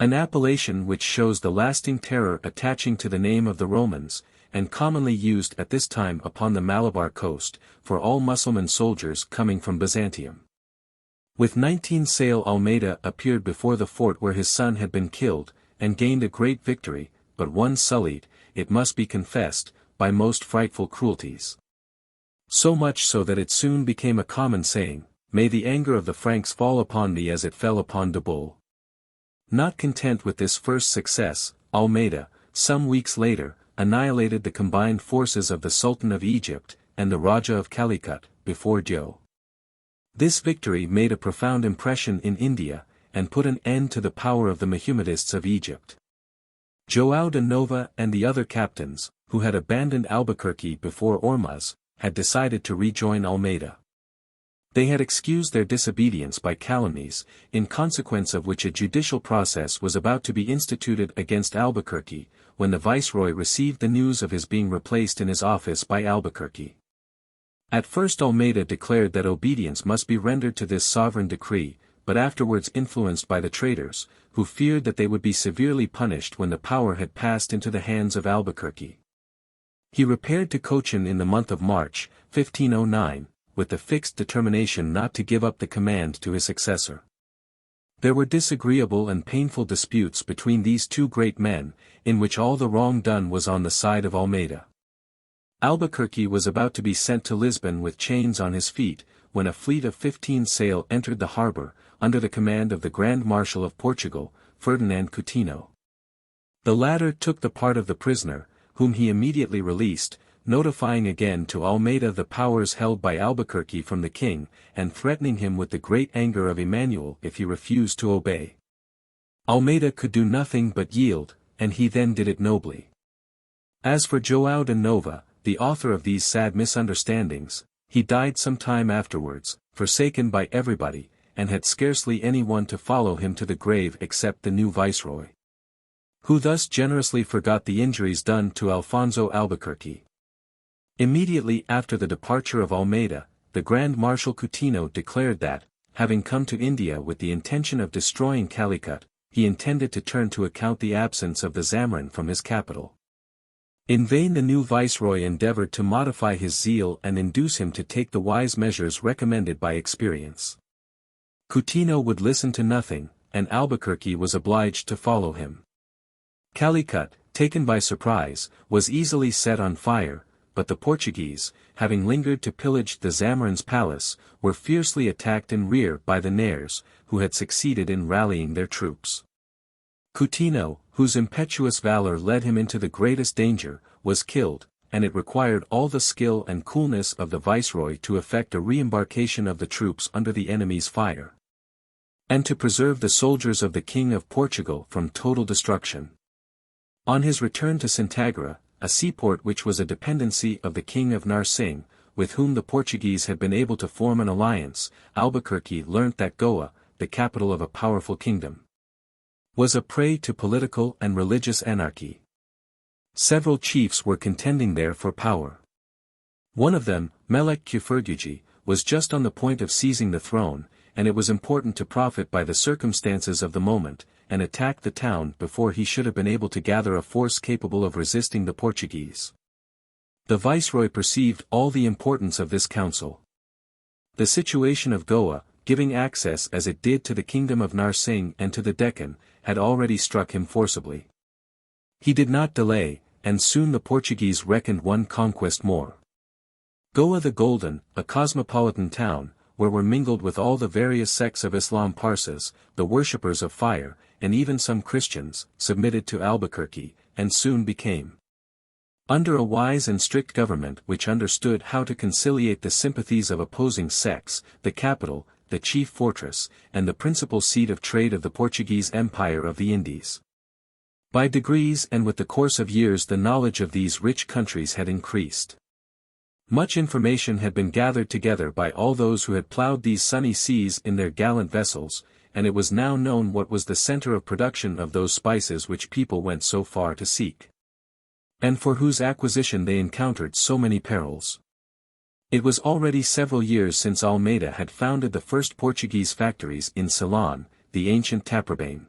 An appellation which shows the lasting terror attaching to the name of the Romans, and commonly used at this time upon the Malabar coast, for all Mussulman soldiers coming from Byzantium. With 19 sail Almeida appeared before the fort where his son had been killed, and gained a great victory, but one sullied, it must be confessed, by most frightful cruelties. So much so that it soon became a common saying, "May the anger of the Franks fall upon thee as it fell upon de Bull." Not content with this first success, Almeida, some weeks later, annihilated the combined forces of the Sultan of Egypt, and the Raja of Calicut, before Jo. This victory made a profound impression in India, and put an end to the power of the Mahumedists of Egypt. João de Nova and the other captains, who had abandoned Albuquerque before Ormuz, had decided to rejoin Almeida. They had excused their disobedience by calumnies, in consequence of which a judicial process was about to be instituted against Albuquerque, when the viceroy received the news of his being replaced in his office by Albuquerque. At first Almeida declared that obedience must be rendered to this sovereign decree, but afterwards influenced by the traitors, who feared that they would be severely punished when the power had passed into the hands of Albuquerque. He repaired to Cochin in the month of March, 1509, with the fixed determination not to give up the command to his successor. There were disagreeable and painful disputes between these two great men, in which all the wrong done was on the side of Almeida. Albuquerque was about to be sent to Lisbon with chains on his feet, when a fleet of 15 sail entered the harbour, under the command of the Grand Marshal of Portugal, Ferdinand Coutinho. The latter took the part of the prisoner, whom he immediately released, notifying again to Almeida the powers held by Albuquerque from the king, and threatening him with the great anger of Emmanuel if he refused to obey. Almeida could do nothing but yield, and he then did it nobly. As for João de Nova, the author of these sad misunderstandings, he died some time afterwards, forsaken by everybody, and had scarcely any one to follow him to the grave except the new viceroy, who thus generously forgot the injuries done to Alfonso Albuquerque. Immediately after the departure of Almeida, the Grand Marshal Coutinho declared that, having come to India with the intention of destroying Calicut, he intended to turn to account the absence of the Zamorine from his capital. In vain the new viceroy endeavored to modify his zeal and induce him to take the wise measures recommended by experience. Coutinho would listen to nothing, and Albuquerque was obliged to follow him. Calicut, taken by surprise, was easily set on fire, but the Portuguese, having lingered to pillage the Zamorine's palace, were fiercely attacked in rear by the Nares, who had succeeded in rallying their troops. Coutinho, whose impetuous valor led him into the greatest danger, was killed, and it required all the skill and coolness of the viceroy to effect a re-embarkation of the troops under the enemy's fire, and to preserve the soldiers of the King of Portugal from total destruction. On his return to Sintagra, a seaport which was a dependency of the King of Narsing, with whom the Portuguese had been able to form an alliance, Albuquerque learnt that Goa, the capital of a powerful kingdom, was a prey to political and religious anarchy. Several chiefs were contending there for power. One of them, Melek Kufergugi, was just on the point of seizing the throne, and it was important to profit by the circumstances of the moment, and attack the town before he should have been able to gather a force capable of resisting the Portuguese. The viceroy perceived all the importance of this counsel. The situation of Goa, giving access as it did to the kingdom of Narsing and to the Deccan, had already struck him forcibly. He did not delay, and soon the Portuguese reckoned one conquest more. Goa the Golden, a cosmopolitan town, where were mingled with all the various sects of Islam Parsis, the worshippers of fire, and even some Christians, submitted to Albuquerque, and soon became. Under a wise and strict government which understood how to conciliate the sympathies of opposing sects, the capital, the chief fortress, and the principal seat of trade of the Portuguese Empire of the Indies. By degrees and with the course of years the knowledge of these rich countries had increased. Much information had been gathered together by all those who had ploughed these sunny seas in their gallant vessels, and it was now known what was the center of production of those spices which people went so far to seek, and for whose acquisition they encountered so many perils. It was already several years since Almeida had founded the first Portuguese factories in Ceylon, the ancient Taprobane.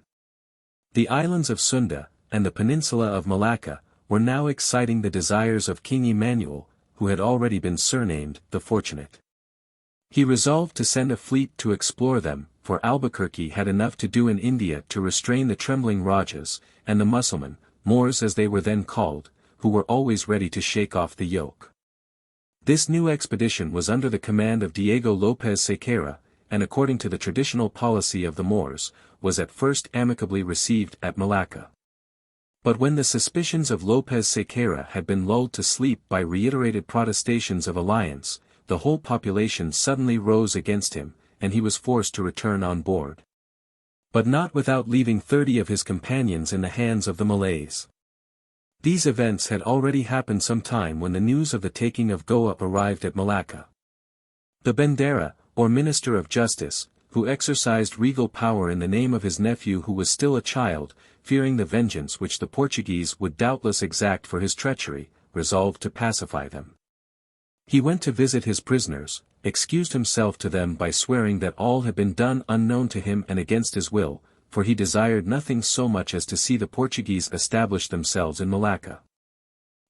The islands of Sunda, and the peninsula of Malacca, were now exciting the desires of King Emmanuel, who had already been surnamed the Fortunate. He resolved to send a fleet to explore them, for Albuquerque had enough to do in India to restrain the trembling Rajas, and the Mussulman, Moors as they were then called, who were always ready to shake off the yoke. This new expedition was under the command of Diego López Sequeira, and according to the traditional policy of the Moors, was at first amicably received at Malacca. But when the suspicions of López Sequeira had been lulled to sleep by reiterated protestations of alliance, the whole population suddenly rose against him, and he was forced to return on board. But not without leaving 30 of his companions in the hands of the Malays. These events had already happened some time when the news of the taking of Goa arrived at Malacca. The Bandera, or Minister of Justice, who exercised regal power in the name of his nephew who was still a child, fearing the vengeance which the Portuguese would doubtless exact for his treachery, resolved to pacify them. He went to visit his prisoners, excused himself to them by swearing that all had been done unknown to him and against his will, for he desired nothing so much as to see the Portuguese establish themselves in Malacca.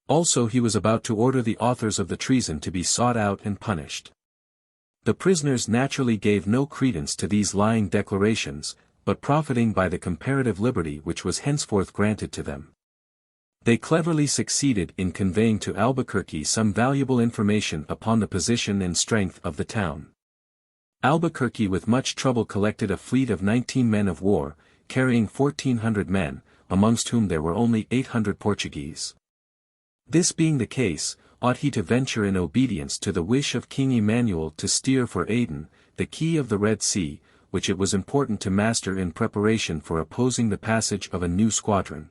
Also he was about to order the authors of the treason to be sought out and punished. The prisoners naturally gave no credence to these lying declarations, but profiting by the comparative liberty which was henceforth granted to them, they cleverly succeeded in conveying to Albuquerque some valuable information upon the position and strength of the town. Albuquerque with much trouble collected a fleet of 19 men of war, carrying 1,400 men, amongst whom there were only 800 Portuguese. This being the case, ought he to venture in obedience to the wish of King Emmanuel to steer for Aden, the key of the Red Sea, which it was important to master in preparation for opposing the passage of a new squadron,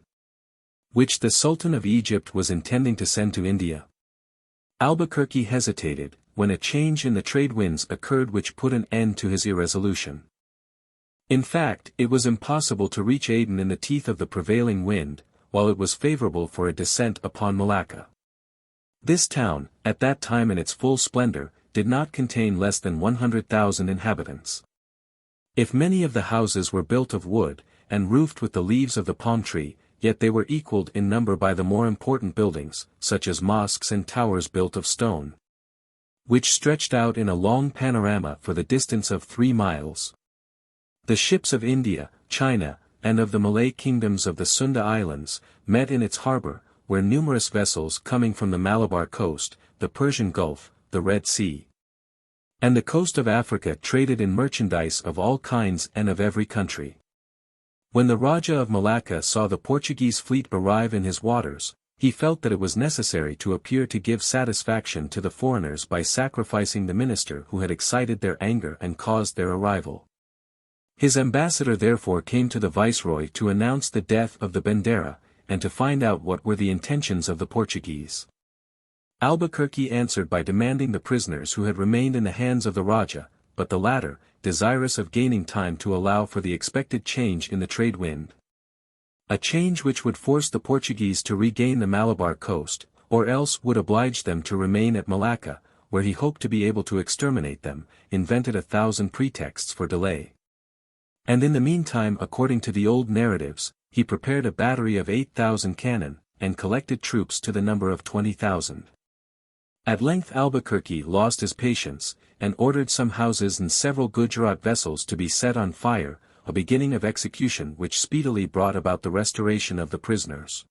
which the Sultan of Egypt was intending to send to India? Albuquerque hesitated, when a change in the trade winds occurred which put an end to his irresolution. In fact, it was impossible to reach Aden in the teeth of the prevailing wind, while it was favorable for a descent upon Malacca. This town, at that time in its full splendor, did not contain less than 100,000 inhabitants. If many of the houses were built of wood, and roofed with the leaves of the palm tree, yet they were equalled in number by the more important buildings, such as mosques and towers built of stone, which stretched out in a long panorama for the distance of 3 miles. The ships of India, China, and of the Malay kingdoms of the Sunda Islands, met in its harbor, where numerous vessels coming from the Malabar coast, the Persian Gulf, the Red Sea, and the coast of Africa traded in merchandise of all kinds and of every country. When the Raja of Malacca saw the Portuguese fleet arrive in his waters, he felt that it was necessary to appear to give satisfaction to the foreigners by sacrificing the minister who had excited their anger and caused their arrival. His ambassador therefore came to the viceroy to announce the death of the Bandera, and to find out what were the intentions of the Portuguese. Albuquerque answered by demanding the prisoners who had remained in the hands of the Raja, but the latter, desirous of gaining time to allow for the expected change in the trade wind, a change which would force the Portuguese to regain the Malabar coast, or else would oblige them to remain at Malacca, where he hoped to be able to exterminate them, invented 1,000 pretexts for delay. And in the meantime, according to the old narratives, he prepared a battery of 8,000 cannon, and collected troops to the number of 20,000. At length Albuquerque lost his patience, and ordered some houses and several Gujarat vessels to be set on fire, a beginning of execution which speedily brought about the restoration of the prisoners.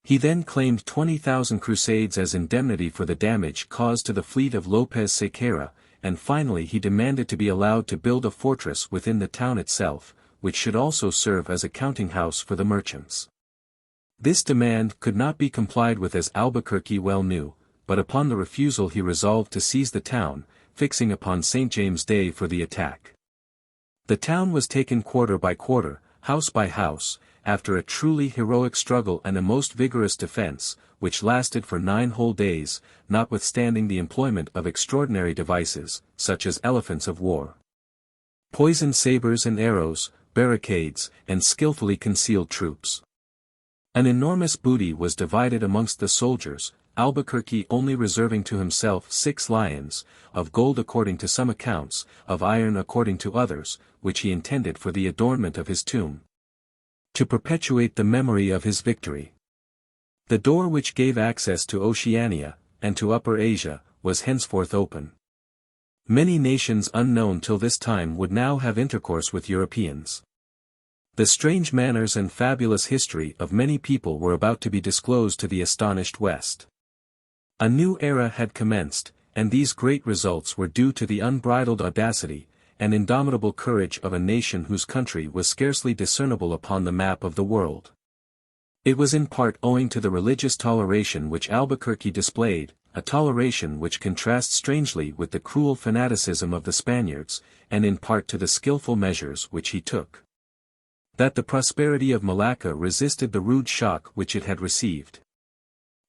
He then claimed 20,000 crusades as indemnity for the damage caused to the fleet of Lopez Sequeira, and finally he demanded to be allowed to build a fortress within the town itself, which should also serve as a counting-house for the merchants. This demand could not be complied with, as Albuquerque well knew, but upon the refusal he resolved to seize the town, fixing upon St. James' Day for the attack. The town was taken quarter by quarter, house by house, after a truly heroic struggle and a most vigorous defense, which lasted for 9 whole days, notwithstanding the employment of extraordinary devices, such as elephants of war, poisoned sabres and arrows, barricades, and skillfully concealed troops. An enormous booty was divided amongst the soldiers, Albuquerque only reserving to himself 6 lions, of gold according to some accounts, of iron according to others, which he intended for the adornment of his tomb, to perpetuate the memory of his victory. The door which gave access to Oceania, and to Upper Asia, was henceforth open. Many nations unknown till this time would now have intercourse with Europeans. The strange manners and fabulous history of many people were about to be disclosed to the astonished West. A new era had commenced, and these great results were due to the unbridled audacity and indomitable courage of a nation whose country was scarcely discernible upon the map of the world. It was in part owing to the religious toleration which Albuquerque displayed, a toleration which contrasts strangely with the cruel fanaticism of the Spaniards, and in part to the skillful measures which he took, that the prosperity of Malacca resisted the rude shock which it had received.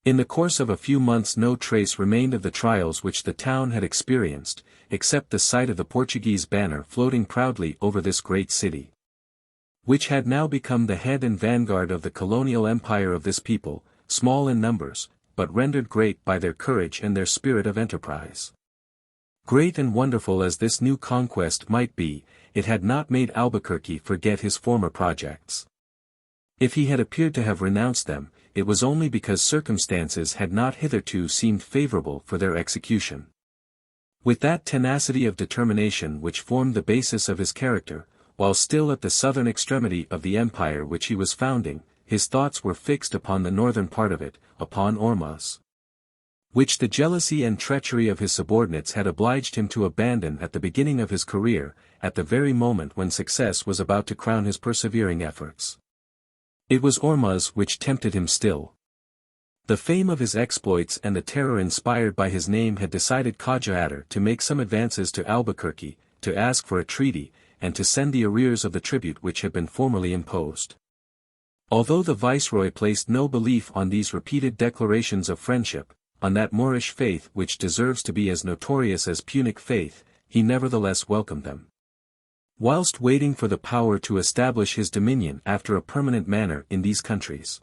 In the course of a few months no trace remained of the trials which the town had experienced, except the sight of the Portuguese banner floating proudly over this great city, which had now become the head and vanguard of the colonial empire of this people, small in numbers, but rendered great by their courage and their spirit of enterprise. Great and wonderful as this new conquest might be, it had not made Albuquerque forget his former projects. If he had appeared to have renounced them, it was only because circumstances had not hitherto seemed favorable for their execution. With that tenacity of determination which formed the basis of his character, while still at the southern extremity of the empire which he was founding, his thoughts were fixed upon the northern part of it, upon Ormuz, which the jealousy and treachery of his subordinates had obliged him to abandon at the beginning of his career, at the very moment when success was about to crown his persevering efforts. It was Ormuz which tempted him still. The fame of his exploits and the terror inspired by his name had decided Cajahader to make some advances to Albuquerque, to ask for a treaty, and to send the arrears of the tribute which had been formerly imposed. Although the viceroy placed no belief on these repeated declarations of friendship, on that Moorish faith which deserves to be as notorious as Punic faith, he nevertheless welcomed them. Whilst waiting for the power to establish his dominion after a permanent manner in these countries.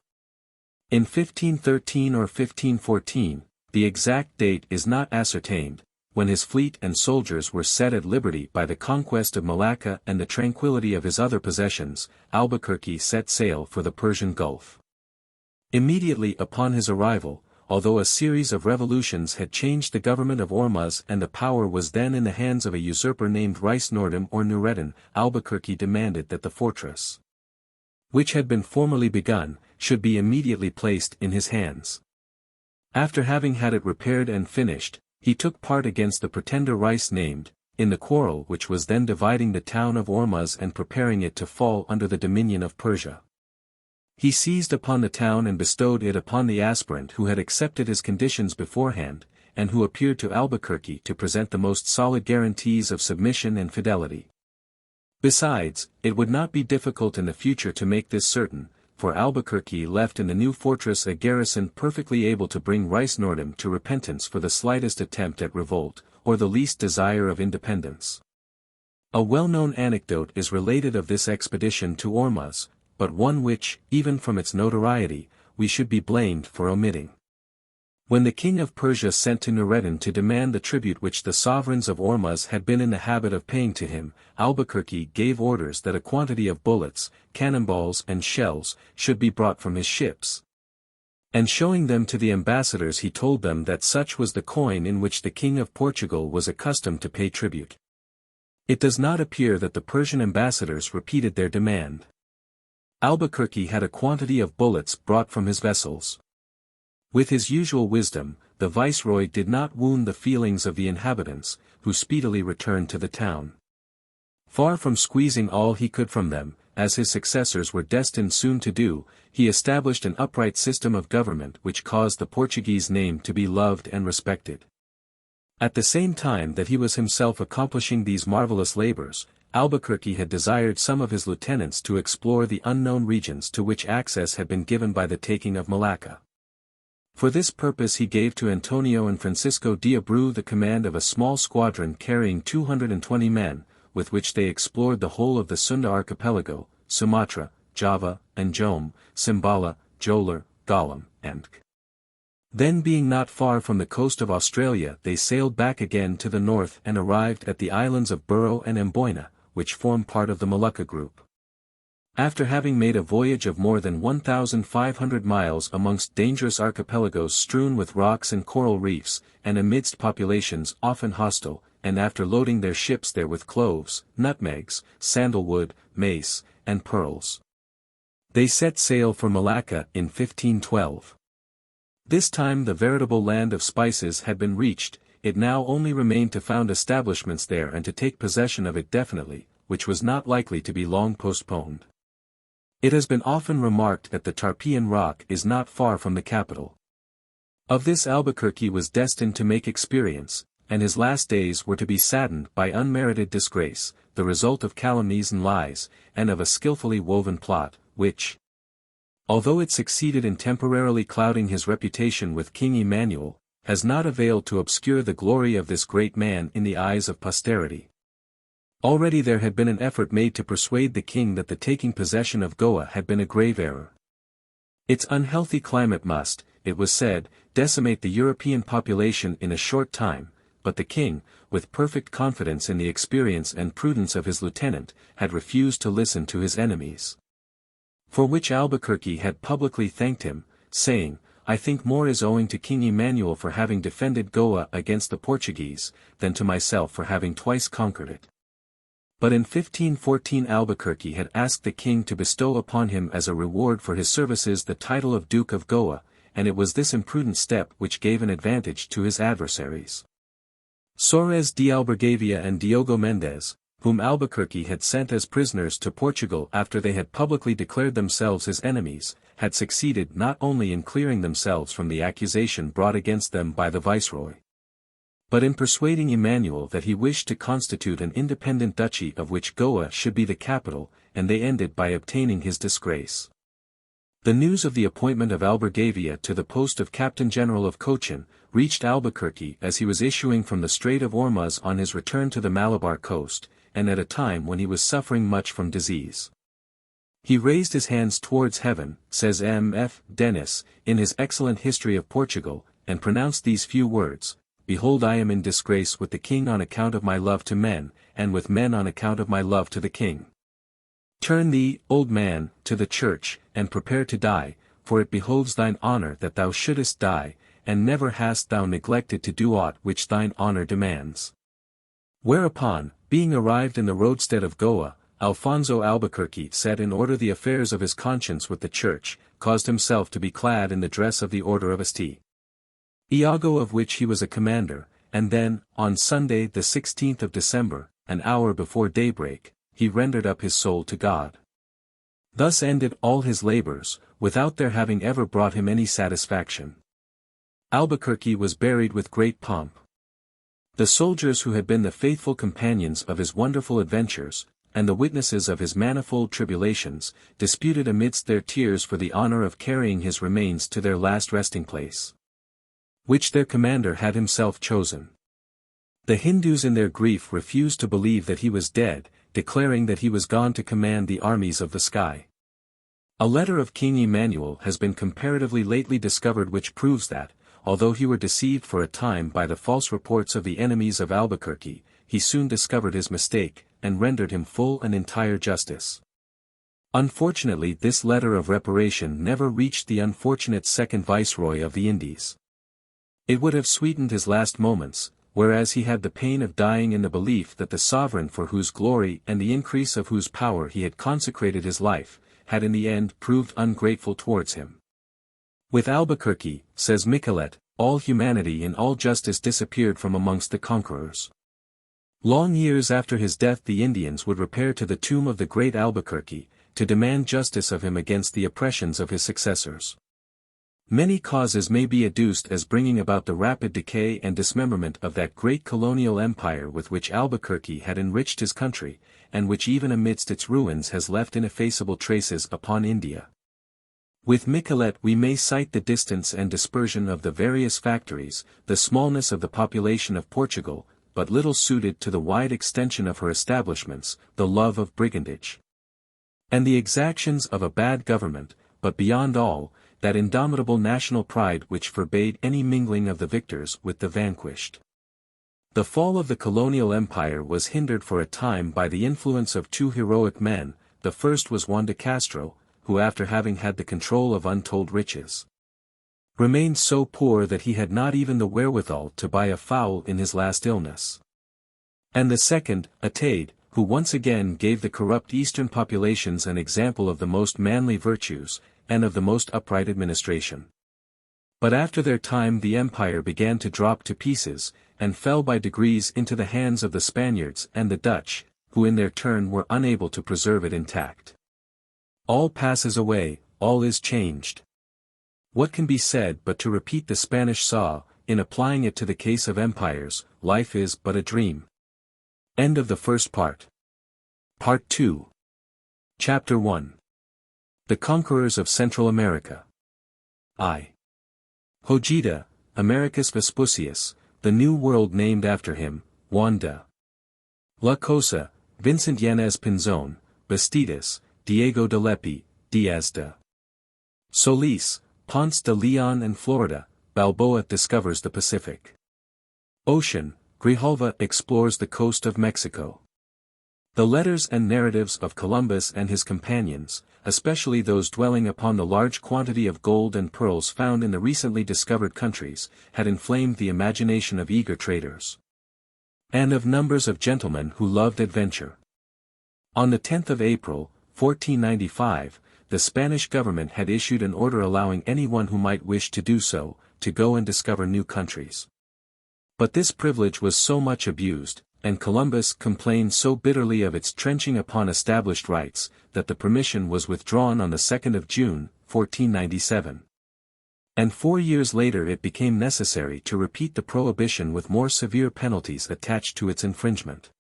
In 1513 or 1514, the exact date is not ascertained, when his fleet and soldiers were set at liberty by the conquest of Malacca and the tranquility of his other possessions, Albuquerque set sail for the Persian Gulf. Immediately upon his arrival, although a series of revolutions had changed the government of Ormuz and the power was then in the hands of a usurper named Rais Nordim or Nureddin, Albuquerque demanded that the fortress, which had been formally begun, should be immediately placed in his hands. After having had it repaired and finished, he took part against the pretender Rais named, in the quarrel which was then dividing the town of Ormuz and preparing it to fall under the dominion of Persia. He seized upon the town and bestowed it upon the aspirant who had accepted his conditions beforehand, and who appeared to Albuquerque to present the most solid guarantees of submission and fidelity. Besides, it would not be difficult in the future to make this certain, for Albuquerque left in the new fortress a garrison perfectly able to bring Rais Nordim to repentance for the slightest attempt at revolt, or the least desire of independence. A well-known anecdote is related of this expedition to Ormuz, but one which, even from its notoriety, we should be blamed for omitting. When the king of Persia sent to Nureddin to demand the tribute which the sovereigns of Ormuz had been in the habit of paying to him, Albuquerque gave orders that a quantity of bullets, cannonballs and shells, should be brought from his ships. And showing them to the ambassadors he told them that such was the coin in which the king of Portugal was accustomed to pay tribute. It does not appear that the Persian ambassadors repeated their demand. Albuquerque had a quantity of bullets brought from his vessels. With his usual wisdom, the viceroy did not wound the feelings of the inhabitants, who speedily returned to the town. Far from squeezing all he could from them, as his successors were destined soon to do, he established an upright system of government which caused the Portuguese name to be loved and respected. At the same time that he was himself accomplishing these marvelous labors, Albuquerque had desired some of his lieutenants to explore the unknown regions to which access had been given by the taking of Malacca. For this purpose he gave to Antonio and Francisco de Abreu the command of a small squadron carrying 220 men, with which they explored the whole of the Sunda archipelago, Sumatra, Java, Anjom, Simbala, Jolar, Gollum, and Then being not far from the coast of Australia they sailed back again to the north and arrived at the islands of Burro and Amboyna, which form part of the Molucca group. After having made a voyage of more than 1,500 miles amongst dangerous archipelagos strewn with rocks and coral reefs, and amidst populations often hostile, and after loading their ships there with cloves, nutmegs, sandalwood, mace, and pearls, they set sail for Malacca in 1512. This time the veritable land of spices had been reached. It now only remained to found establishments there and to take possession of it definitely, which was not likely to be long postponed. It has been often remarked that the Tarpeian Rock is not far from the capital. Of this Albuquerque was destined to make experience, and his last days were to be saddened by unmerited disgrace, the result of calumnies and lies, and of a skillfully woven plot, which, although it succeeded in temporarily clouding his reputation with King Emmanuel, has not availed to obscure the glory of this great man in the eyes of posterity. Already there had been an effort made to persuade the king that the taking possession of Goa had been a grave error. Its unhealthy climate must, it was said, decimate the European population in a short time, but the king, with perfect confidence in the experience and prudence of his lieutenant, had refused to listen to his enemies. For which Albuquerque had publicly thanked him, saying, "I think more is owing to King Emmanuel for having defended Goa against the Portuguese, than to myself for having twice conquered it." But in 1514 Albuquerque had asked the king to bestow upon him as a reward for his services the title of Duke of Goa, and it was this imprudent step which gave an advantage to his adversaries. Soares de Albergavia and Diogo Mendes, whom Albuquerque had sent as prisoners to Portugal after they had publicly declared themselves his enemies, had succeeded not only in clearing themselves from the accusation brought against them by the viceroy, but in persuading Emmanuel that he wished to constitute an independent duchy of which Goa should be the capital, and they ended by obtaining his disgrace. The news of the appointment of Albergavia to the post of Captain General of Cochin reached Albuquerque as he was issuing from the Strait of Ormuz on his return to the Malabar coast, and at a time when he was suffering much from disease. He raised his hands towards heaven, says M. F. Dennis, in his excellent History of Portugal, and pronounced these few words: "Behold, I am in disgrace with the king on account of my love to men, and with men on account of my love to the king. Turn thee, old man, to the church, and prepare to die, for it behoves thine honor that thou shouldest die, and never hast thou neglected to do aught which thine honor demands." Whereupon, being arrived in the roadstead of Goa, Alfonso Albuquerque set in order the affairs of his conscience with the church, caused himself to be clad in the dress of the order of St. Iago, of which he was a commander, and then, on Sunday the 16th of December, an hour before daybreak, he rendered up his soul to God. Thus ended all his labors, without their having ever brought him any satisfaction. Albuquerque was buried with great pomp. The soldiers who had been the faithful companions of his wonderful adventures, and the witnesses of his manifold tribulations, disputed amidst their tears for the honor of carrying his remains to their last resting place, which their commander had himself chosen. The Hindus in their grief refused to believe that he was dead, declaring that he was gone to command the armies of the sky. A letter of King Emmanuel has been comparatively lately discovered which proves that, although he were deceived for a time by the false reports of the enemies of Albuquerque, he soon discovered his mistake, and rendered him full and entire justice. Unfortunately, this letter of reparation never reached the unfortunate second viceroy of the Indies. It would have sweetened his last moments, whereas he had the pain of dying in the belief that the sovereign for whose glory and the increase of whose power he had consecrated his life, had in the end proved ungrateful towards him. With Albuquerque, says Michelet, all humanity and all justice disappeared from amongst the conquerors. Long years after his death the Indians would repair to the tomb of the great Albuquerque, to demand justice of him against the oppressions of his successors. Many causes may be adduced as bringing about the rapid decay and dismemberment of that great colonial empire with which Albuquerque had enriched his country, and which even amidst its ruins has left ineffaceable traces upon India. With Michelet we may cite the distance and dispersion of the various factories, the smallness of the population of Portugal, but little suited to the wide extension of her establishments, the love of brigandage, and the exactions of a bad government, but beyond all, that indomitable national pride which forbade any mingling of the victors with the vanquished. The fall of the colonial empire was hindered for a time by the influence of two heroic men. The first was Juan de Castro, who after having had the control of untold riches, remained so poor that he had not even the wherewithal to buy a fowl in his last illness. And the second, Ataide, who once again gave the corrupt eastern populations an example of the most manly virtues, and of the most upright administration. But after their time the empire began to drop to pieces, and fell by degrees into the hands of the Spaniards and the Dutch, who in their turn were unable to preserve it intact. All passes away, all is changed. What can be said but to repeat the Spanish saw, in applying it to the case of empires: life is but a dream. End of the first part. Part 2. Chapter 1. The Conquerors of Central America. I. Hojeda, Americus Vespucius, the New World named after him, Juan de la Cosa, Vincent Yanez Pinzon, Bastidas, Diego de Lepe, Diaz de Solis, Ponce de Leon and Florida. Balboa discovers the Pacific Ocean. Grijalva explores the coast of Mexico. The letters and narratives of Columbus and his companions, especially those dwelling upon the large quantity of gold and pearls found in the recently discovered countries, had inflamed the imagination of eager traders, and of numbers of gentlemen who loved adventure. On the 10th of April, 1495, the Spanish government had issued an order allowing anyone who might wish to do so, to go and discover new countries. But this privilege was so much abused, and Columbus complained so bitterly of its trenching upon established rights, that the permission was withdrawn on the 2nd of June, 1497. And 4 years later it became necessary to repeat the prohibition with more severe penalties attached to its infringement.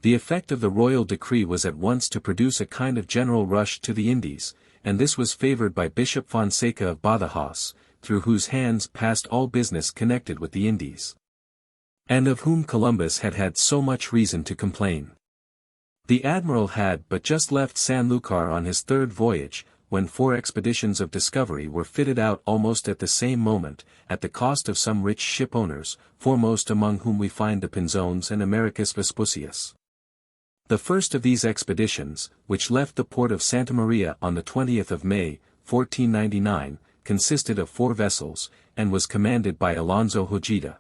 The effect of the royal decree was at once to produce a kind of general rush to the Indies, and this was favored by Bishop Fonseca of Badajoz, through whose hands passed all business connected with the Indies, and of whom Columbus had had so much reason to complain. The admiral had but just left Sanlúcar on his third voyage, when 4 expeditions of discovery were fitted out almost at the same moment, at the cost of some rich shipowners, foremost among whom we find the Pinzones and Americus Vespucius. The first of these expeditions, which left the port of Santa Maria on the 20th of May, 1499, consisted of 4 vessels, and was commanded by Alonso Hojeda.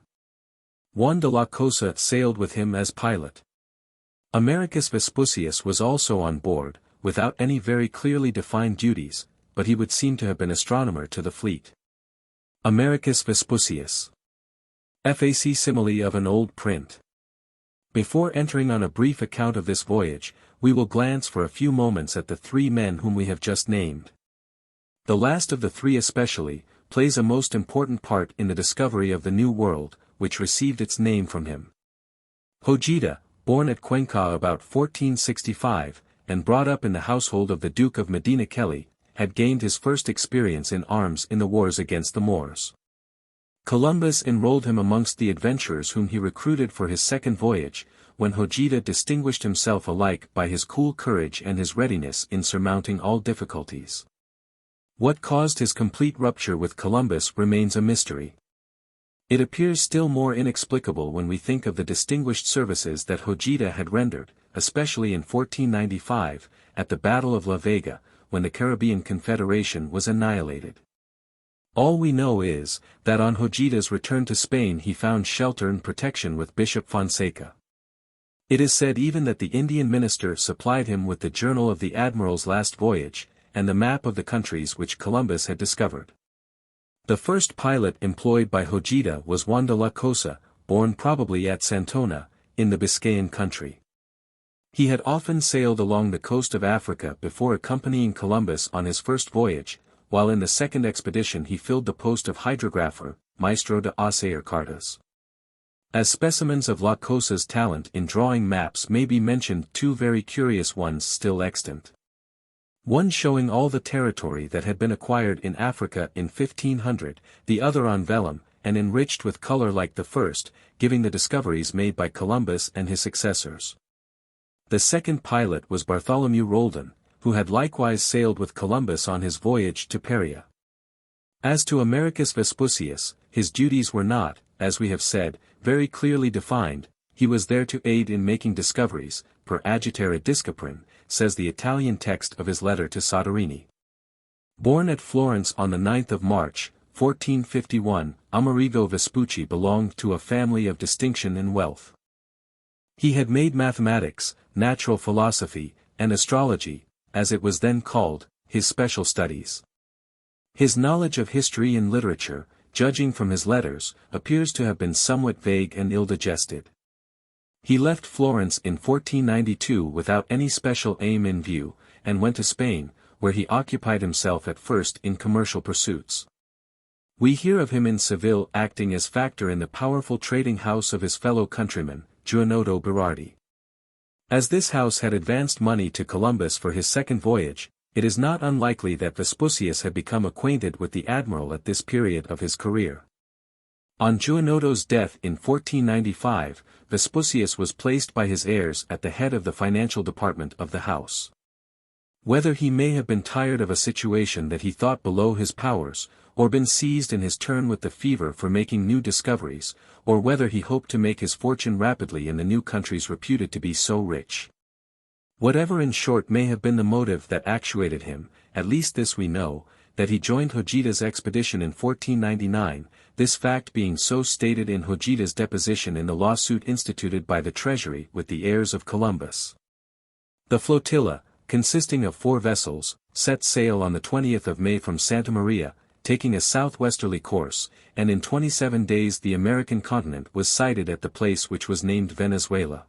Juan de la Cosa sailed with him as pilot. Americus Vespucius was also on board, without any very clearly defined duties, but he would seem to have been astronomer to the fleet. Americus Vespucius. Facsimile of an old print. Before entering on a brief account of this voyage, we will glance for a few moments at the 3 men whom we have just named. The last of the 3 especially, plays a most important part in the discovery of the New World, which received its name from him. Hojeda, born at Cuenca about 1465, and brought up in the household of the Duke of Medina Kelly, had gained his first experience in arms in the wars against the Moors. Columbus enrolled him amongst the adventurers whom he recruited for his second voyage, when Hojeda distinguished himself alike by his cool courage and his readiness in surmounting all difficulties. What caused his complete rupture with Columbus remains a mystery. It appears still more inexplicable when we think of the distinguished services that Hojeda had rendered, especially in 1495, at the Battle of La Vega, when the Caribbean Confederation was annihilated. All we know is, that on Hojeda's return to Spain he found shelter and protection with Bishop Fonseca. It is said even that the Indian minister supplied him with the journal of the Admiral's last voyage, and the map of the countries which Columbus had discovered. The first pilot employed by Hojeda was Juan de la Cosa, born probably at Santona, in the Biscayan country. He had often sailed along the coast of Africa before accompanying Columbus on his first voyage, while in the second expedition he filled the post of hydrographer, maestro de hacer cartas. As specimens of La Cosa's talent in drawing maps may be mentioned 2 very curious ones still extant. One showing all the territory that had been acquired in Africa in 1500, the other on vellum, and enriched with color like the first, giving the discoveries made by Columbus and his successors. The second pilot was Bartholomew Roldan, who had likewise sailed with Columbus on his voyage to Paria. As to Americus Vespucius, his duties were not, as we have said, very clearly defined. He was there to aid in making discoveries, per agitare discipline, says the Italian text of his letter to Soderini. Born at Florence on the 9th of March, 1451, Amerigo Vespucci belonged to a family of distinction and wealth. He had made mathematics, natural philosophy, and astrology, as it was then called, his special studies. His knowledge of history and literature, judging from his letters, appears to have been somewhat vague and ill-digested. He left Florence in 1492 without any special aim in view, and went to Spain, where he occupied himself at first in commercial pursuits. We hear of him in Seville acting as factor in the powerful trading house of his fellow countryman, Gianotto Berardi. As this house had advanced money to Columbus for his second voyage, it is not unlikely that Vespucius had become acquainted with the admiral at this period of his career. On Gianotto's death in 1495, Vespucius was placed by his heirs at the head of the financial department of the house. Whether he may have been tired of a situation that he thought below his powers, or been seized in his turn with the fever for making new discoveries, or whether he hoped to make his fortune rapidly in the new countries reputed to be so rich. Whatever in short may have been the motive that actuated him, at least this we know, that he joined Hojeda's expedition in 1499, this fact being so stated in Hojeda's deposition in the lawsuit instituted by the Treasury with the heirs of Columbus. The flotilla, consisting of 4 vessels, set sail on the 20th of May from Santa Maria, taking a southwesterly course, and in 27 days the American continent was sighted at the place which was named Venezuela.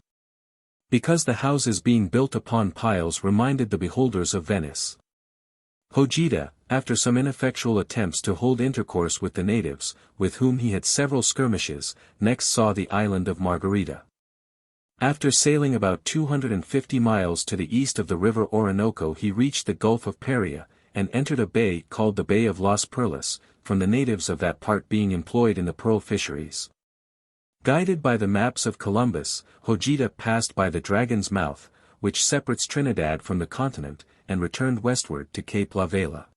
Because the houses being built upon piles reminded the beholders of Venice. Hojeda, after some ineffectual attempts to hold intercourse with the natives, with whom he had several skirmishes, next saw the island of Margarita. After sailing about 250 miles to the east of the river Orinoco he reached the Gulf of Paria, and entered a bay called the Bay of Las Perlas, from the natives of that part being employed in the pearl fisheries. Guided by the maps of Columbus, Hojeda passed by the Dragon's Mouth, which separates Trinidad from the continent, and returned westward to Cape La Vela.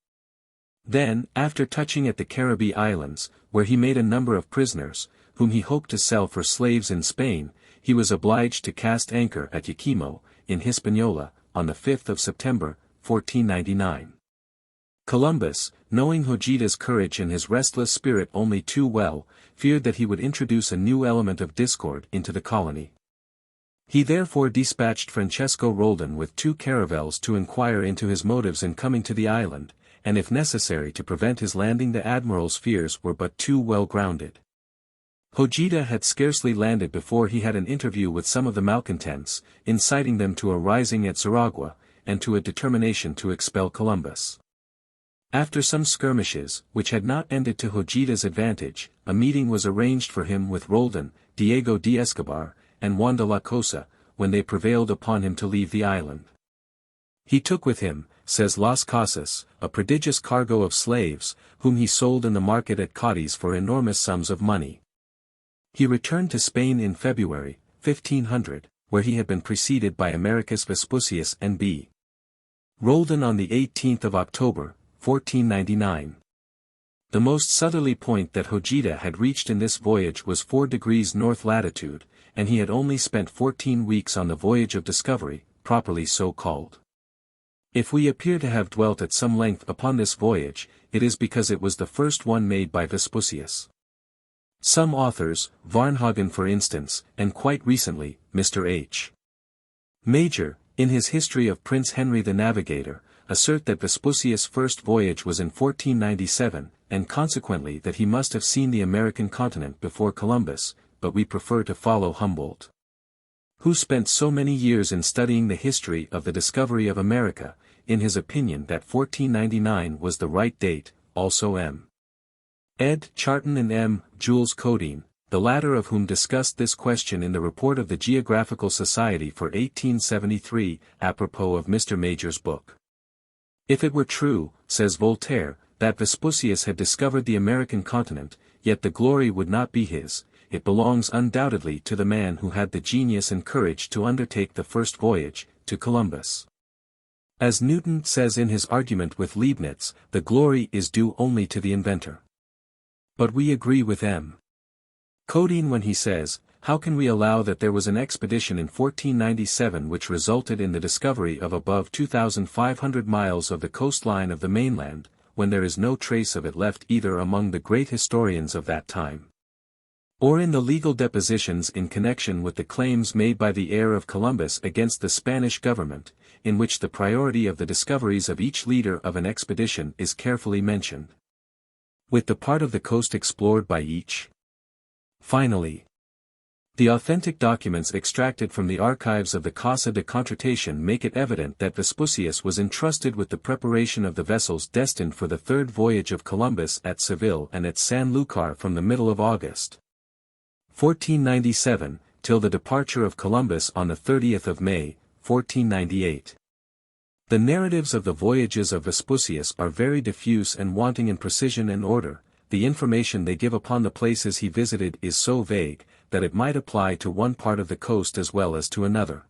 Then, after touching at the Caribbee Islands, where he made a number of prisoners, whom he hoped to sell for slaves in Spain, he was obliged to cast anchor at Yaquimo, in Hispaniola, on the 5th of September, 1499. Columbus, knowing Ojita's courage and his restless spirit only too well, feared that he would introduce a new element of discord into the colony. He therefore dispatched Francesco Roldan with 2 caravels to inquire into his motives in coming to the island, and if necessary to prevent his landing. The admiral's fears were but too well grounded. Ojita had scarcely landed before he had an interview with some of the malcontents, inciting them to a rising at Zaragoza, and to a determination to expel Columbus. After some skirmishes, which had not ended to Ojita's advantage, a meeting was arranged for him with Roldan, Diego de Escobar, and Juan de la Cosa, when they prevailed upon him to leave the island. He took with him, says Las Casas, a prodigious cargo of slaves, whom he sold in the market at Cadiz for enormous sums of money. He returned to Spain in February, 1500, where he had been preceded by Americus Vespucius and B. Roldan on the 18th of October, 1499. The most southerly point that Ojita had reached in this voyage was 4 degrees north latitude, and he had only spent 14 weeks on the voyage of discovery, properly so called. If we appear to have dwelt at some length upon this voyage, it is because it was the first one made by Vespucius. Some authors, Varnhagen for instance, and quite recently, Mr. H. Major, in his history of Prince Henry the Navigator, assert that Vespucius' first voyage was in 1497, and consequently that he must have seen the American continent before Columbus, but we prefer to follow Humboldt, who spent so many years in studying the history of the discovery of America, in his opinion that 1499 was the right date. Also M. Ed. Charton and M. Jules Codine, the latter of whom discussed this question in the report of the Geographical Society for 1873, apropos of Mr. Major's book. If it were true, says Voltaire, that Vespucius had discovered the American continent, yet the glory would not be his. It belongs undoubtedly to the man who had the genius and courage to undertake the first voyage, to Columbus. As Newton says in his argument with Leibniz, the glory is due only to the inventor. But we agree with M. Codine when he says, how can we allow that there was an expedition in 1497 which resulted in the discovery of above 2,500 miles of the coastline of the mainland, when there is no trace of it left either among the great historians of that time, or in the legal depositions in connection with the claims made by the heir of Columbus against the Spanish government, in which the priority of the discoveries of each leader of an expedition is carefully mentioned, with the part of the coast explored by each. Finally, the authentic documents extracted from the archives of the Casa de Contratación make it evident that Vespucius was entrusted with the preparation of the vessels destined for the third voyage of Columbus at Seville and at Sanlúcar from the middle of August, 1497, till the departure of Columbus on the 30th of May, 1498. The narratives of the voyages of Vespucius are very diffuse and wanting in precision and order. The information they give upon the places he visited is so vague, that it might apply to one part of the coast as well as to another.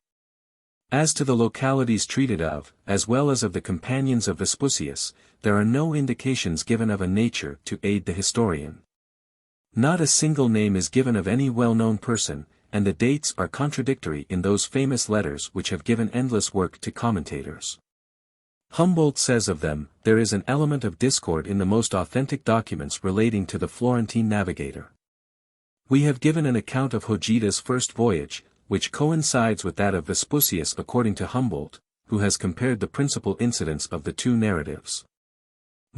As to the localities treated of, as well as of the companions of Vespucius, there are no indications given of a nature to aid the historian. Not a single name is given of any well-known person, and the dates are contradictory in those famous letters which have given endless work to commentators. Humboldt says of them, there is an element of discord in the most authentic documents relating to the Florentine navigator. We have given an account of Ojita's first voyage, which coincides with that of Vespucius according to Humboldt, who has compared the principal incidents of the two narratives.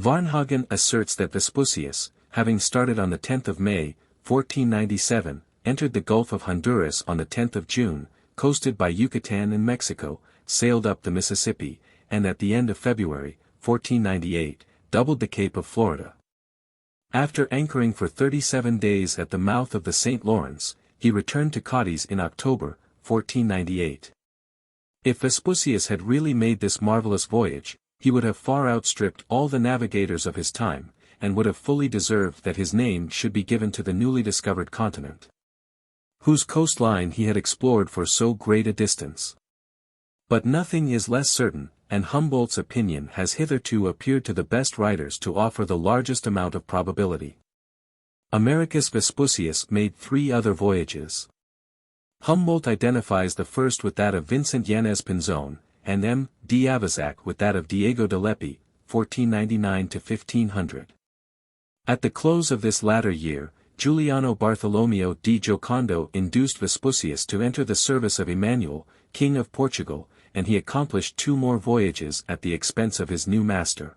Varnhagen asserts that Vespucius, having started on the 10th of May, 1497, entered the Gulf of Honduras on the 10th of June, coasted by Yucatan and Mexico, sailed up the Mississippi, and at the end of February, 1498, doubled the Cape of Florida. After anchoring for 37 days at the mouth of the St. Lawrence, he returned to Cadiz in October, 1498. If Vespucius had really made this marvelous voyage, he would have far outstripped all the navigators of his time, and would have fully deserved that his name should be given to the newly discovered continent, whose coastline he had explored for so great a distance. But nothing is less certain, and Humboldt's opinion has hitherto appeared to the best writers to offer the largest amount of probability. Americus Vespucius made 3 other voyages. Humboldt identifies the first with that of Vincent Yanez Pinzon, and M. D'Avezac with that of Diego de Lepi, 1499–1500. At the close of this latter year, Giuliano Bartolomeo di Giocondo induced Vespucius to enter the service of Emmanuel, King of Portugal, and he accomplished 2 more voyages at the expense of his new master.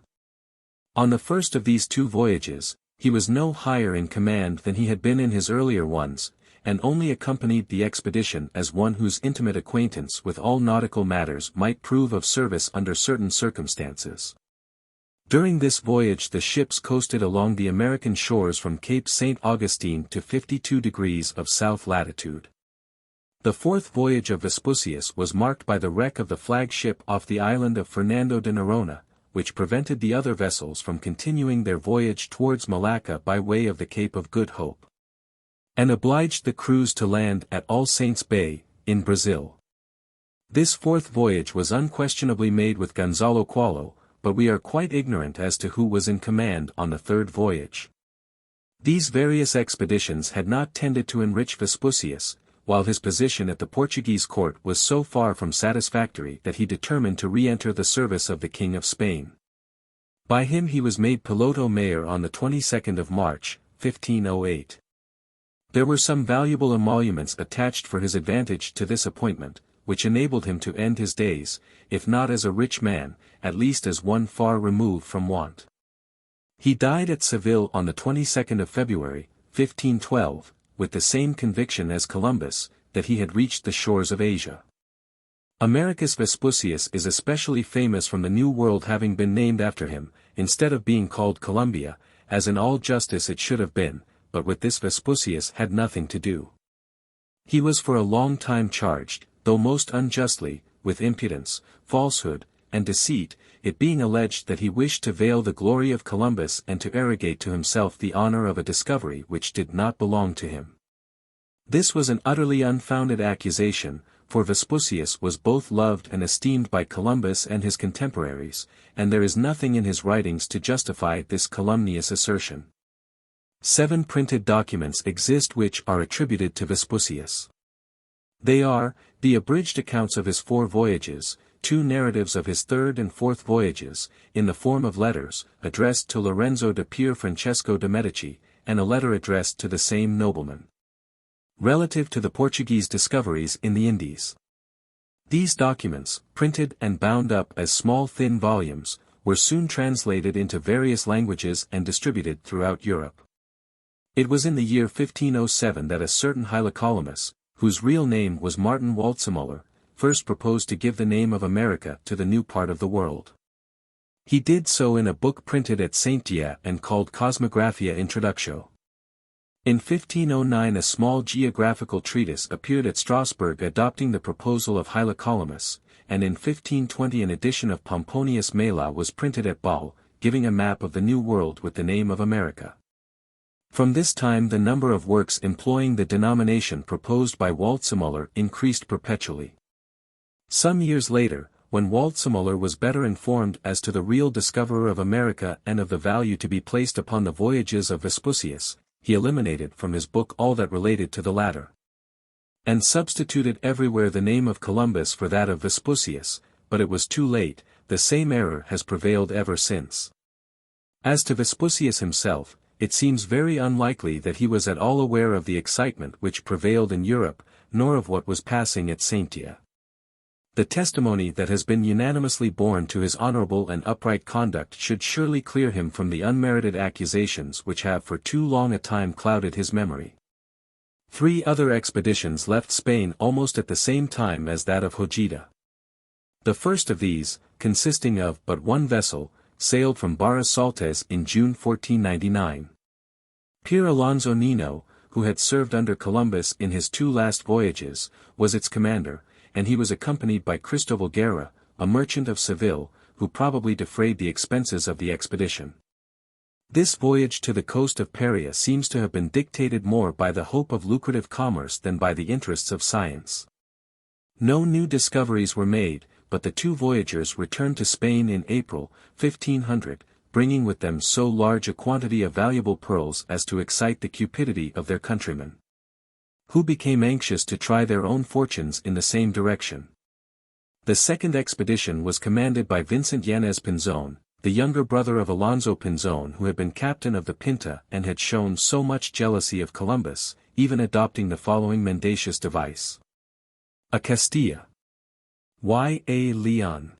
On the first of these 2 voyages, he was no higher in command than he had been in his earlier ones, and only accompanied the expedition as one whose intimate acquaintance with all nautical matters might prove of service under certain circumstances. During this voyage the ships coasted along the American shores from Cape St. Augustine to 52 degrees of south latitude. The 4th voyage of Vespucius was marked by the wreck of the flagship off the island of Fernando de Noronha, which prevented the other vessels from continuing their voyage towards Malacca by way of the Cape of Good Hope, and obliged the crews to land at All Saints Bay, in Brazil. This 4th voyage was unquestionably made with Gonzalo Qualo, but we are quite ignorant as to who was in command on the 3rd voyage. These various expeditions had not tended to enrich Vespucius, while his position at the Portuguese court was so far from satisfactory that he determined to re-enter the service of the King of Spain. By him he was made Piloto Mayor on the 22nd of March, 1508. There were some valuable emoluments attached for his advantage to this appointment, which enabled him to end his days, if not as a rich man, at least as one far removed from want. He died at Seville on the 22nd of February, 1512, with the same conviction as Columbus, that he had reached the shores of Asia. Americus Vespucius is especially famous from the New World having been named after him, instead of being called Columbia, as in all justice it should have been, but with this Vespucius had nothing to do. He was for a long time charged, though most unjustly, with impudence, falsehood, and deceit, it being alleged that he wished to veil the glory of Columbus and to arrogate to himself the honor of a discovery which did not belong to him. This was an utterly unfounded accusation, for Vespucius was both loved and esteemed by Columbus and his contemporaries, and there is nothing in his writings to justify this calumnious assertion. 7 printed documents exist which are attributed to Vespucius. They are, the abridged accounts of his 4 voyages, 2 narratives of his 3rd and 4th voyages, in the form of letters, addressed to Lorenzo de Pier Francesco de' Medici, and a letter addressed to the same nobleman, relative to the Portuguese discoveries in the Indies. These documents, printed and bound up as small thin volumes, were soon translated into various languages and distributed throughout Europe. It was in the year 1507 that a certain Hylacolymus, whose real name was Martin Waldseemüller, first proposed to give the name of America to the new part of the world. He did so in a book printed at Saint-Dié and called Cosmographia Introductio. In 1509 a small geographical treatise appeared at Strasbourg adopting the proposal of Hylacolymus, and in 1520 an edition of Pomponius Mela was printed at Bâle, giving a map of the New World with the name of America. From this time the number of works employing the denomination proposed by Waldseemüller increased perpetually. Some years later, when Waldseemüller was better informed as to the real discoverer of America and of the value to be placed upon the voyages of Vespucius, he eliminated from his book all that related to the latter, and substituted everywhere the name of Columbus for that of Vespucius, but it was too late, the same error has prevailed ever since. As to Vespucius himself, it seems very unlikely that he was at all aware of the excitement which prevailed in Europe, nor of what was passing at Saint-Dié. The testimony that has been unanimously borne to his honorable and upright conduct should surely clear him from the unmerited accusations which have for too long a time clouded his memory. 3 other expeditions left Spain almost at the same time as that of Hojeda. The first of these, consisting of but 1 vessel, sailed from Barra Saltes in June 1499. Pier Alonso Nino, who had served under Columbus in his 2 last voyages, was its commander, and he was accompanied by Cristobal Guerra, a merchant of Seville, who probably defrayed the expenses of the expedition. This voyage to the coast of Paria seems to have been dictated more by the hope of lucrative commerce than by the interests of science. No new discoveries were made, but the two voyagers returned to Spain in April, 1500, bringing with them so large a quantity of valuable pearls as to excite the cupidity of their countrymen, who became anxious to try their own fortunes in the same direction. The second expedition was commanded by Vincent Yanez Pinzon, the younger brother of Alonso Pinzon, who had been captain of the Pinta and had shown so much jealousy of Columbus, even adopting the following mendacious device: A Castilla. Y. A. Leon.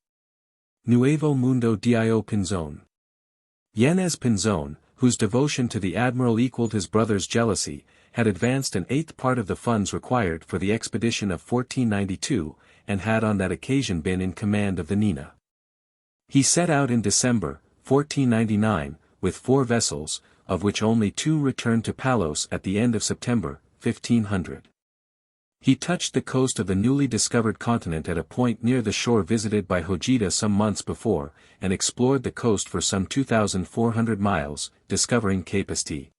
Nuevo Mundo Dio Pinzon. Yanez Pinzon, whose devotion to the admiral equaled his brother's jealousy, had advanced an eighth part of the funds required for the expedition of 1492, and had on that occasion been in command of the Nina. He set out in December, 1499, with 4 vessels, of which only 2 returned to Palos at the end of September, 1500. He touched the coast of the newly discovered continent at a point near the shore visited by Hojeda some months before, and explored the coast for some 2,400 miles, discovering Cape St.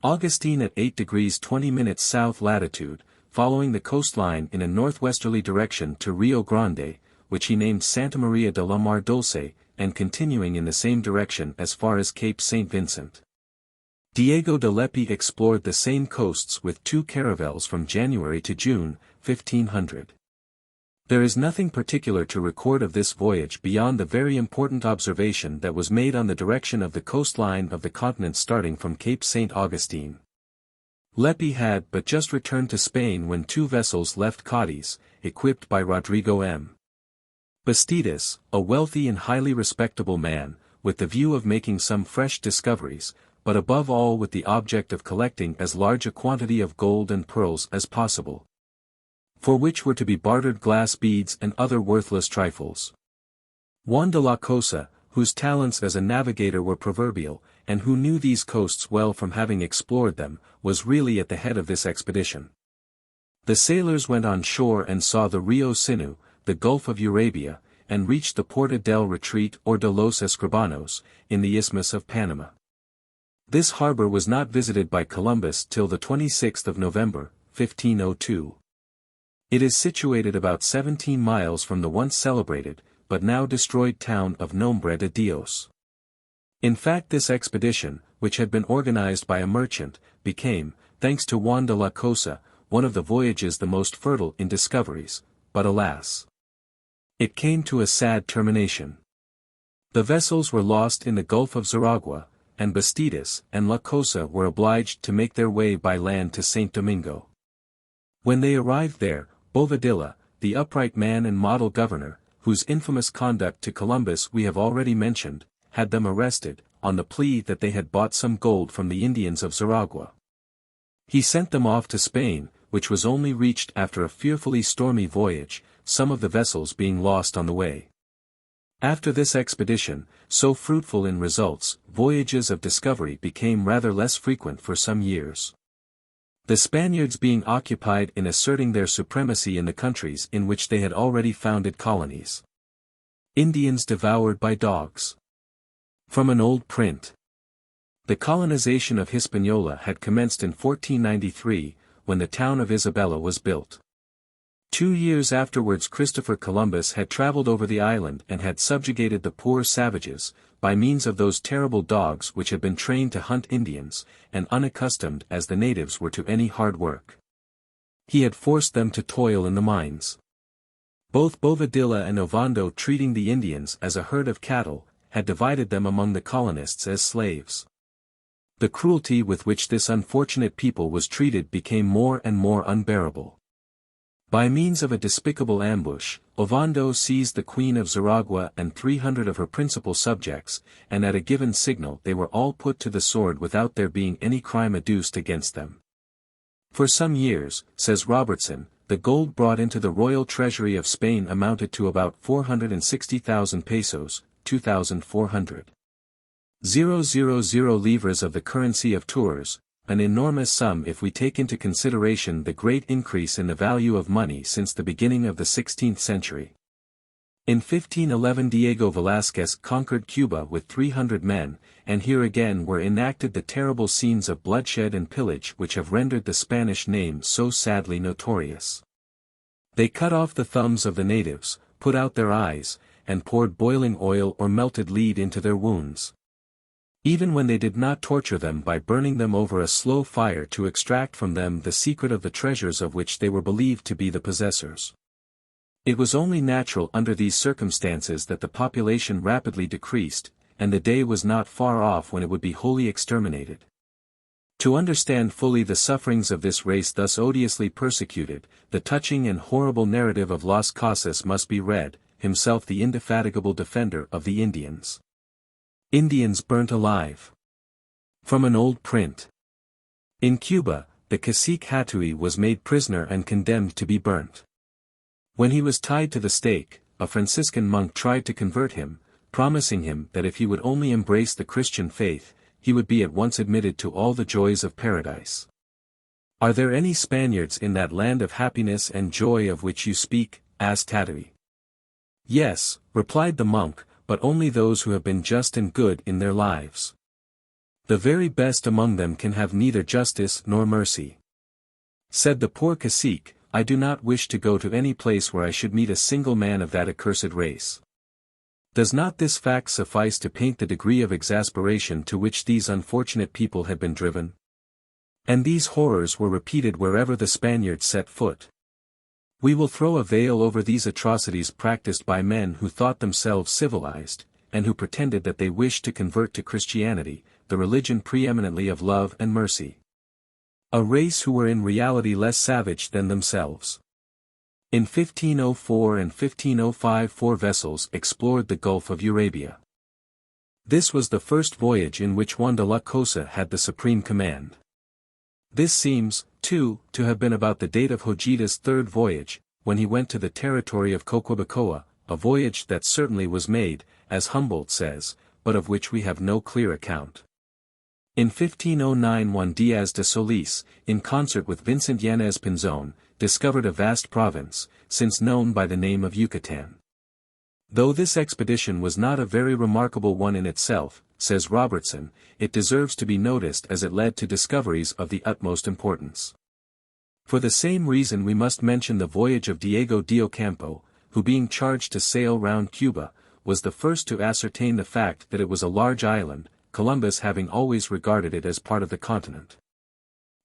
Augustine at 8 degrees 20 minutes south latitude, following the coastline in a northwesterly direction to Rio Grande, which he named Santa Maria de la Mar Dulce, and continuing in the same direction as far as Cape St. Vincent. Diego de Lepi explored the same coasts with 2 caravels from January to June, 1500. There is nothing particular to record of this voyage beyond the very important observation that was made on the direction of the coastline of the continent starting from Cape St. Augustine. Lepi had but just returned to Spain when 2 vessels left Cadiz, equipped by Rodrigo M. Bastidas, a wealthy and highly respectable man, with the view of making some fresh discoveries, but above all with the object of collecting as large a quantity of gold and pearls as possible, for which were to be bartered glass beads and other worthless trifles. Juan de la Cosa, whose talents as a navigator were proverbial, and who knew these coasts well from having explored them, was really at the head of this expedition. The sailors went on shore and saw the Rio Sinu, the Gulf of Eurabia, and reached the Porta del Retreat or de los Escribanos, in the Isthmus of Panama. This harbor was not visited by Columbus till the 26th of November, 1502. It is situated about 17 miles from the once celebrated, but now destroyed town of Nombre de Dios. In fact, this expedition, which had been organized by a merchant, became, thanks to Juan de la Cosa, one of the voyages the most fertile in discoveries, but alas, it came to a sad termination. The vessels were lost in the Gulf of Zaragua, and Bastidas and La Cosa were obliged to make their way by land to St. Domingo. When they arrived there, Bovadilla, the upright man and model governor, whose infamous conduct to Columbus we have already mentioned, had them arrested, on the plea that they had bought some gold from the Indians of Zaragua. He sent them off to Spain, which was only reached after a fearfully stormy voyage, some of the vessels being lost on the way. After this expedition, so fruitful in results, voyages of discovery became rather less frequent for some years, the Spaniards being occupied in asserting their supremacy in the countries in which they had already founded colonies. Indians devoured by dogs. From an old print. The colonization of Hispaniola had commenced in 1493, when the town of Isabella was built. 2 years afterwards Christopher Columbus had traveled over the island and had subjugated the poor savages, by means of those terrible dogs which had been trained to hunt Indians, and unaccustomed as the natives were to any hard work. He had forced them to toil in the mines. Both Bovadilla and Ovando, treating the Indians as a herd of cattle, had divided them among the colonists as slaves. The cruelty with which this unfortunate people was treated became more and more unbearable. By means of a despicable ambush, Ovando seized the Queen of Zaragua and 300 of her principal subjects, and at a given signal they were all put to the sword without there being any crime adduced against them. For some years, says Robertson, the gold brought into the royal treasury of Spain amounted to about 460,000 pesos, 2,400. 000 livres of the currency of Tours, an enormous sum if we take into consideration the great increase in the value of money since the beginning of the 16th century. In 1511 Diego Velázquez conquered Cuba with 300 men, and here again were enacted the terrible scenes of bloodshed and pillage which have rendered the Spanish name so sadly notorious. They cut off the thumbs of the natives, put out their eyes, and poured boiling oil or melted lead into their wounds. Even when they did not torture them by burning them over a slow fire to extract from them the secret of the treasures of which they were believed to be the possessors. It was only natural under these circumstances that the population rapidly decreased, and the day was not far off when it would be wholly exterminated. To understand fully the sufferings of this race thus odiously persecuted, the touching and horrible narrative of Las Casas must be read, himself the indefatigable defender of the Indians. Indians burnt alive. From an old print. In Cuba, the cacique Hatui was made prisoner and condemned to be burnt. When he was tied to the stake, a Franciscan monk tried to convert him, promising him that if he would only embrace the Christian faith, he would be at once admitted to all the joys of paradise. "Are there any Spaniards in that land of happiness and joy of which you speak?" asked Hatui. "Yes," replied the monk, "but only those who have been just and good in their lives. The very best among them can have neither justice nor mercy." Said the poor cacique, "I do not wish to go to any place where I should meet a single man of that accursed race." Does not this fact suffice to paint the degree of exasperation to which these unfortunate people had been driven? And these horrors were repeated wherever the Spaniards set foot. We will throw a veil over these atrocities practiced by men who thought themselves civilized, and who pretended that they wished to convert to Christianity, the religion preeminently of love and mercy. A race who were in reality less savage than themselves. In 1504 and 1505 4 vessels explored the Gulf of Eurasia. This was the first voyage in which Juan de la Cosa had the supreme command. This seems, too, to have been about the date of Hojita's third voyage, when he went to the territory of Coquibacoa, a voyage that certainly was made, as Humboldt says, but of which we have no clear account. In 1509 Juan Diaz de Solis, in concert with Vincent Yanez Pinzon, discovered a vast province, since known by the name of Yucatan. Though this expedition was not a very remarkable one in itself, says Robertson, it deserves to be noticed as it led to discoveries of the utmost importance. For the same reason we must mention the voyage of Diego d'Ocampo, who being charged to sail round Cuba, was the first to ascertain the fact that it was a large island, Columbus having always regarded it as part of the continent.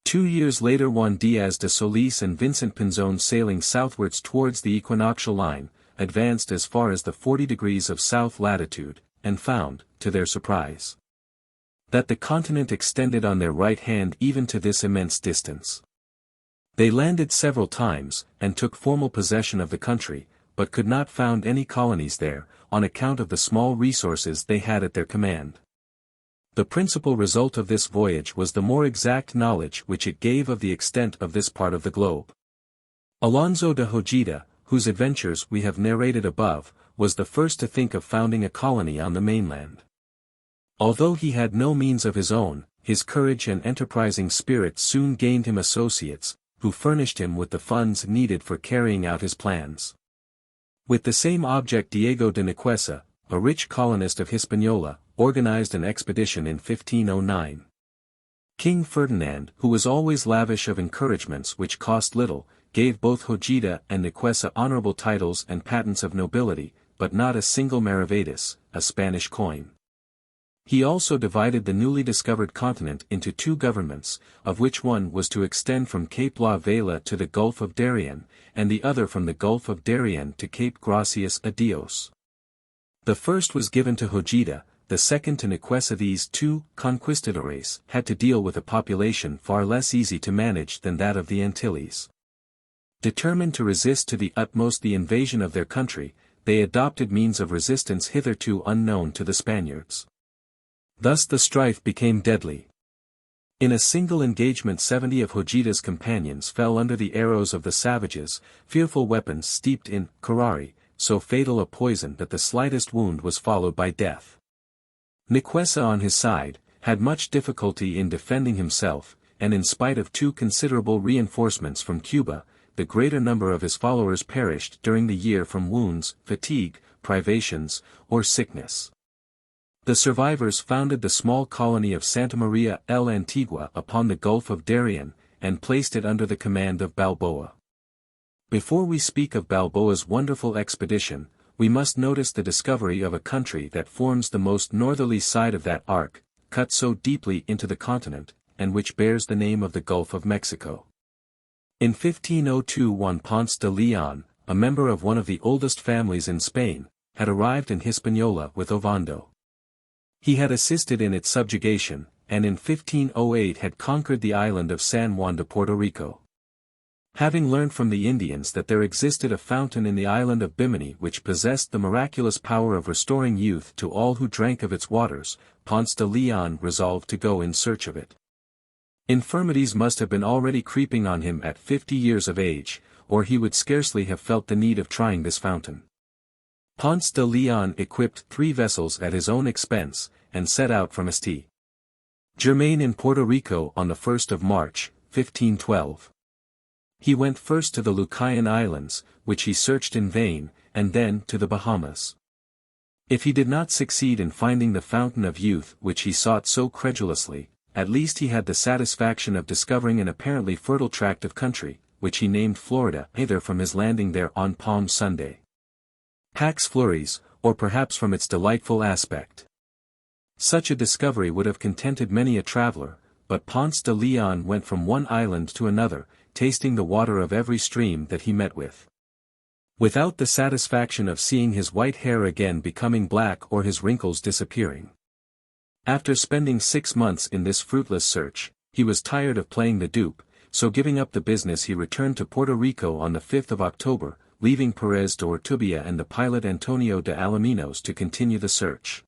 2 years later Juan Diaz de Solis and Vincent Pinzon sailing southwards towards the equinoctial line, advanced as far as the 40 degrees of south latitude, and found, to their surprise, that the continent extended on their right hand even to this immense distance. They landed several times, and took formal possession of the country, but could not found any colonies there, on account of the small resources they had at their command. The principal result of this voyage was the more exact knowledge which it gave of the extent of this part of the globe. Alonso de Hojita, whose adventures we have narrated above, was the first to think of founding a colony on the mainland. Although he had no means of his own, his courage and enterprising spirit soon gained him associates, who furnished him with the funds needed for carrying out his plans. With the same object Diego de Nicuesa, a rich colonist of Hispaniola, organized an expedition in 1509. King Ferdinand, who was always lavish of encouragements which cost little, gave both Hojita and Nicuesa honorable titles and patents of nobility, but not a single maravedis, a Spanish coin. He also divided the newly discovered continent into 2 governments, of which one was to extend from Cape La Vela to the Gulf of Darien, and the other from the Gulf of Darien to Cape Gracias a Dios. The first was given to Hojita, the second to Nicuesa. These 2 conquistadores had to deal with a population far less easy to manage than that of the Antilles. Determined to resist to the utmost the invasion of their country, they adopted means of resistance hitherto unknown to the Spaniards. Thus the strife became deadly. In a single engagement 70 of Hojita's companions fell under the arrows of the savages, fearful weapons steeped in curare, so fatal a poison that the slightest wound was followed by death. Nicuesa on his side, had much difficulty in defending himself, and in spite of 2 considerable reinforcements from Cuba, the greater number of his followers perished during the year from wounds, fatigue, privations, or sickness. The survivors founded the small colony of Santa Maria el Antigua upon the Gulf of Darien, and placed it under the command of Balboa. Before we speak of Balboa's wonderful expedition, we must notice the discovery of a country that forms the most northerly side of that arc, cut so deeply into the continent, and which bears the name of the Gulf of Mexico. In 1502 Juan Ponce de Leon, a member of one of the oldest families in Spain, had arrived in Hispaniola with Ovando. He had assisted in its subjugation, and in 1508 had conquered the island of San Juan de Puerto Rico. Having learned from the Indians that there existed a fountain in the island of Bimini which possessed the miraculous power of restoring youth to all who drank of its waters, Ponce de Leon resolved to go in search of it. Infirmities must have been already creeping on him at 50 years of age, or he would scarcely have felt the need of trying this fountain. Ponce de Leon equipped 3 vessels at his own expense, and set out from St. Germain in Puerto Rico on the 1st of March, 1512. He went first to the Lucayan Islands, which he searched in vain, and then to the Bahamas. If he did not succeed in finding the fountain of youth which he sought so credulously, at least he had the satisfaction of discovering an apparently fertile tract of country, which he named Florida, either from his landing there on Palm Sunday. Pax Flores, or perhaps from its delightful aspect. Such a discovery would have contented many a traveler, but Ponce de Leon went from one island to another, tasting the water of every stream that he met with, without the satisfaction of seeing his white hair again becoming black or his wrinkles disappearing. After spending 6 months in this fruitless search, he was tired of playing the dupe, so giving up the business he returned to Puerto Rico on the 5th of October, leaving Perez de Ortubia and the pilot Antonio de Alaminos to continue the search.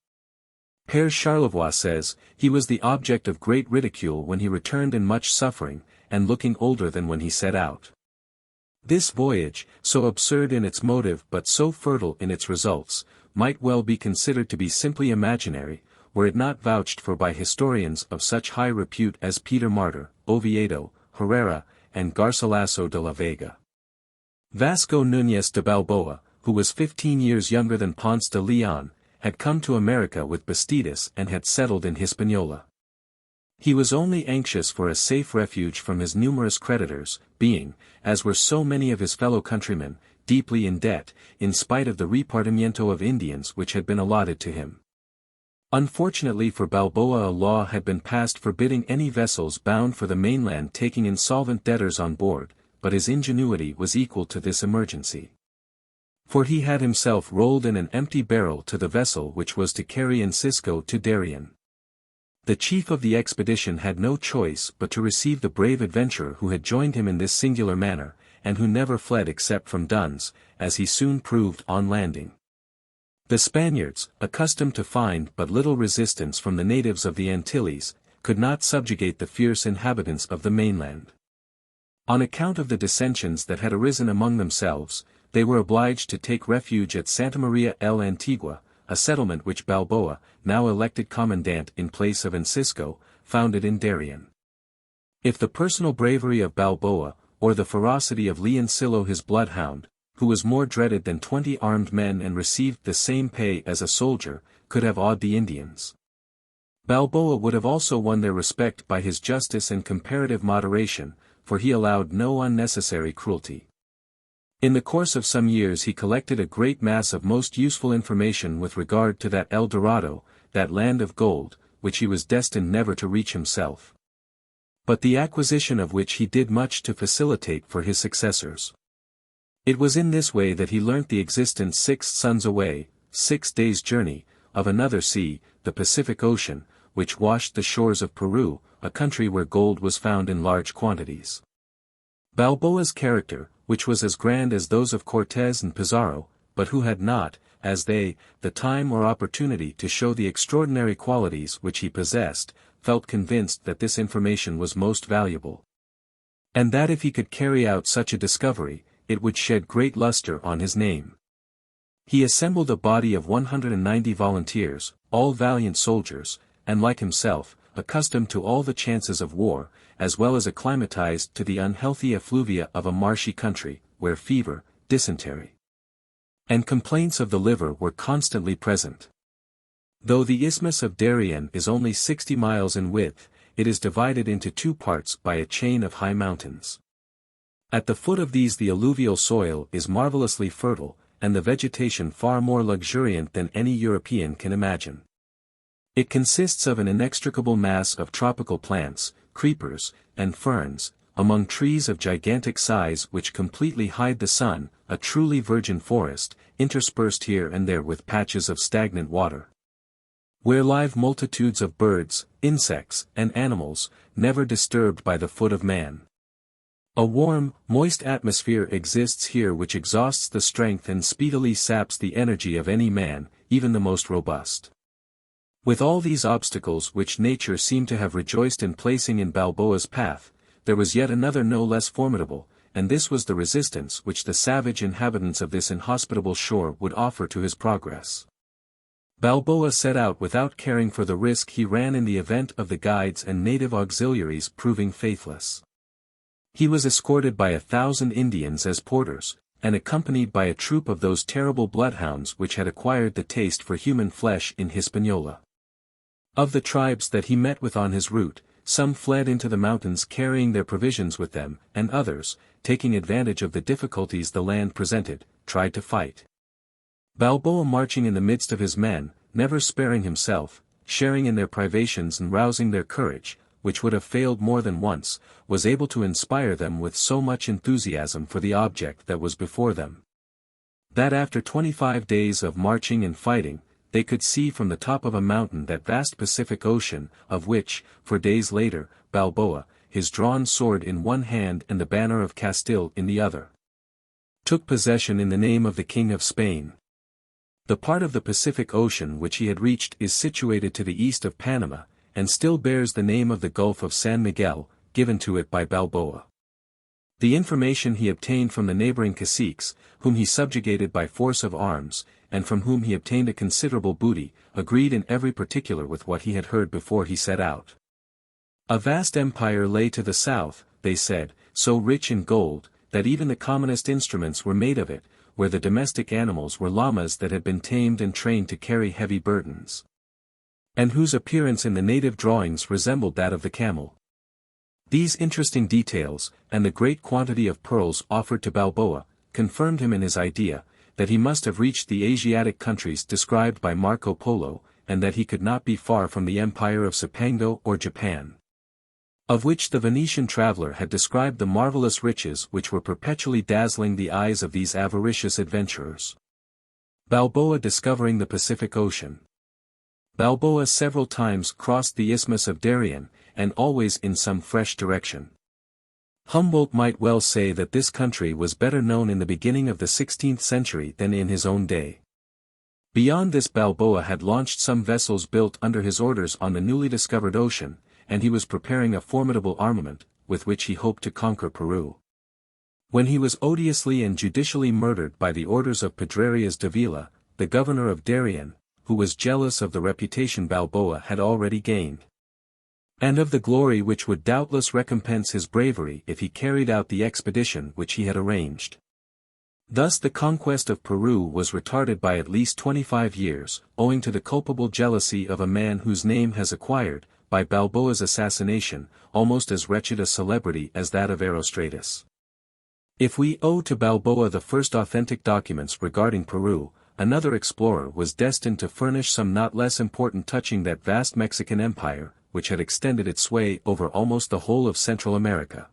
Père Charlevoix says, he was the object of great ridicule when he returned in much suffering, and looking older than when he set out. This voyage, so absurd in its motive but so fertile in its results, might well be considered to be simply imaginary, were it not vouched for by historians of such high repute as Peter Martyr, Oviedo, Herrera, and Garcilaso de la Vega. Vasco Núñez de Balboa, who was 15 years younger than Ponce de Leon, had come to America with Bastidas and had settled in Hispaniola. He was only anxious for a safe refuge from his numerous creditors, being, as were so many of his fellow countrymen, deeply in debt, in spite of the repartimiento of Indians which had been allotted to him. Unfortunately for Balboa, a law had been passed forbidding any vessels bound for the mainland taking insolvent debtors on board, but his ingenuity was equal to this emergency. For he had himself rolled in an empty barrel to the vessel which was to carry Encisco to Darien. The chief of the expedition had no choice but to receive the brave adventurer who had joined him in this singular manner, and who never fled except from duns, as he soon proved on landing. The Spaniards, accustomed to find but little resistance from the natives of the Antilles, could not subjugate the fierce inhabitants of the mainland. On account of the dissensions that had arisen among themselves, they were obliged to take refuge at Santa Maria el Antigua, a settlement which Balboa, now elected commandant in place of Encisco, founded in Darien. If the personal bravery of Balboa, or the ferocity of Leoncillo his bloodhound, who was more dreaded than 20 armed men and received the same pay as a soldier, could have awed the Indians, Balboa would have also won their respect by his justice and comparative moderation, for he allowed no unnecessary cruelty. In the course of some years he collected a great mass of most useful information with regard to that El Dorado, that land of gold, which he was destined never to reach himself, but the acquisition of which he did much to facilitate for his successors. It was in this way that he learnt the existence 6 suns away, 6 days' journey, of another sea, the Pacific Ocean, which washed the shores of Peru, a country where gold was found in large quantities. Balboa's character, which was as grand as those of Cortés and Pizarro, but who had not, as they, the time or opportunity to show the extraordinary qualities which he possessed, felt convinced that this information was most valuable, and that if he could carry out such a discovery, it would shed great luster on his name. He assembled a body of 190 volunteers, all valiant soldiers, and like himself, accustomed to all the chances of war, as well as acclimatized to the unhealthy effluvia of a marshy country, where fever, dysentery, and complaints of the liver were constantly present. Though the Isthmus of Darien is only 60 miles in width, it is divided into 2 parts by a chain of high mountains. At the foot of these the alluvial soil is marvelously fertile, and the vegetation far more luxuriant than any European can imagine. It consists of an inextricable mass of tropical plants, creepers, and ferns, among trees of gigantic size which completely hide the sun, a truly virgin forest, interspersed here and there with patches of stagnant water, where live multitudes of birds, insects, and animals, never disturbed by the foot of man. A warm, moist atmosphere exists here which exhausts the strength and speedily saps the energy of any man, even the most robust. With all these obstacles which nature seemed to have rejoiced in placing in Balboa's path, there was yet another no less formidable, and this was the resistance which the savage inhabitants of this inhospitable shore would offer to his progress. Balboa set out without caring for the risk he ran in the event of the guides and native auxiliaries proving faithless. He was escorted by 1,000 Indians as porters, and accompanied by a troop of those terrible bloodhounds which had acquired the taste for human flesh in Hispaniola. Of the tribes that he met with on his route, some fled into the mountains carrying their provisions with them, and others, taking advantage of the difficulties the land presented, tried to fight. Balboa marching in the midst of his men, never sparing himself, sharing in their privations and rousing their courage, which would have failed more than once, was able to inspire them with so much enthusiasm for the object that was before them, that after 25 days of marching and fighting, they could see from the top of a mountain that vast Pacific Ocean, of which, 4 days later, Balboa, his drawn sword in one hand and the banner of Castile in the other, took possession in the name of the King of Spain. The part of the Pacific Ocean which he had reached is situated to the east of Panama, and still bears the name of the Gulf of San Miguel, given to it by Balboa. The information he obtained from the neighboring caciques, whom he subjugated by force of arms, and from whom he obtained a considerable booty, agreed in every particular with what he had heard before he set out. A vast empire lay to the south, they said, so rich in gold, that even the commonest instruments were made of it, where the domestic animals were llamas that had been tamed and trained to carry heavy burdens, and whose appearance in the native drawings resembled that of the camel. These interesting details, and the great quantity of pearls offered to Balboa, confirmed him in his idea, that he must have reached the Asiatic countries described by Marco Polo, and that he could not be far from the empire of Cipango or Japan, of which the Venetian traveler had described the marvelous riches which were perpetually dazzling the eyes of these avaricious adventurers. Balboa discovering the Pacific Ocean. Balboa several times crossed the Isthmus of Darien, and always in some fresh direction. Humboldt might well say that this country was better known in the beginning of the 16th century than in his own day. Beyond this Balboa had launched some vessels built under his orders on the newly discovered ocean, and he was preparing a formidable armament, with which he hoped to conquer Peru, when he was odiously and judicially murdered by the orders of Pedrarias Davila, the governor of Darien, who was jealous of the reputation Balboa had already gained, and of the glory which would doubtless recompense his bravery if he carried out the expedition which he had arranged. Thus the conquest of Peru was retarded by at least 25 years, owing to the culpable jealousy of a man whose name has acquired, by Balboa's assassination, almost as wretched a celebrity as that of Erostratus. If we owe to Balboa the first authentic documents regarding Peru, another explorer was destined to furnish some not less important touching that vast Mexican empire, which had extended its sway over almost the whole of Central America.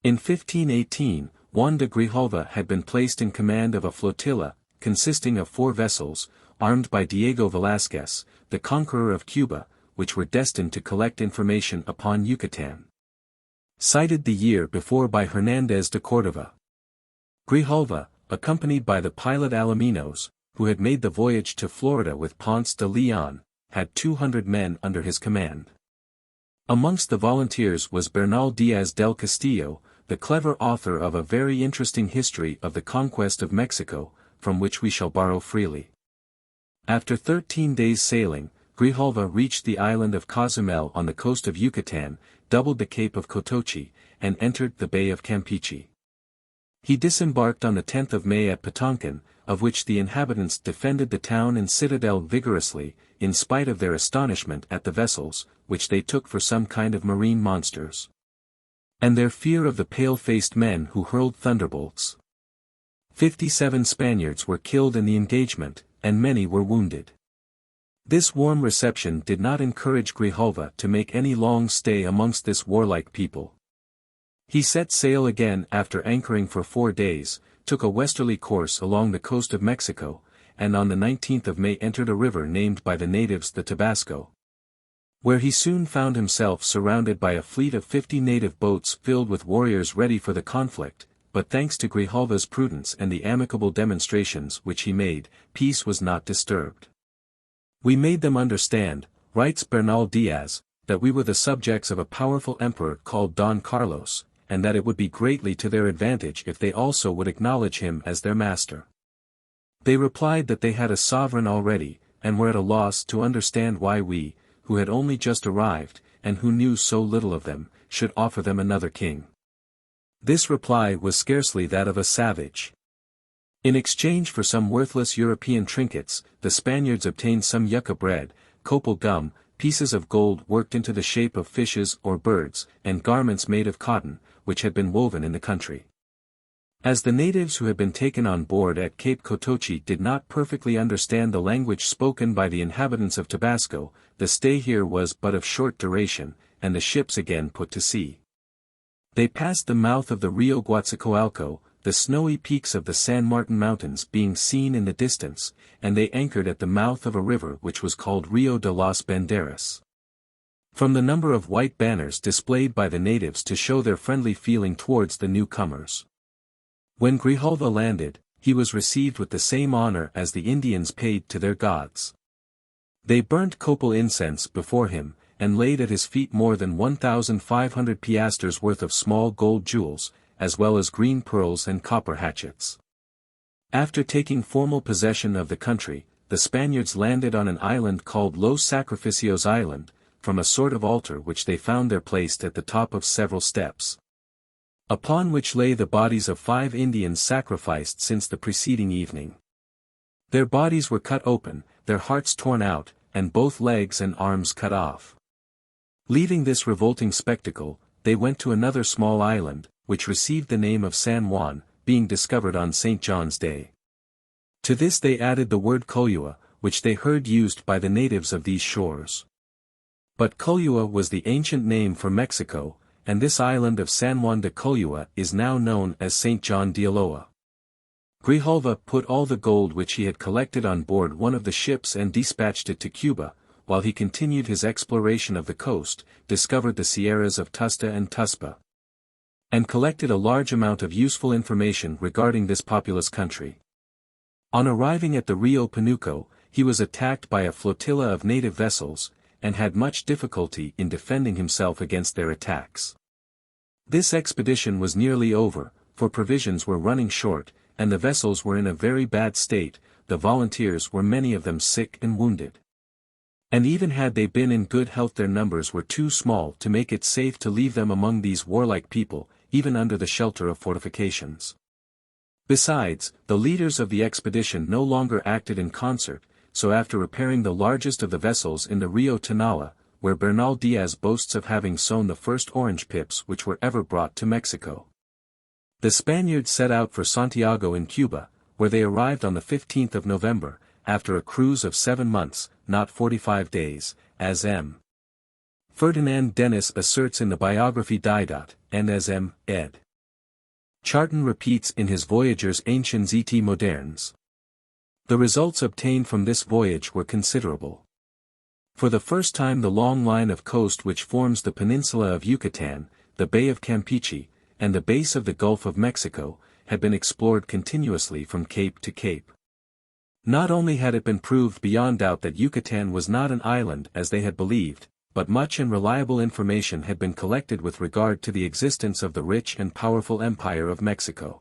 In 1518, Juan de Grijalva had been placed in command of a flotilla, consisting of 4 vessels, armed by Diego Velázquez, the conqueror of Cuba, which were destined to collect information upon Yucatan, cited the year before by Hernández de Córdoba. Grijalva, accompanied by the pilot Alaminos, who had made the voyage to Florida with Ponce de Leon, had 200 men under his command. Amongst the volunteers was Bernal Díaz del Castillo, the clever author of a very interesting history of the conquest of Mexico, from which we shall borrow freely. After 13 days sailing, Grijalva reached the island of Cozumel on the coast of Yucatan, doubled the Cape of Cotoche, and entered the Bay of Campeche. He disembarked on the 10th of May at Patoncan, of which the inhabitants defended the town and citadel vigorously, in spite of their astonishment at the vessels, which they took for some kind of marine monsters. and their fear of the pale-faced men who hurled thunderbolts. 57 Spaniards were killed in the engagement, and many were wounded. This warm reception did not encourage Grijalva to make any long stay amongst this warlike people. He set sail again after anchoring for 4 days, took a westerly course along the coast of Mexico, and on the 19th of May entered a river named by the natives the Tabasco, where he soon found himself surrounded by a fleet of 50 native boats filled with warriors ready for the conflict, but thanks to Grijalva's prudence and the amicable demonstrations which he made, peace was not disturbed. "We made them understand," writes Bernal Diaz, "that we were the subjects of a powerful emperor called Don Carlos, and that it would be greatly to their advantage if they also would acknowledge him as their master." They replied that they had a sovereign already, and were at a loss to understand why we, who had only just arrived, and who knew so little of them, should offer them another king. This reply was scarcely that of a savage. In exchange for some worthless European trinkets, the Spaniards obtained some yucca bread, copal gum, pieces of gold worked into the shape of fishes or birds, and garments made of cotton, which had been woven in the country. As the natives who had been taken on board at Cape Cotoche did not perfectly understand the language spoken by the inhabitants of Tabasco, the stay here was but of short duration, and the ships again put to sea. They passed the mouth of the Rio Guatzacoalco, the snowy peaks of the San Martin Mountains being seen in the distance, and they anchored at the mouth of a river which was called Rio de las Banderas. From the number of white banners displayed by the natives to show their friendly feeling towards the newcomers. When Grijalva landed, he was received with the same honor as the Indians paid to their gods. They burnt copal incense before him, and laid at his feet more than 1,500 piastres worth of small gold jewels, as well as green pearls and copper hatchets. After taking formal possession of the country, the Spaniards landed on an island called Los Sacrificios Island, from a sort of altar which they found there placed at the top of several steps, upon which lay the bodies of 5 Indians sacrificed since the preceding evening. Their bodies were cut open, their hearts torn out, and both legs and arms cut off. Leaving this revolting spectacle, they went to another small island, which received the name of San Juan, being discovered on St. John's Day. To this they added the word Colua, which they heard used by the natives of these shores. But Colua was the ancient name for Mexico, and this island of San Juan de Colua is now known as St. John de Ulloa. Grijalva put all the gold which he had collected on board one of the ships and dispatched it to Cuba, while he continued his exploration of the coast, discovered the sierras of Tusta and Tuspa, and collected a large amount of useful information regarding this populous country. On arriving at the Rio Panuco, he was attacked by a flotilla of native vessels, and had much difficulty in defending himself against their attacks. This expedition was nearly over, for provisions were running short, and the vessels were in a very bad state. The volunteers were many of them sick and wounded. And even had they been in good health, their numbers were too small to make it safe to leave them among these warlike people, even under the shelter of fortifications. Besides, the leaders of the expedition no longer acted in concert, so after repairing the largest of the vessels in the Rio Tanala, where Bernal Diaz boasts of having sown the first orange pips which were ever brought to Mexico, the Spaniards set out for Santiago in Cuba, where they arrived on the 15th of November, after a cruise of 7 months, not 45 days, as M. Ferdinand Dennis asserts in the biography Didat, and as M. ed. Charton repeats in his Voyageurs Anciens et Modernes. The results obtained from this voyage were considerable. For the first time the long line of coast which forms the peninsula of Yucatan, the Bay of Campeche, and the base of the Gulf of Mexico, had been explored continuously from cape to cape. Not only had it been proved beyond doubt that Yucatan was not an island as they had believed, but much and reliable information had been collected with regard to the existence of the rich and powerful empire of Mexico.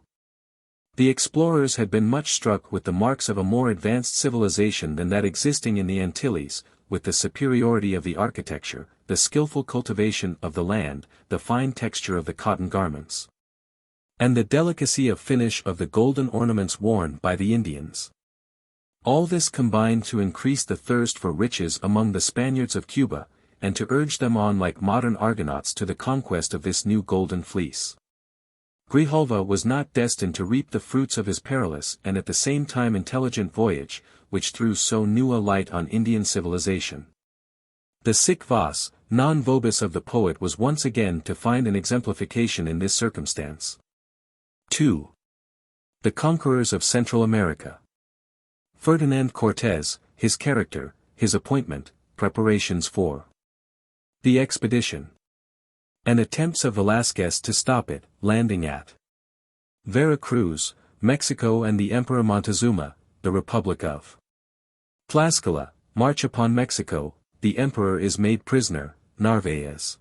The explorers had been much struck with the marks of a more advanced civilization than that existing in the Antilles, with the superiority of the architecture, the skillful cultivation of the land, the fine texture of the cotton garments, and the delicacy of finish of the golden ornaments worn by the Indians. All this combined to increase the thirst for riches among the Spaniards of Cuba, and to urge them on like modern Argonauts to the conquest of this new golden fleece. Grijalva was not destined to reap the fruits of his perilous and at the same time intelligent voyage, which threw so new a light on Indian civilization. The sic vos, non vobis of the poet was once again to find an exemplification in this circumstance. 2. The Conquerors of Central America. Ferdinand Cortés, his character, his appointment, preparations for the expedition, and attempts of Velázquez to stop it, landing at Vera Cruz, Mexico, and the Emperor Montezuma, the Republic of Tlaxcala, march upon Mexico, the Emperor is made prisoner, Narvaez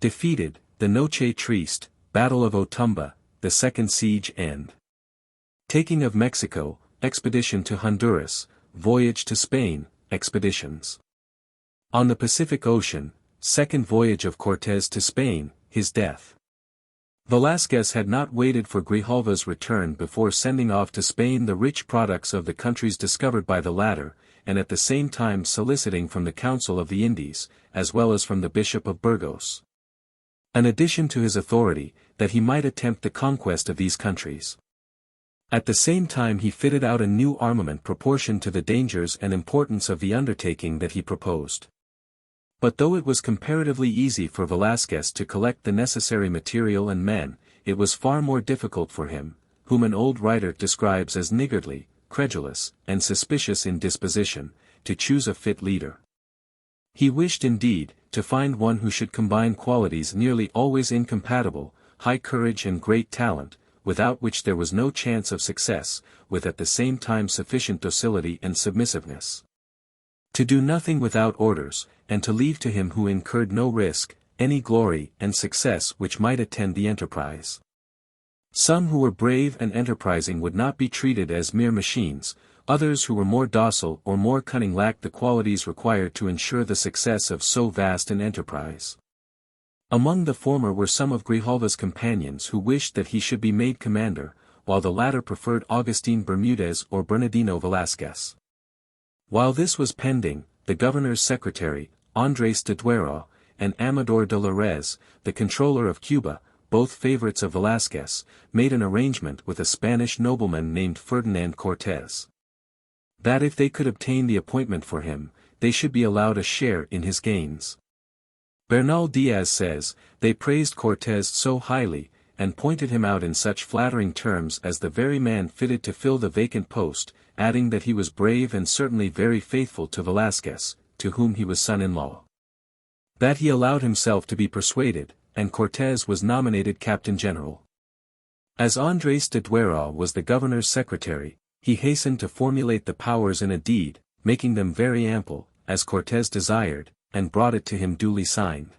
defeated, the Noche Triste, Battle of Otumba, the Second Siege and taking of Mexico, expedition to Honduras, voyage to Spain, expeditions on the Pacific Ocean, second voyage of Cortés to Spain, his death. Velázquez had not waited for Grijalva's return before sending off to Spain the rich products of the countries discovered by the latter, and at the same time soliciting from the Council of the Indies, as well as from the Bishop of Burgos, an addition to his authority, that he might attempt the conquest of these countries. At the same time he fitted out a new armament proportioned to the dangers and importance of the undertaking that he proposed. But though it was comparatively easy for Velázquez to collect the necessary material and men, it was far more difficult for him, whom an old writer describes as niggardly, credulous, and suspicious in disposition, to choose a fit leader. He wished indeed, to find one who should combine qualities nearly always incompatible, high courage and great talent, without which there was no chance of success, with at the same time sufficient docility and submissiveness. To do nothing without orders, and to leave to him who incurred no risk, any glory and success which might attend the enterprise. Some who were brave and enterprising would not be treated as mere machines, others who were more docile or more cunning lacked the qualities required to ensure the success of so vast an enterprise. Among the former were some of Grijalva's companions who wished that he should be made commander, while the latter preferred Agustín Bermúdez or Bernardino Velázquez. While this was pending, the governor's secretary, Andrés de Duero, and Amador de Larez, the controller of Cuba, both favorites of Velázquez, made an arrangement with a Spanish nobleman named Ferdinand Cortés, that if they could obtain the appointment for him, they should be allowed a share in his gains. Bernal Diaz says, they praised Cortés so highly, and pointed him out in such flattering terms as the very man fitted to fill the vacant post, adding that he was brave and certainly very faithful to Velázquez, to whom he was son-in-law. That he allowed himself to be persuaded, and Cortés was nominated Captain General. As Andrés de Duero was the governor's secretary, he hastened to formulate the powers in a deed, making them very ample, as Cortés desired, and brought it to him duly signed.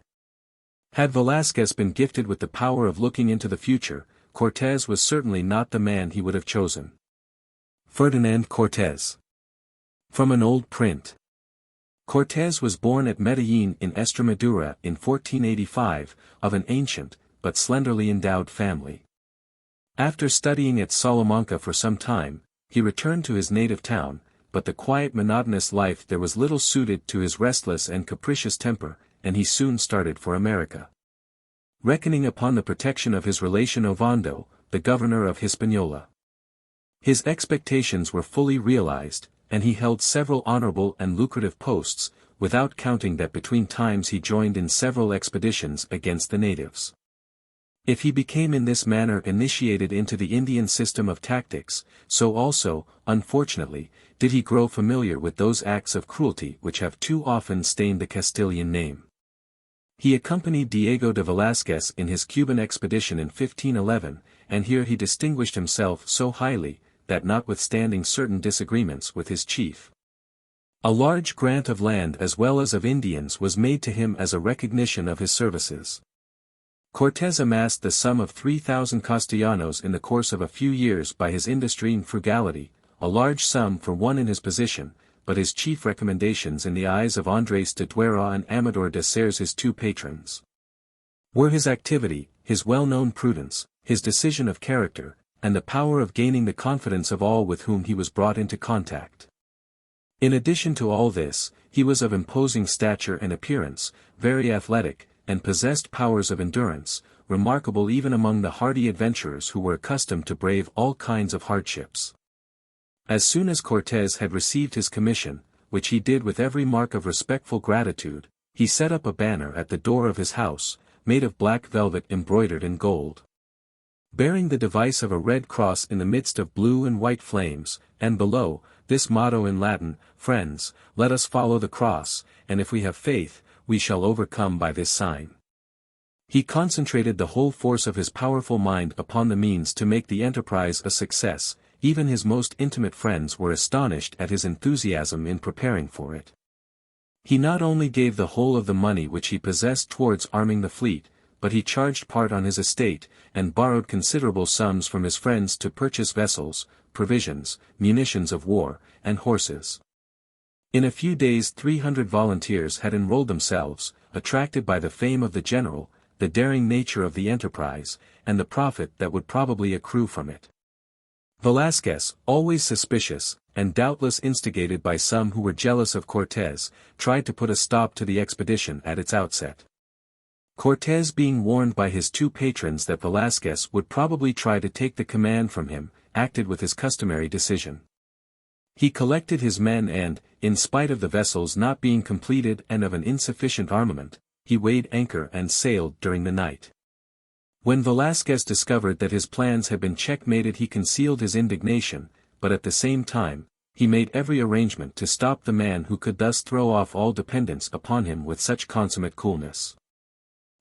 Had Velázquez been gifted with the power of looking into the future, Cortés was certainly not the man he would have chosen. Ferdinand Cortés. From an old print. Cortés was born at Medellín in Extremadura in 1485, of an ancient, but slenderly endowed family. After studying at Salamanca for some time, he returned to his native town, but the quiet monotonous life there was little suited to his restless and capricious temper, and he soon started for America. Reckoning upon the protection of his relation Ovando, the governor of Hispaniola. His expectations were fully realized, and he held several honorable and lucrative posts, without counting that between times he joined in several expeditions against the natives. If he became in this manner initiated into the Indian system of tactics, so also, unfortunately, did he grow familiar with those acts of cruelty which have too often stained the Castilian name. He accompanied Diego de Velázquez in his Cuban expedition in 1511, and here he distinguished himself so highly, that notwithstanding certain disagreements with his chief, a large grant of land as well as of Indians was made to him as a recognition of his services. Cortés amassed the sum of 3,000 castellanos in the course of a few years by his industry and frugality, a large sum for one in his position, but his chief recommendations in the eyes of Andrés de Duero and Amador de Serres, his two patrons, were his activity, his well-known prudence, his decision of character, and the power of gaining the confidence of all with whom he was brought into contact. In addition to all this, he was of imposing stature and appearance, very athletic, and possessed powers of endurance, remarkable even among the hardy adventurers who were accustomed to brave all kinds of hardships. As soon as Cortés had received his commission, which he did with every mark of respectful gratitude, he set up a banner at the door of his house, made of black velvet embroidered in gold, bearing the device of a red cross in the midst of blue and white flames, and below, this motto in Latin: "Friends, let us follow the cross, and if we have faith, we shall overcome by this sign." He concentrated the whole force of his powerful mind upon the means to make the enterprise a success. Even his most intimate friends were astonished at his enthusiasm in preparing for it. He not only gave the whole of the money which he possessed towards arming the fleet, but he charged part on his estate, and borrowed considerable sums from his friends to purchase vessels, provisions, munitions of war, and horses. In a few days 300 volunteers had enrolled themselves, attracted by the fame of the general, the daring nature of the enterprise, and the profit that would probably accrue from it. Velázquez, always suspicious, and doubtless instigated by some who were jealous of Cortés, tried to put a stop to the expedition at its outset. Cortés, being warned by his two patrons that Velázquez would probably try to take the command from him, acted with his customary decision. He collected his men and, in spite of the vessels not being completed and of an insufficient armament, he weighed anchor and sailed during the night. When Velázquez discovered that his plans had been checkmated, he concealed his indignation, but at the same time, he made every arrangement to stop the man who could thus throw off all dependence upon him with such consummate coolness.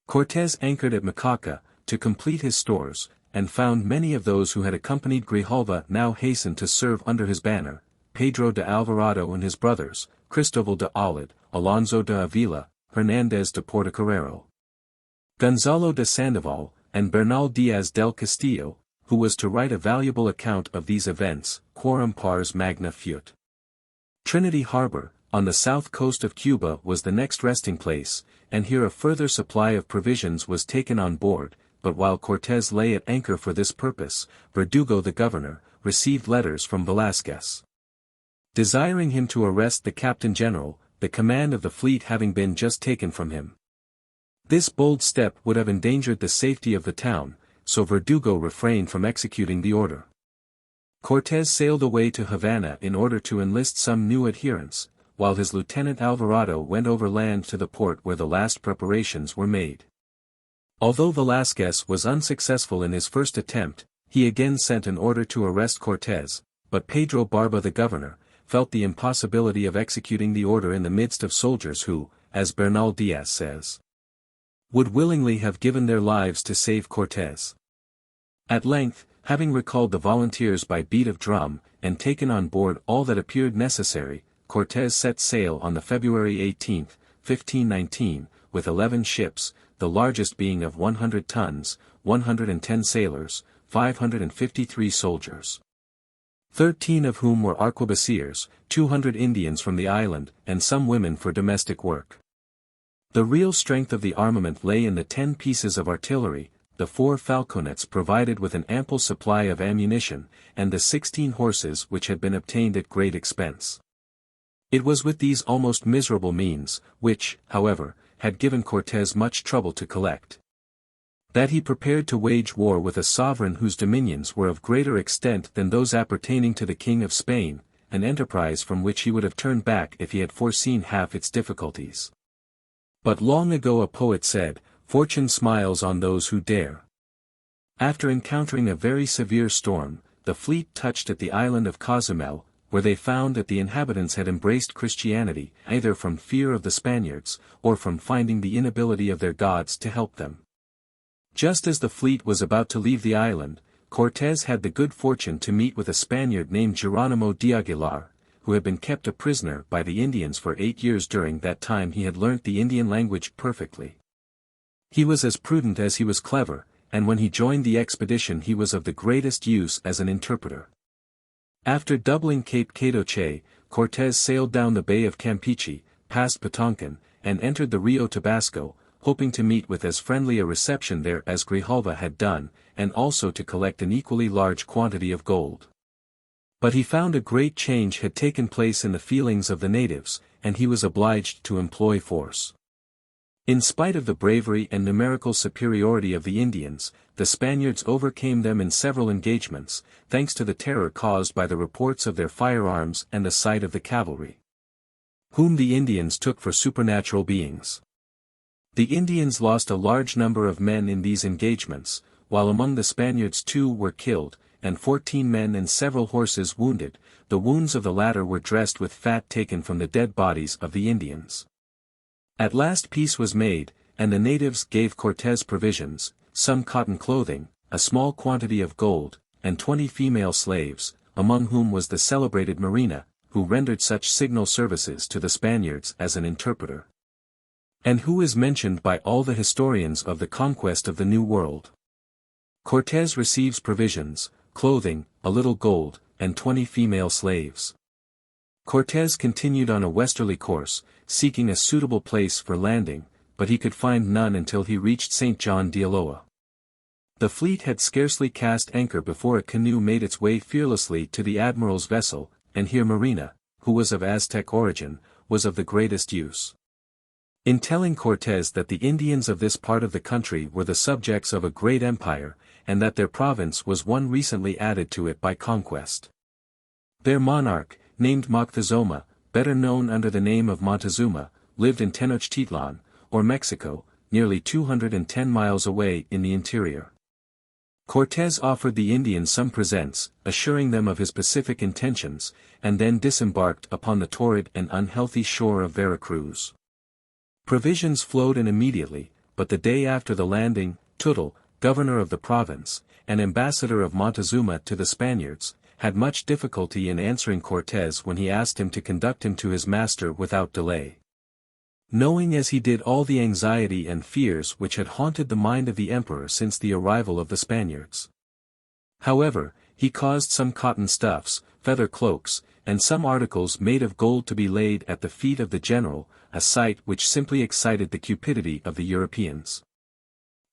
Cortés anchored at Macaca, to complete his stores, and found many of those who had accompanied Grijalva now hastened to serve under his banner: Pedro de Alvarado and his brothers, Cristobal de Aulid, Alonso de Avila, Hernández de Portocarrero, Gonzalo de Sandoval, and Bernal Díaz del Castillo, who was to write a valuable account of these events, quorum pars magna fuit. Trinity Harbor, on the south coast of Cuba, was the next resting place, and here a further supply of provisions was taken on board. But while Cortés lay at anchor for this purpose, Verdugo the governor, received letters from Velázquez, desiring him to arrest the captain general, the command of the fleet having been just taken from him. This bold step would have endangered the safety of the town, so Verdugo refrained from executing the order. Cortés sailed away to Havana in order to enlist some new adherents, while his lieutenant Alvarado went overland to the port where the last preparations were made. Although Velázquez was unsuccessful in his first attempt, he again sent an order to arrest Cortés, but Pedro Barba the governor, felt the impossibility of executing the order in the midst of soldiers who, as Bernal Díaz says, would willingly have given their lives to save Cortés. At length, having recalled the volunteers by beat of drum, and taken on board all that appeared necessary, Cortés set sail on the February 18, 1519, with 11 ships, the largest being of 100 tons, 110 sailors, 553 soldiers, 13 of whom were arquebusiers, 200 Indians from the island, and some women for domestic work. The real strength of the armament lay in the 10 pieces of artillery, the 4 falconets provided with an ample supply of ammunition, and the 16 horses which had been obtained at great expense. It was with these almost miserable means, which, however, had given Cortés much trouble to collect, that he prepared to wage war with a sovereign whose dominions were of greater extent than those appertaining to the King of Spain, an enterprise from which he would have turned back if he had foreseen half its difficulties. But long ago a poet said, "Fortune smiles on those who dare." After encountering a very severe storm, the fleet touched at the island of Cozumel, where they found that the inhabitants had embraced Christianity, either from fear of the Spaniards, or from finding the inability of their gods to help them. Just as the fleet was about to leave the island, Cortés had the good fortune to meet with a Spaniard named Geronimo de Aguilar, who had been kept a prisoner by the Indians for 8 years. During that time he had learnt the Indian language perfectly. He was as prudent as he was clever, and when he joined the expedition he was of the greatest use as an interpreter. After doubling Cape Catoche, Cortés sailed down the Bay of Campeche, past Patoncan, and entered the Rio Tabasco, hoping to meet with as friendly a reception there as Grijalva had done, and also to collect an equally large quantity of gold. But he found a great change had taken place in the feelings of the natives, and he was obliged to employ force. In spite of the bravery and numerical superiority of the Indians, the Spaniards overcame them in several engagements, thanks to the terror caused by the reports of their firearms and the sight of the cavalry, whom the Indians took for supernatural beings. The Indians lost a large number of men in these engagements, while among the Spaniards 2 were killed, and 14 men and several horses wounded. The wounds of the latter were dressed with fat taken from the dead bodies of the Indians. At last peace was made, and the natives gave Cortés provisions, some cotton clothing, a small quantity of gold, and 20 female slaves, among whom was the celebrated Marina, who rendered such signal services to the Spaniards as an interpreter, and who is mentioned by all the historians of the conquest of the New World. Cortés receives provisions, clothing, a little gold, and 20 female slaves. Cortés continued on a westerly course, seeking a suitable place for landing, but he could find none until he reached St. John de Ulloa. The fleet had scarcely cast anchor before a canoe made its way fearlessly to the admiral's vessel, and here Marina, who was of Aztec origin, was of the greatest use. In telling Cortés that the Indians of this part of the country were the subjects of a great empire, and that their province was one recently added to it by conquest. Their monarch, named Moctezuma, better known under the name of Montezuma, lived in Tenochtitlan, or Mexico, nearly 210 miles away in the interior. Cortés offered the Indians some presents, assuring them of his pacific intentions, and then disembarked upon the torrid and unhealthy shore of Veracruz. Provisions flowed in immediately, but the day after the landing, Tutel, governor of the province, and ambassador of Montezuma to the Spaniards, had much difficulty in answering Cortés when he asked him to conduct him to his master without delay. Knowing as he did all the anxiety and fears which had haunted the mind of the emperor since the arrival of the Spaniards. However, he caused some cotton stuffs, feather cloaks, and some articles made of gold to be laid at the feet of the general, a sight which simply excited the cupidity of the Europeans.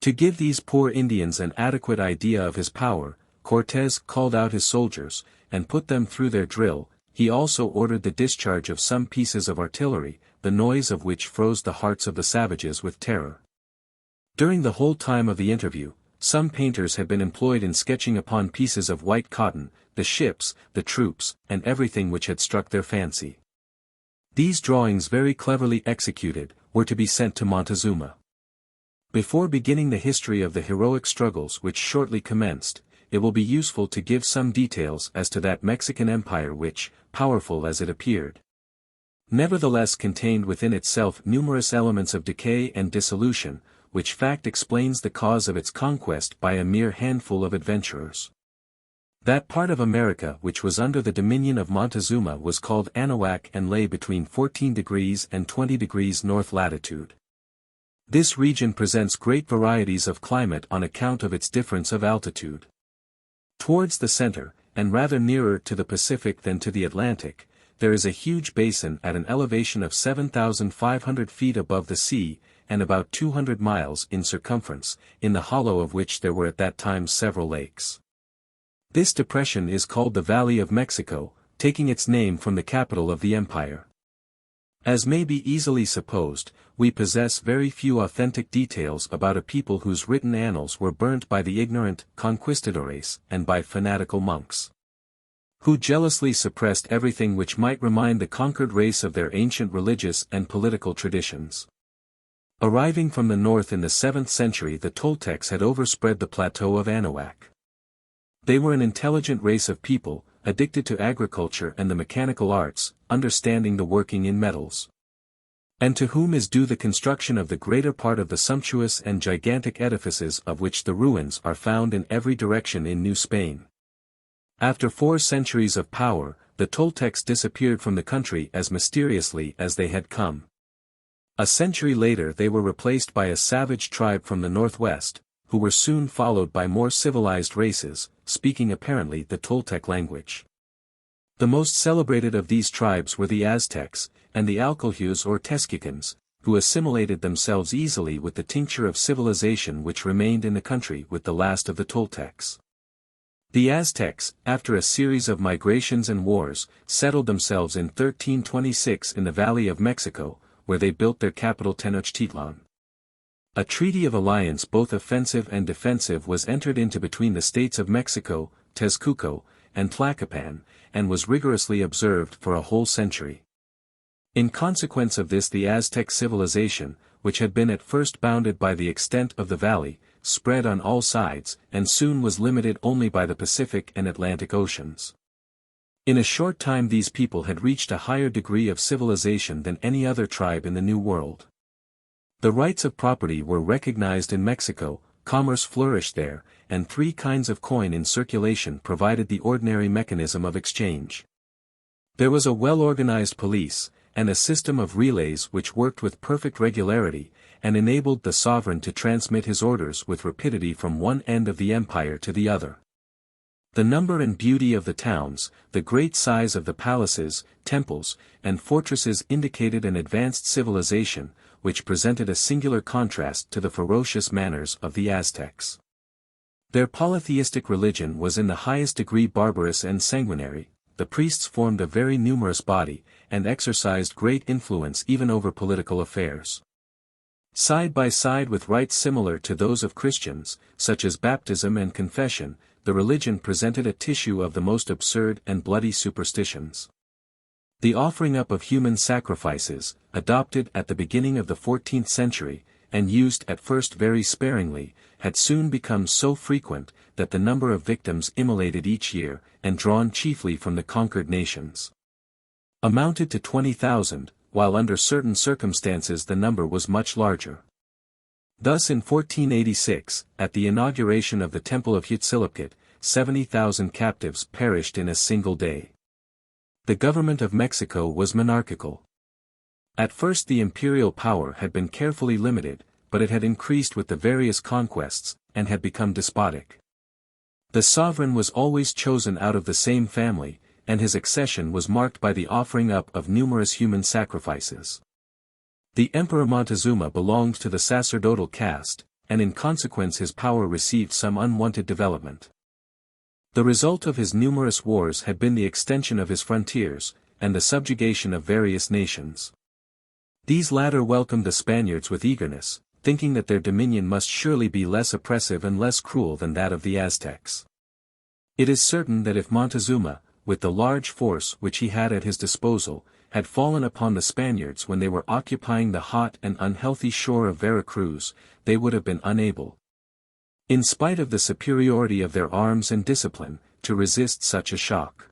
To give these poor Indians an adequate idea of his power, Cortés called out his soldiers, and put them through their drill. He also ordered the discharge of some pieces of artillery, the noise of which froze the hearts of the savages with terror. During the whole time of the interview, some painters had been employed in sketching upon pieces of white cotton, the ships, the troops, and everything which had struck their fancy. These drawings, very cleverly executed, were to be sent to Montezuma. Before beginning the history of the heroic struggles which shortly commenced, it will be useful to give some details as to that Mexican empire which, powerful as it appeared, nevertheless contained within itself numerous elements of decay and dissolution, which fact explains the cause of its conquest by a mere handful of adventurers. That part of America which was under the dominion of Montezuma was called Anahuac and lay between 14 degrees and 20 degrees north latitude. This region presents great varieties of climate on account of its difference of altitude. Towards the center, and rather nearer to the Pacific than to the Atlantic, there is a huge basin at an elevation of 7,500 feet above the sea, and about 200 miles in circumference, in the hollow of which there were at that time several lakes. This depression is called the Valley of Mexico, taking its name from the capital of the empire. As may be easily supposed, we possess very few authentic details about a people whose written annals were burnt by the ignorant conquistadores and by fanatical monks, who jealously suppressed everything which might remind the conquered race of their ancient religious and political traditions. Arriving from the north in the 7th century, the Toltecs had overspread the plateau of Anahuac. They were an intelligent race of people, addicted to agriculture and the mechanical arts, understanding the working in metals, and to whom is due the construction of the greater part of the sumptuous and gigantic edifices of which the ruins are found in every direction in New Spain. After 4 centuries of power, the Toltecs disappeared from the country as mysteriously as they had come. A century later they were replaced by a savage tribe from the northwest, who were soon followed by more civilized races, speaking apparently the Toltec language. The most celebrated of these tribes were the Aztecs, and the Alcolhus or Tezcacans, who assimilated themselves easily with the tincture of civilization which remained in the country with the last of the Toltecs. The Aztecs, after a series of migrations and wars, settled themselves in 1326 in the Valley of Mexico, where they built their capital Tenochtitlan. A treaty of alliance both offensive and defensive was entered into between the states of Mexico, Texcoco, and Tlacopan, and was rigorously observed for a whole century. In consequence of this, the Aztec civilization, which had been at first bounded by the extent of the valley, spread on all sides, and soon was limited only by the Pacific and Atlantic Oceans. In a short time these people had reached a higher degree of civilization than any other tribe in the New World. The rights of property were recognized in Mexico, commerce flourished there, and 3 kinds of coin in circulation provided the ordinary mechanism of exchange. There was a well-organized police, and a system of relays which worked with perfect regularity, and enabled the sovereign to transmit his orders with rapidity from one end of the empire to the other. The number and beauty of the towns, the great size of the palaces, temples, and fortresses indicated an advanced civilization, which presented a singular contrast to the ferocious manners of the Aztecs. Their polytheistic religion was in the highest degree barbarous and sanguinary. The priests formed a very numerous body, and exercised great influence even over political affairs. Side by side with rites similar to those of Christians, such as baptism and confession, the religion presented a tissue of the most absurd and bloody superstitions. The offering up of human sacrifices, adopted at the beginning of the 14th century, and used at first very sparingly, had soon become so frequent, that the number of victims immolated each year, and drawn chiefly from the conquered nations, amounted to 20,000, while under certain circumstances the number was much larger. Thus in 1486, at the inauguration of the Temple of Huitzilopochtli, 70,000 captives perished in a single day. The government of Mexico was monarchical. At first the imperial power had been carefully limited, but it had increased with the various conquests, and had become despotic. The sovereign was always chosen out of the same family, and his accession was marked by the offering up of numerous human sacrifices. The Emperor Montezuma belonged to the sacerdotal caste, and in consequence his power received some unwanted development. The result of his numerous wars had been the extension of his frontiers, and the subjugation of various nations. These latter welcomed the Spaniards with eagerness, thinking that their dominion must surely be less oppressive and less cruel than that of the Aztecs. It is certain that if Montezuma, with the large force which he had at his disposal, had fallen upon the Spaniards when they were occupying the hot and unhealthy shore of Veracruz, they would have been unable, in spite of the superiority of their arms and discipline, to resist such a shock.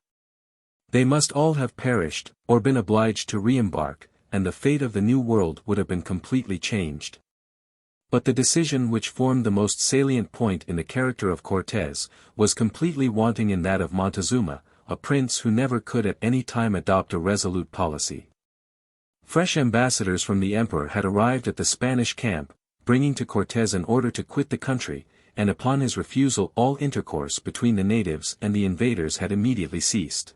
They must all have perished, or been obliged to re-embark, and the fate of the New World would have been completely changed. But the decision which formed the most salient point in the character of Cortés, was completely wanting in that of Montezuma, a prince who never could at any time adopt a resolute policy. Fresh ambassadors from the emperor had arrived at the Spanish camp, bringing to Cortés an order to quit the country, and upon his refusal all intercourse between the natives and the invaders had immediately ceased.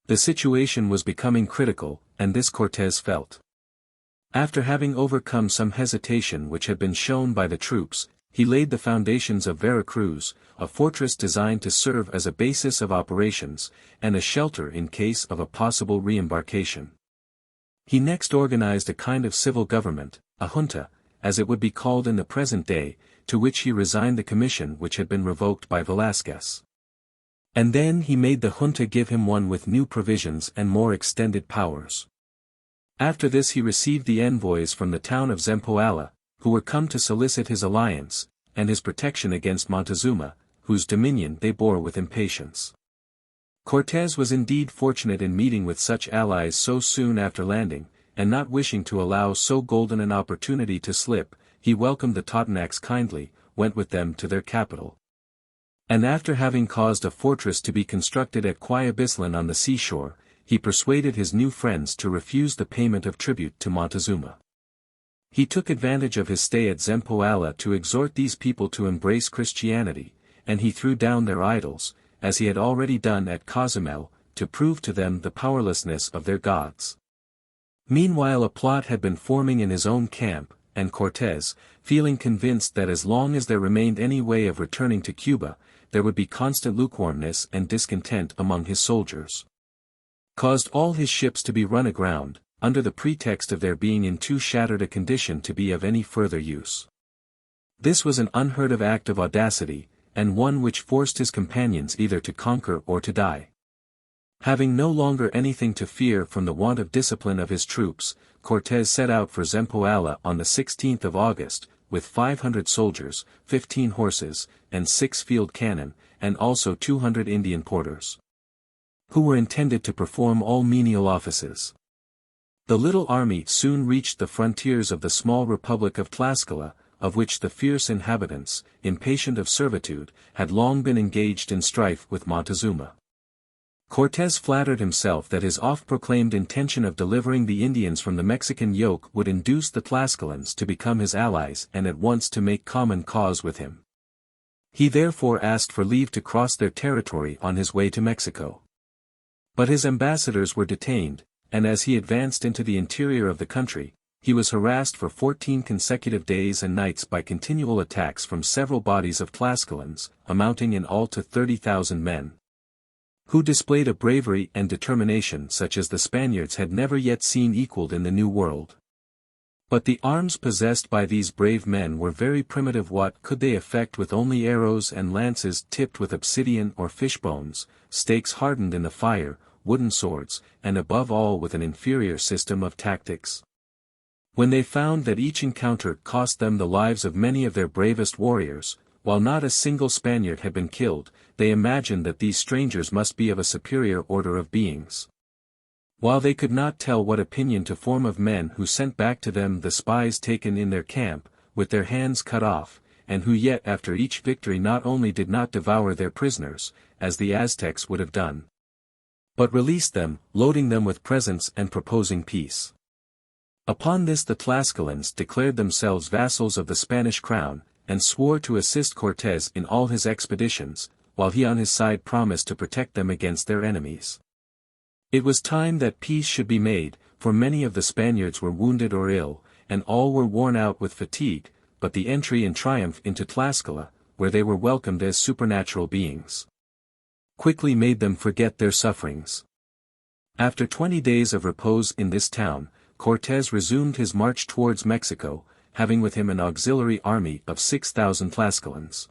The situation was becoming critical, and this Cortés felt. After having overcome some hesitation which had been shown by the troops, he laid the foundations of Veracruz, a fortress designed to serve as a basis of operations, and a shelter in case of a possible re-embarkation. He next organized a kind of civil government, a junta, as it would be called in the present day, to which he resigned the commission which had been revoked by Velázquez. And then he made the junta give him one with new provisions and more extended powers. After this he received the envoys from the town of Zempoala, who were come to solicit his alliance, and his protection against Montezuma, whose dominion they bore with impatience. Cortés was indeed fortunate in meeting with such allies so soon after landing, and not wishing to allow so golden an opportunity to slip, he welcomed the Totonacs kindly, went with them to their capital. And after having caused a fortress to be constructed at Guayabislan on the seashore, he persuaded his new friends to refuse the payment of tribute to Montezuma. He took advantage of his stay at Zempoala to exhort these people to embrace Christianity, and he threw down their idols, as he had already done at Cozumel, to prove to them the powerlessness of their gods. Meanwhile a plot had been forming in his own camp, and Cortés, feeling convinced that as long as there remained any way of returning to Cuba, there would be constant lukewarmness and discontent among his soldiers. Caused all his ships to be run aground, under the pretext of their being in too shattered a condition to be of any further use. This was an unheard of act of audacity, and one which forced his companions either to conquer or to die. Having no longer anything to fear from the want of discipline of his troops, Cortés set out for Zempoala on the 16th of August, with 500 soldiers, 15 horses, and 6 field cannon, and also 200 Indian porters, who were intended to perform all menial offices. The little army soon reached the frontiers of the small republic of Tlaxcala, of which the fierce inhabitants, impatient of servitude, had long been engaged in strife with Montezuma. Cortés flattered himself that his oft-proclaimed intention of delivering the Indians from the Mexican yoke would induce the Tlaxcalans to become his allies and at once to make common cause with him. He therefore asked for leave to cross their territory on his way to Mexico. But his ambassadors were detained, and as he advanced into the interior of the country, he was harassed for 14 consecutive days and nights by continual attacks from several bodies of Tlaxcalans, amounting in all to 30,000 men, who displayed a bravery and determination such as the Spaniards had never yet seen equaled in the New World. But the arms possessed by these brave men were very primitive. What could they effect with only arrows and lances tipped with obsidian or fish bones, stakes hardened in the fire, wooden swords, and above all with an inferior system of tactics? When they found that each encounter cost them the lives of many of their bravest warriors, while not a single Spaniard had been killed, they imagined that these strangers must be of a superior order of beings. While they could not tell what opinion to form of men who sent back to them the spies taken in their camp, with their hands cut off, and who yet after each victory not only did not devour their prisoners, as the Aztecs would have done, but released them, loading them with presents and proposing peace. Upon this the Tlaxcalans declared themselves vassals of the Spanish crown, and swore to assist Cortés in all his expeditions, while he on his side promised to protect them against their enemies. It was time that peace should be made, for many of the Spaniards were wounded or ill, and all were worn out with fatigue, but the entry in triumph into Tlaxcala, where they were welcomed as supernatural beings, quickly made them forget their sufferings. After 20 days of repose in this town, Cortés resumed his march towards Mexico, having with him an auxiliary army of 6,000 Tlaxcalans.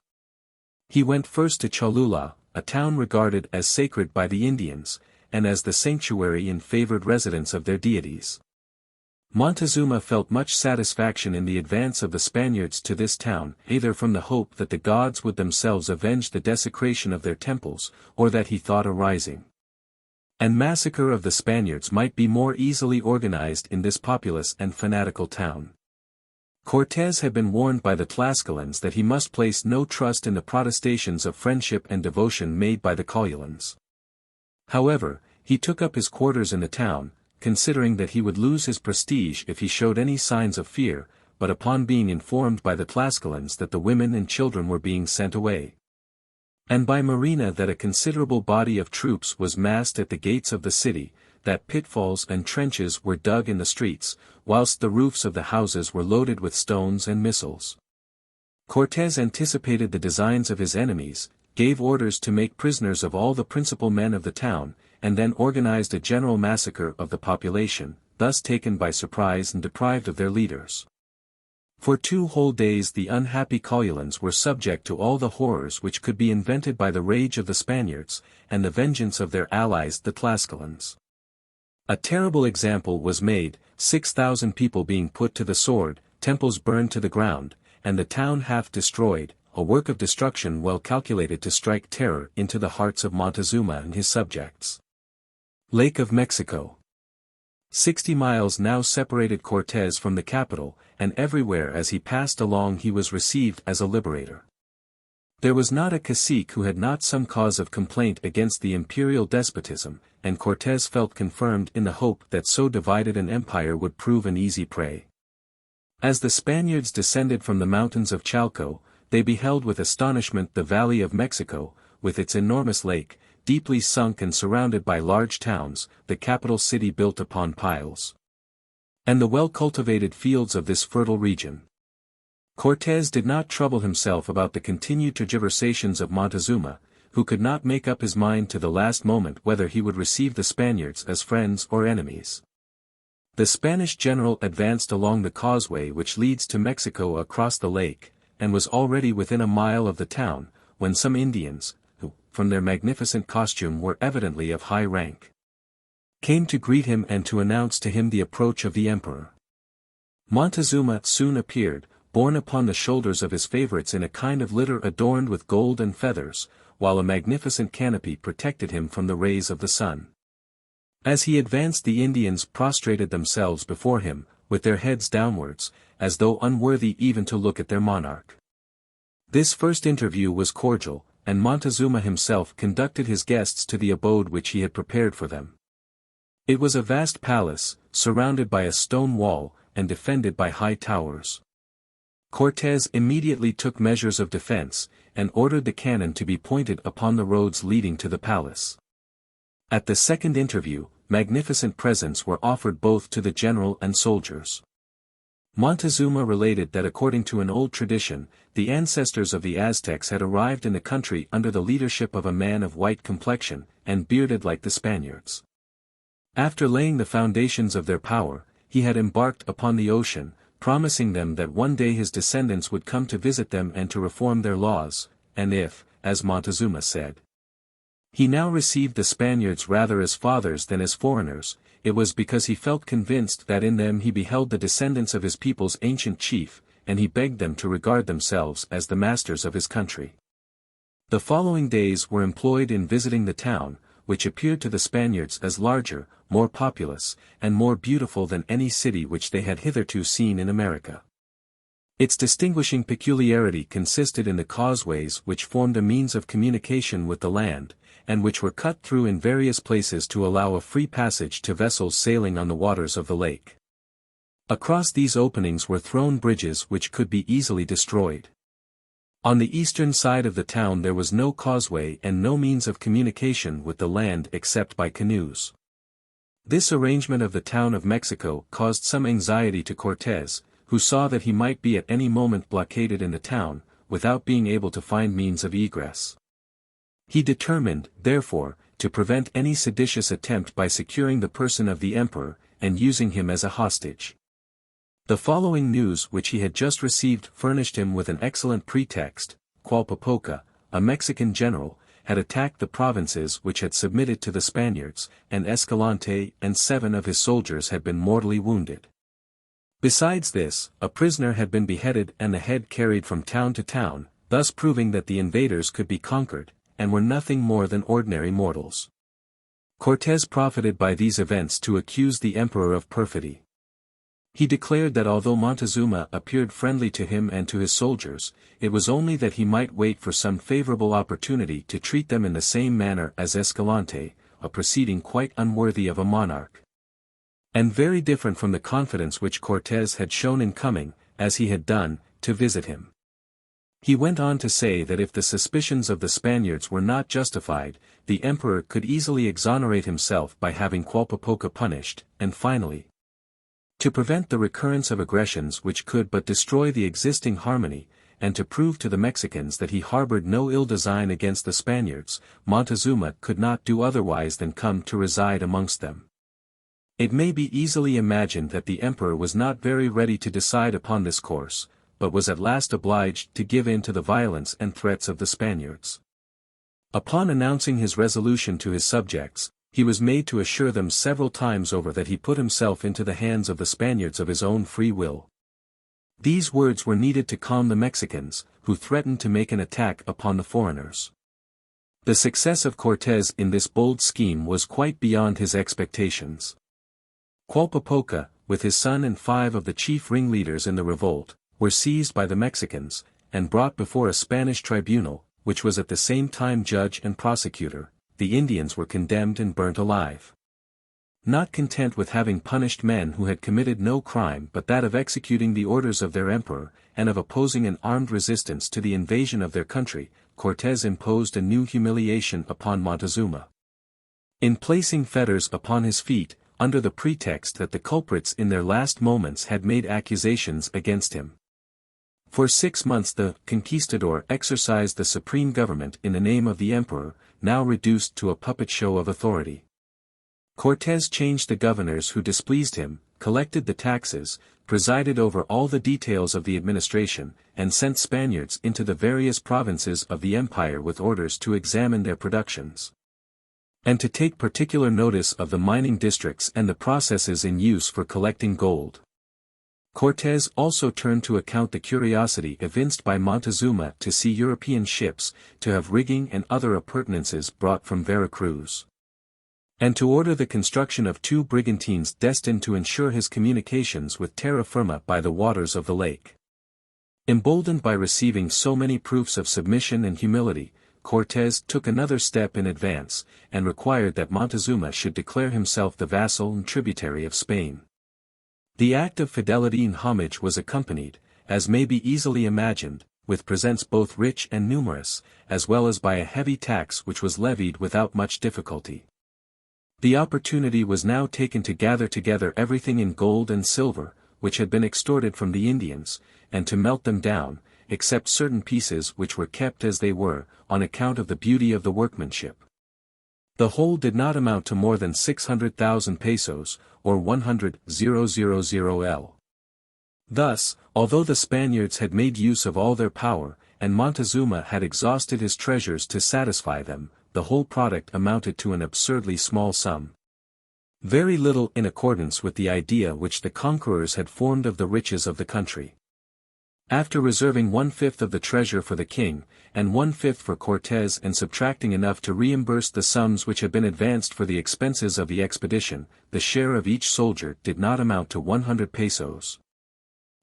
He went first to Cholula, a town regarded as sacred by the Indians, and as the sanctuary and favored residence of their deities. Montezuma felt much satisfaction in the advance of the Spaniards to this town, either from the hope that the gods would themselves avenge the desecration of their temples, or that he thought a rising and massacre of the Spaniards might be more easily organized in this populous and fanatical town. Cortés had been warned by the Tlaxcalans that he must place no trust in the protestations of friendship and devotion made by the Colulans. However, he took up his quarters in the town, considering that he would lose his prestige if he showed any signs of fear, but upon being informed by the Tlaxcalans that the women and children were being sent away, and by Marina that a considerable body of troops was massed at the gates of the city, that pitfalls and trenches were dug in the streets, whilst the roofs of the houses were loaded with stones and missiles, Cortés anticipated the designs of his enemies, gave orders to make prisoners of all the principal men of the town, and then organized a general massacre of the population, thus taken by surprise and deprived of their leaders. For 2 whole days the unhappy Colulans were subject to all the horrors which could be invented by the rage of the Spaniards, and the vengeance of their allies the Tlaxcalans. A terrible example was made, 6,000 people being put to the sword, temples burned to the ground, and the town half destroyed, a work of destruction well calculated to strike terror into the hearts of Montezuma and his subjects. Lake of Mexico. 60 miles now separated Cortés from the capital, and everywhere as he passed along he was received as a liberator. There was not a cacique who had not some cause of complaint against the imperial despotism, and Cortés felt confirmed in the hope that so divided an empire would prove an easy prey. As the Spaniards descended from the mountains of Chalco, they beheld with astonishment the Valley of Mexico, with its enormous lake, deeply sunk and surrounded by large towns, the capital city built upon piles, and the well-cultivated fields of this fertile region. Cortés did not trouble himself about the continued tergiversations of Montezuma, who could not make up his mind to the last moment whether he would receive the Spaniards as friends or enemies. The Spanish general advanced along the causeway which leads to Mexico across the lake, and was already within a mile of the town, when some Indians, who, from their magnificent costume were evidently of high rank, came to greet him and to announce to him the approach of the emperor. Montezuma soon appeared, borne upon the shoulders of his favorites in a kind of litter adorned with gold and feathers, while a magnificent canopy protected him from the rays of the sun. As he advanced, the Indians prostrated themselves before him, with their heads downwards, as though unworthy even to look at their monarch. This first interview was cordial, and Montezuma himself conducted his guests to the abode which he had prepared for them. It was a vast palace, surrounded by a stone wall, and defended by high towers. Cortés immediately took measures of defense, and ordered the cannon to be pointed upon the roads leading to the palace. At the second interview, magnificent presents were offered both to the general and soldiers. Montezuma related that according to an old tradition, the ancestors of the Aztecs had arrived in the country under the leadership of a man of white complexion, and bearded like the Spaniards. After laying the foundations of their power, he had embarked upon the ocean, promising them that one day his descendants would come to visit them and to reform their laws, and if, as Montezuma said, he now received the Spaniards rather as fathers than as foreigners, it was because he felt convinced that in them he beheld the descendants of his people's ancient chief, and he begged them to regard themselves as the masters of his country. The following days were employed in visiting the town, which appeared to the Spaniards as larger, more populous, and more beautiful than any city which they had hitherto seen in America. Its distinguishing peculiarity consisted in the causeways which formed a means of communication with the land, and which were cut through in various places to allow a free passage to vessels sailing on the waters of the lake. Across these openings were thrown bridges which could be easily destroyed. On the eastern side of the town there was no causeway and no means of communication with the land except by canoes. This arrangement of the town of Mexico caused some anxiety to Cortés, who saw that he might be at any moment blockaded in the town, without being able to find means of egress. He determined, therefore, to prevent any seditious attempt by securing the person of the emperor, and using him as a hostage. The following news which he had just received furnished him with an excellent pretext. Qualpopoca, a Mexican general, had attacked the provinces which had submitted to the Spaniards, and Escalante and 7 of his soldiers had been mortally wounded. Besides this, a prisoner had been beheaded and the head carried from town to town, thus proving that the invaders could be conquered, and were nothing more than ordinary mortals. Cortés profited by these events to accuse the emperor of perfidy. He declared that although Montezuma appeared friendly to him and to his soldiers, it was only that he might wait for some favorable opportunity to treat them in the same manner as Escalante, a proceeding quite unworthy of a monarch, and very different from the confidence which Cortés had shown in coming, as he had done, to visit him. He went on to say that if the suspicions of the Spaniards were not justified, the emperor could easily exonerate himself by having Qualpopoca punished, and finally, to prevent the recurrence of aggressions which could but destroy the existing harmony, and to prove to the Mexicans that he harbored no ill design against the Spaniards, Montezuma could not do otherwise than come to reside amongst them. It may be easily imagined that the emperor was not very ready to decide upon this course, but was at last obliged to give in to the violence and threats of the Spaniards. Upon announcing his resolution to his subjects, he was made to assure them several times over that he put himself into the hands of the Spaniards of his own free will. These words were needed to calm the Mexicans, who threatened to make an attack upon the foreigners. The success of Cortés in this bold scheme was quite beyond his expectations. Qualpopoca, with his son and 5 of the chief ringleaders in the revolt, were seized by the Mexicans, and brought before a Spanish tribunal, which was at the same time judge and prosecutor. The Indians were condemned and burnt alive. Not content with having punished men who had committed no crime but that of executing the orders of their emperor, and of opposing an armed resistance to the invasion of their country, Cortés imposed a new humiliation upon Montezuma. In placing fetters upon his feet, under the pretext that the culprits in their last moments had made accusations against him. For 6 months the conquistador exercised the supreme government in the name of the emperor, now reduced to a puppet show of authority. Cortés changed the governors who displeased him, collected the taxes, presided over all the details of the administration, and sent Spaniards into the various provinces of the empire with orders to examine their productions, and to take particular notice of the mining districts and the processes in use for collecting gold. Cortés also turned to account the curiosity evinced by Montezuma to see European ships, to have rigging and other appurtenances brought from Vera Cruz, and to order the construction of 2 brigantines destined to ensure his communications with terra firma by the waters of the lake. Emboldened by receiving so many proofs of submission and humility, Cortés took another step in advance, and required that Montezuma should declare himself the vassal and tributary of Spain. The act of fidelity and homage was accompanied, as may be easily imagined, with presents both rich and numerous, as well as by a heavy tax which was levied without much difficulty. The opportunity was now taken to gather together everything in gold and silver, which had been extorted from the Indians, and to melt them down, except certain pieces which were kept as they were, on account of the beauty of the workmanship. The whole did not amount to more than 600,000 pesos, or 100,000 L. Thus, although the Spaniards had made use of all their power, and Montezuma had exhausted his treasures to satisfy them, the whole product amounted to an absurdly small sum. Very little in accordance with the idea which the conquerors had formed of the riches of the country. After reserving 1/5 of the treasure for the king, and 1/5 for Cortés and subtracting enough to reimburse the sums which had been advanced for the expenses of the expedition, the share of each soldier did not amount to 100 pesos.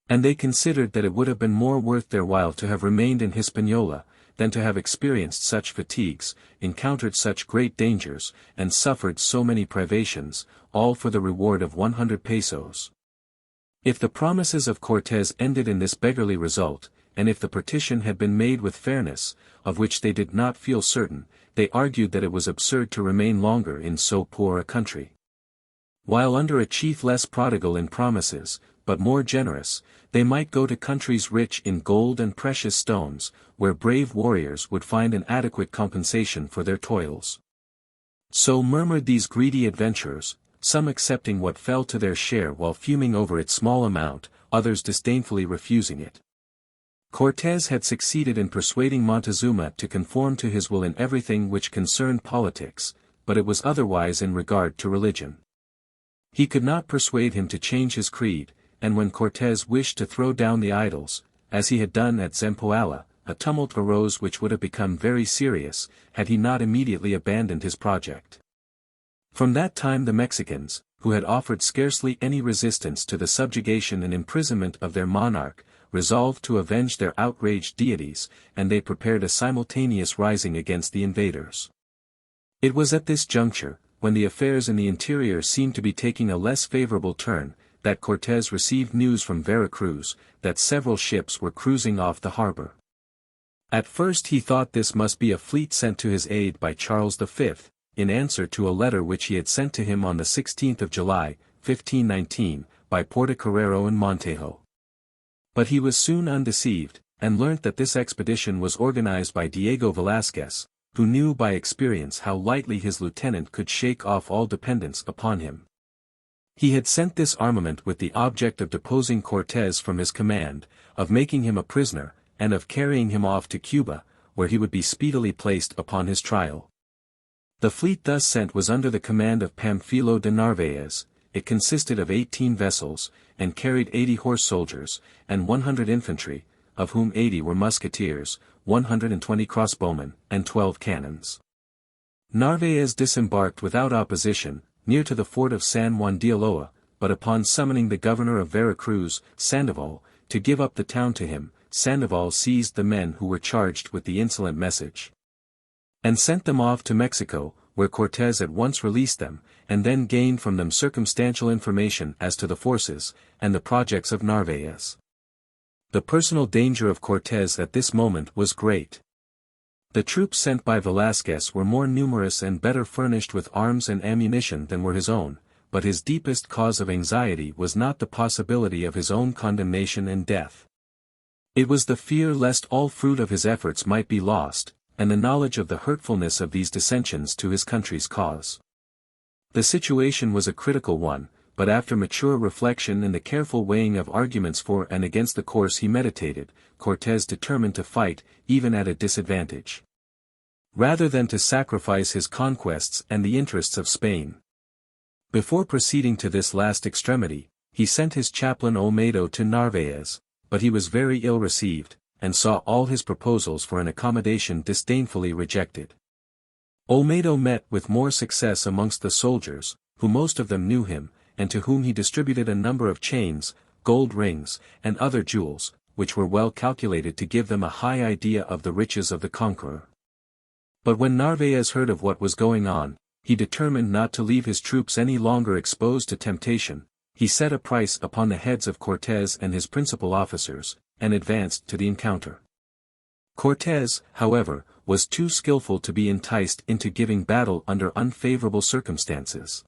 And they considered that it would have been more worth their while to have remained in Hispaniola, than to have experienced such fatigues, encountered such great dangers, and suffered so many privations, all for the reward of 100 pesos. If the promises of Cortés ended in this beggarly result, and if the partition had been made with fairness, of which they did not feel certain, they argued that it was absurd to remain longer in so poor a country. While under a chief less prodigal in promises, but more generous, they might go to countries rich in gold and precious stones, where brave warriors would find an adequate compensation for their toils. So murmured these greedy adventurers, some accepting what fell to their share while fuming over its small amount, others disdainfully refusing it. Cortés had succeeded in persuading Montezuma to conform to his will in everything which concerned politics, but it was otherwise in regard to religion. He could not persuade him to change his creed, and when Cortés wished to throw down the idols, as he had done at Zempoala, a tumult arose which would have become very serious, had he not immediately abandoned his project. From that time the Mexicans, who had offered scarcely any resistance to the subjugation and imprisonment of their monarch, resolved to avenge their outraged deities, and they prepared a simultaneous rising against the invaders. It was at this juncture, when the affairs in the interior seemed to be taking a less favorable turn, that Cortés received news from Vera Cruz, that several ships were cruising off the harbor. At first he thought this must be a fleet sent to his aid by Charles V, in answer to a letter which he had sent to him on the 16th of July, 1519, by Portocarrero and Montejo. But he was soon undeceived, and learnt that this expedition was organized by Diego Velázquez, who knew by experience how lightly his lieutenant could shake off all dependence upon him. He had sent this armament with the object of deposing Cortés from his command, of making him a prisoner, and of carrying him off to Cuba, where he would be speedily placed upon his trial. The fleet thus sent was under the command of Pamfilo de Narvaez. It consisted of 18 vessels, and carried 80 horse soldiers, and 100 infantry, of whom 80 were musketeers, 120 crossbowmen, and 12 cannons. Narvaez disembarked without opposition, near to the fort of San Juan de Ulloa, but upon summoning the governor of Vera Cruz, Sandoval, to give up the town to him, Sandoval seized the men who were charged with the insolent message, and sent them off to Mexico, where Cortés at once released them, and then gained from them circumstantial information as to the forces, and the projects of Narvaez. The personal danger of Cortés at this moment was great. The troops sent by Velázquez were more numerous and better furnished with arms and ammunition than were his own, but his deepest cause of anxiety was not the possibility of his own condemnation and death. It was the fear lest all fruit of his efforts might be lost, and the knowledge of the hurtfulness of these dissensions to his country's cause. The situation was a critical one, but after mature reflection and the careful weighing of arguments for and against the course he meditated, Cortés determined to fight, even at a disadvantage, rather than to sacrifice his conquests and the interests of Spain. Before proceeding to this last extremity, he sent his chaplain Olmedo to Narvaez, but he was very ill received, and saw all his proposals for an accommodation disdainfully rejected. Olmedo met with more success amongst the soldiers, who most of them knew him, and to whom he distributed a number of chains, gold rings, and other jewels, which were well calculated to give them a high idea of the riches of the conqueror. But when Narvaez heard of what was going on, he determined not to leave his troops any longer exposed to temptation. He set a price upon the heads of Cortés and his principal officers, and advanced to the encounter. Cortés, however, was too skillful to be enticed into giving battle under unfavorable circumstances.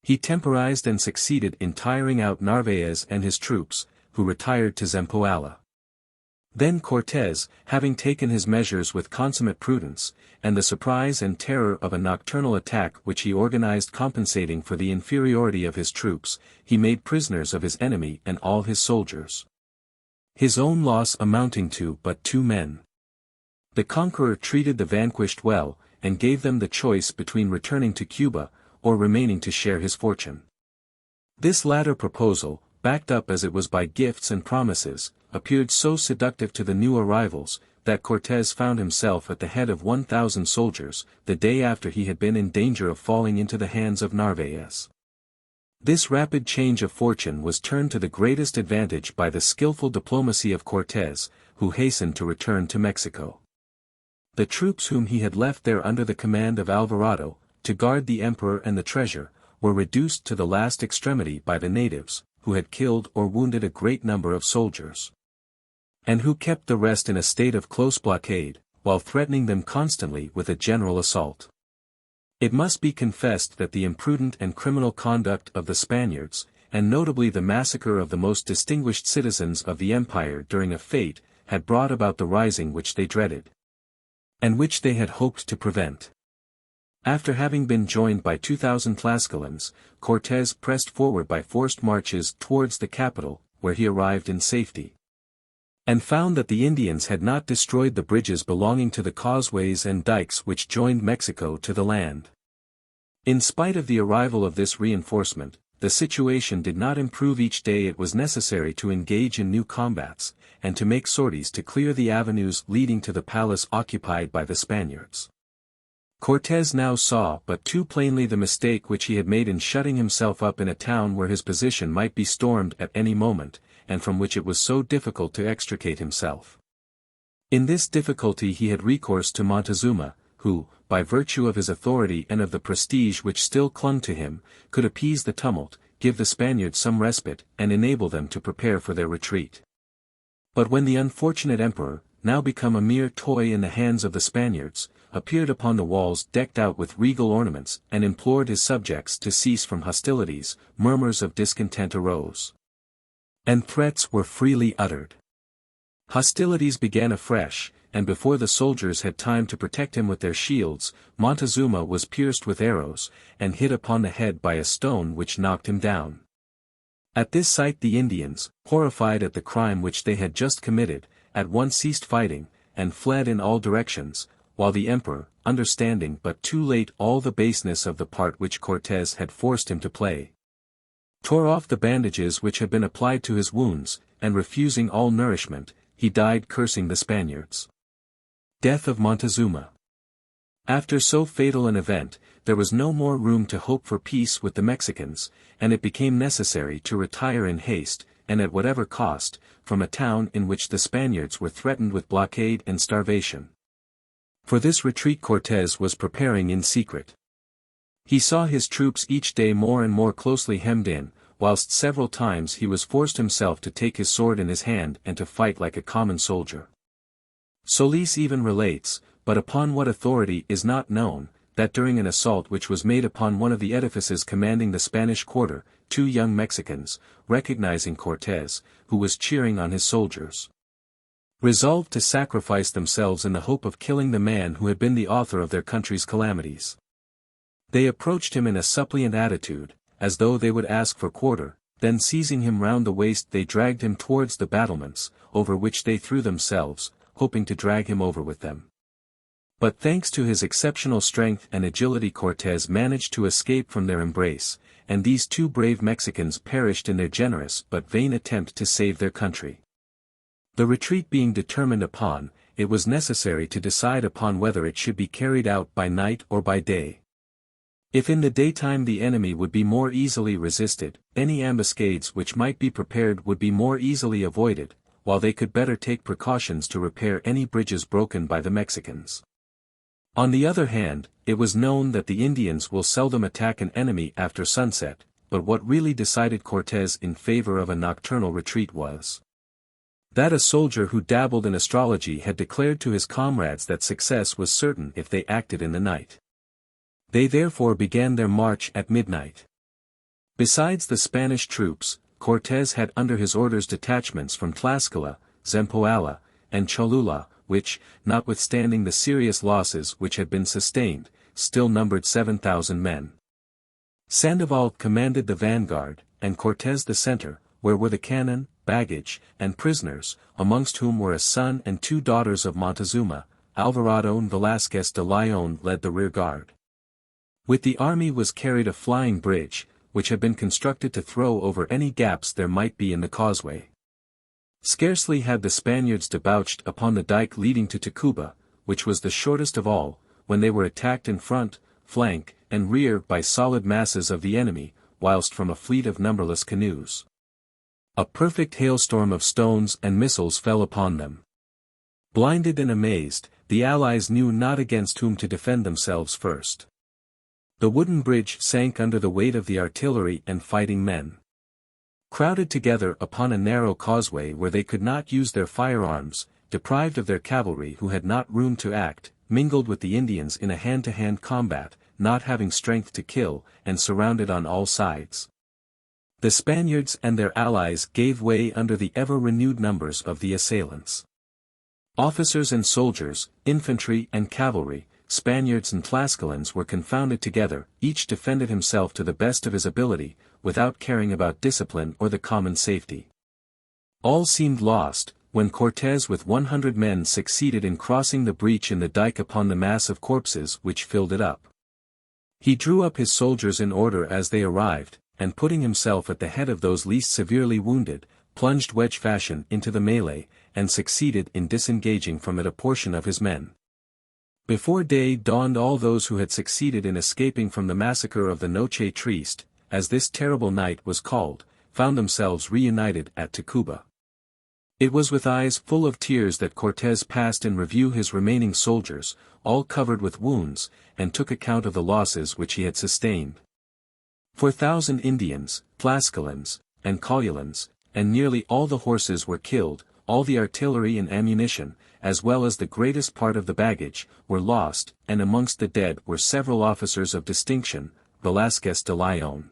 He temporized and succeeded in tiring out Narvaez and his troops, who retired to Zempoala. Then Cortés, having taken his measures with consummate prudence, and the surprise and terror of a nocturnal attack which he organized compensating for the inferiority of his troops, he made prisoners of his enemy and all his soldiers, his own loss amounting to but 2 men. The conqueror treated the vanquished well, and gave them the choice between returning to Cuba, or remaining to share his fortune. This latter proposal, backed up as it was by gifts and promises, appeared so seductive to the new arrivals, that Cortés found himself at the head of 1,000 soldiers, the day after he had been in danger of falling into the hands of Narvaez. This rapid change of fortune was turned to the greatest advantage by the skillful diplomacy of Cortés, who hastened to return to Mexico. The troops whom he had left there under the command of Alvarado, to guard the emperor and the treasure, were reduced to the last extremity by the natives, who had killed or wounded a great number of soldiers, and who kept the rest in a state of close blockade, while threatening them constantly with a general assault. It must be confessed that the imprudent and criminal conduct of the Spaniards, and notably the massacre of the most distinguished citizens of the empire during a fete, had brought about the rising which they dreaded, and which they had hoped to prevent. After having been joined by 2,000 Tlascalans, Cortés pressed forward by forced marches towards the capital, where he arrived in safety, and found that the Indians had not destroyed the bridges belonging to the causeways and dikes which joined Mexico to the land. In spite of the arrival of this reinforcement, the situation did not improve. Each day it was necessary to engage in new combats, and to make sorties to clear the avenues leading to the palace occupied by the Spaniards. Cortés now saw but too plainly the mistake which he had made in shutting himself up in a town where his position might be stormed at any moment, and from which it was so difficult to extricate himself. In this difficulty he had recourse to Montezuma, who, by virtue of his authority and of the prestige which still clung to him, could appease the tumult, give the Spaniards some respite, and enable them to prepare for their retreat. But when the unfortunate emperor, now become a mere toy in the hands of the Spaniards, appeared upon the walls decked out with regal ornaments, and implored his subjects to cease from hostilities, murmurs of discontent arose, and threats were freely uttered. Hostilities began afresh, and before the soldiers had time to protect him with their shields, Montezuma was pierced with arrows, and hit upon the head by a stone which knocked him down. At this sight the Indians, horrified at the crime which they had just committed, at once ceased fighting, and fled in all directions, while the emperor, understanding but too late all the baseness of the part which Cortés had forced him to play, tore off the bandages which had been applied to his wounds, and refusing all nourishment, he died cursing the Spaniards. Death of Montezuma. After so fatal an event, there was no more room to hope for peace with the Mexicans, and it became necessary to retire in haste, and at whatever cost, from a town in which the Spaniards were threatened with blockade and starvation. For this retreat Cortés was preparing in secret. He saw his troops each day more and more closely hemmed in, whilst several times he was forced himself to take his sword in his hand and to fight like a common soldier. Solis even relates, but upon what authority is not known, that during an assault which was made upon one of the edifices commanding the Spanish quarter, 2 young Mexicans, recognizing Cortés, who was cheering on his soldiers, resolved to sacrifice themselves in the hope of killing the man who had been the author of their country's calamities. They approached him in a suppliant attitude, as though they would ask for quarter, then seizing him round the waist they dragged him towards the battlements, over which they threw themselves, hoping to drag him over with them. But thanks to his exceptional strength and agility, Cortés managed to escape from their embrace, and these two brave Mexicans perished in their generous but vain attempt to save their country. The retreat being determined upon, it was necessary to decide upon whether it should be carried out by night or by day. If in the daytime the enemy would be more easily resisted, any ambuscades which might be prepared would be more easily avoided, while they could better take precautions to repair any bridges broken by the Mexicans. On the other hand, it was known that the Indians will seldom attack an enemy after sunset, but what really decided Cortés in favor of a nocturnal retreat was that a soldier who dabbled in astrology had declared to his comrades that success was certain if they acted in the night. They therefore began their march at midnight. Besides the Spanish troops, Cortés had under his orders detachments from Tlaxcala, Zempoala, and Cholula, which, notwithstanding the serious losses which had been sustained, still numbered 7,000 men. Sandoval commanded the vanguard, and Cortés the center, where were the cannon, baggage, and prisoners, amongst whom were a son and 2 daughters of Montezuma. Alvarado and Velázquez de León led the rear guard. With the army was carried a flying bridge, which had been constructed to throw over any gaps there might be in the causeway. Scarcely had the Spaniards debouched upon the dike leading to Tacuba, which was the shortest of all, when they were attacked in front, flank, and rear by solid masses of the enemy, whilst from a fleet of numberless canoes. A perfect hailstorm of stones and missiles fell upon them. Blinded and amazed, the Allies knew not against whom to defend themselves first. The wooden bridge sank under the weight of the artillery and fighting men. Crowded together upon a narrow causeway where they could not use their firearms, deprived of their cavalry who had not room to act, mingled with the Indians in a hand-to-hand combat, not having strength to kill, and surrounded on all sides. The Spaniards and their allies gave way under the ever-renewed numbers of the assailants. Officers and soldiers, infantry and cavalry, Spaniards and Tlascalans were confounded together, each defended himself to the best of his ability, without caring about discipline or the common safety. All seemed lost, when Cortés with 100 men succeeded in crossing the breach in the dike upon the mass of corpses which filled it up. He drew up his soldiers in order as they arrived, and putting himself at the head of those least severely wounded, plunged wedge fashion into the melee, and succeeded in disengaging from it a portion of his men. Before day dawned all those who had succeeded in escaping from the massacre of the Noche Triste, as this terrible night was called, found themselves reunited at Tacuba. It was with eyes full of tears that Cortés passed in review his remaining soldiers, all covered with wounds, and took account of the losses which he had sustained. 4,000 Indians, Tlascalans, and Collulans, and nearly all the horses were killed, all the artillery and ammunition, as well as the greatest part of the baggage, were lost, and amongst the dead were several officers of distinction, Velázquez de León,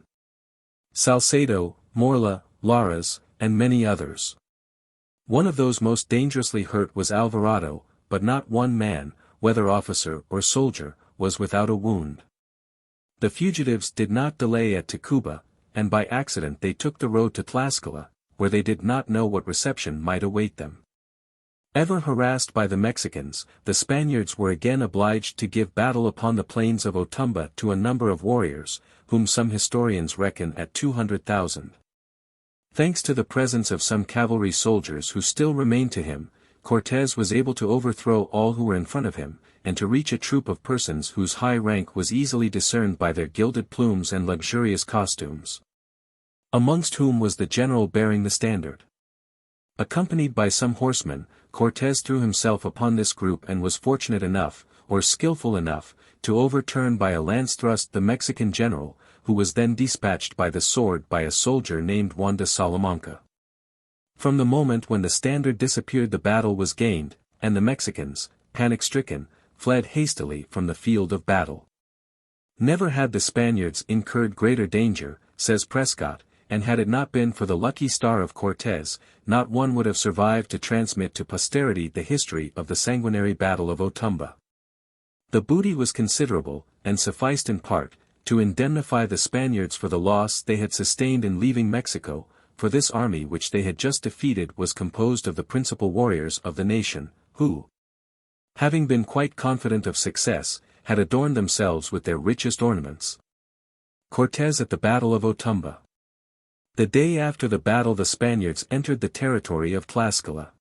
Salcedo, Morla, Laras, and many others. One of those most dangerously hurt was Alvarado, but not one man, whether officer or soldier, was without a wound. The fugitives did not delay at Tacuba, and by accident they took the road to Tlaxcala, where they did not know what reception might await them. Ever harassed by the Mexicans, the Spaniards were again obliged to give battle upon the plains of Otumba to a number of warriors, whom some historians reckon at 200,000. Thanks to the presence of some cavalry soldiers who still remained to him, Cortés was able to overthrow all who were in front of him, and to reach a troop of persons whose high rank was easily discerned by their gilded plumes and luxurious costumes. Amongst whom was the general bearing the standard. Accompanied by some horsemen, Cortés threw himself upon this group and was fortunate enough, or skillful enough, to overturn by a lance thrust the Mexican general, who was then dispatched by the sword by a soldier named Juan de Salamanca. From the moment when the standard disappeared the battle was gained, and the Mexicans, panic-stricken, fled hastily from the field of battle. Never had the Spaniards incurred greater danger, says Prescott, and had it not been for the lucky star of Cortés, not one would have survived to transmit to posterity the history of the sanguinary Battle of Otumba. The booty was considerable, and sufficed in part, to indemnify the Spaniards for the loss they had sustained in leaving Mexico, for this army which they had just defeated was composed of the principal warriors of the nation, who, having been quite confident of success, had adorned themselves with their richest ornaments. Cortés at the Battle of Otumba. The day after the battle the Spaniards entered the territory of Tlaxcala.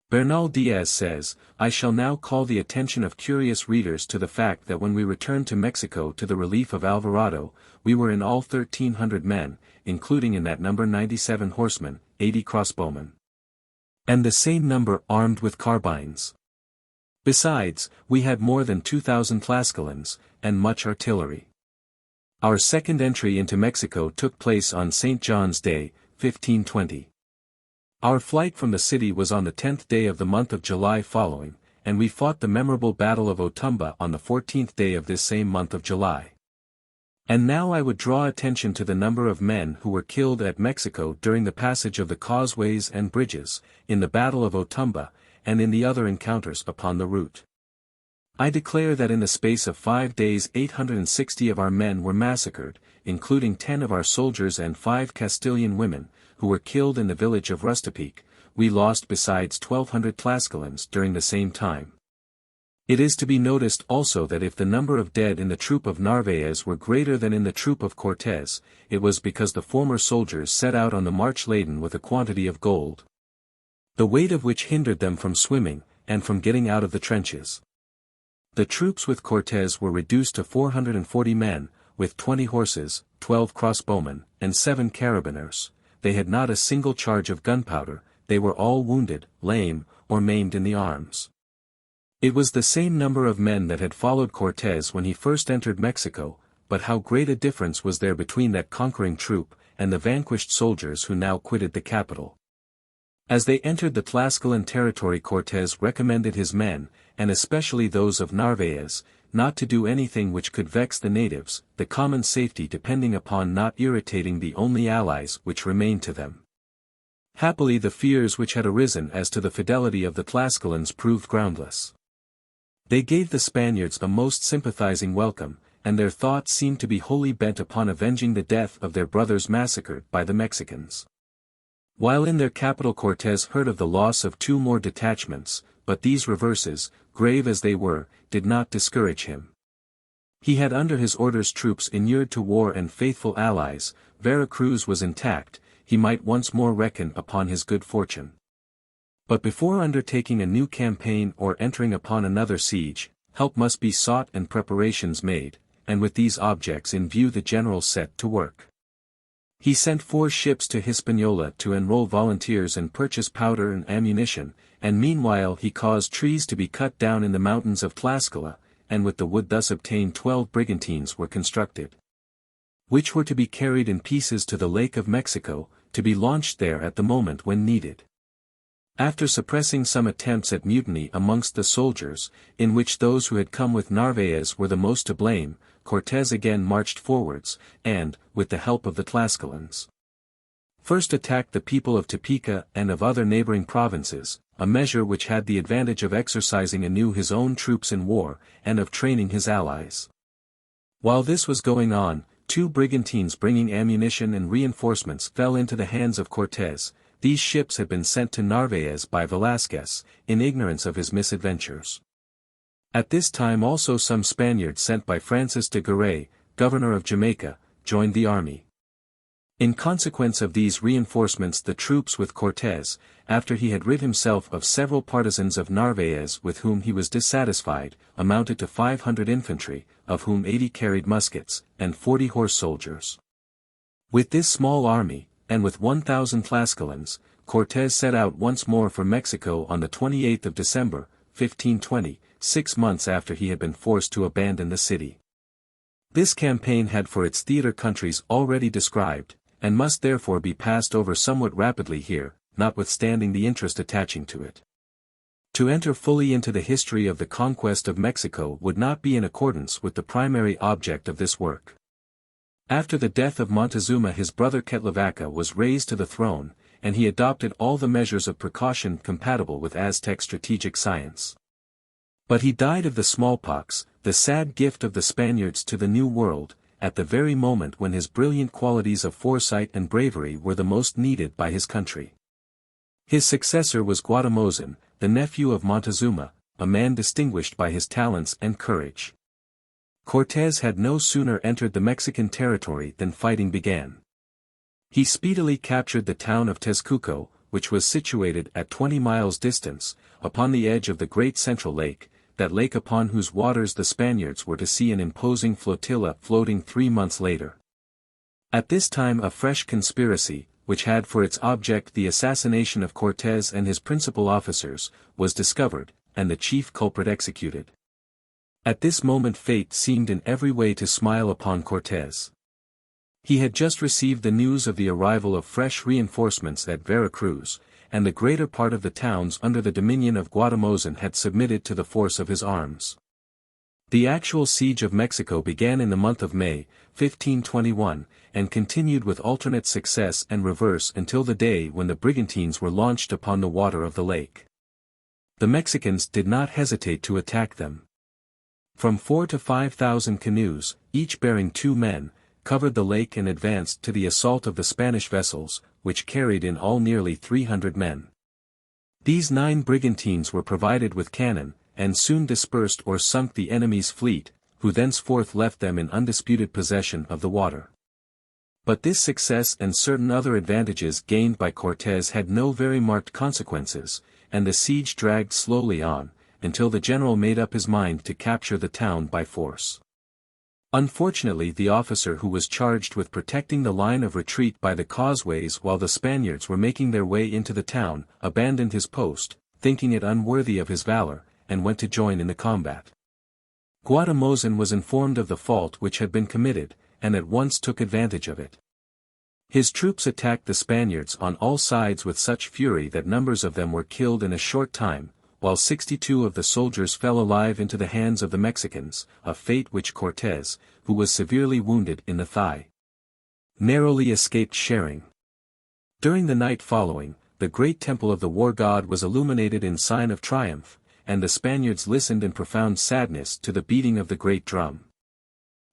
Bernal Diaz says, "I shall now call the attention of curious readers to the fact that when we returned to Mexico to the relief of Alvarado, we were in all 1,300 men, including in that number 97 horsemen, 80 crossbowmen. And the same number armed with carbines. Besides, we had more than 2,000 Tlaxcalans, and much artillery." Our second entry into Mexico took place on St. John's Day, 1520. Our flight from the city was on the 10th day of the month of July following, and we fought the memorable Battle of Otumba on the 14th day of this same month of July. And now I would draw attention to the number of men who were killed at Mexico during the passage of the causeways and bridges, in the Battle of Otumba, and in the other encounters upon the route. I declare that in the space of 5 days 860 of our men were massacred, including 10 of our soldiers and 5 Castilian women, who were killed in the village of Rustapique. We lost besides 1,200 Tlaxcalans during the same time. It is to be noticed also that if the number of dead in the troop of Narvaez were greater than in the troop of Cortés, it was because the former soldiers set out on the march laden with a quantity of gold, the weight of which hindered them from swimming, and from getting out of the trenches. The troops with Cortés were reduced to 440 men, with 20 horses, 12 crossbowmen, and 7 carabineers. They had not a single charge of gunpowder, they were all wounded, lame, or maimed in the arms. It was the same number of men that had followed Cortés when he first entered Mexico, but how great a difference was there between that conquering troop, and the vanquished soldiers who now quitted the capital. As they entered the Tlaxcalan territory Cortés recommended his men, and especially those of Narvaez, not to do anything which could vex the natives, the common safety depending upon not irritating the only allies which remained to them. Happily the fears which had arisen as to the fidelity of the Tlaxcalans proved groundless. They gave the Spaniards a most sympathizing welcome, and their thoughts seemed to be wholly bent upon avenging the death of their brothers massacred by the Mexicans. While in their capital Cortés heard of the loss of 2 more detachments, but these reverses, grave as they were, did not discourage him. He had under his orders troops inured to war and faithful allies. Veracruz was intact, he might once more reckon upon his good fortune. But before undertaking a new campaign or entering upon another siege, help must be sought and preparations made, and with these objects in view the general set to work. He sent 4 ships to Hispaniola to enroll volunteers and purchase powder and ammunition, and meanwhile he caused trees to be cut down in the mountains of Tlaxcala, and with the wood thus obtained 12 brigantines were constructed, which were to be carried in pieces to the Lake of Mexico, to be launched there at the moment when needed. After suppressing some attempts at mutiny amongst the soldiers, in which those who had come with Narvaez were the most to blame, Cortés again marched forwards, and, with the help of the Tlaxcalans, first attacked the people of Topeka and of other neighboring provinces, a measure which had the advantage of exercising anew his own troops in war, and of training his allies. While this was going on, 2 brigantines bringing ammunition and reinforcements fell into the hands of Cortés. These ships had been sent to Narvaez by Velázquez, in ignorance of his misadventures. At this time also some Spaniards sent by Francis de Garay, governor of Jamaica, joined the army. In consequence of these reinforcements the troops with Cortés, after he had rid himself of several partisans of Narvaez with whom he was dissatisfied, amounted to 500 infantry, of whom 80 carried muskets, and 40 horse soldiers. With this small army, and with 1,000 Tlaxcalans, Cortés set out once more for Mexico on the 28th of December, 1520, 6 months after he had been forced to abandon the city. This campaign had for its theatre countries already described, and must therefore be passed over somewhat rapidly here, notwithstanding the interest attaching to it. To enter fully into the history of the conquest of Mexico would not be in accordance with the primary object of this work. After the death of Montezuma his brother Cuitlahuac was raised to the throne, and he adopted all the measures of precaution compatible with Aztec strategic science. But he died of the smallpox, the sad gift of the Spaniards to the New World, at the very moment when his brilliant qualities of foresight and bravery were the most needed by his country. His successor was Guatemozin, the nephew of Montezuma, a man distinguished by his talents and courage. Cortés had no sooner entered the Mexican territory than fighting began. He speedily captured the town of Tezcuco, which was situated at 20 miles distance, upon the edge of the great central lake, that lake upon whose waters the Spaniards were to see an imposing flotilla floating 3 months later. At this time a fresh conspiracy, which had for its object the assassination of Cortés and his principal officers, was discovered, and the chief culprit executed. At this moment fate seemed in every way to smile upon Cortés. He had just received the news of the arrival of fresh reinforcements at Vera Cruz, and the greater part of the towns under the dominion of Guatemozin had submitted to the force of his arms. The actual siege of Mexico began in the month of May, 1521, and continued with alternate success and reverse until the day when the brigantines were launched upon the water of the lake. The Mexicans did not hesitate to attack them. From 4,000 to 5,000 canoes, each bearing 2 men, covered the lake and advanced to the assault of the Spanish vessels, which carried in all nearly 300 men. These 9 brigantines were provided with cannon, and soon dispersed or sunk the enemy's fleet, who thenceforth left them in undisputed possession of the water. But this success and certain other advantages gained by Cortés had no very marked consequences, and the siege dragged slowly on, until the general made up his mind to capture the town by force. Unfortunately the officer who was charged with protecting the line of retreat by the causeways while the Spaniards were making their way into the town, abandoned his post, thinking it unworthy of his valor, and went to join in the combat. Guatemozin was informed of the fault which had been committed, and at once took advantage of it. His troops attacked the Spaniards on all sides with such fury that numbers of them were killed in a short time, while 62 of the soldiers fell alive into the hands of the Mexicans, a fate which Cortés, who was severely wounded in the thigh, narrowly escaped sharing. During the night following, the great temple of the war god was illuminated in sign of triumph, and the Spaniards listened in profound sadness to the beating of the great drum.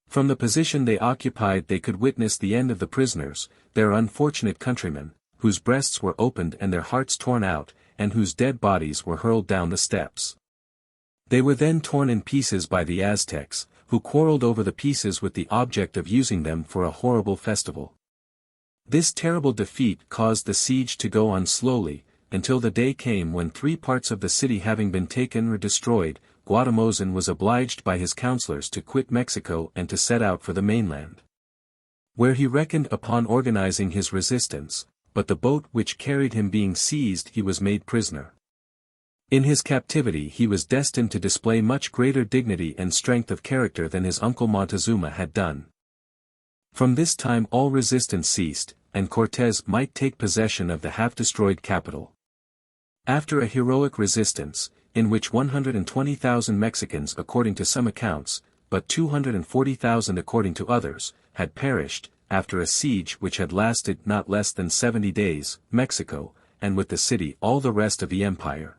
From the position they occupied they could witness the end of the prisoners, their unfortunate countrymen, whose breasts were opened and their hearts torn out, and whose dead bodies were hurled down the steps. They were then torn in pieces by the Aztecs, who quarreled over the pieces with the object of using them for a horrible festival. This terrible defeat caused the siege to go on slowly, until the day came when 3 parts of the city having been taken or destroyed, Guatemozin was obliged by his counselors to quit Mexico and to set out for the mainland, where he reckoned upon organizing his resistance, but the boat which carried him being seized he was made prisoner. In his captivity he was destined to display much greater dignity and strength of character than his uncle Montezuma had done. From this time all resistance ceased, and Cortés might take possession of the half-destroyed capital. After a heroic resistance, in which 120,000 Mexicans according to some accounts, but 240,000 according to others, had perished, after a siege which had lasted not less than 70 days, Mexico, and with the city all the rest of the empire,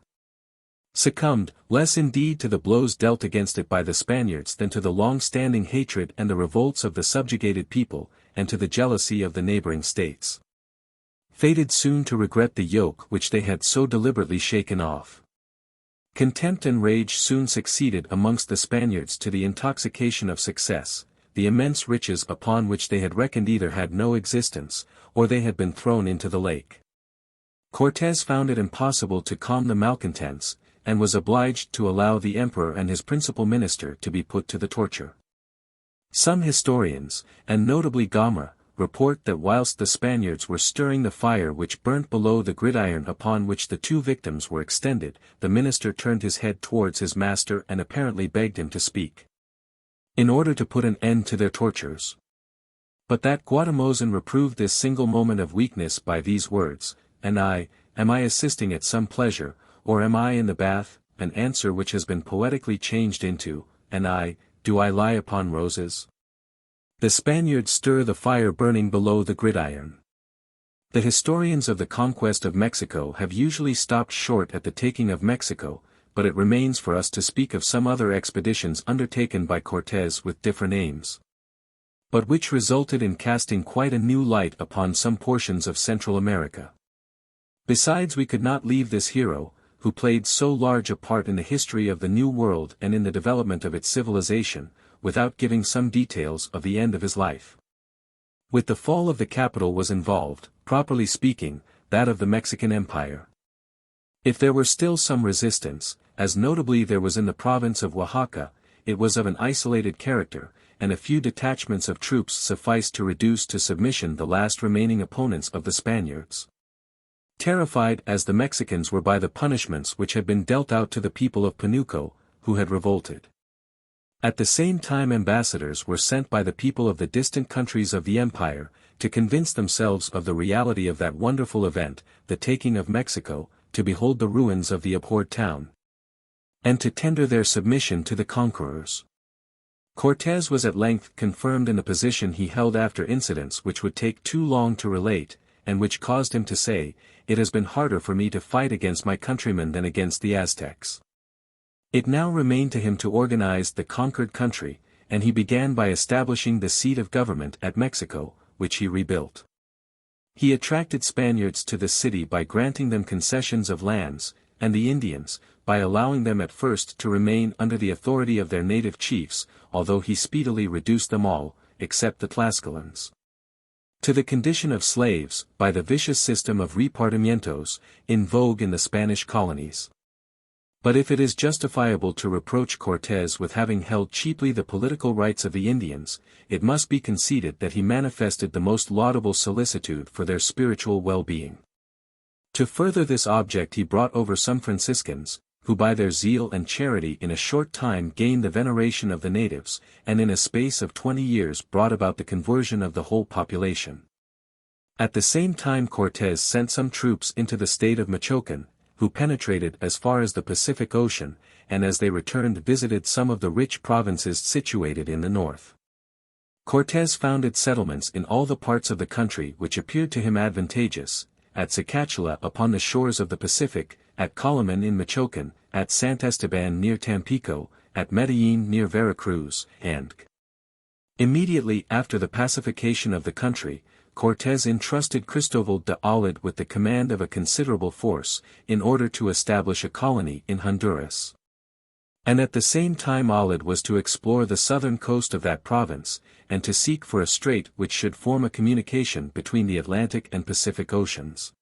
succumbed, less indeed to the blows dealt against it by the Spaniards than to the long-standing hatred and the revolts of the subjugated people, and to the jealousy of the neighboring states, fated soon to regret the yoke which they had so deliberately shaken off. Contempt and rage soon succeeded amongst the Spaniards to the intoxication of success. The immense riches upon which they had reckoned either had no existence, or they had been thrown into the lake. Cortés found it impossible to calm the malcontents, and was obliged to allow the emperor and his principal minister to be put to the torture. Some historians, and notably Gama, report that whilst the Spaniards were stirring the fire which burnt below the gridiron upon which the 2 victims were extended, the minister turned his head towards his master and apparently begged him to speak, in order to put an end to their tortures. But that Guatemozin reproved this single moment of weakness by these words, am I assisting at some pleasure, or am I in the bath, an answer which has been poetically changed into, do I lie upon roses? The Spaniards stir the fire burning below the gridiron. The historians of the conquest of Mexico have usually stopped short at the taking of Mexico, but it remains for us to speak of some other expeditions undertaken by Cortés with different aims, but which resulted in casting quite a new light upon some portions of Central America. Besides, we could not leave this hero, who played so large a part in the history of the New World and in the development of its civilization, without giving some details of the end of his life. With the fall of the capital was involved, properly speaking, that of the Mexican Empire. If there were still some resistance, as notably there was in the province of Oaxaca, it was of an isolated character, and a few detachments of troops sufficed to reduce to submission the last remaining opponents of the Spaniards. Terrified as the Mexicans were by the punishments which had been dealt out to the people of Panuco, who had revolted. At the same time ambassadors were sent by the people of the distant countries of the empire, to convince themselves of the reality of that wonderful event, the taking of Mexico, to behold the ruins of the abhorred town, and to tender their submission to the conquerors. Cortés was at length confirmed in the position he held after incidents which would take too long to relate, and which caused him to say, "It has been harder for me to fight against my countrymen than against the Aztecs." It now remained to him to organize the conquered country, and he began by establishing the seat of government at Mexico, which he rebuilt. He attracted Spaniards to the city by granting them concessions of lands, and the Indians, by allowing them at first to remain under the authority of their native chiefs, although he speedily reduced them all, except the Tlascalans, to the condition of slaves, by the vicious system of repartimientos, in vogue in the Spanish colonies. But if it is justifiable to reproach Cortés with having held cheaply the political rights of the Indians, it must be conceded that he manifested the most laudable solicitude for their spiritual well-being. To further this object he brought over some Franciscans, who by their zeal and charity in a short time gained the veneration of the natives, and in a space of 20 years brought about the conversion of the whole population. At the same time Cortés sent some troops into the state of Michoacán, who penetrated as far as the Pacific Ocean, and as they returned visited some of the rich provinces situated in the north. Cortés founded settlements in all the parts of the country which appeared to him advantageous, at Zacachula upon the shores of the Pacific, at Coloman in Michoacán, at Sant Esteban near Tampico, at Medellín near Veracruz, and immediately after the pacification of the country, Cortés entrusted Cristóbal de Olid with the command of a considerable force, in order to establish a colony in Honduras. And at the same time Olid was to explore the southern coast of that province, and to seek for a strait which should form a communication between the Atlantic and Pacific Oceans.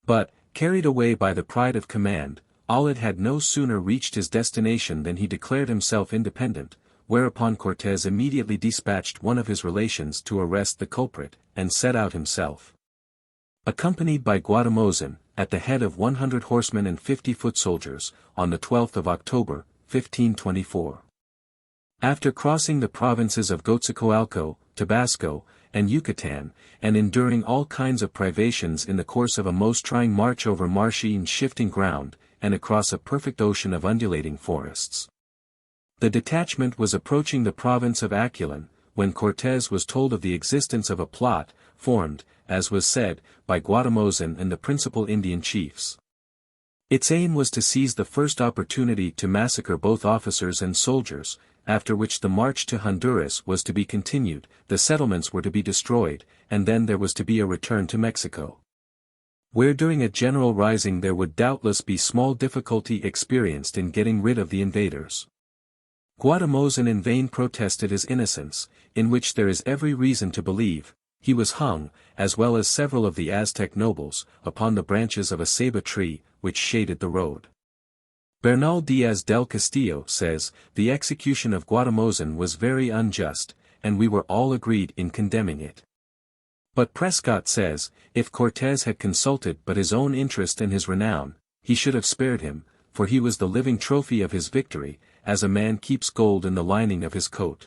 But, carried away by the pride of command, Olid had no sooner reached his destination than he declared himself independent, whereupon Cortés immediately dispatched one of his relations to arrest the culprit, and set out himself, accompanied by Guatimozin, at the head of 100 horsemen and 50 foot soldiers, on the 12th of October, 1524. After crossing the provinces of Coatzacoalco, Tabasco, and Yucatan, and enduring all kinds of privations in the course of a most trying march over marshy and shifting ground, and across a perfect ocean of undulating forests, the detachment was approaching the province of Aquilan, when Cortés was told of the existence of a plot, formed, as was said, by Guatimozin and the principal Indian chiefs. Its aim was to seize the first opportunity to massacre both officers and soldiers, after which the march to Honduras was to be continued, the settlements were to be destroyed, and then there was to be a return to Mexico, where during a general rising there would doubtless be small difficulty experienced in getting rid of the invaders. Guatimozin in vain protested his innocence, in which there is every reason to believe. He was hung, as well as several of the Aztec nobles, upon the branches of a ceiba tree, which shaded the road. Bernal Díaz del Castillo says, "The execution of Guatimozin was very unjust, and we were all agreed in condemning it." But Prescott says, if Cortés had consulted but his own interest and his renown, he should have spared him, for he was the living trophy of his victory, as a man keeps gold in the lining of his coat.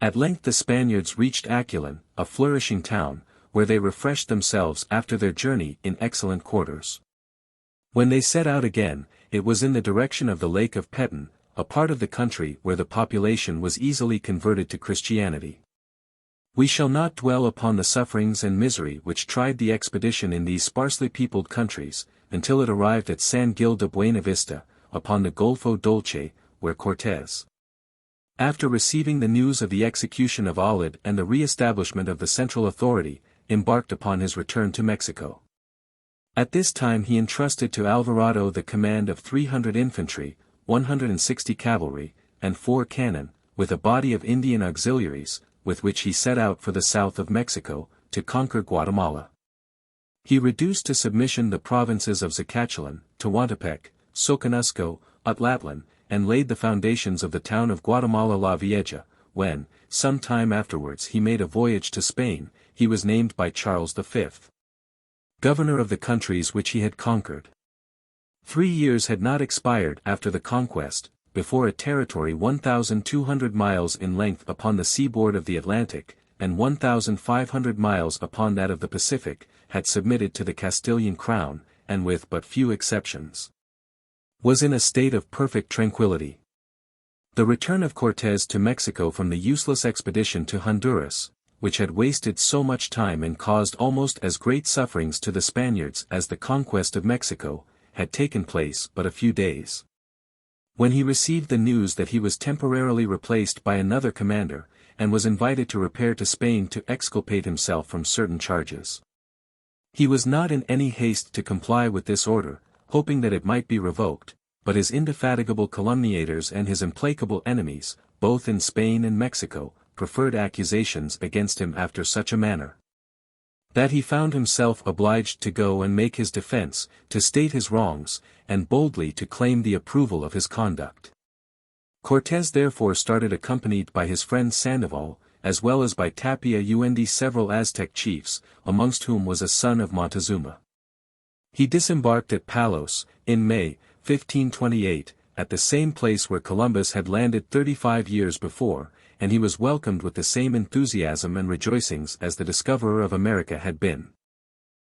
At length the Spaniards reached Aquilan, a flourishing town, where they refreshed themselves after their journey in excellent quarters. When they set out again, it was in the direction of the Lake of Peton, a part of the country where the population was easily converted to Christianity. We shall not dwell upon the sufferings and misery which tried the expedition in these sparsely peopled countries, until it arrived at San Gil de Buena Vista, upon the Golfo Dolce, where Cortés, after receiving the news of the execution of Alid and the re-establishment of the central authority, embarked upon his return to Mexico. At this time he entrusted to Alvarado the command of 300 infantry, 160 cavalry, and 4 cannon, with a body of Indian auxiliaries, with which he set out for the south of Mexico, to conquer Guatemala. He reduced to submission the provinces of Zacatchalan, Tehuantepec, Soconusco, Atlatlan, and laid the foundations of the town of Guatemala la Vieja. When, some time afterwards he made a voyage to Spain, he was named by Charles V. governor of the countries which he had conquered. 3 years had not expired after the conquest, before a territory 1,200 miles in length upon the seaboard of the Atlantic, and 1,500 miles upon that of the Pacific, had submitted to the Castilian crown, and with but few exceptions, was in a state of perfect tranquility. The return of Cortés to Mexico from the useless expedition to Honduras, which had wasted so much time and caused almost as great sufferings to the Spaniards as the conquest of Mexico, had taken place but a few days. When he received the news that he was temporarily replaced by another commander, and was invited to repair to Spain to exculpate himself from certain charges, he was not in any haste to comply with this order, hoping that it might be revoked, but his indefatigable calumniators and his implacable enemies, both in Spain and Mexico, preferred accusations against him after such a manner, that he found himself obliged to go and make his defense, to state his wrongs, and boldly to claim the approval of his conduct. Cortés therefore started accompanied by his friend Sandoval, as well as by Tapia and several Aztec chiefs, amongst whom was a son of Montezuma. He disembarked at Palos, in May, 1528, at the same place where Columbus had landed 35 years before, and he was welcomed with the same enthusiasm and rejoicings as the discoverer of America had been.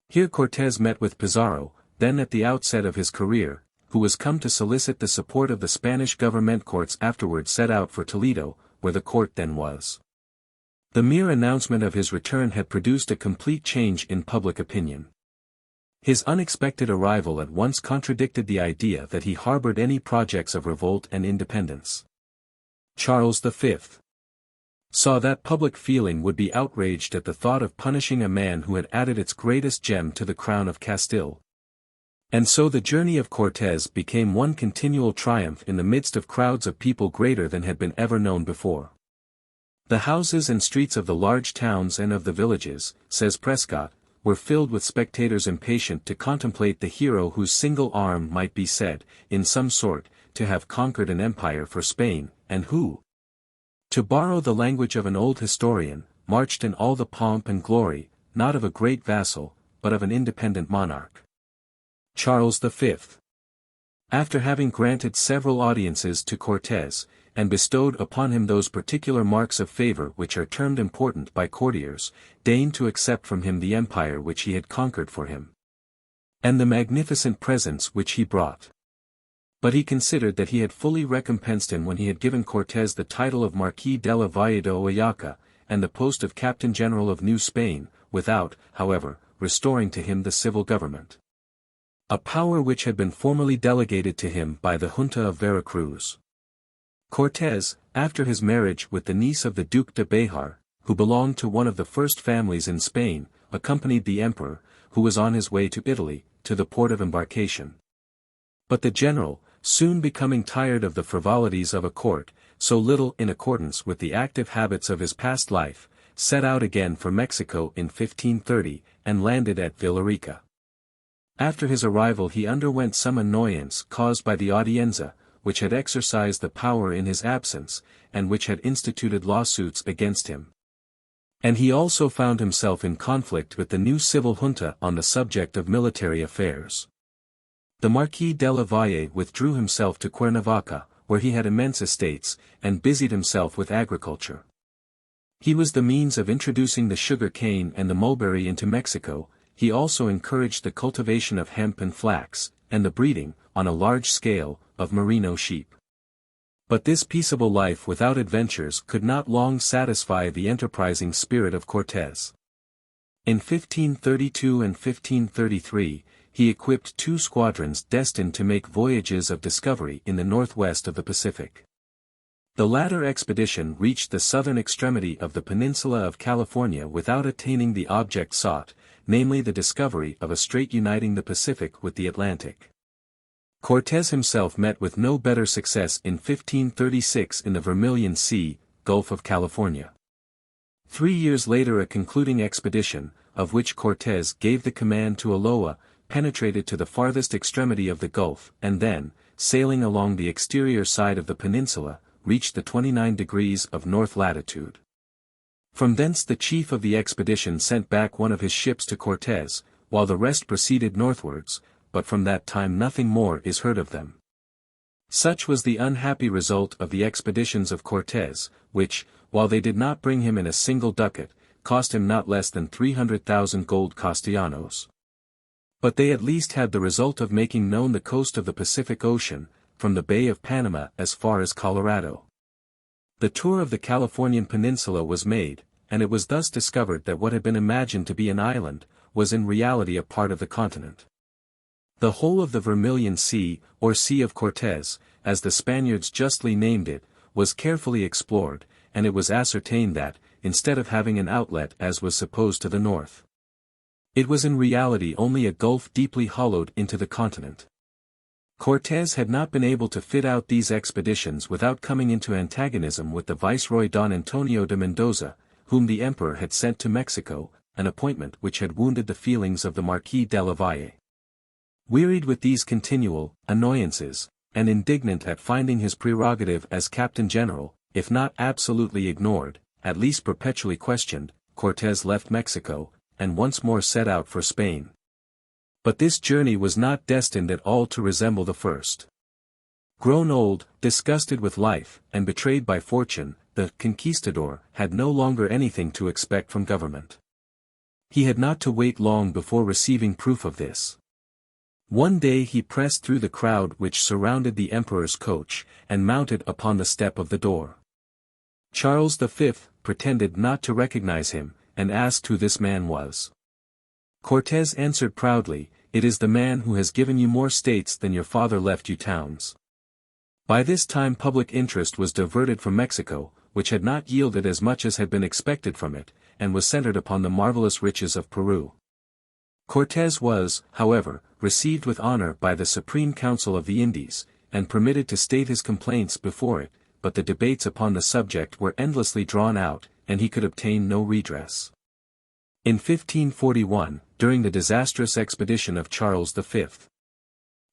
Here Cortés met with Pizarro, then at the outset of his career, who was come to solicit the support of the Spanish government. Cortés afterwards set out for Toledo, where the court then was. The mere announcement of his return had produced a complete change in public opinion. His unexpected arrival at once contradicted the idea that he harbored any projects of revolt and independence. Charles V saw that public feeling would be outraged at the thought of punishing a man who had added its greatest gem to the crown of Castile. And so the journey of Cortés became one continual triumph in the midst of crowds of people greater than had been ever known before. The houses and streets of the large towns and of the villages, says Prescott, were filled with spectators impatient to contemplate the hero whose single arm might be said, in some sort, to have conquered an empire for Spain, and who, to borrow the language of an old historian, marched in all the pomp and glory, not of a great vassal, but of an independent monarch. Charles V, after having granted several audiences to Cortés, and bestowed upon him those particular marks of favor which are termed important by courtiers, deigned to accept from him the empire which he had conquered for him, and the magnificent presents which he brought. But he considered that he had fully recompensed him when he had given Cortés the title of Marquis de la Valle de Oaxaca, and the post of Captain General of New Spain, without, however, restoring to him the civil government, a power which had been formerly delegated to him by the Junta of Veracruz. Cortés, after his marriage with the niece of the Duc de Béjar, who belonged to one of the first families in Spain, accompanied the emperor, who was on his way to Italy, to the port of embarkation. But the general, soon becoming tired of the frivolities of a court, so little in accordance with the active habits of his past life, set out again for Mexico in 1530, and landed at Villarica. After his arrival he underwent some annoyance caused by the Audiencia, which had exercised the power in his absence, and which had instituted lawsuits against him. And he also found himself in conflict with the new civil junta on the subject of military affairs. The Marquis de la Valle withdrew himself to Cuernavaca, where he had immense estates, and busied himself with agriculture. He was the means of introducing the sugar cane and the mulberry into Mexico. He also encouraged the cultivation of hemp and flax, and the breeding, on a large scale, of merino sheep. But this peaceable life without adventures could not long satisfy the enterprising spirit of Cortés. In 1532 and 1533, he equipped 2 squadrons destined to make voyages of discovery in the northwest of the Pacific. The latter expedition reached the southern extremity of the peninsula of California without attaining the object sought, namely the discovery of a strait uniting the Pacific with the Atlantic. Cortés himself met with no better success in 1536 in the Vermilion Sea, Gulf of California. 3 years later a concluding expedition, of which Cortés gave the command to Ulloa, penetrated to the farthest extremity of the Gulf and then, sailing along the exterior side of the peninsula, reached the 29 degrees of north latitude. From thence the chief of the expedition sent back one of his ships to Cortés, while the rest proceeded northwards, but from that time nothing more is heard of them. Such was the unhappy result of the expeditions of Cortés, which, while they did not bring him in a single ducat, cost him not less than 300,000 gold castellanos. But they at least had the result of making known the coast of the Pacific Ocean, from the Bay of Panama as far as Colorado. The tour of the Californian peninsula was made, and it was thus discovered that what had been imagined to be an island, was in reality a part of the continent. The whole of the Vermilion Sea, or Sea of Cortés, as the Spaniards justly named it, was carefully explored, and it was ascertained that, instead of having an outlet as was supposed to the north, it was in reality only a gulf deeply hollowed into the continent. Cortés had not been able to fit out these expeditions without coming into antagonism with the Viceroy Don Antonio de Mendoza, whom the Emperor had sent to Mexico, an appointment which had wounded the feelings of the Marquis de la Valle. Wearied with these continual annoyances, and indignant at finding his prerogative as Captain General, if not absolutely ignored, at least perpetually questioned, Cortés left Mexico, and once more set out for Spain. But this journey was not destined at all to resemble the first. Grown old, disgusted with life, and betrayed by fortune, the conquistador had no longer anything to expect from government. He had not to wait long before receiving proof of this. One day he pressed through the crowd which surrounded the emperor's coach, and mounted upon the step of the door. Charles V pretended not to recognize him, and asked who this man was. Cortés answered proudly, "It is the man who has given you more states than your father left you towns." By this time public interest was diverted from Mexico, which had not yielded as much as had been expected from it, and was centered upon the marvelous riches of Peru. Cortés was, however, received with honor by the Supreme Council of the Indies, and permitted to state his complaints before it, but the debates upon the subject were endlessly drawn out, and he could obtain no redress. In 1541, during the disastrous expedition of Charles V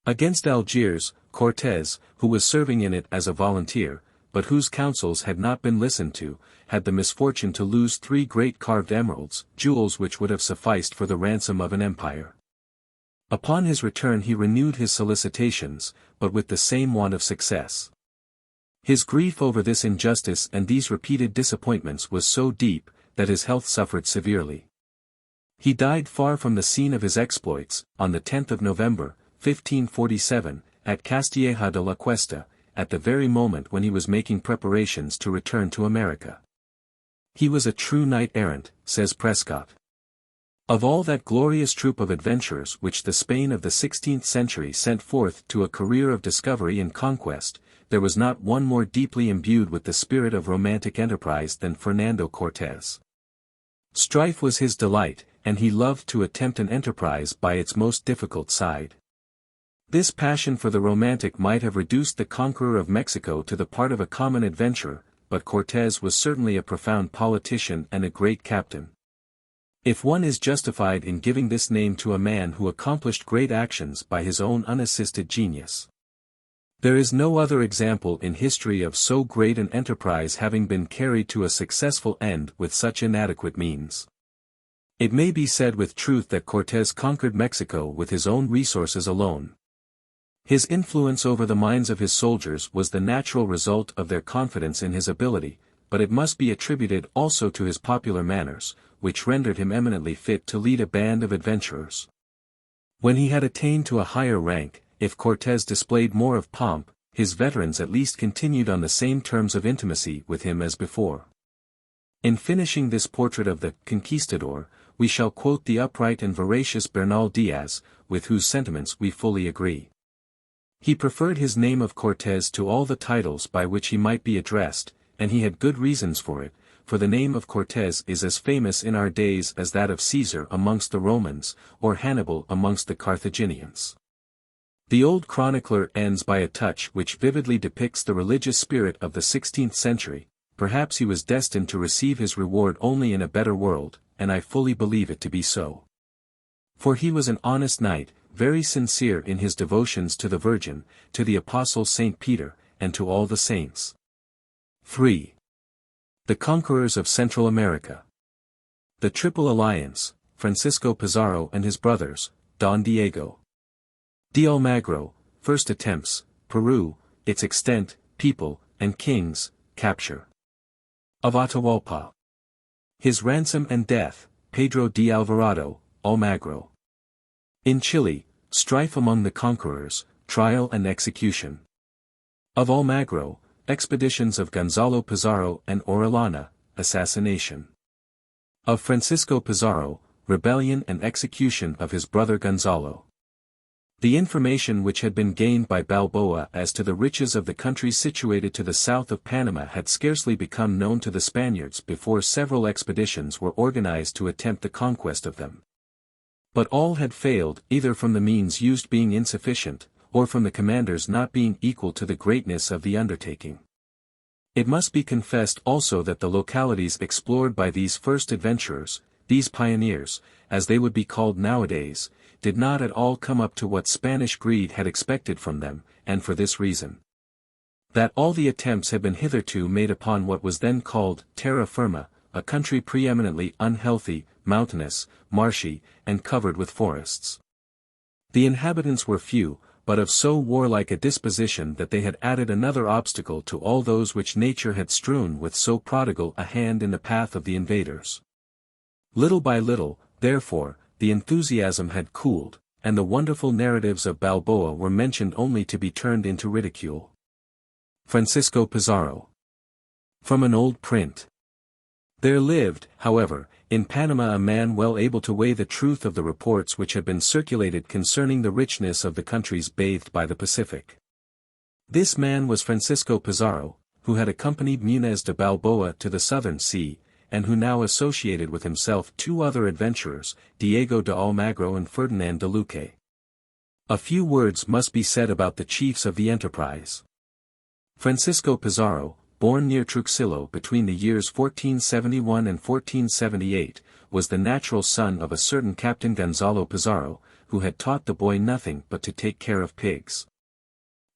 against Algiers, Cortés, who was serving in it as a volunteer, but whose counsels had not been listened to, had the misfortune to lose 3 great carved emeralds, jewels which would have sufficed for the ransom of an empire. Upon his return he renewed his solicitations, but with the same want of success. His grief over this injustice and these repeated disappointments was so deep, that his health suffered severely. He died far from the scene of his exploits, on the 10th of November, 1547, at Castilleja de la Cuesta, at the very moment when he was making preparations to return to America. He was a true knight-errant, says Prescott. Of all that glorious troop of adventurers which the Spain of the 16th century sent forth to a career of discovery and conquest, there was not one more deeply imbued with the spirit of romantic enterprise than Fernando Cortés. Strife was his delight, and he loved to attempt an enterprise by its most difficult side. This passion for the romantic might have reduced the conqueror of Mexico to the part of a common adventurer, but Cortés was certainly a profound politician and a great captain. If one is justified in giving this name to a man who accomplished great actions by his own unassisted genius, there is no other example in history of so great an enterprise having been carried to a successful end with such inadequate means. It may be said with truth that Cortés conquered Mexico with his own resources alone. His influence over the minds of his soldiers was the natural result of their confidence in his ability, but it must be attributed also to his popular manners, which rendered him eminently fit to lead a band of adventurers. When he had attained to a higher rank, if Cortés displayed more of pomp, his veterans at least continued on the same terms of intimacy with him as before. In finishing this portrait of the conquistador, we shall quote the upright and veracious Bernal Diaz, with whose sentiments we fully agree. He preferred his name of Cortés to all the titles by which he might be addressed, and he had good reasons for it, for the name of Cortés is as famous in our days as that of Caesar amongst the Romans, or Hannibal amongst the Carthaginians. The old chronicler ends by a touch which vividly depicts the religious spirit of the 16th century. Perhaps he was destined to receive his reward only in a better world, and I fully believe it to be so. For he was an honest knight, very sincere in his devotions to the Virgin, to the Apostle St. Peter, and to all the saints. 3. The Conquerors of Central America. The Triple Alliance, Francisco Pizarro and his brothers, Don Diego de Almagro, first attempts, Peru, its extent, people, and kings, capture of Atahualpa. His ransom and death, Pedro de Alvarado, Almagro. In Chile, strife among the conquerors, trial and execution of Almagro, expeditions of Gonzalo Pizarro and Orellana, assassination of Francisco Pizarro, rebellion and execution of his brother Gonzalo. The information which had been gained by Balboa as to the riches of the countries situated to the south of Panama had scarcely become known to the Spaniards before several expeditions were organized to attempt the conquest of them. But all had failed, either from the means used being insufficient, or from the commanders not being equal to the greatness of the undertaking. It must be confessed also that the localities explored by these first adventurers, these pioneers, as they would be called nowadays, did not at all come up to what Spanish greed had expected from them, and for this reason. That all the attempts had been hitherto made upon what was then called terra firma, a country preeminently unhealthy, mountainous, marshy, and covered with forests. The inhabitants were few, but of so warlike a disposition that they had added another obstacle to all those which nature had strewn with so prodigal a hand in the path of the invaders. Little by little, therefore, the enthusiasm had cooled, and the wonderful narratives of Balboa were mentioned only to be turned into ridicule. Francisco Pizarro. From an old print. There lived, however, in Panama a man well able to weigh the truth of the reports which had been circulated concerning the richness of the countries bathed by the Pacific. This man was Francisco Pizarro, who had accompanied Munez de Balboa to the southern sea, and who now associated with himself two other adventurers, Diego de Almagro and Ferdinand de Luque. A few words must be said about the chiefs of the enterprise. Francisco Pizarro, born near Truxillo between the years 1471 and 1478, was the natural son of a certain Captain Gonzalo Pizarro, who had taught the boy nothing but to take care of pigs.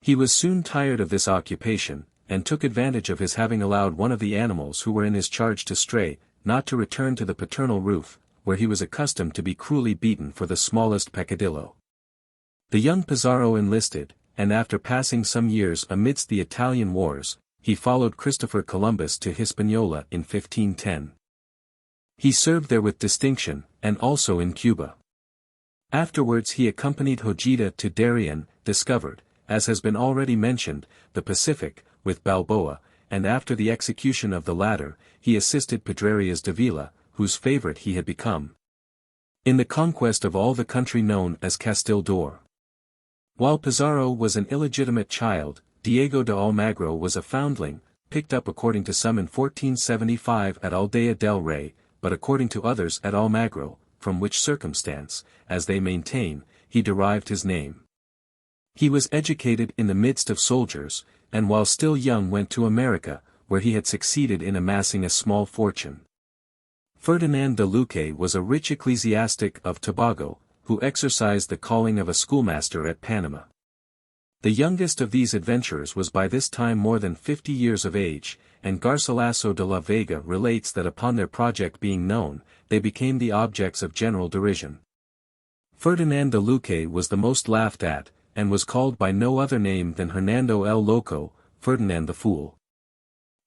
He was soon tired of this occupation, and took advantage of his having allowed one of the animals who were in his charge to stray, not to return to the paternal roof, where he was accustomed to be cruelly beaten for the smallest peccadillo. The young Pizarro enlisted, and after passing some years amidst the Italian wars, he followed Christopher Columbus to Hispaniola in 1510. He served there with distinction, and also in Cuba. Afterwards he accompanied Hojeda to Darien, discovered, as has been already mentioned, the Pacific, with Balboa, and after the execution of the latter, he assisted Pedrarias de Villa, whose favorite he had become, in the conquest of all the country known as Castile d'Or. While Pizarro was an illegitimate child, Diego de Almagro was a foundling, picked up according to some in 1475 at Aldea del Rey, but according to others at Almagro, from which circumstance, as they maintain, he derived his name. He was educated in the midst of soldiers, and while still young went to America, where he had succeeded in amassing a small fortune. Ferdinand de Luque was a rich ecclesiastic of Tobago, who exercised the calling of a schoolmaster at Panama. The youngest of these adventurers was by this time more than 50 years of age, and Garcilaso de la Vega relates that upon their project being known, they became the objects of general derision. Ferdinand de Luque was the most laughed at, and was called by no other name than Hernando el Loco, Ferdinand the Fool.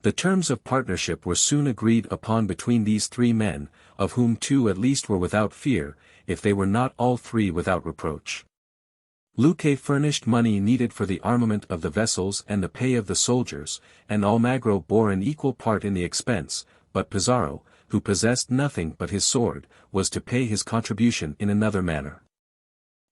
The terms of partnership were soon agreed upon between these three men, of whom two at least were without fear, if they were not all three without reproach. Luque furnished money needed for the armament of the vessels and the pay of the soldiers, and Almagro bore an equal part in the expense, but Pizarro, who possessed nothing but his sword, was to pay his contribution in another manner.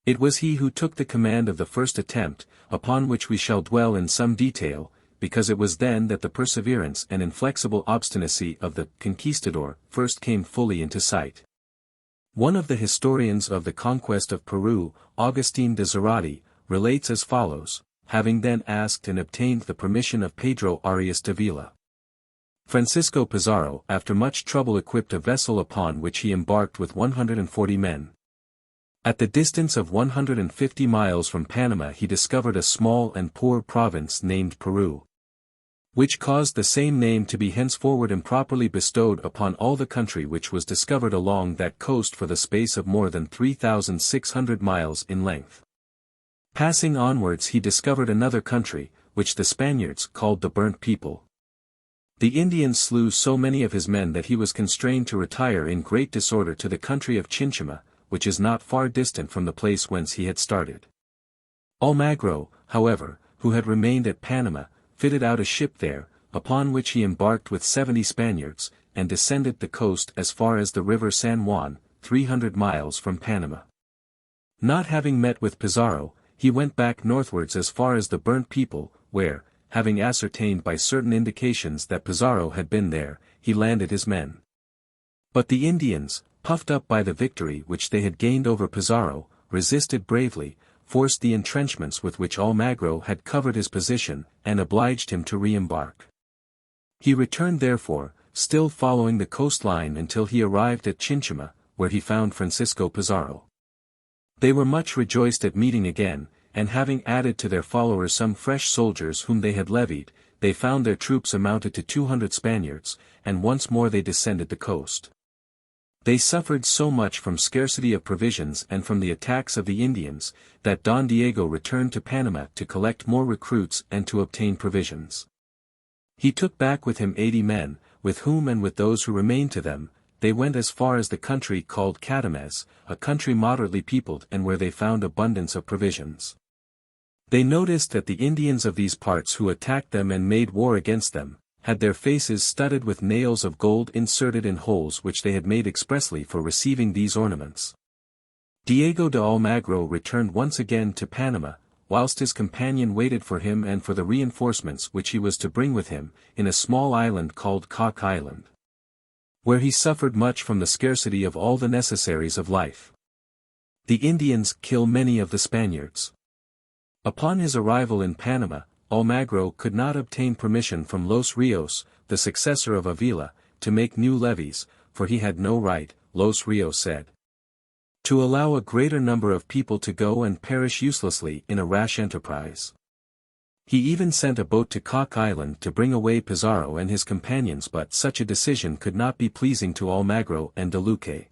It was he who took the command of the first attempt, upon which we shall dwell in some detail, because it was then that the perseverance and inflexible obstinacy of the conquistador first came fully into sight. One of the historians of the conquest of Peru, Agustin de Zarate, relates as follows, having then asked and obtained the permission of Pedro Arias de Vila. Francisco Pizarro after much trouble equipped a vessel upon which he embarked with 140 men. At the distance of 150 miles from Panama he discovered a small and poor province named Peru, which caused the same name to be henceforward improperly bestowed upon all the country which was discovered along that coast for the space of more than 3,600 miles in length. Passing onwards he discovered another country, which the Spaniards called the Burnt People. The Indians slew so many of his men that he was constrained to retire in great disorder to the country of Chinchama, which is not far distant from the place whence he had started. Almagro, however, who had remained at Panama, fitted out a ship there, upon which he embarked with 70 Spaniards, and descended the coast as far as the river San Juan, 300 miles from Panama. Not having met with Pizarro, he went back northwards as far as the Burnt People, where, having ascertained by certain indications that Pizarro had been there, he landed his men. But the Indians, puffed up by the victory which they had gained over Pizarro, resisted bravely, forced the entrenchments with which Almagro had covered his position, and obliged him to re-embark. He returned therefore, still following the coastline until he arrived at Chinchama, where he found Francisco Pizarro. They were much rejoiced at meeting again, and having added to their followers some fresh soldiers whom they had levied, they found their troops amounted to 200 Spaniards, and once more they descended the coast. They suffered so much from scarcity of provisions and from the attacks of the Indians, that Don Diego returned to Panama to collect more recruits and to obtain provisions. He took back with him 80 men, with whom and with those who remained to them, they went as far as the country called Catames, a country moderately peopled and where they found abundance of provisions. They noticed that the Indians of these parts who attacked them and made war against them, had their faces studded with nails of gold inserted in holes which they had made expressly for receiving these ornaments. Diego de Almagro returned once again to Panama, whilst his companion waited for him and for the reinforcements which he was to bring with him, in a small island called Cock Island, where he suffered much from the scarcity of all the necessaries of life. The Indians kill many of the Spaniards. Upon his arrival in Panama, Almagro could not obtain permission from Los Rios, the successor of Avila, to make new levies, for he had no right, Los Rios said, to allow a greater number of people to go and perish uselessly in a rash enterprise. He even sent a boat to Cock Island to bring away Pizarro and his companions, but such a decision could not be pleasing to Almagro and De Luque.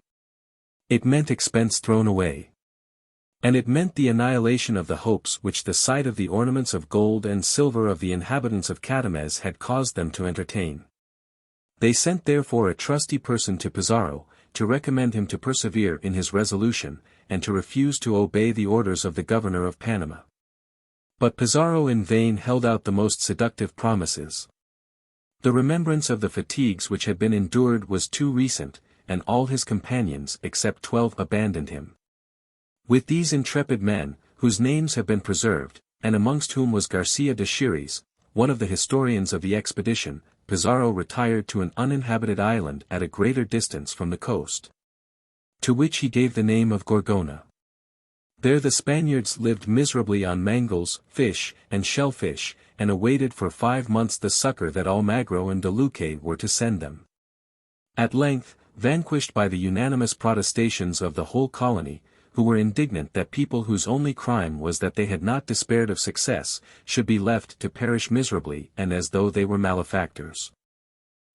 It meant expense thrown away. And it meant the annihilation of the hopes which the sight of the ornaments of gold and silver of the inhabitants of Catames had caused them to entertain. They sent therefore a trusty person to Pizarro, to recommend him to persevere in his resolution, and to refuse to obey the orders of the governor of Panama. But Pizarro in vain held out the most seductive promises. The remembrance of the fatigues which had been endured was too recent, and all his companions except 12 abandoned him. With these intrepid men, whose names have been preserved, and amongst whom was Garcia de Xeres, one of the historians of the expedition, Pizarro retired to an uninhabited island at a greater distance from the coast, to which he gave the name of Gorgona. There the Spaniards lived miserably on mangles, fish, and shellfish, and awaited for 5 months the succor that Almagro and De Luque were to send them. At length, vanquished by the unanimous protestations of the whole colony, who were indignant that people whose only crime was that they had not despaired of success, should be left to perish miserably and as though they were malefactors,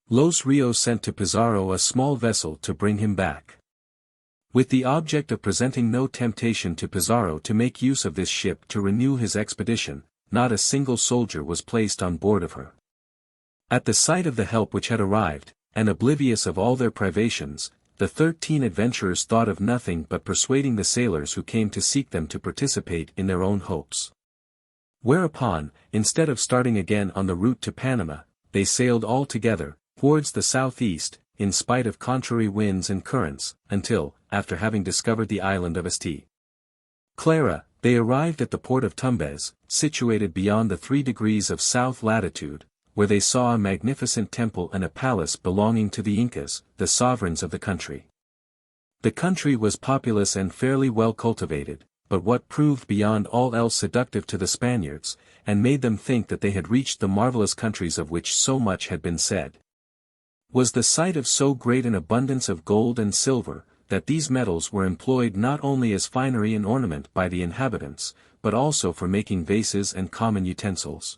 Los Rios sent to Pizarro a small vessel to bring him back, with the object of presenting no temptation to Pizarro to make use of this ship to renew his expedition. Not a single soldier was placed on board of her. At the sight of the help which had arrived, and oblivious of all their privations, the 13 adventurers thought of nothing but persuading the sailors who came to seek them to participate in their own hopes. Whereupon, instead of starting again on the route to Panama, they sailed all together, towards the southeast, in spite of contrary winds and currents, until, after having discovered the island of St. Clara, they arrived at the port of Tumbez, situated beyond the 3 degrees of south latitude, where they saw a magnificent temple and a palace belonging to the Incas, the sovereigns of the country. The country was populous and fairly well cultivated, but what proved beyond all else seductive to the Spaniards, and made them think that they had reached the marvelous countries of which so much had been said, was the sight of so great an abundance of gold and silver, that these metals were employed not only as finery and ornament by the inhabitants, but also for making vases and common utensils.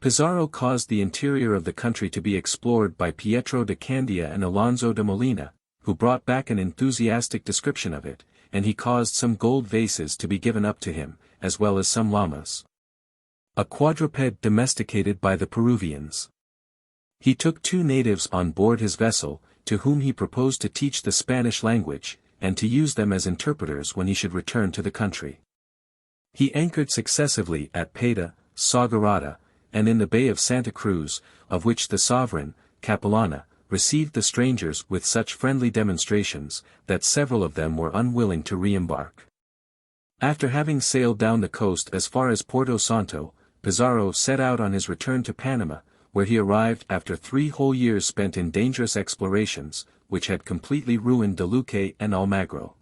Pizarro caused the interior of the country to be explored by Pietro de Candia and Alonso de Molina, who brought back an enthusiastic description of it, and he caused some gold vases to be given up to him, as well as some llamas. A quadruped domesticated by the Peruvians. He took 2 natives on board his vessel, to whom he proposed to teach the Spanish language, and to use them as interpreters when he should return to the country. He anchored successively at Payta, Sagarata, and in the Bay of Santa Cruz, of which the sovereign, Capellana, received the strangers with such friendly demonstrations, that several of them were unwilling to re-embark. After having sailed down the coast as far as Porto Santo, Pizarro set out on his return to Panama, where he arrived after 3 whole years spent in dangerous explorations, which had completely ruined De Luque and Almagro.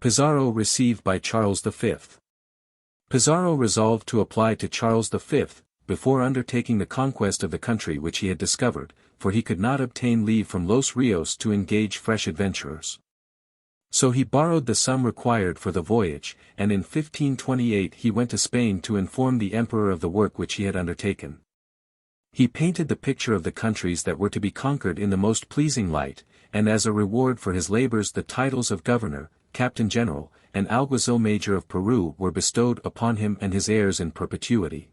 Pizarro received by Charles V. Pizarro resolved to apply to Charles V, before undertaking the conquest of the country which he had discovered, for he could not obtain leave from Los Rios to engage fresh adventurers. So he borrowed the sum required for the voyage, and in 1528 he went to Spain to inform the emperor of the work which he had undertaken. He painted the picture of the countries that were to be conquered in the most pleasing light, and as a reward for his labors the titles of governor, captain general, and alguazil major of Peru were bestowed upon him and his heirs in perpetuity.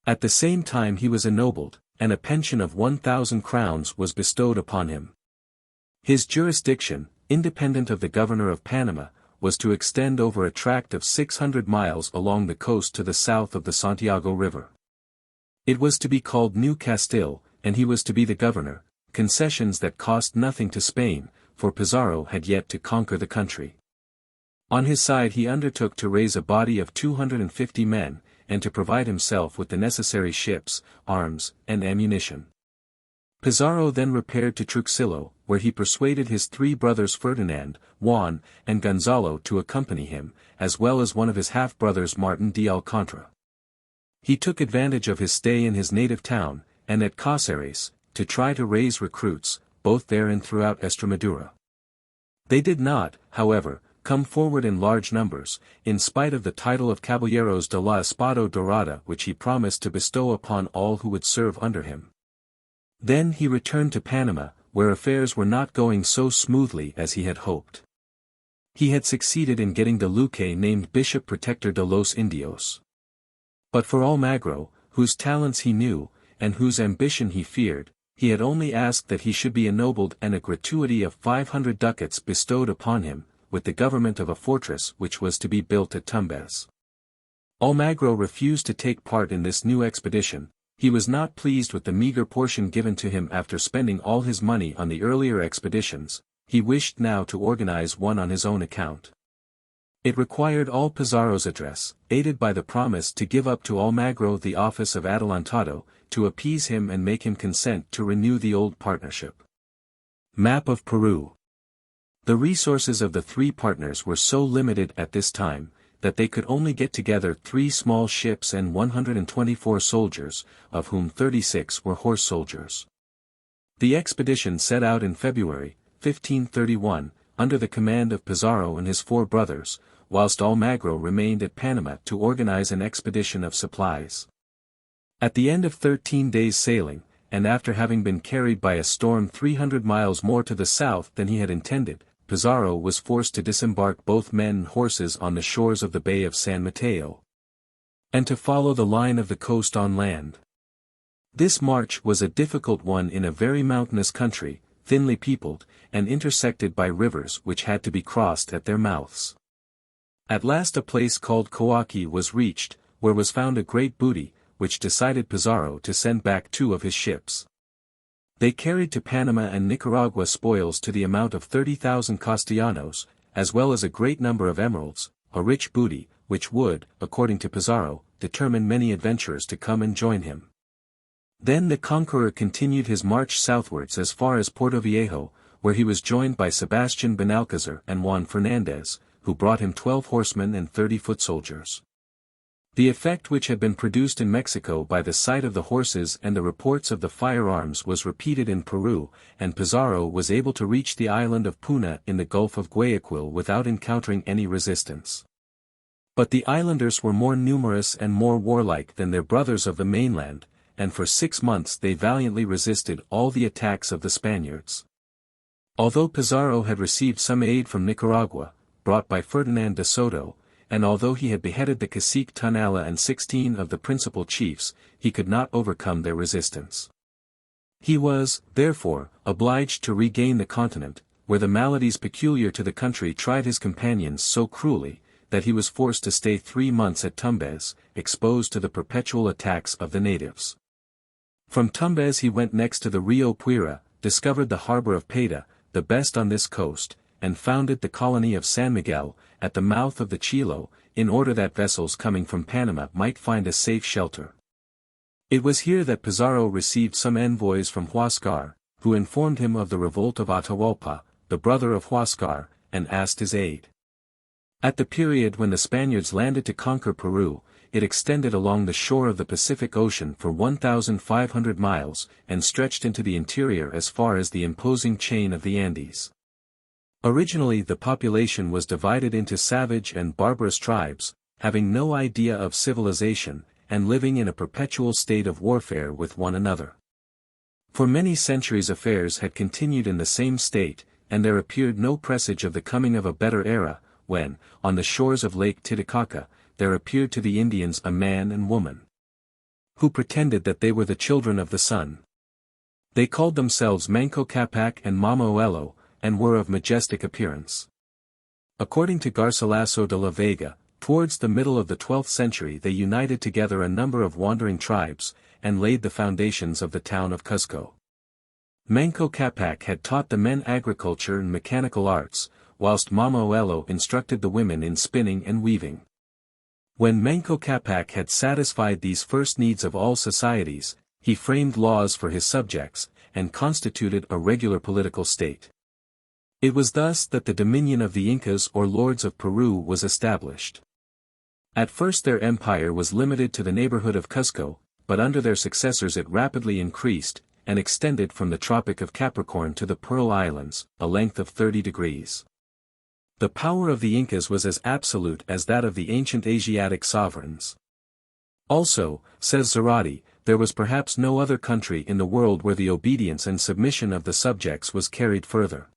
At the same time he was ennobled, and a pension of 1,000 crowns was bestowed upon him. His jurisdiction, independent of the governor of Panama, was to extend over a tract of 600 miles along the coast to the south of the Santiago River. It was to be called New Castile, and he was to be the governor, concessions that cost nothing to Spain, for Pizarro had yet to conquer the country. On his side he undertook to raise a body of 250 men, and to provide himself with the necessary ships, arms, and ammunition. Pizarro then repaired to Truxillo, where he persuaded his 3 brothers Ferdinand, Juan, and Gonzalo to accompany him, as well as one of his half-brothers Martin de Alcantara. He took advantage of his stay in his native town, and at Cáceres, to try to raise recruits, both there and throughout Extremadura. They did not, however, come forward in large numbers, in spite of the title of Caballeros de la Espada Dorada which he promised to bestow upon all who would serve under him. Then he returned to Panama, where affairs were not going so smoothly as he had hoped. He had succeeded in getting De Luque named Bishop Protector de los Indios. But for Almagro, whose talents he knew, and whose ambition he feared, he had only asked that he should be ennobled and a gratuity of 500 ducats bestowed upon him, with the government of a fortress which was to be built at Tumbez. Almagro refused to take part in this new expedition. He was not pleased with the meager portion given to him after spending all his money on the earlier expeditions. He wished now to organize one on his own account. It required all Pizarro's address, aided by the promise to give up to Almagro the office of adelantado, to appease him and make him consent to renew the old partnership. Map of Peru. The resources of the 3 partners were so limited at this time, that they could only get together 3 small ships and 124 soldiers, of whom 36 were horse soldiers. The expedition set out in February, 1531, under the command of Pizarro and his 4 brothers, whilst Almagro remained at Panama to organize an expedition of supplies. At the end of 13 days' sailing, and after having been carried by a storm 300 miles more to the south than he had intended, Pizarro was forced to disembark both men and horses on the shores of the Bay of San Mateo, and to follow the line of the coast on land. This march was a difficult one in a very mountainous country, thinly peopled, and intersected by rivers which had to be crossed at their mouths. At last a place called Coaqui was reached, where was found a great booty, which decided Pizarro to send back 2 of his ships. They carried to Panama and Nicaragua spoils to the amount of 30,000 castellanos, as well as a great number of emeralds, a rich booty, which would, according to Pizarro, determine many adventurers to come and join him. Then the conqueror continued his march southwards as far as Porto Viejo, where he was joined by Sebastian Benalcazar and Juan Fernandez, who brought him 12 horsemen and 30 foot soldiers. The effect which had been produced in Mexico by the sight of the horses and the reports of the firearms was repeated in Peru, and Pizarro was able to reach the island of Puna in the Gulf of Guayaquil without encountering any resistance. But the islanders were more numerous and more warlike than their brothers of the mainland, and for 6 months they valiantly resisted all the attacks of the Spaniards. Although Pizarro had received some aid from Nicaragua, brought by Ferdinand de Soto, and although he had beheaded the cacique Tonala and 16 of the principal chiefs, he could not overcome their resistance. He was, therefore, obliged to regain the continent, where the maladies peculiar to the country tried his companions so cruelly, that he was forced to stay 3 months at Tumbez, exposed to the perpetual attacks of the natives. From Tumbez he went next to the Rio Puira, discovered the harbor of Payta, the best on this coast, and founded the colony of San Miguel, at the mouth of the Chilo, in order that vessels coming from Panama might find a safe shelter. It was here that Pizarro received some envoys from Huascar, who informed him of the revolt of Atahualpa, the brother of Huascar, and asked his aid. At the period when the Spaniards landed to conquer Peru, it extended along the shore of the Pacific Ocean for 1,500 miles, and stretched into the interior as far as the imposing chain of the Andes. Originally the population was divided into savage and barbarous tribes, having no idea of civilization, and living in a perpetual state of warfare with one another. For many centuries affairs had continued in the same state, and there appeared no presage of the coming of a better era, when, on the shores of Lake Titicaca, there appeared to the Indians a man and woman, who pretended that they were the children of the sun. They called themselves Manco Capac and Mama Oelo, and were of majestic appearance. According to Garcilaso de la Vega, towards the middle of the 12th century they united together a number of wandering tribes, and laid the foundations of the town of Cuzco. Manco Capac had taught the men agriculture and mechanical arts, whilst Mama Oelo instructed the women in spinning and weaving. When Manco Capac had satisfied these first needs of all societies, he framed laws for his subjects, and constituted a regular political state. It was thus that the dominion of the Incas or lords of Peru was established. At first their empire was limited to the neighborhood of Cuzco, but under their successors it rapidly increased, and extended from the Tropic of Capricorn to the Pearl Islands, a length of 30 degrees. The power of the Incas was as absolute as that of the ancient Asiatic sovereigns. Also, says Zarate, there was perhaps no other country in the world where the obedience and submission of the subjects was carried further.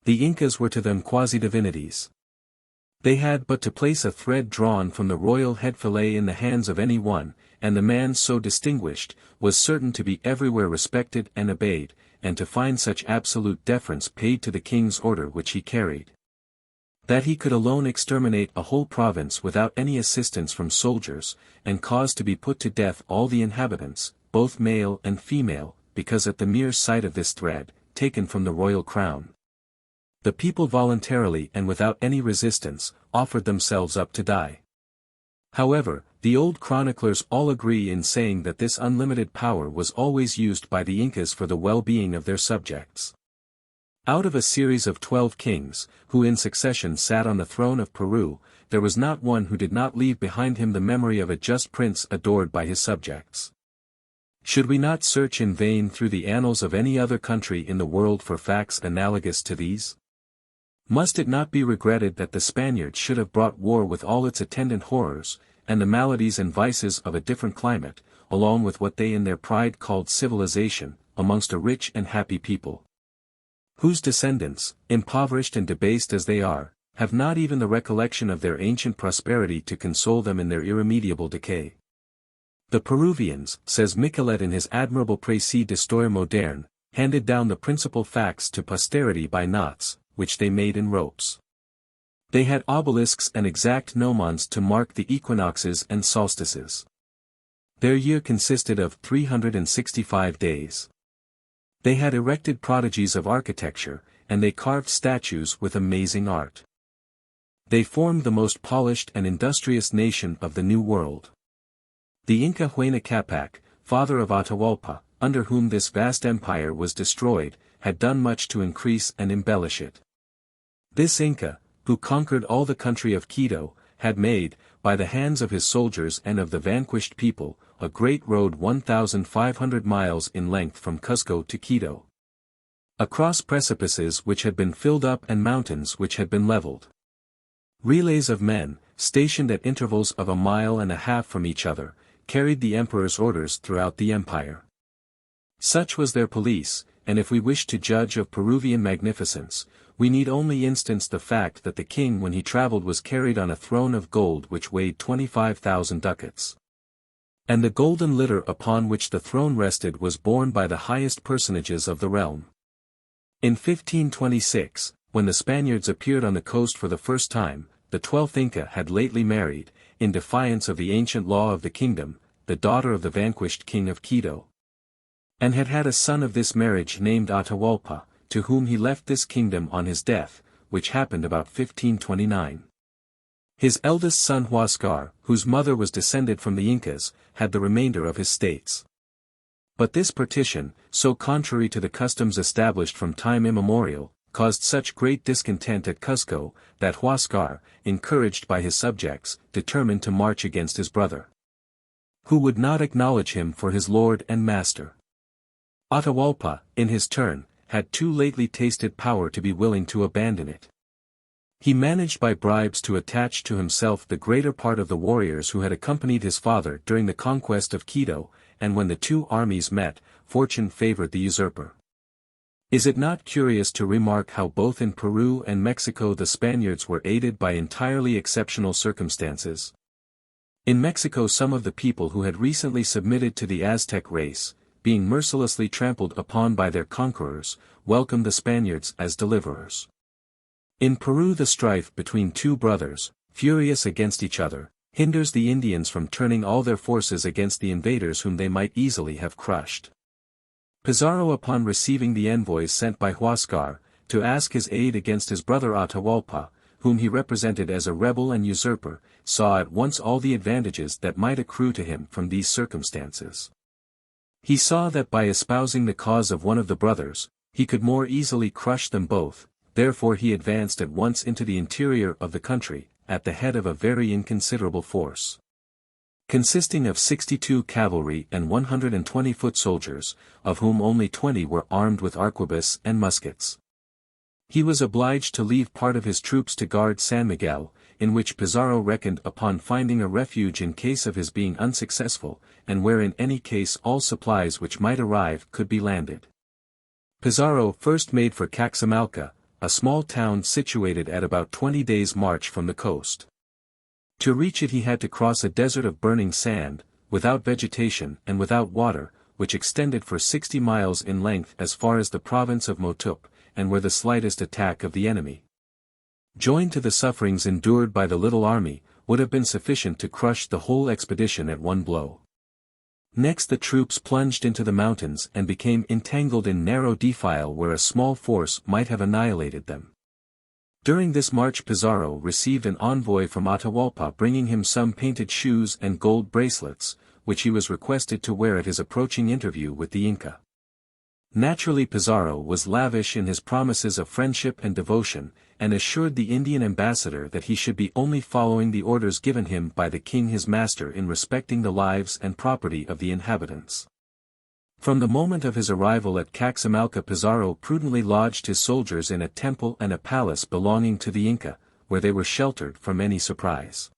The Incas were to them quasi-divinities. They had but to place a thread drawn from the royal head fillet in the hands of any one, and the man so distinguished, was certain to be everywhere respected and obeyed, and to find such absolute deference paid to the king's order which he carried. That he could alone exterminate a whole province without any assistance from soldiers, and cause to be put to death all the inhabitants, both male and female, because at the mere sight of this thread, taken from the royal crown, the people voluntarily and without any resistance, offered themselves up to die. However, the old chroniclers all agree in saying that this unlimited power was always used by the Incas for the well-being of their subjects. Out of a series of 12 kings, who in succession sat on the throne of Peru, there was not one who did not leave behind him the memory of a just prince adored by his subjects. Should we not search in vain through the annals of any other country in the world for facts analogous to these? Must it not be regretted that the Spaniards should have brought war with all its attendant horrors, and the maladies and vices of a different climate, along with what they in their pride called civilization, amongst a rich and happy people, whose descendants, impoverished and debased as they are, have not even the recollection of their ancient prosperity to console them in their irremediable decay? The Peruvians, says Michelet in his admirable Précis d'Histoire Moderne, handed down the principal facts to posterity by knots, which they made in ropes. They had obelisks and exact gnomons to mark the equinoxes and solstices. Their year consisted of 365 days. They had erected prodigies of architecture, and they carved statues with amazing art. They formed the most polished and industrious nation of the New World. The Inca Huayna Capac, father of Atahualpa, under whom this vast empire was destroyed, had done much to increase and embellish it. This Inca, who conquered all the country of Quito, had made, by the hands of his soldiers and of the vanquished people, a great road 1,500 miles in length from Cuzco to Quito. Across precipices which had been filled up and mountains which had been leveled. Relays of men, stationed at intervals of 1.5 miles from each other, carried the emperor's orders throughout the empire. Such was their police, and if we wish to judge of Peruvian magnificence, we need only instance the fact that the king when he traveled was carried on a throne of gold which weighed 25,000 ducats. And the golden litter upon which the throne rested was borne by the highest personages of the realm. In 1526, when the Spaniards appeared on the coast for the first time, the 12th Inca had lately married, in defiance of the ancient law of the kingdom, the daughter of the vanquished king of Quito. And had had a son of this marriage named Atahualpa, to whom he left this kingdom on his death, which happened about 1529. His eldest son Huascar, whose mother was descended from the Incas, had the remainder of his states. But this partition, so contrary to the customs established from time immemorial, caused such great discontent at Cuzco, that Huascar, encouraged by his subjects, determined to march against his brother, who would not acknowledge him for his lord and master. Atahualpa, in his turn, had too lately tasted power to be willing to abandon it. He managed by bribes to attach to himself the greater part of the warriors who had accompanied his father during the conquest of Quito, and when the two armies met, fortune favored the usurper. Is it not curious to remark how both in Peru and Mexico the Spaniards were aided by entirely exceptional circumstances? In Mexico some of the people who had recently submitted to the Aztec race, being mercilessly trampled upon by their conquerors, welcomed the Spaniards as deliverers. In Peru the strife between two brothers, furious against each other, hinders the Indians from turning all their forces against the invaders whom they might easily have crushed. Pizarro, upon receiving the envoys sent by Huascar, to ask his aid against his brother Atahualpa, whom he represented as a rebel and usurper, saw at once all the advantages that might accrue to him from these circumstances. He saw that by espousing the cause of one of the brothers, he could more easily crush them both, therefore he advanced at once into the interior of the country, at the head of a very inconsiderable force, consisting of 62 cavalry and 120 foot soldiers, of whom only 20 were armed with arquebus and muskets. He was obliged to leave part of his troops to guard San Miguel, in which Pizarro reckoned upon finding a refuge in case of his being unsuccessful, and where in any case all supplies which might arrive could be landed. Pizarro first made for Caxamalca, a small town situated at about 20 days' march from the coast. To reach it he had to cross a desert of burning sand, without vegetation and without water, which extended for 60 miles in length as far as the province of Motup, and where the slightest attack of the enemy, joined to the sufferings endured by the little army, would have been sufficient to crush the whole expedition at one blow. Next the troops plunged into the mountains and became entangled in narrow defile where a small force might have annihilated them. During this march Pizarro received an envoy from Atahualpa bringing him some painted shoes and gold bracelets, which he was requested to wear at his approaching interview with the Inca. Naturally Pizarro was lavish in his promises of friendship and devotion, and assured the Indian ambassador that he should be only following the orders given him by the king his master in respecting the lives and property of the inhabitants. From the moment of his arrival at Caxamalca Pizarro prudently lodged his soldiers in a temple and a palace belonging to the Inca, where they were sheltered from any surprise.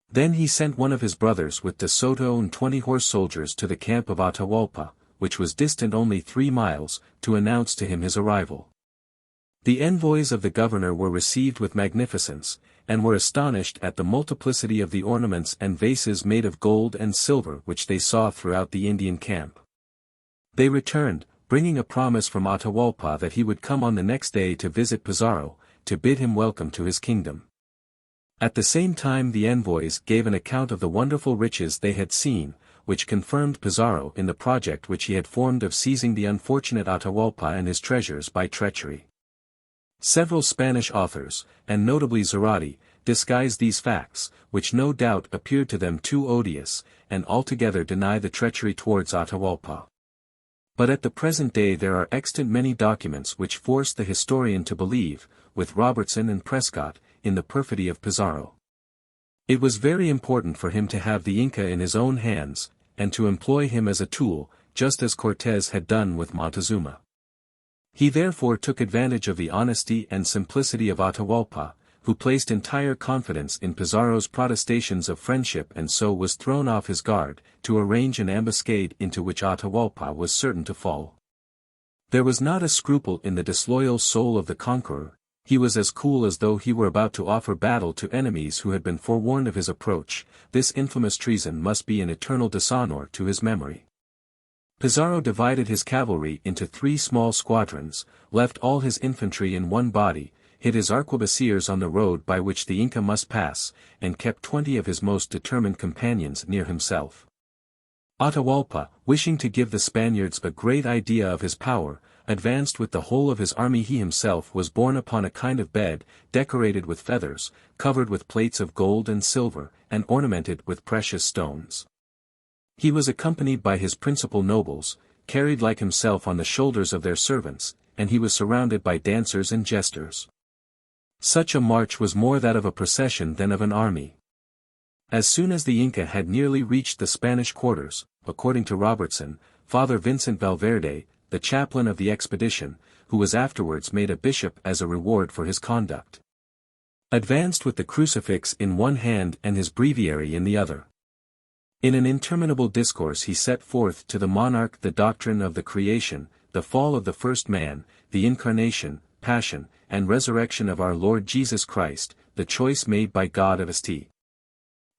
Then he sent one of his brothers with De Soto and 20 horse soldiers to the camp of Atahualpa, which was distant only 3 miles, to announce to him his arrival. The envoys of the governor were received with magnificence, and were astonished at the multiplicity of the ornaments and vases made of gold and silver which they saw throughout the Indian camp. They returned, bringing a promise from Atahualpa that he would come on the next day to visit Pizarro, to bid him welcome to his kingdom. At the same time the envoys gave an account of the wonderful riches they had seen, which confirmed Pizarro in the project which he had formed of seizing the unfortunate Atahualpa and his treasures by treachery. Several Spanish authors, and notably Zarate, disguise these facts, which no doubt appeared to them too odious, and altogether deny the treachery towards Atahualpa. But at the present day there are extant many documents which force the historian to believe, with Robertson and Prescott, in the perfidy of Pizarro. It was very important for him to have the Inca in his own hands, and to employ him as a tool, just as Cortés had done with Montezuma. He therefore took advantage of the honesty and simplicity of Atahualpa, who placed entire confidence in Pizarro's protestations of friendship and so was thrown off his guard, to arrange an ambuscade into which Atahualpa was certain to fall. There was not a scruple in the disloyal soul of the conqueror. He was as cool as though he were about to offer battle to enemies who had been forewarned of his approach. This infamous treason must be an eternal dishonor to his memory. Pizarro divided his cavalry into 3 small squadrons, left all his infantry in one body, hid his arquebusiers on the road by which the Inca must pass, and kept 20 of his most determined companions near himself. Atahualpa, wishing to give the Spaniards a great idea of his power, advanced with the whole of his army. He himself was borne upon a kind of bed, decorated with feathers, covered with plates of gold and silver, and ornamented with precious stones. He was accompanied by his principal nobles, carried like himself on the shoulders of their servants, and he was surrounded by dancers and jesters. Such a march was more that of a procession than of an army. As soon as the Inca had nearly reached the Spanish quarters, according to Robertson, Father Vincent Valverde, the chaplain of the expedition, who was afterwards made a bishop as a reward for his conduct, advanced with the crucifix in one hand and his breviary in the other. In an interminable discourse he set forth to the monarch the doctrine of the creation, the fall of the first man, the incarnation, passion, and resurrection of our Lord Jesus Christ, the choice made by God of St.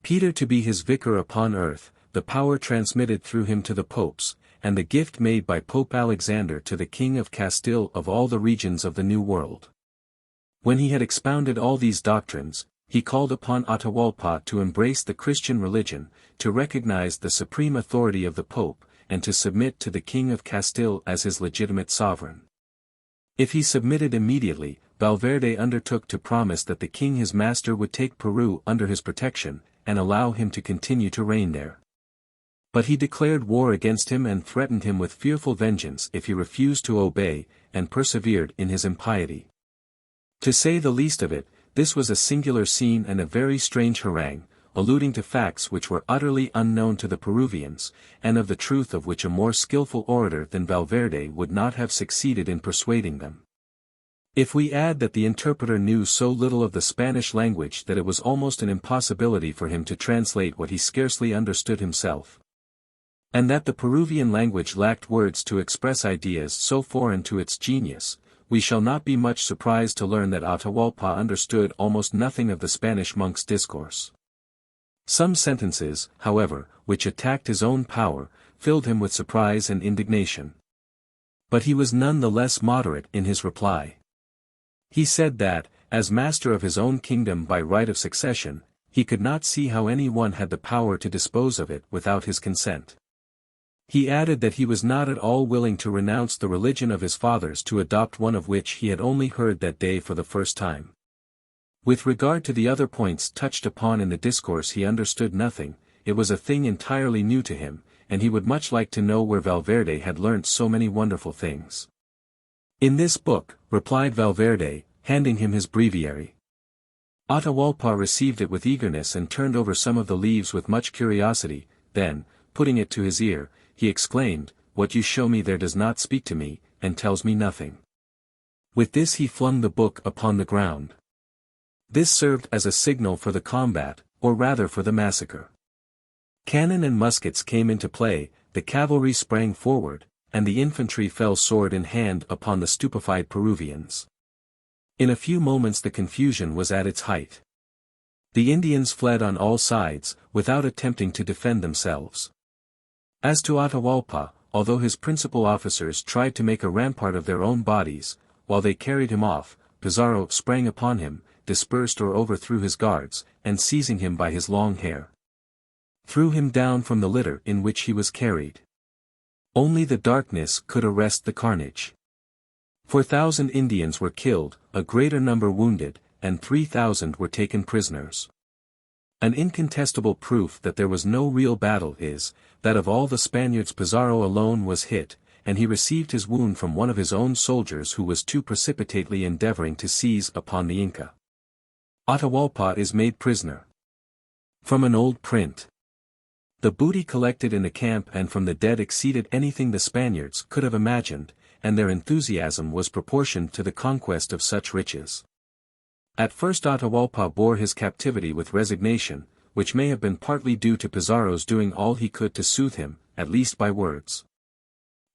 Peter to be his vicar upon earth, the power transmitted through him to the popes, and the gift made by Pope Alexander to the King of Castile of all the regions of the New World. When he had expounded all these doctrines, he called upon Atahualpa to embrace the Christian religion, to recognize the supreme authority of the Pope, and to submit to the King of Castile as his legitimate sovereign. If he submitted immediately, Valverde undertook to promise that the king his master would take Peru under his protection, and allow him to continue to reign there. But he declared war against him and threatened him with fearful vengeance if he refused to obey, and persevered in his impiety. To say the least of it, this was a singular scene and a very strange harangue, alluding to facts which were utterly unknown to the Peruvians, and of the truth of which a more skillful orator than Valverde would not have succeeded in persuading them. If we add that the interpreter knew so little of the Spanish language that it was almost an impossibility for him to translate what he scarcely understood himself, and that the Peruvian language lacked words to express ideas so foreign to its genius, we shall not be much surprised to learn that Atahualpa understood almost nothing of the Spanish monk's discourse. Some sentences, however, which attacked his own power, filled him with surprise and indignation. But he was none the less moderate in his reply. He said that, as master of his own kingdom by right of succession, he could not see how any one had the power to dispose of it without his consent. He added that he was not at all willing to renounce the religion of his fathers to adopt one of which he had only heard that day for the first time. With regard to the other points touched upon in the discourse he understood nothing. It was a thing entirely new to him, and he would much like to know where Valverde had learnt so many wonderful things. In this book, replied Valverde, handing him his breviary. Atahualpa received it with eagerness and turned over some of the leaves with much curiosity, then, putting it to his ear, he exclaimed, "What you show me there does not speak to me, and tells me nothing." With this he flung the book upon the ground. This served as a signal for the combat, or rather for the massacre. Cannon and muskets came into play, the cavalry sprang forward, and the infantry fell sword in hand upon the stupefied Peruvians. In a few moments the confusion was at its height. The Indians fled on all sides, without attempting to defend themselves. As to Atahualpa, although his principal officers tried to make a rampart of their own bodies, while they carried him off, Pizarro sprang upon him, dispersed or overthrew his guards, and seizing him by his long hair, threw him down from the litter in which he was carried. Only the darkness could arrest the carnage. 4,000 Indians were killed, a greater number wounded, and 3,000 were taken prisoners. An incontestable proof that there was no real battle is, that of all the Spaniards Pizarro alone was hit, and he received his wound from one of his own soldiers who was too precipitately endeavoring to seize upon the Inca. Atahualpa is made prisoner. From an old print. The booty collected in the camp and from the dead exceeded anything the Spaniards could have imagined, and their enthusiasm was proportioned to the conquest of such riches. At first Atahualpa bore his captivity with resignation, which may have been partly due to Pizarro's doing all he could to soothe him, at least by words.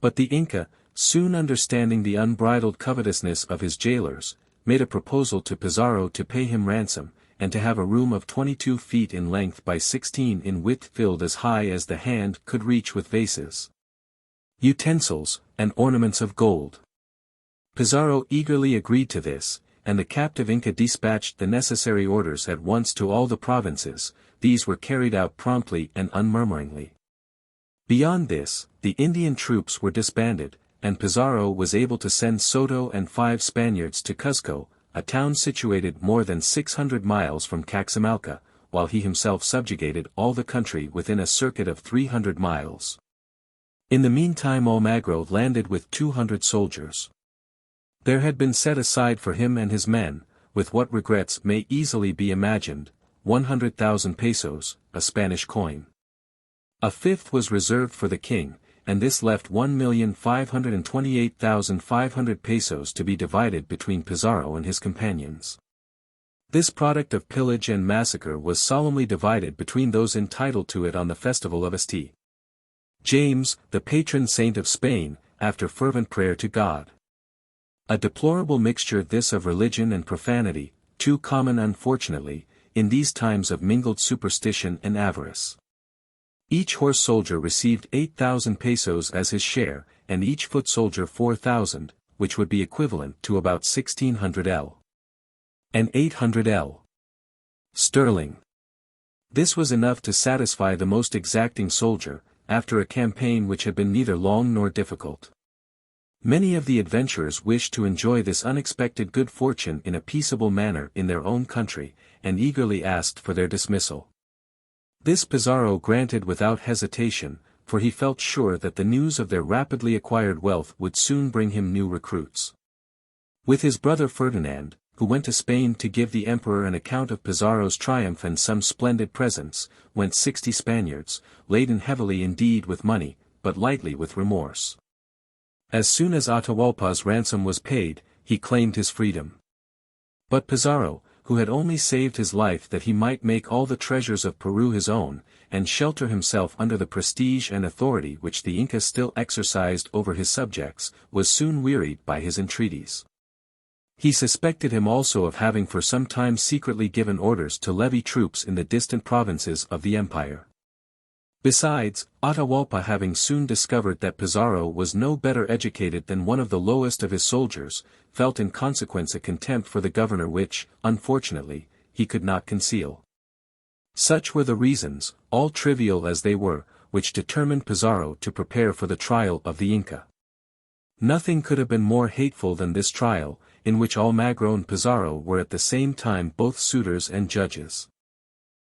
But the Inca, soon understanding the unbridled covetousness of his jailers, made a proposal to Pizarro to pay him ransom, and to have a room of 22 feet in length by 16 in width filled as high as the hand could reach with vases, utensils, and ornaments of gold. Pizarro eagerly agreed to this, and the captive Inca dispatched the necessary orders at once to all the provinces. These were carried out promptly and unmurmuringly. Beyond this, the Indian troops were disbanded, and Pizarro was able to send Soto and 5 Spaniards to Cuzco, a town situated more than 600 miles from Caxamalca, while he himself subjugated all the country within a circuit of 300 miles. In the meantime Almagro landed with 200 soldiers. There had been set aside for him and his men, with what regrets may easily be imagined, 100,000 pesos, a Spanish coin. A fifth was reserved for the king, and this left 1,528,500 pesos to be divided between Pizarro and his companions. This product of pillage and massacre was solemnly divided between those entitled to it on the festival of St. James, the patron saint of Spain, after fervent prayer to God. A deplorable mixture this of religion and profanity, too common unfortunately, in these times of mingled superstition and avarice. Each horse soldier received 8,000 pesos as his share, and each foot soldier 4,000, which would be equivalent to about 1,600 L. and 800 L. sterling. This was enough to satisfy the most exacting soldier, after a campaign which had been neither long nor difficult. Many of the adventurers wished to enjoy this unexpected good fortune in a peaceable manner in their own country, and eagerly asked for their dismissal. This Pizarro granted without hesitation, for he felt sure that the news of their rapidly acquired wealth would soon bring him new recruits. With his brother Ferdinand, who went to Spain to give the emperor an account of Pizarro's triumph and some splendid presents, went 60 Spaniards, laden heavily indeed with money, but lightly with remorse. As soon as Atahualpa's ransom was paid, he claimed his freedom. But Pizarro, who had only saved his life that he might make all the treasures of Peru his own, and shelter himself under the prestige and authority which the Inca still exercised over his subjects, was soon wearied by his entreaties. He suspected him also of having for some time secretly given orders to levy troops in the distant provinces of the empire. Besides, Atahualpa having soon discovered that Pizarro was no better educated than one of the lowest of his soldiers, felt in consequence a contempt for the governor which, unfortunately, he could not conceal. Such were the reasons, all trivial as they were, which determined Pizarro to prepare for the trial of the Inca. Nothing could have been more hateful than this trial, in which Almagro and Pizarro were at the same time both suitors and judges.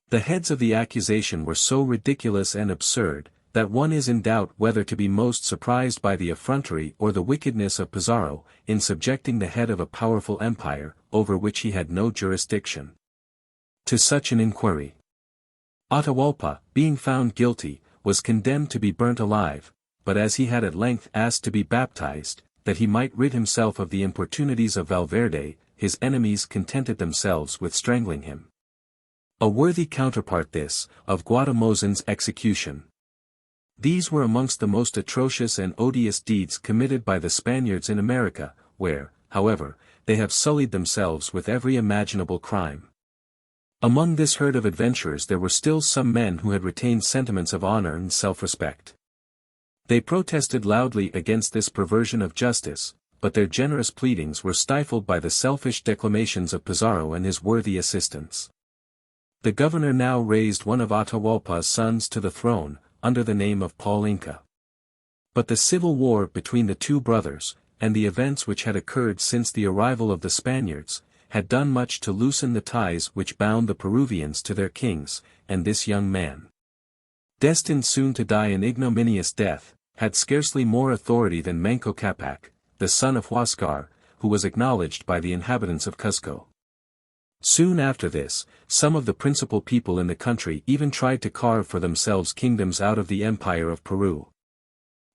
The heads of the accusation were so ridiculous and absurd, that one is in doubt whether to be most surprised by the effrontery or the wickedness of Pizarro, in subjecting the head of a powerful empire, over which he had no jurisdiction, to such an inquiry. Atahualpa, being found guilty, was condemned to be burnt alive, but as he had at length asked to be baptized, that he might rid himself of the importunities of Valverde, his enemies contented themselves with strangling him. A worthy counterpart this, of Guatemozin's execution. These were amongst the most atrocious and odious deeds committed by the Spaniards in America, where, however, they have sullied themselves with every imaginable crime. Among this herd of adventurers there were still some men who had retained sentiments of honor and self-respect. They protested loudly against this perversion of justice, but their generous pleadings were stifled by the selfish declamations of Pizarro and his worthy assistants. The governor now raised one of Atahualpa's sons to the throne, under the name of Paul Inca. But the civil war between the two brothers, and the events which had occurred since the arrival of the Spaniards, had done much to loosen the ties which bound the Peruvians to their kings, and this young man, destined soon to die an ignominious death, had scarcely more authority than Manco Capac, the son of Huascar, who was acknowledged by the inhabitants of Cuzco. Soon after this, some of the principal people in the country even tried to carve for themselves kingdoms out of the Empire of Peru.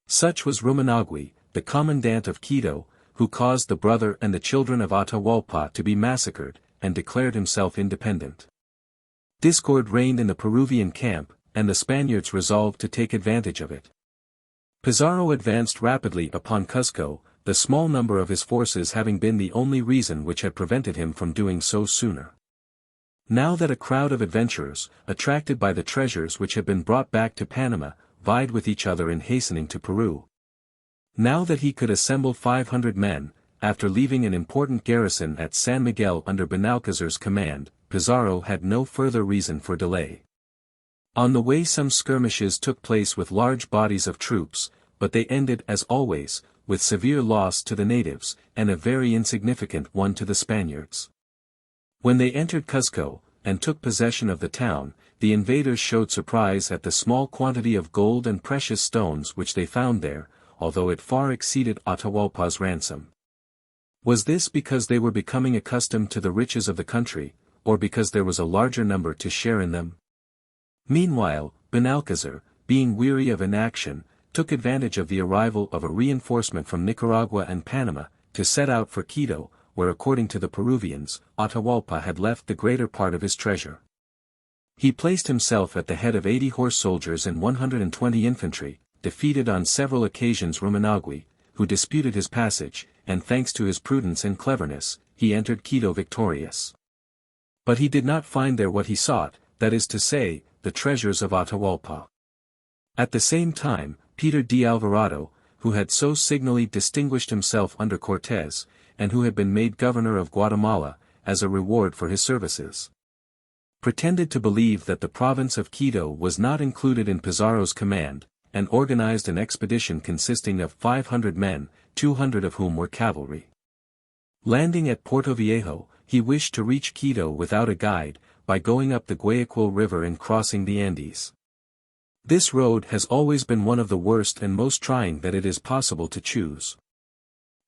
Such was Ruminagui, the commandant of Quito, who caused the brother and the children of Atahualpa to be massacred, and declared himself independent. Discord reigned in the Peruvian camp, and the Spaniards resolved to take advantage of it. Pizarro advanced rapidly upon Cuzco, the small number of his forces having been the only reason which had prevented him from doing so sooner. Now that a crowd of adventurers, attracted by the treasures which had been brought back to Panama, vied with each other in hastening to Peru. Now that he could assemble 500 men, after leaving an important garrison at San Miguel under Benalcazar's command, Pizarro had no further reason for delay. On the way some skirmishes took place with large bodies of troops, but they ended as always, with severe loss to the natives, and a very insignificant one to the Spaniards. When they entered Cuzco, and took possession of the town, the invaders showed surprise at the small quantity of gold and precious stones which they found there, although it far exceeded Atahualpa's ransom. Was this because they were becoming accustomed to the riches of the country, or because there was a larger number to share in them? Meanwhile, Benalcazar, being weary of inaction, took advantage of the arrival of a reinforcement from Nicaragua and Panama, to set out for Quito, where according to the Peruvians, Atahualpa had left the greater part of his treasure. He placed himself at the head of 80 horse soldiers and 120 infantry, defeated on several occasions Ruminagui, who disputed his passage, and thanks to his prudence and cleverness, he entered Quito victorious. But he did not find there what he sought, that is to say, the treasures of Atahualpa. At the same time, Peter de Alvarado, who had so signally distinguished himself under Cortés, and who had been made governor of Guatemala, as a reward for his services, pretended to believe that the province of Quito was not included in Pizarro's command, and organized an expedition consisting of 500 men, 200 of whom were cavalry. Landing at Puerto Viejo, he wished to reach Quito without a guide, by going up the Guayaquil River and crossing the Andes. This road has always been one of the worst and most trying that it is possible to choose.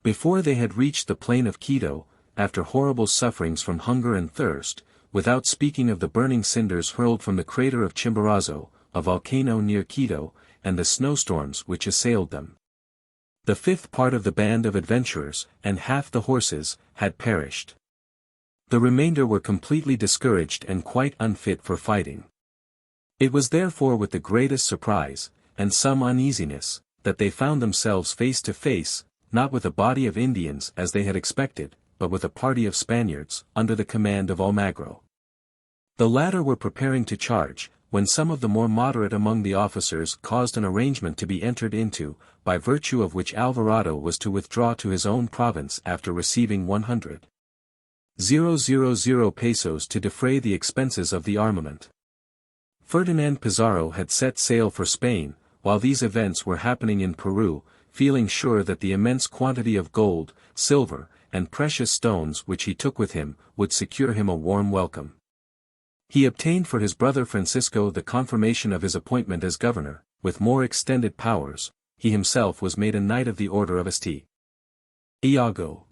Before they had reached the plain of Quito, after horrible sufferings from hunger and thirst, without speaking of the burning cinders hurled from the crater of Chimborazo, a volcano near Quito, and the snowstorms which assailed them, the fifth part of the band of adventurers, and half the horses, had perished. The remainder were completely discouraged and quite unfit for fighting. It was therefore with the greatest surprise, and some uneasiness, that they found themselves face to face, not with a body of Indians as they had expected, but with a party of Spaniards, under the command of Almagro. The latter were preparing to charge, when some of the more moderate among the officers caused an arrangement to be entered into, by virtue of which Alvarado was to withdraw to his own province after receiving 100,000 pesos to defray the expenses of the armament. Ferdinand Pizarro had set sail for Spain, while these events were happening in Peru, feeling sure that the immense quantity of gold, silver, and precious stones which he took with him, would secure him a warm welcome. He obtained for his brother Francisco the confirmation of his appointment as governor, with more extended powers. He himself was made a Knight of the Order of St. Iago.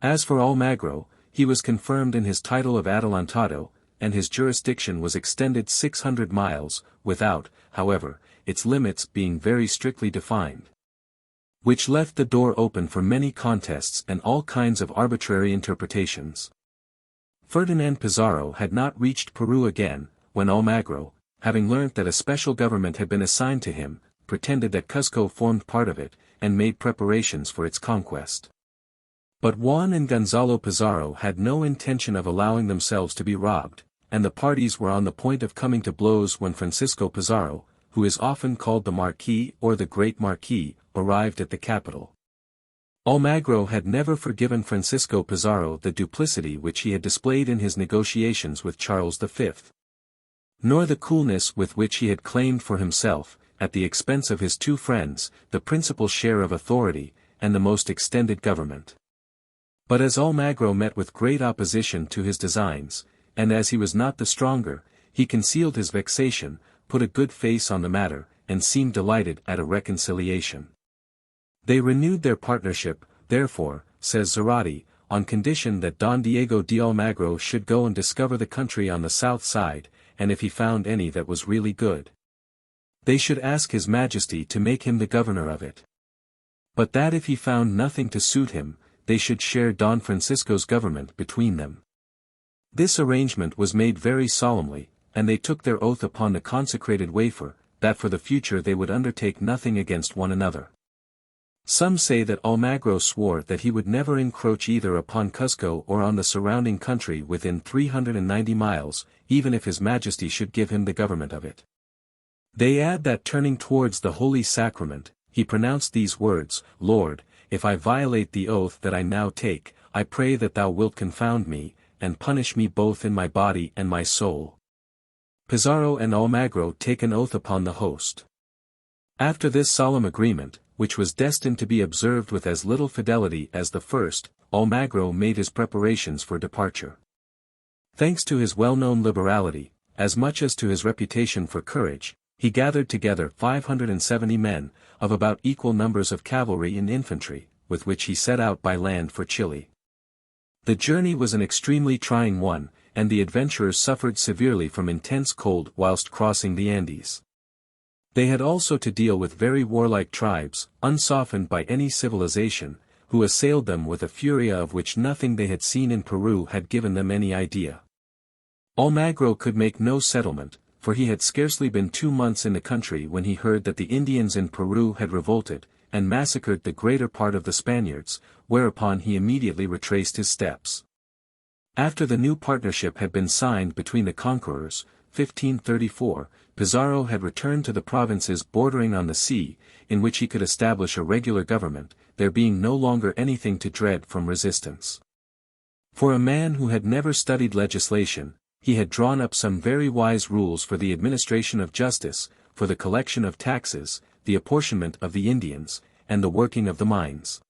As for Almagro, he was confirmed in his title of Adelantado, and his jurisdiction was extended 600 miles, without, however, its limits being very strictly defined, which left the door open for many contests and all kinds of arbitrary interpretations. Ferdinand Pizarro had not reached Peru again, when Almagro, having learnt that a special government had been assigned to him, pretended that Cuzco formed part of it, and made preparations for its conquest. But Juan and Gonzalo Pizarro had no intention of allowing themselves to be robbed, and the parties were on the point of coming to blows when Francisco Pizarro, who is often called the Marquis or the Great Marquis, arrived at the capital. Almagro had never forgiven Francisco Pizarro the duplicity which he had displayed in his negotiations with Charles V. Nor the coolness with which he had claimed for himself, at the expense of his two friends, the principal share of authority, and the most extended government. But as Almagro met with great opposition to his designs, and as he was not the stronger, he concealed his vexation, put a good face on the matter, and seemed delighted at a reconciliation. They renewed their partnership, therefore, says Zarate, on condition that Don Diego de Almagro should go and discover the country on the south side, and if he found any that was really good, they should ask his majesty to make him the governor of it. But that if he found nothing to suit him, they should share Don Francisco's government between them. This arrangement was made very solemnly, and they took their oath upon the consecrated wafer, that for the future they would undertake nothing against one another. Some say that Almagro swore that he would never encroach either upon Cuzco or on the surrounding country within 390 miles, even if his majesty should give him the government of it. They add that turning towards the Holy Sacrament, he pronounced these words, Lord, if I violate the oath that I now take, I pray that thou wilt confound me, and punish me both in my body and my soul. Pizarro and Almagro take an oath upon the host. After this solemn agreement, which was destined to be observed with as little fidelity as the first, Almagro made his preparations for departure. Thanks to his well-known liberality, as much as to his reputation for courage, he gathered together 570 men, of about equal numbers of cavalry and infantry, with which he set out by land for Chile. The journey was an extremely trying one, and the adventurers suffered severely from intense cold whilst crossing the Andes. They had also to deal with very warlike tribes, unsoftened by any civilization, who assailed them with a fury of which nothing they had seen in Peru had given them any idea. Almagro could make no settlement, for he had scarcely been 2 months in the country when he heard that the Indians in Peru had revolted, and massacred the greater part of the Spaniards, whereupon he immediately retraced his steps. After the new partnership had been signed between the conquerors, 1534, Pizarro had returned to the provinces bordering on the sea, in which he could establish a regular government, there being no longer anything to dread from resistance. For a man who had never studied legislation, he had drawn up some very wise rules for the administration of justice, for the collection of taxes, the apportionment of the Indians, and the working of the mines.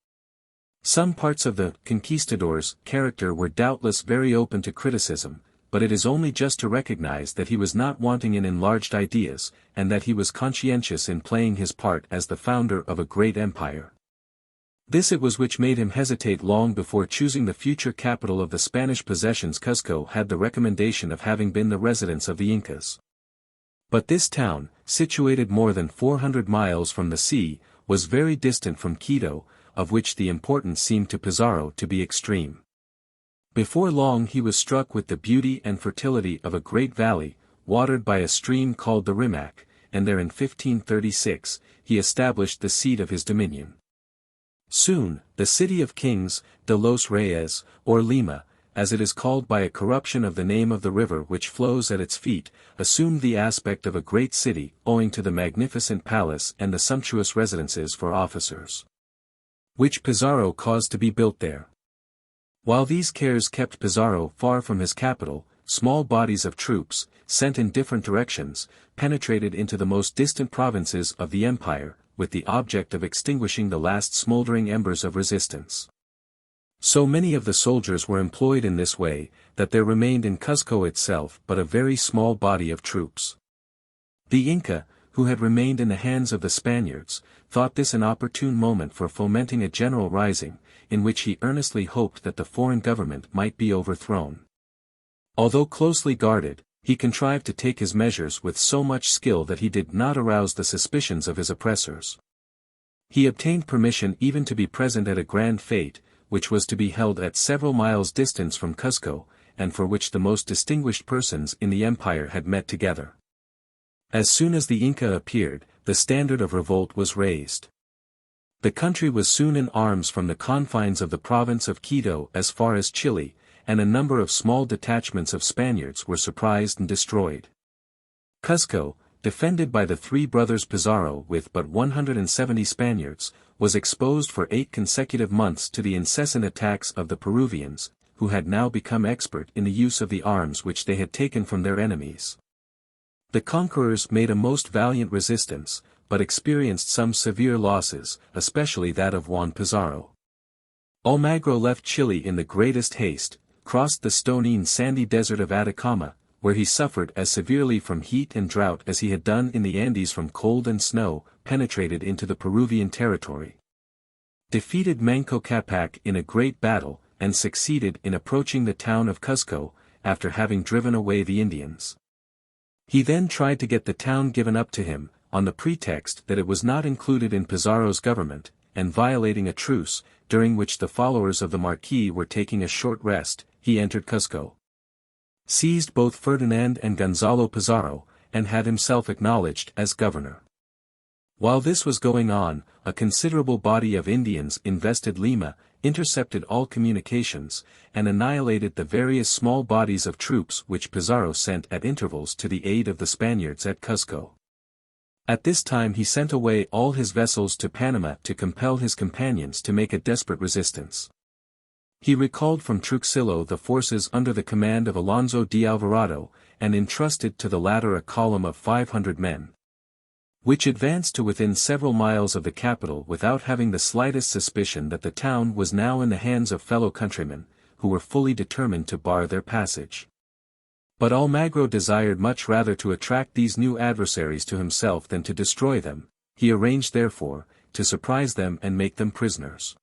Some parts of the conquistador's character were doubtless very open to criticism, but it is only just to recognize that he was not wanting in enlarged ideas, and that he was conscientious in playing his part as the founder of a great empire. This it was which made him hesitate long before choosing the future capital of the Spanish possessions. Cuzco had the recommendation of having been the residence of the Incas. But this town, situated more than 400 miles from the sea, was very distant from Quito, of which the importance seemed to Pizarro to be extreme. Before long he was struck with the beauty and fertility of a great valley, watered by a stream called the Rimac, and there in 1536, he established the seat of his dominion. Soon, the City of Kings, de los Reyes, or Lima, as it is called by a corruption of the name of the river which flows at its feet, assumed the aspect of a great city, owing to the magnificent palace and the sumptuous residences for officers, which Pizarro caused to be built there. While these cares kept Pizarro far from his capital, small bodies of troops, sent in different directions, penetrated into the most distant provinces of the empire, with the object of extinguishing the last smoldering embers of resistance. So many of the soldiers were employed in this way, that there remained in Cuzco itself but a very small body of troops. The Inca, who had remained in the hands of the Spaniards, thought this an opportune moment for fomenting a general rising, in which he earnestly hoped that the foreign government might be overthrown. Although closely guarded, he contrived to take his measures with so much skill that he did not arouse the suspicions of his oppressors. He obtained permission even to be present at a grand fete, which was to be held at several miles' distance from Cuzco, and for which the most distinguished persons in the empire had met together. As soon as the Inca appeared, the standard of revolt was raised. The country was soon in arms from the confines of the province of Quito as far as Chile, and a number of small detachments of Spaniards were surprised and destroyed. Cuzco, defended by the three brothers Pizarro with but 170 Spaniards, was exposed for 8 consecutive months to the incessant attacks of the Peruvians, who had now become expert in the use of the arms which they had taken from their enemies. The conquerors made a most valiant resistance, but experienced some severe losses, especially that of Juan Pizarro. Almagro left Chile in the greatest haste, crossed the stony sandy desert of Atacama, where he suffered as severely from heat and drought as he had done in the Andes from cold and snow, penetrated into the Peruvian territory. Defeated Manco Capac in a great battle, and succeeded in approaching the town of Cuzco, after having driven away the Indians. He then tried to get the town given up to him, on the pretext that it was not included in Pizarro's government, and violating a truce, during which the followers of the Marquis were taking a short rest, he entered Cuzco, seized both Ferdinand and Gonzalo Pizarro, and had himself acknowledged as governor. While this was going on, a considerable body of Indians invested Lima, intercepted all communications, and annihilated the various small bodies of troops which Pizarro sent at intervals to the aid of the Spaniards at Cuzco. At this time he sent away all his vessels to Panama to compel his companions to make a desperate resistance. He recalled from Truxillo the forces under the command of Alonso de Alvarado, and entrusted to the latter a column of 500 men, which advanced to within several miles of the capital without having the slightest suspicion that the town was now in the hands of fellow countrymen, who were fully determined to bar their passage. But Almagro desired much rather to attract these new adversaries to himself than to destroy them. He arranged therefore, to surprise them and make them prisoners.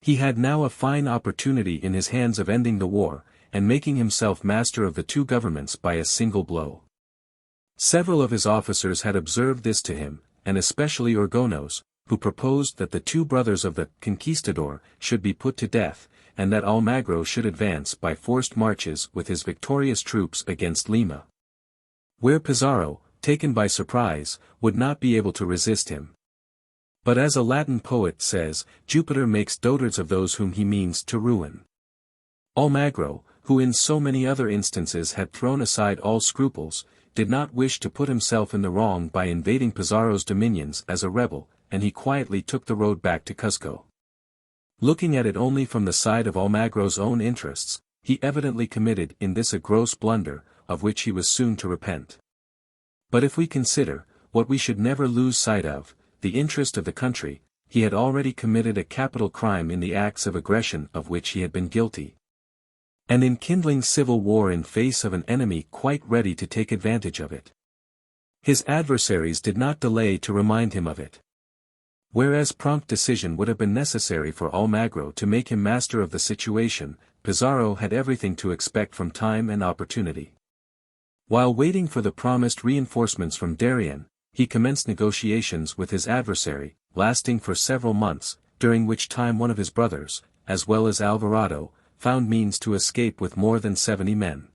He had now a fine opportunity in his hands of ending the war, and making himself master of the two governments by a single blow. Several of his officers had observed this to him, and especially Orgonos, who proposed that the two brothers of the conquistador should be put to death, and that Almagro should advance by forced marches with his victorious troops against Lima, where Pizarro, taken by surprise, would not be able to resist him. But as a Latin poet says, Jupiter makes dotards of those whom he means to ruin. Almagro, who in so many other instances had thrown aside all scruples, did not wish to put himself in the wrong by invading Pizarro's dominions as a rebel, and he quietly took the road back to Cuzco. Looking at it only from the side of Almagro's own interests, he evidently committed in this a gross blunder, of which he was soon to repent. But if we consider, what we should never lose sight of, the interest of the country, he had already committed a capital crime in the acts of aggression of which he had been guilty, and in kindling civil war in face of an enemy quite ready to take advantage of it. His adversaries did not delay to remind him of it. Whereas prompt decision would have been necessary for Almagro to make him master of the situation, Pizarro had everything to expect from time and opportunity. While waiting for the promised reinforcements from Darien, he commenced negotiations with his adversary, lasting for several months, during which time one of his brothers, as well as Alvarado, found means to escape with more than 70 men.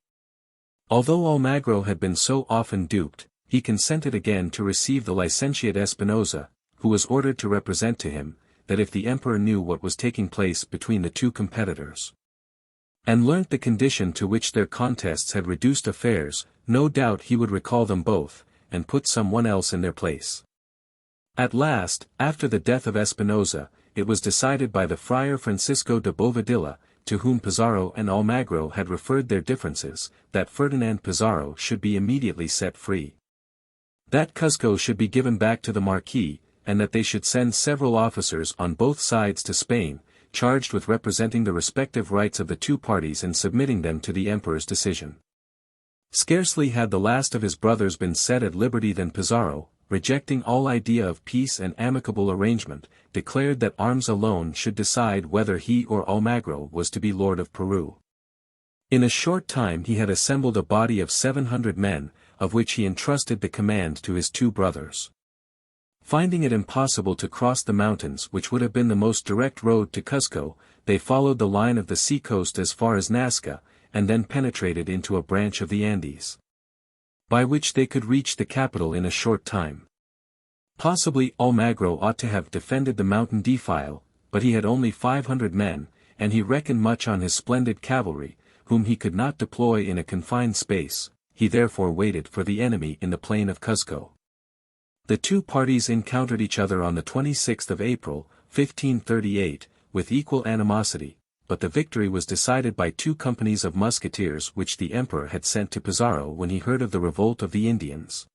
Although Almagro had been so often duped, he consented again to receive the licentiate Espinosa, who was ordered to represent to him, that if the emperor knew what was taking place between the two competitors, and learnt the condition to which their contests had reduced affairs, no doubt he would recall them both, and put someone else in their place. At last, after the death of Espinosa, it was decided by the Friar Francisco de Bobadilla, to whom Pizarro and Almagro had referred their differences, that Ferdinand Pizarro should be immediately set free, that Cuzco should be given back to the Marquis, and that they should send several officers on both sides to Spain, charged with representing the respective rights of the two parties and submitting them to the emperor's decision. Scarcely had the last of his brothers been set at liberty than Pizarro, rejecting all idea of peace and amicable arrangement, declared that arms alone should decide whether he or Almagro was to be lord of Peru. In a short time he had assembled a body of 700 men, of which he entrusted the command to his two brothers. Finding it impossible to cross the mountains which would have been the most direct road to Cuzco, they followed the line of the seacoast as far as Nazca, and then penetrated into a branch of the Andes, by which they could reach the capital in a short time. Possibly Almagro ought to have defended the mountain defile, but he had only 500 men, and he reckoned much on his splendid cavalry, whom he could not deploy in a confined space. he therefore waited for the enemy in the plain of Cuzco. The two parties encountered each other on the 26th of April, 1538, with equal animosity, but the victory was decided by 2 companies of musketeers which the emperor had sent to Pizarro when he heard of the revolt of the Indians.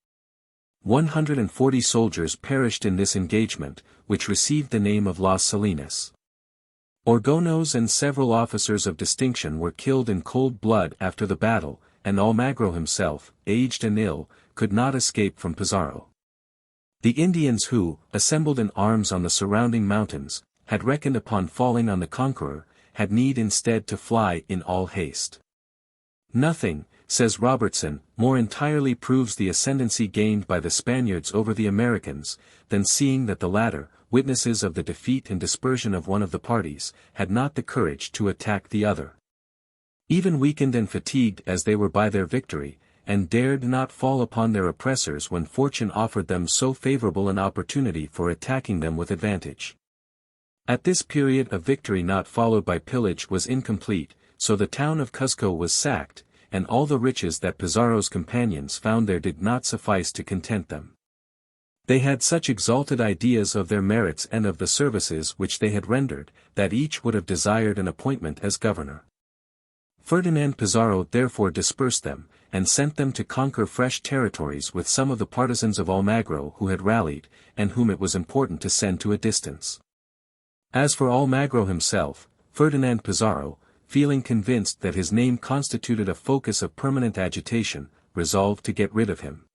140 soldiers perished in this engagement, which received the name of Las Salinas. Orgonos and several officers of distinction were killed in cold blood after the battle, and Almagro himself, aged and ill, could not escape from Pizarro. The Indians who, assembled in arms on the surrounding mountains, had reckoned upon falling on the conqueror, had need instead to fly in all haste. Nothing, says Robertson, more entirely proves the ascendancy gained by the Spaniards over the Americans, than seeing that the latter, witnesses of the defeat and dispersion of one of the parties, had not the courage to attack the other. Even weakened and fatigued as they were by their victory, and dared not fall upon their oppressors when fortune offered them so favorable an opportunity for attacking them with advantage. At this period a victory not followed by pillage was incomplete, so the town of Cuzco was sacked, and all the riches that Pizarro's companions found there did not suffice to content them. They had such exalted ideas of their merits and of the services which they had rendered, that each would have desired an appointment as governor. Ferdinand Pizarro therefore dispersed them, and sent them to conquer fresh territories with some of the partisans of Almagro who had rallied, and whom it was important to send to a distance. As for Almagro himself, Ferdinand Pizarro, feeling convinced that his name constituted a focus of permanent agitation, resolved to get rid of him.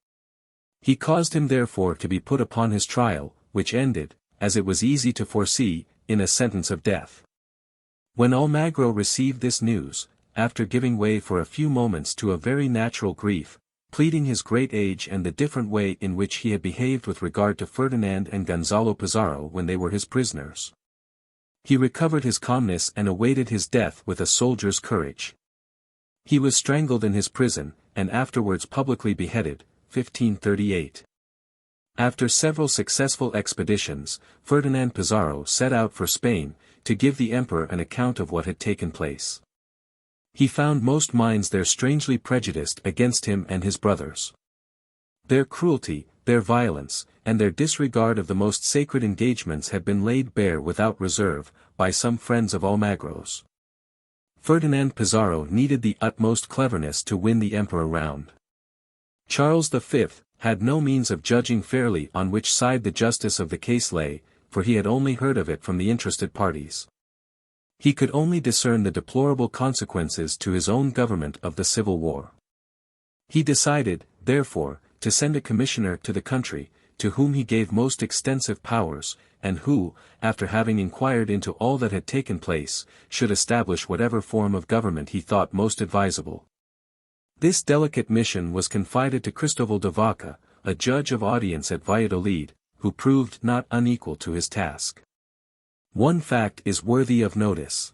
He caused him therefore to be put upon his trial, which ended, as it was easy to foresee, in a sentence of death. When Almagro received this news, after giving way for a few moments to a very natural grief, pleading his great age and the different way in which he had behaved with regard to Ferdinand and Gonzalo Pizarro when they were his prisoners, he recovered his calmness and awaited his death with a soldier's courage. He was strangled in his prison, and afterwards publicly beheaded, 1538. After several successful expeditions, Ferdinand Pizarro set out for Spain, to give the emperor an account of what had taken place. He found most minds there strangely prejudiced against him and his brothers. Their cruelty, their violence, and their disregard of the most sacred engagements had been laid bare without reserve, by some friends of Almagro's. Ferdinand Pizarro needed the utmost cleverness to win the emperor round. Charles V had no means of judging fairly on which side the justice of the case lay, for he had only heard of it from the interested parties. He could only discern the deplorable consequences to his own government of the civil war. He decided, therefore, to send a commissioner to the country, to whom he gave most extensive powers, and who, after having inquired into all that had taken place, should establish whatever form of government he thought most advisable. This delicate mission was confided to Cristobal de Vaca, a judge of audience at Valladolid, who proved not unequal to his task. One fact is worthy of notice.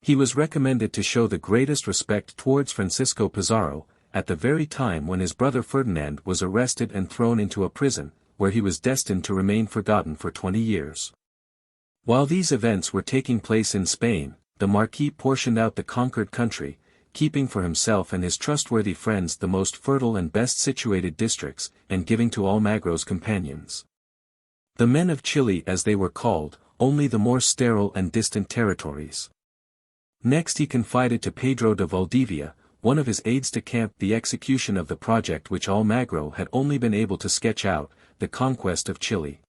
He was recommended to show the greatest respect towards Francisco Pizarro, at the very time when his brother Ferdinand was arrested and thrown into a prison, where he was destined to remain forgotten for 20 years. While these events were taking place in Spain, the Marquis portioned out the conquered country, keeping for himself and his trustworthy friends the most fertile and best situated districts, and giving to Almagro's companions, the men of Chile as they were called, only the more sterile and distant territories. Next he confided to Pedro de Valdivia, one of his aides-de-camp, the execution of the project which Almagro had only been able to sketch out, the conquest of Chile.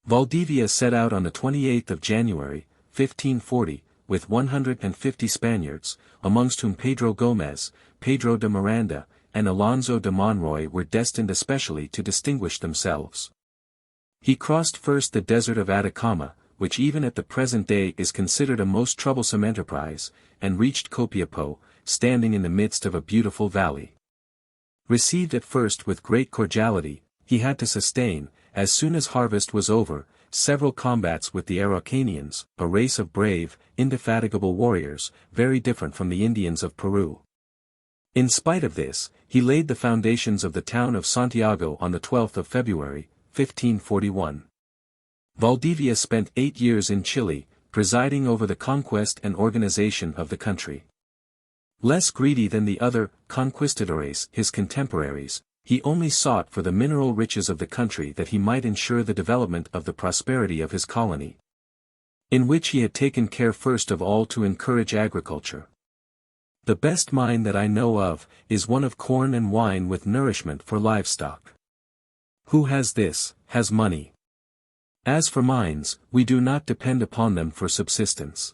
Valdivia set out on the 28th of January, 1540, with 150 Spaniards, amongst whom Pedro Gomez, Pedro de Miranda, and Alonso de Monroy were destined especially to distinguish themselves. He crossed first the desert of Atacama, which even at the present day is considered a most troublesome enterprise, and reached Copiapo, standing in the midst of a beautiful valley. Received at first with great cordiality, he had to sustain, as soon as harvest was over, several combats with the Araucanians, a race of brave, indefatigable warriors, very different from the Indians of Peru. In spite of this, he laid the foundations of the town of Santiago on the 12th of February, 1541. Valdivia spent 8 years in Chile, presiding over the conquest and organization of the country. Less greedy than the other conquistadores, his contemporaries, he only sought for the mineral riches of the country that he might ensure the development of the prosperity of his colony, in which he had taken care first of all to encourage agriculture. The best mine that I know of, is one of corn and wine with nourishment for livestock. Who has this, has money. As for mines, we do not depend upon them for subsistence.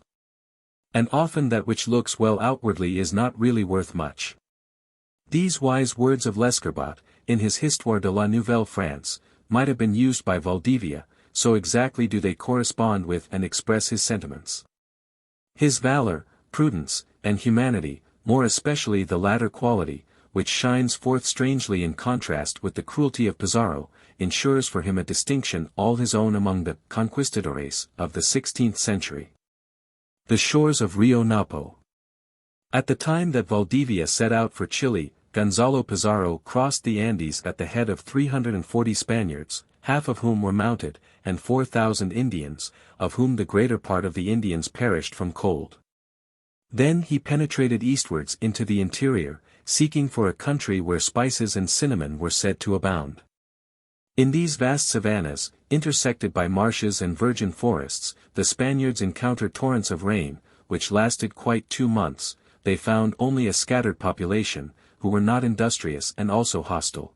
And often that which looks well outwardly is not really worth much. These wise words of Lescarbot, in his Histoire de la Nouvelle France, might have been used by Valdivia, so exactly do they correspond with and express his sentiments. His valor, prudence, and humanity, more especially the latter quality, which shines forth strangely in contrast with the cruelty of Pizarro, ensures for him a distinction all his own among the conquistadores of the 16th century. The shores of Rio Napo. At the time that Valdivia set out for Chile, Gonzalo Pizarro crossed the Andes at the head of 340 Spaniards, half of whom were mounted, and 4,000 Indians, of whom the greater part of the Indians perished from cold. Then he penetrated eastwards into the interior, seeking for a country where spices and cinnamon were said to abound. In these vast savannas, intersected by marshes and virgin forests, the Spaniards encountered torrents of rain, which lasted quite 2 months. They found only a scattered population, who were not industrious and also hostile.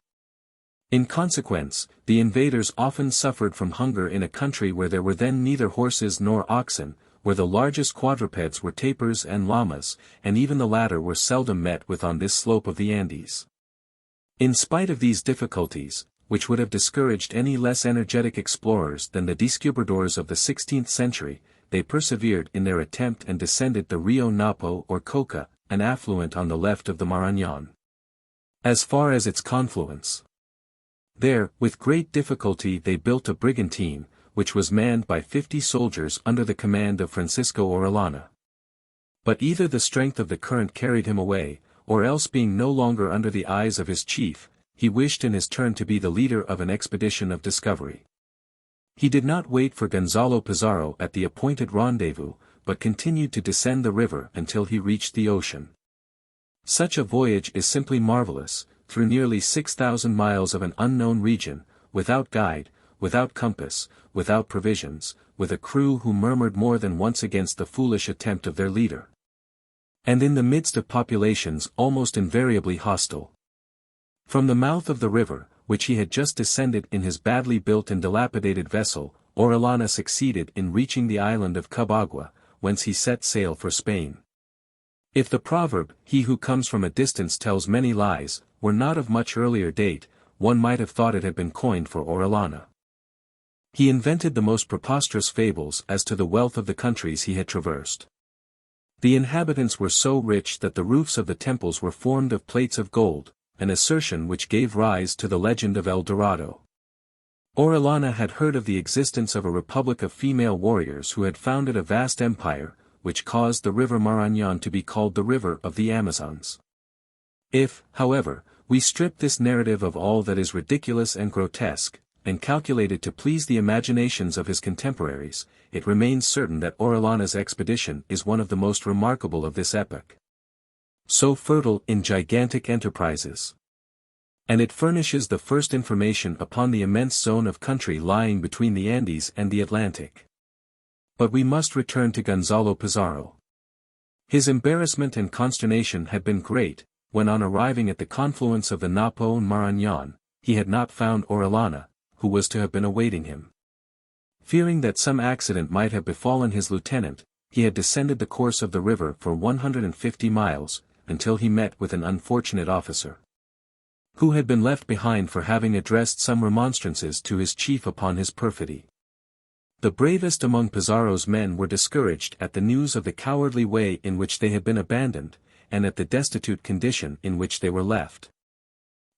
In consequence, the invaders often suffered from hunger in a country where there were then neither horses nor oxen, where the largest quadrupeds were tapirs and llamas, and even the latter were seldom met with on this slope of the Andes. In spite of these difficulties, which would have discouraged any less energetic explorers than the descubridors of the 16th century, they persevered in their attempt and descended the Rio Napo or Coca, an affluent on the left of the Marañón, as far as its confluence. There, with great difficulty they built a brigantine, which was manned by 50 soldiers under the command of Francisco Orellana. But either the strength of the current carried him away, or else being no longer under the eyes of his chief, he wished in his turn to be the leader of an expedition of discovery. He did not wait for Gonzalo Pizarro at the appointed rendezvous, but continued to descend the river until he reached the ocean. Such a voyage is simply marvelous, through nearly 6,000 miles of an unknown region, without guide, without compass, without provisions, with a crew who murmured more than once against the foolish attempt of their leader. And in the midst of populations almost invariably hostile. From the mouth of the river, which he had just descended in his badly built and dilapidated vessel, Orellana succeeded in reaching the island of Cubagua, whence he set sail for Spain. If the proverb, "He who comes from a distance tells many lies," were not of much earlier date, one might have thought it had been coined for Orellana. He invented the most preposterous fables as to the wealth of the countries he had traversed. The inhabitants were so rich that the roofs of the temples were formed of plates of gold, an assertion which gave rise to the legend of El Dorado. Orellana had heard of the existence of a republic of female warriors who had founded a vast empire, which caused the river Marañón to be called the river of the Amazons. If, however, we strip this narrative of all that is ridiculous and grotesque, and calculated to please the imaginations of his contemporaries, it remains certain that Orellana's expedition is one of the most remarkable of this epoch. So fertile in gigantic enterprises. And it furnishes the first information upon the immense zone of country lying between the Andes and the Atlantic. But we must return to Gonzalo Pizarro. His embarrassment and consternation had been great, when on arriving at the confluence of the Napo and Marañón, he had not found Orellana, who was to have been awaiting him. Fearing that some accident might have befallen his lieutenant, he had descended the course of the river for 150 miles, until he met with an unfortunate officer, who had been left behind for having addressed some remonstrances to his chief upon his perfidy. The bravest among Pizarro's men were discouraged at the news of the cowardly way in which they had been abandoned, and at the destitute condition in which they were left.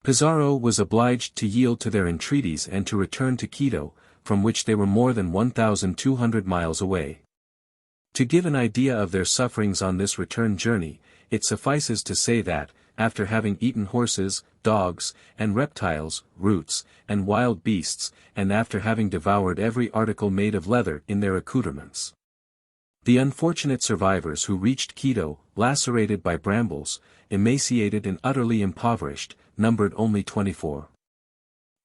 Pizarro was obliged to yield to their entreaties and to return to Quito, from which they were more than 1,200 miles away. To give an idea of their sufferings on this return journey, it suffices to say that, after having eaten horses, dogs, and reptiles, roots, and wild beasts, and after having devoured every article made of leather in their accoutrements, The unfortunate survivors who reached Quito, lacerated by brambles, emaciated and utterly impoverished, numbered only 24.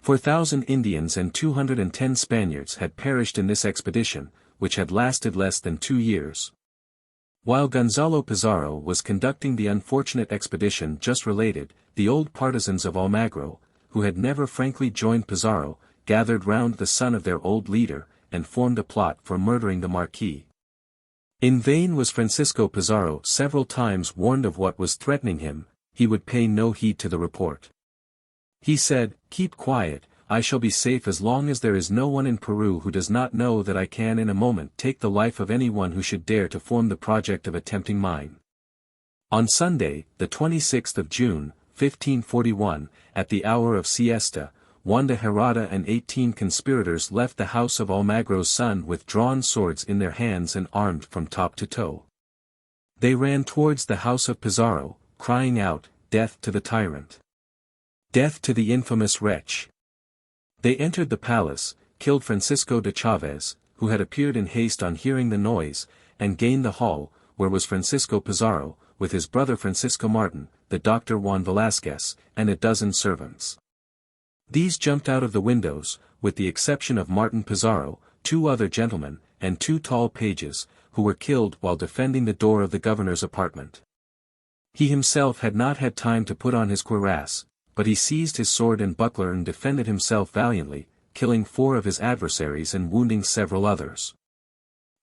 4,000 Indians and 210 Spaniards had perished in this expedition, which had lasted less than 2 years. While Gonzalo Pizarro was conducting the unfortunate expedition just related, the old partisans of Almagro, who had never frankly joined Pizarro, gathered round the son of their old leader, and formed a plot for murdering the Marquis. In vain was Francisco Pizarro several times warned of what was threatening him. He would pay no heed to the report. He said, "Keep quiet, I shall be safe as long as there is no one in Peru who does not know that I can in a moment take the life of anyone who should dare to form the project of attempting mine." On Sunday, the 26th of June, 1541, at the hour of siesta, Juan de Herrada and 18 conspirators left the house of Almagro's son with drawn swords in their hands and armed from top to toe. They ran towards the house of Pizarro, crying out, "Death to the tyrant! Death to the infamous wretch!" They entered the palace, killed Francisco de Chaves, who had appeared in haste on hearing the noise, and gained the hall, where was Francisco Pizarro, with his brother Francisco Martin, the doctor Juan Velázquez, and a dozen servants. These jumped out of the windows, with the exception of Martin Pizarro, 2 other gentlemen, and 2 tall pages, who were killed while defending the door of the governor's apartment. He himself had not had time to put on his cuirass, but he seized his sword and buckler and defended himself valiantly, killing 4 of his adversaries and wounding several others.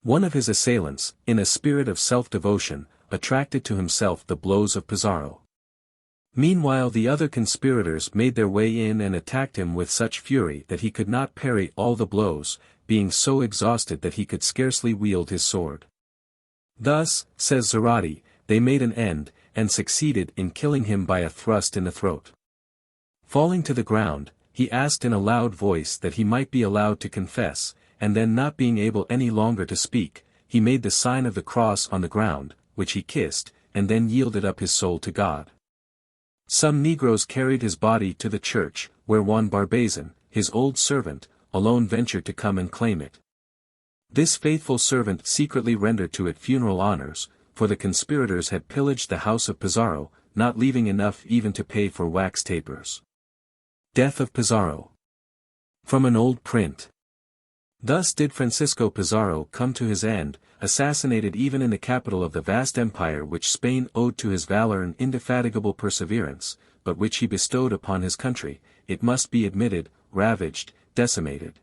One of his assailants, in a spirit of self-devotion, attracted to himself the blows of Pizarro. Meanwhile the other conspirators made their way in and attacked him with such fury that he could not parry all the blows, being so exhausted that he could scarcely wield his sword. Thus, says Zarate, they made an end, and succeeded in killing him by a thrust in the throat. Falling to the ground, he asked in a loud voice that he might be allowed to confess, and then not being able any longer to speak, he made the sign of the cross on the ground, which he kissed, and then yielded up his soul to God. Some Negroes carried his body to the church, where Juan Barbazan, his old servant, alone ventured to come and claim it. This faithful servant secretly rendered to it funeral honors, for the conspirators had pillaged the house of Pizarro, not leaving enough even to pay for wax tapers. Death of Pizarro. From an old print. Thus did Francisco Pizarro come to his end, assassinated even in the capital of the vast empire which Spain owed to his valor and indefatigable perseverance, but which he bestowed upon his country, it must be admitted, ravaged, decimated,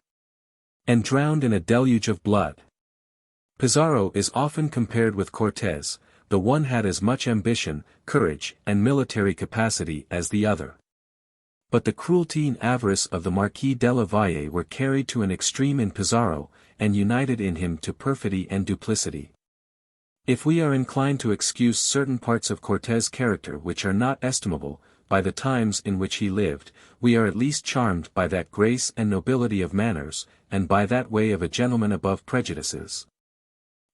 and drowned in a deluge of blood. Pizarro is often compared with Cortés. The one had as much ambition, courage, and military capacity as the other. But the cruelty and avarice of the Marquis de la Valle were carried to an extreme in Pizarro, and united in him to perfidy and duplicity. If we are inclined to excuse certain parts of Cortés' character which are not estimable, by the times in which he lived, we are at least charmed by that grace and nobility of manners, and by that way of a gentleman above prejudices,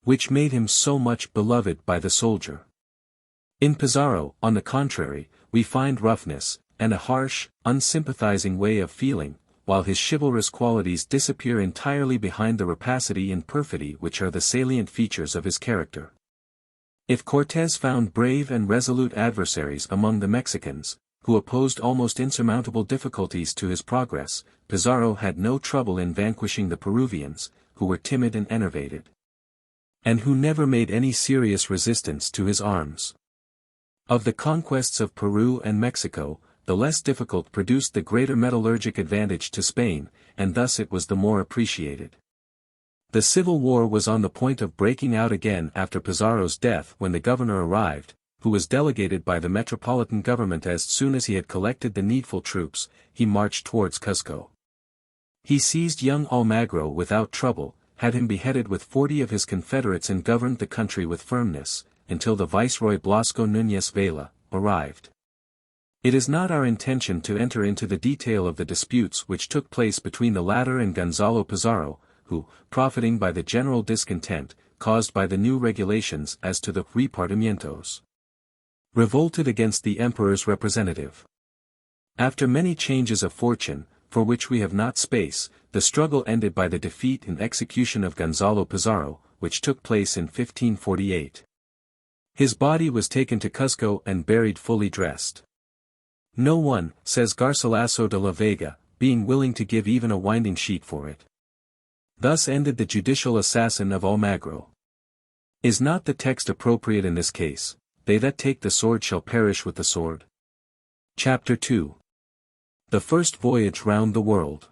which made him so much beloved by the soldier. In Pizarro, on the contrary, we find roughness, and a harsh, unsympathizing way of feeling, while his chivalrous qualities disappear entirely behind the rapacity and perfidy which are the salient features of his character. If Cortés found brave and resolute adversaries among the Mexicans, who opposed almost insurmountable difficulties to his progress, Pizarro had no trouble in vanquishing the Peruvians, who were timid and enervated, and who never made any serious resistance to his arms. Of the conquests of Peru and Mexico, the less difficult produced the greater metallurgic advantage to Spain, and thus it was the more appreciated. The civil war was on the point of breaking out again after Pizarro's death when the governor arrived, who was delegated by the metropolitan government. As soon as he had collected the needful troops, he marched towards Cuzco. He seized young Almagro without trouble, had him beheaded with 40 of his confederates and governed the country with firmness, until the viceroy Blasco Núñez Vela arrived. It is not our intention to enter into the detail of the disputes which took place between the latter and Gonzalo Pizarro, who, profiting by the general discontent, caused by the new regulations as to the repartimientos, revolted against the emperor's representative. After many changes of fortune, for which we have not space, the struggle ended by the defeat and execution of Gonzalo Pizarro, which took place in 1548. His body was taken to Cuzco and buried fully dressed. No one, says Garcilaso de la Vega, being willing to give even a winding sheet for it. Thus ended the judicial assassin of Almagro. Is not the text appropriate in this case? They that take the sword shall perish with the sword. Chapter 2. The First Voyage Round the World.